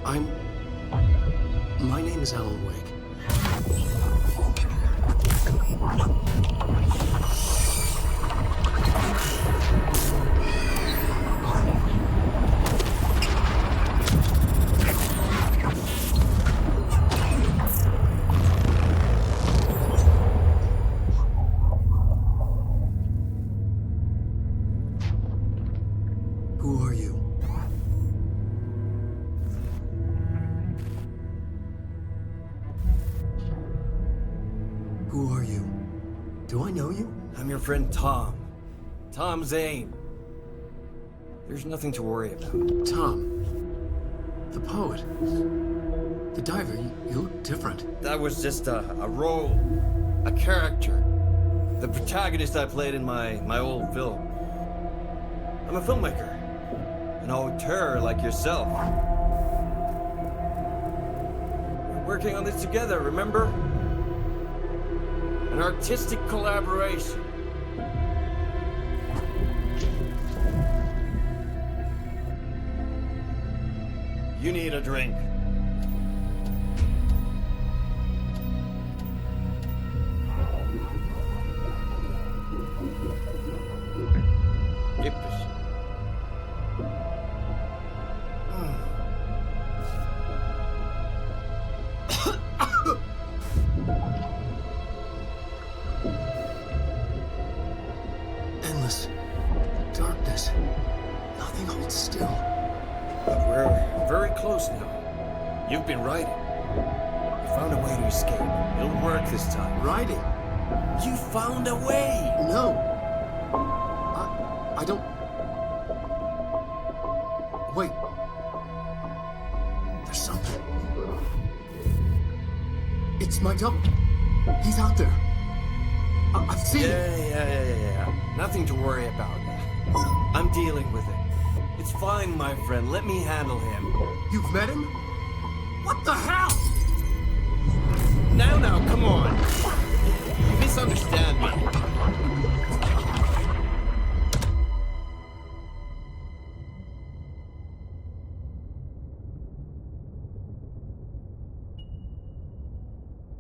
My name is Alan Wake. Who are you? Who are you? Do I know you? I'm your friend Tom. Tom Zane. There's nothing to worry about. Tom. The poet. The diver. You look different. That was just a role. A character. The protagonist I played in my old film. I'm a filmmaker. An auteur like yourself. We're working on this together, remember? An artistic collaboration. You need a drink. Yippish. Endless darkness. Nothing holds still. But we're very close now. You've been writing. You found a way to escape. It'll work this time. Writing? You found a way! No. I don't... Wait. There's something. It's my double. He's out there. I've seen it. Yeah. Nothing to worry about. I'm dealing with it. It's fine, my friend. Let me handle him. You've met him? What the hell? Now, come on. You misunderstand me.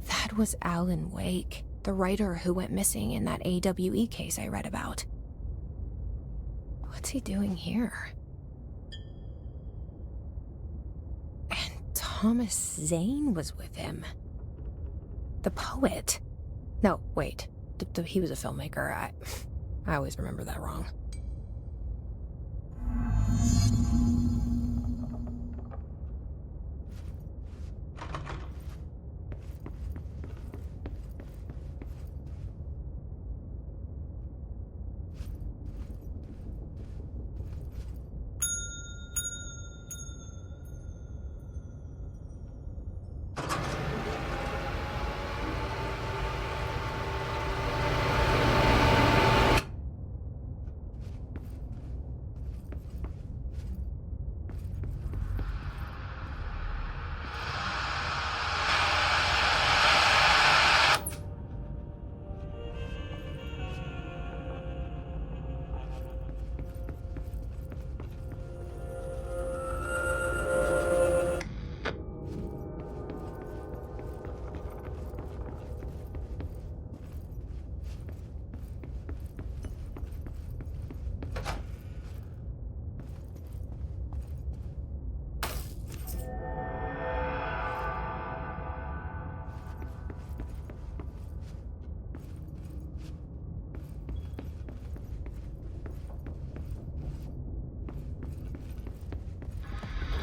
That was Alan Wake, the writer who went missing in that AWE case I read about. What's he doing here? And Thomas Zane was with him. The poet. No, wait. He was a filmmaker. I always remember that wrong.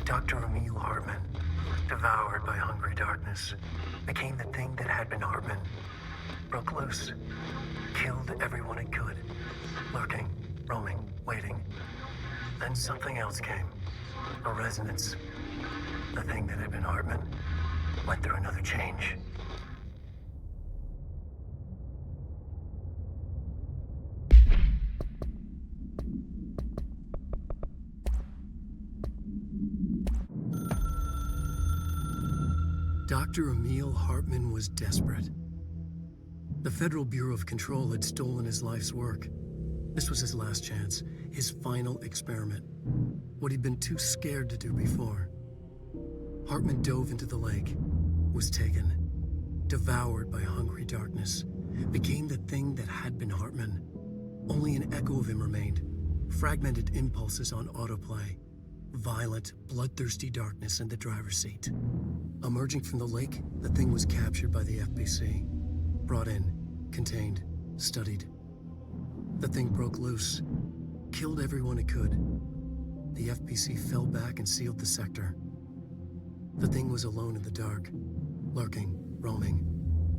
Dr. Emil Hartman. devoured by hungry darkness, became the thing that had been Hartman, broke loose, killed everyone it could, lurking, roaming, waiting. Then something else came, a resonance. The thing that had been Hartman went through another change. Dr. Emil Hartman was desperate. The Federal Bureau of Control had stolen his life's work. This was his last chance, his final experiment. What he'd been too scared to do before. Hartman dove into the lake, was taken, devoured by hungry darkness, became the thing that had been Hartman. Only an echo of him remained, fragmented impulses on autoplay, violent, bloodthirsty darkness in the driver's seat. Emerging from the lake, the thing was captured by the FBC, brought in, contained, studied. The thing broke loose, killed everyone it could. The FBC fell back and sealed the sector. The thing was alone in the dark, lurking, roaming,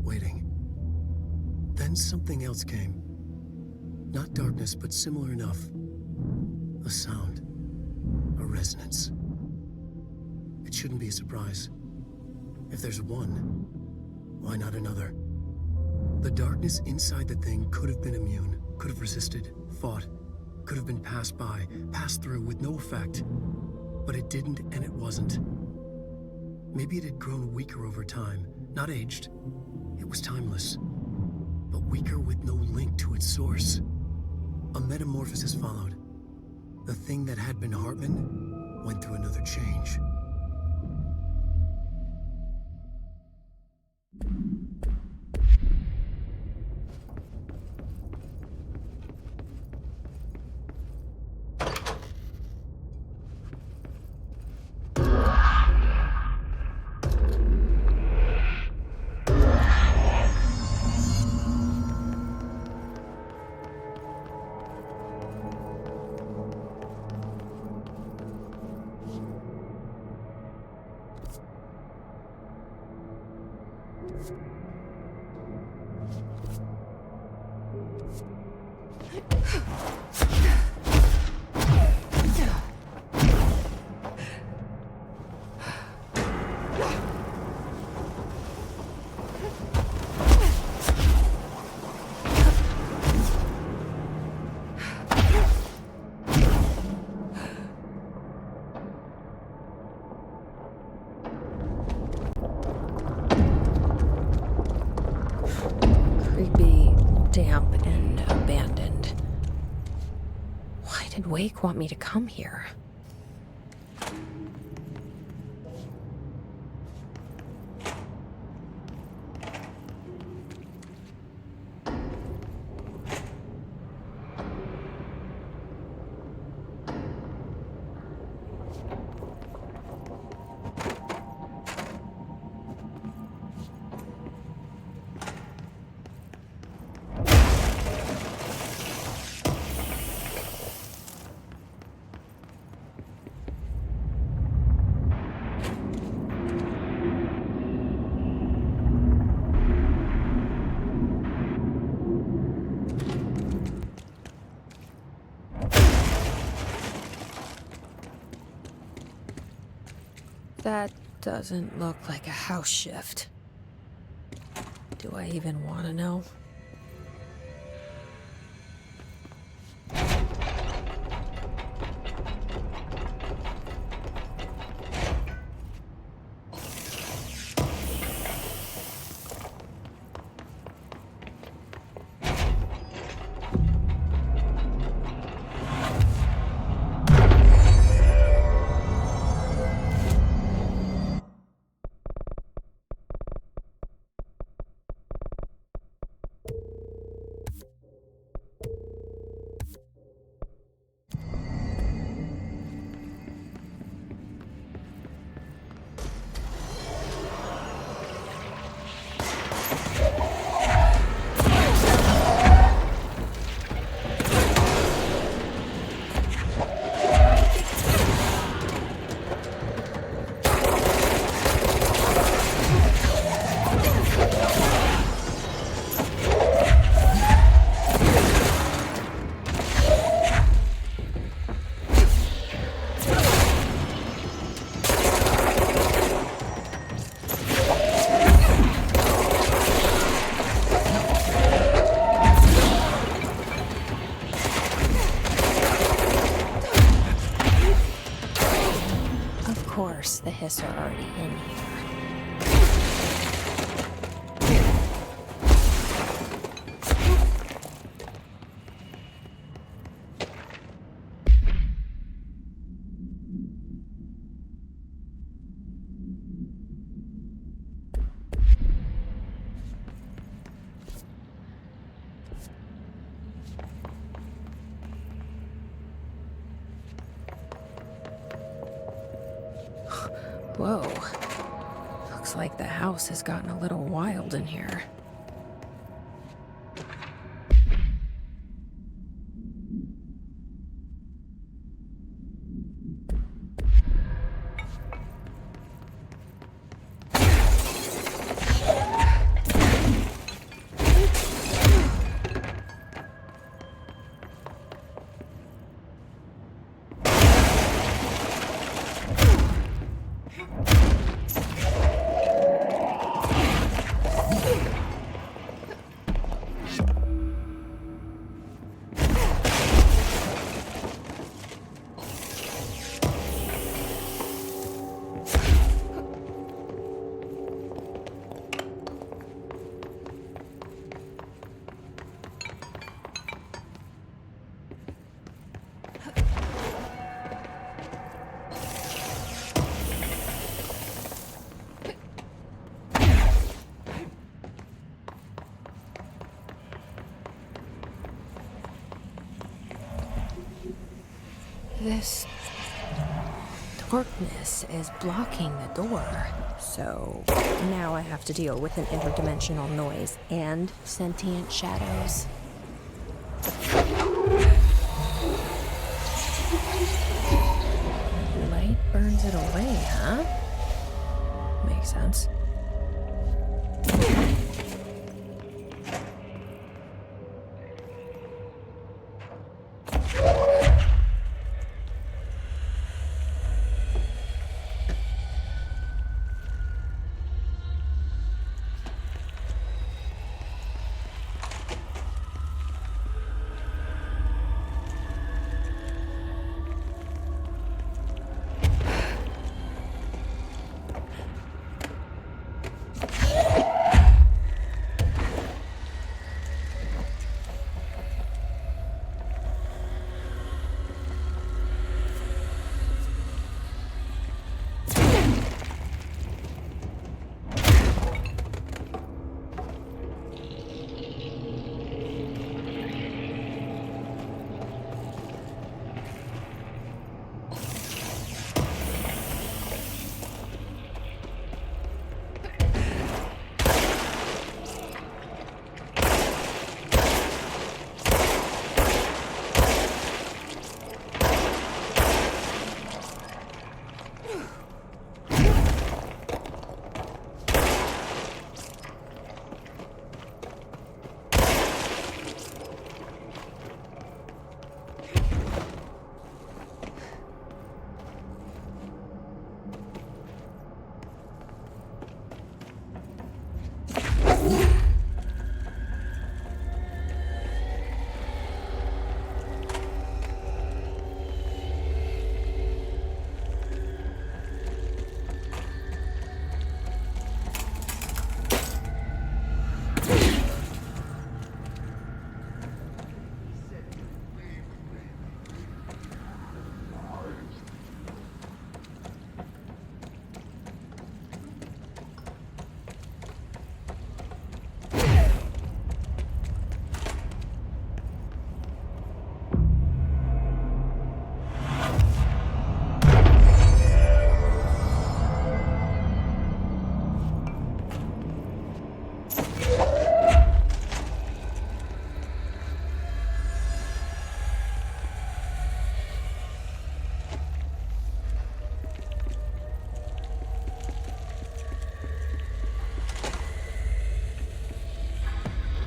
waiting. Then something else came. Not darkness, but similar enough. A sound. A resonance. It shouldn't be a surprise. If there's one, why not another? The darkness inside the thing could have been immune, could have resisted, fought, could have been passed by, passed through with no effect. But it didn't, and it wasn't. Maybe it had grown weaker over time, not aged. It was timeless, but weaker with no link to its source. A metamorphosis followed. The thing that had been Hartman went through another change. Creepy, damp, and abandoned. Why did Wake want me to come here? That doesn't look like a house shift. Do I even want to know? course, the hiss are already in here. Whoa. Looks like the house has gotten a little wild in here. This darkness is blocking the door. So now I have to deal with an interdimensional noise and sentient shadows. Light burns it away, huh? Makes sense.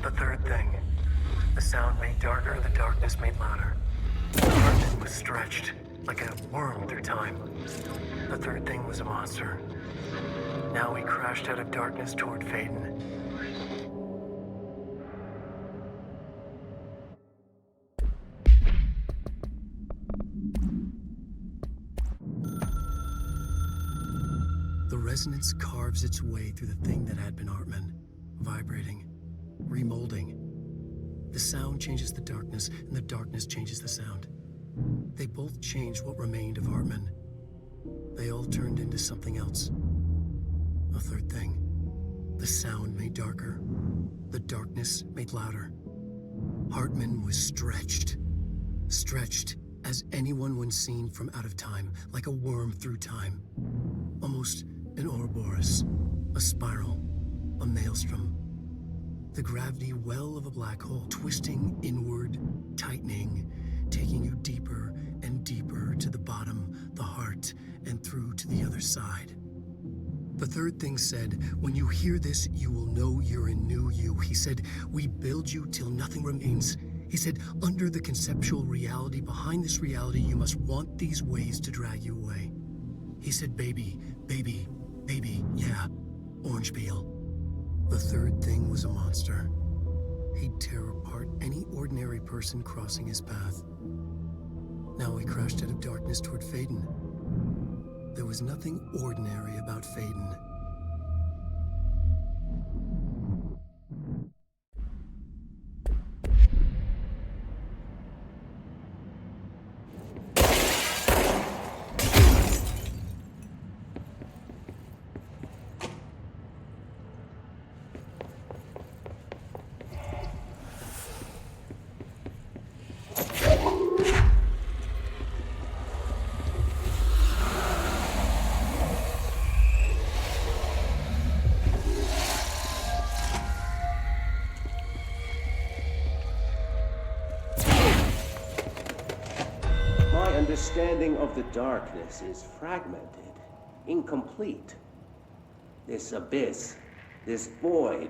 The third thing. The sound made darker, the darkness made louder. The heart was stretched, like a worm through time. The third thing was a monster. Now we crashed out of darkness toward Phaeton. The resonance carves its way through the thing that had been Hartman, vibrating, remolding. The sound changes the darkness, and the darkness changes the sound. They both changed what remained of Hartman. They all turned into something else. A third thing. The sound made darker. The darkness made louder. Hartman was stretched. Stretched as anyone when seen from out of time, like a worm through time. Almost an Ouroboros, a spiral, a maelstrom. The gravity well of a black hole, twisting inward, tightening, taking you deeper and deeper to the bottom, the heart, and through to the other side. The third thing said, when you hear this, you will know you're in new you. He said, we build you till nothing remains. He said, under the conceptual reality, behind this reality, you must want these ways to drag you away. He said, baby, baby, baby, yeah, orange peel. The third thing was a monster. He'd tear apart any ordinary person crossing his path. Now he crashed out of darkness toward Faden. There was nothing ordinary about Faden. Understanding of the darkness is fragmented, incomplete. This abyss, this void,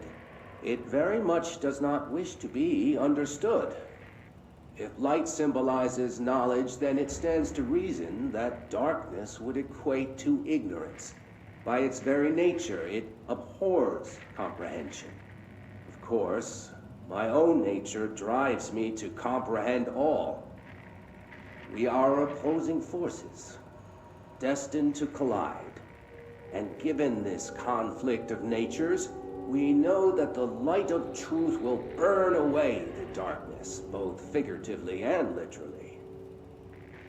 it very much does not wish to be understood. If light symbolizes knowledge, then it stands to reason that darkness would equate to ignorance. By its very nature, it abhors comprehension. Of course, my own nature drives me to comprehend all. We are opposing forces, destined to collide. And given this conflict of natures, we know that the light of truth will burn away the darkness, both figuratively and literally.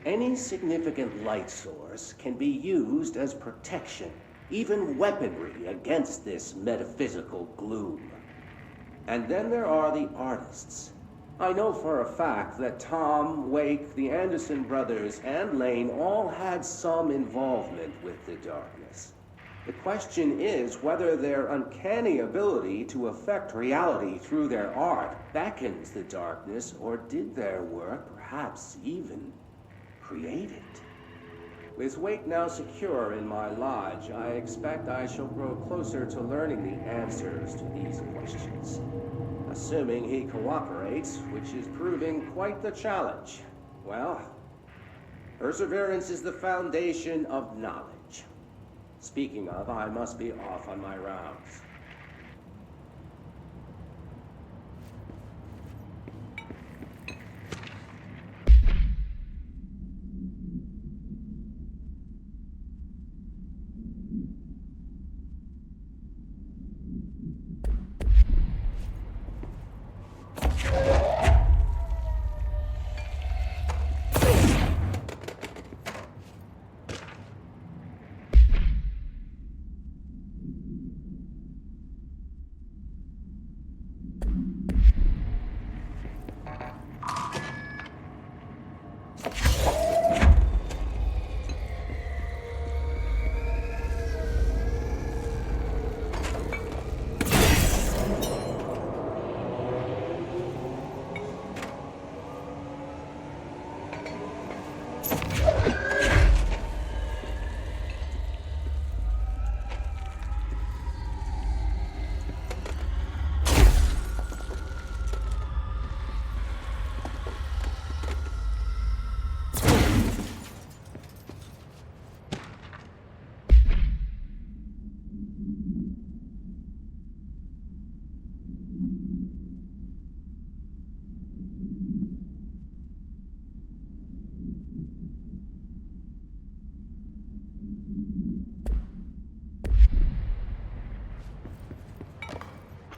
Any significant light source can be used as protection, even weaponry against this metaphysical gloom. And then there are the artists. I know for a fact that Tom, Wake, the Anderson brothers, and Lane all had some involvement with the darkness. The question is whether their uncanny ability to affect reality through their art beckons the darkness, or did their work perhaps even create it? With Wake now secure in my lodge, I expect I shall grow closer to learning the answers to these questions. Assuming he cooperates, which is proving quite the challenge. Well, perseverance is the foundation of knowledge. Speaking of, I must be off on my rounds.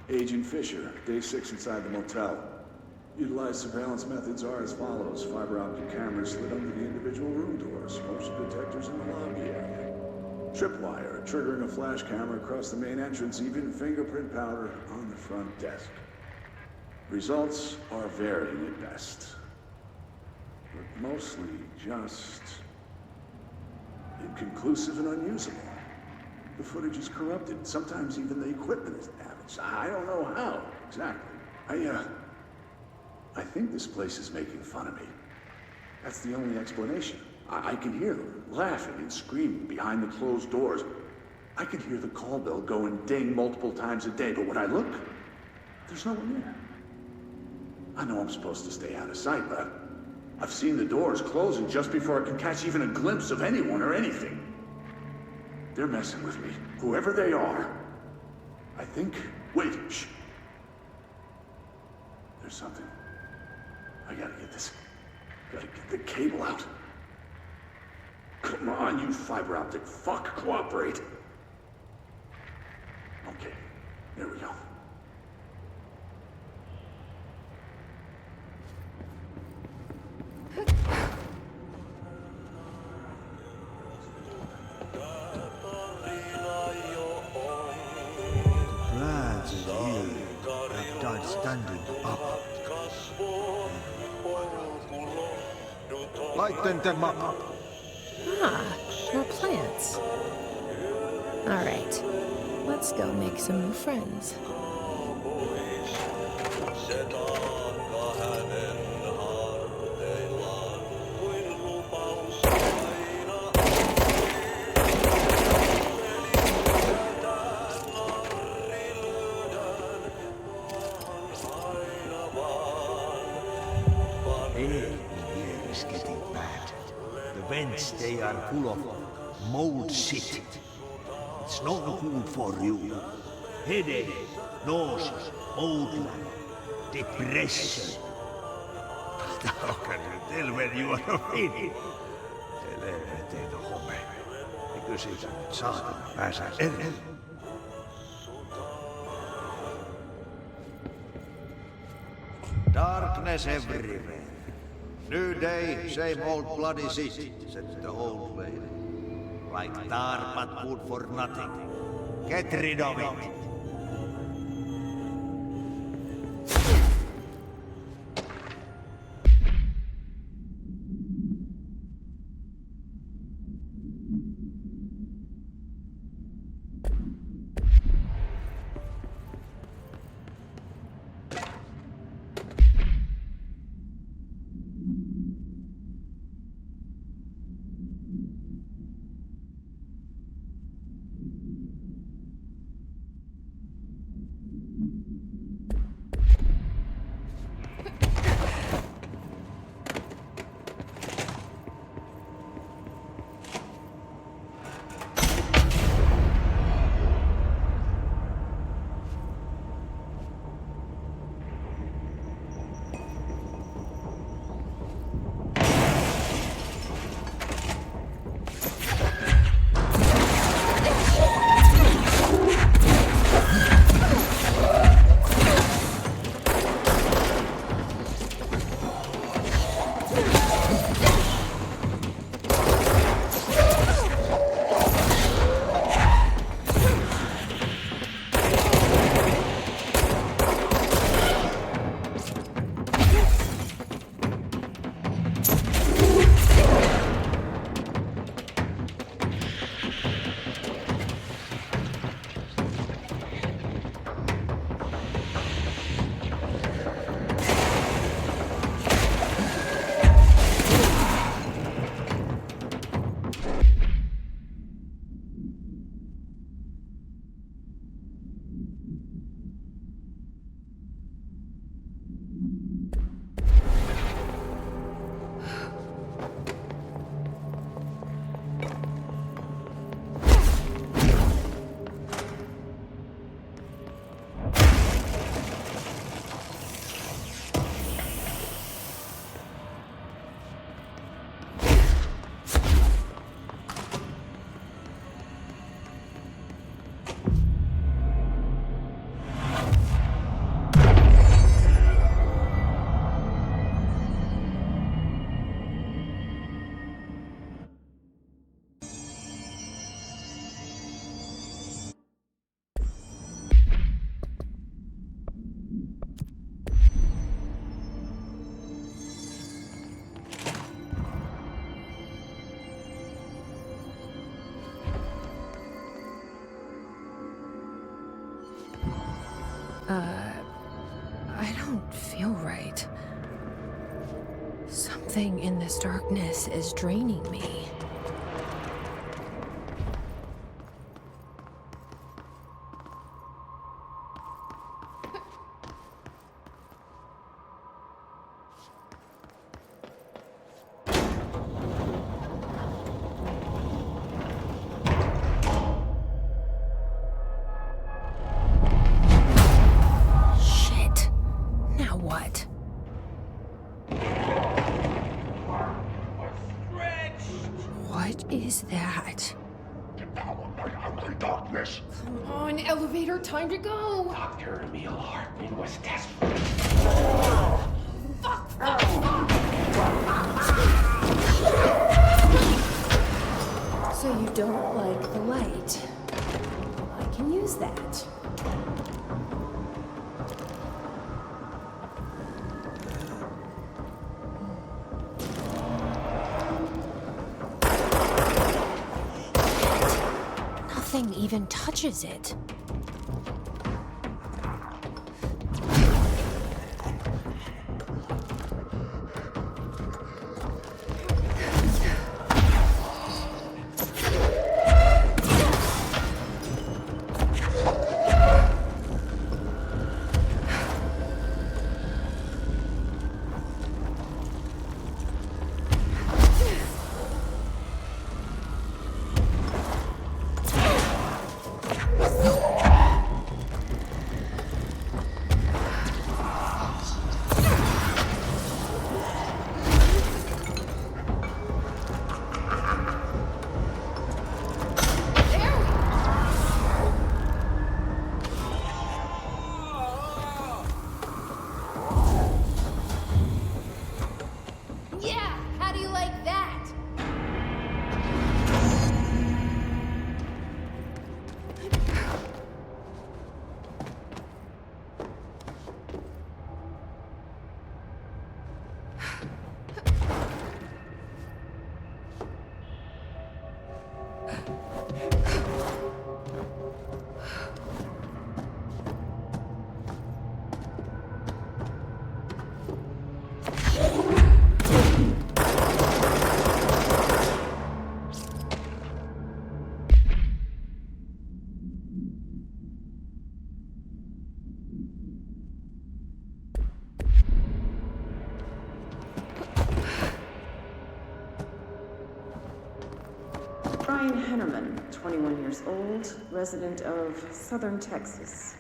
Agent Fisher, day 6 inside the motel. Utilized surveillance methods are as follows. Fiber optic cameras slid under the individual room doors. Motion detectors in the lobby area. Tripwire, triggering a flash camera across the main entrance. Even fingerprint powder on the front desk. Results are varying at best. But mostly just inconclusive and unusable. The footage is corrupted. Sometimes even the equipment is damaged. I don't know how, exactly. I think this place is making fun of me. That's the only explanation. I can hear them laughing and screaming behind the closed doors. I can hear the call bell go and ding multiple times a day, but when I look, there's no one there. I know I'm supposed to stay out of sight, but I've seen the doors closing just before I can catch even a glimpse of anyone or anything. They're messing with me, whoever they are. I think... Wait, shh. There's something. I gotta get this. Gotta get the cable out. Come on, you fiber optic fuck, cooperate. Okay, there we go. Lads in here have died standing up. Lighten them up. Ah, more plants. Alright, let's go make some new friends. Air is getting bad. The vents, they are full of mold shit. It's not good for you. Headache, nausea, mold, depression. Tackar du till when you are in? Helveteitä homme. Eikö siitä nyt saatana päästä eroon? Darkness everywhere. New day, same old bloody city, said the old lady. Like tar but good for nothing. Get rid of it. Something in this darkness is draining me. Shit. Now what? What is that? Devour my ugly darkness. Come on, elevator, time to go. Dr. Emil Hartman was desperate. So you don't like the light? I can use that. Nothing even touches it. Yeah, how do you like that? Brian Hennerman, 21 years old, resident of Southern Texas.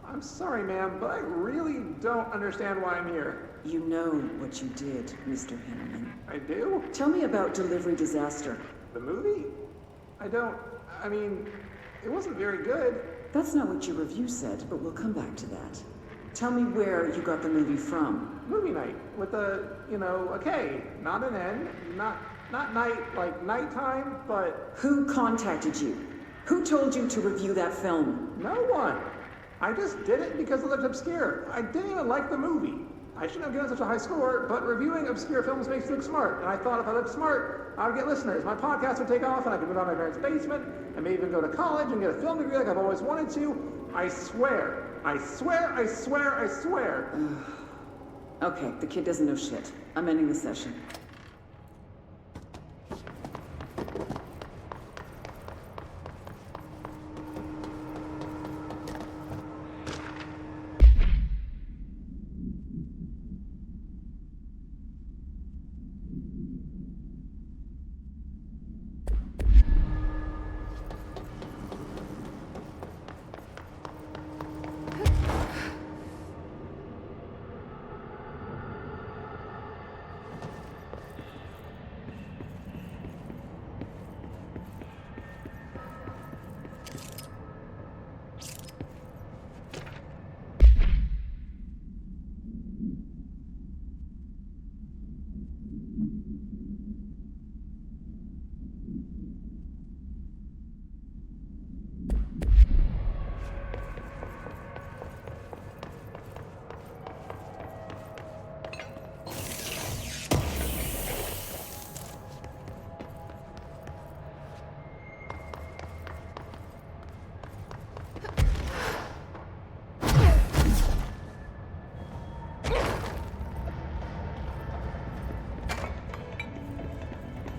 I'm sorry, ma'am, but I really don't understand why I'm here. You know what you did, Mr. Hennerman. I do? Tell me about Delivery Disaster. The movie? I mean, it wasn't very good. That's not what your review said, but we'll come back to that. Tell me where you got the movie from. Movie night with a K, not an N, not night, like nighttime, but... Who contacted you? Who told you to review that film? No one. I just did it because it looked obscure. I didn't even like the movie. I shouldn't have given such a high score, but reviewing obscure films makes you look smart. And I thought if I looked smart, I would get listeners. My podcast would take off, and I could move out of my parents' basement, and maybe even go to college and get a film degree like I've always wanted to. I swear. I swear, I swear, I swear. Okay, the kid doesn't know shit. I'm ending the session.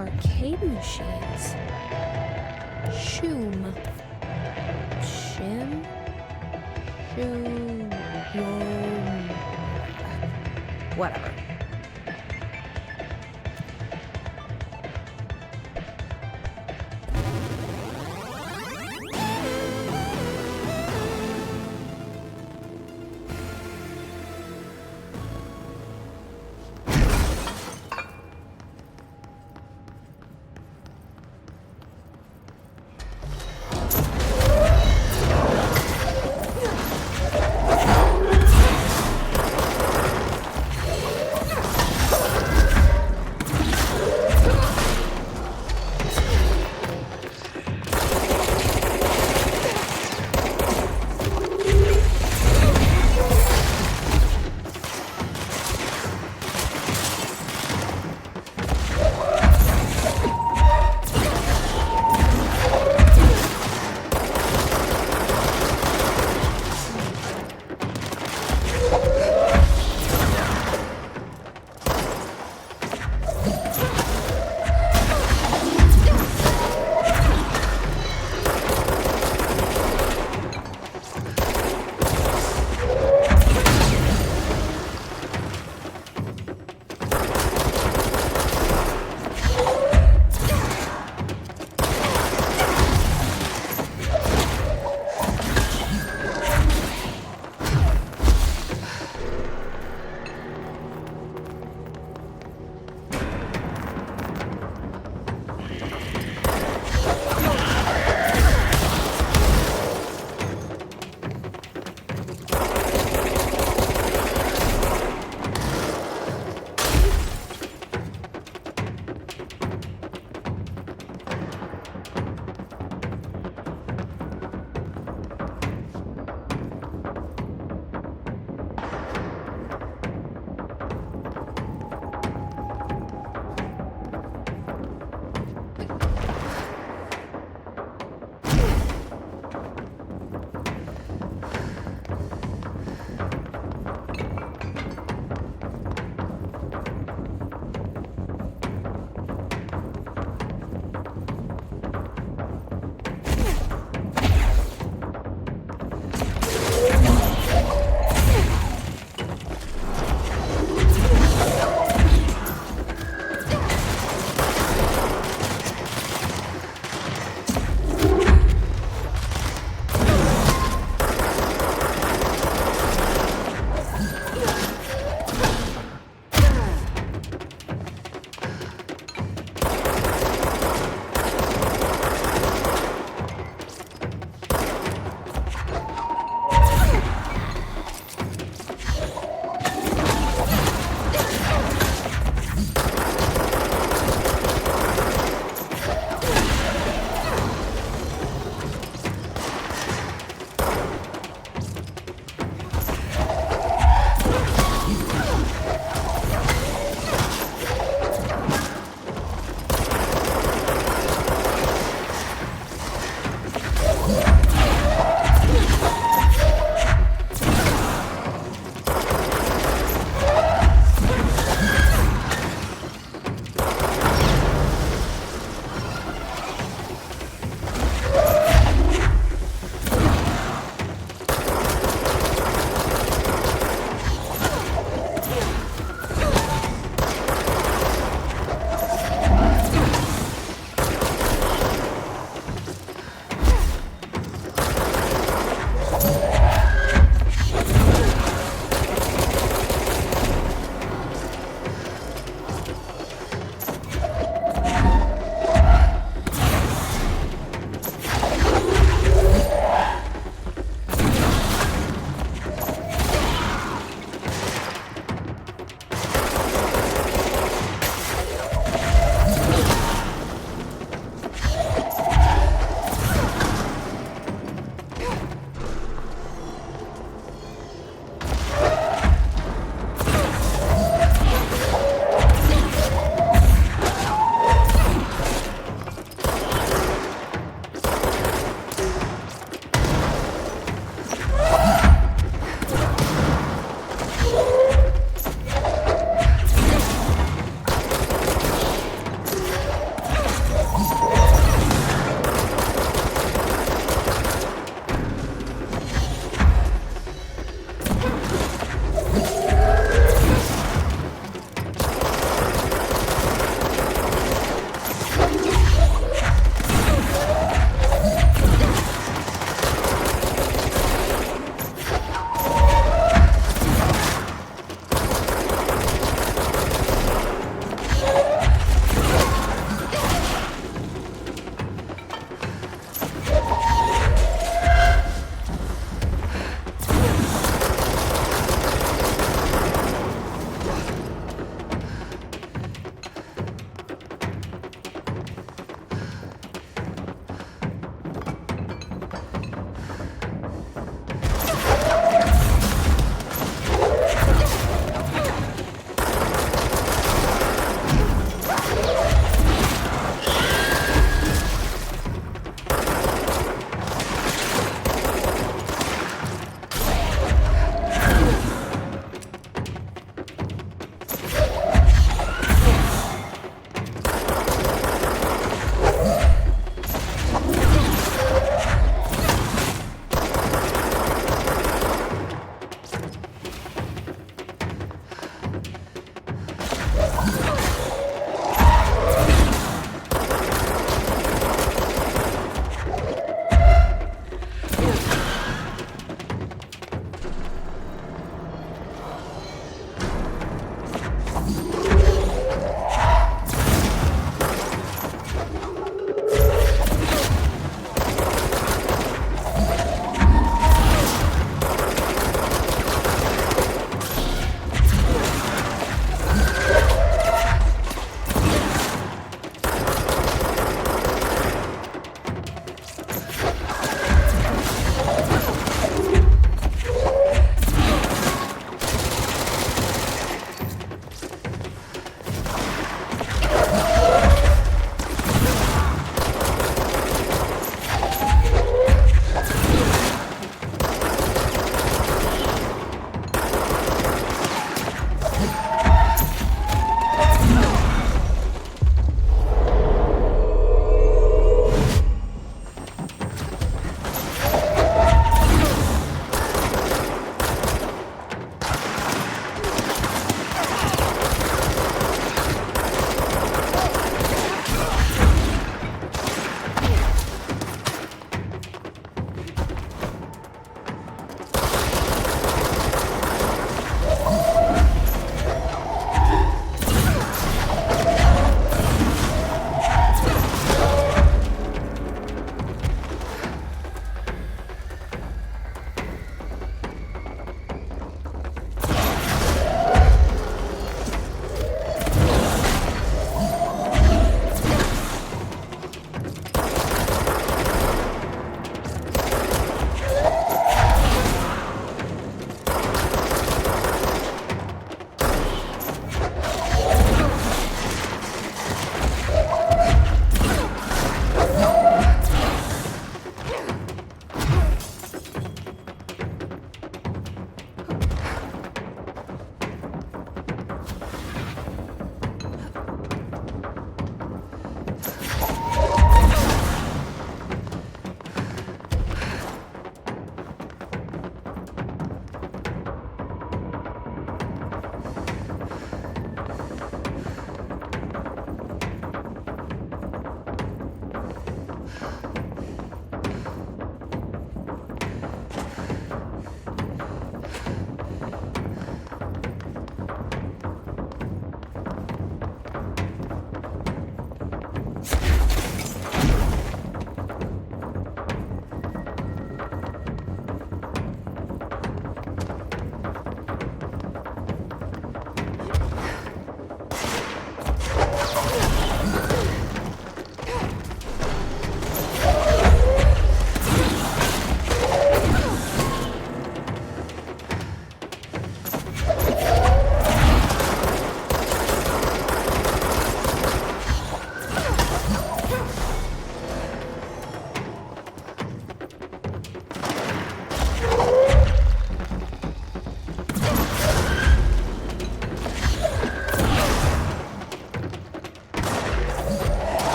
arcade machines. Shoom. Shim? Shoom. Whatever.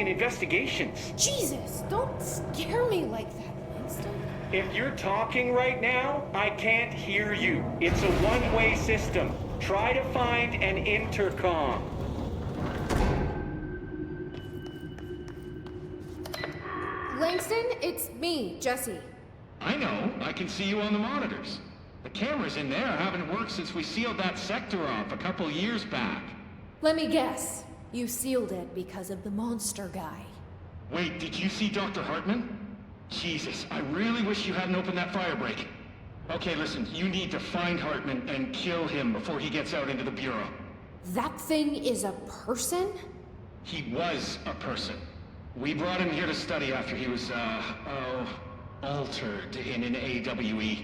in investigations. Jesus, don't scare me like that, Langston. If you're talking right now, I can't hear you. It's a one-way system. Try to find an intercom. Langston, it's me, Jesse. I know. I can see you on the monitors. The cameras in there haven't worked since we sealed that sector off a couple years back. Let me guess. You sealed it because of the monster guy. Wait, did you see Dr. Hartman? Jesus, I really wish you hadn't opened that fire break. Okay, listen, you need to find Hartman and kill him before he gets out into the Bureau. That thing is a person? He was a person. We brought him here to study after he was, altered in an AWE.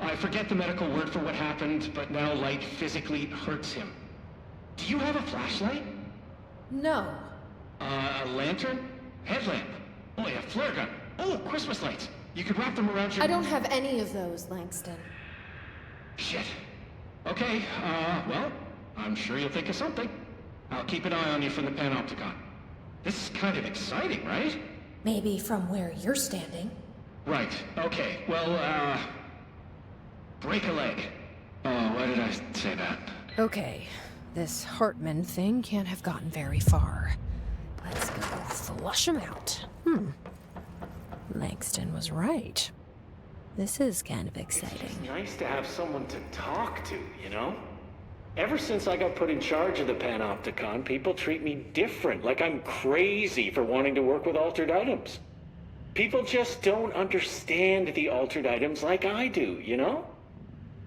I forget the medical word for what happened, but now light physically hurts him. Do you have a flashlight? No. A lantern? Headlamp? Oh, yeah, flare gun. Oh, Christmas lights. You could wrap them around your... I don't have any of those, Langston. Shit. Okay, well, I'm sure you'll think of something. I'll keep an eye on you from the Panopticon. This is kind of exciting, right? Maybe from where you're standing. Right, okay. Well, break a leg. Oh, why did I say that? Okay, this Hartman thing can't have gotten very far. Let's go flush him out. Langston was right. This is kind of exciting. It's nice to have someone to talk to, you know? Ever since I got put in charge of the Panopticon, people treat me different, like I'm crazy for wanting to work with altered items. People just don't understand the altered items like I do, you know?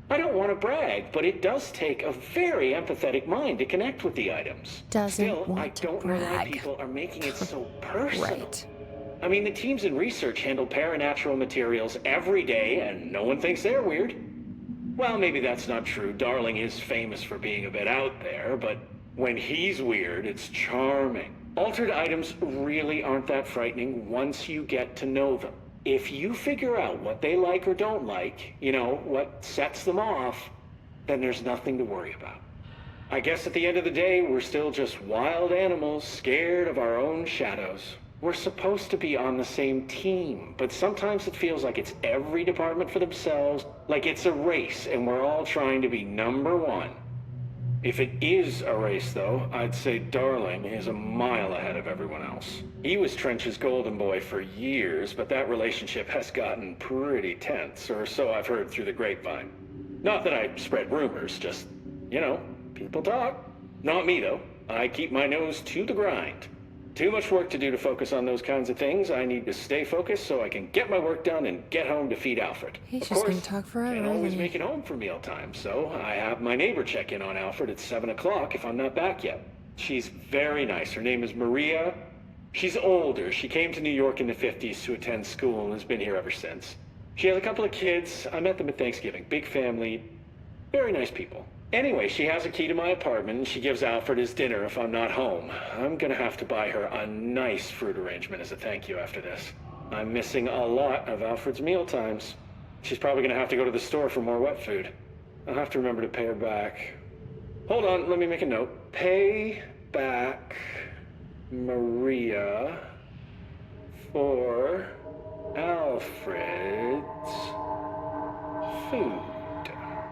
I don't want to brag, but it does take a very empathetic mind to connect with the items. Still, I don't know why people are making it so personal. Right. I mean, the teams in research handle paranatural materials every day, and no one thinks they're weird. Well, maybe that's not true. Darling is famous for being a bit out there, but when he's weird, it's charming. Altered items really aren't that frightening once you get to know them. If you figure out what they like or don't like, you know, what sets them off, then there's nothing to worry about. I guess at the end of the day, we're still just wild animals scared of our own shadows. We're supposed to be on the same team, but sometimes it feels like it's every department for themselves, like it's a race and we're all trying to be number one. If it is a race, though, I'd say Darling is a mile ahead of everyone else. He was Trench's golden boy for years, but that relationship has gotten pretty tense, or so I've heard through the grapevine. Not that I spread rumors, just, you know, people talk. Not me, though. I keep my nose to the grind. Too much work to do to focus on those kinds of things. I need to stay focused so I can get my work done and get home to feed Alfred. He's just gonna talk forever. Can't always make it home for mealtime, so I have my neighbor check in on Alfred at 7 o'clock if I'm not back yet. She's very nice. Her name is Maria. She's older. She came to New York in the 50s to attend school and has been here ever since. She has a couple of kids. I met them at Thanksgiving. Big family. Very nice people. Anyway, she has a key to my apartment, and she gives Alfred his dinner if I'm not home. I'm gonna have to buy her a nice fruit arrangement as a thank you after this. I'm missing a lot of Alfred's meal times. She's probably gonna have to go to the store for more wet food. I'll have to remember to pay her back. Hold on, let me make a note. Pay back Maria for Alfred's food.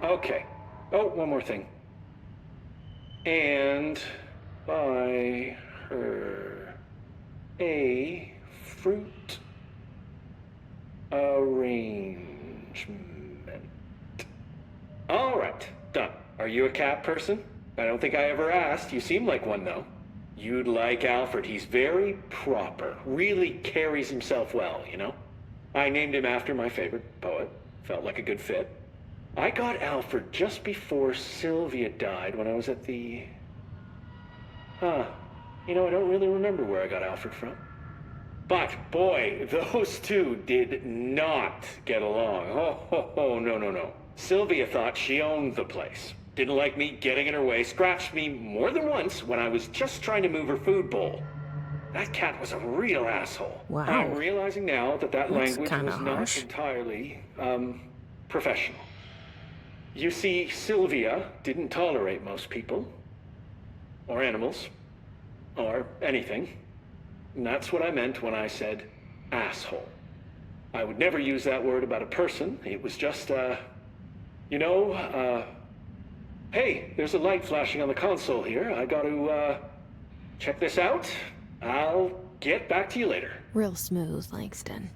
Okay. Oh, one more thing. And buy her a fruit arrangement. All right, done. Are you a cat person? I don't think I ever asked. You seem like one, though. You'd like Alfred. He's very proper. Really carries himself well, you know? I named him after my favorite poet. Felt like a good fit. I got Alfred just before Sylvia died when I was at the... You know, I don't really remember where I got Alfred from. But, boy, those two did not get along. Oh, no. Sylvia thought she owned the place. Didn't like me getting in her way, scratched me more than once when I was just trying to move her food bowl. That cat was a real asshole. Wow. I'm realizing now that That's language kinda was not harsh. entirely, professional. You see, Sylvia didn't tolerate most people, or animals, or anything. And that's what I meant when I said asshole. I would never use that word about a person. It was just, hey, there's a light flashing on the console here. I gotta, check this out. I'll get back to you later. Real smooth, Langston.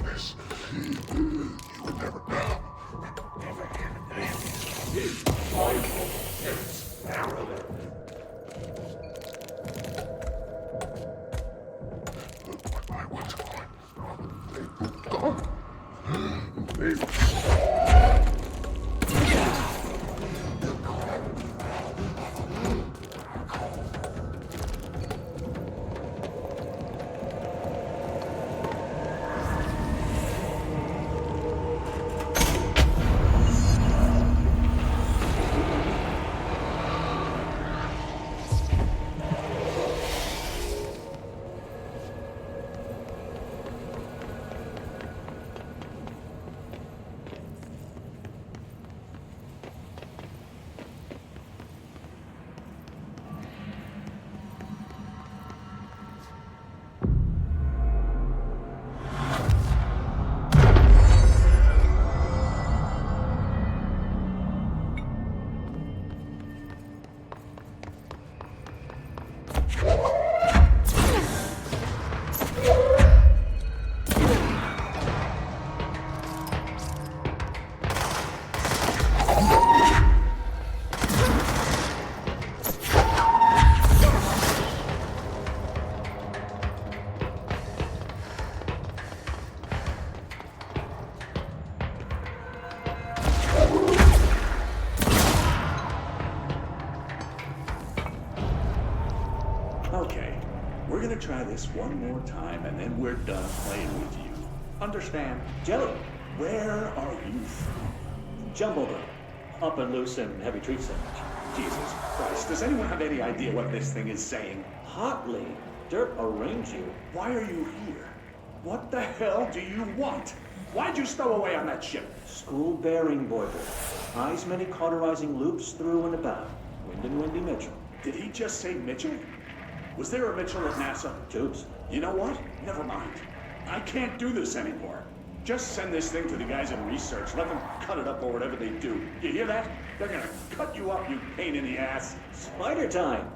this. You will never know. Michael, it's Marilyn. I was going. Okay, we're gonna try this one more time, and then we're done playing with you. Understand? Jelly, Where are you from? Jumbledore. Up and loose and heavy treat sandwich. Jesus Christ, does anyone have any idea what this thing is saying? Hotly. Dirt arrange you. Why are you here? What the hell do you want? Why'd you stow away on that ship? School bearing boiler. Eyes many cauterizing loops through and about. Wind and Windy Mitchell. Did he just say Mitchell? Was there a Mitchell at NASA? Tubes. You know what? Never mind. I can't do this anymore. Just send this thing to the guys in research. Let them cut it up or whatever they do. You hear that? They're gonna cut you up, you pain in the ass. Spider time.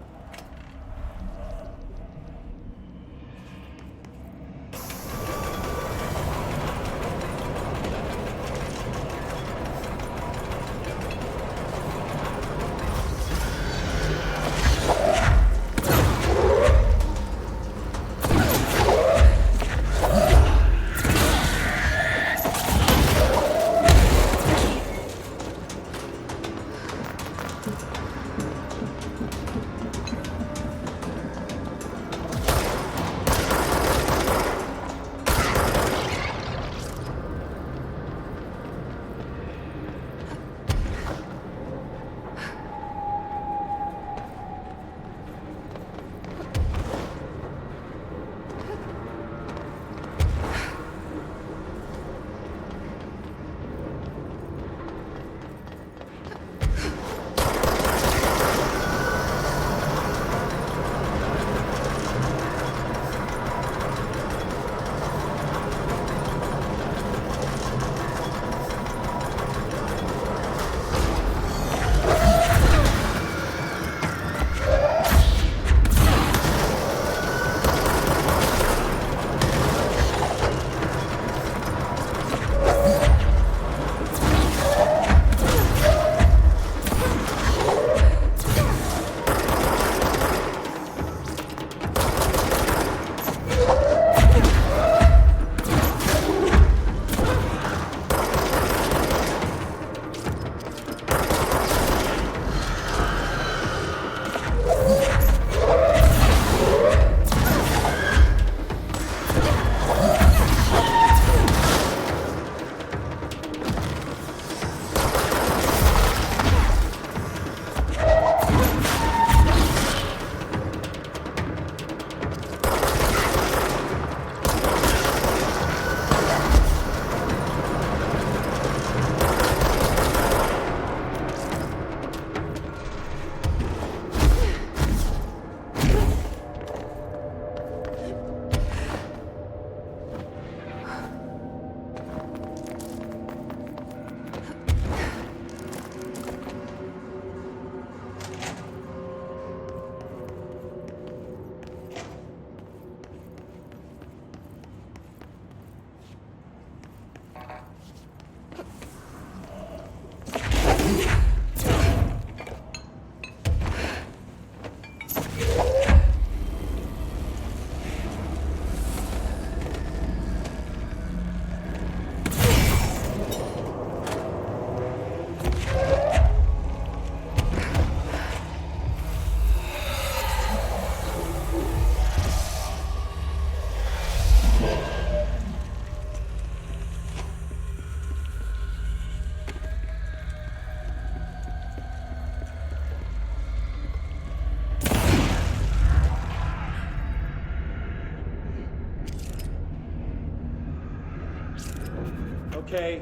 Okay.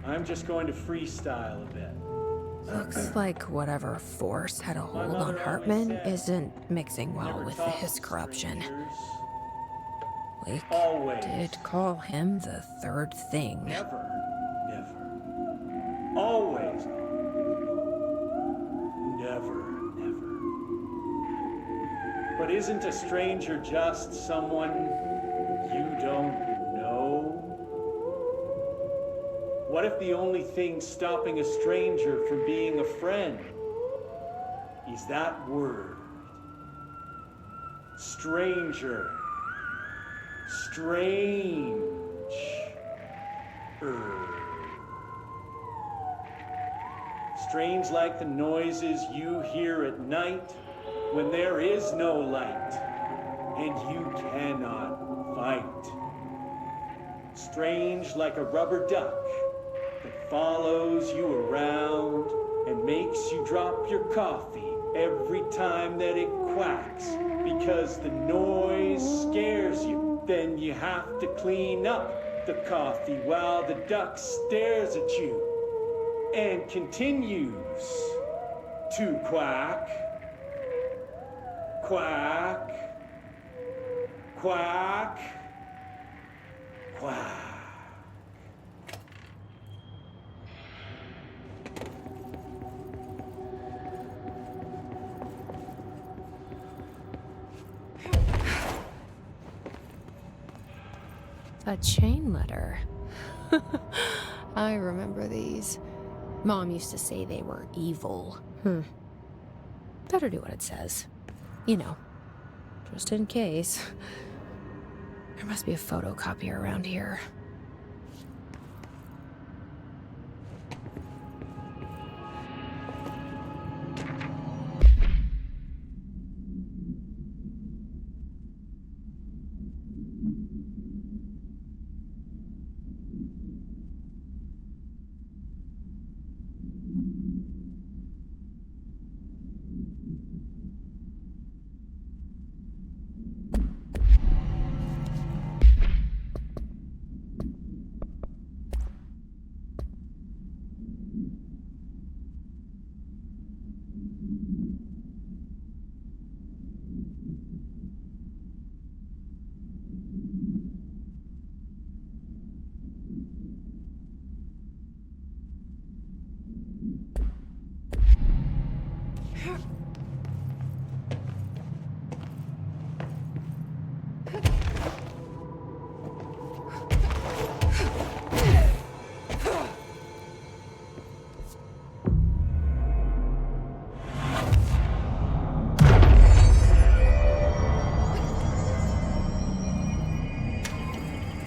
I'm just going to freestyle a bit. Looks like whatever force had a hold on Hartman isn't mixing well with his corruption. Blake did call him the third thing. Never. Always. Never. But isn't a stranger just someone you don't know? What if the only thing stopping a stranger from being a friend is that word? Stranger. Strange. Strange like the noises you hear at night when there is no light and you cannot fight. Strange like a rubber duck that follows you around and makes you drop your coffee every time that it quacks because the noise scares you. Then you have to clean up the coffee while the duck stares at you and continues to quack, quack, quack, quack. A chain letter. I remember these. Mom used to say they were evil. Better do what it says. You know, just in case. There must be a photocopier around here.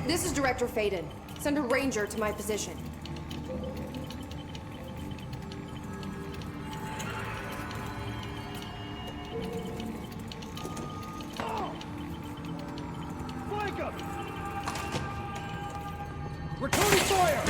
This is Director Faden. Send a ranger to my position. Flank him! We're Tony Sawyer!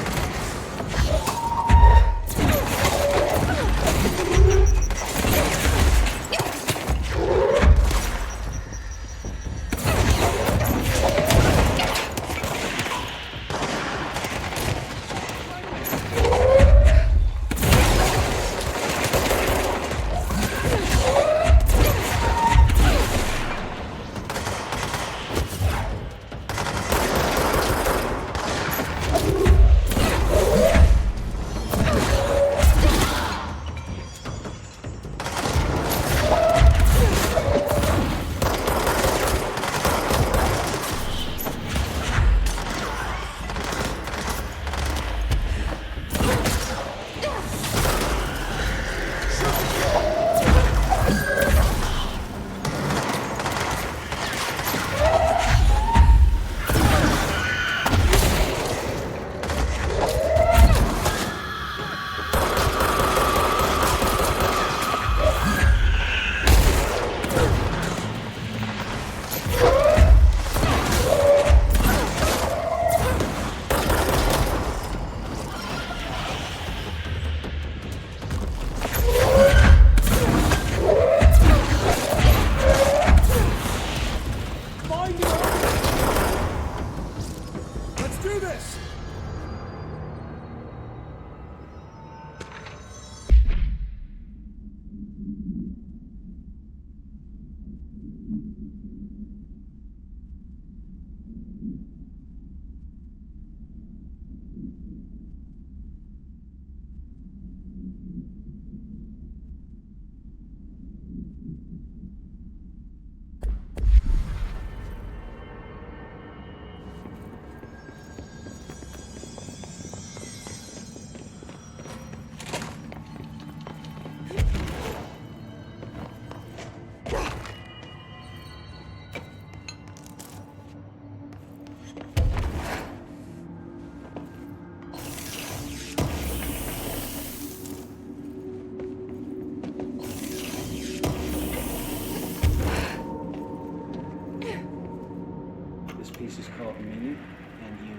piece is called Me and You.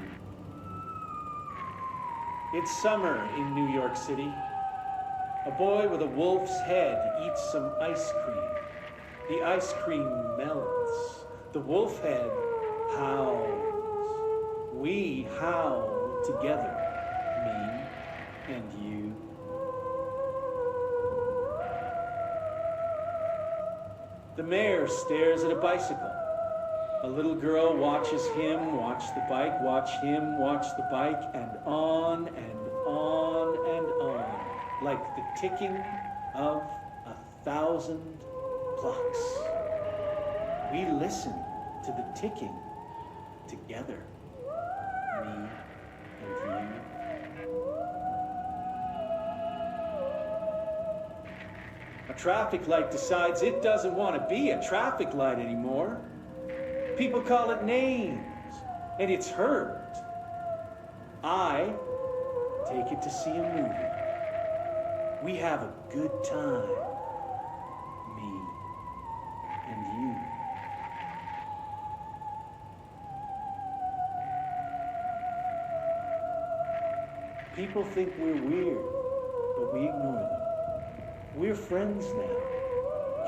It's summer in New York City. A boy with a wolf's head eats some ice cream. The ice cream melts. The wolf head howls. We howl together, me and you. The mayor stares at a bicycle. A little girl watches him watch the bike, watch him watch the bike, and on and on and on, like the ticking of 1,000 clocks. We listen to the ticking together, me and you. A traffic light decides it doesn't want to be a traffic light anymore. People call it names, and it's heard. I take it to see a movie. We have a good time, me and you. People think we're weird, but we ignore them. We're friends now,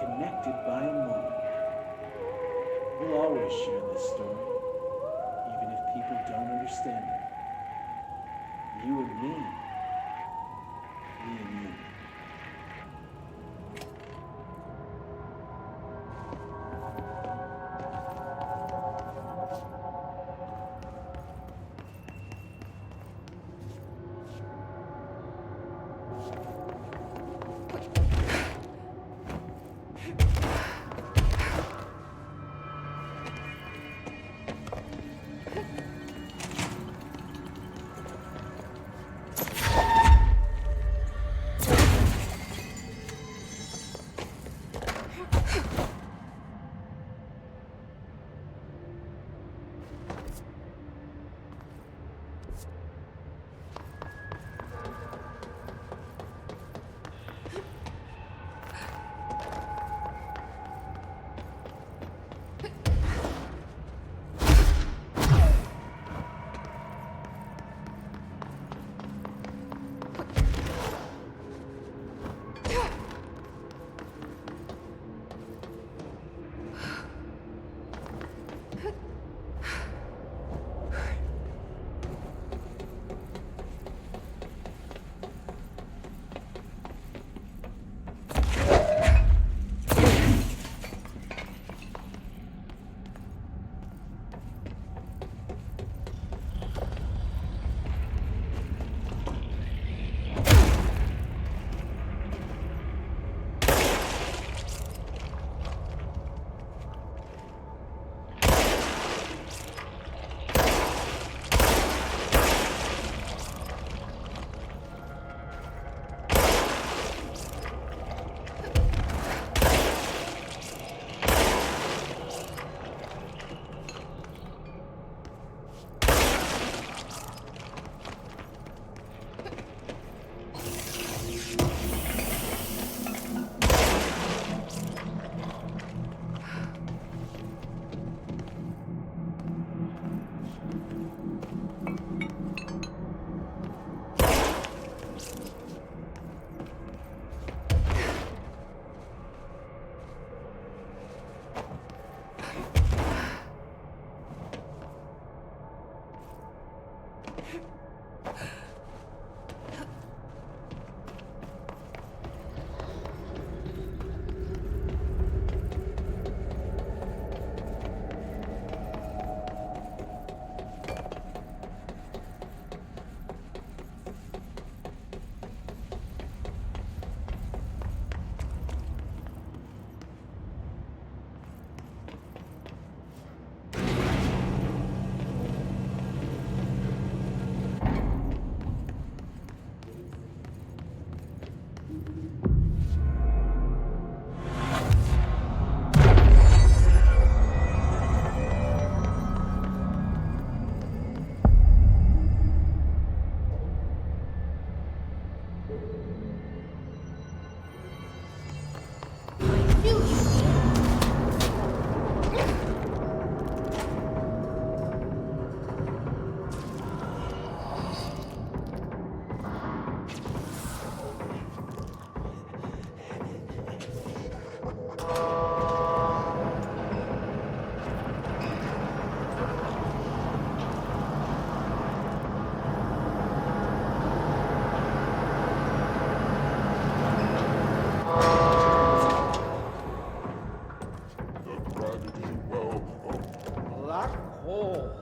connected by a moment. We'll always share this story, even if people don't understand it. You and me and you. Whoa, black hole.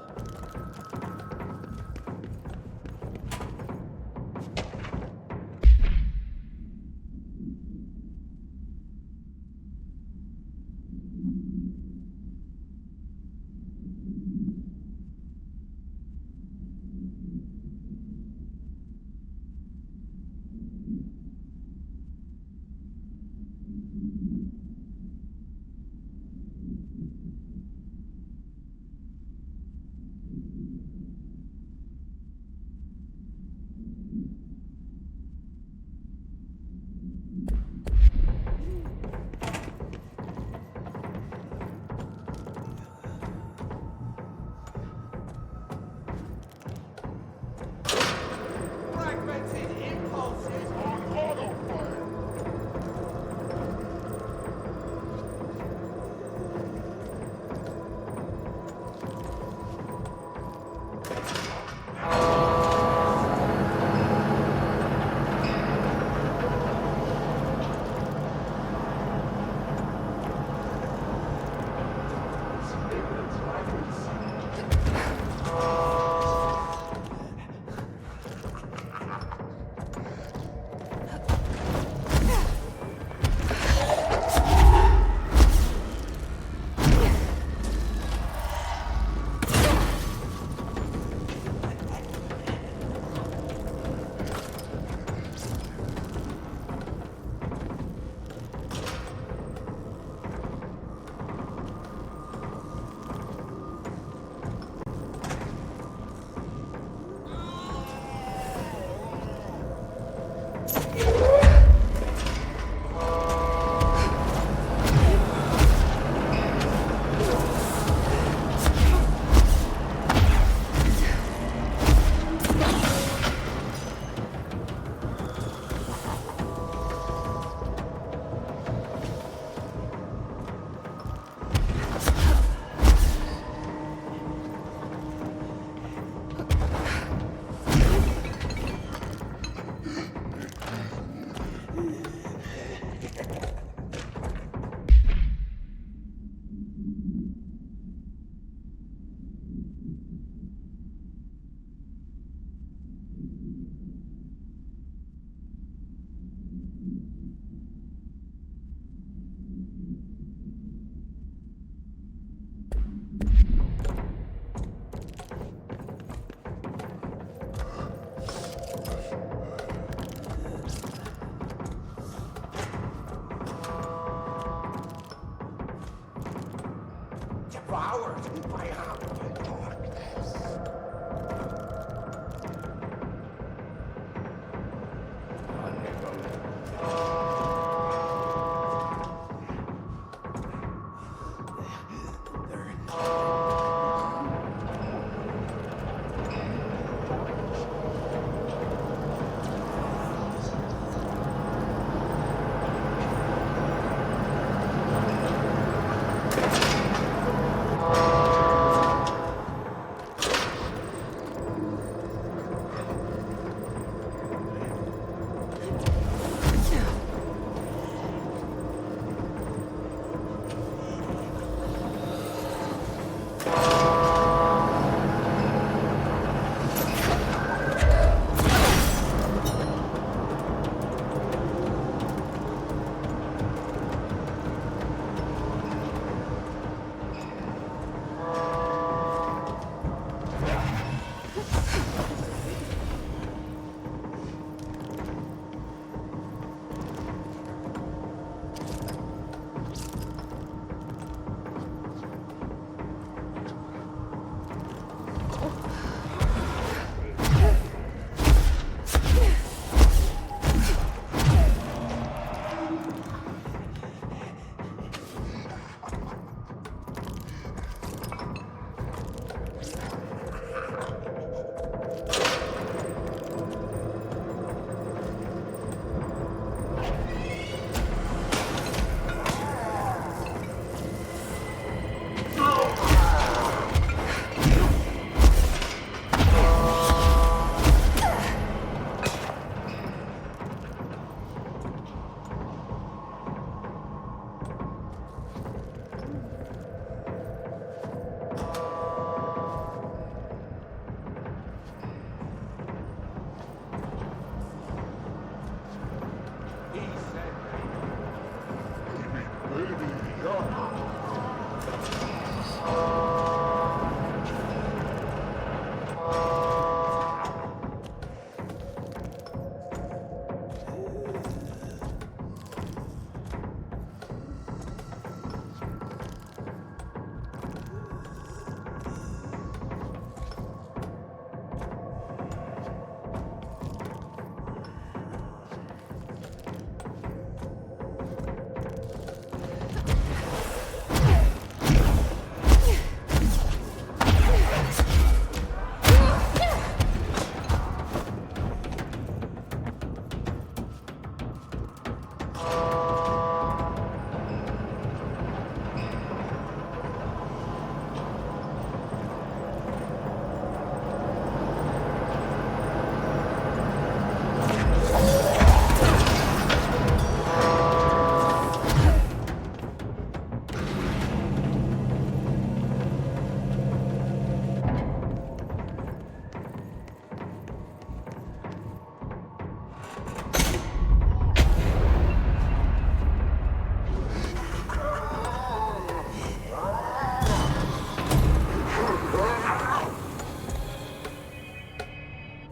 Devoured by our darkness.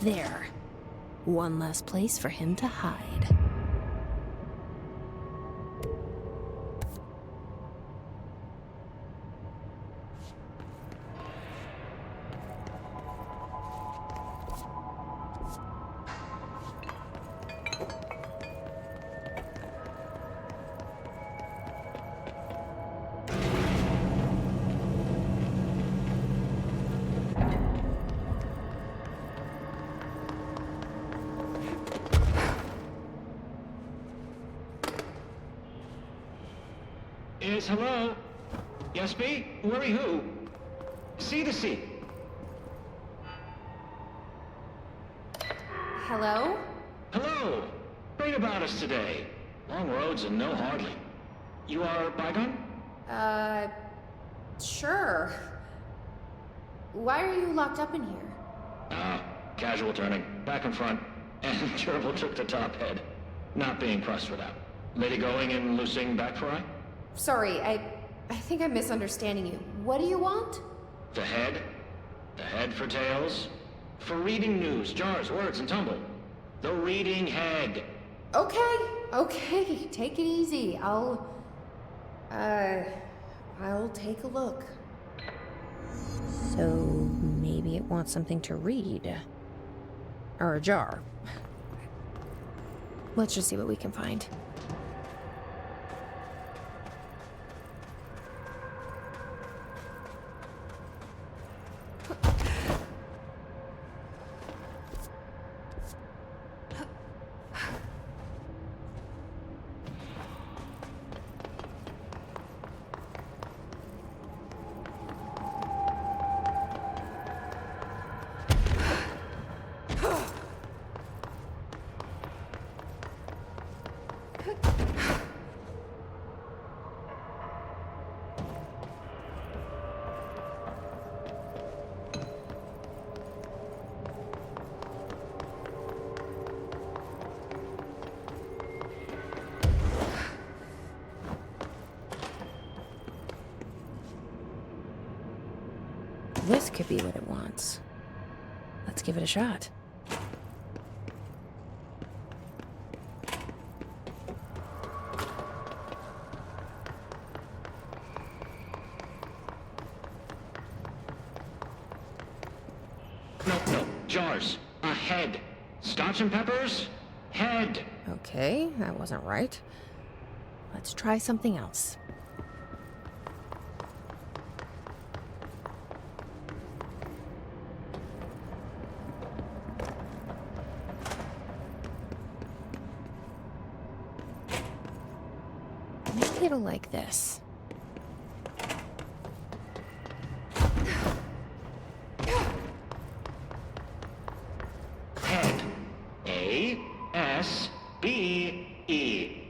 There. One less place for him to hide. Yes, hello? Yes, me? Worry who? C to C. Hello? Hello! Great about us today. Long roads and no hardly. You are Bygone? Sure. Why are you locked up in here? Casual turning. Back and front. And Gerbil took the top head. Not being pressed for that. Lady going and loosing back for eye? Sorry, I think I'm misunderstanding you. What do you want? The head. The head for tales. For reading news, jars, words, and tumble. The reading head. Okay, take it easy. I'll take a look. So maybe it wants something to read. Or a jar. Let's just see what we can find. This could be what it wants. Let's give it a shot. No. Jars. A head. Scotch and peppers? Head. Okay, that wasn't right. Let's try something else. Maybe it'll like this. Head. A-S-B-E.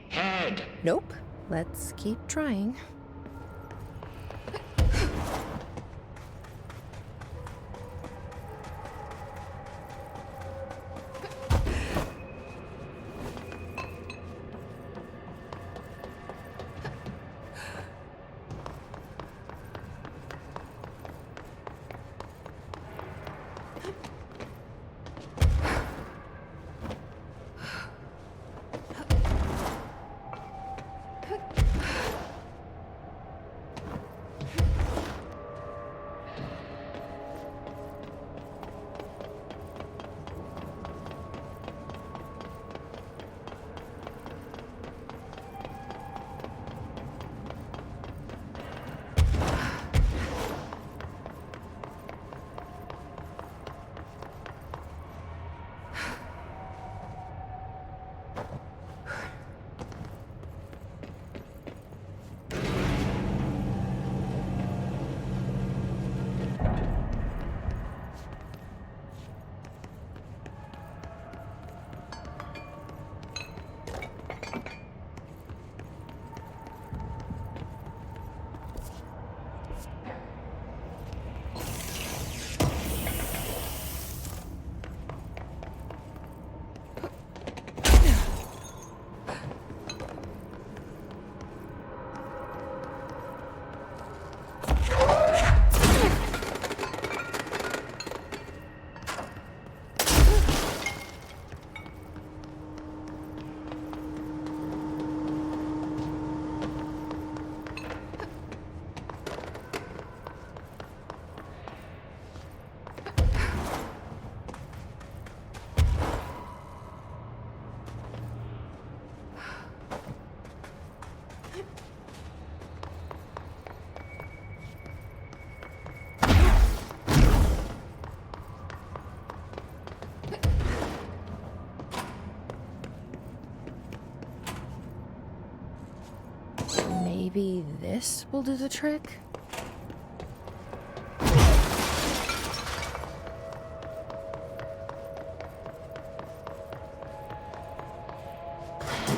Head. Nope. Let's keep trying. Maybe this will do the trick?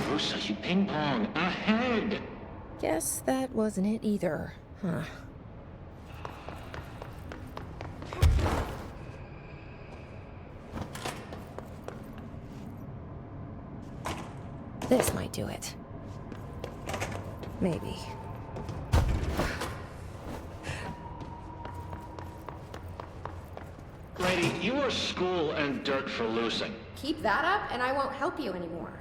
Rosa, you ping pong. Ahead! Guess that wasn't it either, huh? This might do it. Maybe. Lady, you are school and dirt for losing. Keep that up, and I won't help you anymore.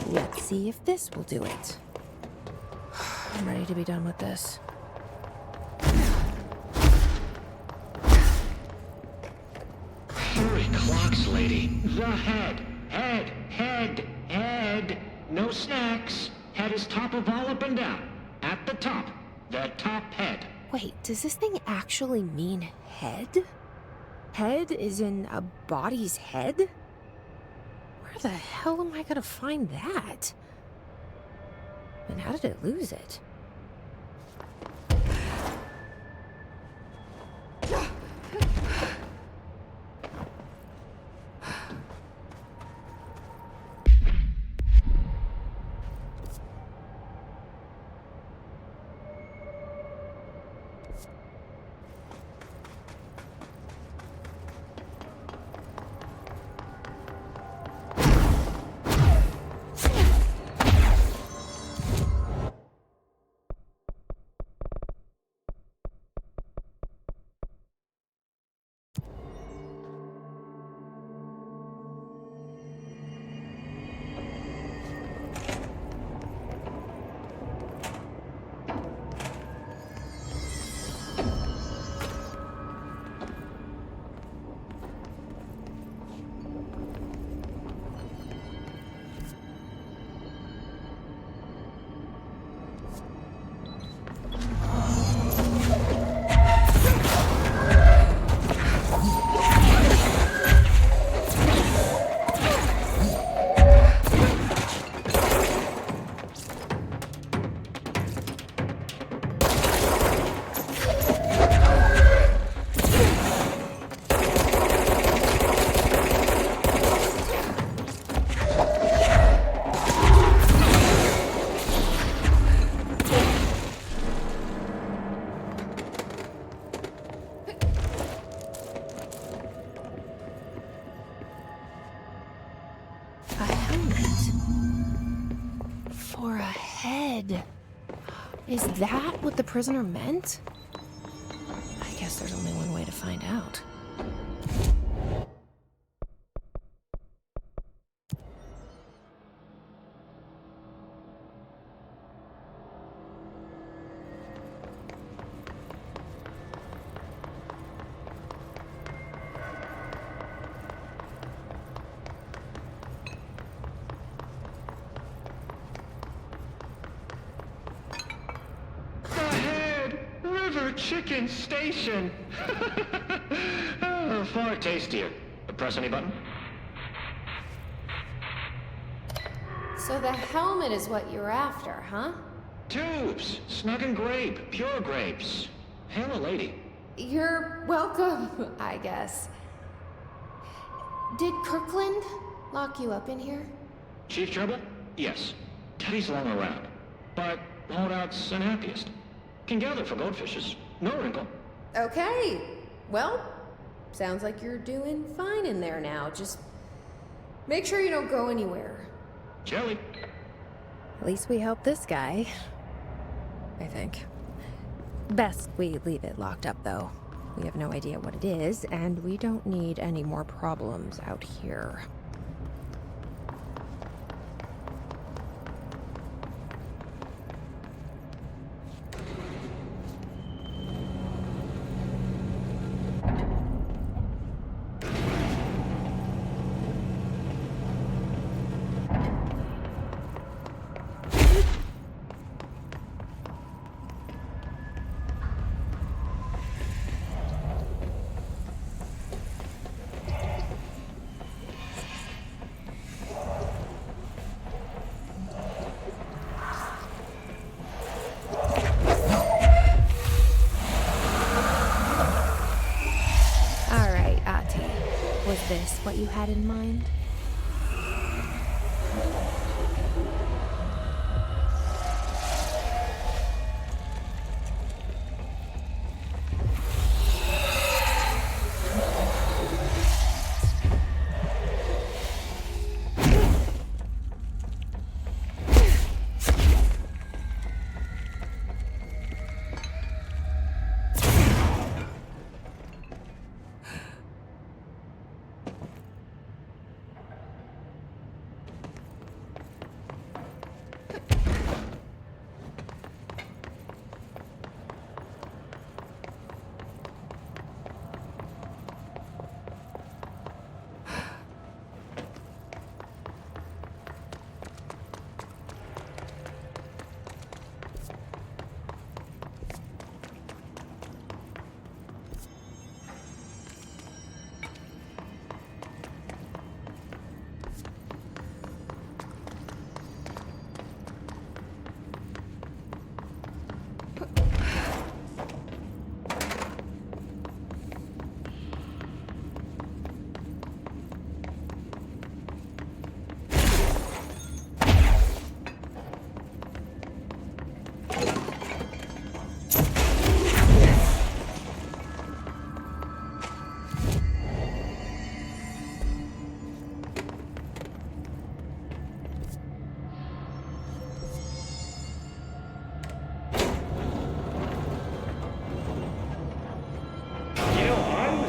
Let's see if this will do it. I'm ready to be done with this. Hurry, clocks, lady. The head. Head. Head. Head. No snacks. Head is top of all up and down. At the top. The top head. Wait, does this thing actually mean head? Head is in a body's head? Where the hell am I gonna find that? And how did it lose it? Is that what the prisoner meant? I guess there's only one way to find out. Chicken station. Oh, far tastier. Press any button? So the helmet is what you're after, huh? Tubes. Snug and grape. Pure grapes. Hail a lady. You're welcome, I guess. Did Kirkland lock you up in here? Chief Trouble? Yes. Teddy's long around. But holdout's unhappiest. Can gather for goldfishes. No wrinkle. Okay. Well, sounds like you're doing fine in there now. Just make sure you don't go anywhere. Jelly. At least we helped this guy. I think. Best we leave it locked up, though. We have no idea what it is, and we don't need any more problems out here. this what you had in mind?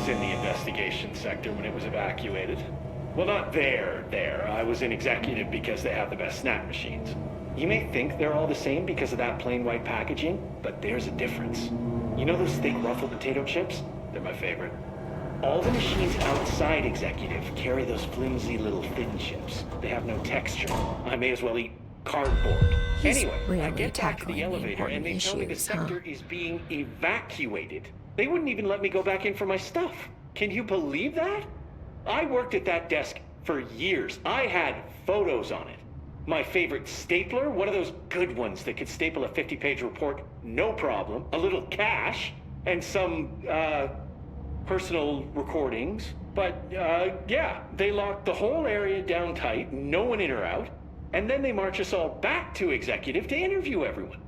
In the investigation sector when it was evacuated. Well, not there. I was in executive because they have the best snap machines. You may think they're all the same because of that plain white packaging, but there's a difference. You know those thick ruffled potato chips? They're my favorite. All the machines outside executive carry those flimsy little thin chips. They have no texture. I may as well eat cardboard. Anyway, I get back to the elevator and they tell me the sector is being evacuated. They wouldn't even let me go back in for my stuff. Can you believe that? I worked at that desk for years. I had photos on it. My favorite stapler, one of those good ones that could staple a 50-page report, no problem. A little cash, and some, personal recordings. But, yeah, they locked the whole area down tight, no one in or out, and then they march us all back to executive to interview everyone.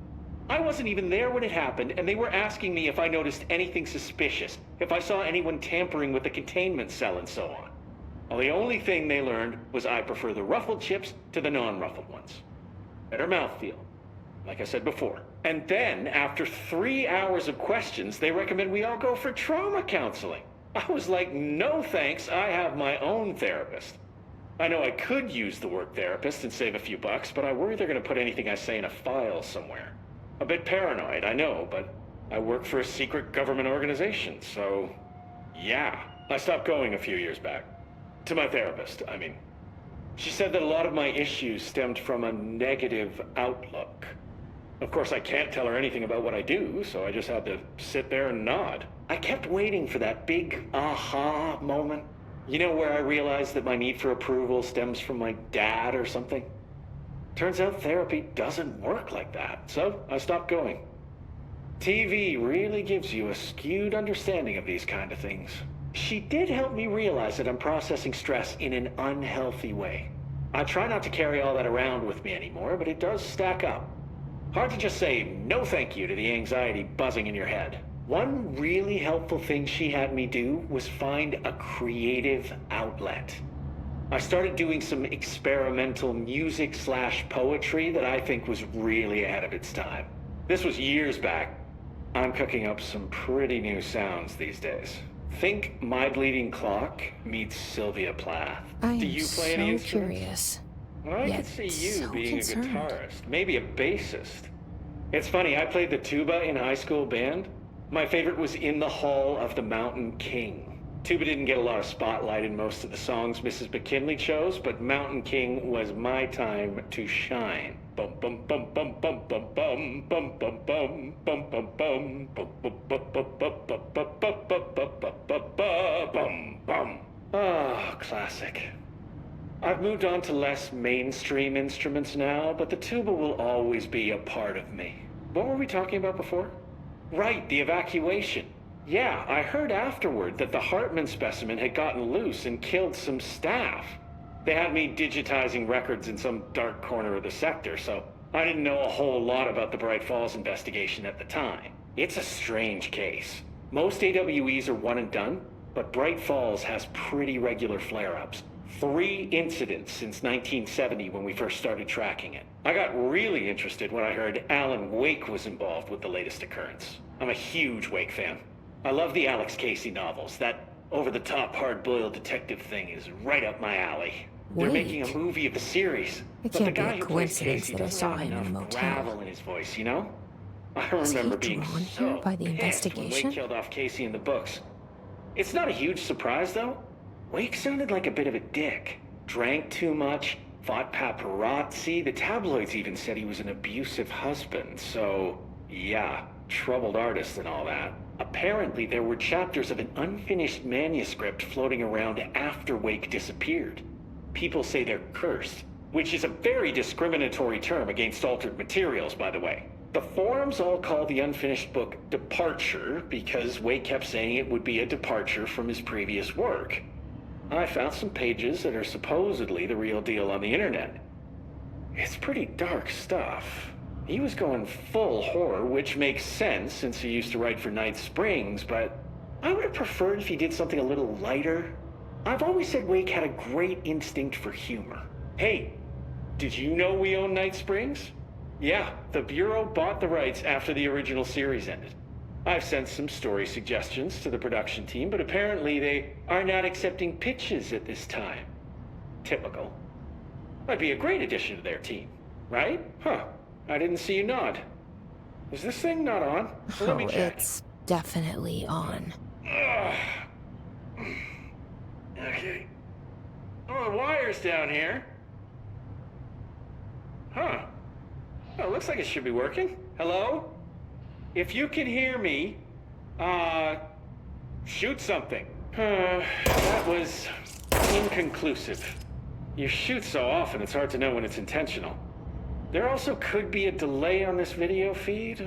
I wasn't even there when it happened, and they were asking me if I noticed anything suspicious, if I saw anyone tampering with the containment cell and so on. Well, the only thing they learned was I prefer the ruffled chips to the non-ruffled ones. Better mouthfeel, like I said before. And then, after 3 hours of questions, they recommend we all go for trauma counseling. I was like, no thanks, I have my own therapist. I know I could use the work therapist and save a few bucks, but I worry they're going to put anything I say in a file somewhere. A bit paranoid, I know, but I work for a secret government organization, so yeah. I stopped going a few years back. To my therapist, I mean. She said that a lot of my issues stemmed from a negative outlook. Of course, I can't tell her anything about what I do, so I just had to sit there and nod. I kept waiting for that big aha moment. You know, where I realized that my need for approval stems from my dad or something? Turns out therapy doesn't work like that, so I stopped going. TV really gives you a skewed understanding of these kind of things. She did help me realize that I'm processing stress in an unhealthy way. I try not to carry all that around with me anymore, but it does stack up. Hard to just say no thank you to the anxiety buzzing in your head. One really helpful thing she had me do was find a creative outlet. I started doing some experimental music/poetry that I think was really ahead of its time. This was years back. I'm cooking up some pretty new sounds these days. Think My Bleeding Clock meets Sylvia Plath. Do you play any instruments? Curious. Well, I could see you being a guitarist, maybe a bassist. It's funny, I played the tuba in high school band. My favorite was In the Hall of the Mountain King. Tuba didn't get a lot of spotlight in most of the songs Mrs. McKinley chose, but Mountain King was my time to shine. Bum bum bum bum bum bum bum bum bum bum bum bum bum bum bum bum. Ah, classic. I've moved on to less mainstream instruments now, but the tuba will always be a part of me. What were we talking about before? Right, the evacuation. Yeah, I heard afterward that the Hartman specimen had gotten loose and killed some staff. They had me digitizing records in some dark corner of the sector, so I didn't know a whole lot about the Bright Falls investigation at the time. It's a strange case. Most AWEs are one and done, but Bright Falls has pretty regular flare-ups. 3 incidents since 1970 when we first started tracking it. I got really interested when I heard Alan Wake was involved with the latest occurrence. I'm a huge Wake fan. I love the Alex Casey novels. That over-the-top, hard-boiled detective thing is right up my alley. They're making a movie of the series. It But the can't be guy a who plays coincidence Casey that I doesn't saw have him in a enough motel. gravel in his voice, you know? I Was he remember being drawn here so by the pissed when investigation? Wake killed off Casey in the books. It's not a huge surprise, though. Wake sounded like a bit of a dick. Drank too much, fought paparazzi. The tabloids even said he was an abusive husband. So, yeah, troubled artist and all that. Apparently, there were chapters of an unfinished manuscript floating around after Wake disappeared. People say they're cursed, which is a very discriminatory term against altered materials, by the way. The forums all call the unfinished book Departure because Wake kept saying it would be a departure from his previous work. I found some pages that are supposedly the real deal on the internet. It's pretty dark stuff. He was going full horror, which makes sense since he used to write for Night Springs, but I would have preferred if he did something a little lighter. I've always said Wake had a great instinct for humor. Hey, did you know we own Night Springs? Yeah, the Bureau bought the rights after the original series ended. I've sent some story suggestions to the production team, but apparently they are not accepting pitches at this time. Typical. I'd be a great addition to their team, right? Huh. I didn't see you nod. Is this thing not on? Let me check. It's definitely on. Okay. Oh, the wire's down here. Huh. Oh, looks like it should be working. Hello? If you can hear me, shoot something. That was inconclusive. You shoot so often, it's hard to know when it's intentional. There also could be a delay on this video feed.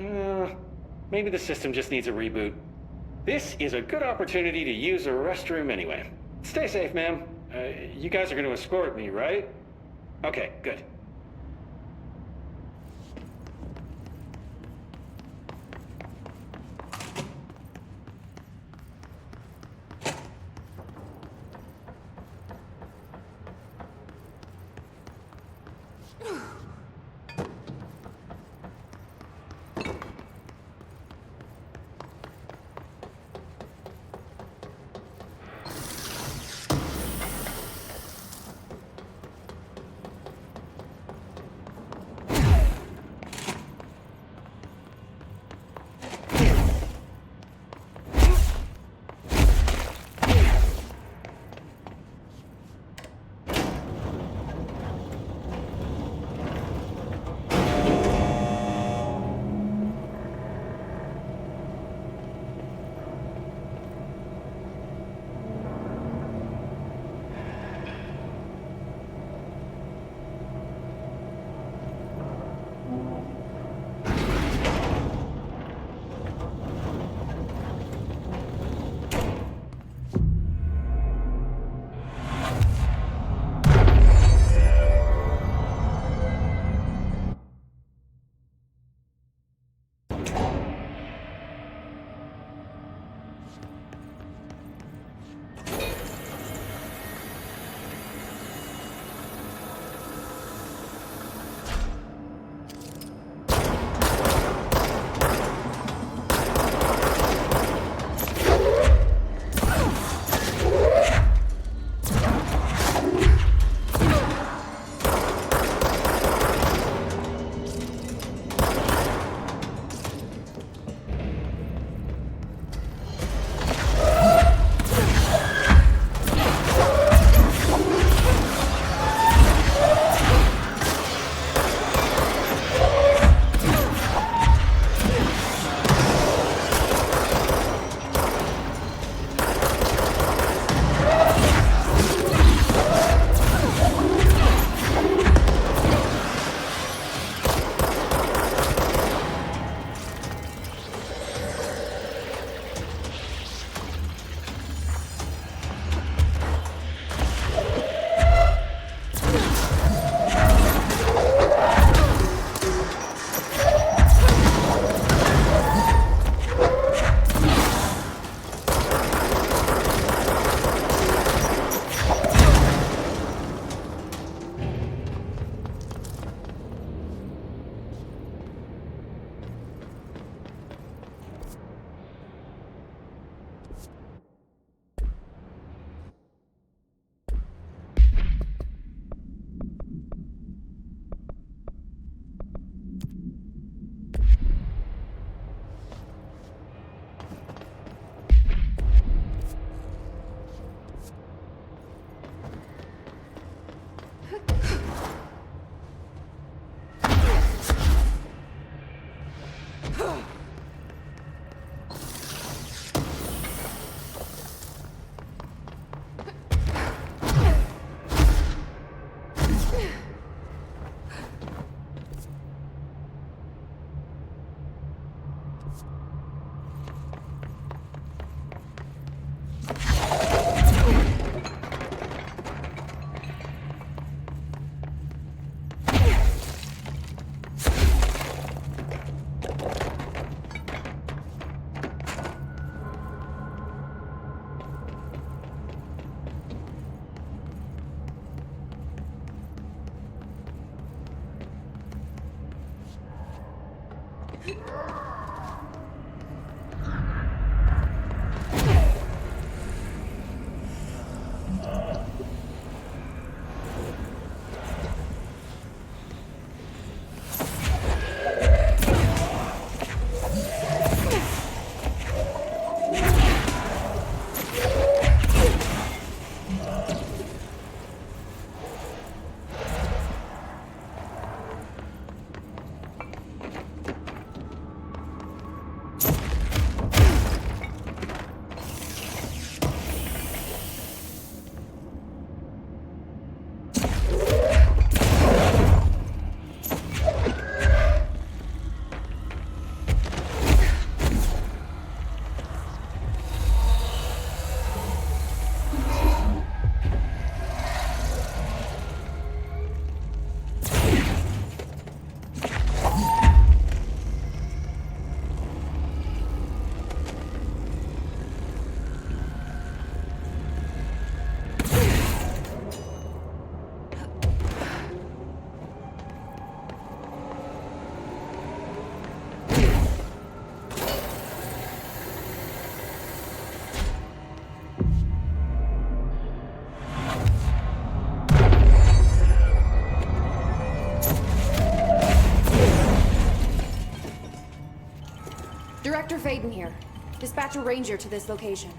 Maybe the system just needs a reboot. This is a good opportunity to use a restroom anyway. Stay safe, ma'am. You guys are going to escort me, right? Okay, good. Faden here. Dispatch a ranger to this location.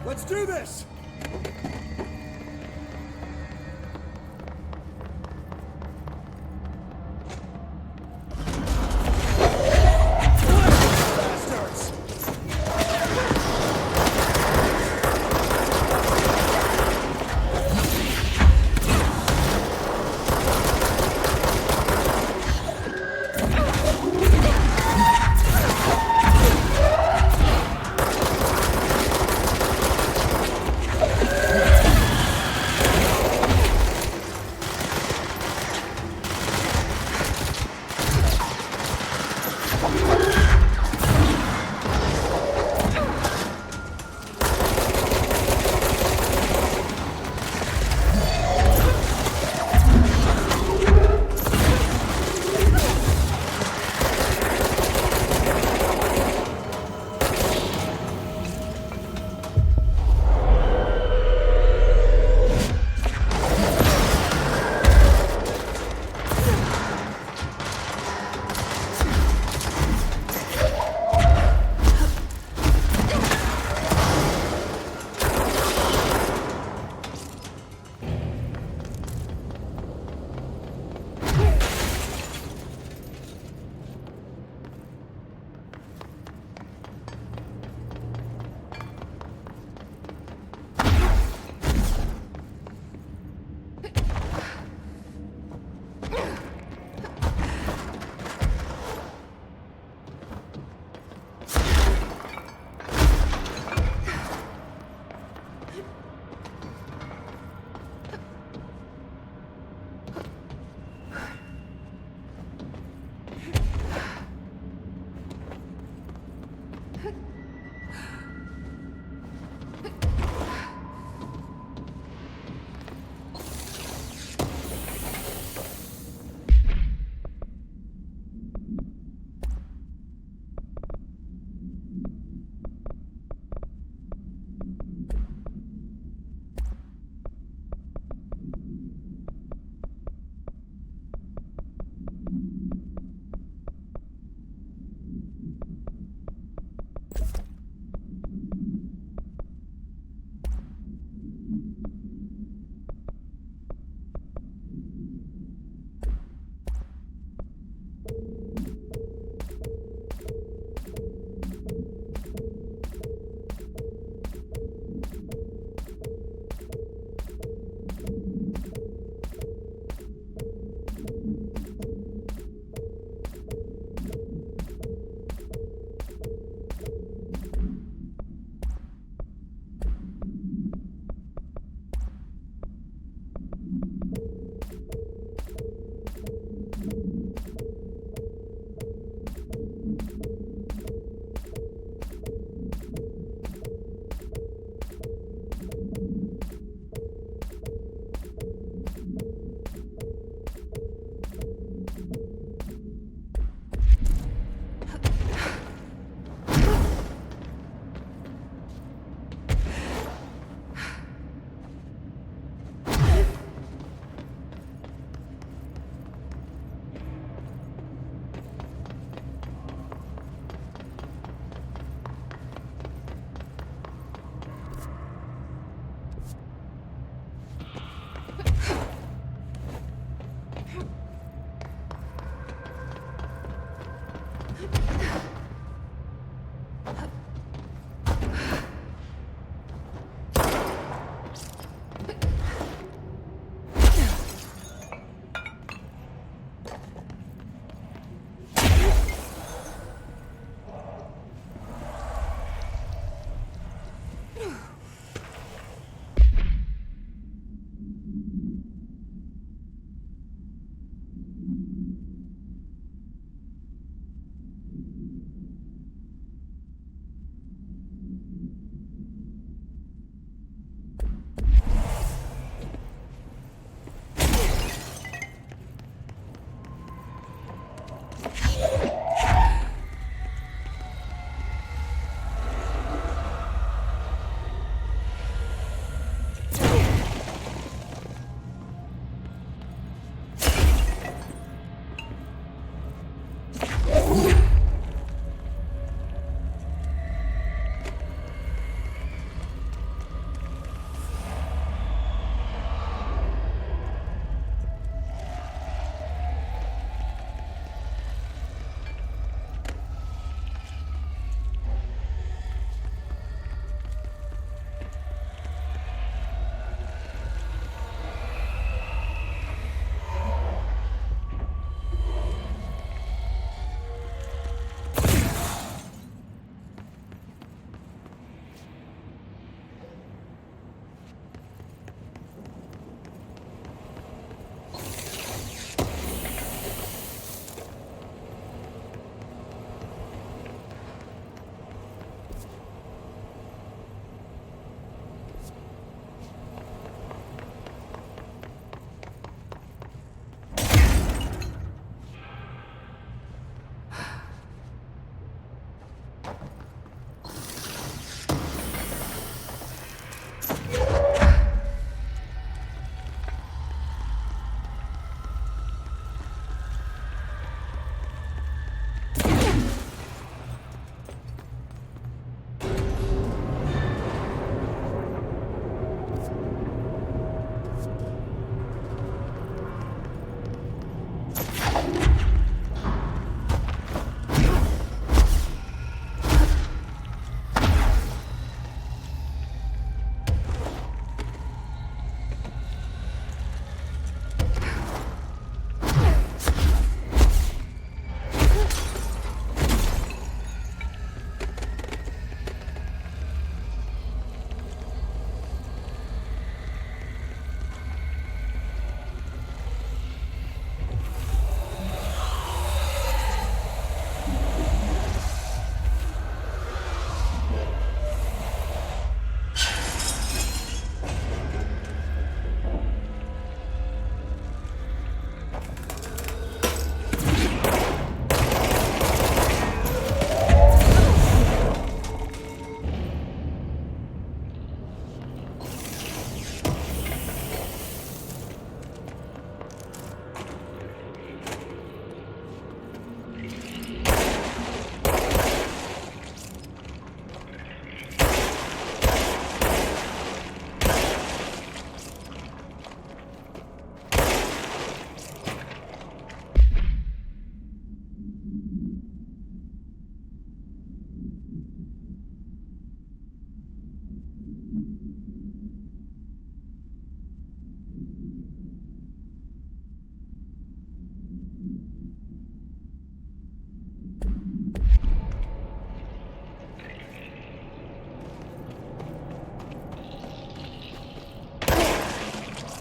Let's do this!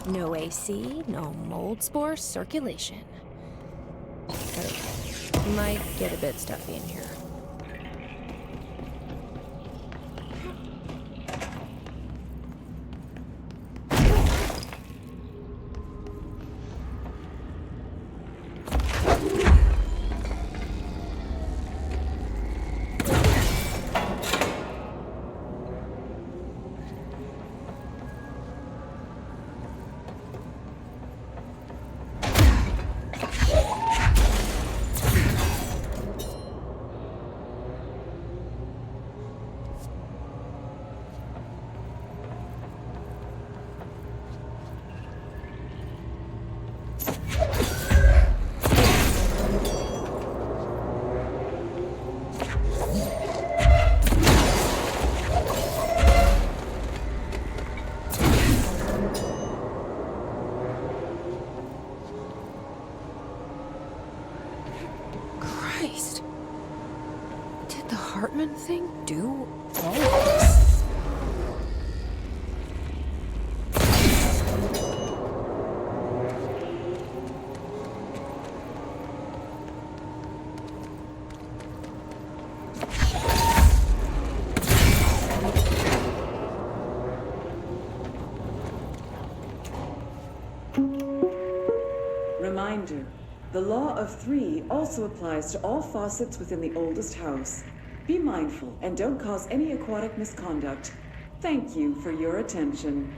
No AC, no mold spore circulation. Might get a bit stuffy in here. Did the Hartman thing do all of this? Reminder. The law of three also applies to all faucets within the oldest house. Be mindful and don't cause any aquatic misconduct. Thank you for your attention.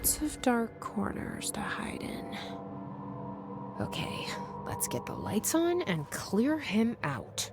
Lots of dark corners to hide in. Okay, let's get the lights on and clear him out.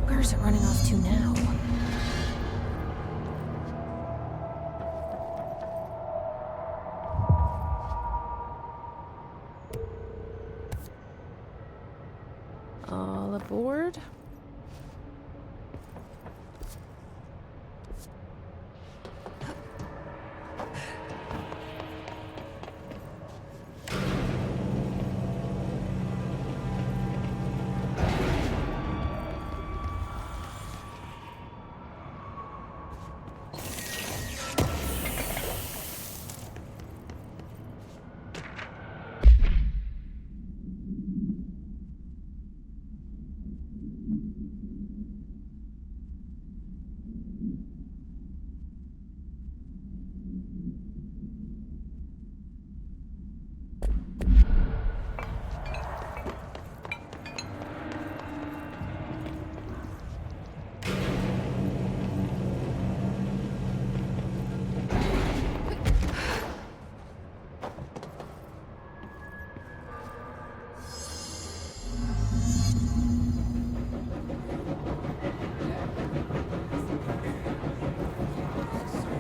Where's it running off to now? All aboard.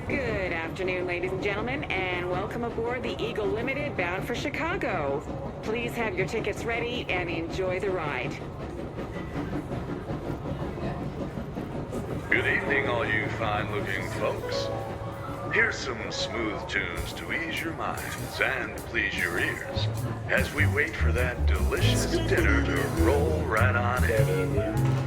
Good afternoon, ladies and gentlemen, and welcome aboard the Eagle Limited bound for Chicago. Please have your tickets ready and enjoy the ride. Good evening, all you fine-looking folks. Here's some smooth tunes to ease your minds and please your ears as we wait for that delicious dinner to roll right on in.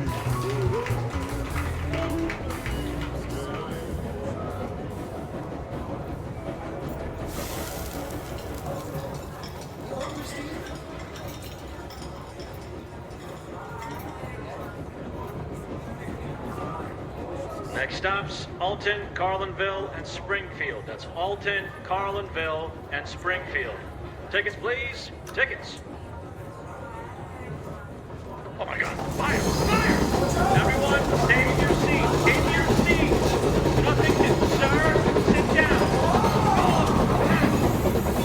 Next stops, Alton, Carlinville, and Springfield. That's Alton, Carlinville, and Springfield. Tickets, please. Tickets. Oh my God, fire! Fire! Everyone, stay in your seats. In your seats. Nothing to sir. Sit down.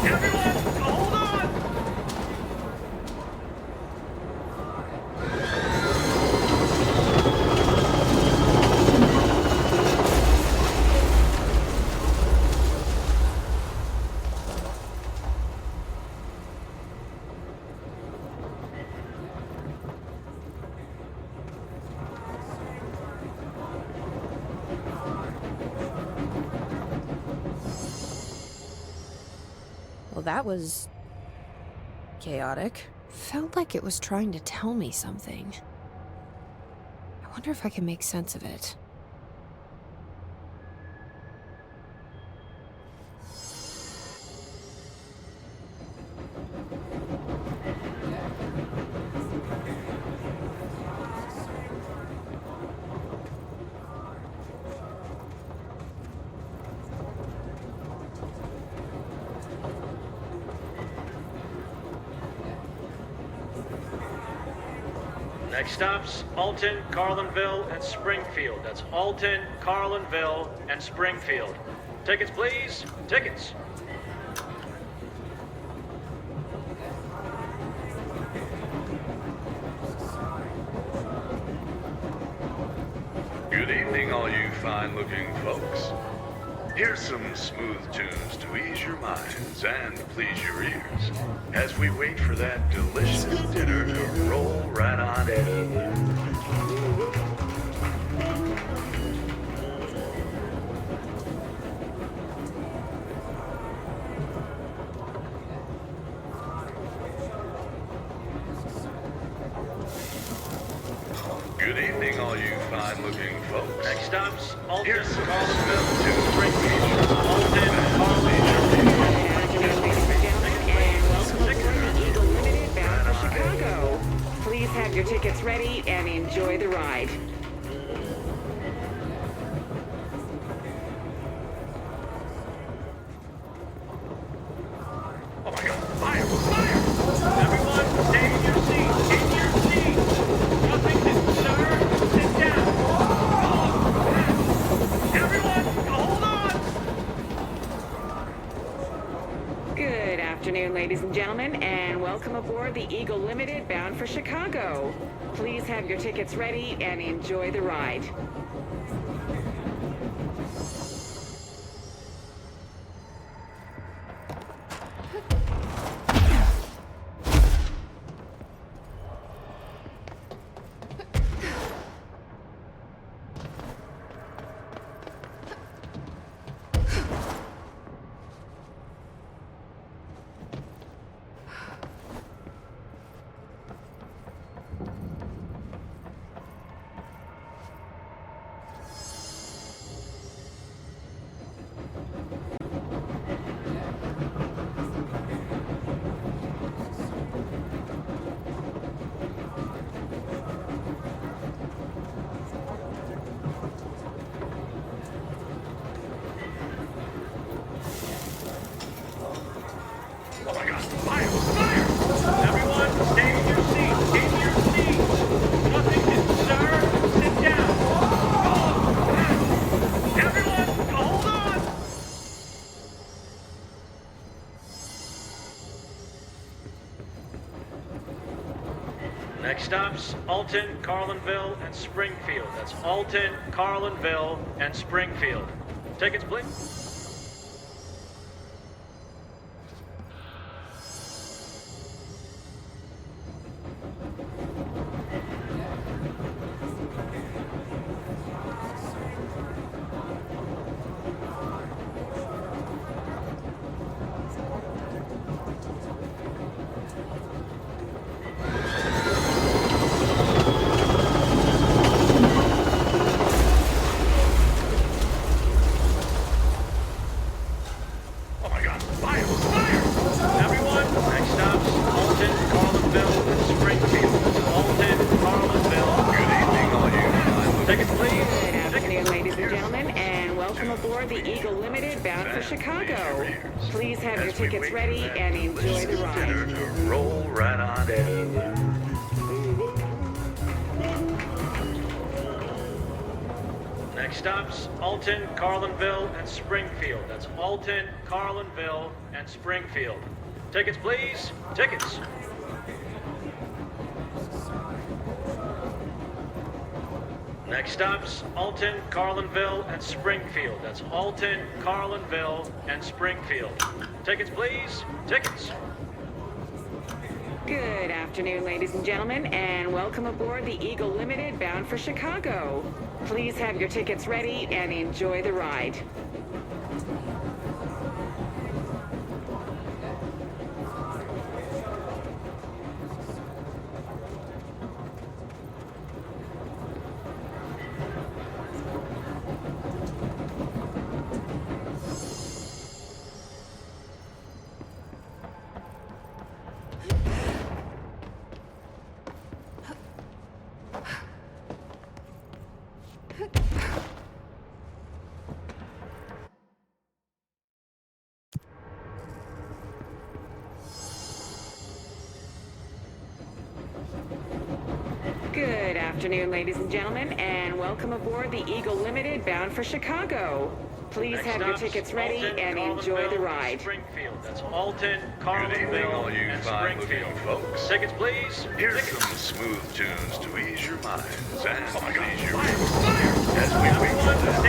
Everyone, hold on. that was chaotic. Felt like it was trying to tell me something. I wonder if I can make sense of it. Next stops, Alton, Carlinville, and Springfield. That's Alton, Carlinville, and Springfield. Tickets, please. Tickets. Good evening, all you fine-looking folks. Here's some smooth tunes to ease your minds and please your ears as we wait for that delicious dinner to roll right on in. Good evening, all you fine-looking folks. Next stops, Alton, Here's some Carlinville, smooth tunes. Springfield. Alton, Chicago. Please have your tickets ready and enjoy the ride. Oh my God! Fire! Fire! Everyone, stay in your seats. In your seats. Nothing to stir. Sit down. Everyone, hold on. Good afternoon, ladies and gentlemen, and welcome aboard the Eagle Limited bound for Chicago. Please have your tickets ready and enjoy the ride. Oh my God! Fire! Fire! Everyone, stay in your seats. In your seats. Nothing to stir. Sit down. Everyone, hold on. Next stops, Alton, Carlinville, and Springfield. That's Alton, Carlinville, and Springfield. Tickets, please. Oh my God! Fire! Fire! Everyone, next stops, Alton, Carlinville, and Springfield. Alton, Carlinville. Good evening, all you Tickets, please. Good afternoon, ladies and gentlemen, and welcome aboard the Eagle Limited bound for Chicago. Please have your tickets ready and enjoy the dinner ride. to roll right on in. Next stops, Alton, Carlinville, and Springfield. That's Alton, Carlinville, and Springfield. Tickets, please. Tickets. Next stops, Alton, Carlinville, and Springfield. That's Alton, Carlinville, and Springfield. Tickets, please. Tickets. Good afternoon, ladies and gentlemen, and welcome aboard the Eagle Limited bound for Chicago. Please have your tickets ready and enjoy the ride. afternoon, ladies and gentlemen, and welcome aboard the Eagle Limited bound for Chicago. Please Next have your stop's tickets ready Alton, and enjoy Carlinville, the and ride. Springfield. That's Alton, Good evening, all Carlinville, you and fine-looking Springfield. folks. Tickets, please. Here's some smooth tunes to ease your minds and please your ears. As we wait for that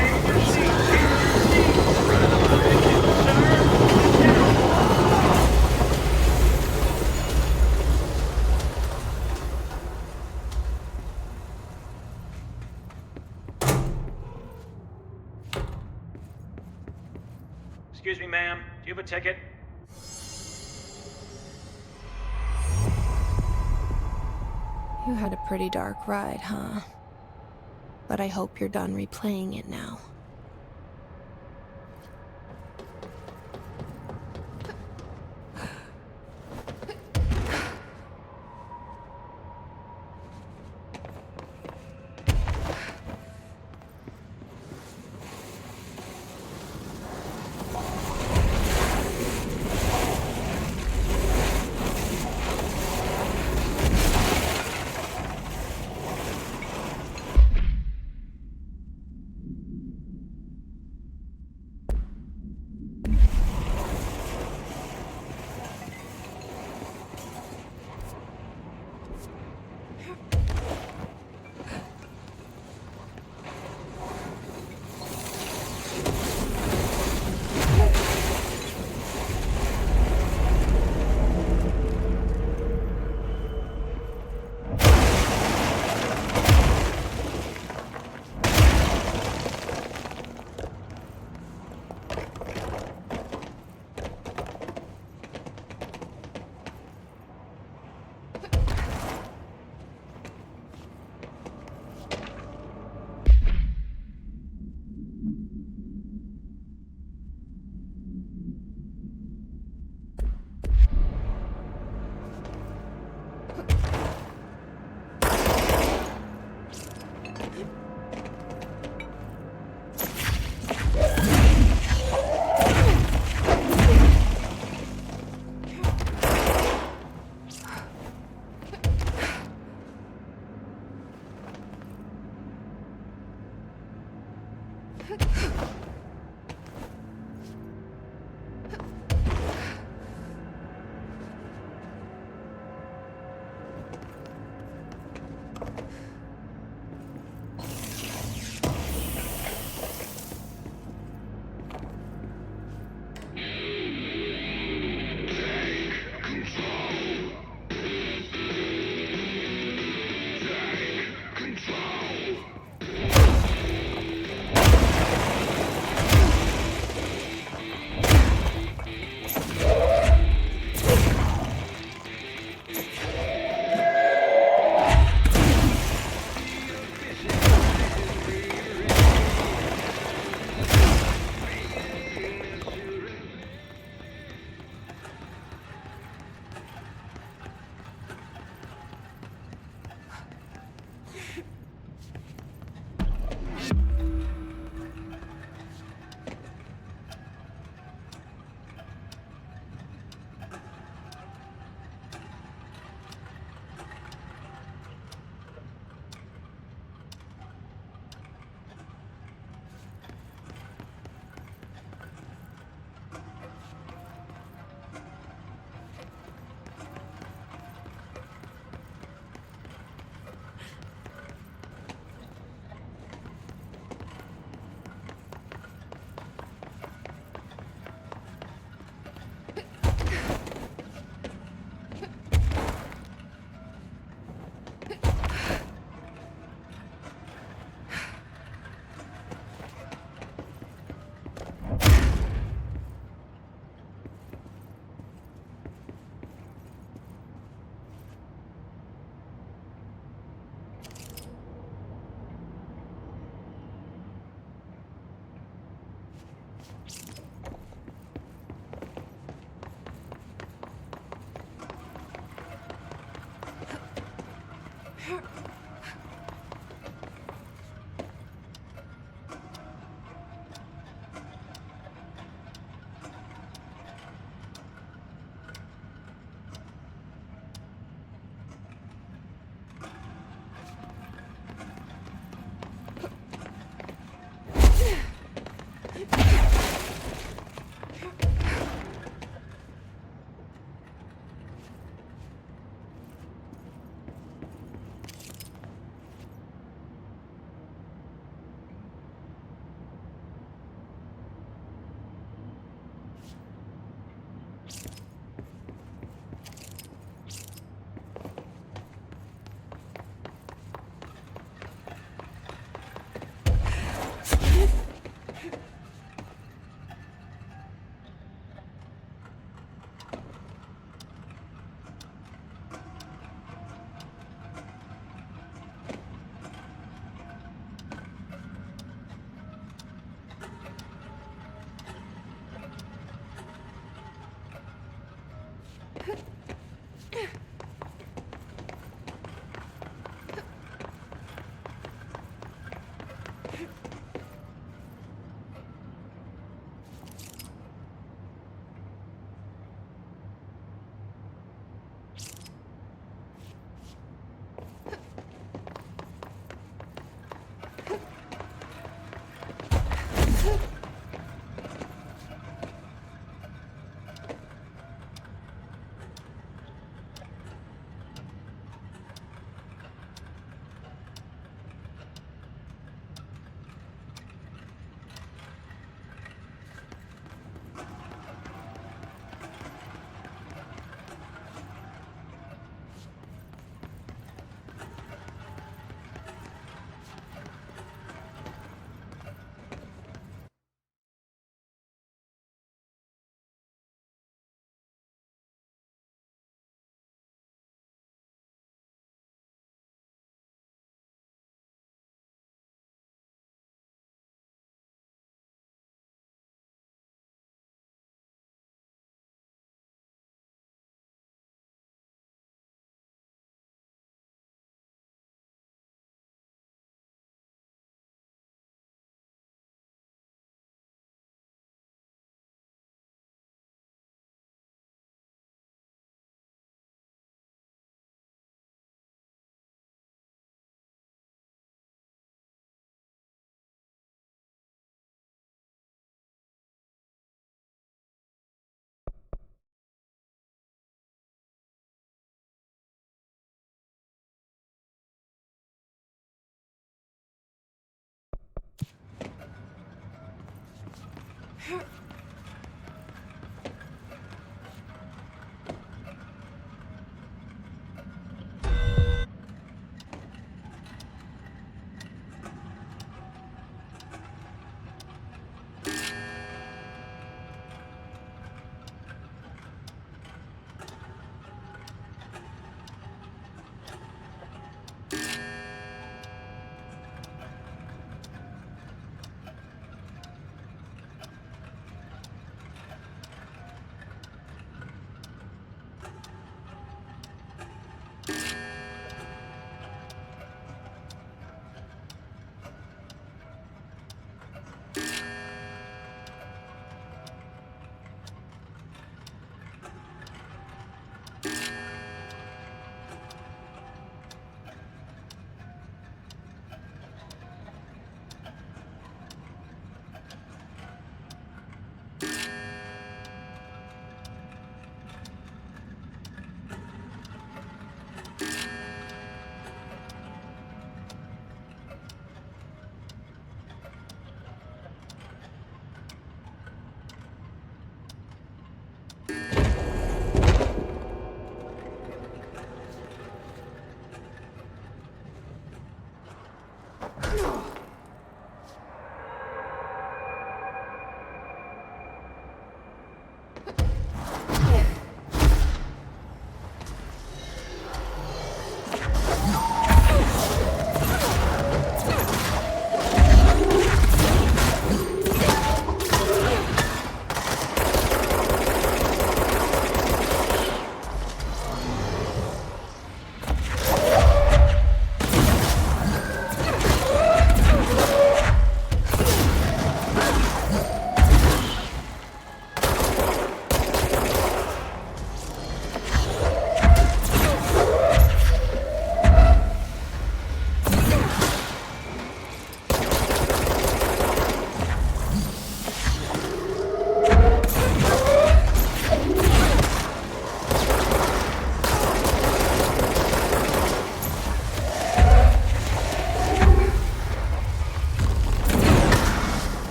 Excuse me, ma'am. Do you have a ticket? You had a pretty dark ride, huh? But I hope you're done replaying it now.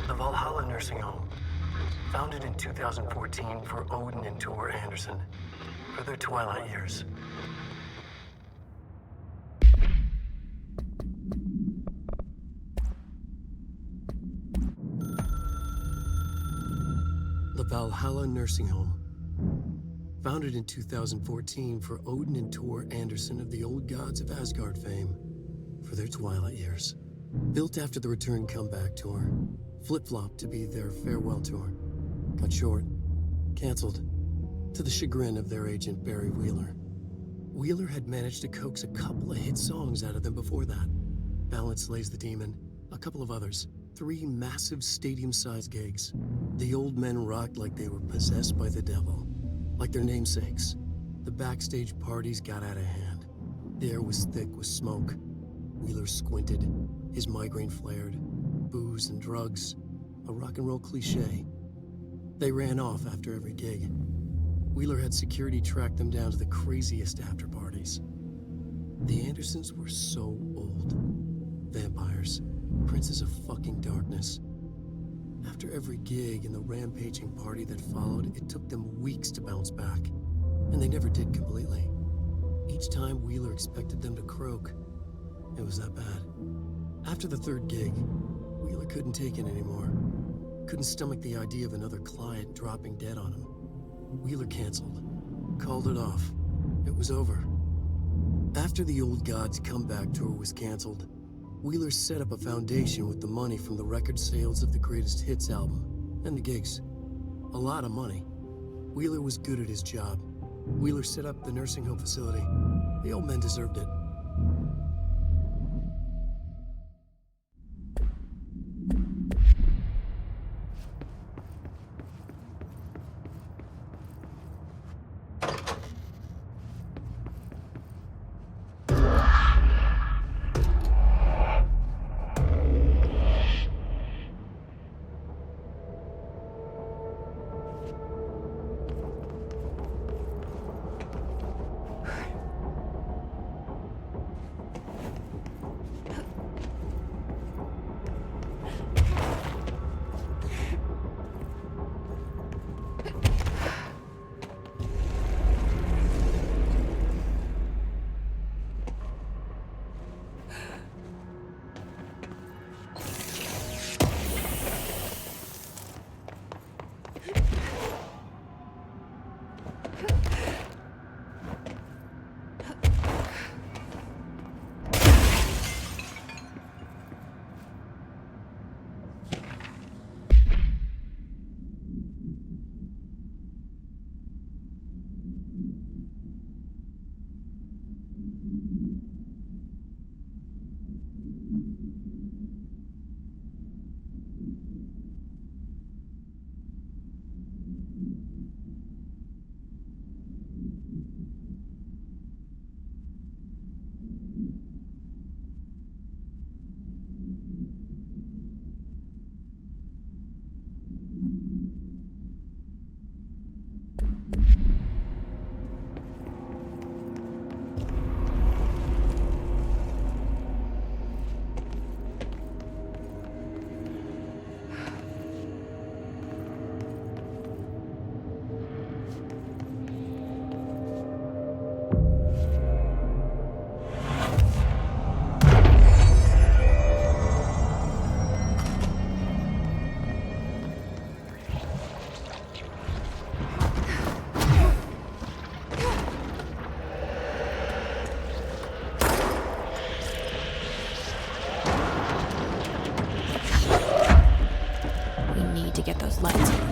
The Valhalla Nursing Home, founded in 2014 for Odin and Tor Anderson for their twilight years. The Valhalla Nursing Home, founded in 2014 for Odin and Tor Anderson of the Old Gods of Asgard fame for their twilight years. Built after the return comeback tour, flip-flopped to be their farewell tour. Cut short, canceled, to the chagrin of their agent Barry Wheeler. Wheeler had managed to coax a couple of hit songs out of them before that. Balance Slays the Demon, a couple of others. 3 massive stadium-sized gigs. The old men rocked like they were possessed by the devil. Like their namesakes. The backstage parties got out of hand. The air was thick with smoke. Wheeler squinted. His migraine flared. Booze and drugs. A rock and roll cliche. They ran off after every gig. Wheeler had security track them down to the craziest after parties. The Andersons were so old. Vampires. Princes of fucking darkness. After every gig and the rampaging party that followed, it took them weeks to bounce back. And they never did completely. Each time Wheeler expected them to croak. It was that bad. After the 3rd gig, Wheeler couldn't take it anymore. Couldn't stomach the idea of another client dropping dead on him. Wheeler canceled. Called it off. It was over. After the Old Gods comeback tour was canceled, Wheeler set up a foundation with the money from the record sales of the Greatest Hits album, and the gigs. A lot of money. Wheeler was good at his job. Wheeler set up the nursing home facility. The old men deserved it. Get those lights on.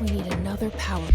We need another power.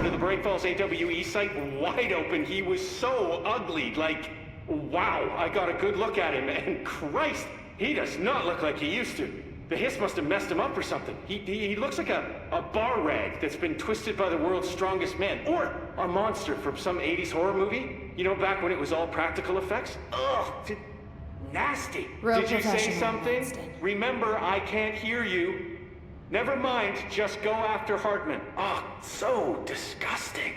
to the Bright Falls AWE site wide open. He was so ugly, like, wow. I got a good look at him, and Christ, he does not look like he used to. The hiss must have messed him up or something. He looks like a bar rag that's been twisted by the world's strongest man. Or a monster from some 80s horror movie. You know, back when it was all practical effects? Ugh, nasty. Real Did you say professional, something? Winston. Remember, I can't hear you. Never mind, just go after Hartman. Ah, so disgusting.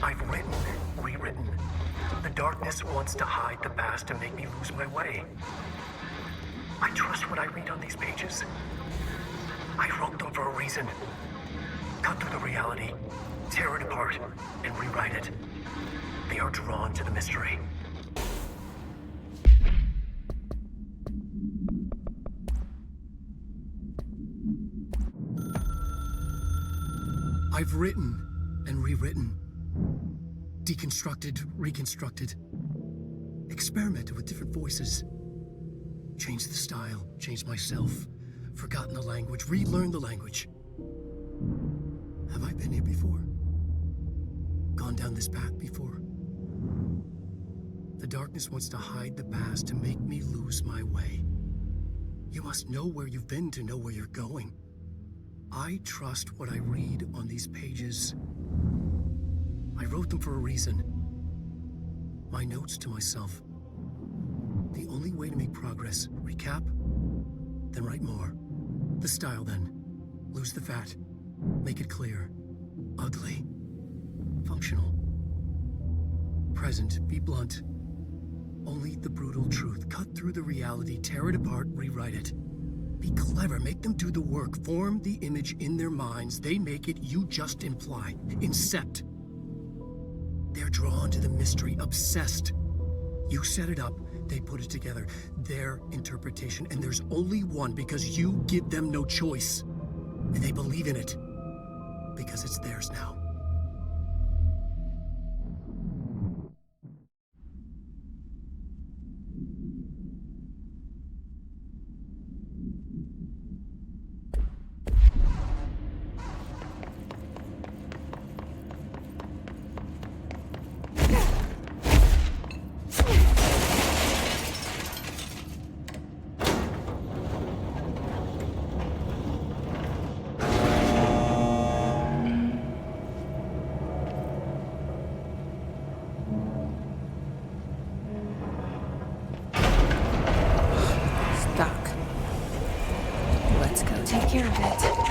I've written, rewritten. The darkness wants to hide the past to make me lose my way. I trust what I read on these pages. I wrote them for a reason. Cut through the reality, tear it apart, and rewrite it. They are drawn to the mystery. I've written and rewritten. Deconstructed, reconstructed. Experimented with different voices. Changed the style, changed myself. Forgotten the language, relearned the language. Have I been here before? Gone down this path before? The darkness wants to hide the past to make me lose my way. You must know where you've been to know where you're going. I trust what I read on these pages. I wrote them for a reason. My notes to myself. The only way to make progress, recap, then write more. The style then. Lose the fat. Make it clear. Ugly. Functional. Present, be blunt. Only the brutal truth. Cut through the reality, tear it apart, rewrite it. Be clever, make them do the work. Form the image in their minds. They make it, you just imply. Incept. They're drawn to the mystery, obsessed. You set it up, they put it together. Their interpretation, and there's only one because you give them no choice. And they believe in it. Because it's theirs now. Take care of it.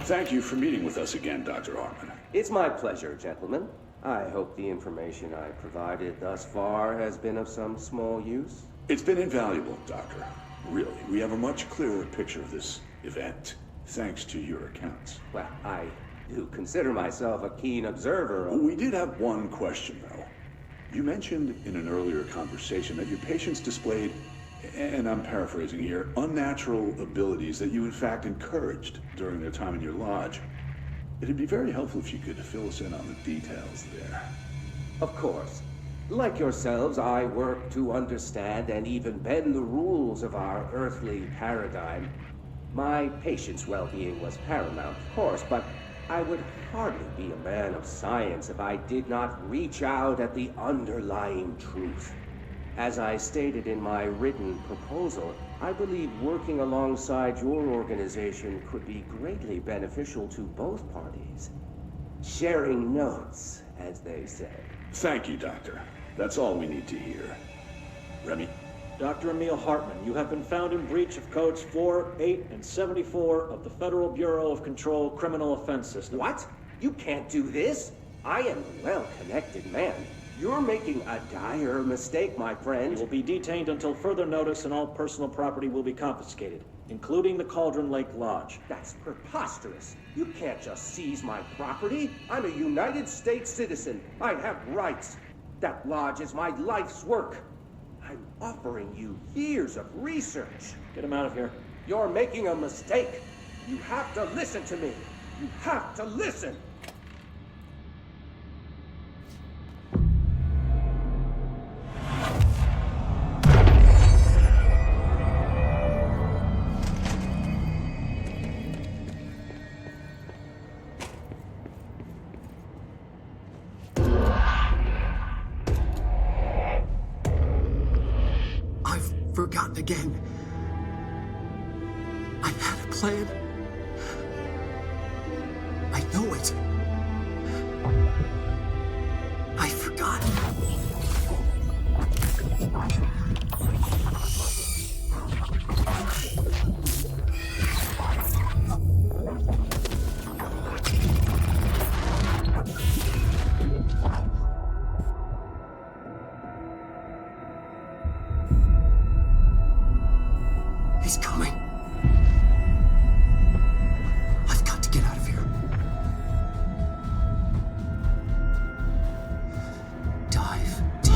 Thank you for meeting with us again, Dr. Hartman. It's my pleasure, gentlemen. I hope the information I provided thus far has been of some small use. It's been invaluable, Doctor. Really, we have a much clearer picture of this event, thanks to your accounts. Well, I do consider myself a keen observer of... We did have one question, though. You mentioned in an earlier conversation that your patients displayed, and I'm paraphrasing here, unnatural abilities that you in fact encouraged during their time in your lodge. It'd be very helpful if you could fill us in on the details there. Of course. Like yourselves, I work to understand and even bend the rules of our earthly paradigm. My patient's well-being was paramount, of course, but I would hardly be a man of science if I did not reach out at the underlying truth. As I stated in my written proposal, I believe working alongside your organization could be greatly beneficial to both parties. Sharing notes, as they say. Thank you, Doctor. That's all we need to hear. Remy? Dr. Emil Hartman, you have been found in breach of codes 4, 8, and 74 of the Federal Bureau of Control Criminal Offense System. What? You can't do this. I am a well-connected man. You're making a dire mistake, my friend. You will be detained until further notice, and all personal property will be confiscated, including the Cauldron Lake Lodge. That's preposterous. You can't just seize my property. I'm a United States citizen. I have rights. That lodge is my life's work. I'm offering you years of research. Get him out of here. You're making a mistake. You have to listen to me. You have to listen. Forgotten again. I had a plan. I know it. I forgot. He's coming. I've got to get out of here. Dive deep.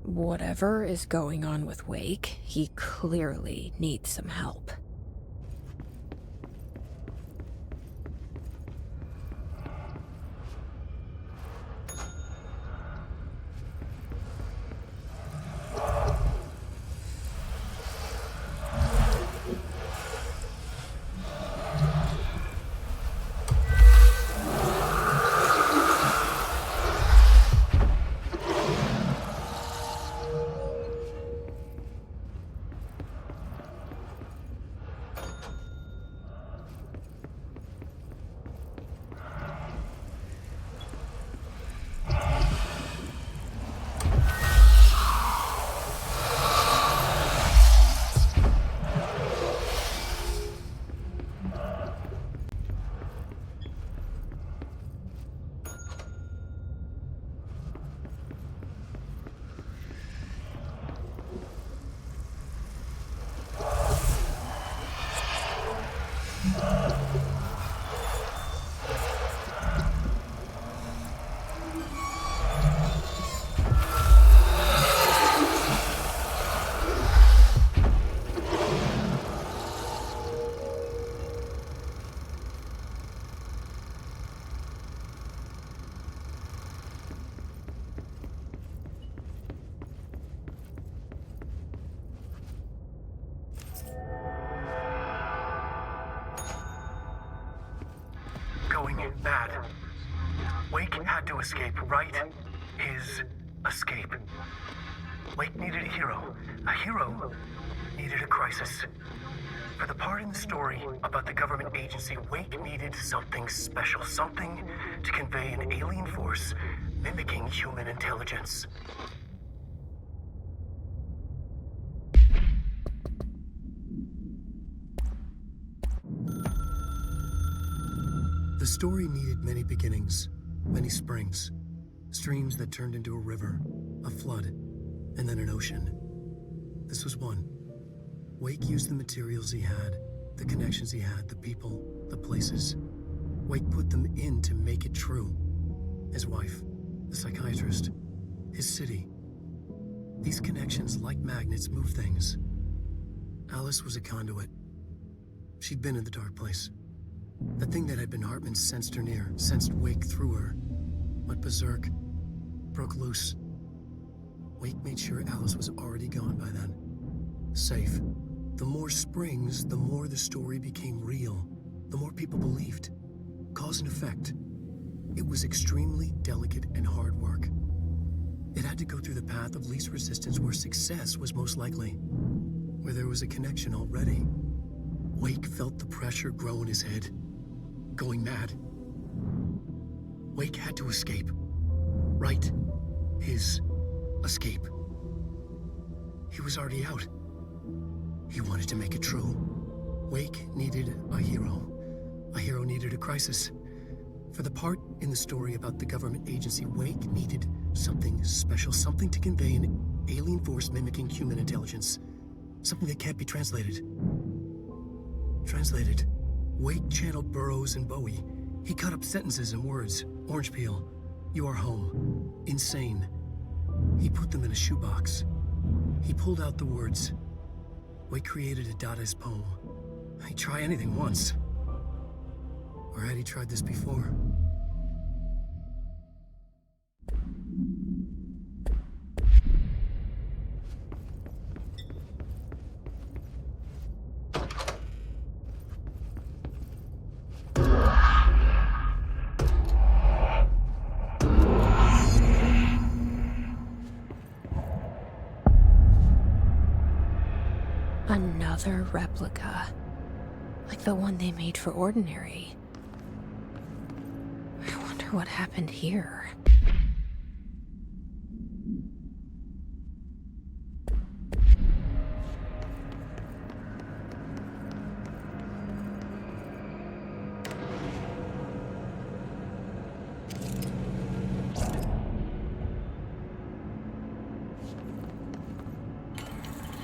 Whatever is going on with Wake, he clearly needs some help. Going bad. Wake had to escape, right? His escape. Wake needed a hero. A hero needed a crisis. For the part in the story about the government agency, Wake needed something special. Something to convey an alien force mimicking human intelligence. The story needed many beginnings, many springs, streams that turned into a river, a flood, and then an ocean. This was one. Wake used the materials he had, the connections he had, the people, the places. Wake put them in to make it true. His wife, the psychiatrist, his city. These connections, like magnets, move things. Alice was a conduit. She'd been in the dark place. The thing that had been Hartman sensed her near, sensed Wake through her. Went berserk, broke loose. Wake made sure Alice was already gone by then. Safe. The more springs, the more the story became real. The more people believed. Cause and effect. It was extremely delicate and hard work. It had to go through the path of least resistance where success was most likely. Where there was a connection already. Wake felt the pressure grow in his head. Going mad. Wake had to escape. Right. His escape. He was already out. He wanted to make it true. Wake needed a hero. A hero needed a crisis. For the part in the story about the government agency, Wake needed something special, something to convey an alien force mimicking human intelligence. Something that can't be translated. Translated. Wake channeled Burroughs and Bowie. He cut up sentences and words. Orange peel. You are home. Insane. He put them in a shoebox. He pulled out the words. Wake created a Dadaist poem. He'd try anything once. Or had he tried this before? Another replica. Like the one they made for Ordinary. I wonder what happened here.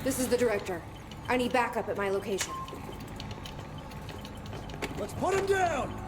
This is the director. I need backup at my location. Let's put him down!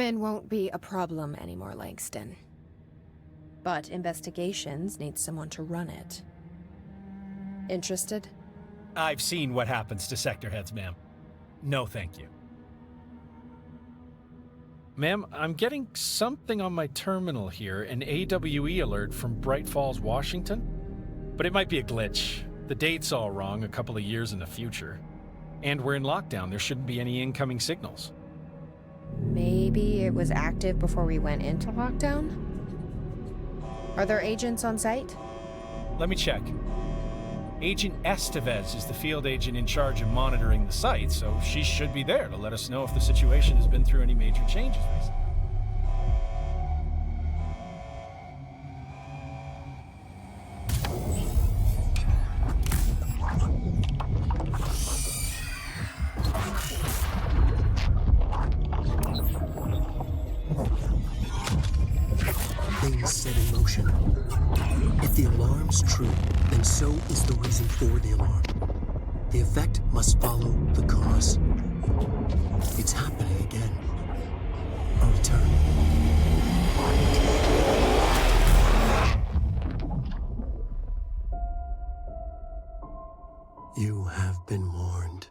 Admin won't be a problem anymore, Langston. But investigations need someone to run it. Interested? I've seen what happens to sector heads, ma'am. No, thank you. Ma'am, I'm getting something on my terminal here, an AWE alert from Bright Falls, Washington. But it might be a glitch. The date's all wrong, a couple of years in the future. And we're in lockdown, there shouldn't be any incoming signals. Maybe it was active before we went into lockdown? Are there agents on site? Let me check. Agent Estevez is the field agent in charge of monitoring the site, so she should be there to let us know if the situation has been through any major changes recently. Things set in motion. If the alarm's true, then so is the reason for the alarm. The effect must follow the cause. It's happening again. A return. You have been warned.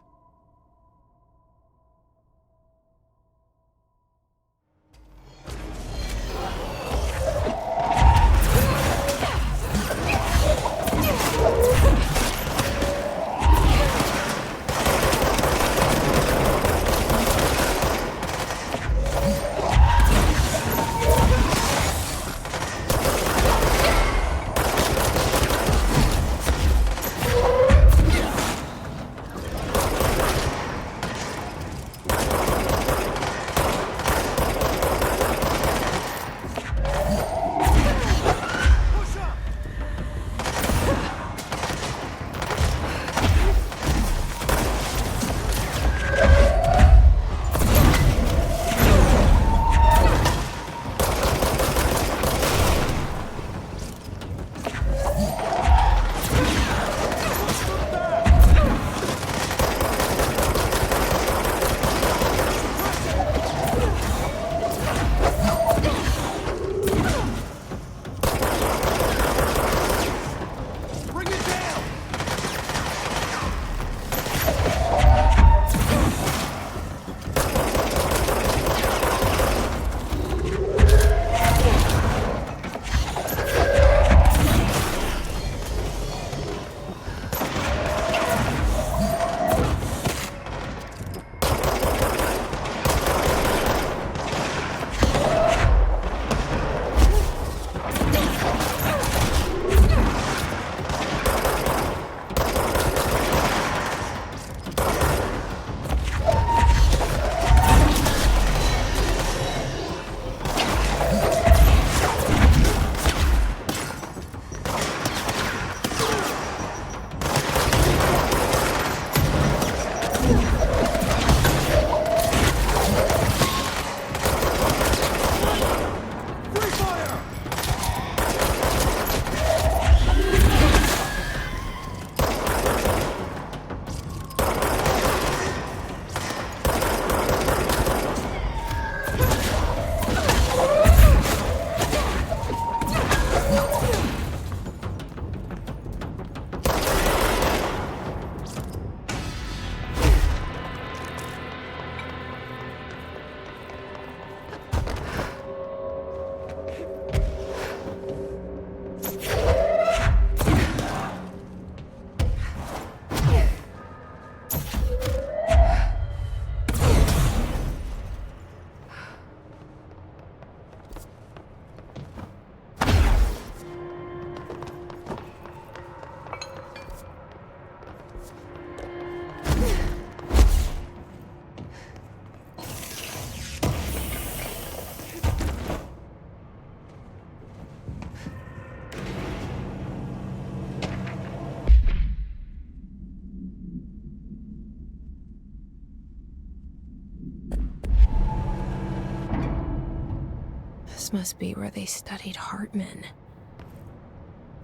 This must be where they studied Hartman.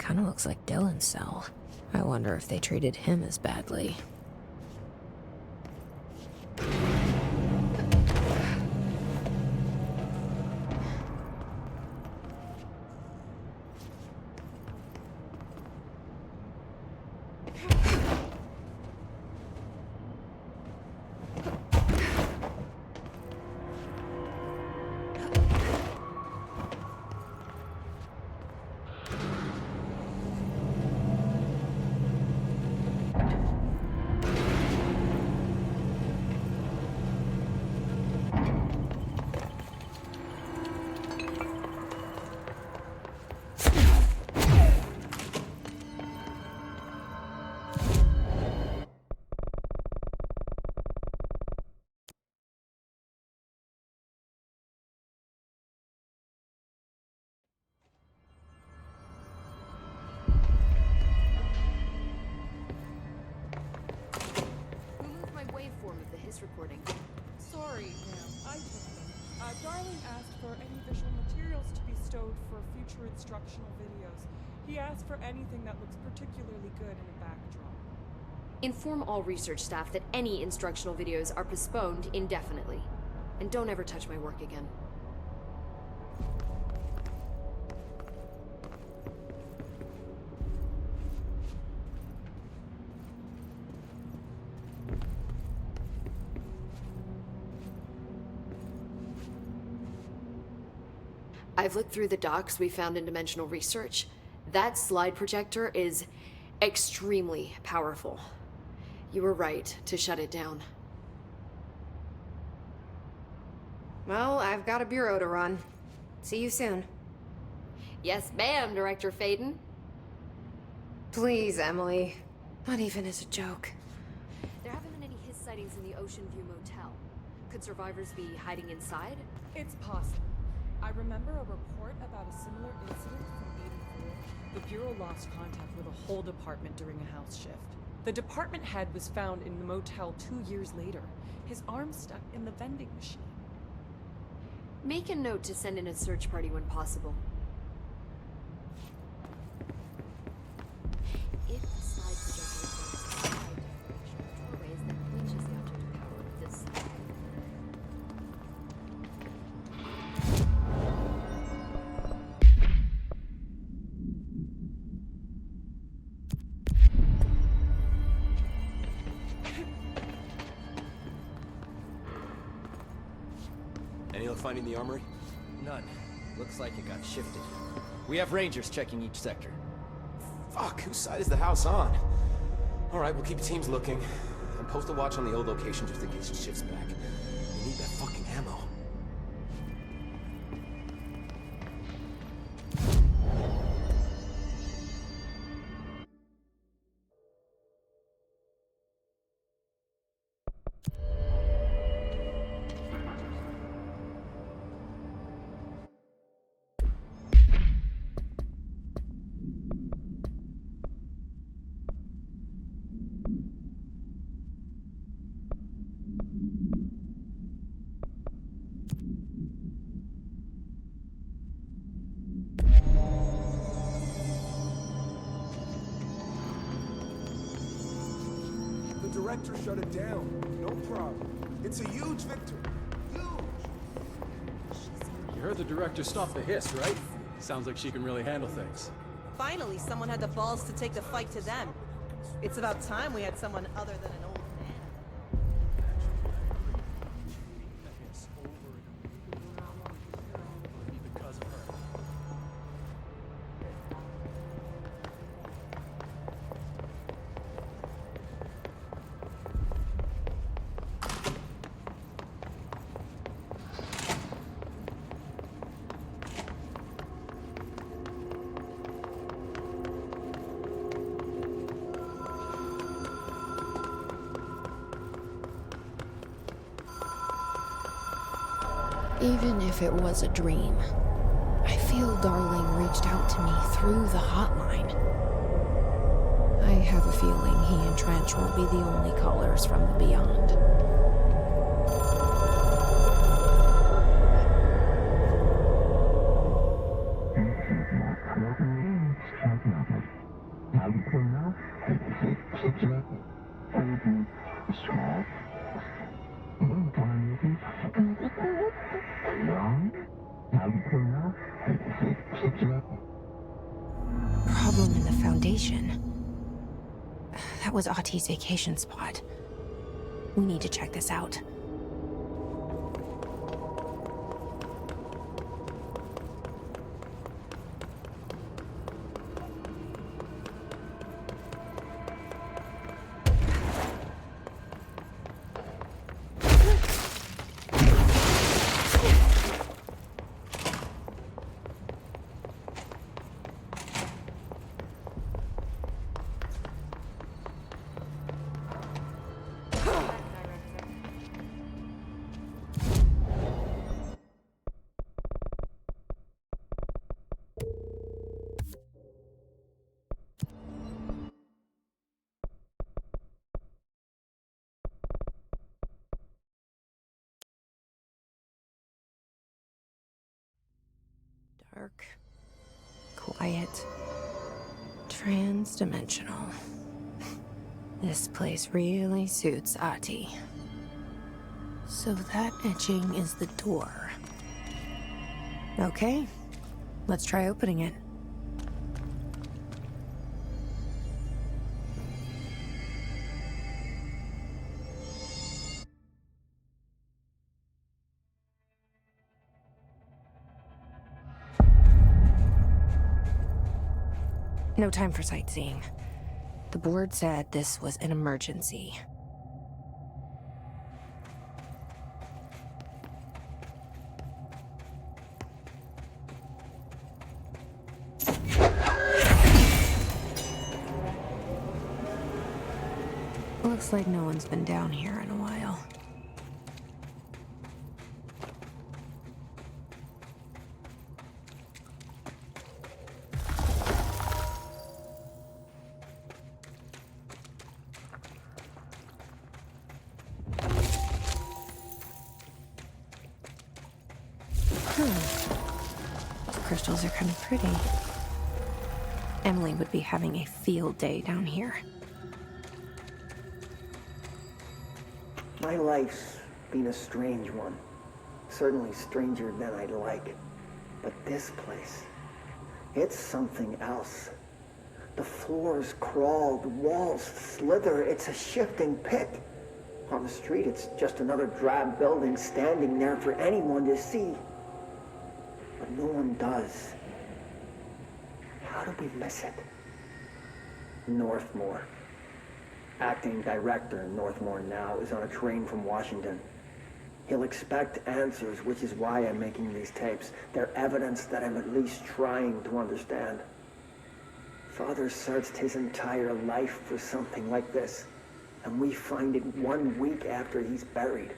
Kinda looks like Dylan's cell. I wonder if they treated him as badly. stowed for future instructional videos. He asked for anything that looks particularly good in a backdrop. Inform all research staff that any instructional videos are postponed indefinitely. And don't ever touch my work again. I've looked through the docs we found in Dimensional Research. That slide projector is extremely powerful. You were right to shut it down. Well, I've got a bureau to run. See you soon. Yes, ma'am, Director Faden. Please, Emily. Not even as a joke. There haven't been any Hiss sightings in the Ocean View Motel. Could survivors be hiding inside? It's possible. I remember a report about a similar incident from 84. The Bureau lost contact with a whole department during a house shift. The department head was found in the motel 2 years later, his arm stuck in the vending machine. Make a note to send in a search party when possible. If the slide projector is in doorways, then which is the object of power of this side? Any luck finding the armory? None. Looks like it got shifted. We have rangers checking each sector. Fuck, whose side is the house on? Alright, we'll keep teams looking. And post a watch on the old location just in case it shifts back. We need that fucking ammo. The director shut it down. No problem. It's a huge victory. You heard the director stop the hiss, right? Sounds like she can really handle things. Finally, someone had the balls to take the fight to them. It's about time we had someone other than an old man. Because of her. Even if it was a dream, I feel Darling reached out to me through the hotline. I have a feeling he and Trench won't be the only callers from the beyond. Problem in the Foundation. That was Auti's vacation spot. We need to check this out. Dark, quiet, trans-dimensional. This place really suits Ahti. So that etching is the door. Okay, let's try opening it. No time for sightseeing. The board said this was an emergency. Looks like no one's been down here in a while. The crystals are kind of pretty. Emily would be having a field day down here. My life's been a strange one. Certainly stranger than I'd like. But this place, it's something else. The floors crawl, the walls slither. It's a shifting pit. On the street, it's just another drab building standing there for anyone to see. But no one does. How do we miss it? Northmore. Acting director in Northmore now is on a train from Washington. He'll expect answers, which is why I'm making these tapes. They're evidence that I'm at least trying to understand. Father searched his entire life for something like this, and we find it 1 week after he's buried.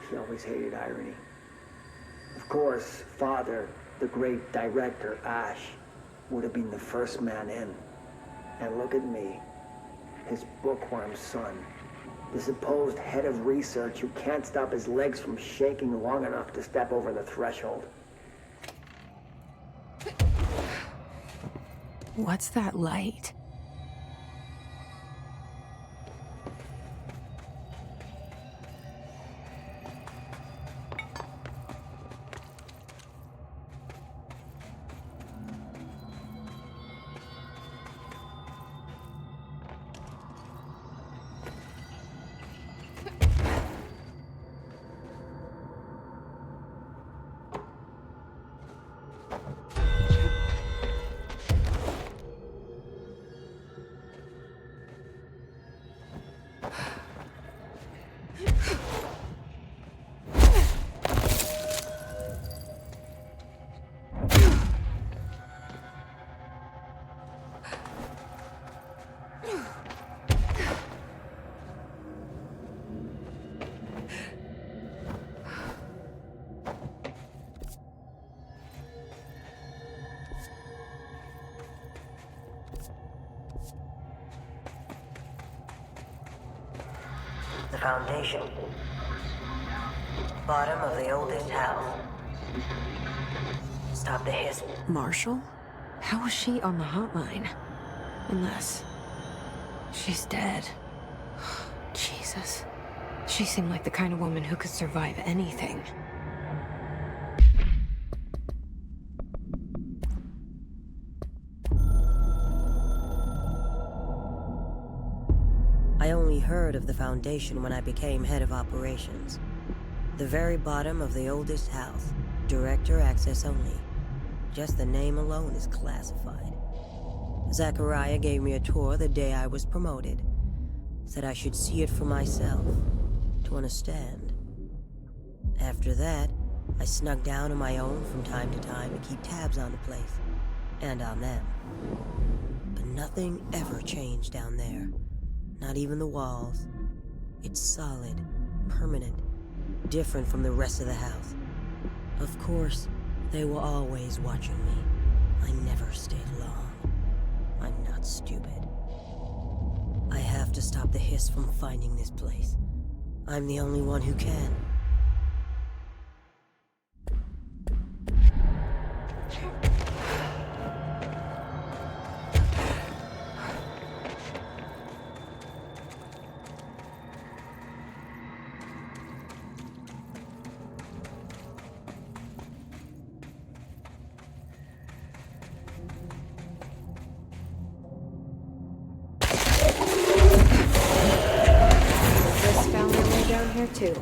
He always hated irony. Of course, Father, the great director, Ash, would have been the first man in. And look at me. His bookworm son, the supposed head of research who can't stop his legs from shaking long enough to step over the threshold. What's that light? The foundation. Bottom of the oldest house. Stop the hiss. Marshall? How was she on the hotline? Unless she's dead. Jesus. She seemed like the kind of woman who could survive anything. I only heard of the Foundation when I became head of operations. The very bottom of the oldest house. Director access only. Just the name alone is classified. Zachariah gave me a tour the day I was promoted. Said I should see it for myself, to understand. After that, I snuck down on my own from time to time to keep tabs on the place. And on them. But nothing ever changed down there. Not even the walls. It's solid, permanent, different from the rest of the house. Of course, they were always watching me. I never stayed long. I'm not stupid. I have to stop the hiss from finding this place. I'm the only one who can. down here too.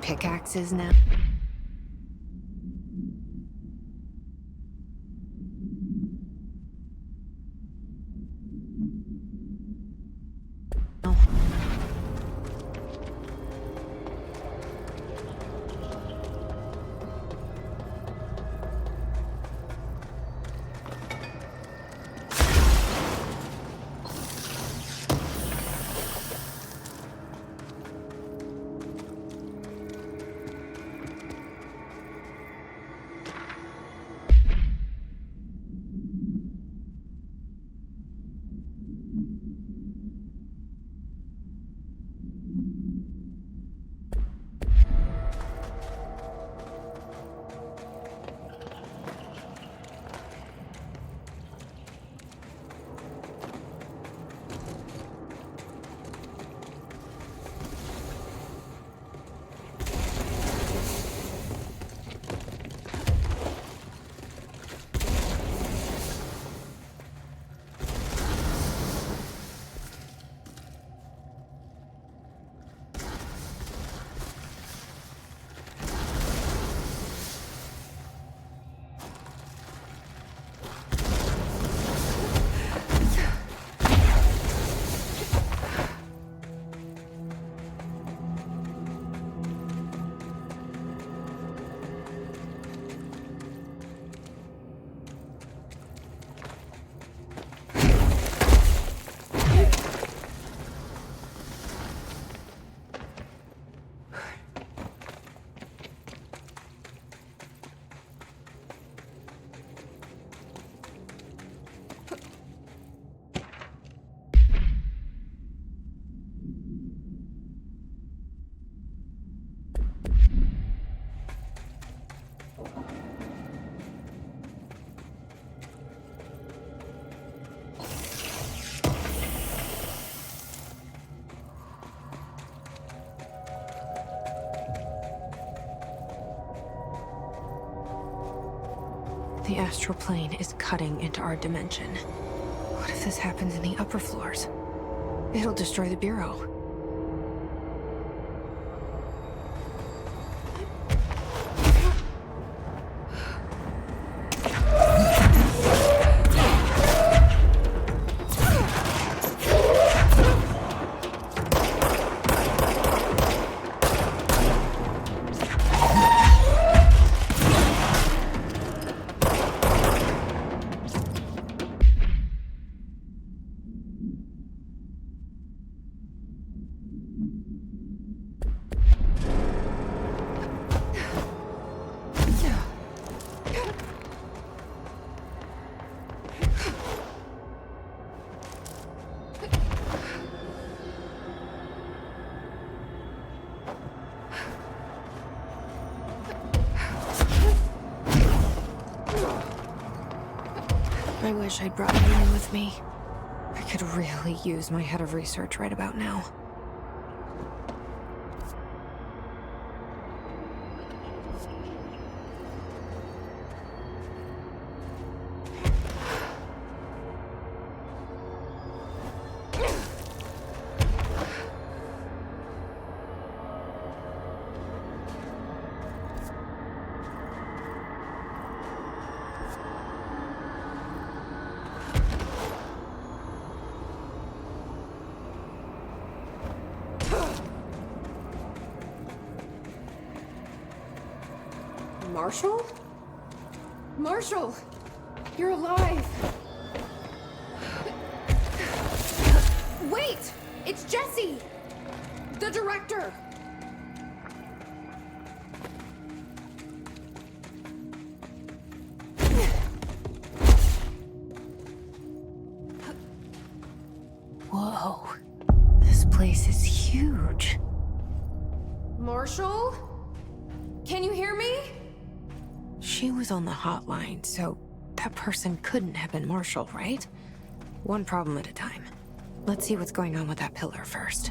Pickaxes now. The astral plane is cutting into our dimension. What if this happens in the upper floors? It'll destroy the Bureau. I wish I'd brought you in with me. I could really use my head of research right about now. Marshall? Marshall! You're alive! Wait! It's Jesse! The director! Whoa. This place is huge. Marshall? Can you hear me? She was on the hotline, so that person couldn't have been Marshall, right? One problem at a time. Let's see what's going on with that pillar first.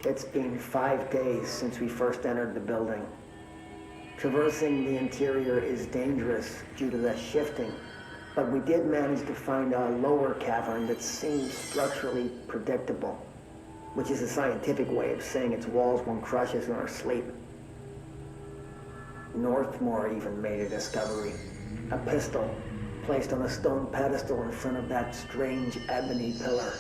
It's been 5 days since we first entered the building. Traversing the interior is dangerous due to the shifting, but we did manage to find a lower cavern that seems structurally predictable, which is a scientific way of saying its walls won't crush us in our sleep. Northmore even made a discovery. A pistol placed on a stone pedestal in front of that strange ebony pillar.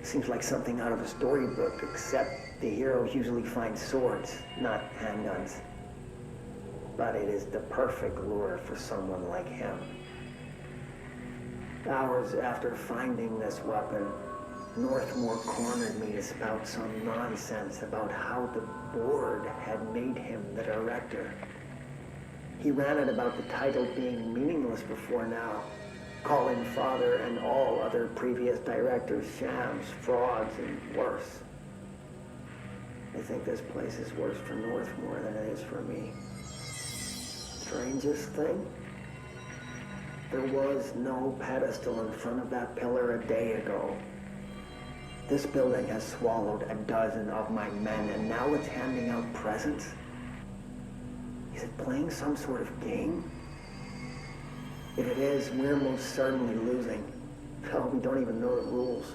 Seems like something out of a storybook, except the heroes usually find swords, not handguns. But it is the perfect lure for someone like him. Hours after finding this weapon, Northmore cornered me to spout some nonsense about how the board had made him the director. He ranted about the title being meaningless before now, calling Father and all other previous directors shams, frauds, and worse. I think this place is worse for Northmore than it is for me. Strangest thing? There was no pedestal in front of that pillar a day ago. This building has swallowed a dozen of my men, and now it's handing out presents? Is it playing some sort of game? If it is, we're most certainly losing. Hell, we don't even know the rules.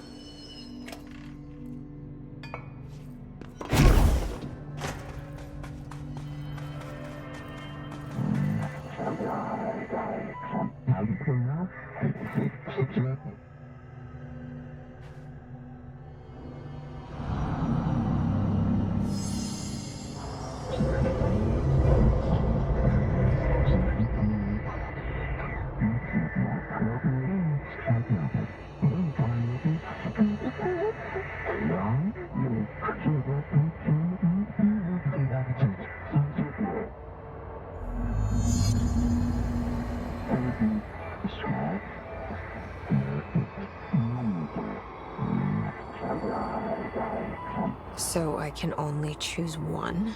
So I can only choose one?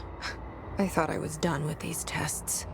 I thought I was done with these tests.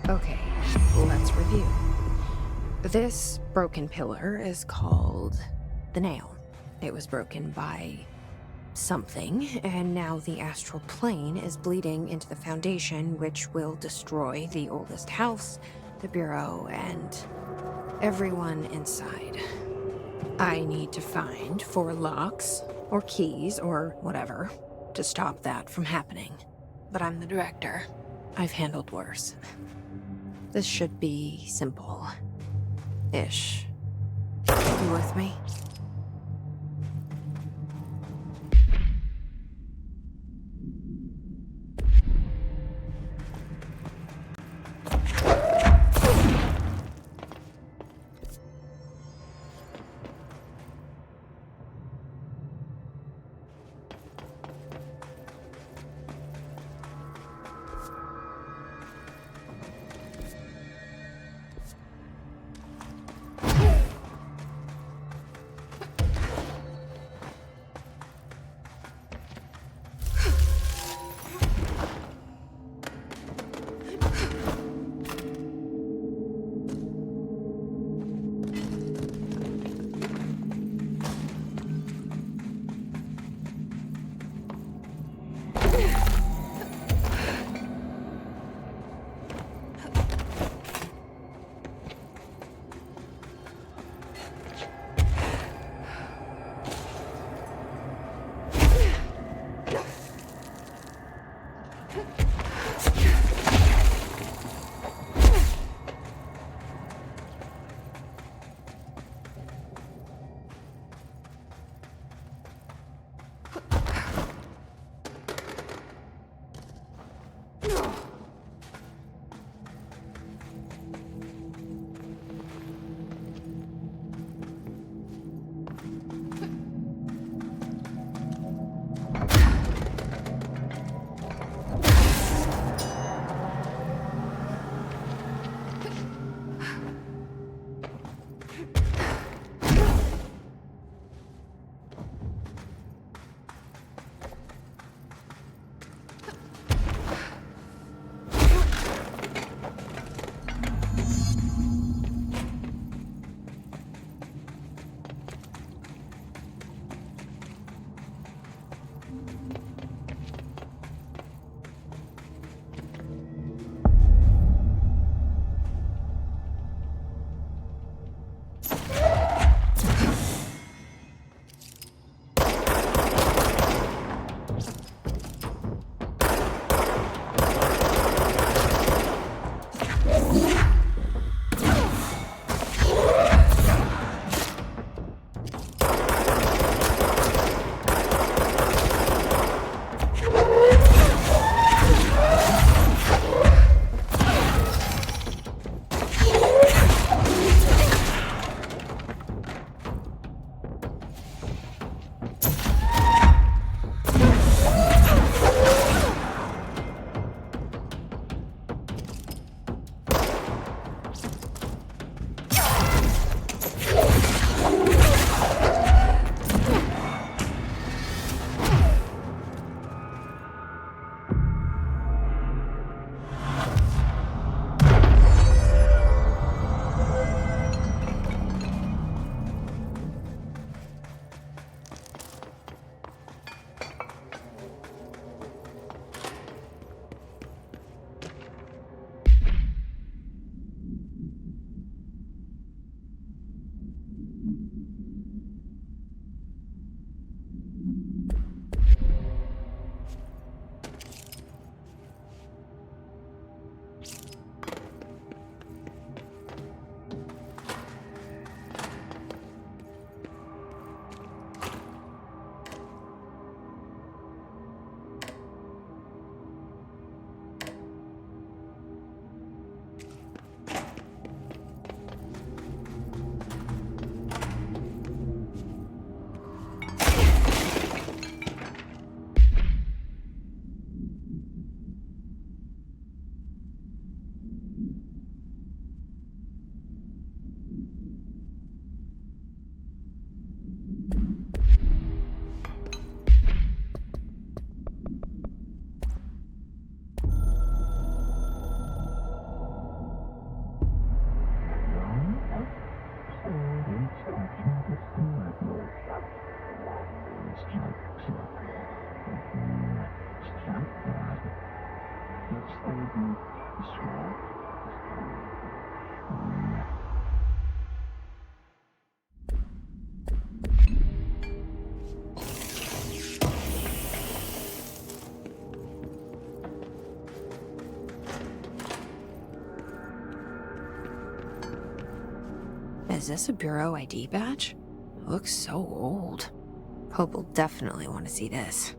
Okay, let's review. This broken pillar is called the Nail. It was broken by something, and now the astral plane is bleeding into the foundation, which will destroy the oldest house, the Bureau, and everyone inside. I need to find 4 locks, or keys, or whatever, to stop that from happening. But I'm the director. I've handled worse. This should be simple-ish. You with me? Is this a Bureau ID badge? Looks so old. Hope will definitely want to see this.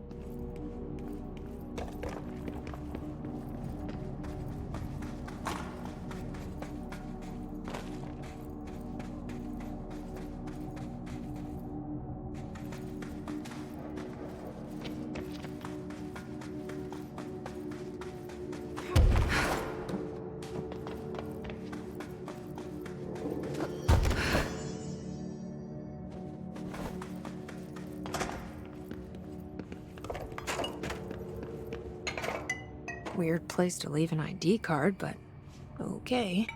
Weird place to leave an ID card, but okay.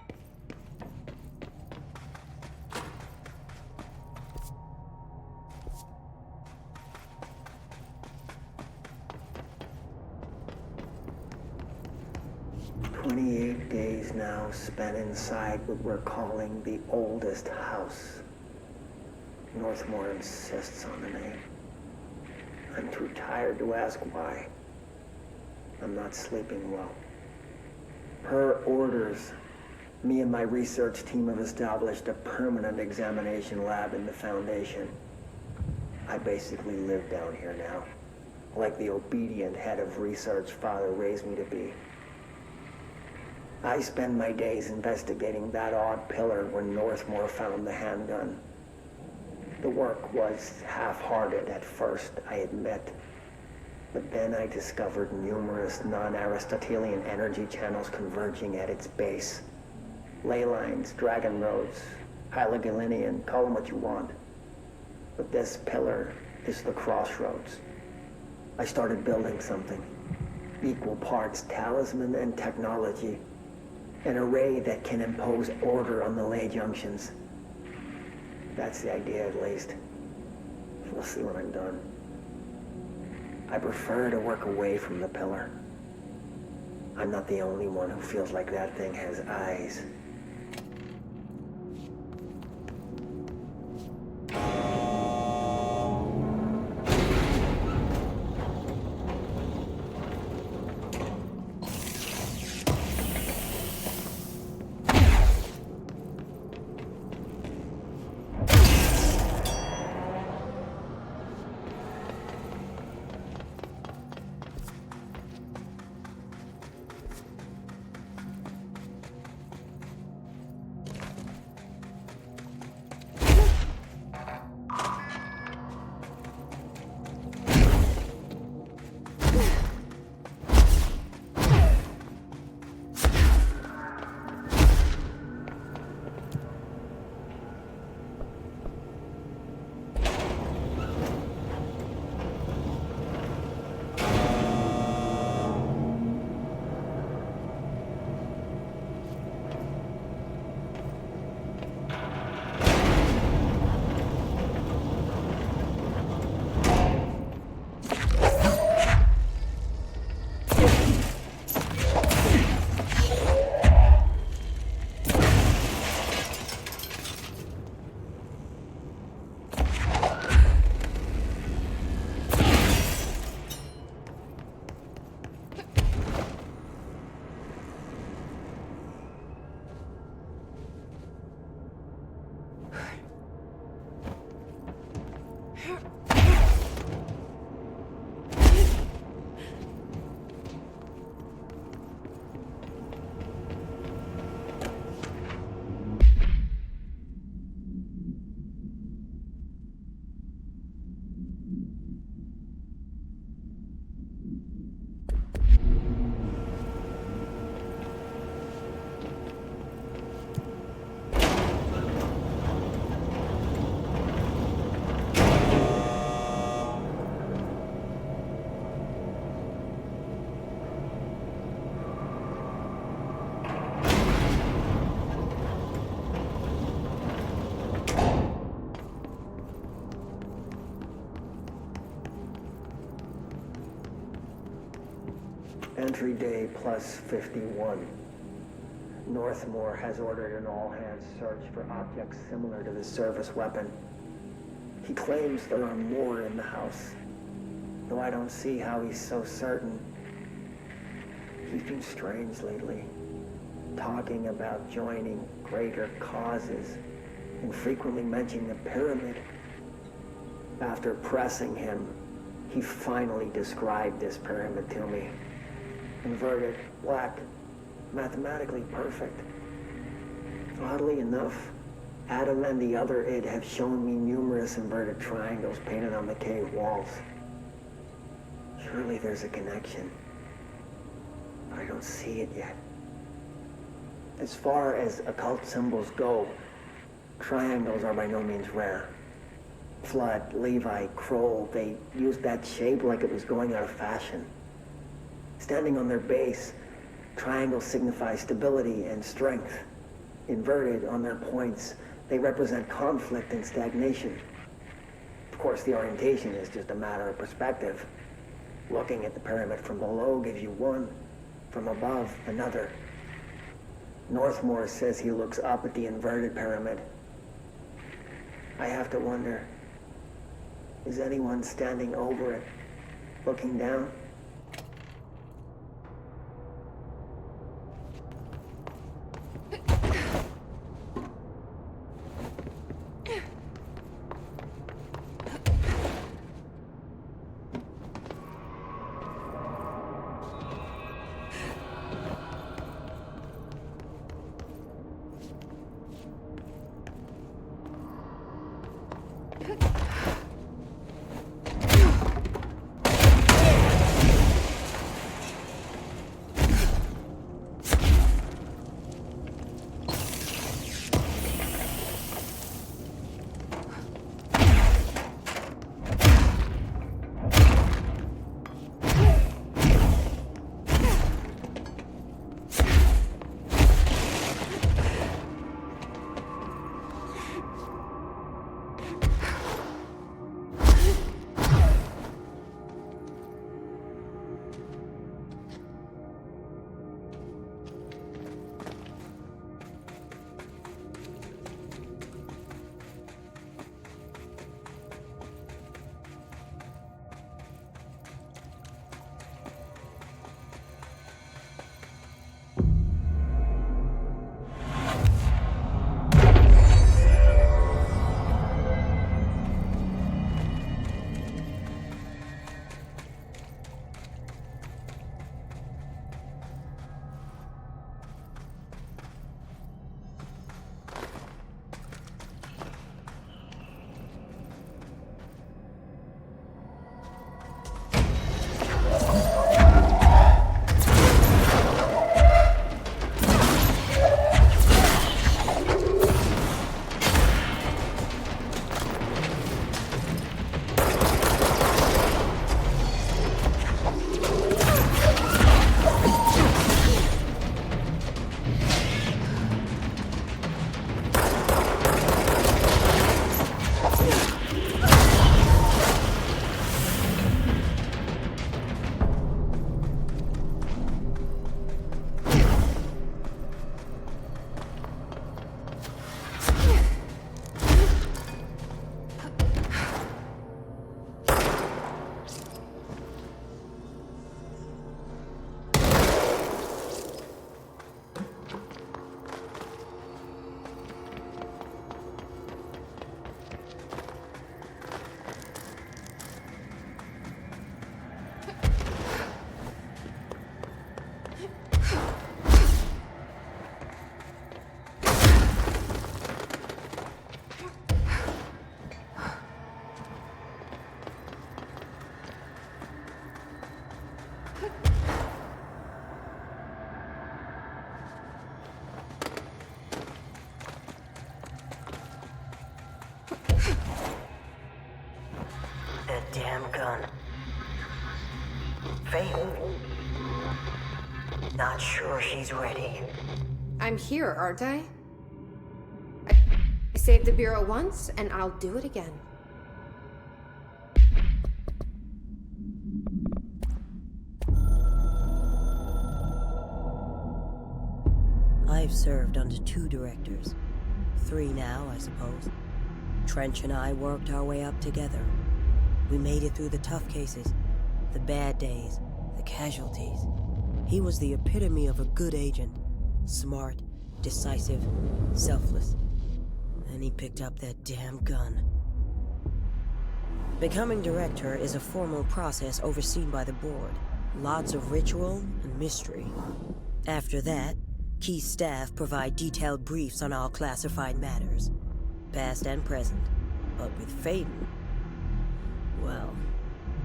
Days now spent inside what we're calling the oldest house. Northmore insists on the name. I'm too tired to ask why. I'm not sleeping well. Per orders, me and my research team have established a permanent examination lab in the Foundation. I basically live down here now, like the obedient head of research Father raised me to be. I spend my days investigating that odd pillar where Northmore found the handgun. The work was half-hearted at first, I admit. But then I discovered numerous non-Aristotelian energy channels converging at its base. Ley lines, dragon roads, Hylogalinian, call them what you want. But this pillar is the crossroads. I started building something. Equal parts talisman and technology. An array that can impose order on the ley junctions. That's the idea, at least. We'll see when I'm done. I prefer to work away from the pillar. I'm not the only one who feels like that thing has eyes. Entry day plus 51. Northmore has ordered an all-hands search for objects similar to the service weapon. He claims there are more in the house, though I don't see how he's so certain. He's been strange lately, talking about joining greater causes, and frequently mentioning the pyramid. After pressing him, he finally described this pyramid to me. Inverted, black, mathematically perfect. Oddly enough, Adam and the other id have shown me numerous inverted triangles painted on the cave walls. Surely there's a connection, but I don't see it yet. As far as occult symbols go, triangles are by no means rare. Flood, Levi, Kroll, they used that shape like it was going out of fashion. Standing on their base, triangles signify stability and strength. Inverted on their points, they represent conflict and stagnation. Of course, the orientation is just a matter of perspective. Looking at the pyramid from below gives you one, from above another. Northmore says he looks up at the inverted pyramid. I have to wonder, is anyone standing over it, looking down? That damn gun. Faith. Not sure she's ready. I'm here, aren't I? I saved the Bureau once, and I'll do it again. I've served under 2 directors. 3 now, I suppose. Trench and I worked our way up together. We made it through the tough cases, the bad days, the casualties. He was the epitome of a good agent. Smart, decisive, selfless. and he picked up that damn gun. Becoming director is a formal process overseen by the board. Lots of ritual and mystery. After that, key staff provide detailed briefs on all classified matters, past and present. But with Faden, well,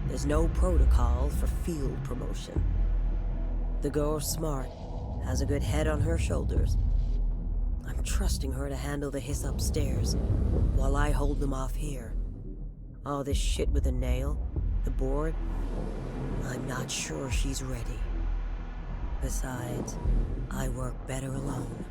there's no protocol for field promotion. The girl's smart, has a good head on her shoulders. I'm trusting her to handle the hiss upstairs, while I hold them off here. All this shit with the nail, the board, I'm not sure she's ready. Besides, I work better alone.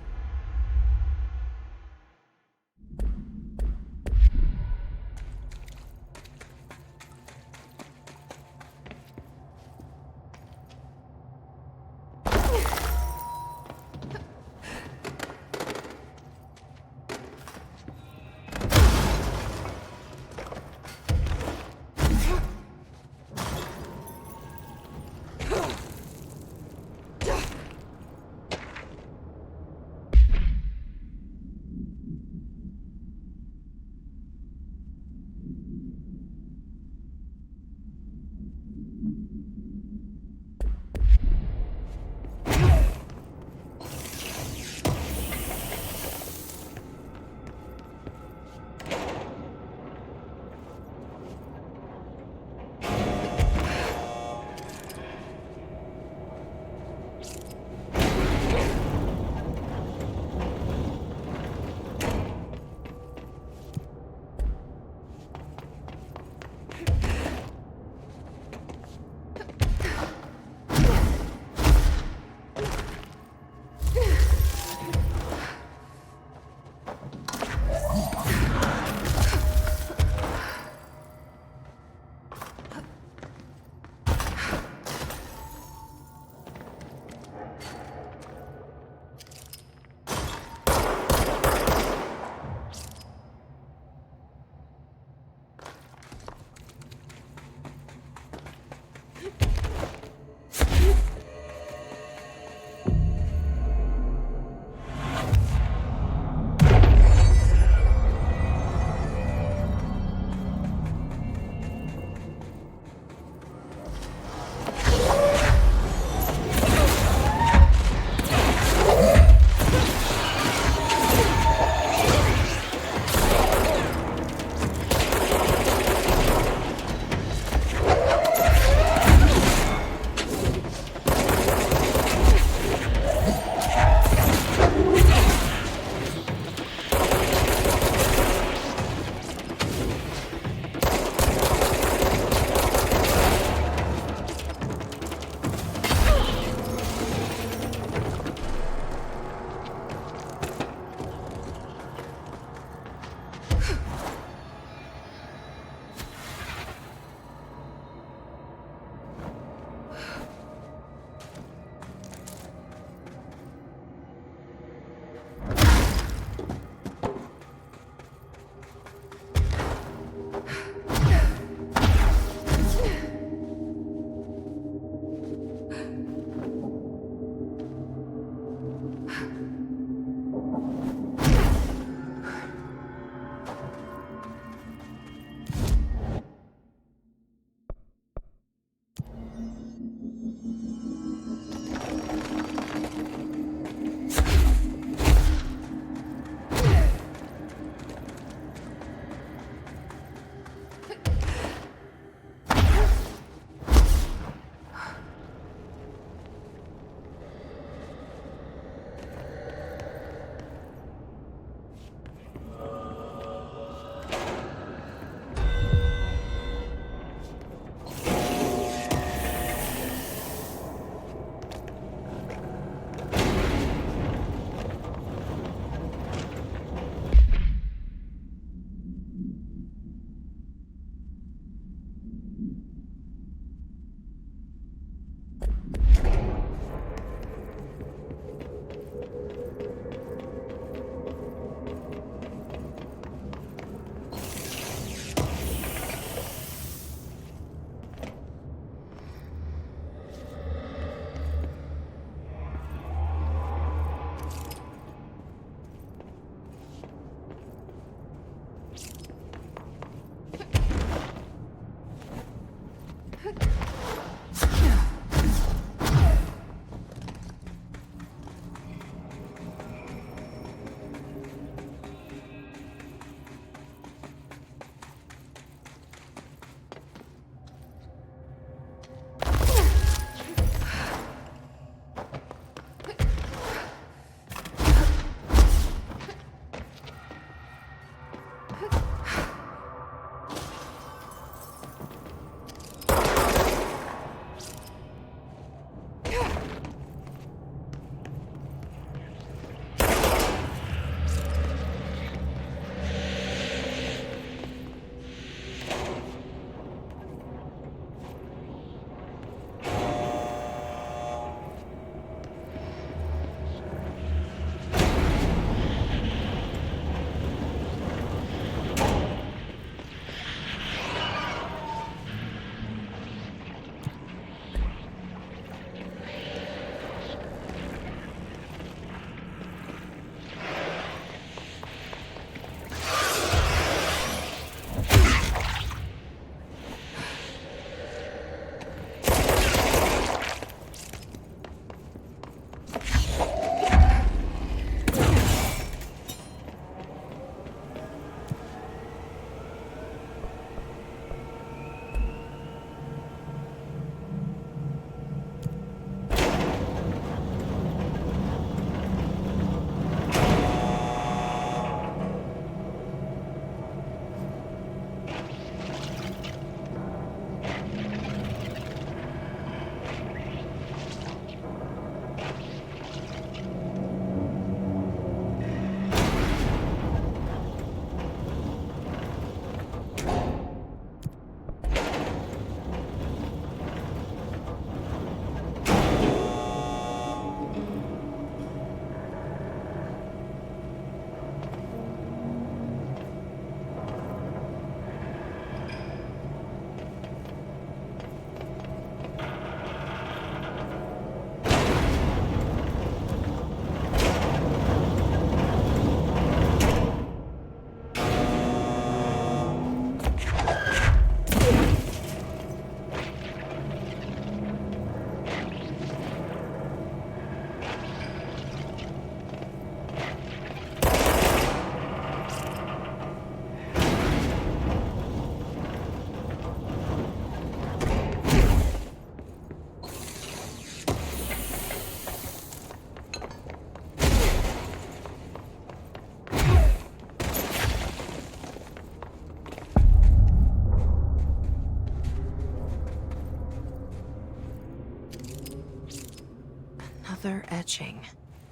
Another etching,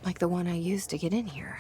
like the one I used to get in here.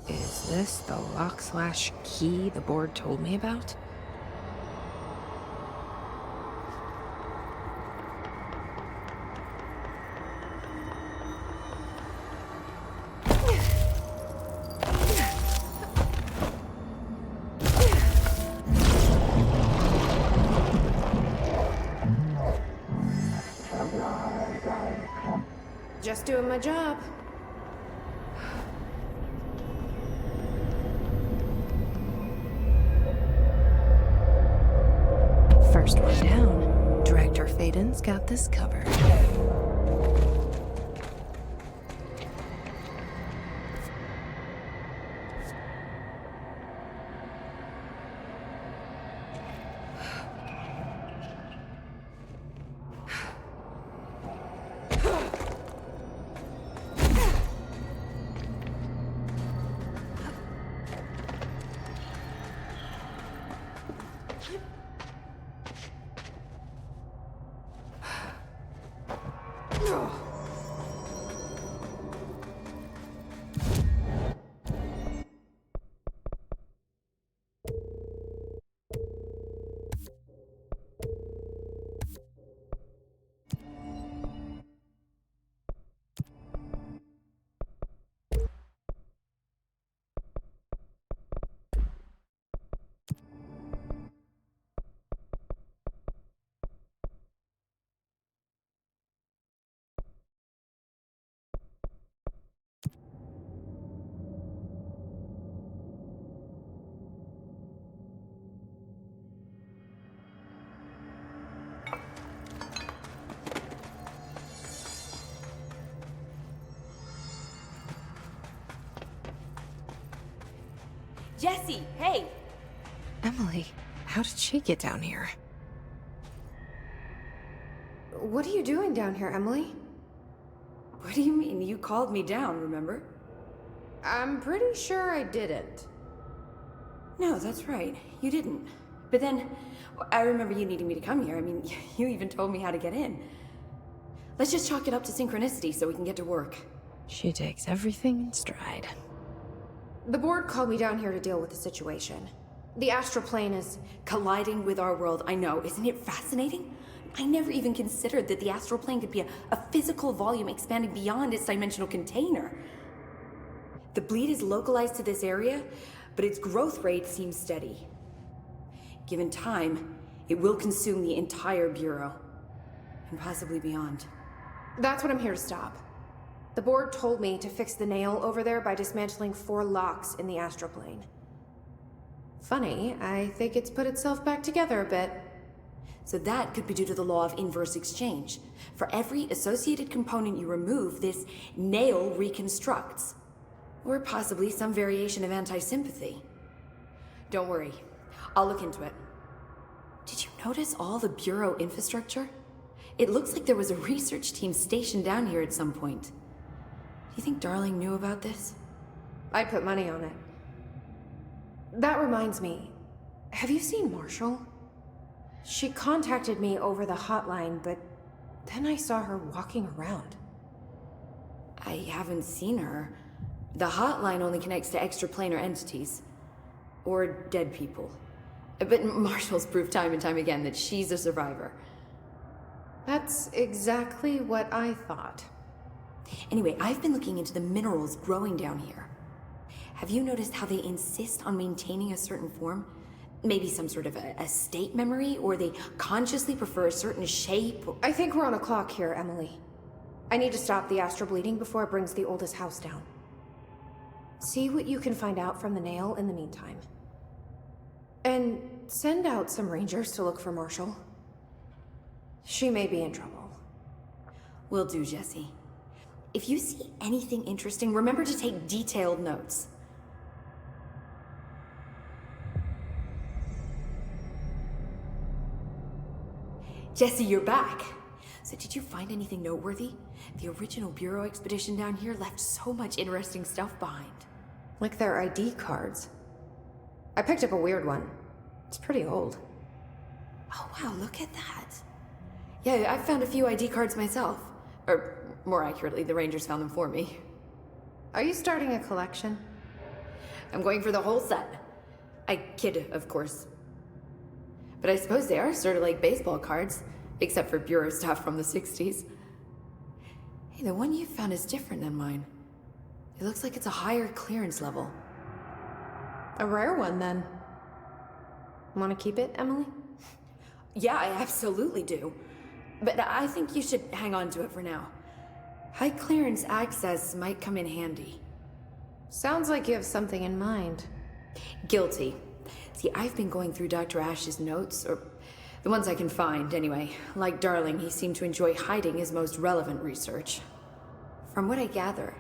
Is this the lock/key the board told me about? Just doing my job. First one down. Director Faden's got this covered. Jesse, hey! Emily, how did she get down here? What are you doing down here, Emily? What do you mean? You called me down, remember? I'm pretty sure I didn't. No, that's right. You didn't. But then, I remember you needing me to come here. I mean, you even told me how to get in. Let's just chalk it up to synchronicity so we can get to work. She takes everything in stride. The board called me down here to deal with the situation. The astral plane is colliding with our world, I know. Isn't it fascinating? I never even considered that the astral plane could be a physical volume expanding beyond its dimensional container. The bleed is localized to this area, but its growth rate seems steady. Given time, it will consume the entire Bureau, and possibly beyond. That's what I'm here to stop. The board told me to fix the nail over there by dismantling 4 locks in the astral plane. Funny, I think it's put itself back together a bit. So that could be due to the law of inverse exchange. For every associated component you remove, this nail reconstructs. Or possibly some variation of anti-sympathy. Don't worry, I'll look into it. Did you notice all the Bureau infrastructure? It looks like there was a research team stationed down here at some point. Do you think Darling knew about this? I put money on it. That reminds me, Have you seen Marshall? She contacted me over the hotline, but then I saw her walking around. I haven't seen her. The hotline only connects to extraplanar entities. Or dead people. But Marshall's proved time and time again that she's a survivor. That's exactly what I thought. Anyway, I've been looking into the minerals growing down here. Have you noticed how they insist on maintaining a certain form? Maybe some sort of a state memory, or they consciously prefer a certain shape? I think we're on a clock here, Emily. I need to stop the astral bleeding before it brings the oldest house down. See what you can find out from the nail in the meantime. And send out some rangers to look for Marshall. She may be in trouble. Will do, Jesse. If you see anything interesting, remember to take detailed notes. Jesse, you're back. So did you find anything noteworthy? The original Bureau expedition down here left so much interesting stuff behind. Like their ID cards. I picked up a weird one. It's pretty old. Oh wow, look at that. Yeah, I found a few ID cards myself. Or, more accurately, the Rangers found them for me. Are you starting a collection? I'm going for the whole set. I kid, of course. But I suppose they are sort of like baseball cards, except for Bureau stuff from the 60s. Hey, the one you found is different than mine. It looks like it's a higher clearance level. A rare one, then. Want to keep it, Emily? Yeah, I absolutely do. But I think you should hang on to it for now. High clearance access might come in handy. Sounds like you have something in mind. Guilty. See, I've been going through Dr. Ash's notes, or the ones I can find, anyway. Like Darling, he seemed to enjoy hiding his most relevant research. From what I gather,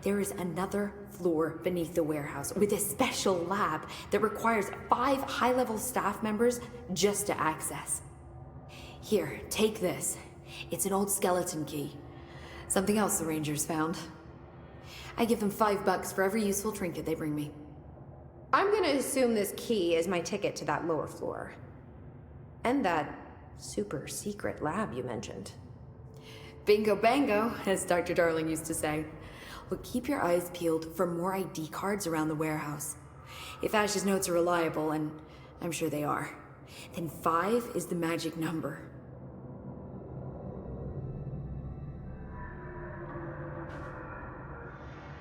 there is another floor beneath the warehouse with a special lab that requires 5 high-level staff members just to access. Here, take this. It's an old skeleton key. Something else the Rangers found. I give them $5 for every useful trinket they bring me. I'm gonna assume this key is my ticket to that lower floor. And that super secret lab you mentioned. Bingo bango, as Dr. Darling used to say. Well, keep your eyes peeled for more ID cards around the warehouse. If Ash's notes are reliable, and I'm sure they are, then 5 is the magic number.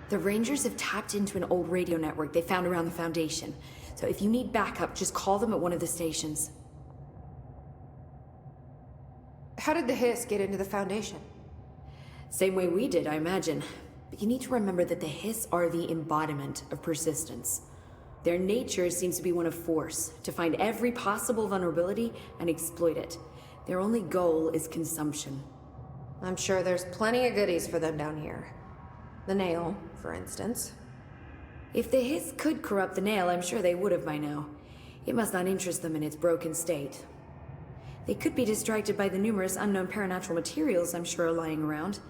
The Rangers have tapped into an old radio network they found around the Foundation. So if you need backup, just call them at one of the stations. How did the Hiss get into the Foundation? Same way we did, I imagine. But you need to remember that the Hiss are the embodiment of persistence. Their nature seems to be one of force, to find every possible vulnerability and exploit it. Their only goal is consumption. I'm sure there's plenty of goodies for them down here. The nail, for instance. If the Hiss could corrupt the nail, I'm sure they would have by now. It must not interest them in its broken state. They could be distracted by the numerous unknown paranatural materials I'm sure are lying around.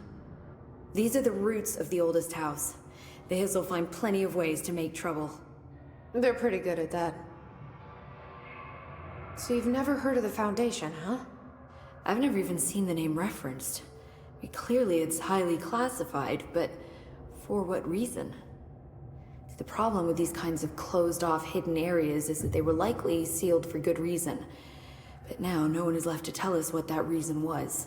These are the roots of the oldest house. The Hiss will find plenty of ways to make trouble. They're pretty good at that. So you've never heard of the Foundation, huh? I've never even seen the name referenced. Clearly it's highly classified, but for what reason? The problem with these kinds of closed-off hidden areas is that they were likely sealed for good reason. But now no one is left to tell us what that reason was.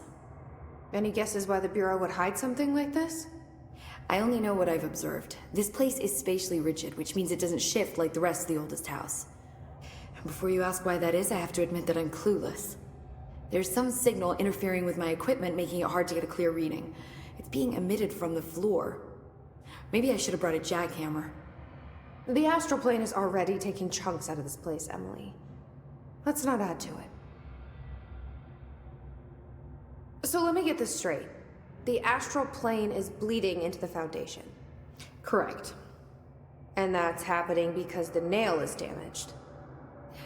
Any guesses why the Bureau would hide something like this? I only know what I've observed. This place is spatially rigid, which means it doesn't shift like the rest of the oldest house. And before you ask why that is, I have to admit that I'm clueless. There's some signal interfering with my equipment, making it hard to get a clear reading. It's being emitted from the floor. Maybe I should have brought a jackhammer. The astral plane is already taking chunks out of this place, Emily. Let's not add to it. So let me get this straight. The astral plane is bleeding into the Foundation. Correct. And that's happening because the nail is damaged.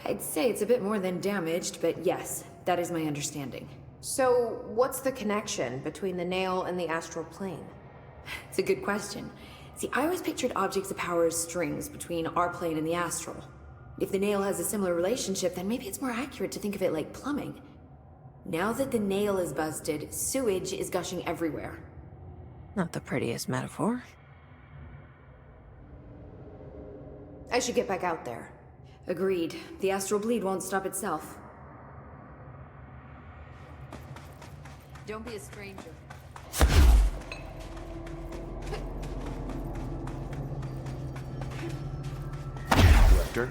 I'd say it's a bit more than damaged, but yes, that is my understanding. So what's the connection between the nail and the astral plane? It's a good question. See, I always pictured objects of power as strings between our plane and the astral. If the nail has a similar relationship, then maybe it's more accurate to think of it like plumbing. Now that the nail is busted, sewage is gushing everywhere. Not the prettiest metaphor. I should get back out there. Agreed. The astral bleed won't stop itself. Don't be a stranger. Director?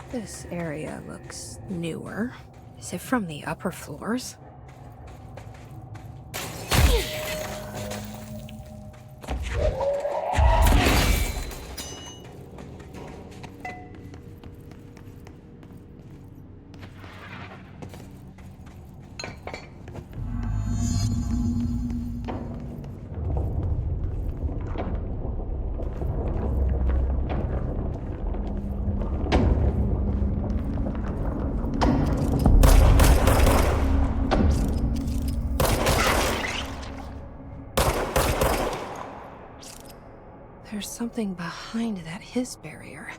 This area looks newer. Is it from the upper floors? There's something behind that hiss barrier.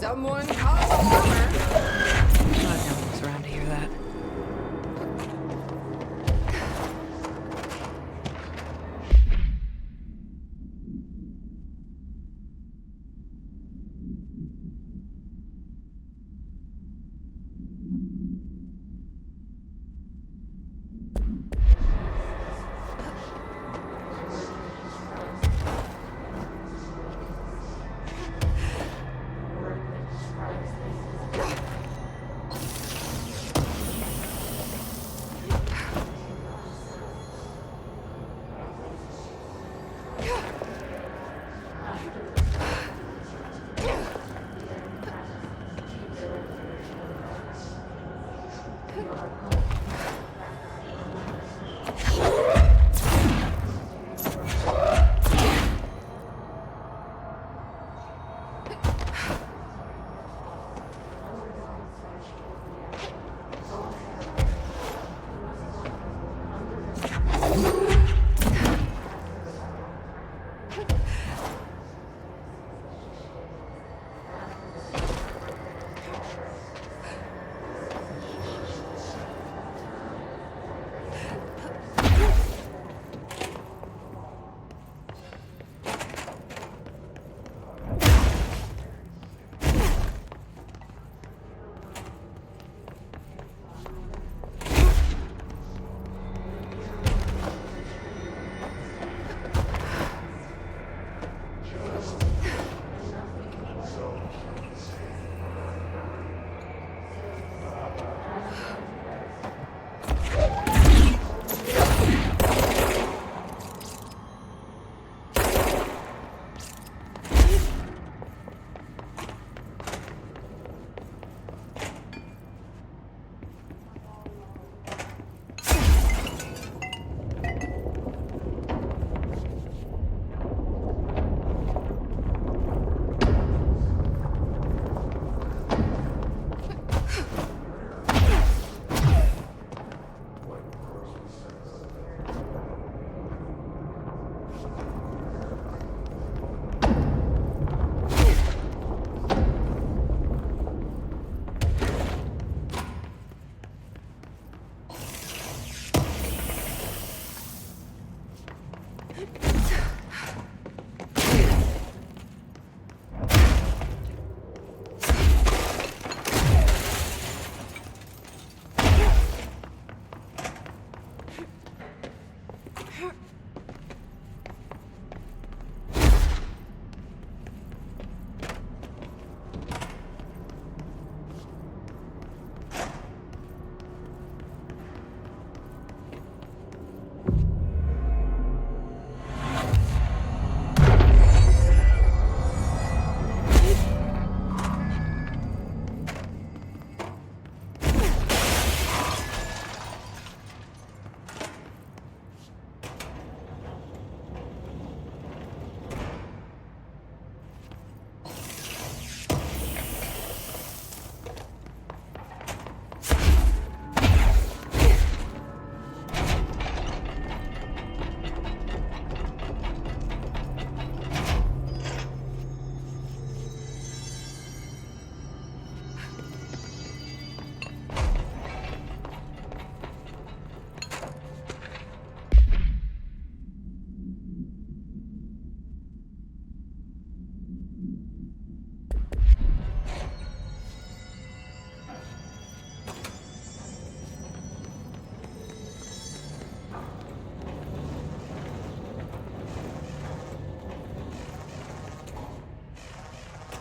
Someone call a plumber. Glad no one was around to hear that.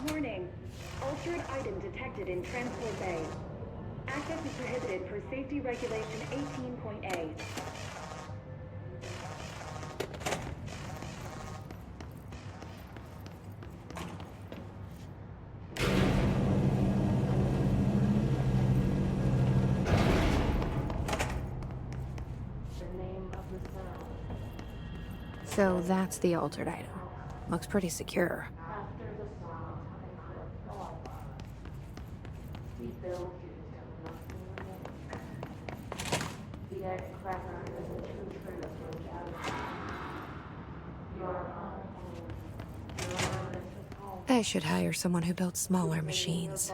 Warning. Altered item detected in transport bay. Access is prohibited per safety regulation 18.A. So that's the altered item. Looks pretty secure. I should hire someone who builds smaller machines.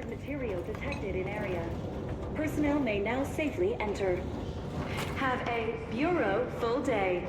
Material detected in area. Personnel may now safely enter. Have a Bureau full day.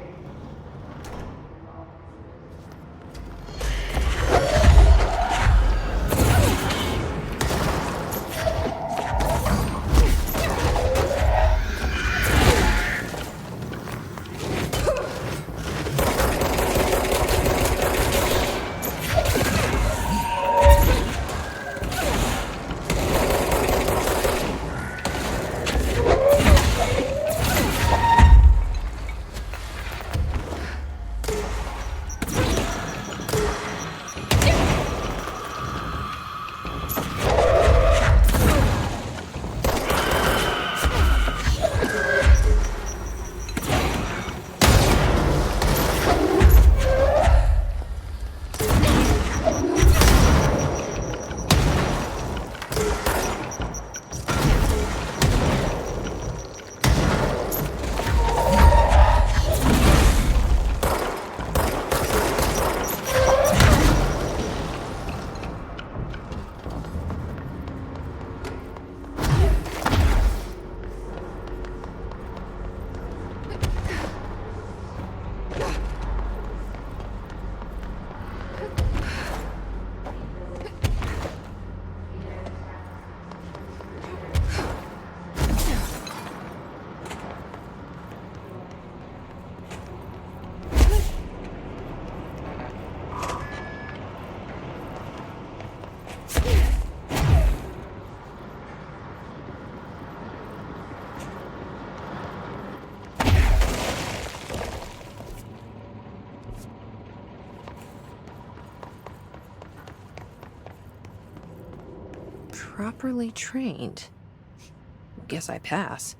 Properly trained. Guess I pass.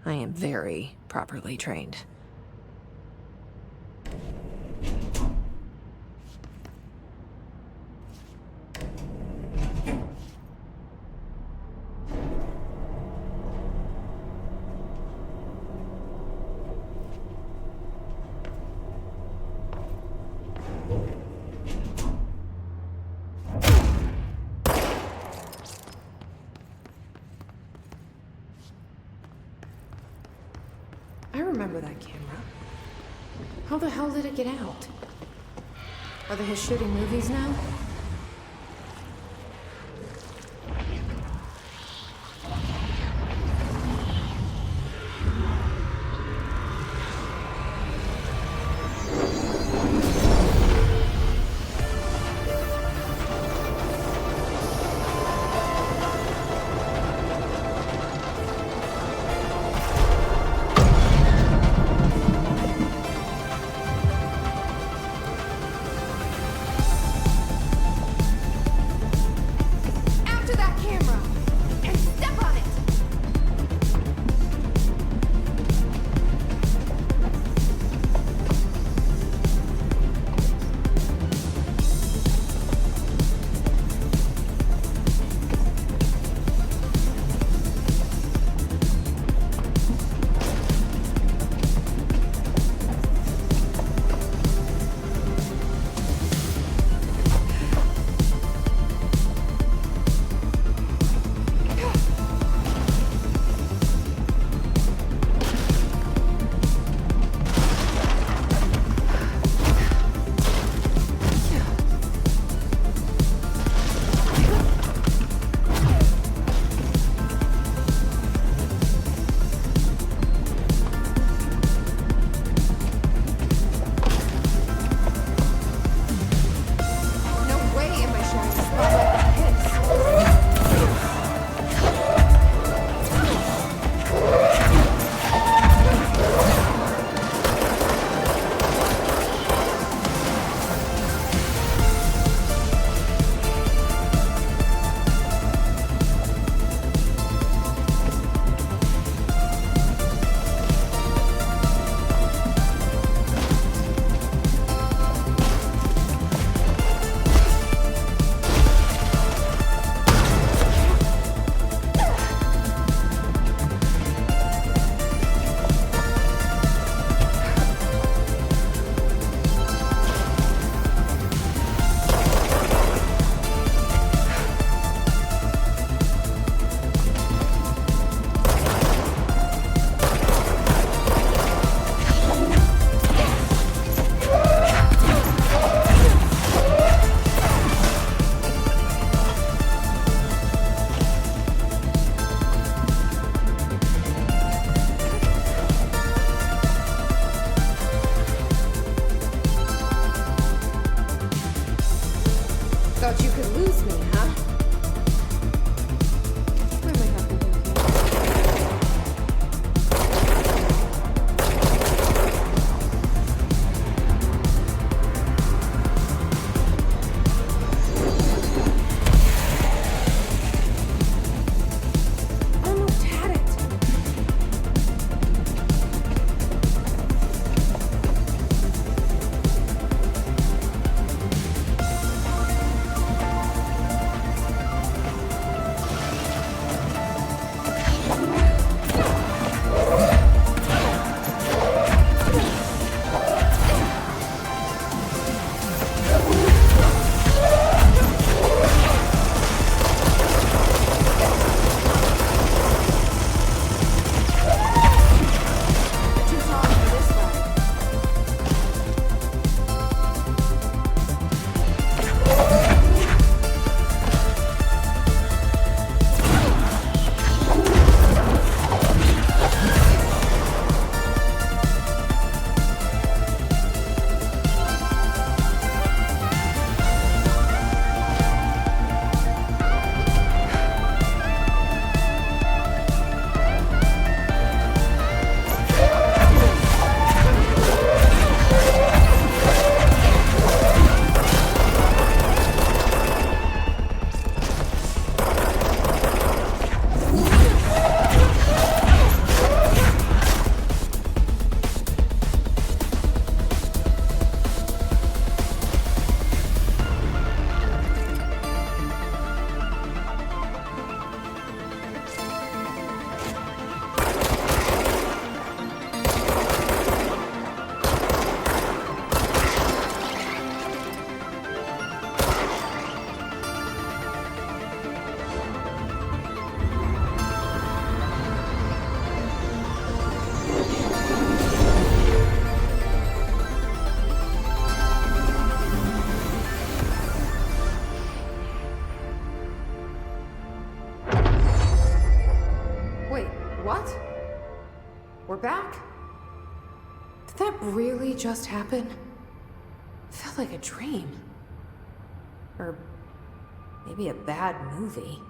I am very properly trained. I remember that camera. How the hell did it get out? Are they shooting movies now? what? We're back? Did that really just happen? It felt like a dream. Or maybe a bad movie.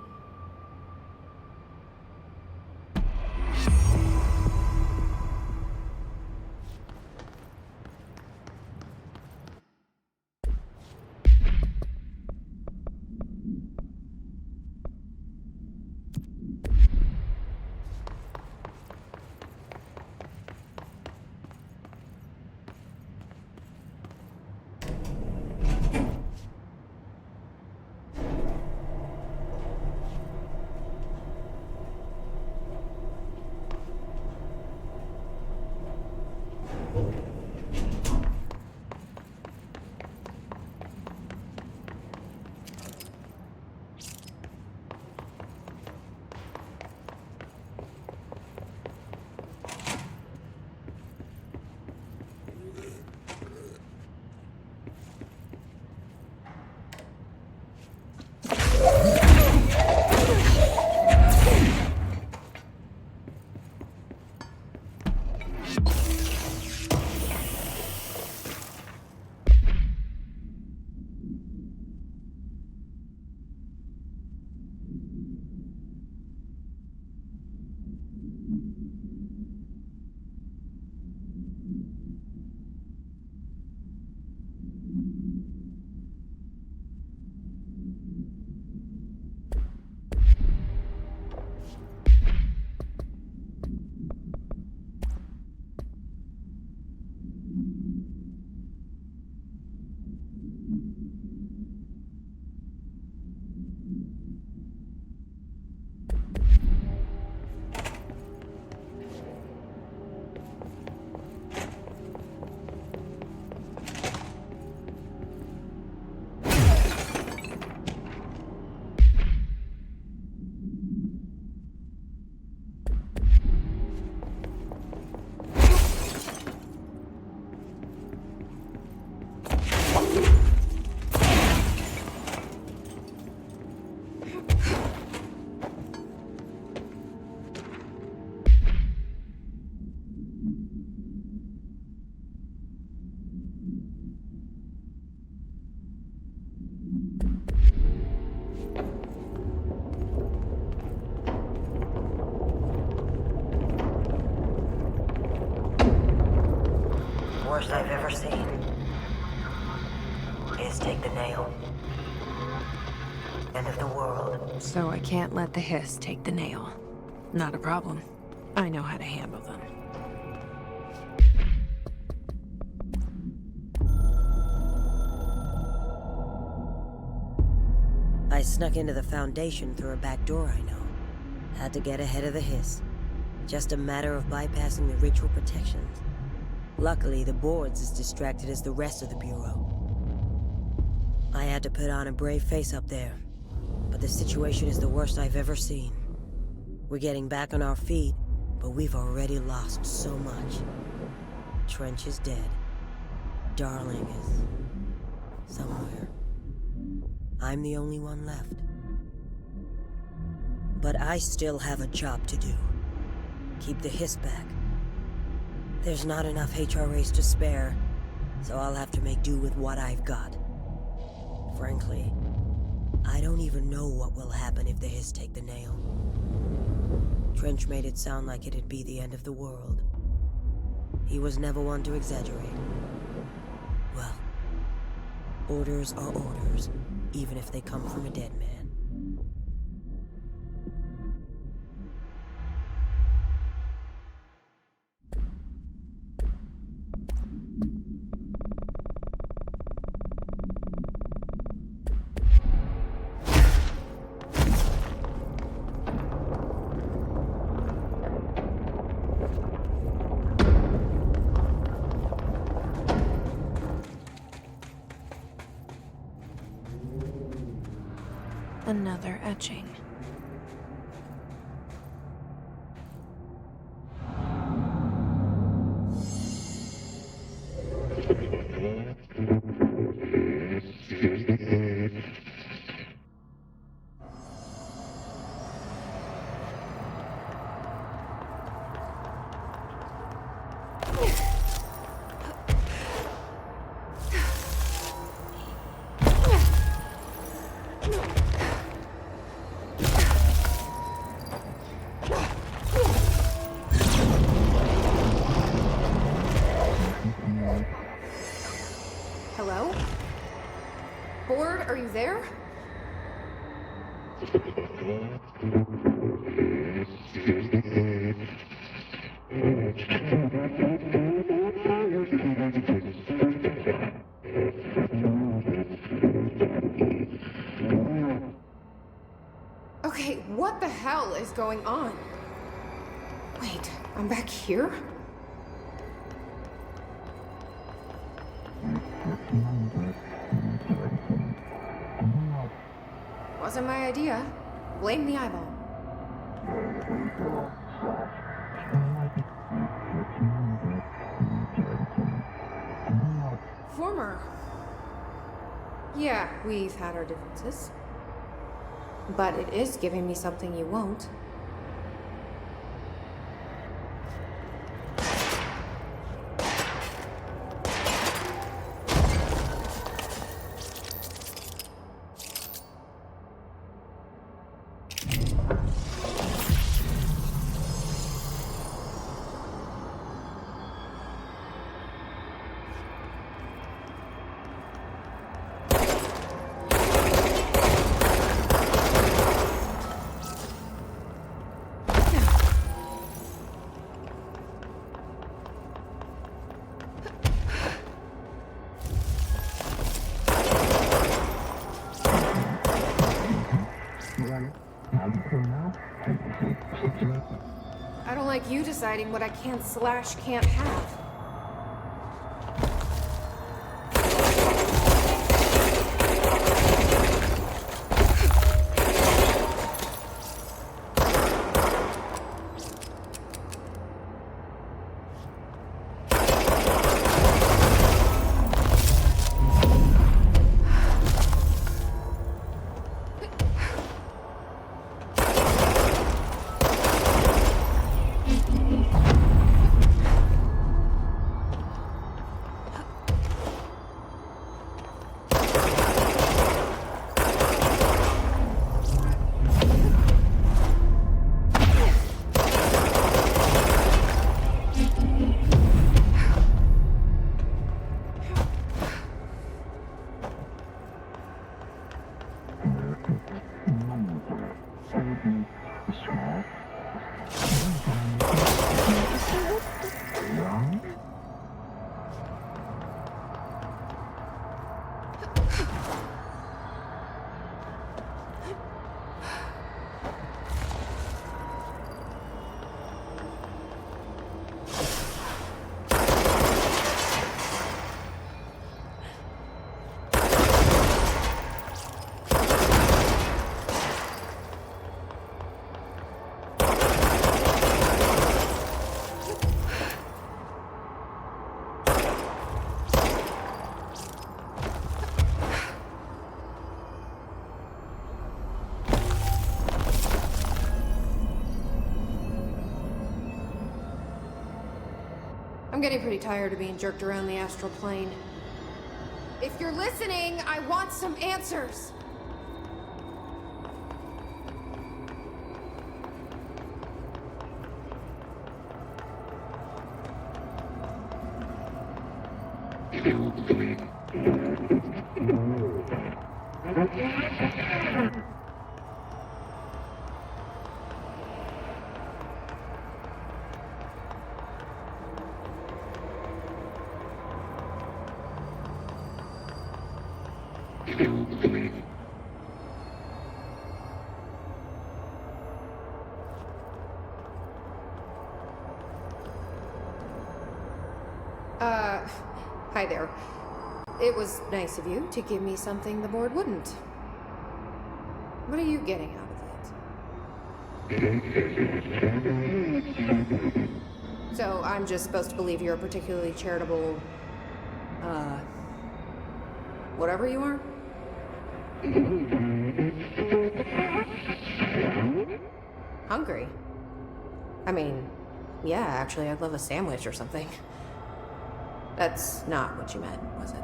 Worst I've ever seen is take the nail. End of the world. So I can't let the hiss take the nail. Not a problem. I know how to handle them. I snuck into the Foundation through a back door I know. Had to get ahead of the hiss. Just a matter of bypassing the ritual protections. Luckily, the board's as distracted as the rest of the Bureau. I had to put on a brave face up there, but the situation is the worst I've ever seen. We're getting back on our feet, but we've already lost so much. Trench is dead. Darling is somewhere. I'm the only one left. But I still have a job to do. Keep the hiss back. There's not enough HRAs to spare, so I'll have to make do with what I've got. Frankly, I don't even know what will happen if the hiss take the nail. Trench made it sound like it'd be the end of the world. He was never one to exaggerate. Well, orders are orders, even if they come from a dead man. Another etching. there? Okay, what the hell is going on? Wait, I'm back here? Wasn't my idea. Blame the eyeball. Former. Yeah, we've had our differences. But it is giving me something you won't. I don't like you deciding what I can't have. I'm getting pretty tired of being jerked around the astral plane. If you're listening, I want some answers! Hi there. It was nice of you to give me something the board wouldn't. What are you getting out of it? So I'm just supposed to believe you're a particularly charitable, whatever you are? Hungry? I mean, yeah, actually, I'd love a sandwich or something. That's not what you meant, was it?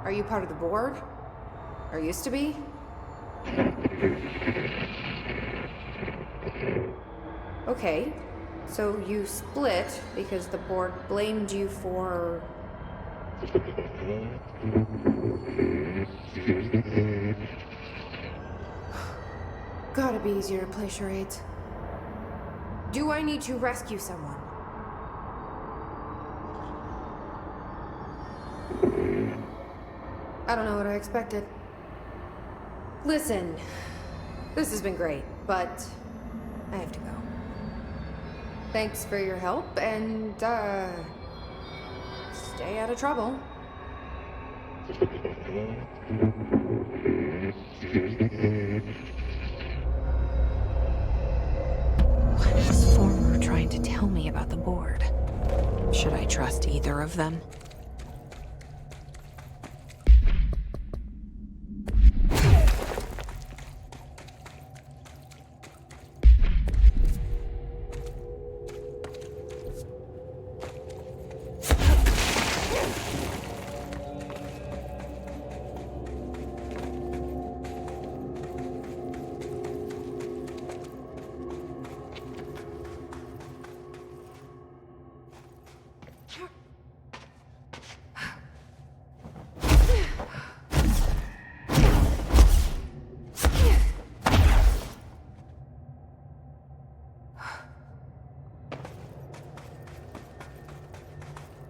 Are you part of the board? Or used to be? Okay. So you split because the board blamed you for... Gotta be easier to play charades. Do I need to rescue someone? I don't know what I expected. Listen, this has been great, but I have to go. Thanks for your help, and, stay out of trouble. What is Former trying to tell me about the board? Should I trust either of them?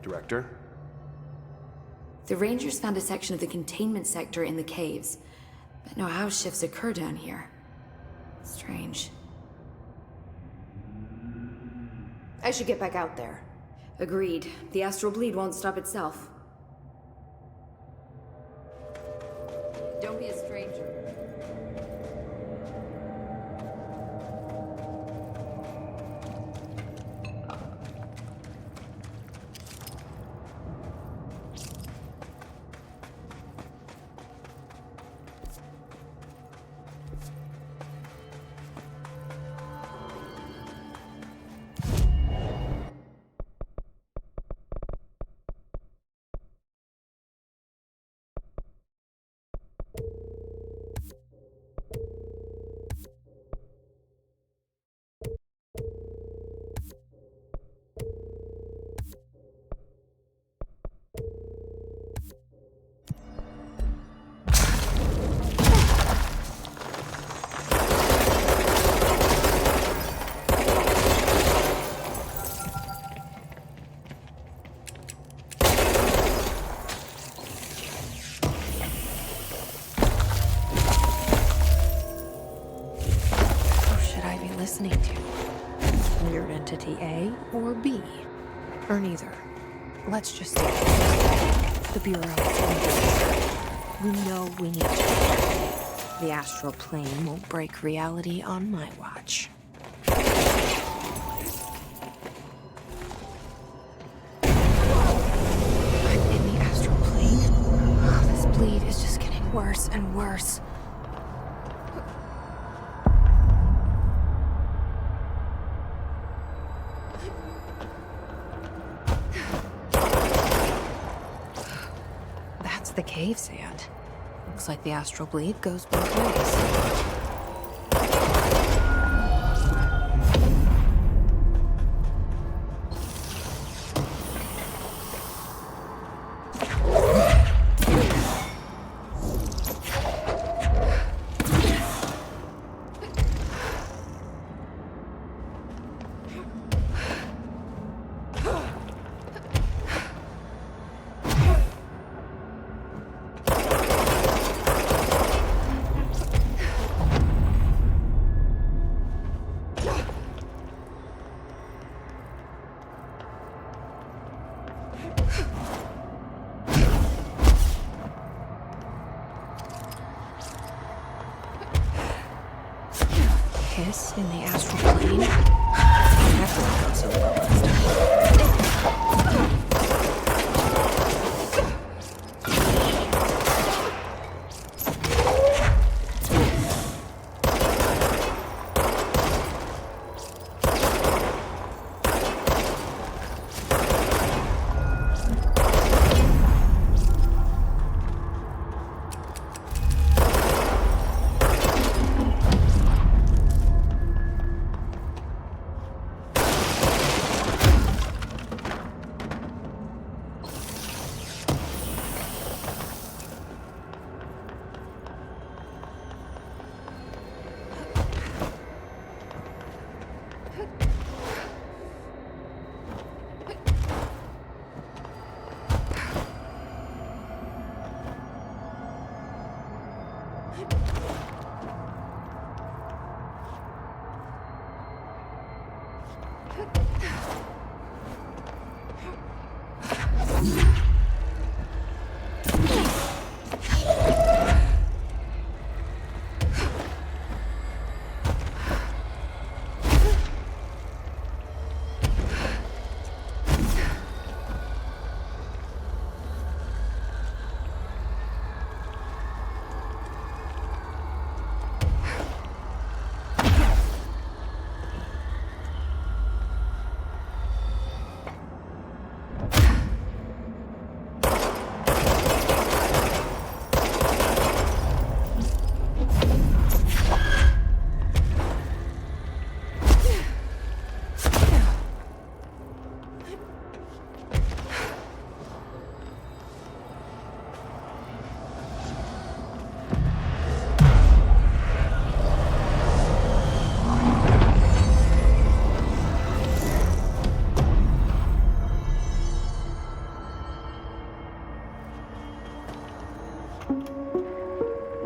Director? The Rangers found a section of the containment sector in the caves, but no house shifts occur down here. Strange. I should get back out there. Agreed. The astral bleed won't stop itself. Don't be a stranger. Listening to? Weird entity A or B? Or neither? Let's just say the Bureau is under. We know we need to. The astral plane won't break reality on my watch. I'm in the astral plane. Oh, this bleed is just getting worse and worse. The cave sand. Looks like the astral bleed goes both ways. Kiss in the astral plane? That doesn't go so well last time.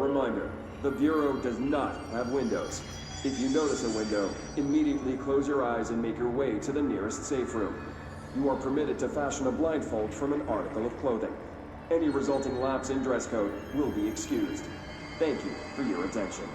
Reminder, the Bureau does not have windows. If you notice a window, immediately close your eyes and make your way to the nearest safe room. You are permitted to fashion a blindfold from an article of clothing. Any resulting lapse in dress code will be excused. Thank you for your attention.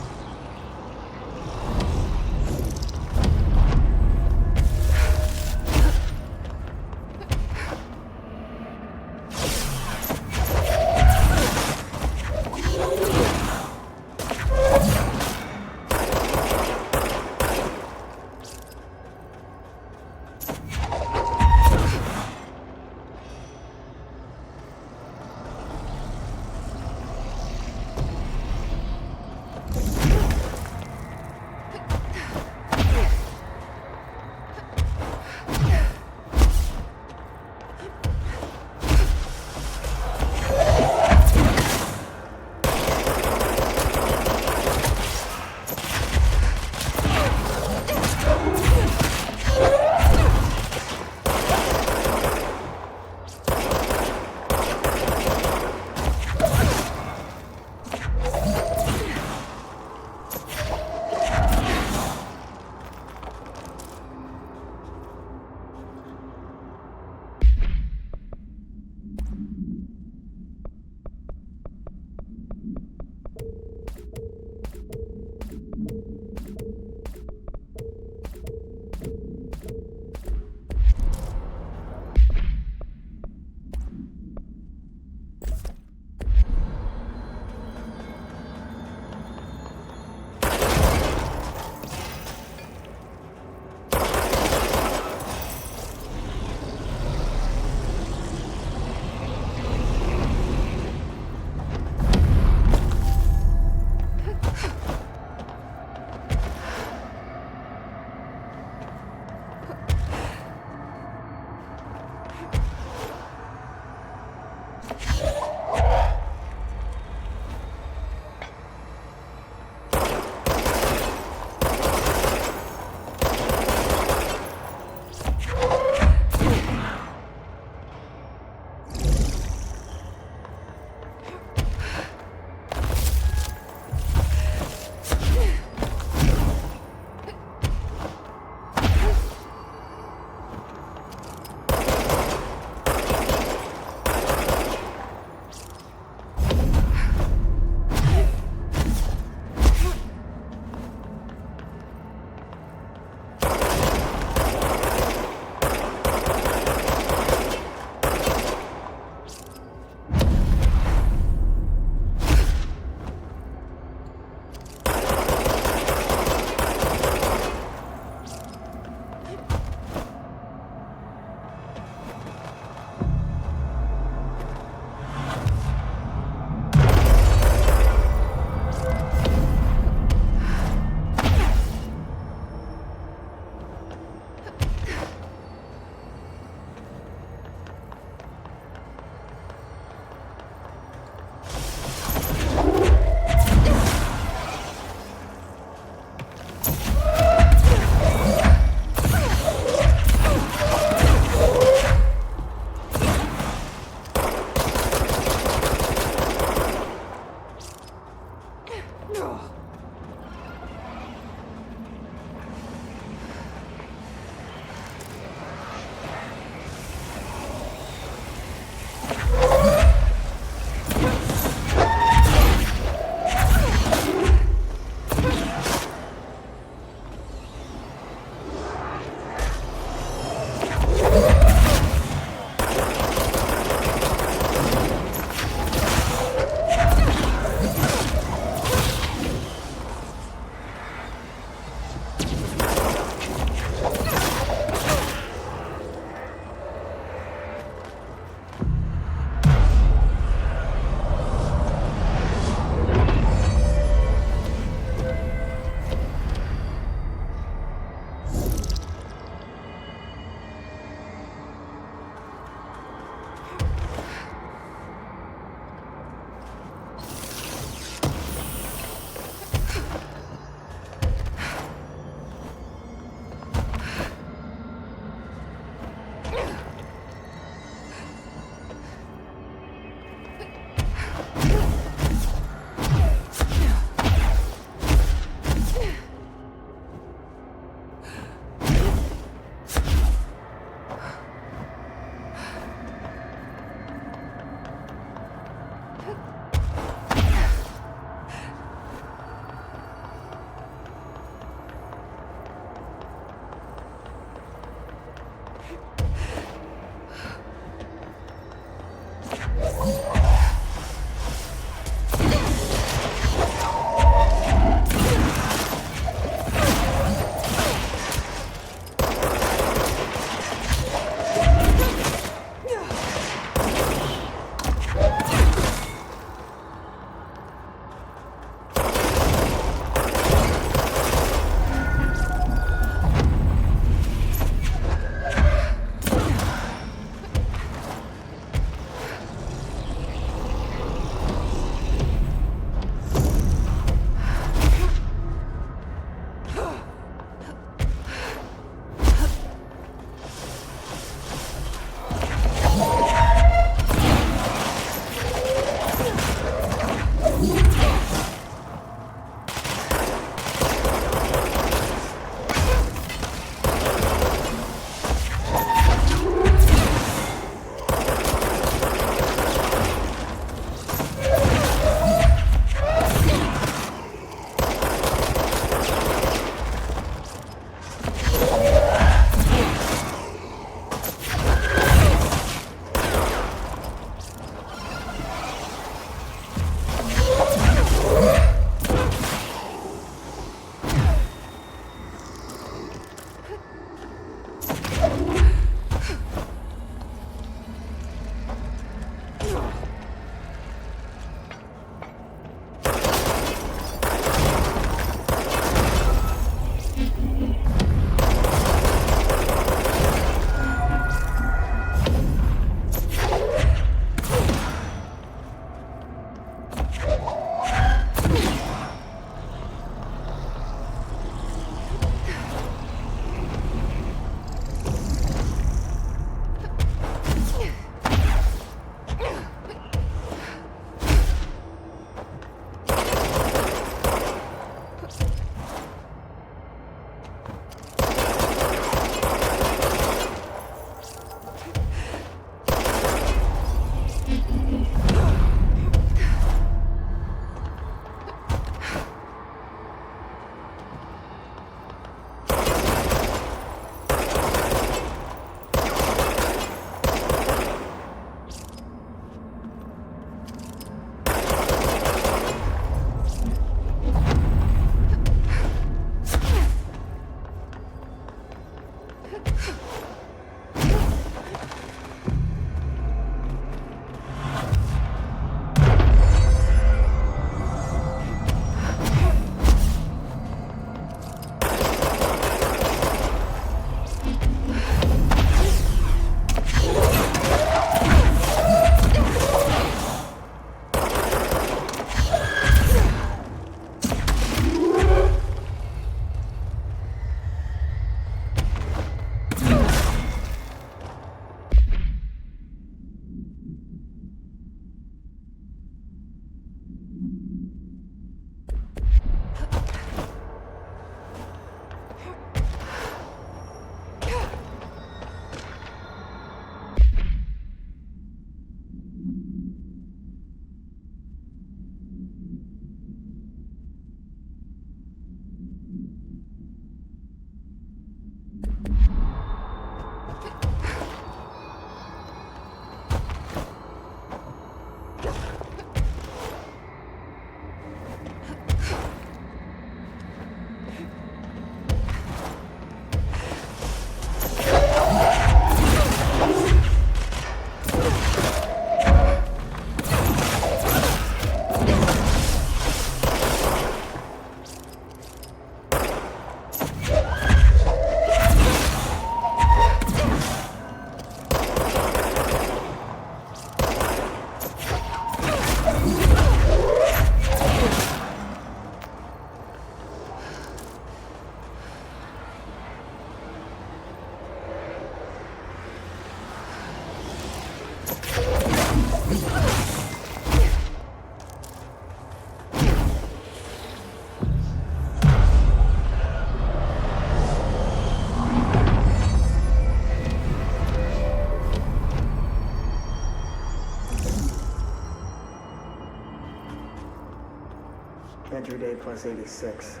Entry day plus 86.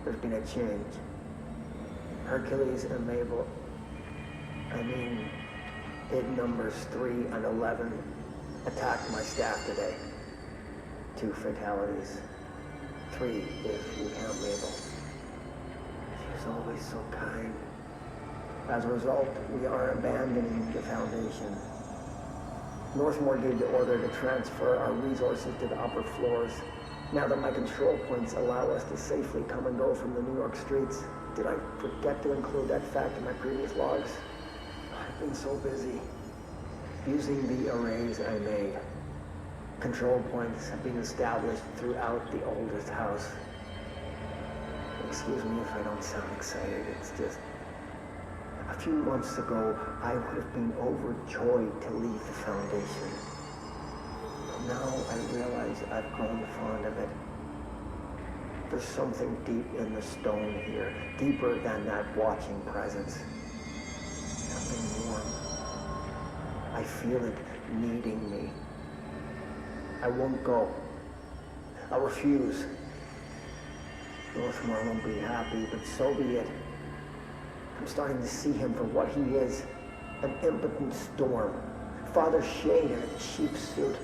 There's been a change. Hercules and Mabel, it numbers 3 and 11, attacked my staff today. 2 fatalities. 3 if you count Mabel. She was always so kind. As a result, we are abandoning the Foundation. Northmore gave the order to transfer our resources to the upper floors. Now that my control points allow us to safely come and go from the New York streets, did I forget to include that fact in my previous logs? I've been so busy. Using the arrays I made. Control points have been established throughout the oldest house. Excuse me if I don't sound excited, it's just... A few months ago, I would have been overjoyed to leave the Foundation. Now I realize I've grown fond of it. There's something deep in the stone here, deeper than that watching presence. Something warm. I feel it needing me. I won't go. I'll refuse. Northmore won't be happy, but so be it. I'm starting to see him for what he is. An impotent storm. Father Shane in a cheap suit.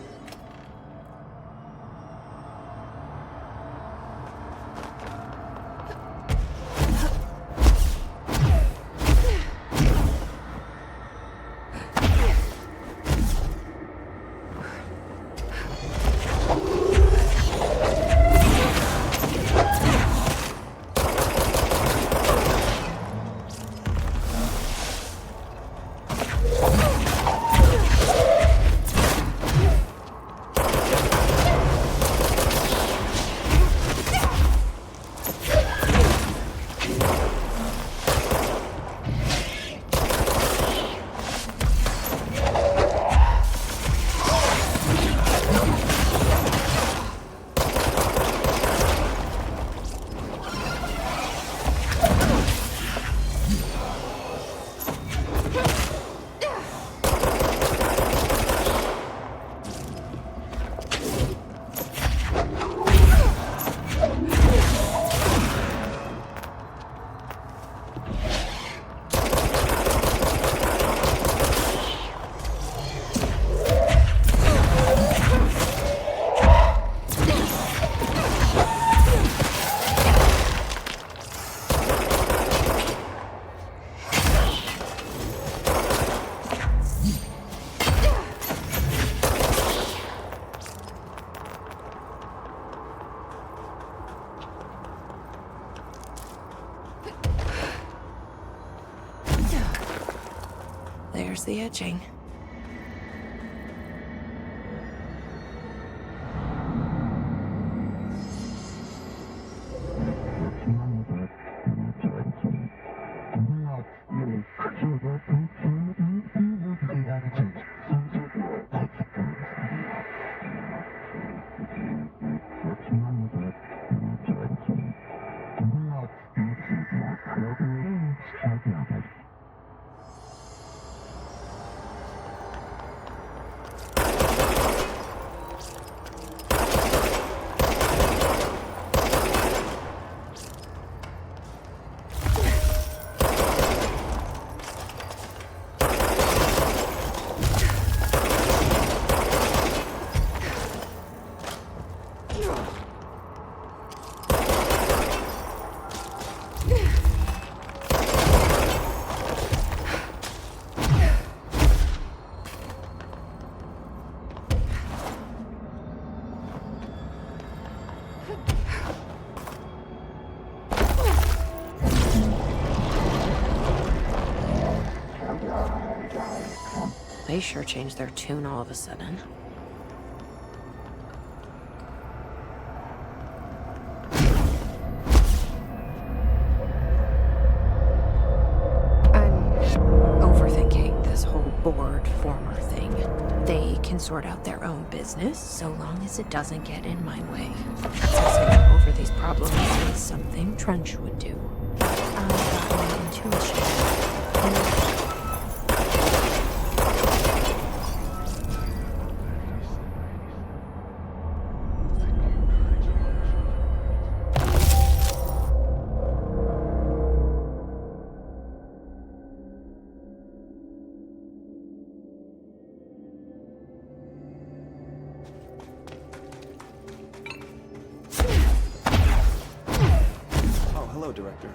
There's the etching. They sure changed their tune all of a sudden. I'm overthinking this whole board format. our thing. They can sort out their own business so long as it doesn't get in my way. Obsessing over these problems is something Trench would do. I've got my intuition. Oh, hello, Director.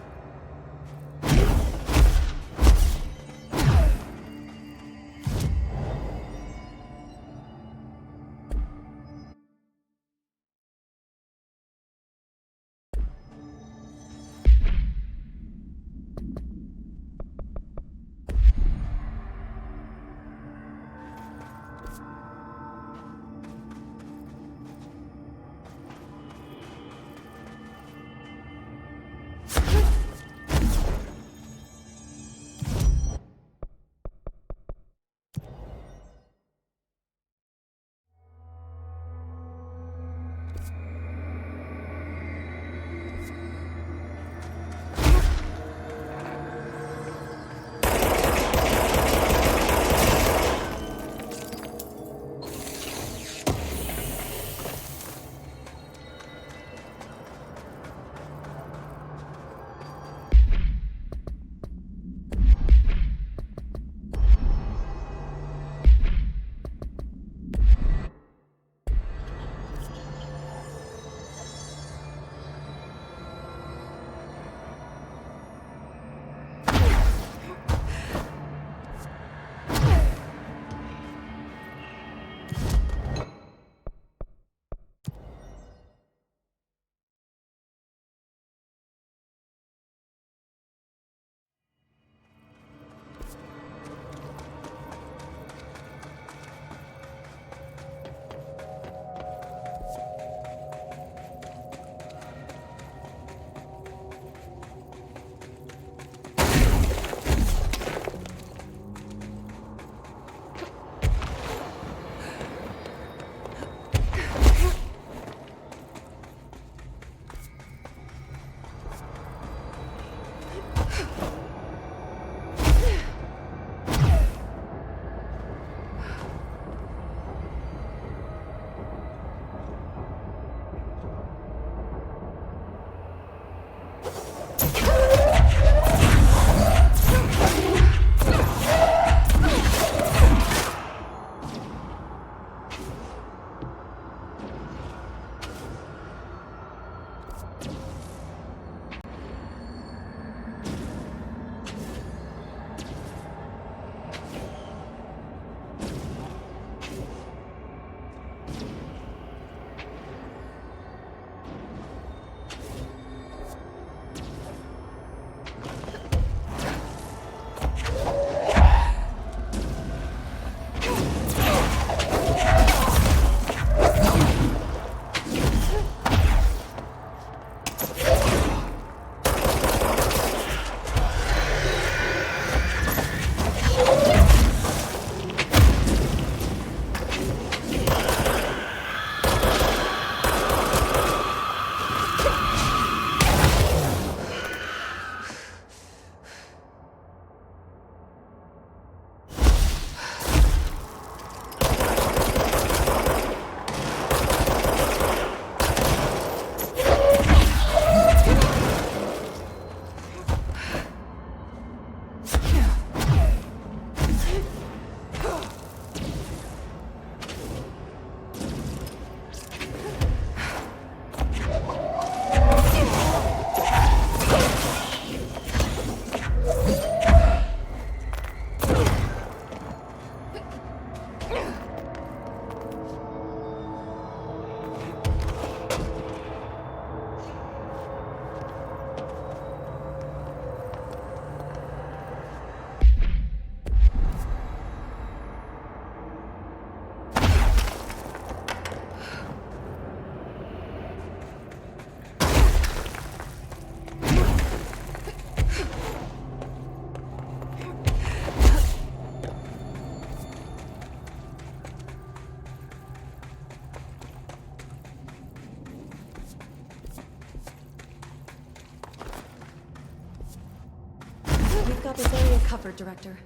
got this area covered, Director.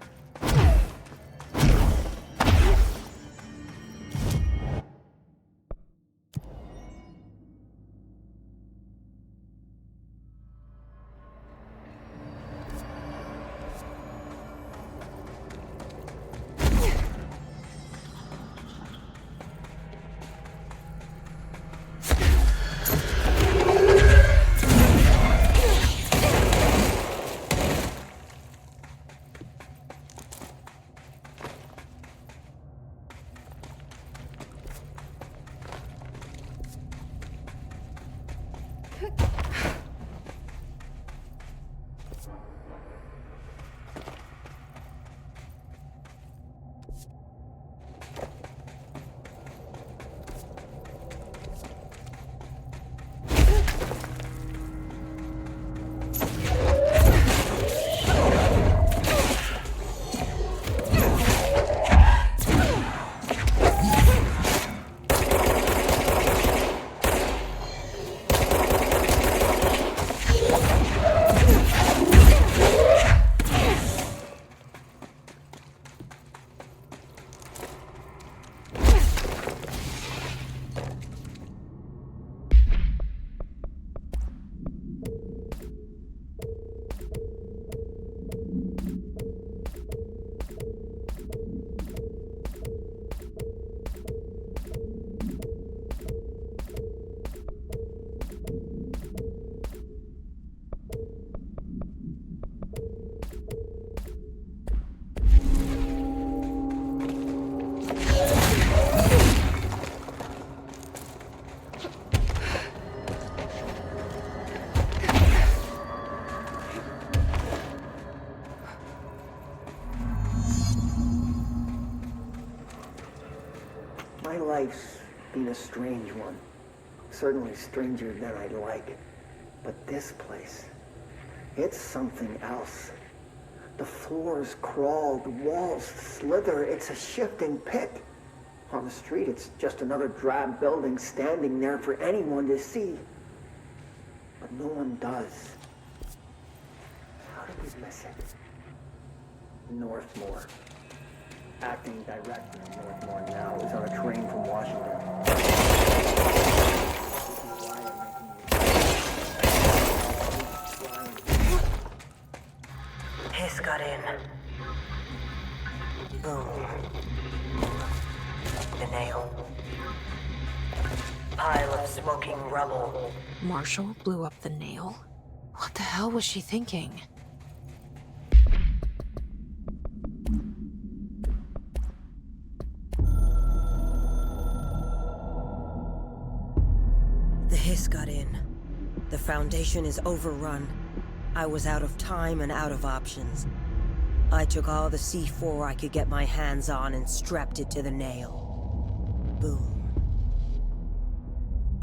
My life's been a strange one. Certainly stranger than I'd like. But this place, it's something else. The floors crawl, the walls slither. It's a shifting pit. On the street, it's just another drab building standing there for anyone to see. But no one does. How did we miss it? Northmore. Acting director in Northmore now is on a train from Washington. Hiss got in. Boom. The nail. Pile of smoking rubble. Marshall blew up the nail? What the hell was she thinking? The hiss got in. The Foundation is overrun. I was out of time and out of options. I took all the C4 I could get my hands on and strapped it to the nail. Boom.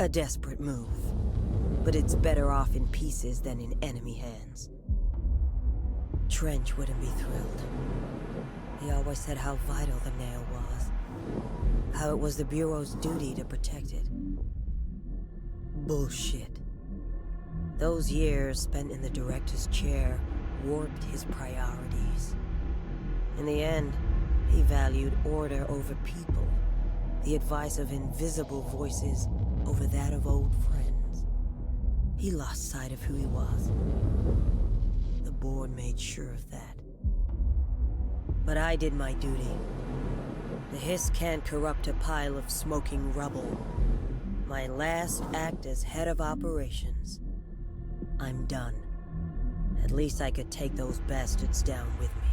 A desperate move. But it's better off in pieces than in enemy hands. Trench wouldn't be thrilled. He always said how vital the nail was. How it was the Bureau's duty to protect it. Bullshit. Those years spent in the director's chair warped his priorities. In the end, he valued order over people, the advice of invisible voices over that of old friends. He lost sight of who he was. The board made sure of that. But I did my duty. The hiss can't corrupt a pile of smoking rubble. My last act as head of operations. I'm done. At least I could take those bastards down with me.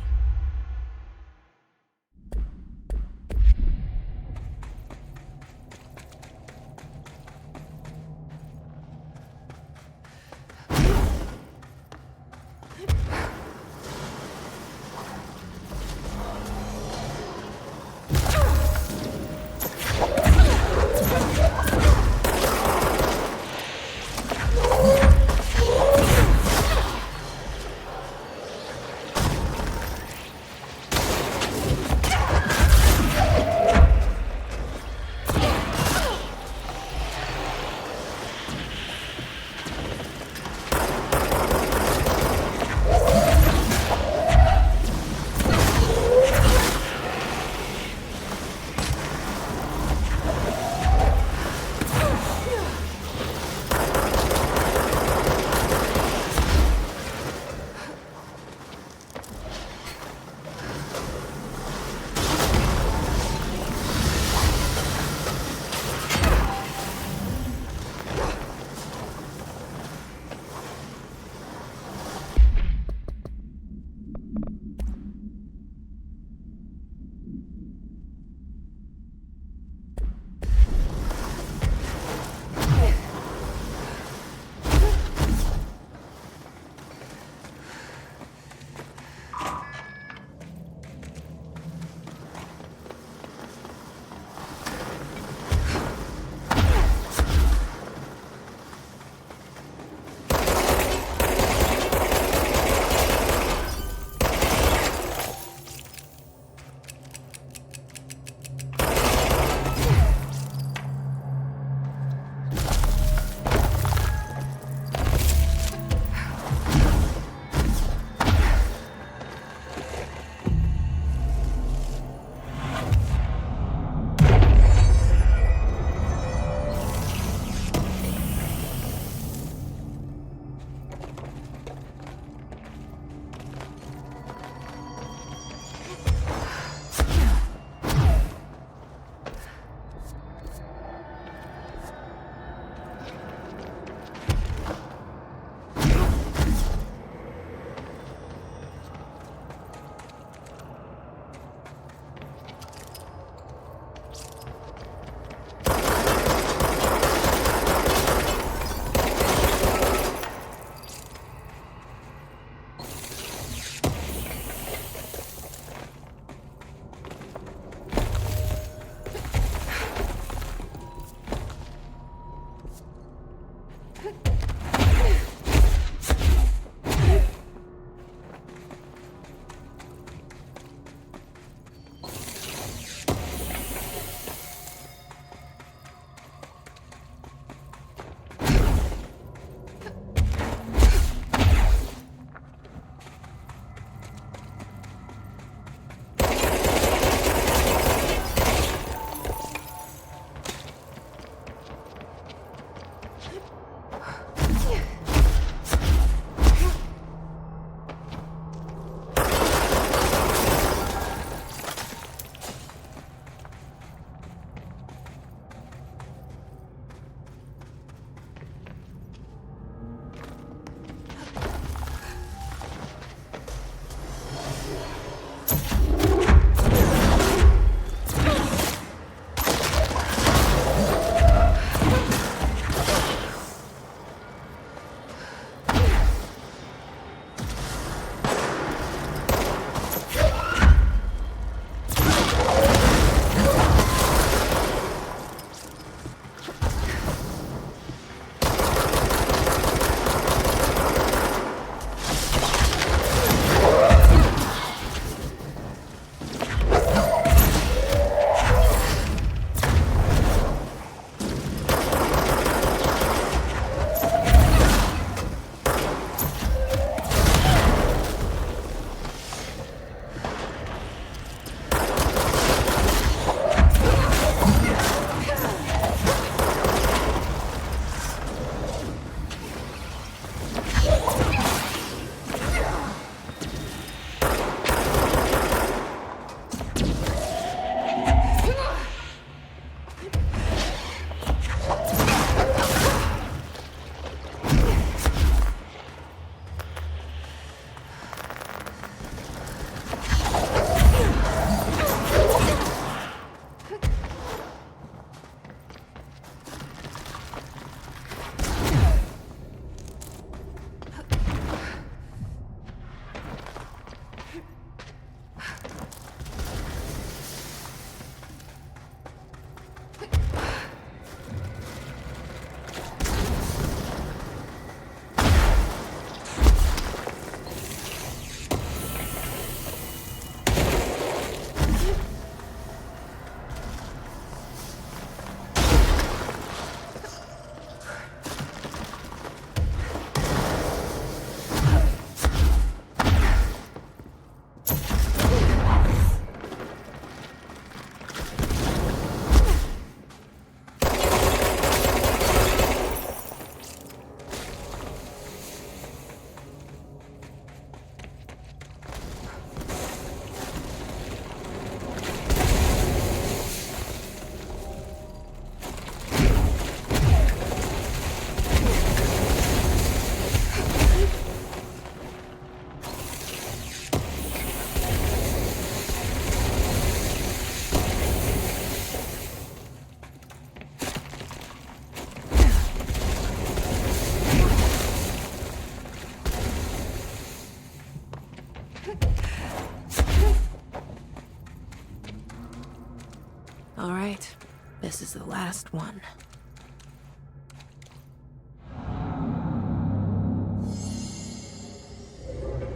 All right, this is the last one.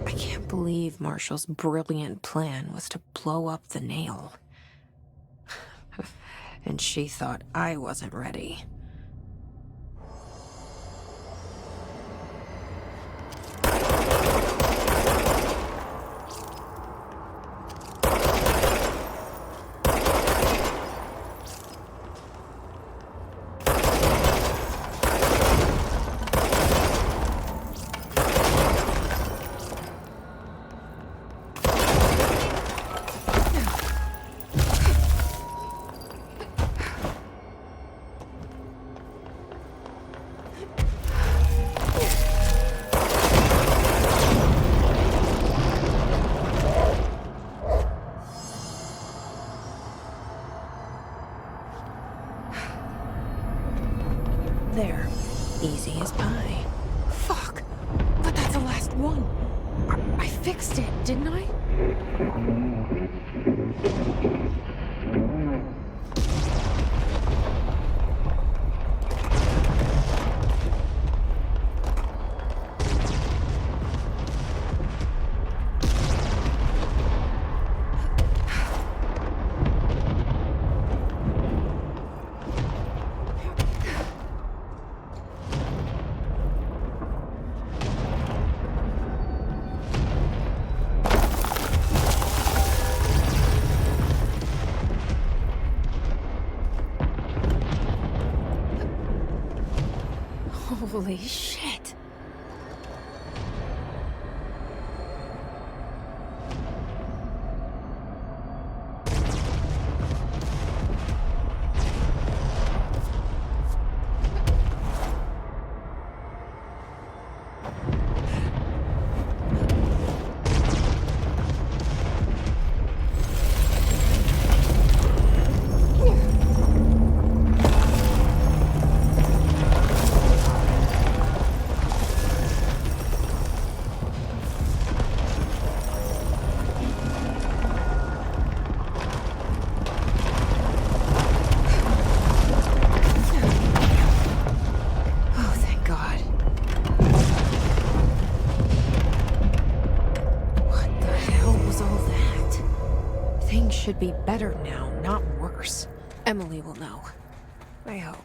I can't believe Marshall's brilliant plan was to blow up the nail. And she thought I wasn't ready. There. Easy as pie. Fuck! But that's the last one. I fixed it, didn't I? Holy shit. Should be better now, not worse. Emily will know. I hope.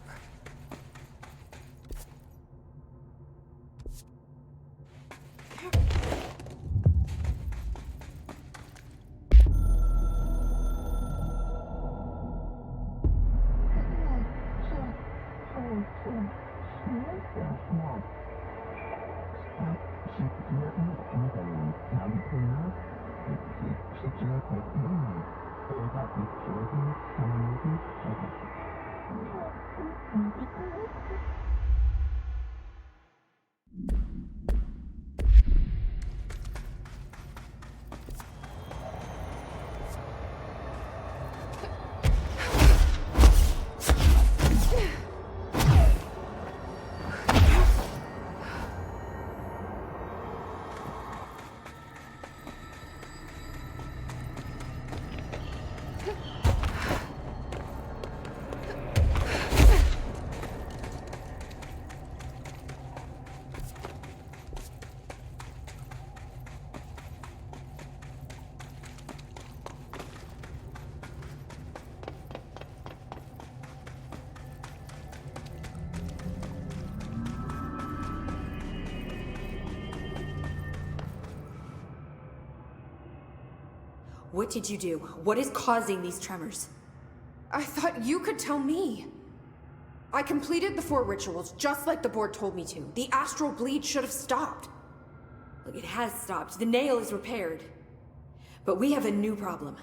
What did you do? What is causing these tremors? I thought you could tell me. I completed the 4 rituals just like the board told me to. The astral bleed should have stopped. Look, it has stopped. The nail is repaired. But we have a new problem.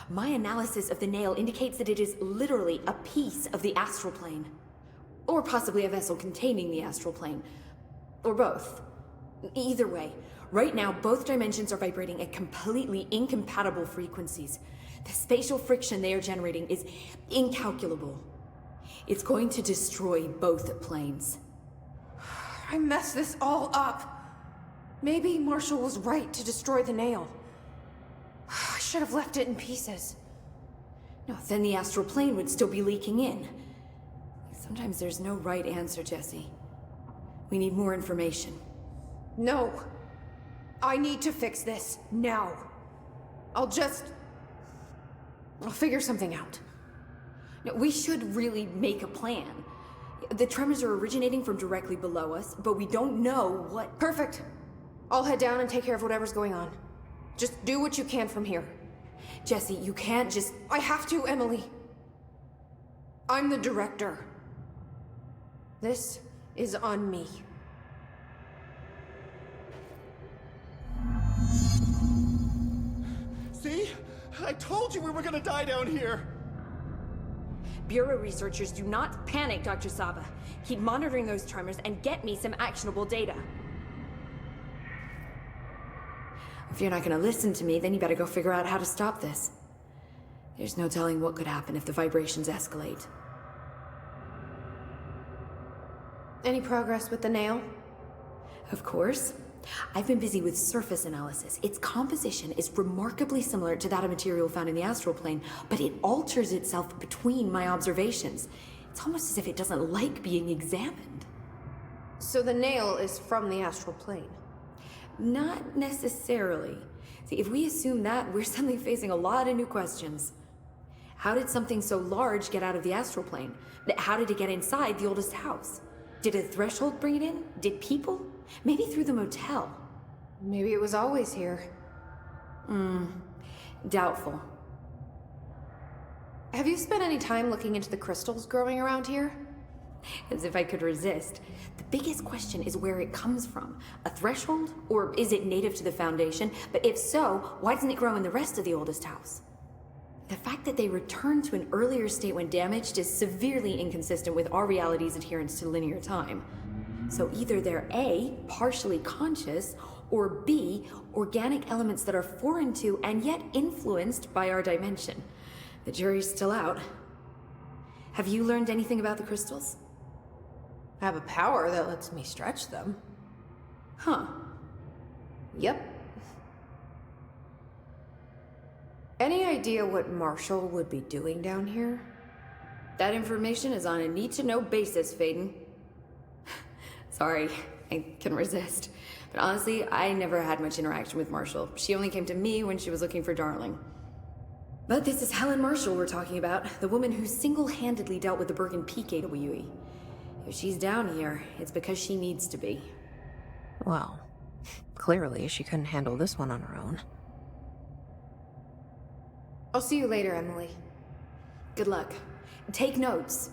My analysis of the nail indicates that it is literally a piece of the astral plane. Or possibly a vessel containing the astral plane. Or both. Either way, right now both dimensions are vibrating at completely incompatible frequencies. The spatial friction they are generating is incalculable. It's going to destroy both planes. I messed this all up. Maybe Marshall was right to destroy the nail. I should have left it in pieces. No, then the astral plane would still be leaking in. Sometimes there's no right answer, Jesse. We need more information. No. I need to fix this, now. I'll figure something out. No, we should really make a plan. The tremors are originating from directly below us, but we don't know what... Perfect. I'll head down and take care of whatever's going on. Just do what you can from here. Jesse, you can't just... I have to, Emily. I'm the director. This is on me. See? I told you we were gonna die down here! Bureau researchers, do not panic, Dr. Saba. Keep monitoring those tremors and get me some actionable data. If you're not gonna listen to me, then you better go figure out how to stop this. There's no telling what could happen if the vibrations escalate. Any progress with the nail? Of course. I've been busy with surface analysis. Its composition is remarkably similar to that of material found in the astral plane, but it alters itself between my observations. It's almost as if it doesn't like being examined. So the nail is from the astral plane? Not necessarily. See, if we assume that, we're suddenly facing a lot of new questions. How did something so large get out of the astral plane? How did it get inside the oldest house? Did a threshold bring it in? Did people? Maybe through the motel. Maybe it was always here. Doubtful. Have you spent any time looking into the crystals growing around here? As if I could resist. The biggest question is where it comes from. A threshold? Or is it native to the Foundation? But if so, why doesn't it grow in the rest of the oldest house? The fact that they returned to an earlier state when damaged is severely inconsistent with our reality's adherence to linear time. So either they're A, partially conscious, or B, organic elements that are foreign to and yet influenced by our dimension. The jury's still out. Have you learned anything about the crystals? I have a power that lets me stretch them. Huh. Yep. Any idea what Marshall would be doing down here? That information is on a need-to-know basis, Faden. Sorry, I couldn't resist. But honestly, I never had much interaction with Marshall. She only came to me when she was looking for Darling. But this is Helen Marshall we're talking about, the woman who single-handedly dealt with the Bergen Peak AWE. If she's down here, it's because she needs to be. Well, clearly she couldn't handle this one on her own. I'll see you later, Emily. Good luck. Take notes.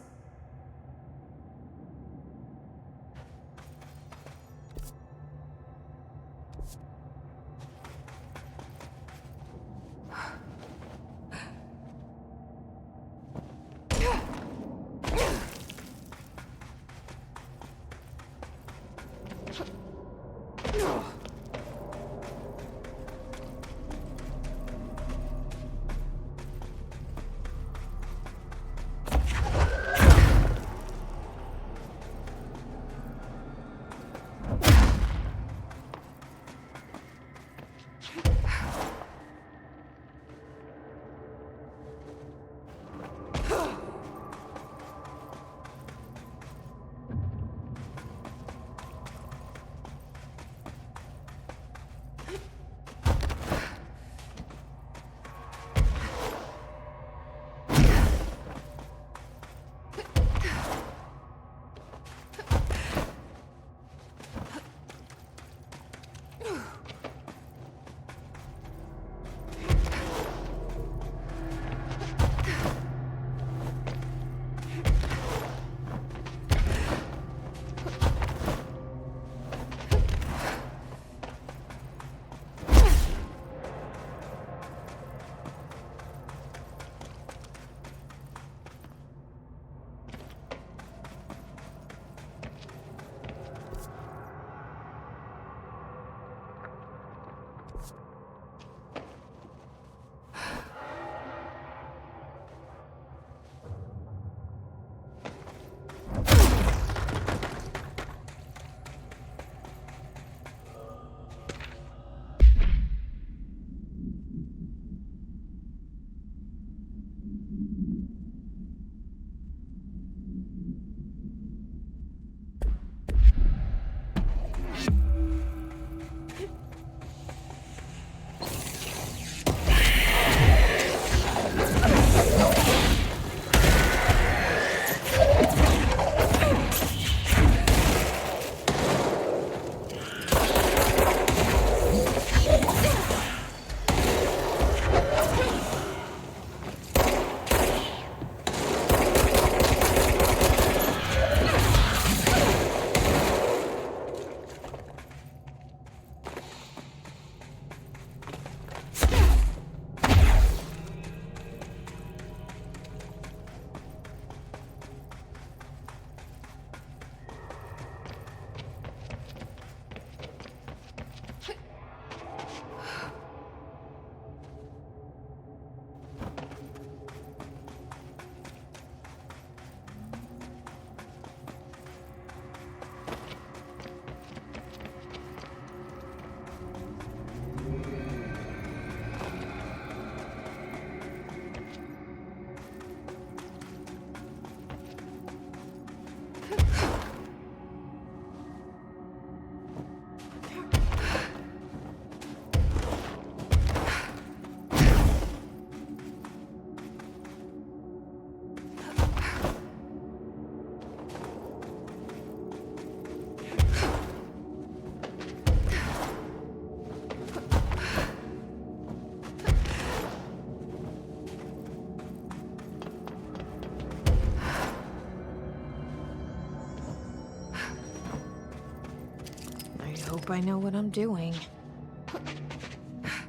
hope I know what I'm doing.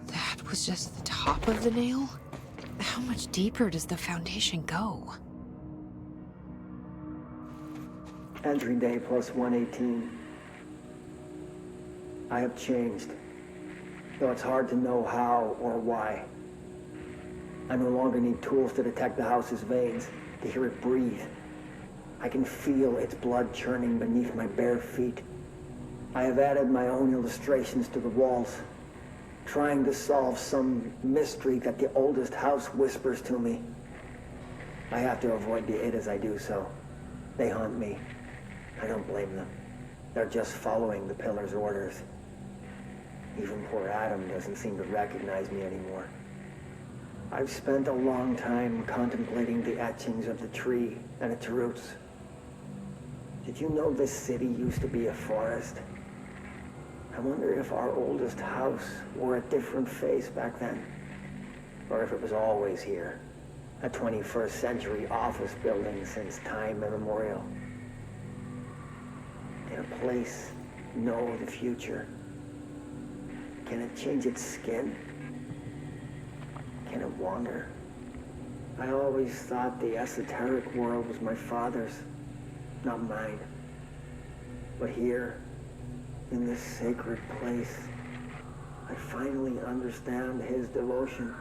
That was just the top of the nail? How much deeper does the foundation go? Entry day plus 118. I have changed, though it's hard to know how or why. I no longer need tools to detect the house's veins, to hear it breathe. I can feel its blood churning beneath my bare feet. I have added my own illustrations to the walls, trying to solve some mystery that the oldest house whispers to me. I have to avoid the it as I do so. They haunt me. I don't blame them. They're just following the pillar's orders. Even poor Adam doesn't seem to recognize me anymore. I've spent a long time contemplating the etchings of the tree and its roots. Did you know this city used to be a forest? I wonder if our oldest house wore a different face back then. Or if it was always here. A 21st century office building since time immemorial. Can a place know the future? Can it change its skin? Can it wander? I always thought the esoteric world was my father's, not mine. But here, in this sacred place, I finally understand his devotion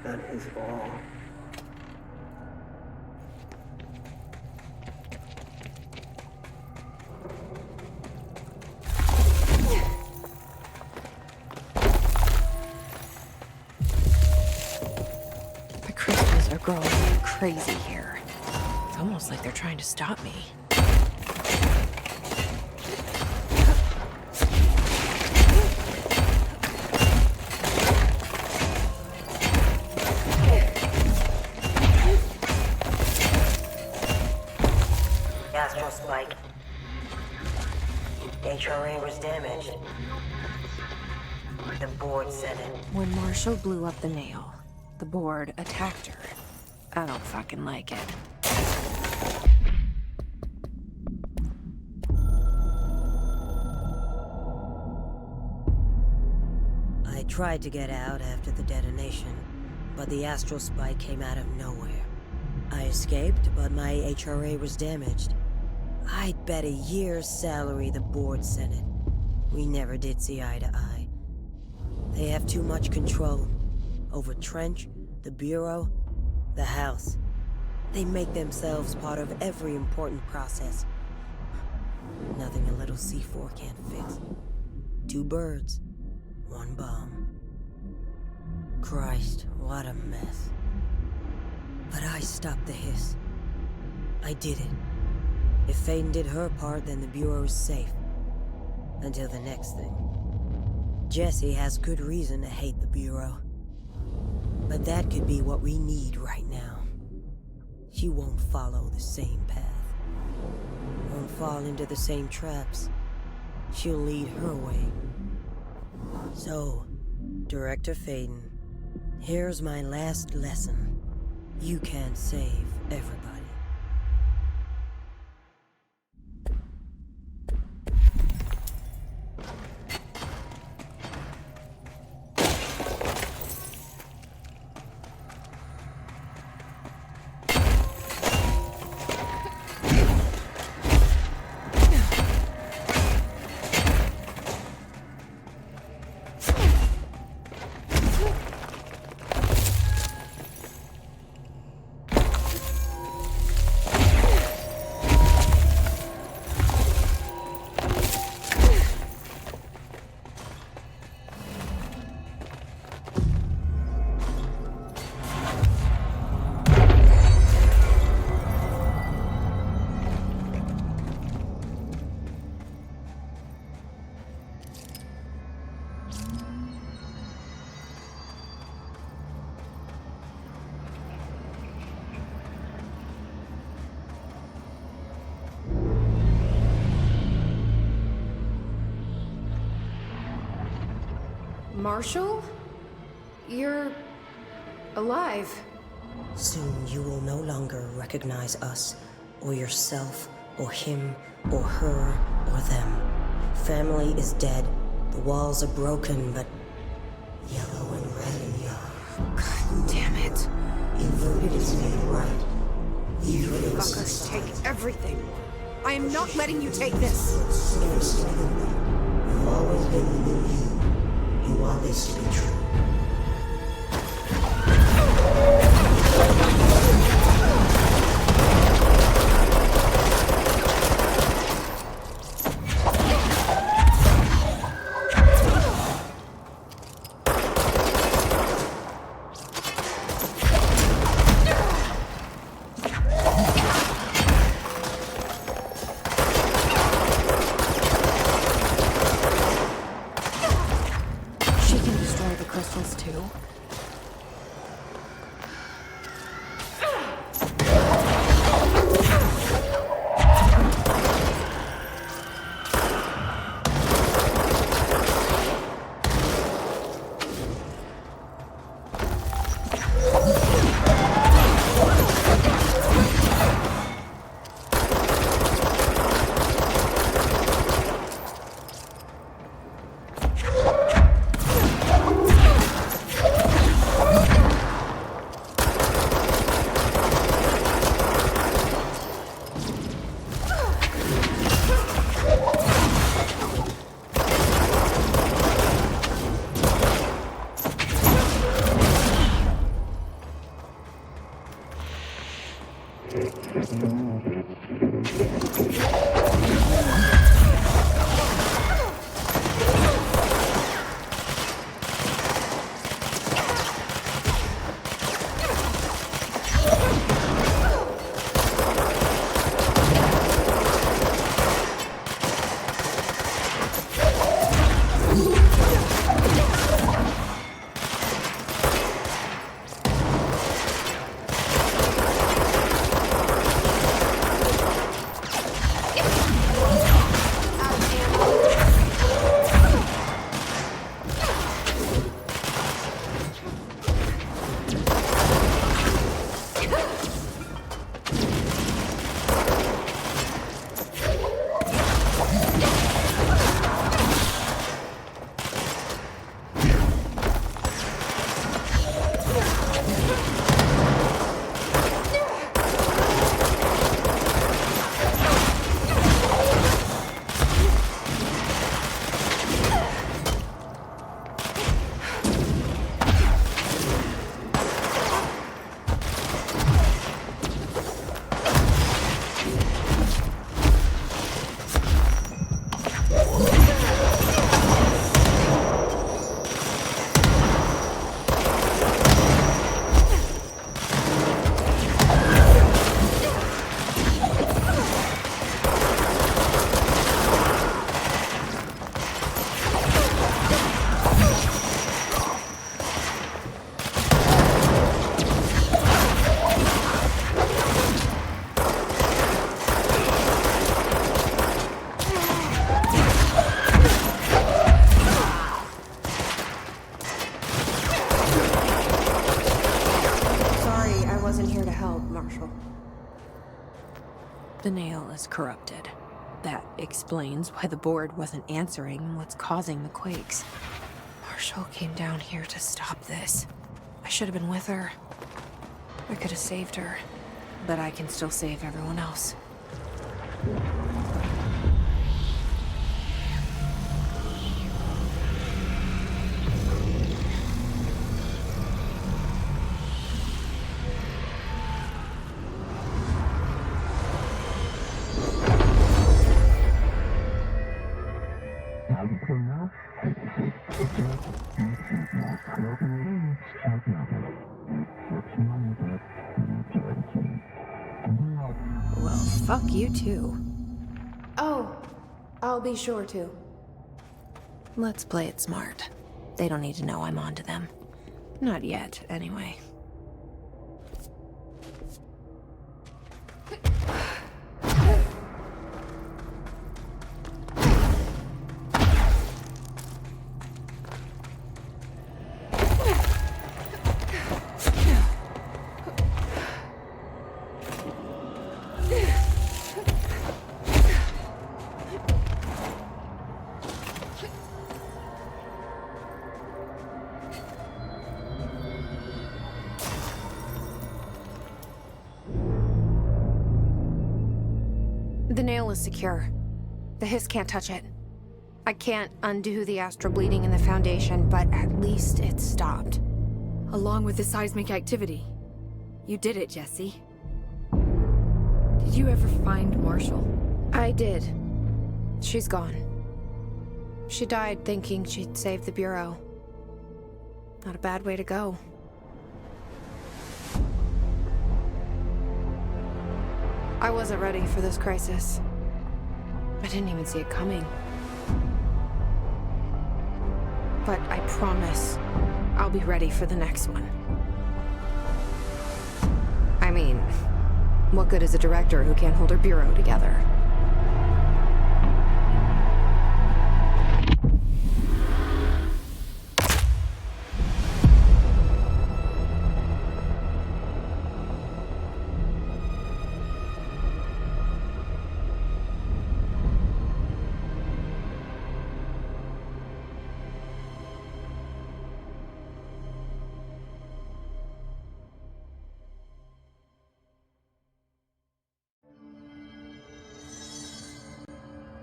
and his awe. The crystals are growing like crazy here. It's almost like they're trying to stop me. Astral spike. HRA was damaged. The board said it. When Marshall blew up the nail, the board attacked her. I don't fucking like it. I tried to get out after the detonation, but the astral spike came out of nowhere. I escaped, but my HRA was damaged. I'd bet a year's salary the board sent it. We never did see eye to eye. They have too much control over Trench, the Bureau, the House. They make themselves part of every important process. Nothing a little C4 can't fix. 2 birds, 1 bomb. Christ, what a mess. But I stopped the hiss. I did it. If Faden did her part, then the Bureau's safe. Until the next thing. Jessie has good reason to hate the Bureau. But that could be what we need right now. She won't follow the same path. Won't fall into the same traps. She'll lead her way. So, Director Faden, here's my last lesson. You can't save everybody. Marshall? You're alive. Soon you will no longer recognize us, or yourself, or him, or her, or them. Family is dead. The walls are broken, but yellow and red and young. God damn it. Inverted is made right. You fuckers take everything. I am not letting you take this. You've always been the new you. You want this to be true. She can destroy the crystals too. The nail is corrupted. That explains why the board wasn't answering what's causing the quakes. Marshall came down here to stop this. I should have been with her. I could have saved her, but I can still save everyone else. Well, fuck you too. Oh, I'll be sure to. Let's play it smart. They don't need to know I'm onto them. Not yet, anyway. The nail is secure. The hiss can't touch it. I can't undo the astral bleeding in the Foundation, but at least it's stopped. Along with the seismic activity. You did it, Jesse. Did you ever find Marshall? I did. She's gone. She died thinking she'd save the Bureau. Not a bad way to go. I wasn't ready for this crisis. I didn't even see it coming. But I promise, I'll be ready for the next one. I mean, what good is a director who can't hold her bureau together?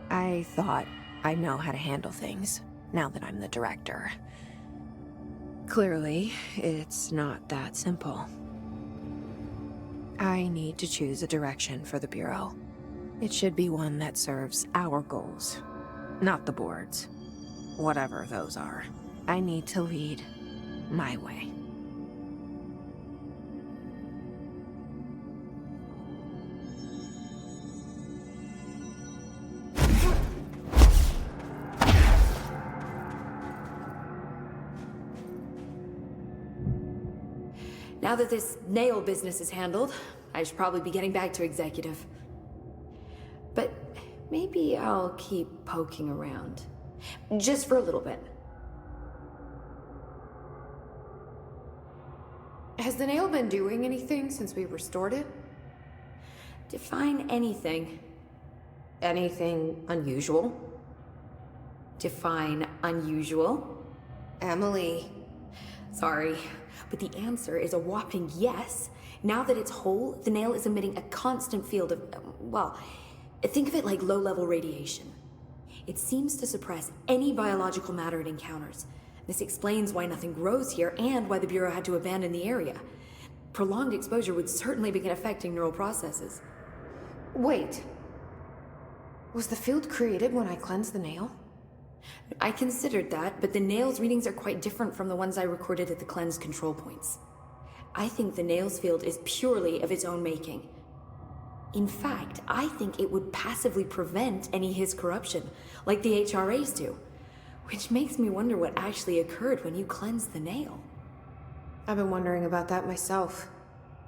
I thought I know how to handle things, now that I'm the director. Clearly, it's not that simple. I need to choose a direction for the Bureau. It should be one that serves our goals, not the board's. Whatever those are. I need to lead my way. Now that this nail business is handled, I should probably be getting back to executive. But maybe I'll keep poking around. Just for a little bit. Has the nail been doing anything since we restored it? Define anything. Anything unusual? Define unusual. Emily. Sorry, but the answer is a whopping yes. Now that it's whole, the nail is emitting a constant field of, well, think of it like low-level radiation. It seems to suppress any biological matter it encounters. This explains why nothing grows here and why the Bureau had to abandon the area. Prolonged exposure would certainly begin affecting neural processes. Wait. Was the field created when I cleansed the nail? I considered that, but the nail's readings are quite different from the ones I recorded at the cleanse control points. I think the nail's field is purely of its own making. In fact, I think it would passively prevent any Hiss corruption, like the HRAs do. Which makes me wonder what actually occurred when you cleansed the nail. I've been wondering about that myself.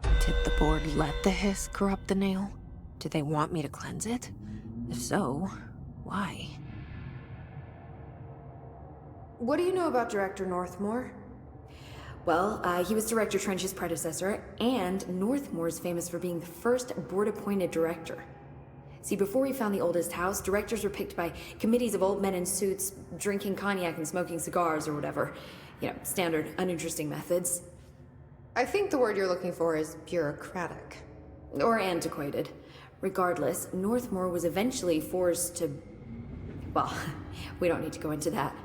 Did the board let the Hiss corrupt the nail? Did they want me to cleanse it? If so, why? What do you know about Director Northmore? Well, he was Director Trench's predecessor, and Northmore's famous for being the first board-appointed director. See, before we found the oldest house, directors were picked by committees of old men in suits, drinking cognac and smoking cigars or whatever. You know, standard, uninteresting methods. I think the word you're looking for is bureaucratic. Or antiquated. Regardless, Northmore was eventually forced to... well, we don't need to go into that.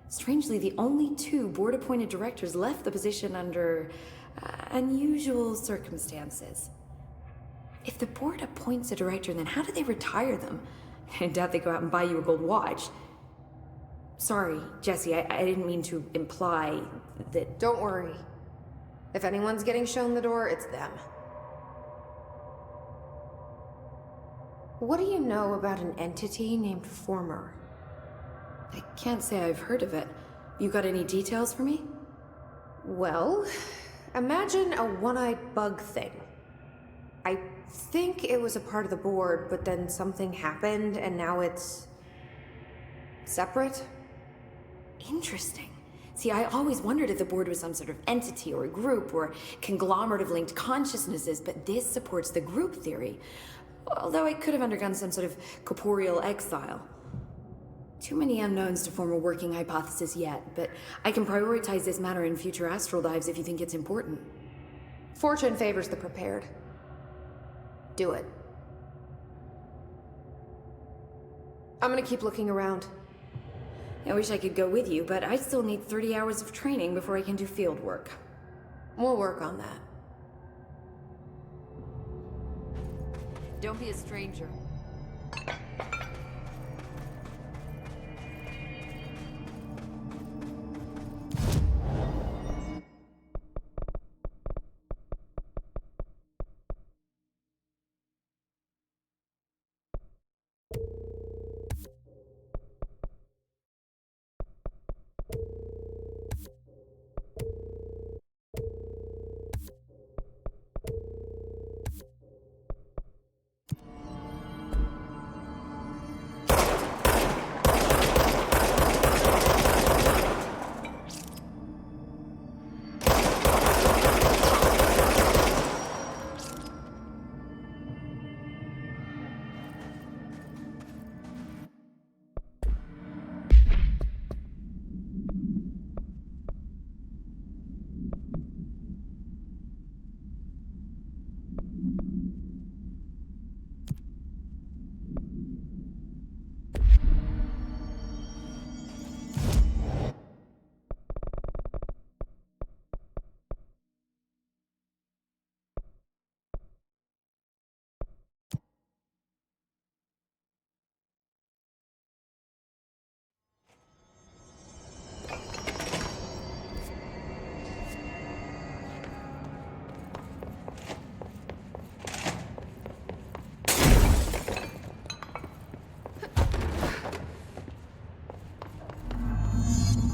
Strangely, the only two board-appointed directors left the position under unusual circumstances. If the board appoints a director, then how do they retire them? I doubt they go out and buy you a gold watch. Sorry, Jesse, I didn't mean to imply that... Don't worry. If anyone's getting shown the door, it's them. What do you know about an entity named Former? I can't say I've heard of it. You got any details for me? Well, imagine a one-eyed bug thing. I think it was a part of the board, but then something happened and now it's... separate? Interesting. See, I always wondered if the board was some sort of entity or a group or conglomerate of linked consciousnesses, but this supports the group theory. Although it could have undergone some sort of corporeal exile. Too many unknowns to form a working hypothesis yet, but I can prioritize this matter in future astral dives if you think it's important. Fortune favors the prepared. Do it. I'm gonna keep looking around. I wish I could go with you, but I still need 30 hours of training before I can do field work. We'll work on that. Don't be a stranger.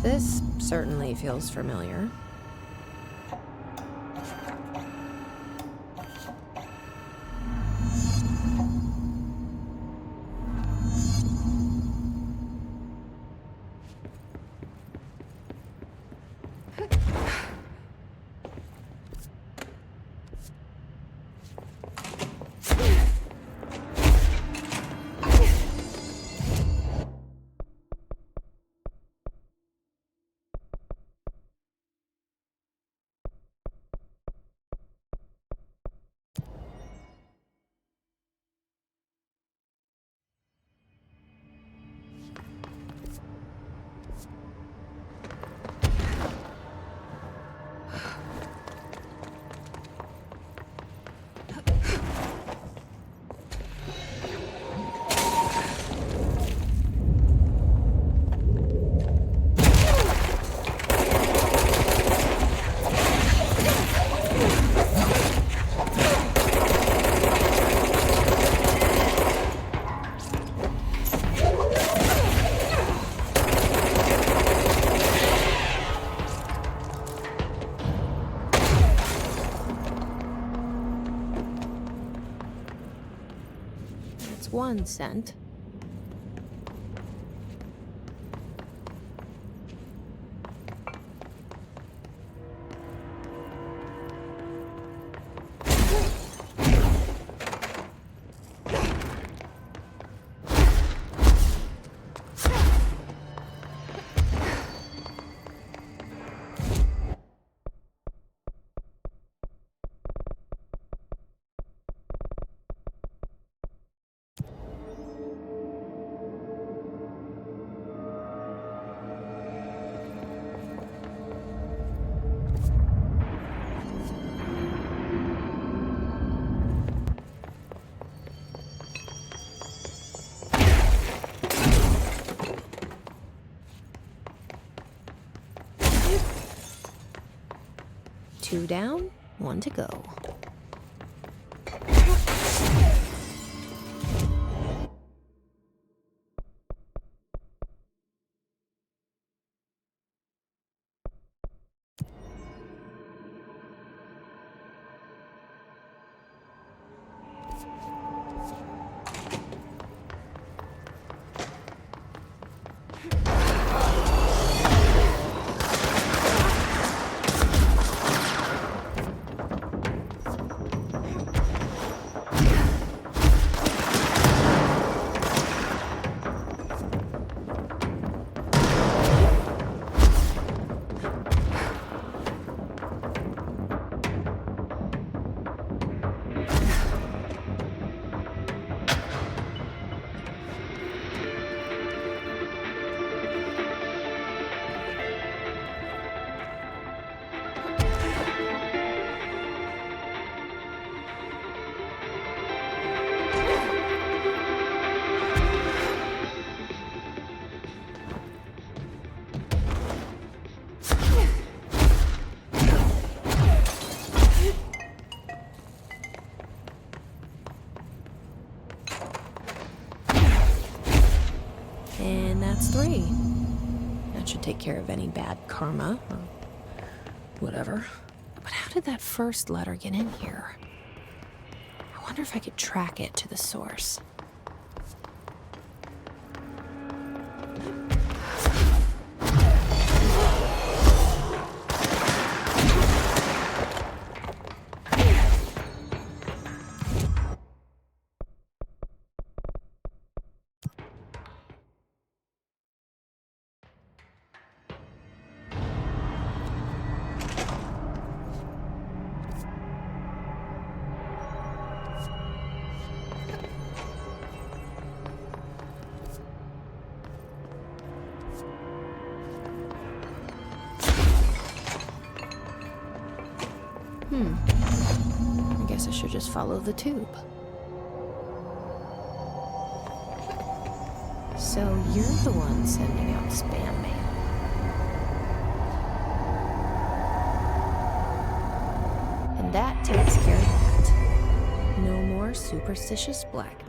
This certainly feels familiar. One cent. Two down, one to go. that's 3. That should take care of any bad karma, or whatever. But how did that first letter get in here? I wonder if I could track it to the source. I guess I should just follow the tube. So you're the one sending out spam mail. And that takes care of that. No more superstitious blackmail.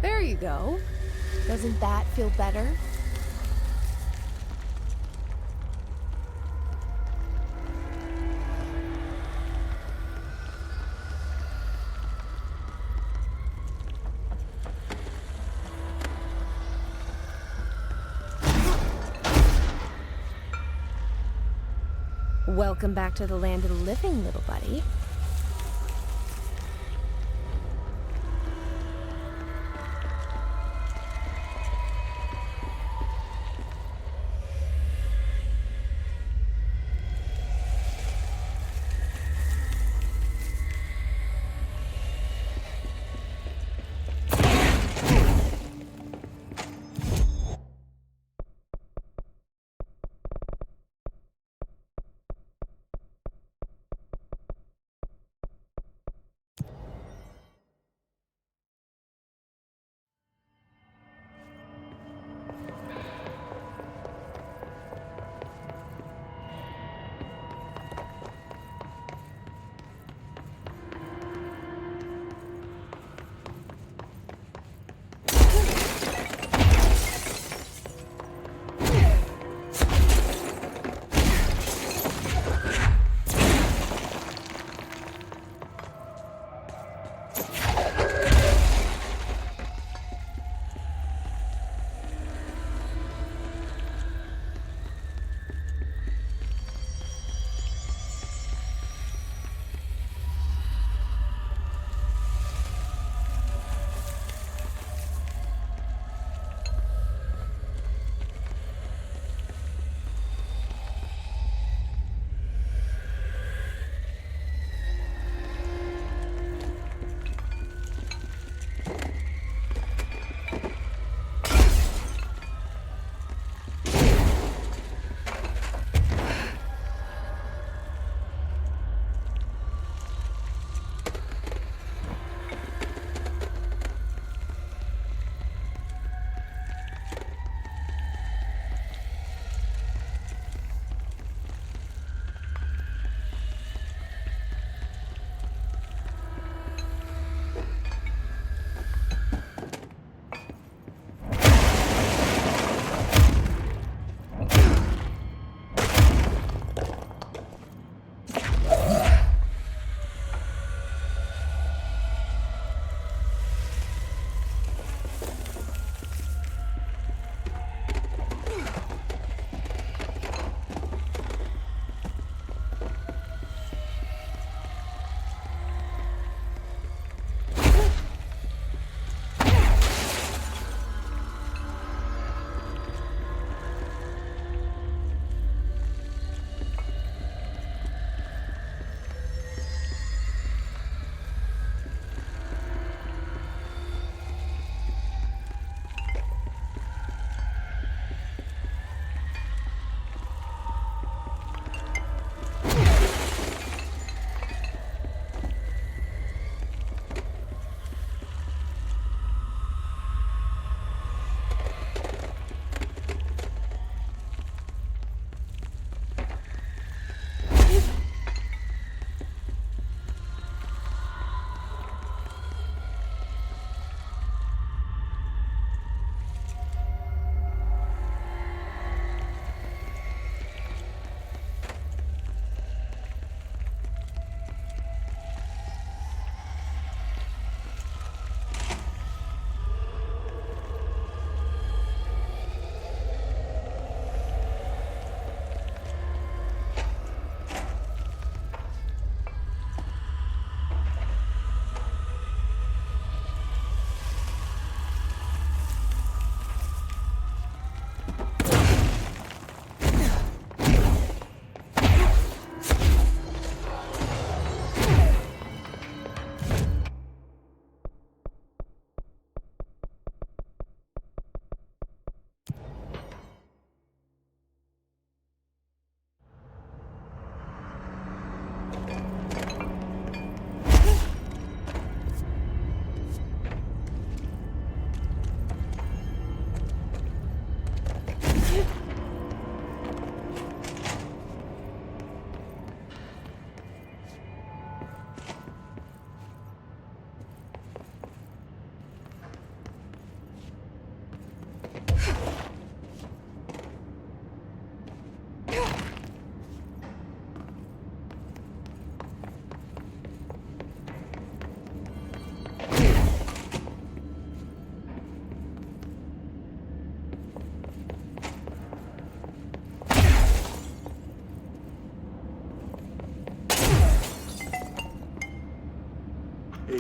There you go. Doesn't that feel better? Welcome back to the land of the living, little buddy.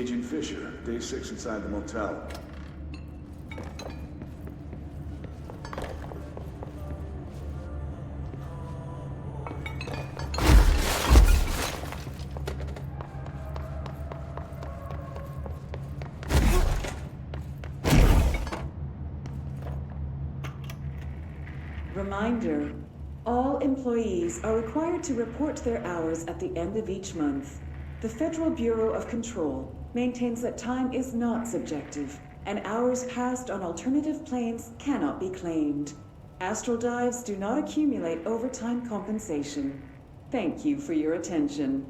Agent Fisher, day 6 inside the motel. Reminder, all employees are required to report their hours at the end of each month. The Federal Bureau of Control maintains that time is not subjective, and hours passed on alternative planes cannot be claimed. Astral dives do not accumulate overtime compensation. Thank you for your attention.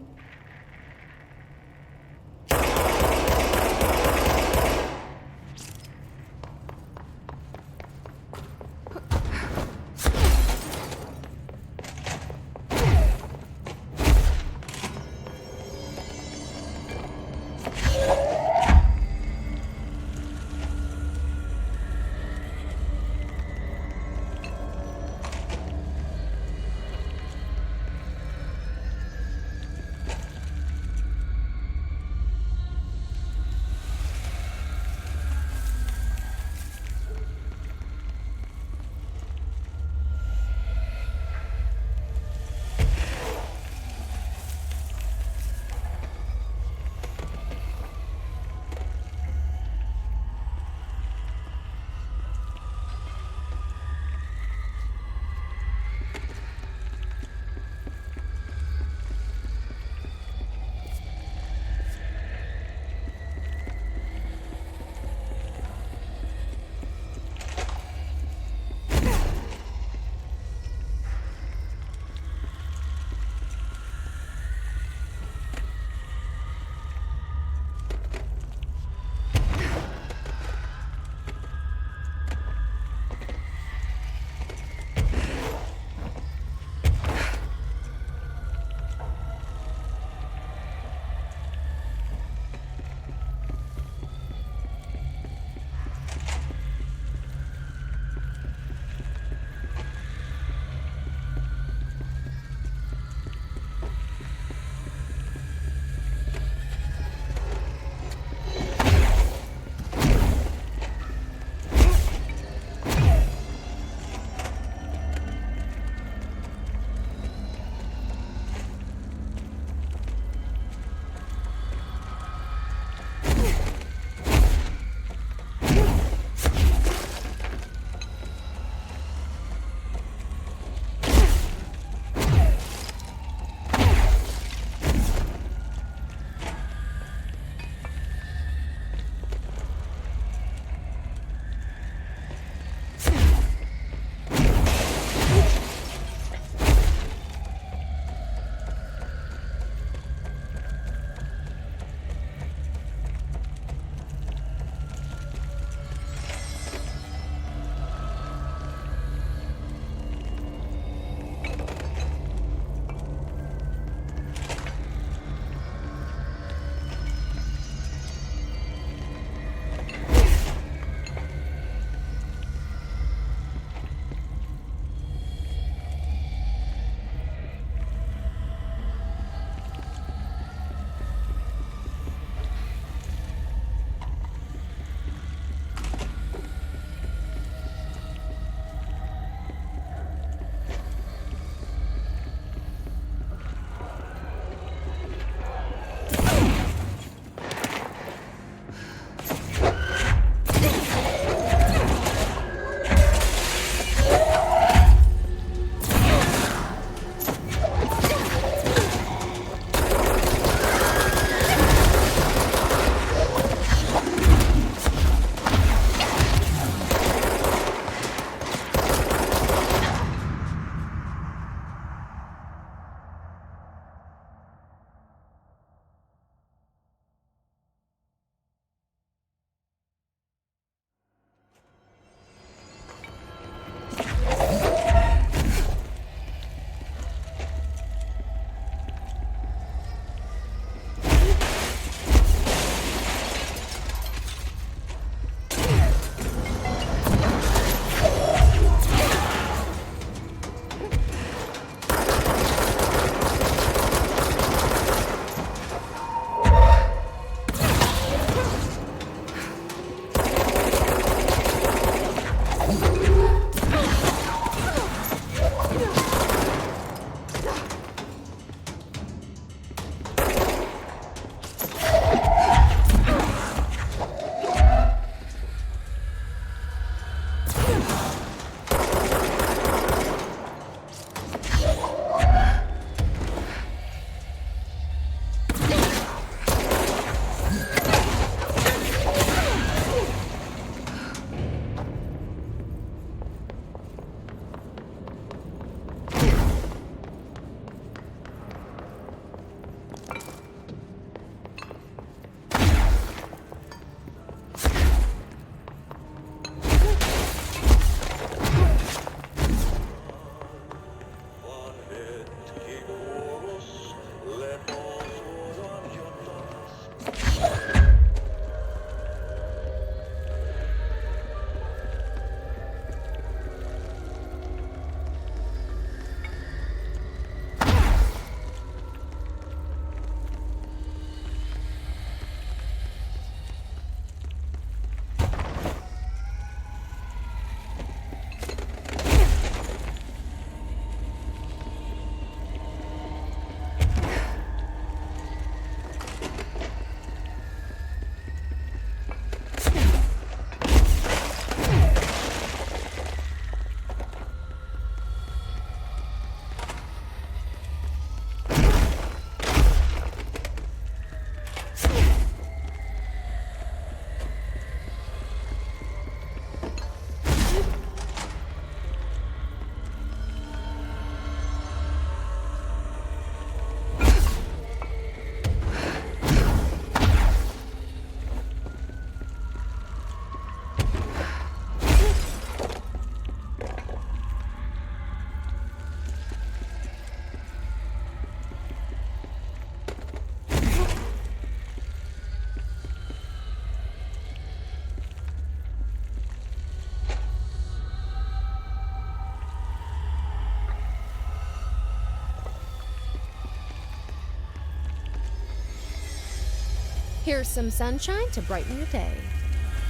Here's some sunshine to brighten your day.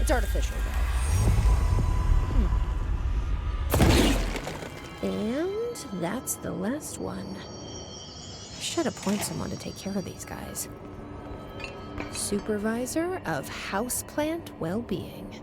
It's artificial, though. And that's the last one. Should appoint someone to take care of these guys. Supervisor of Houseplant Well-Being.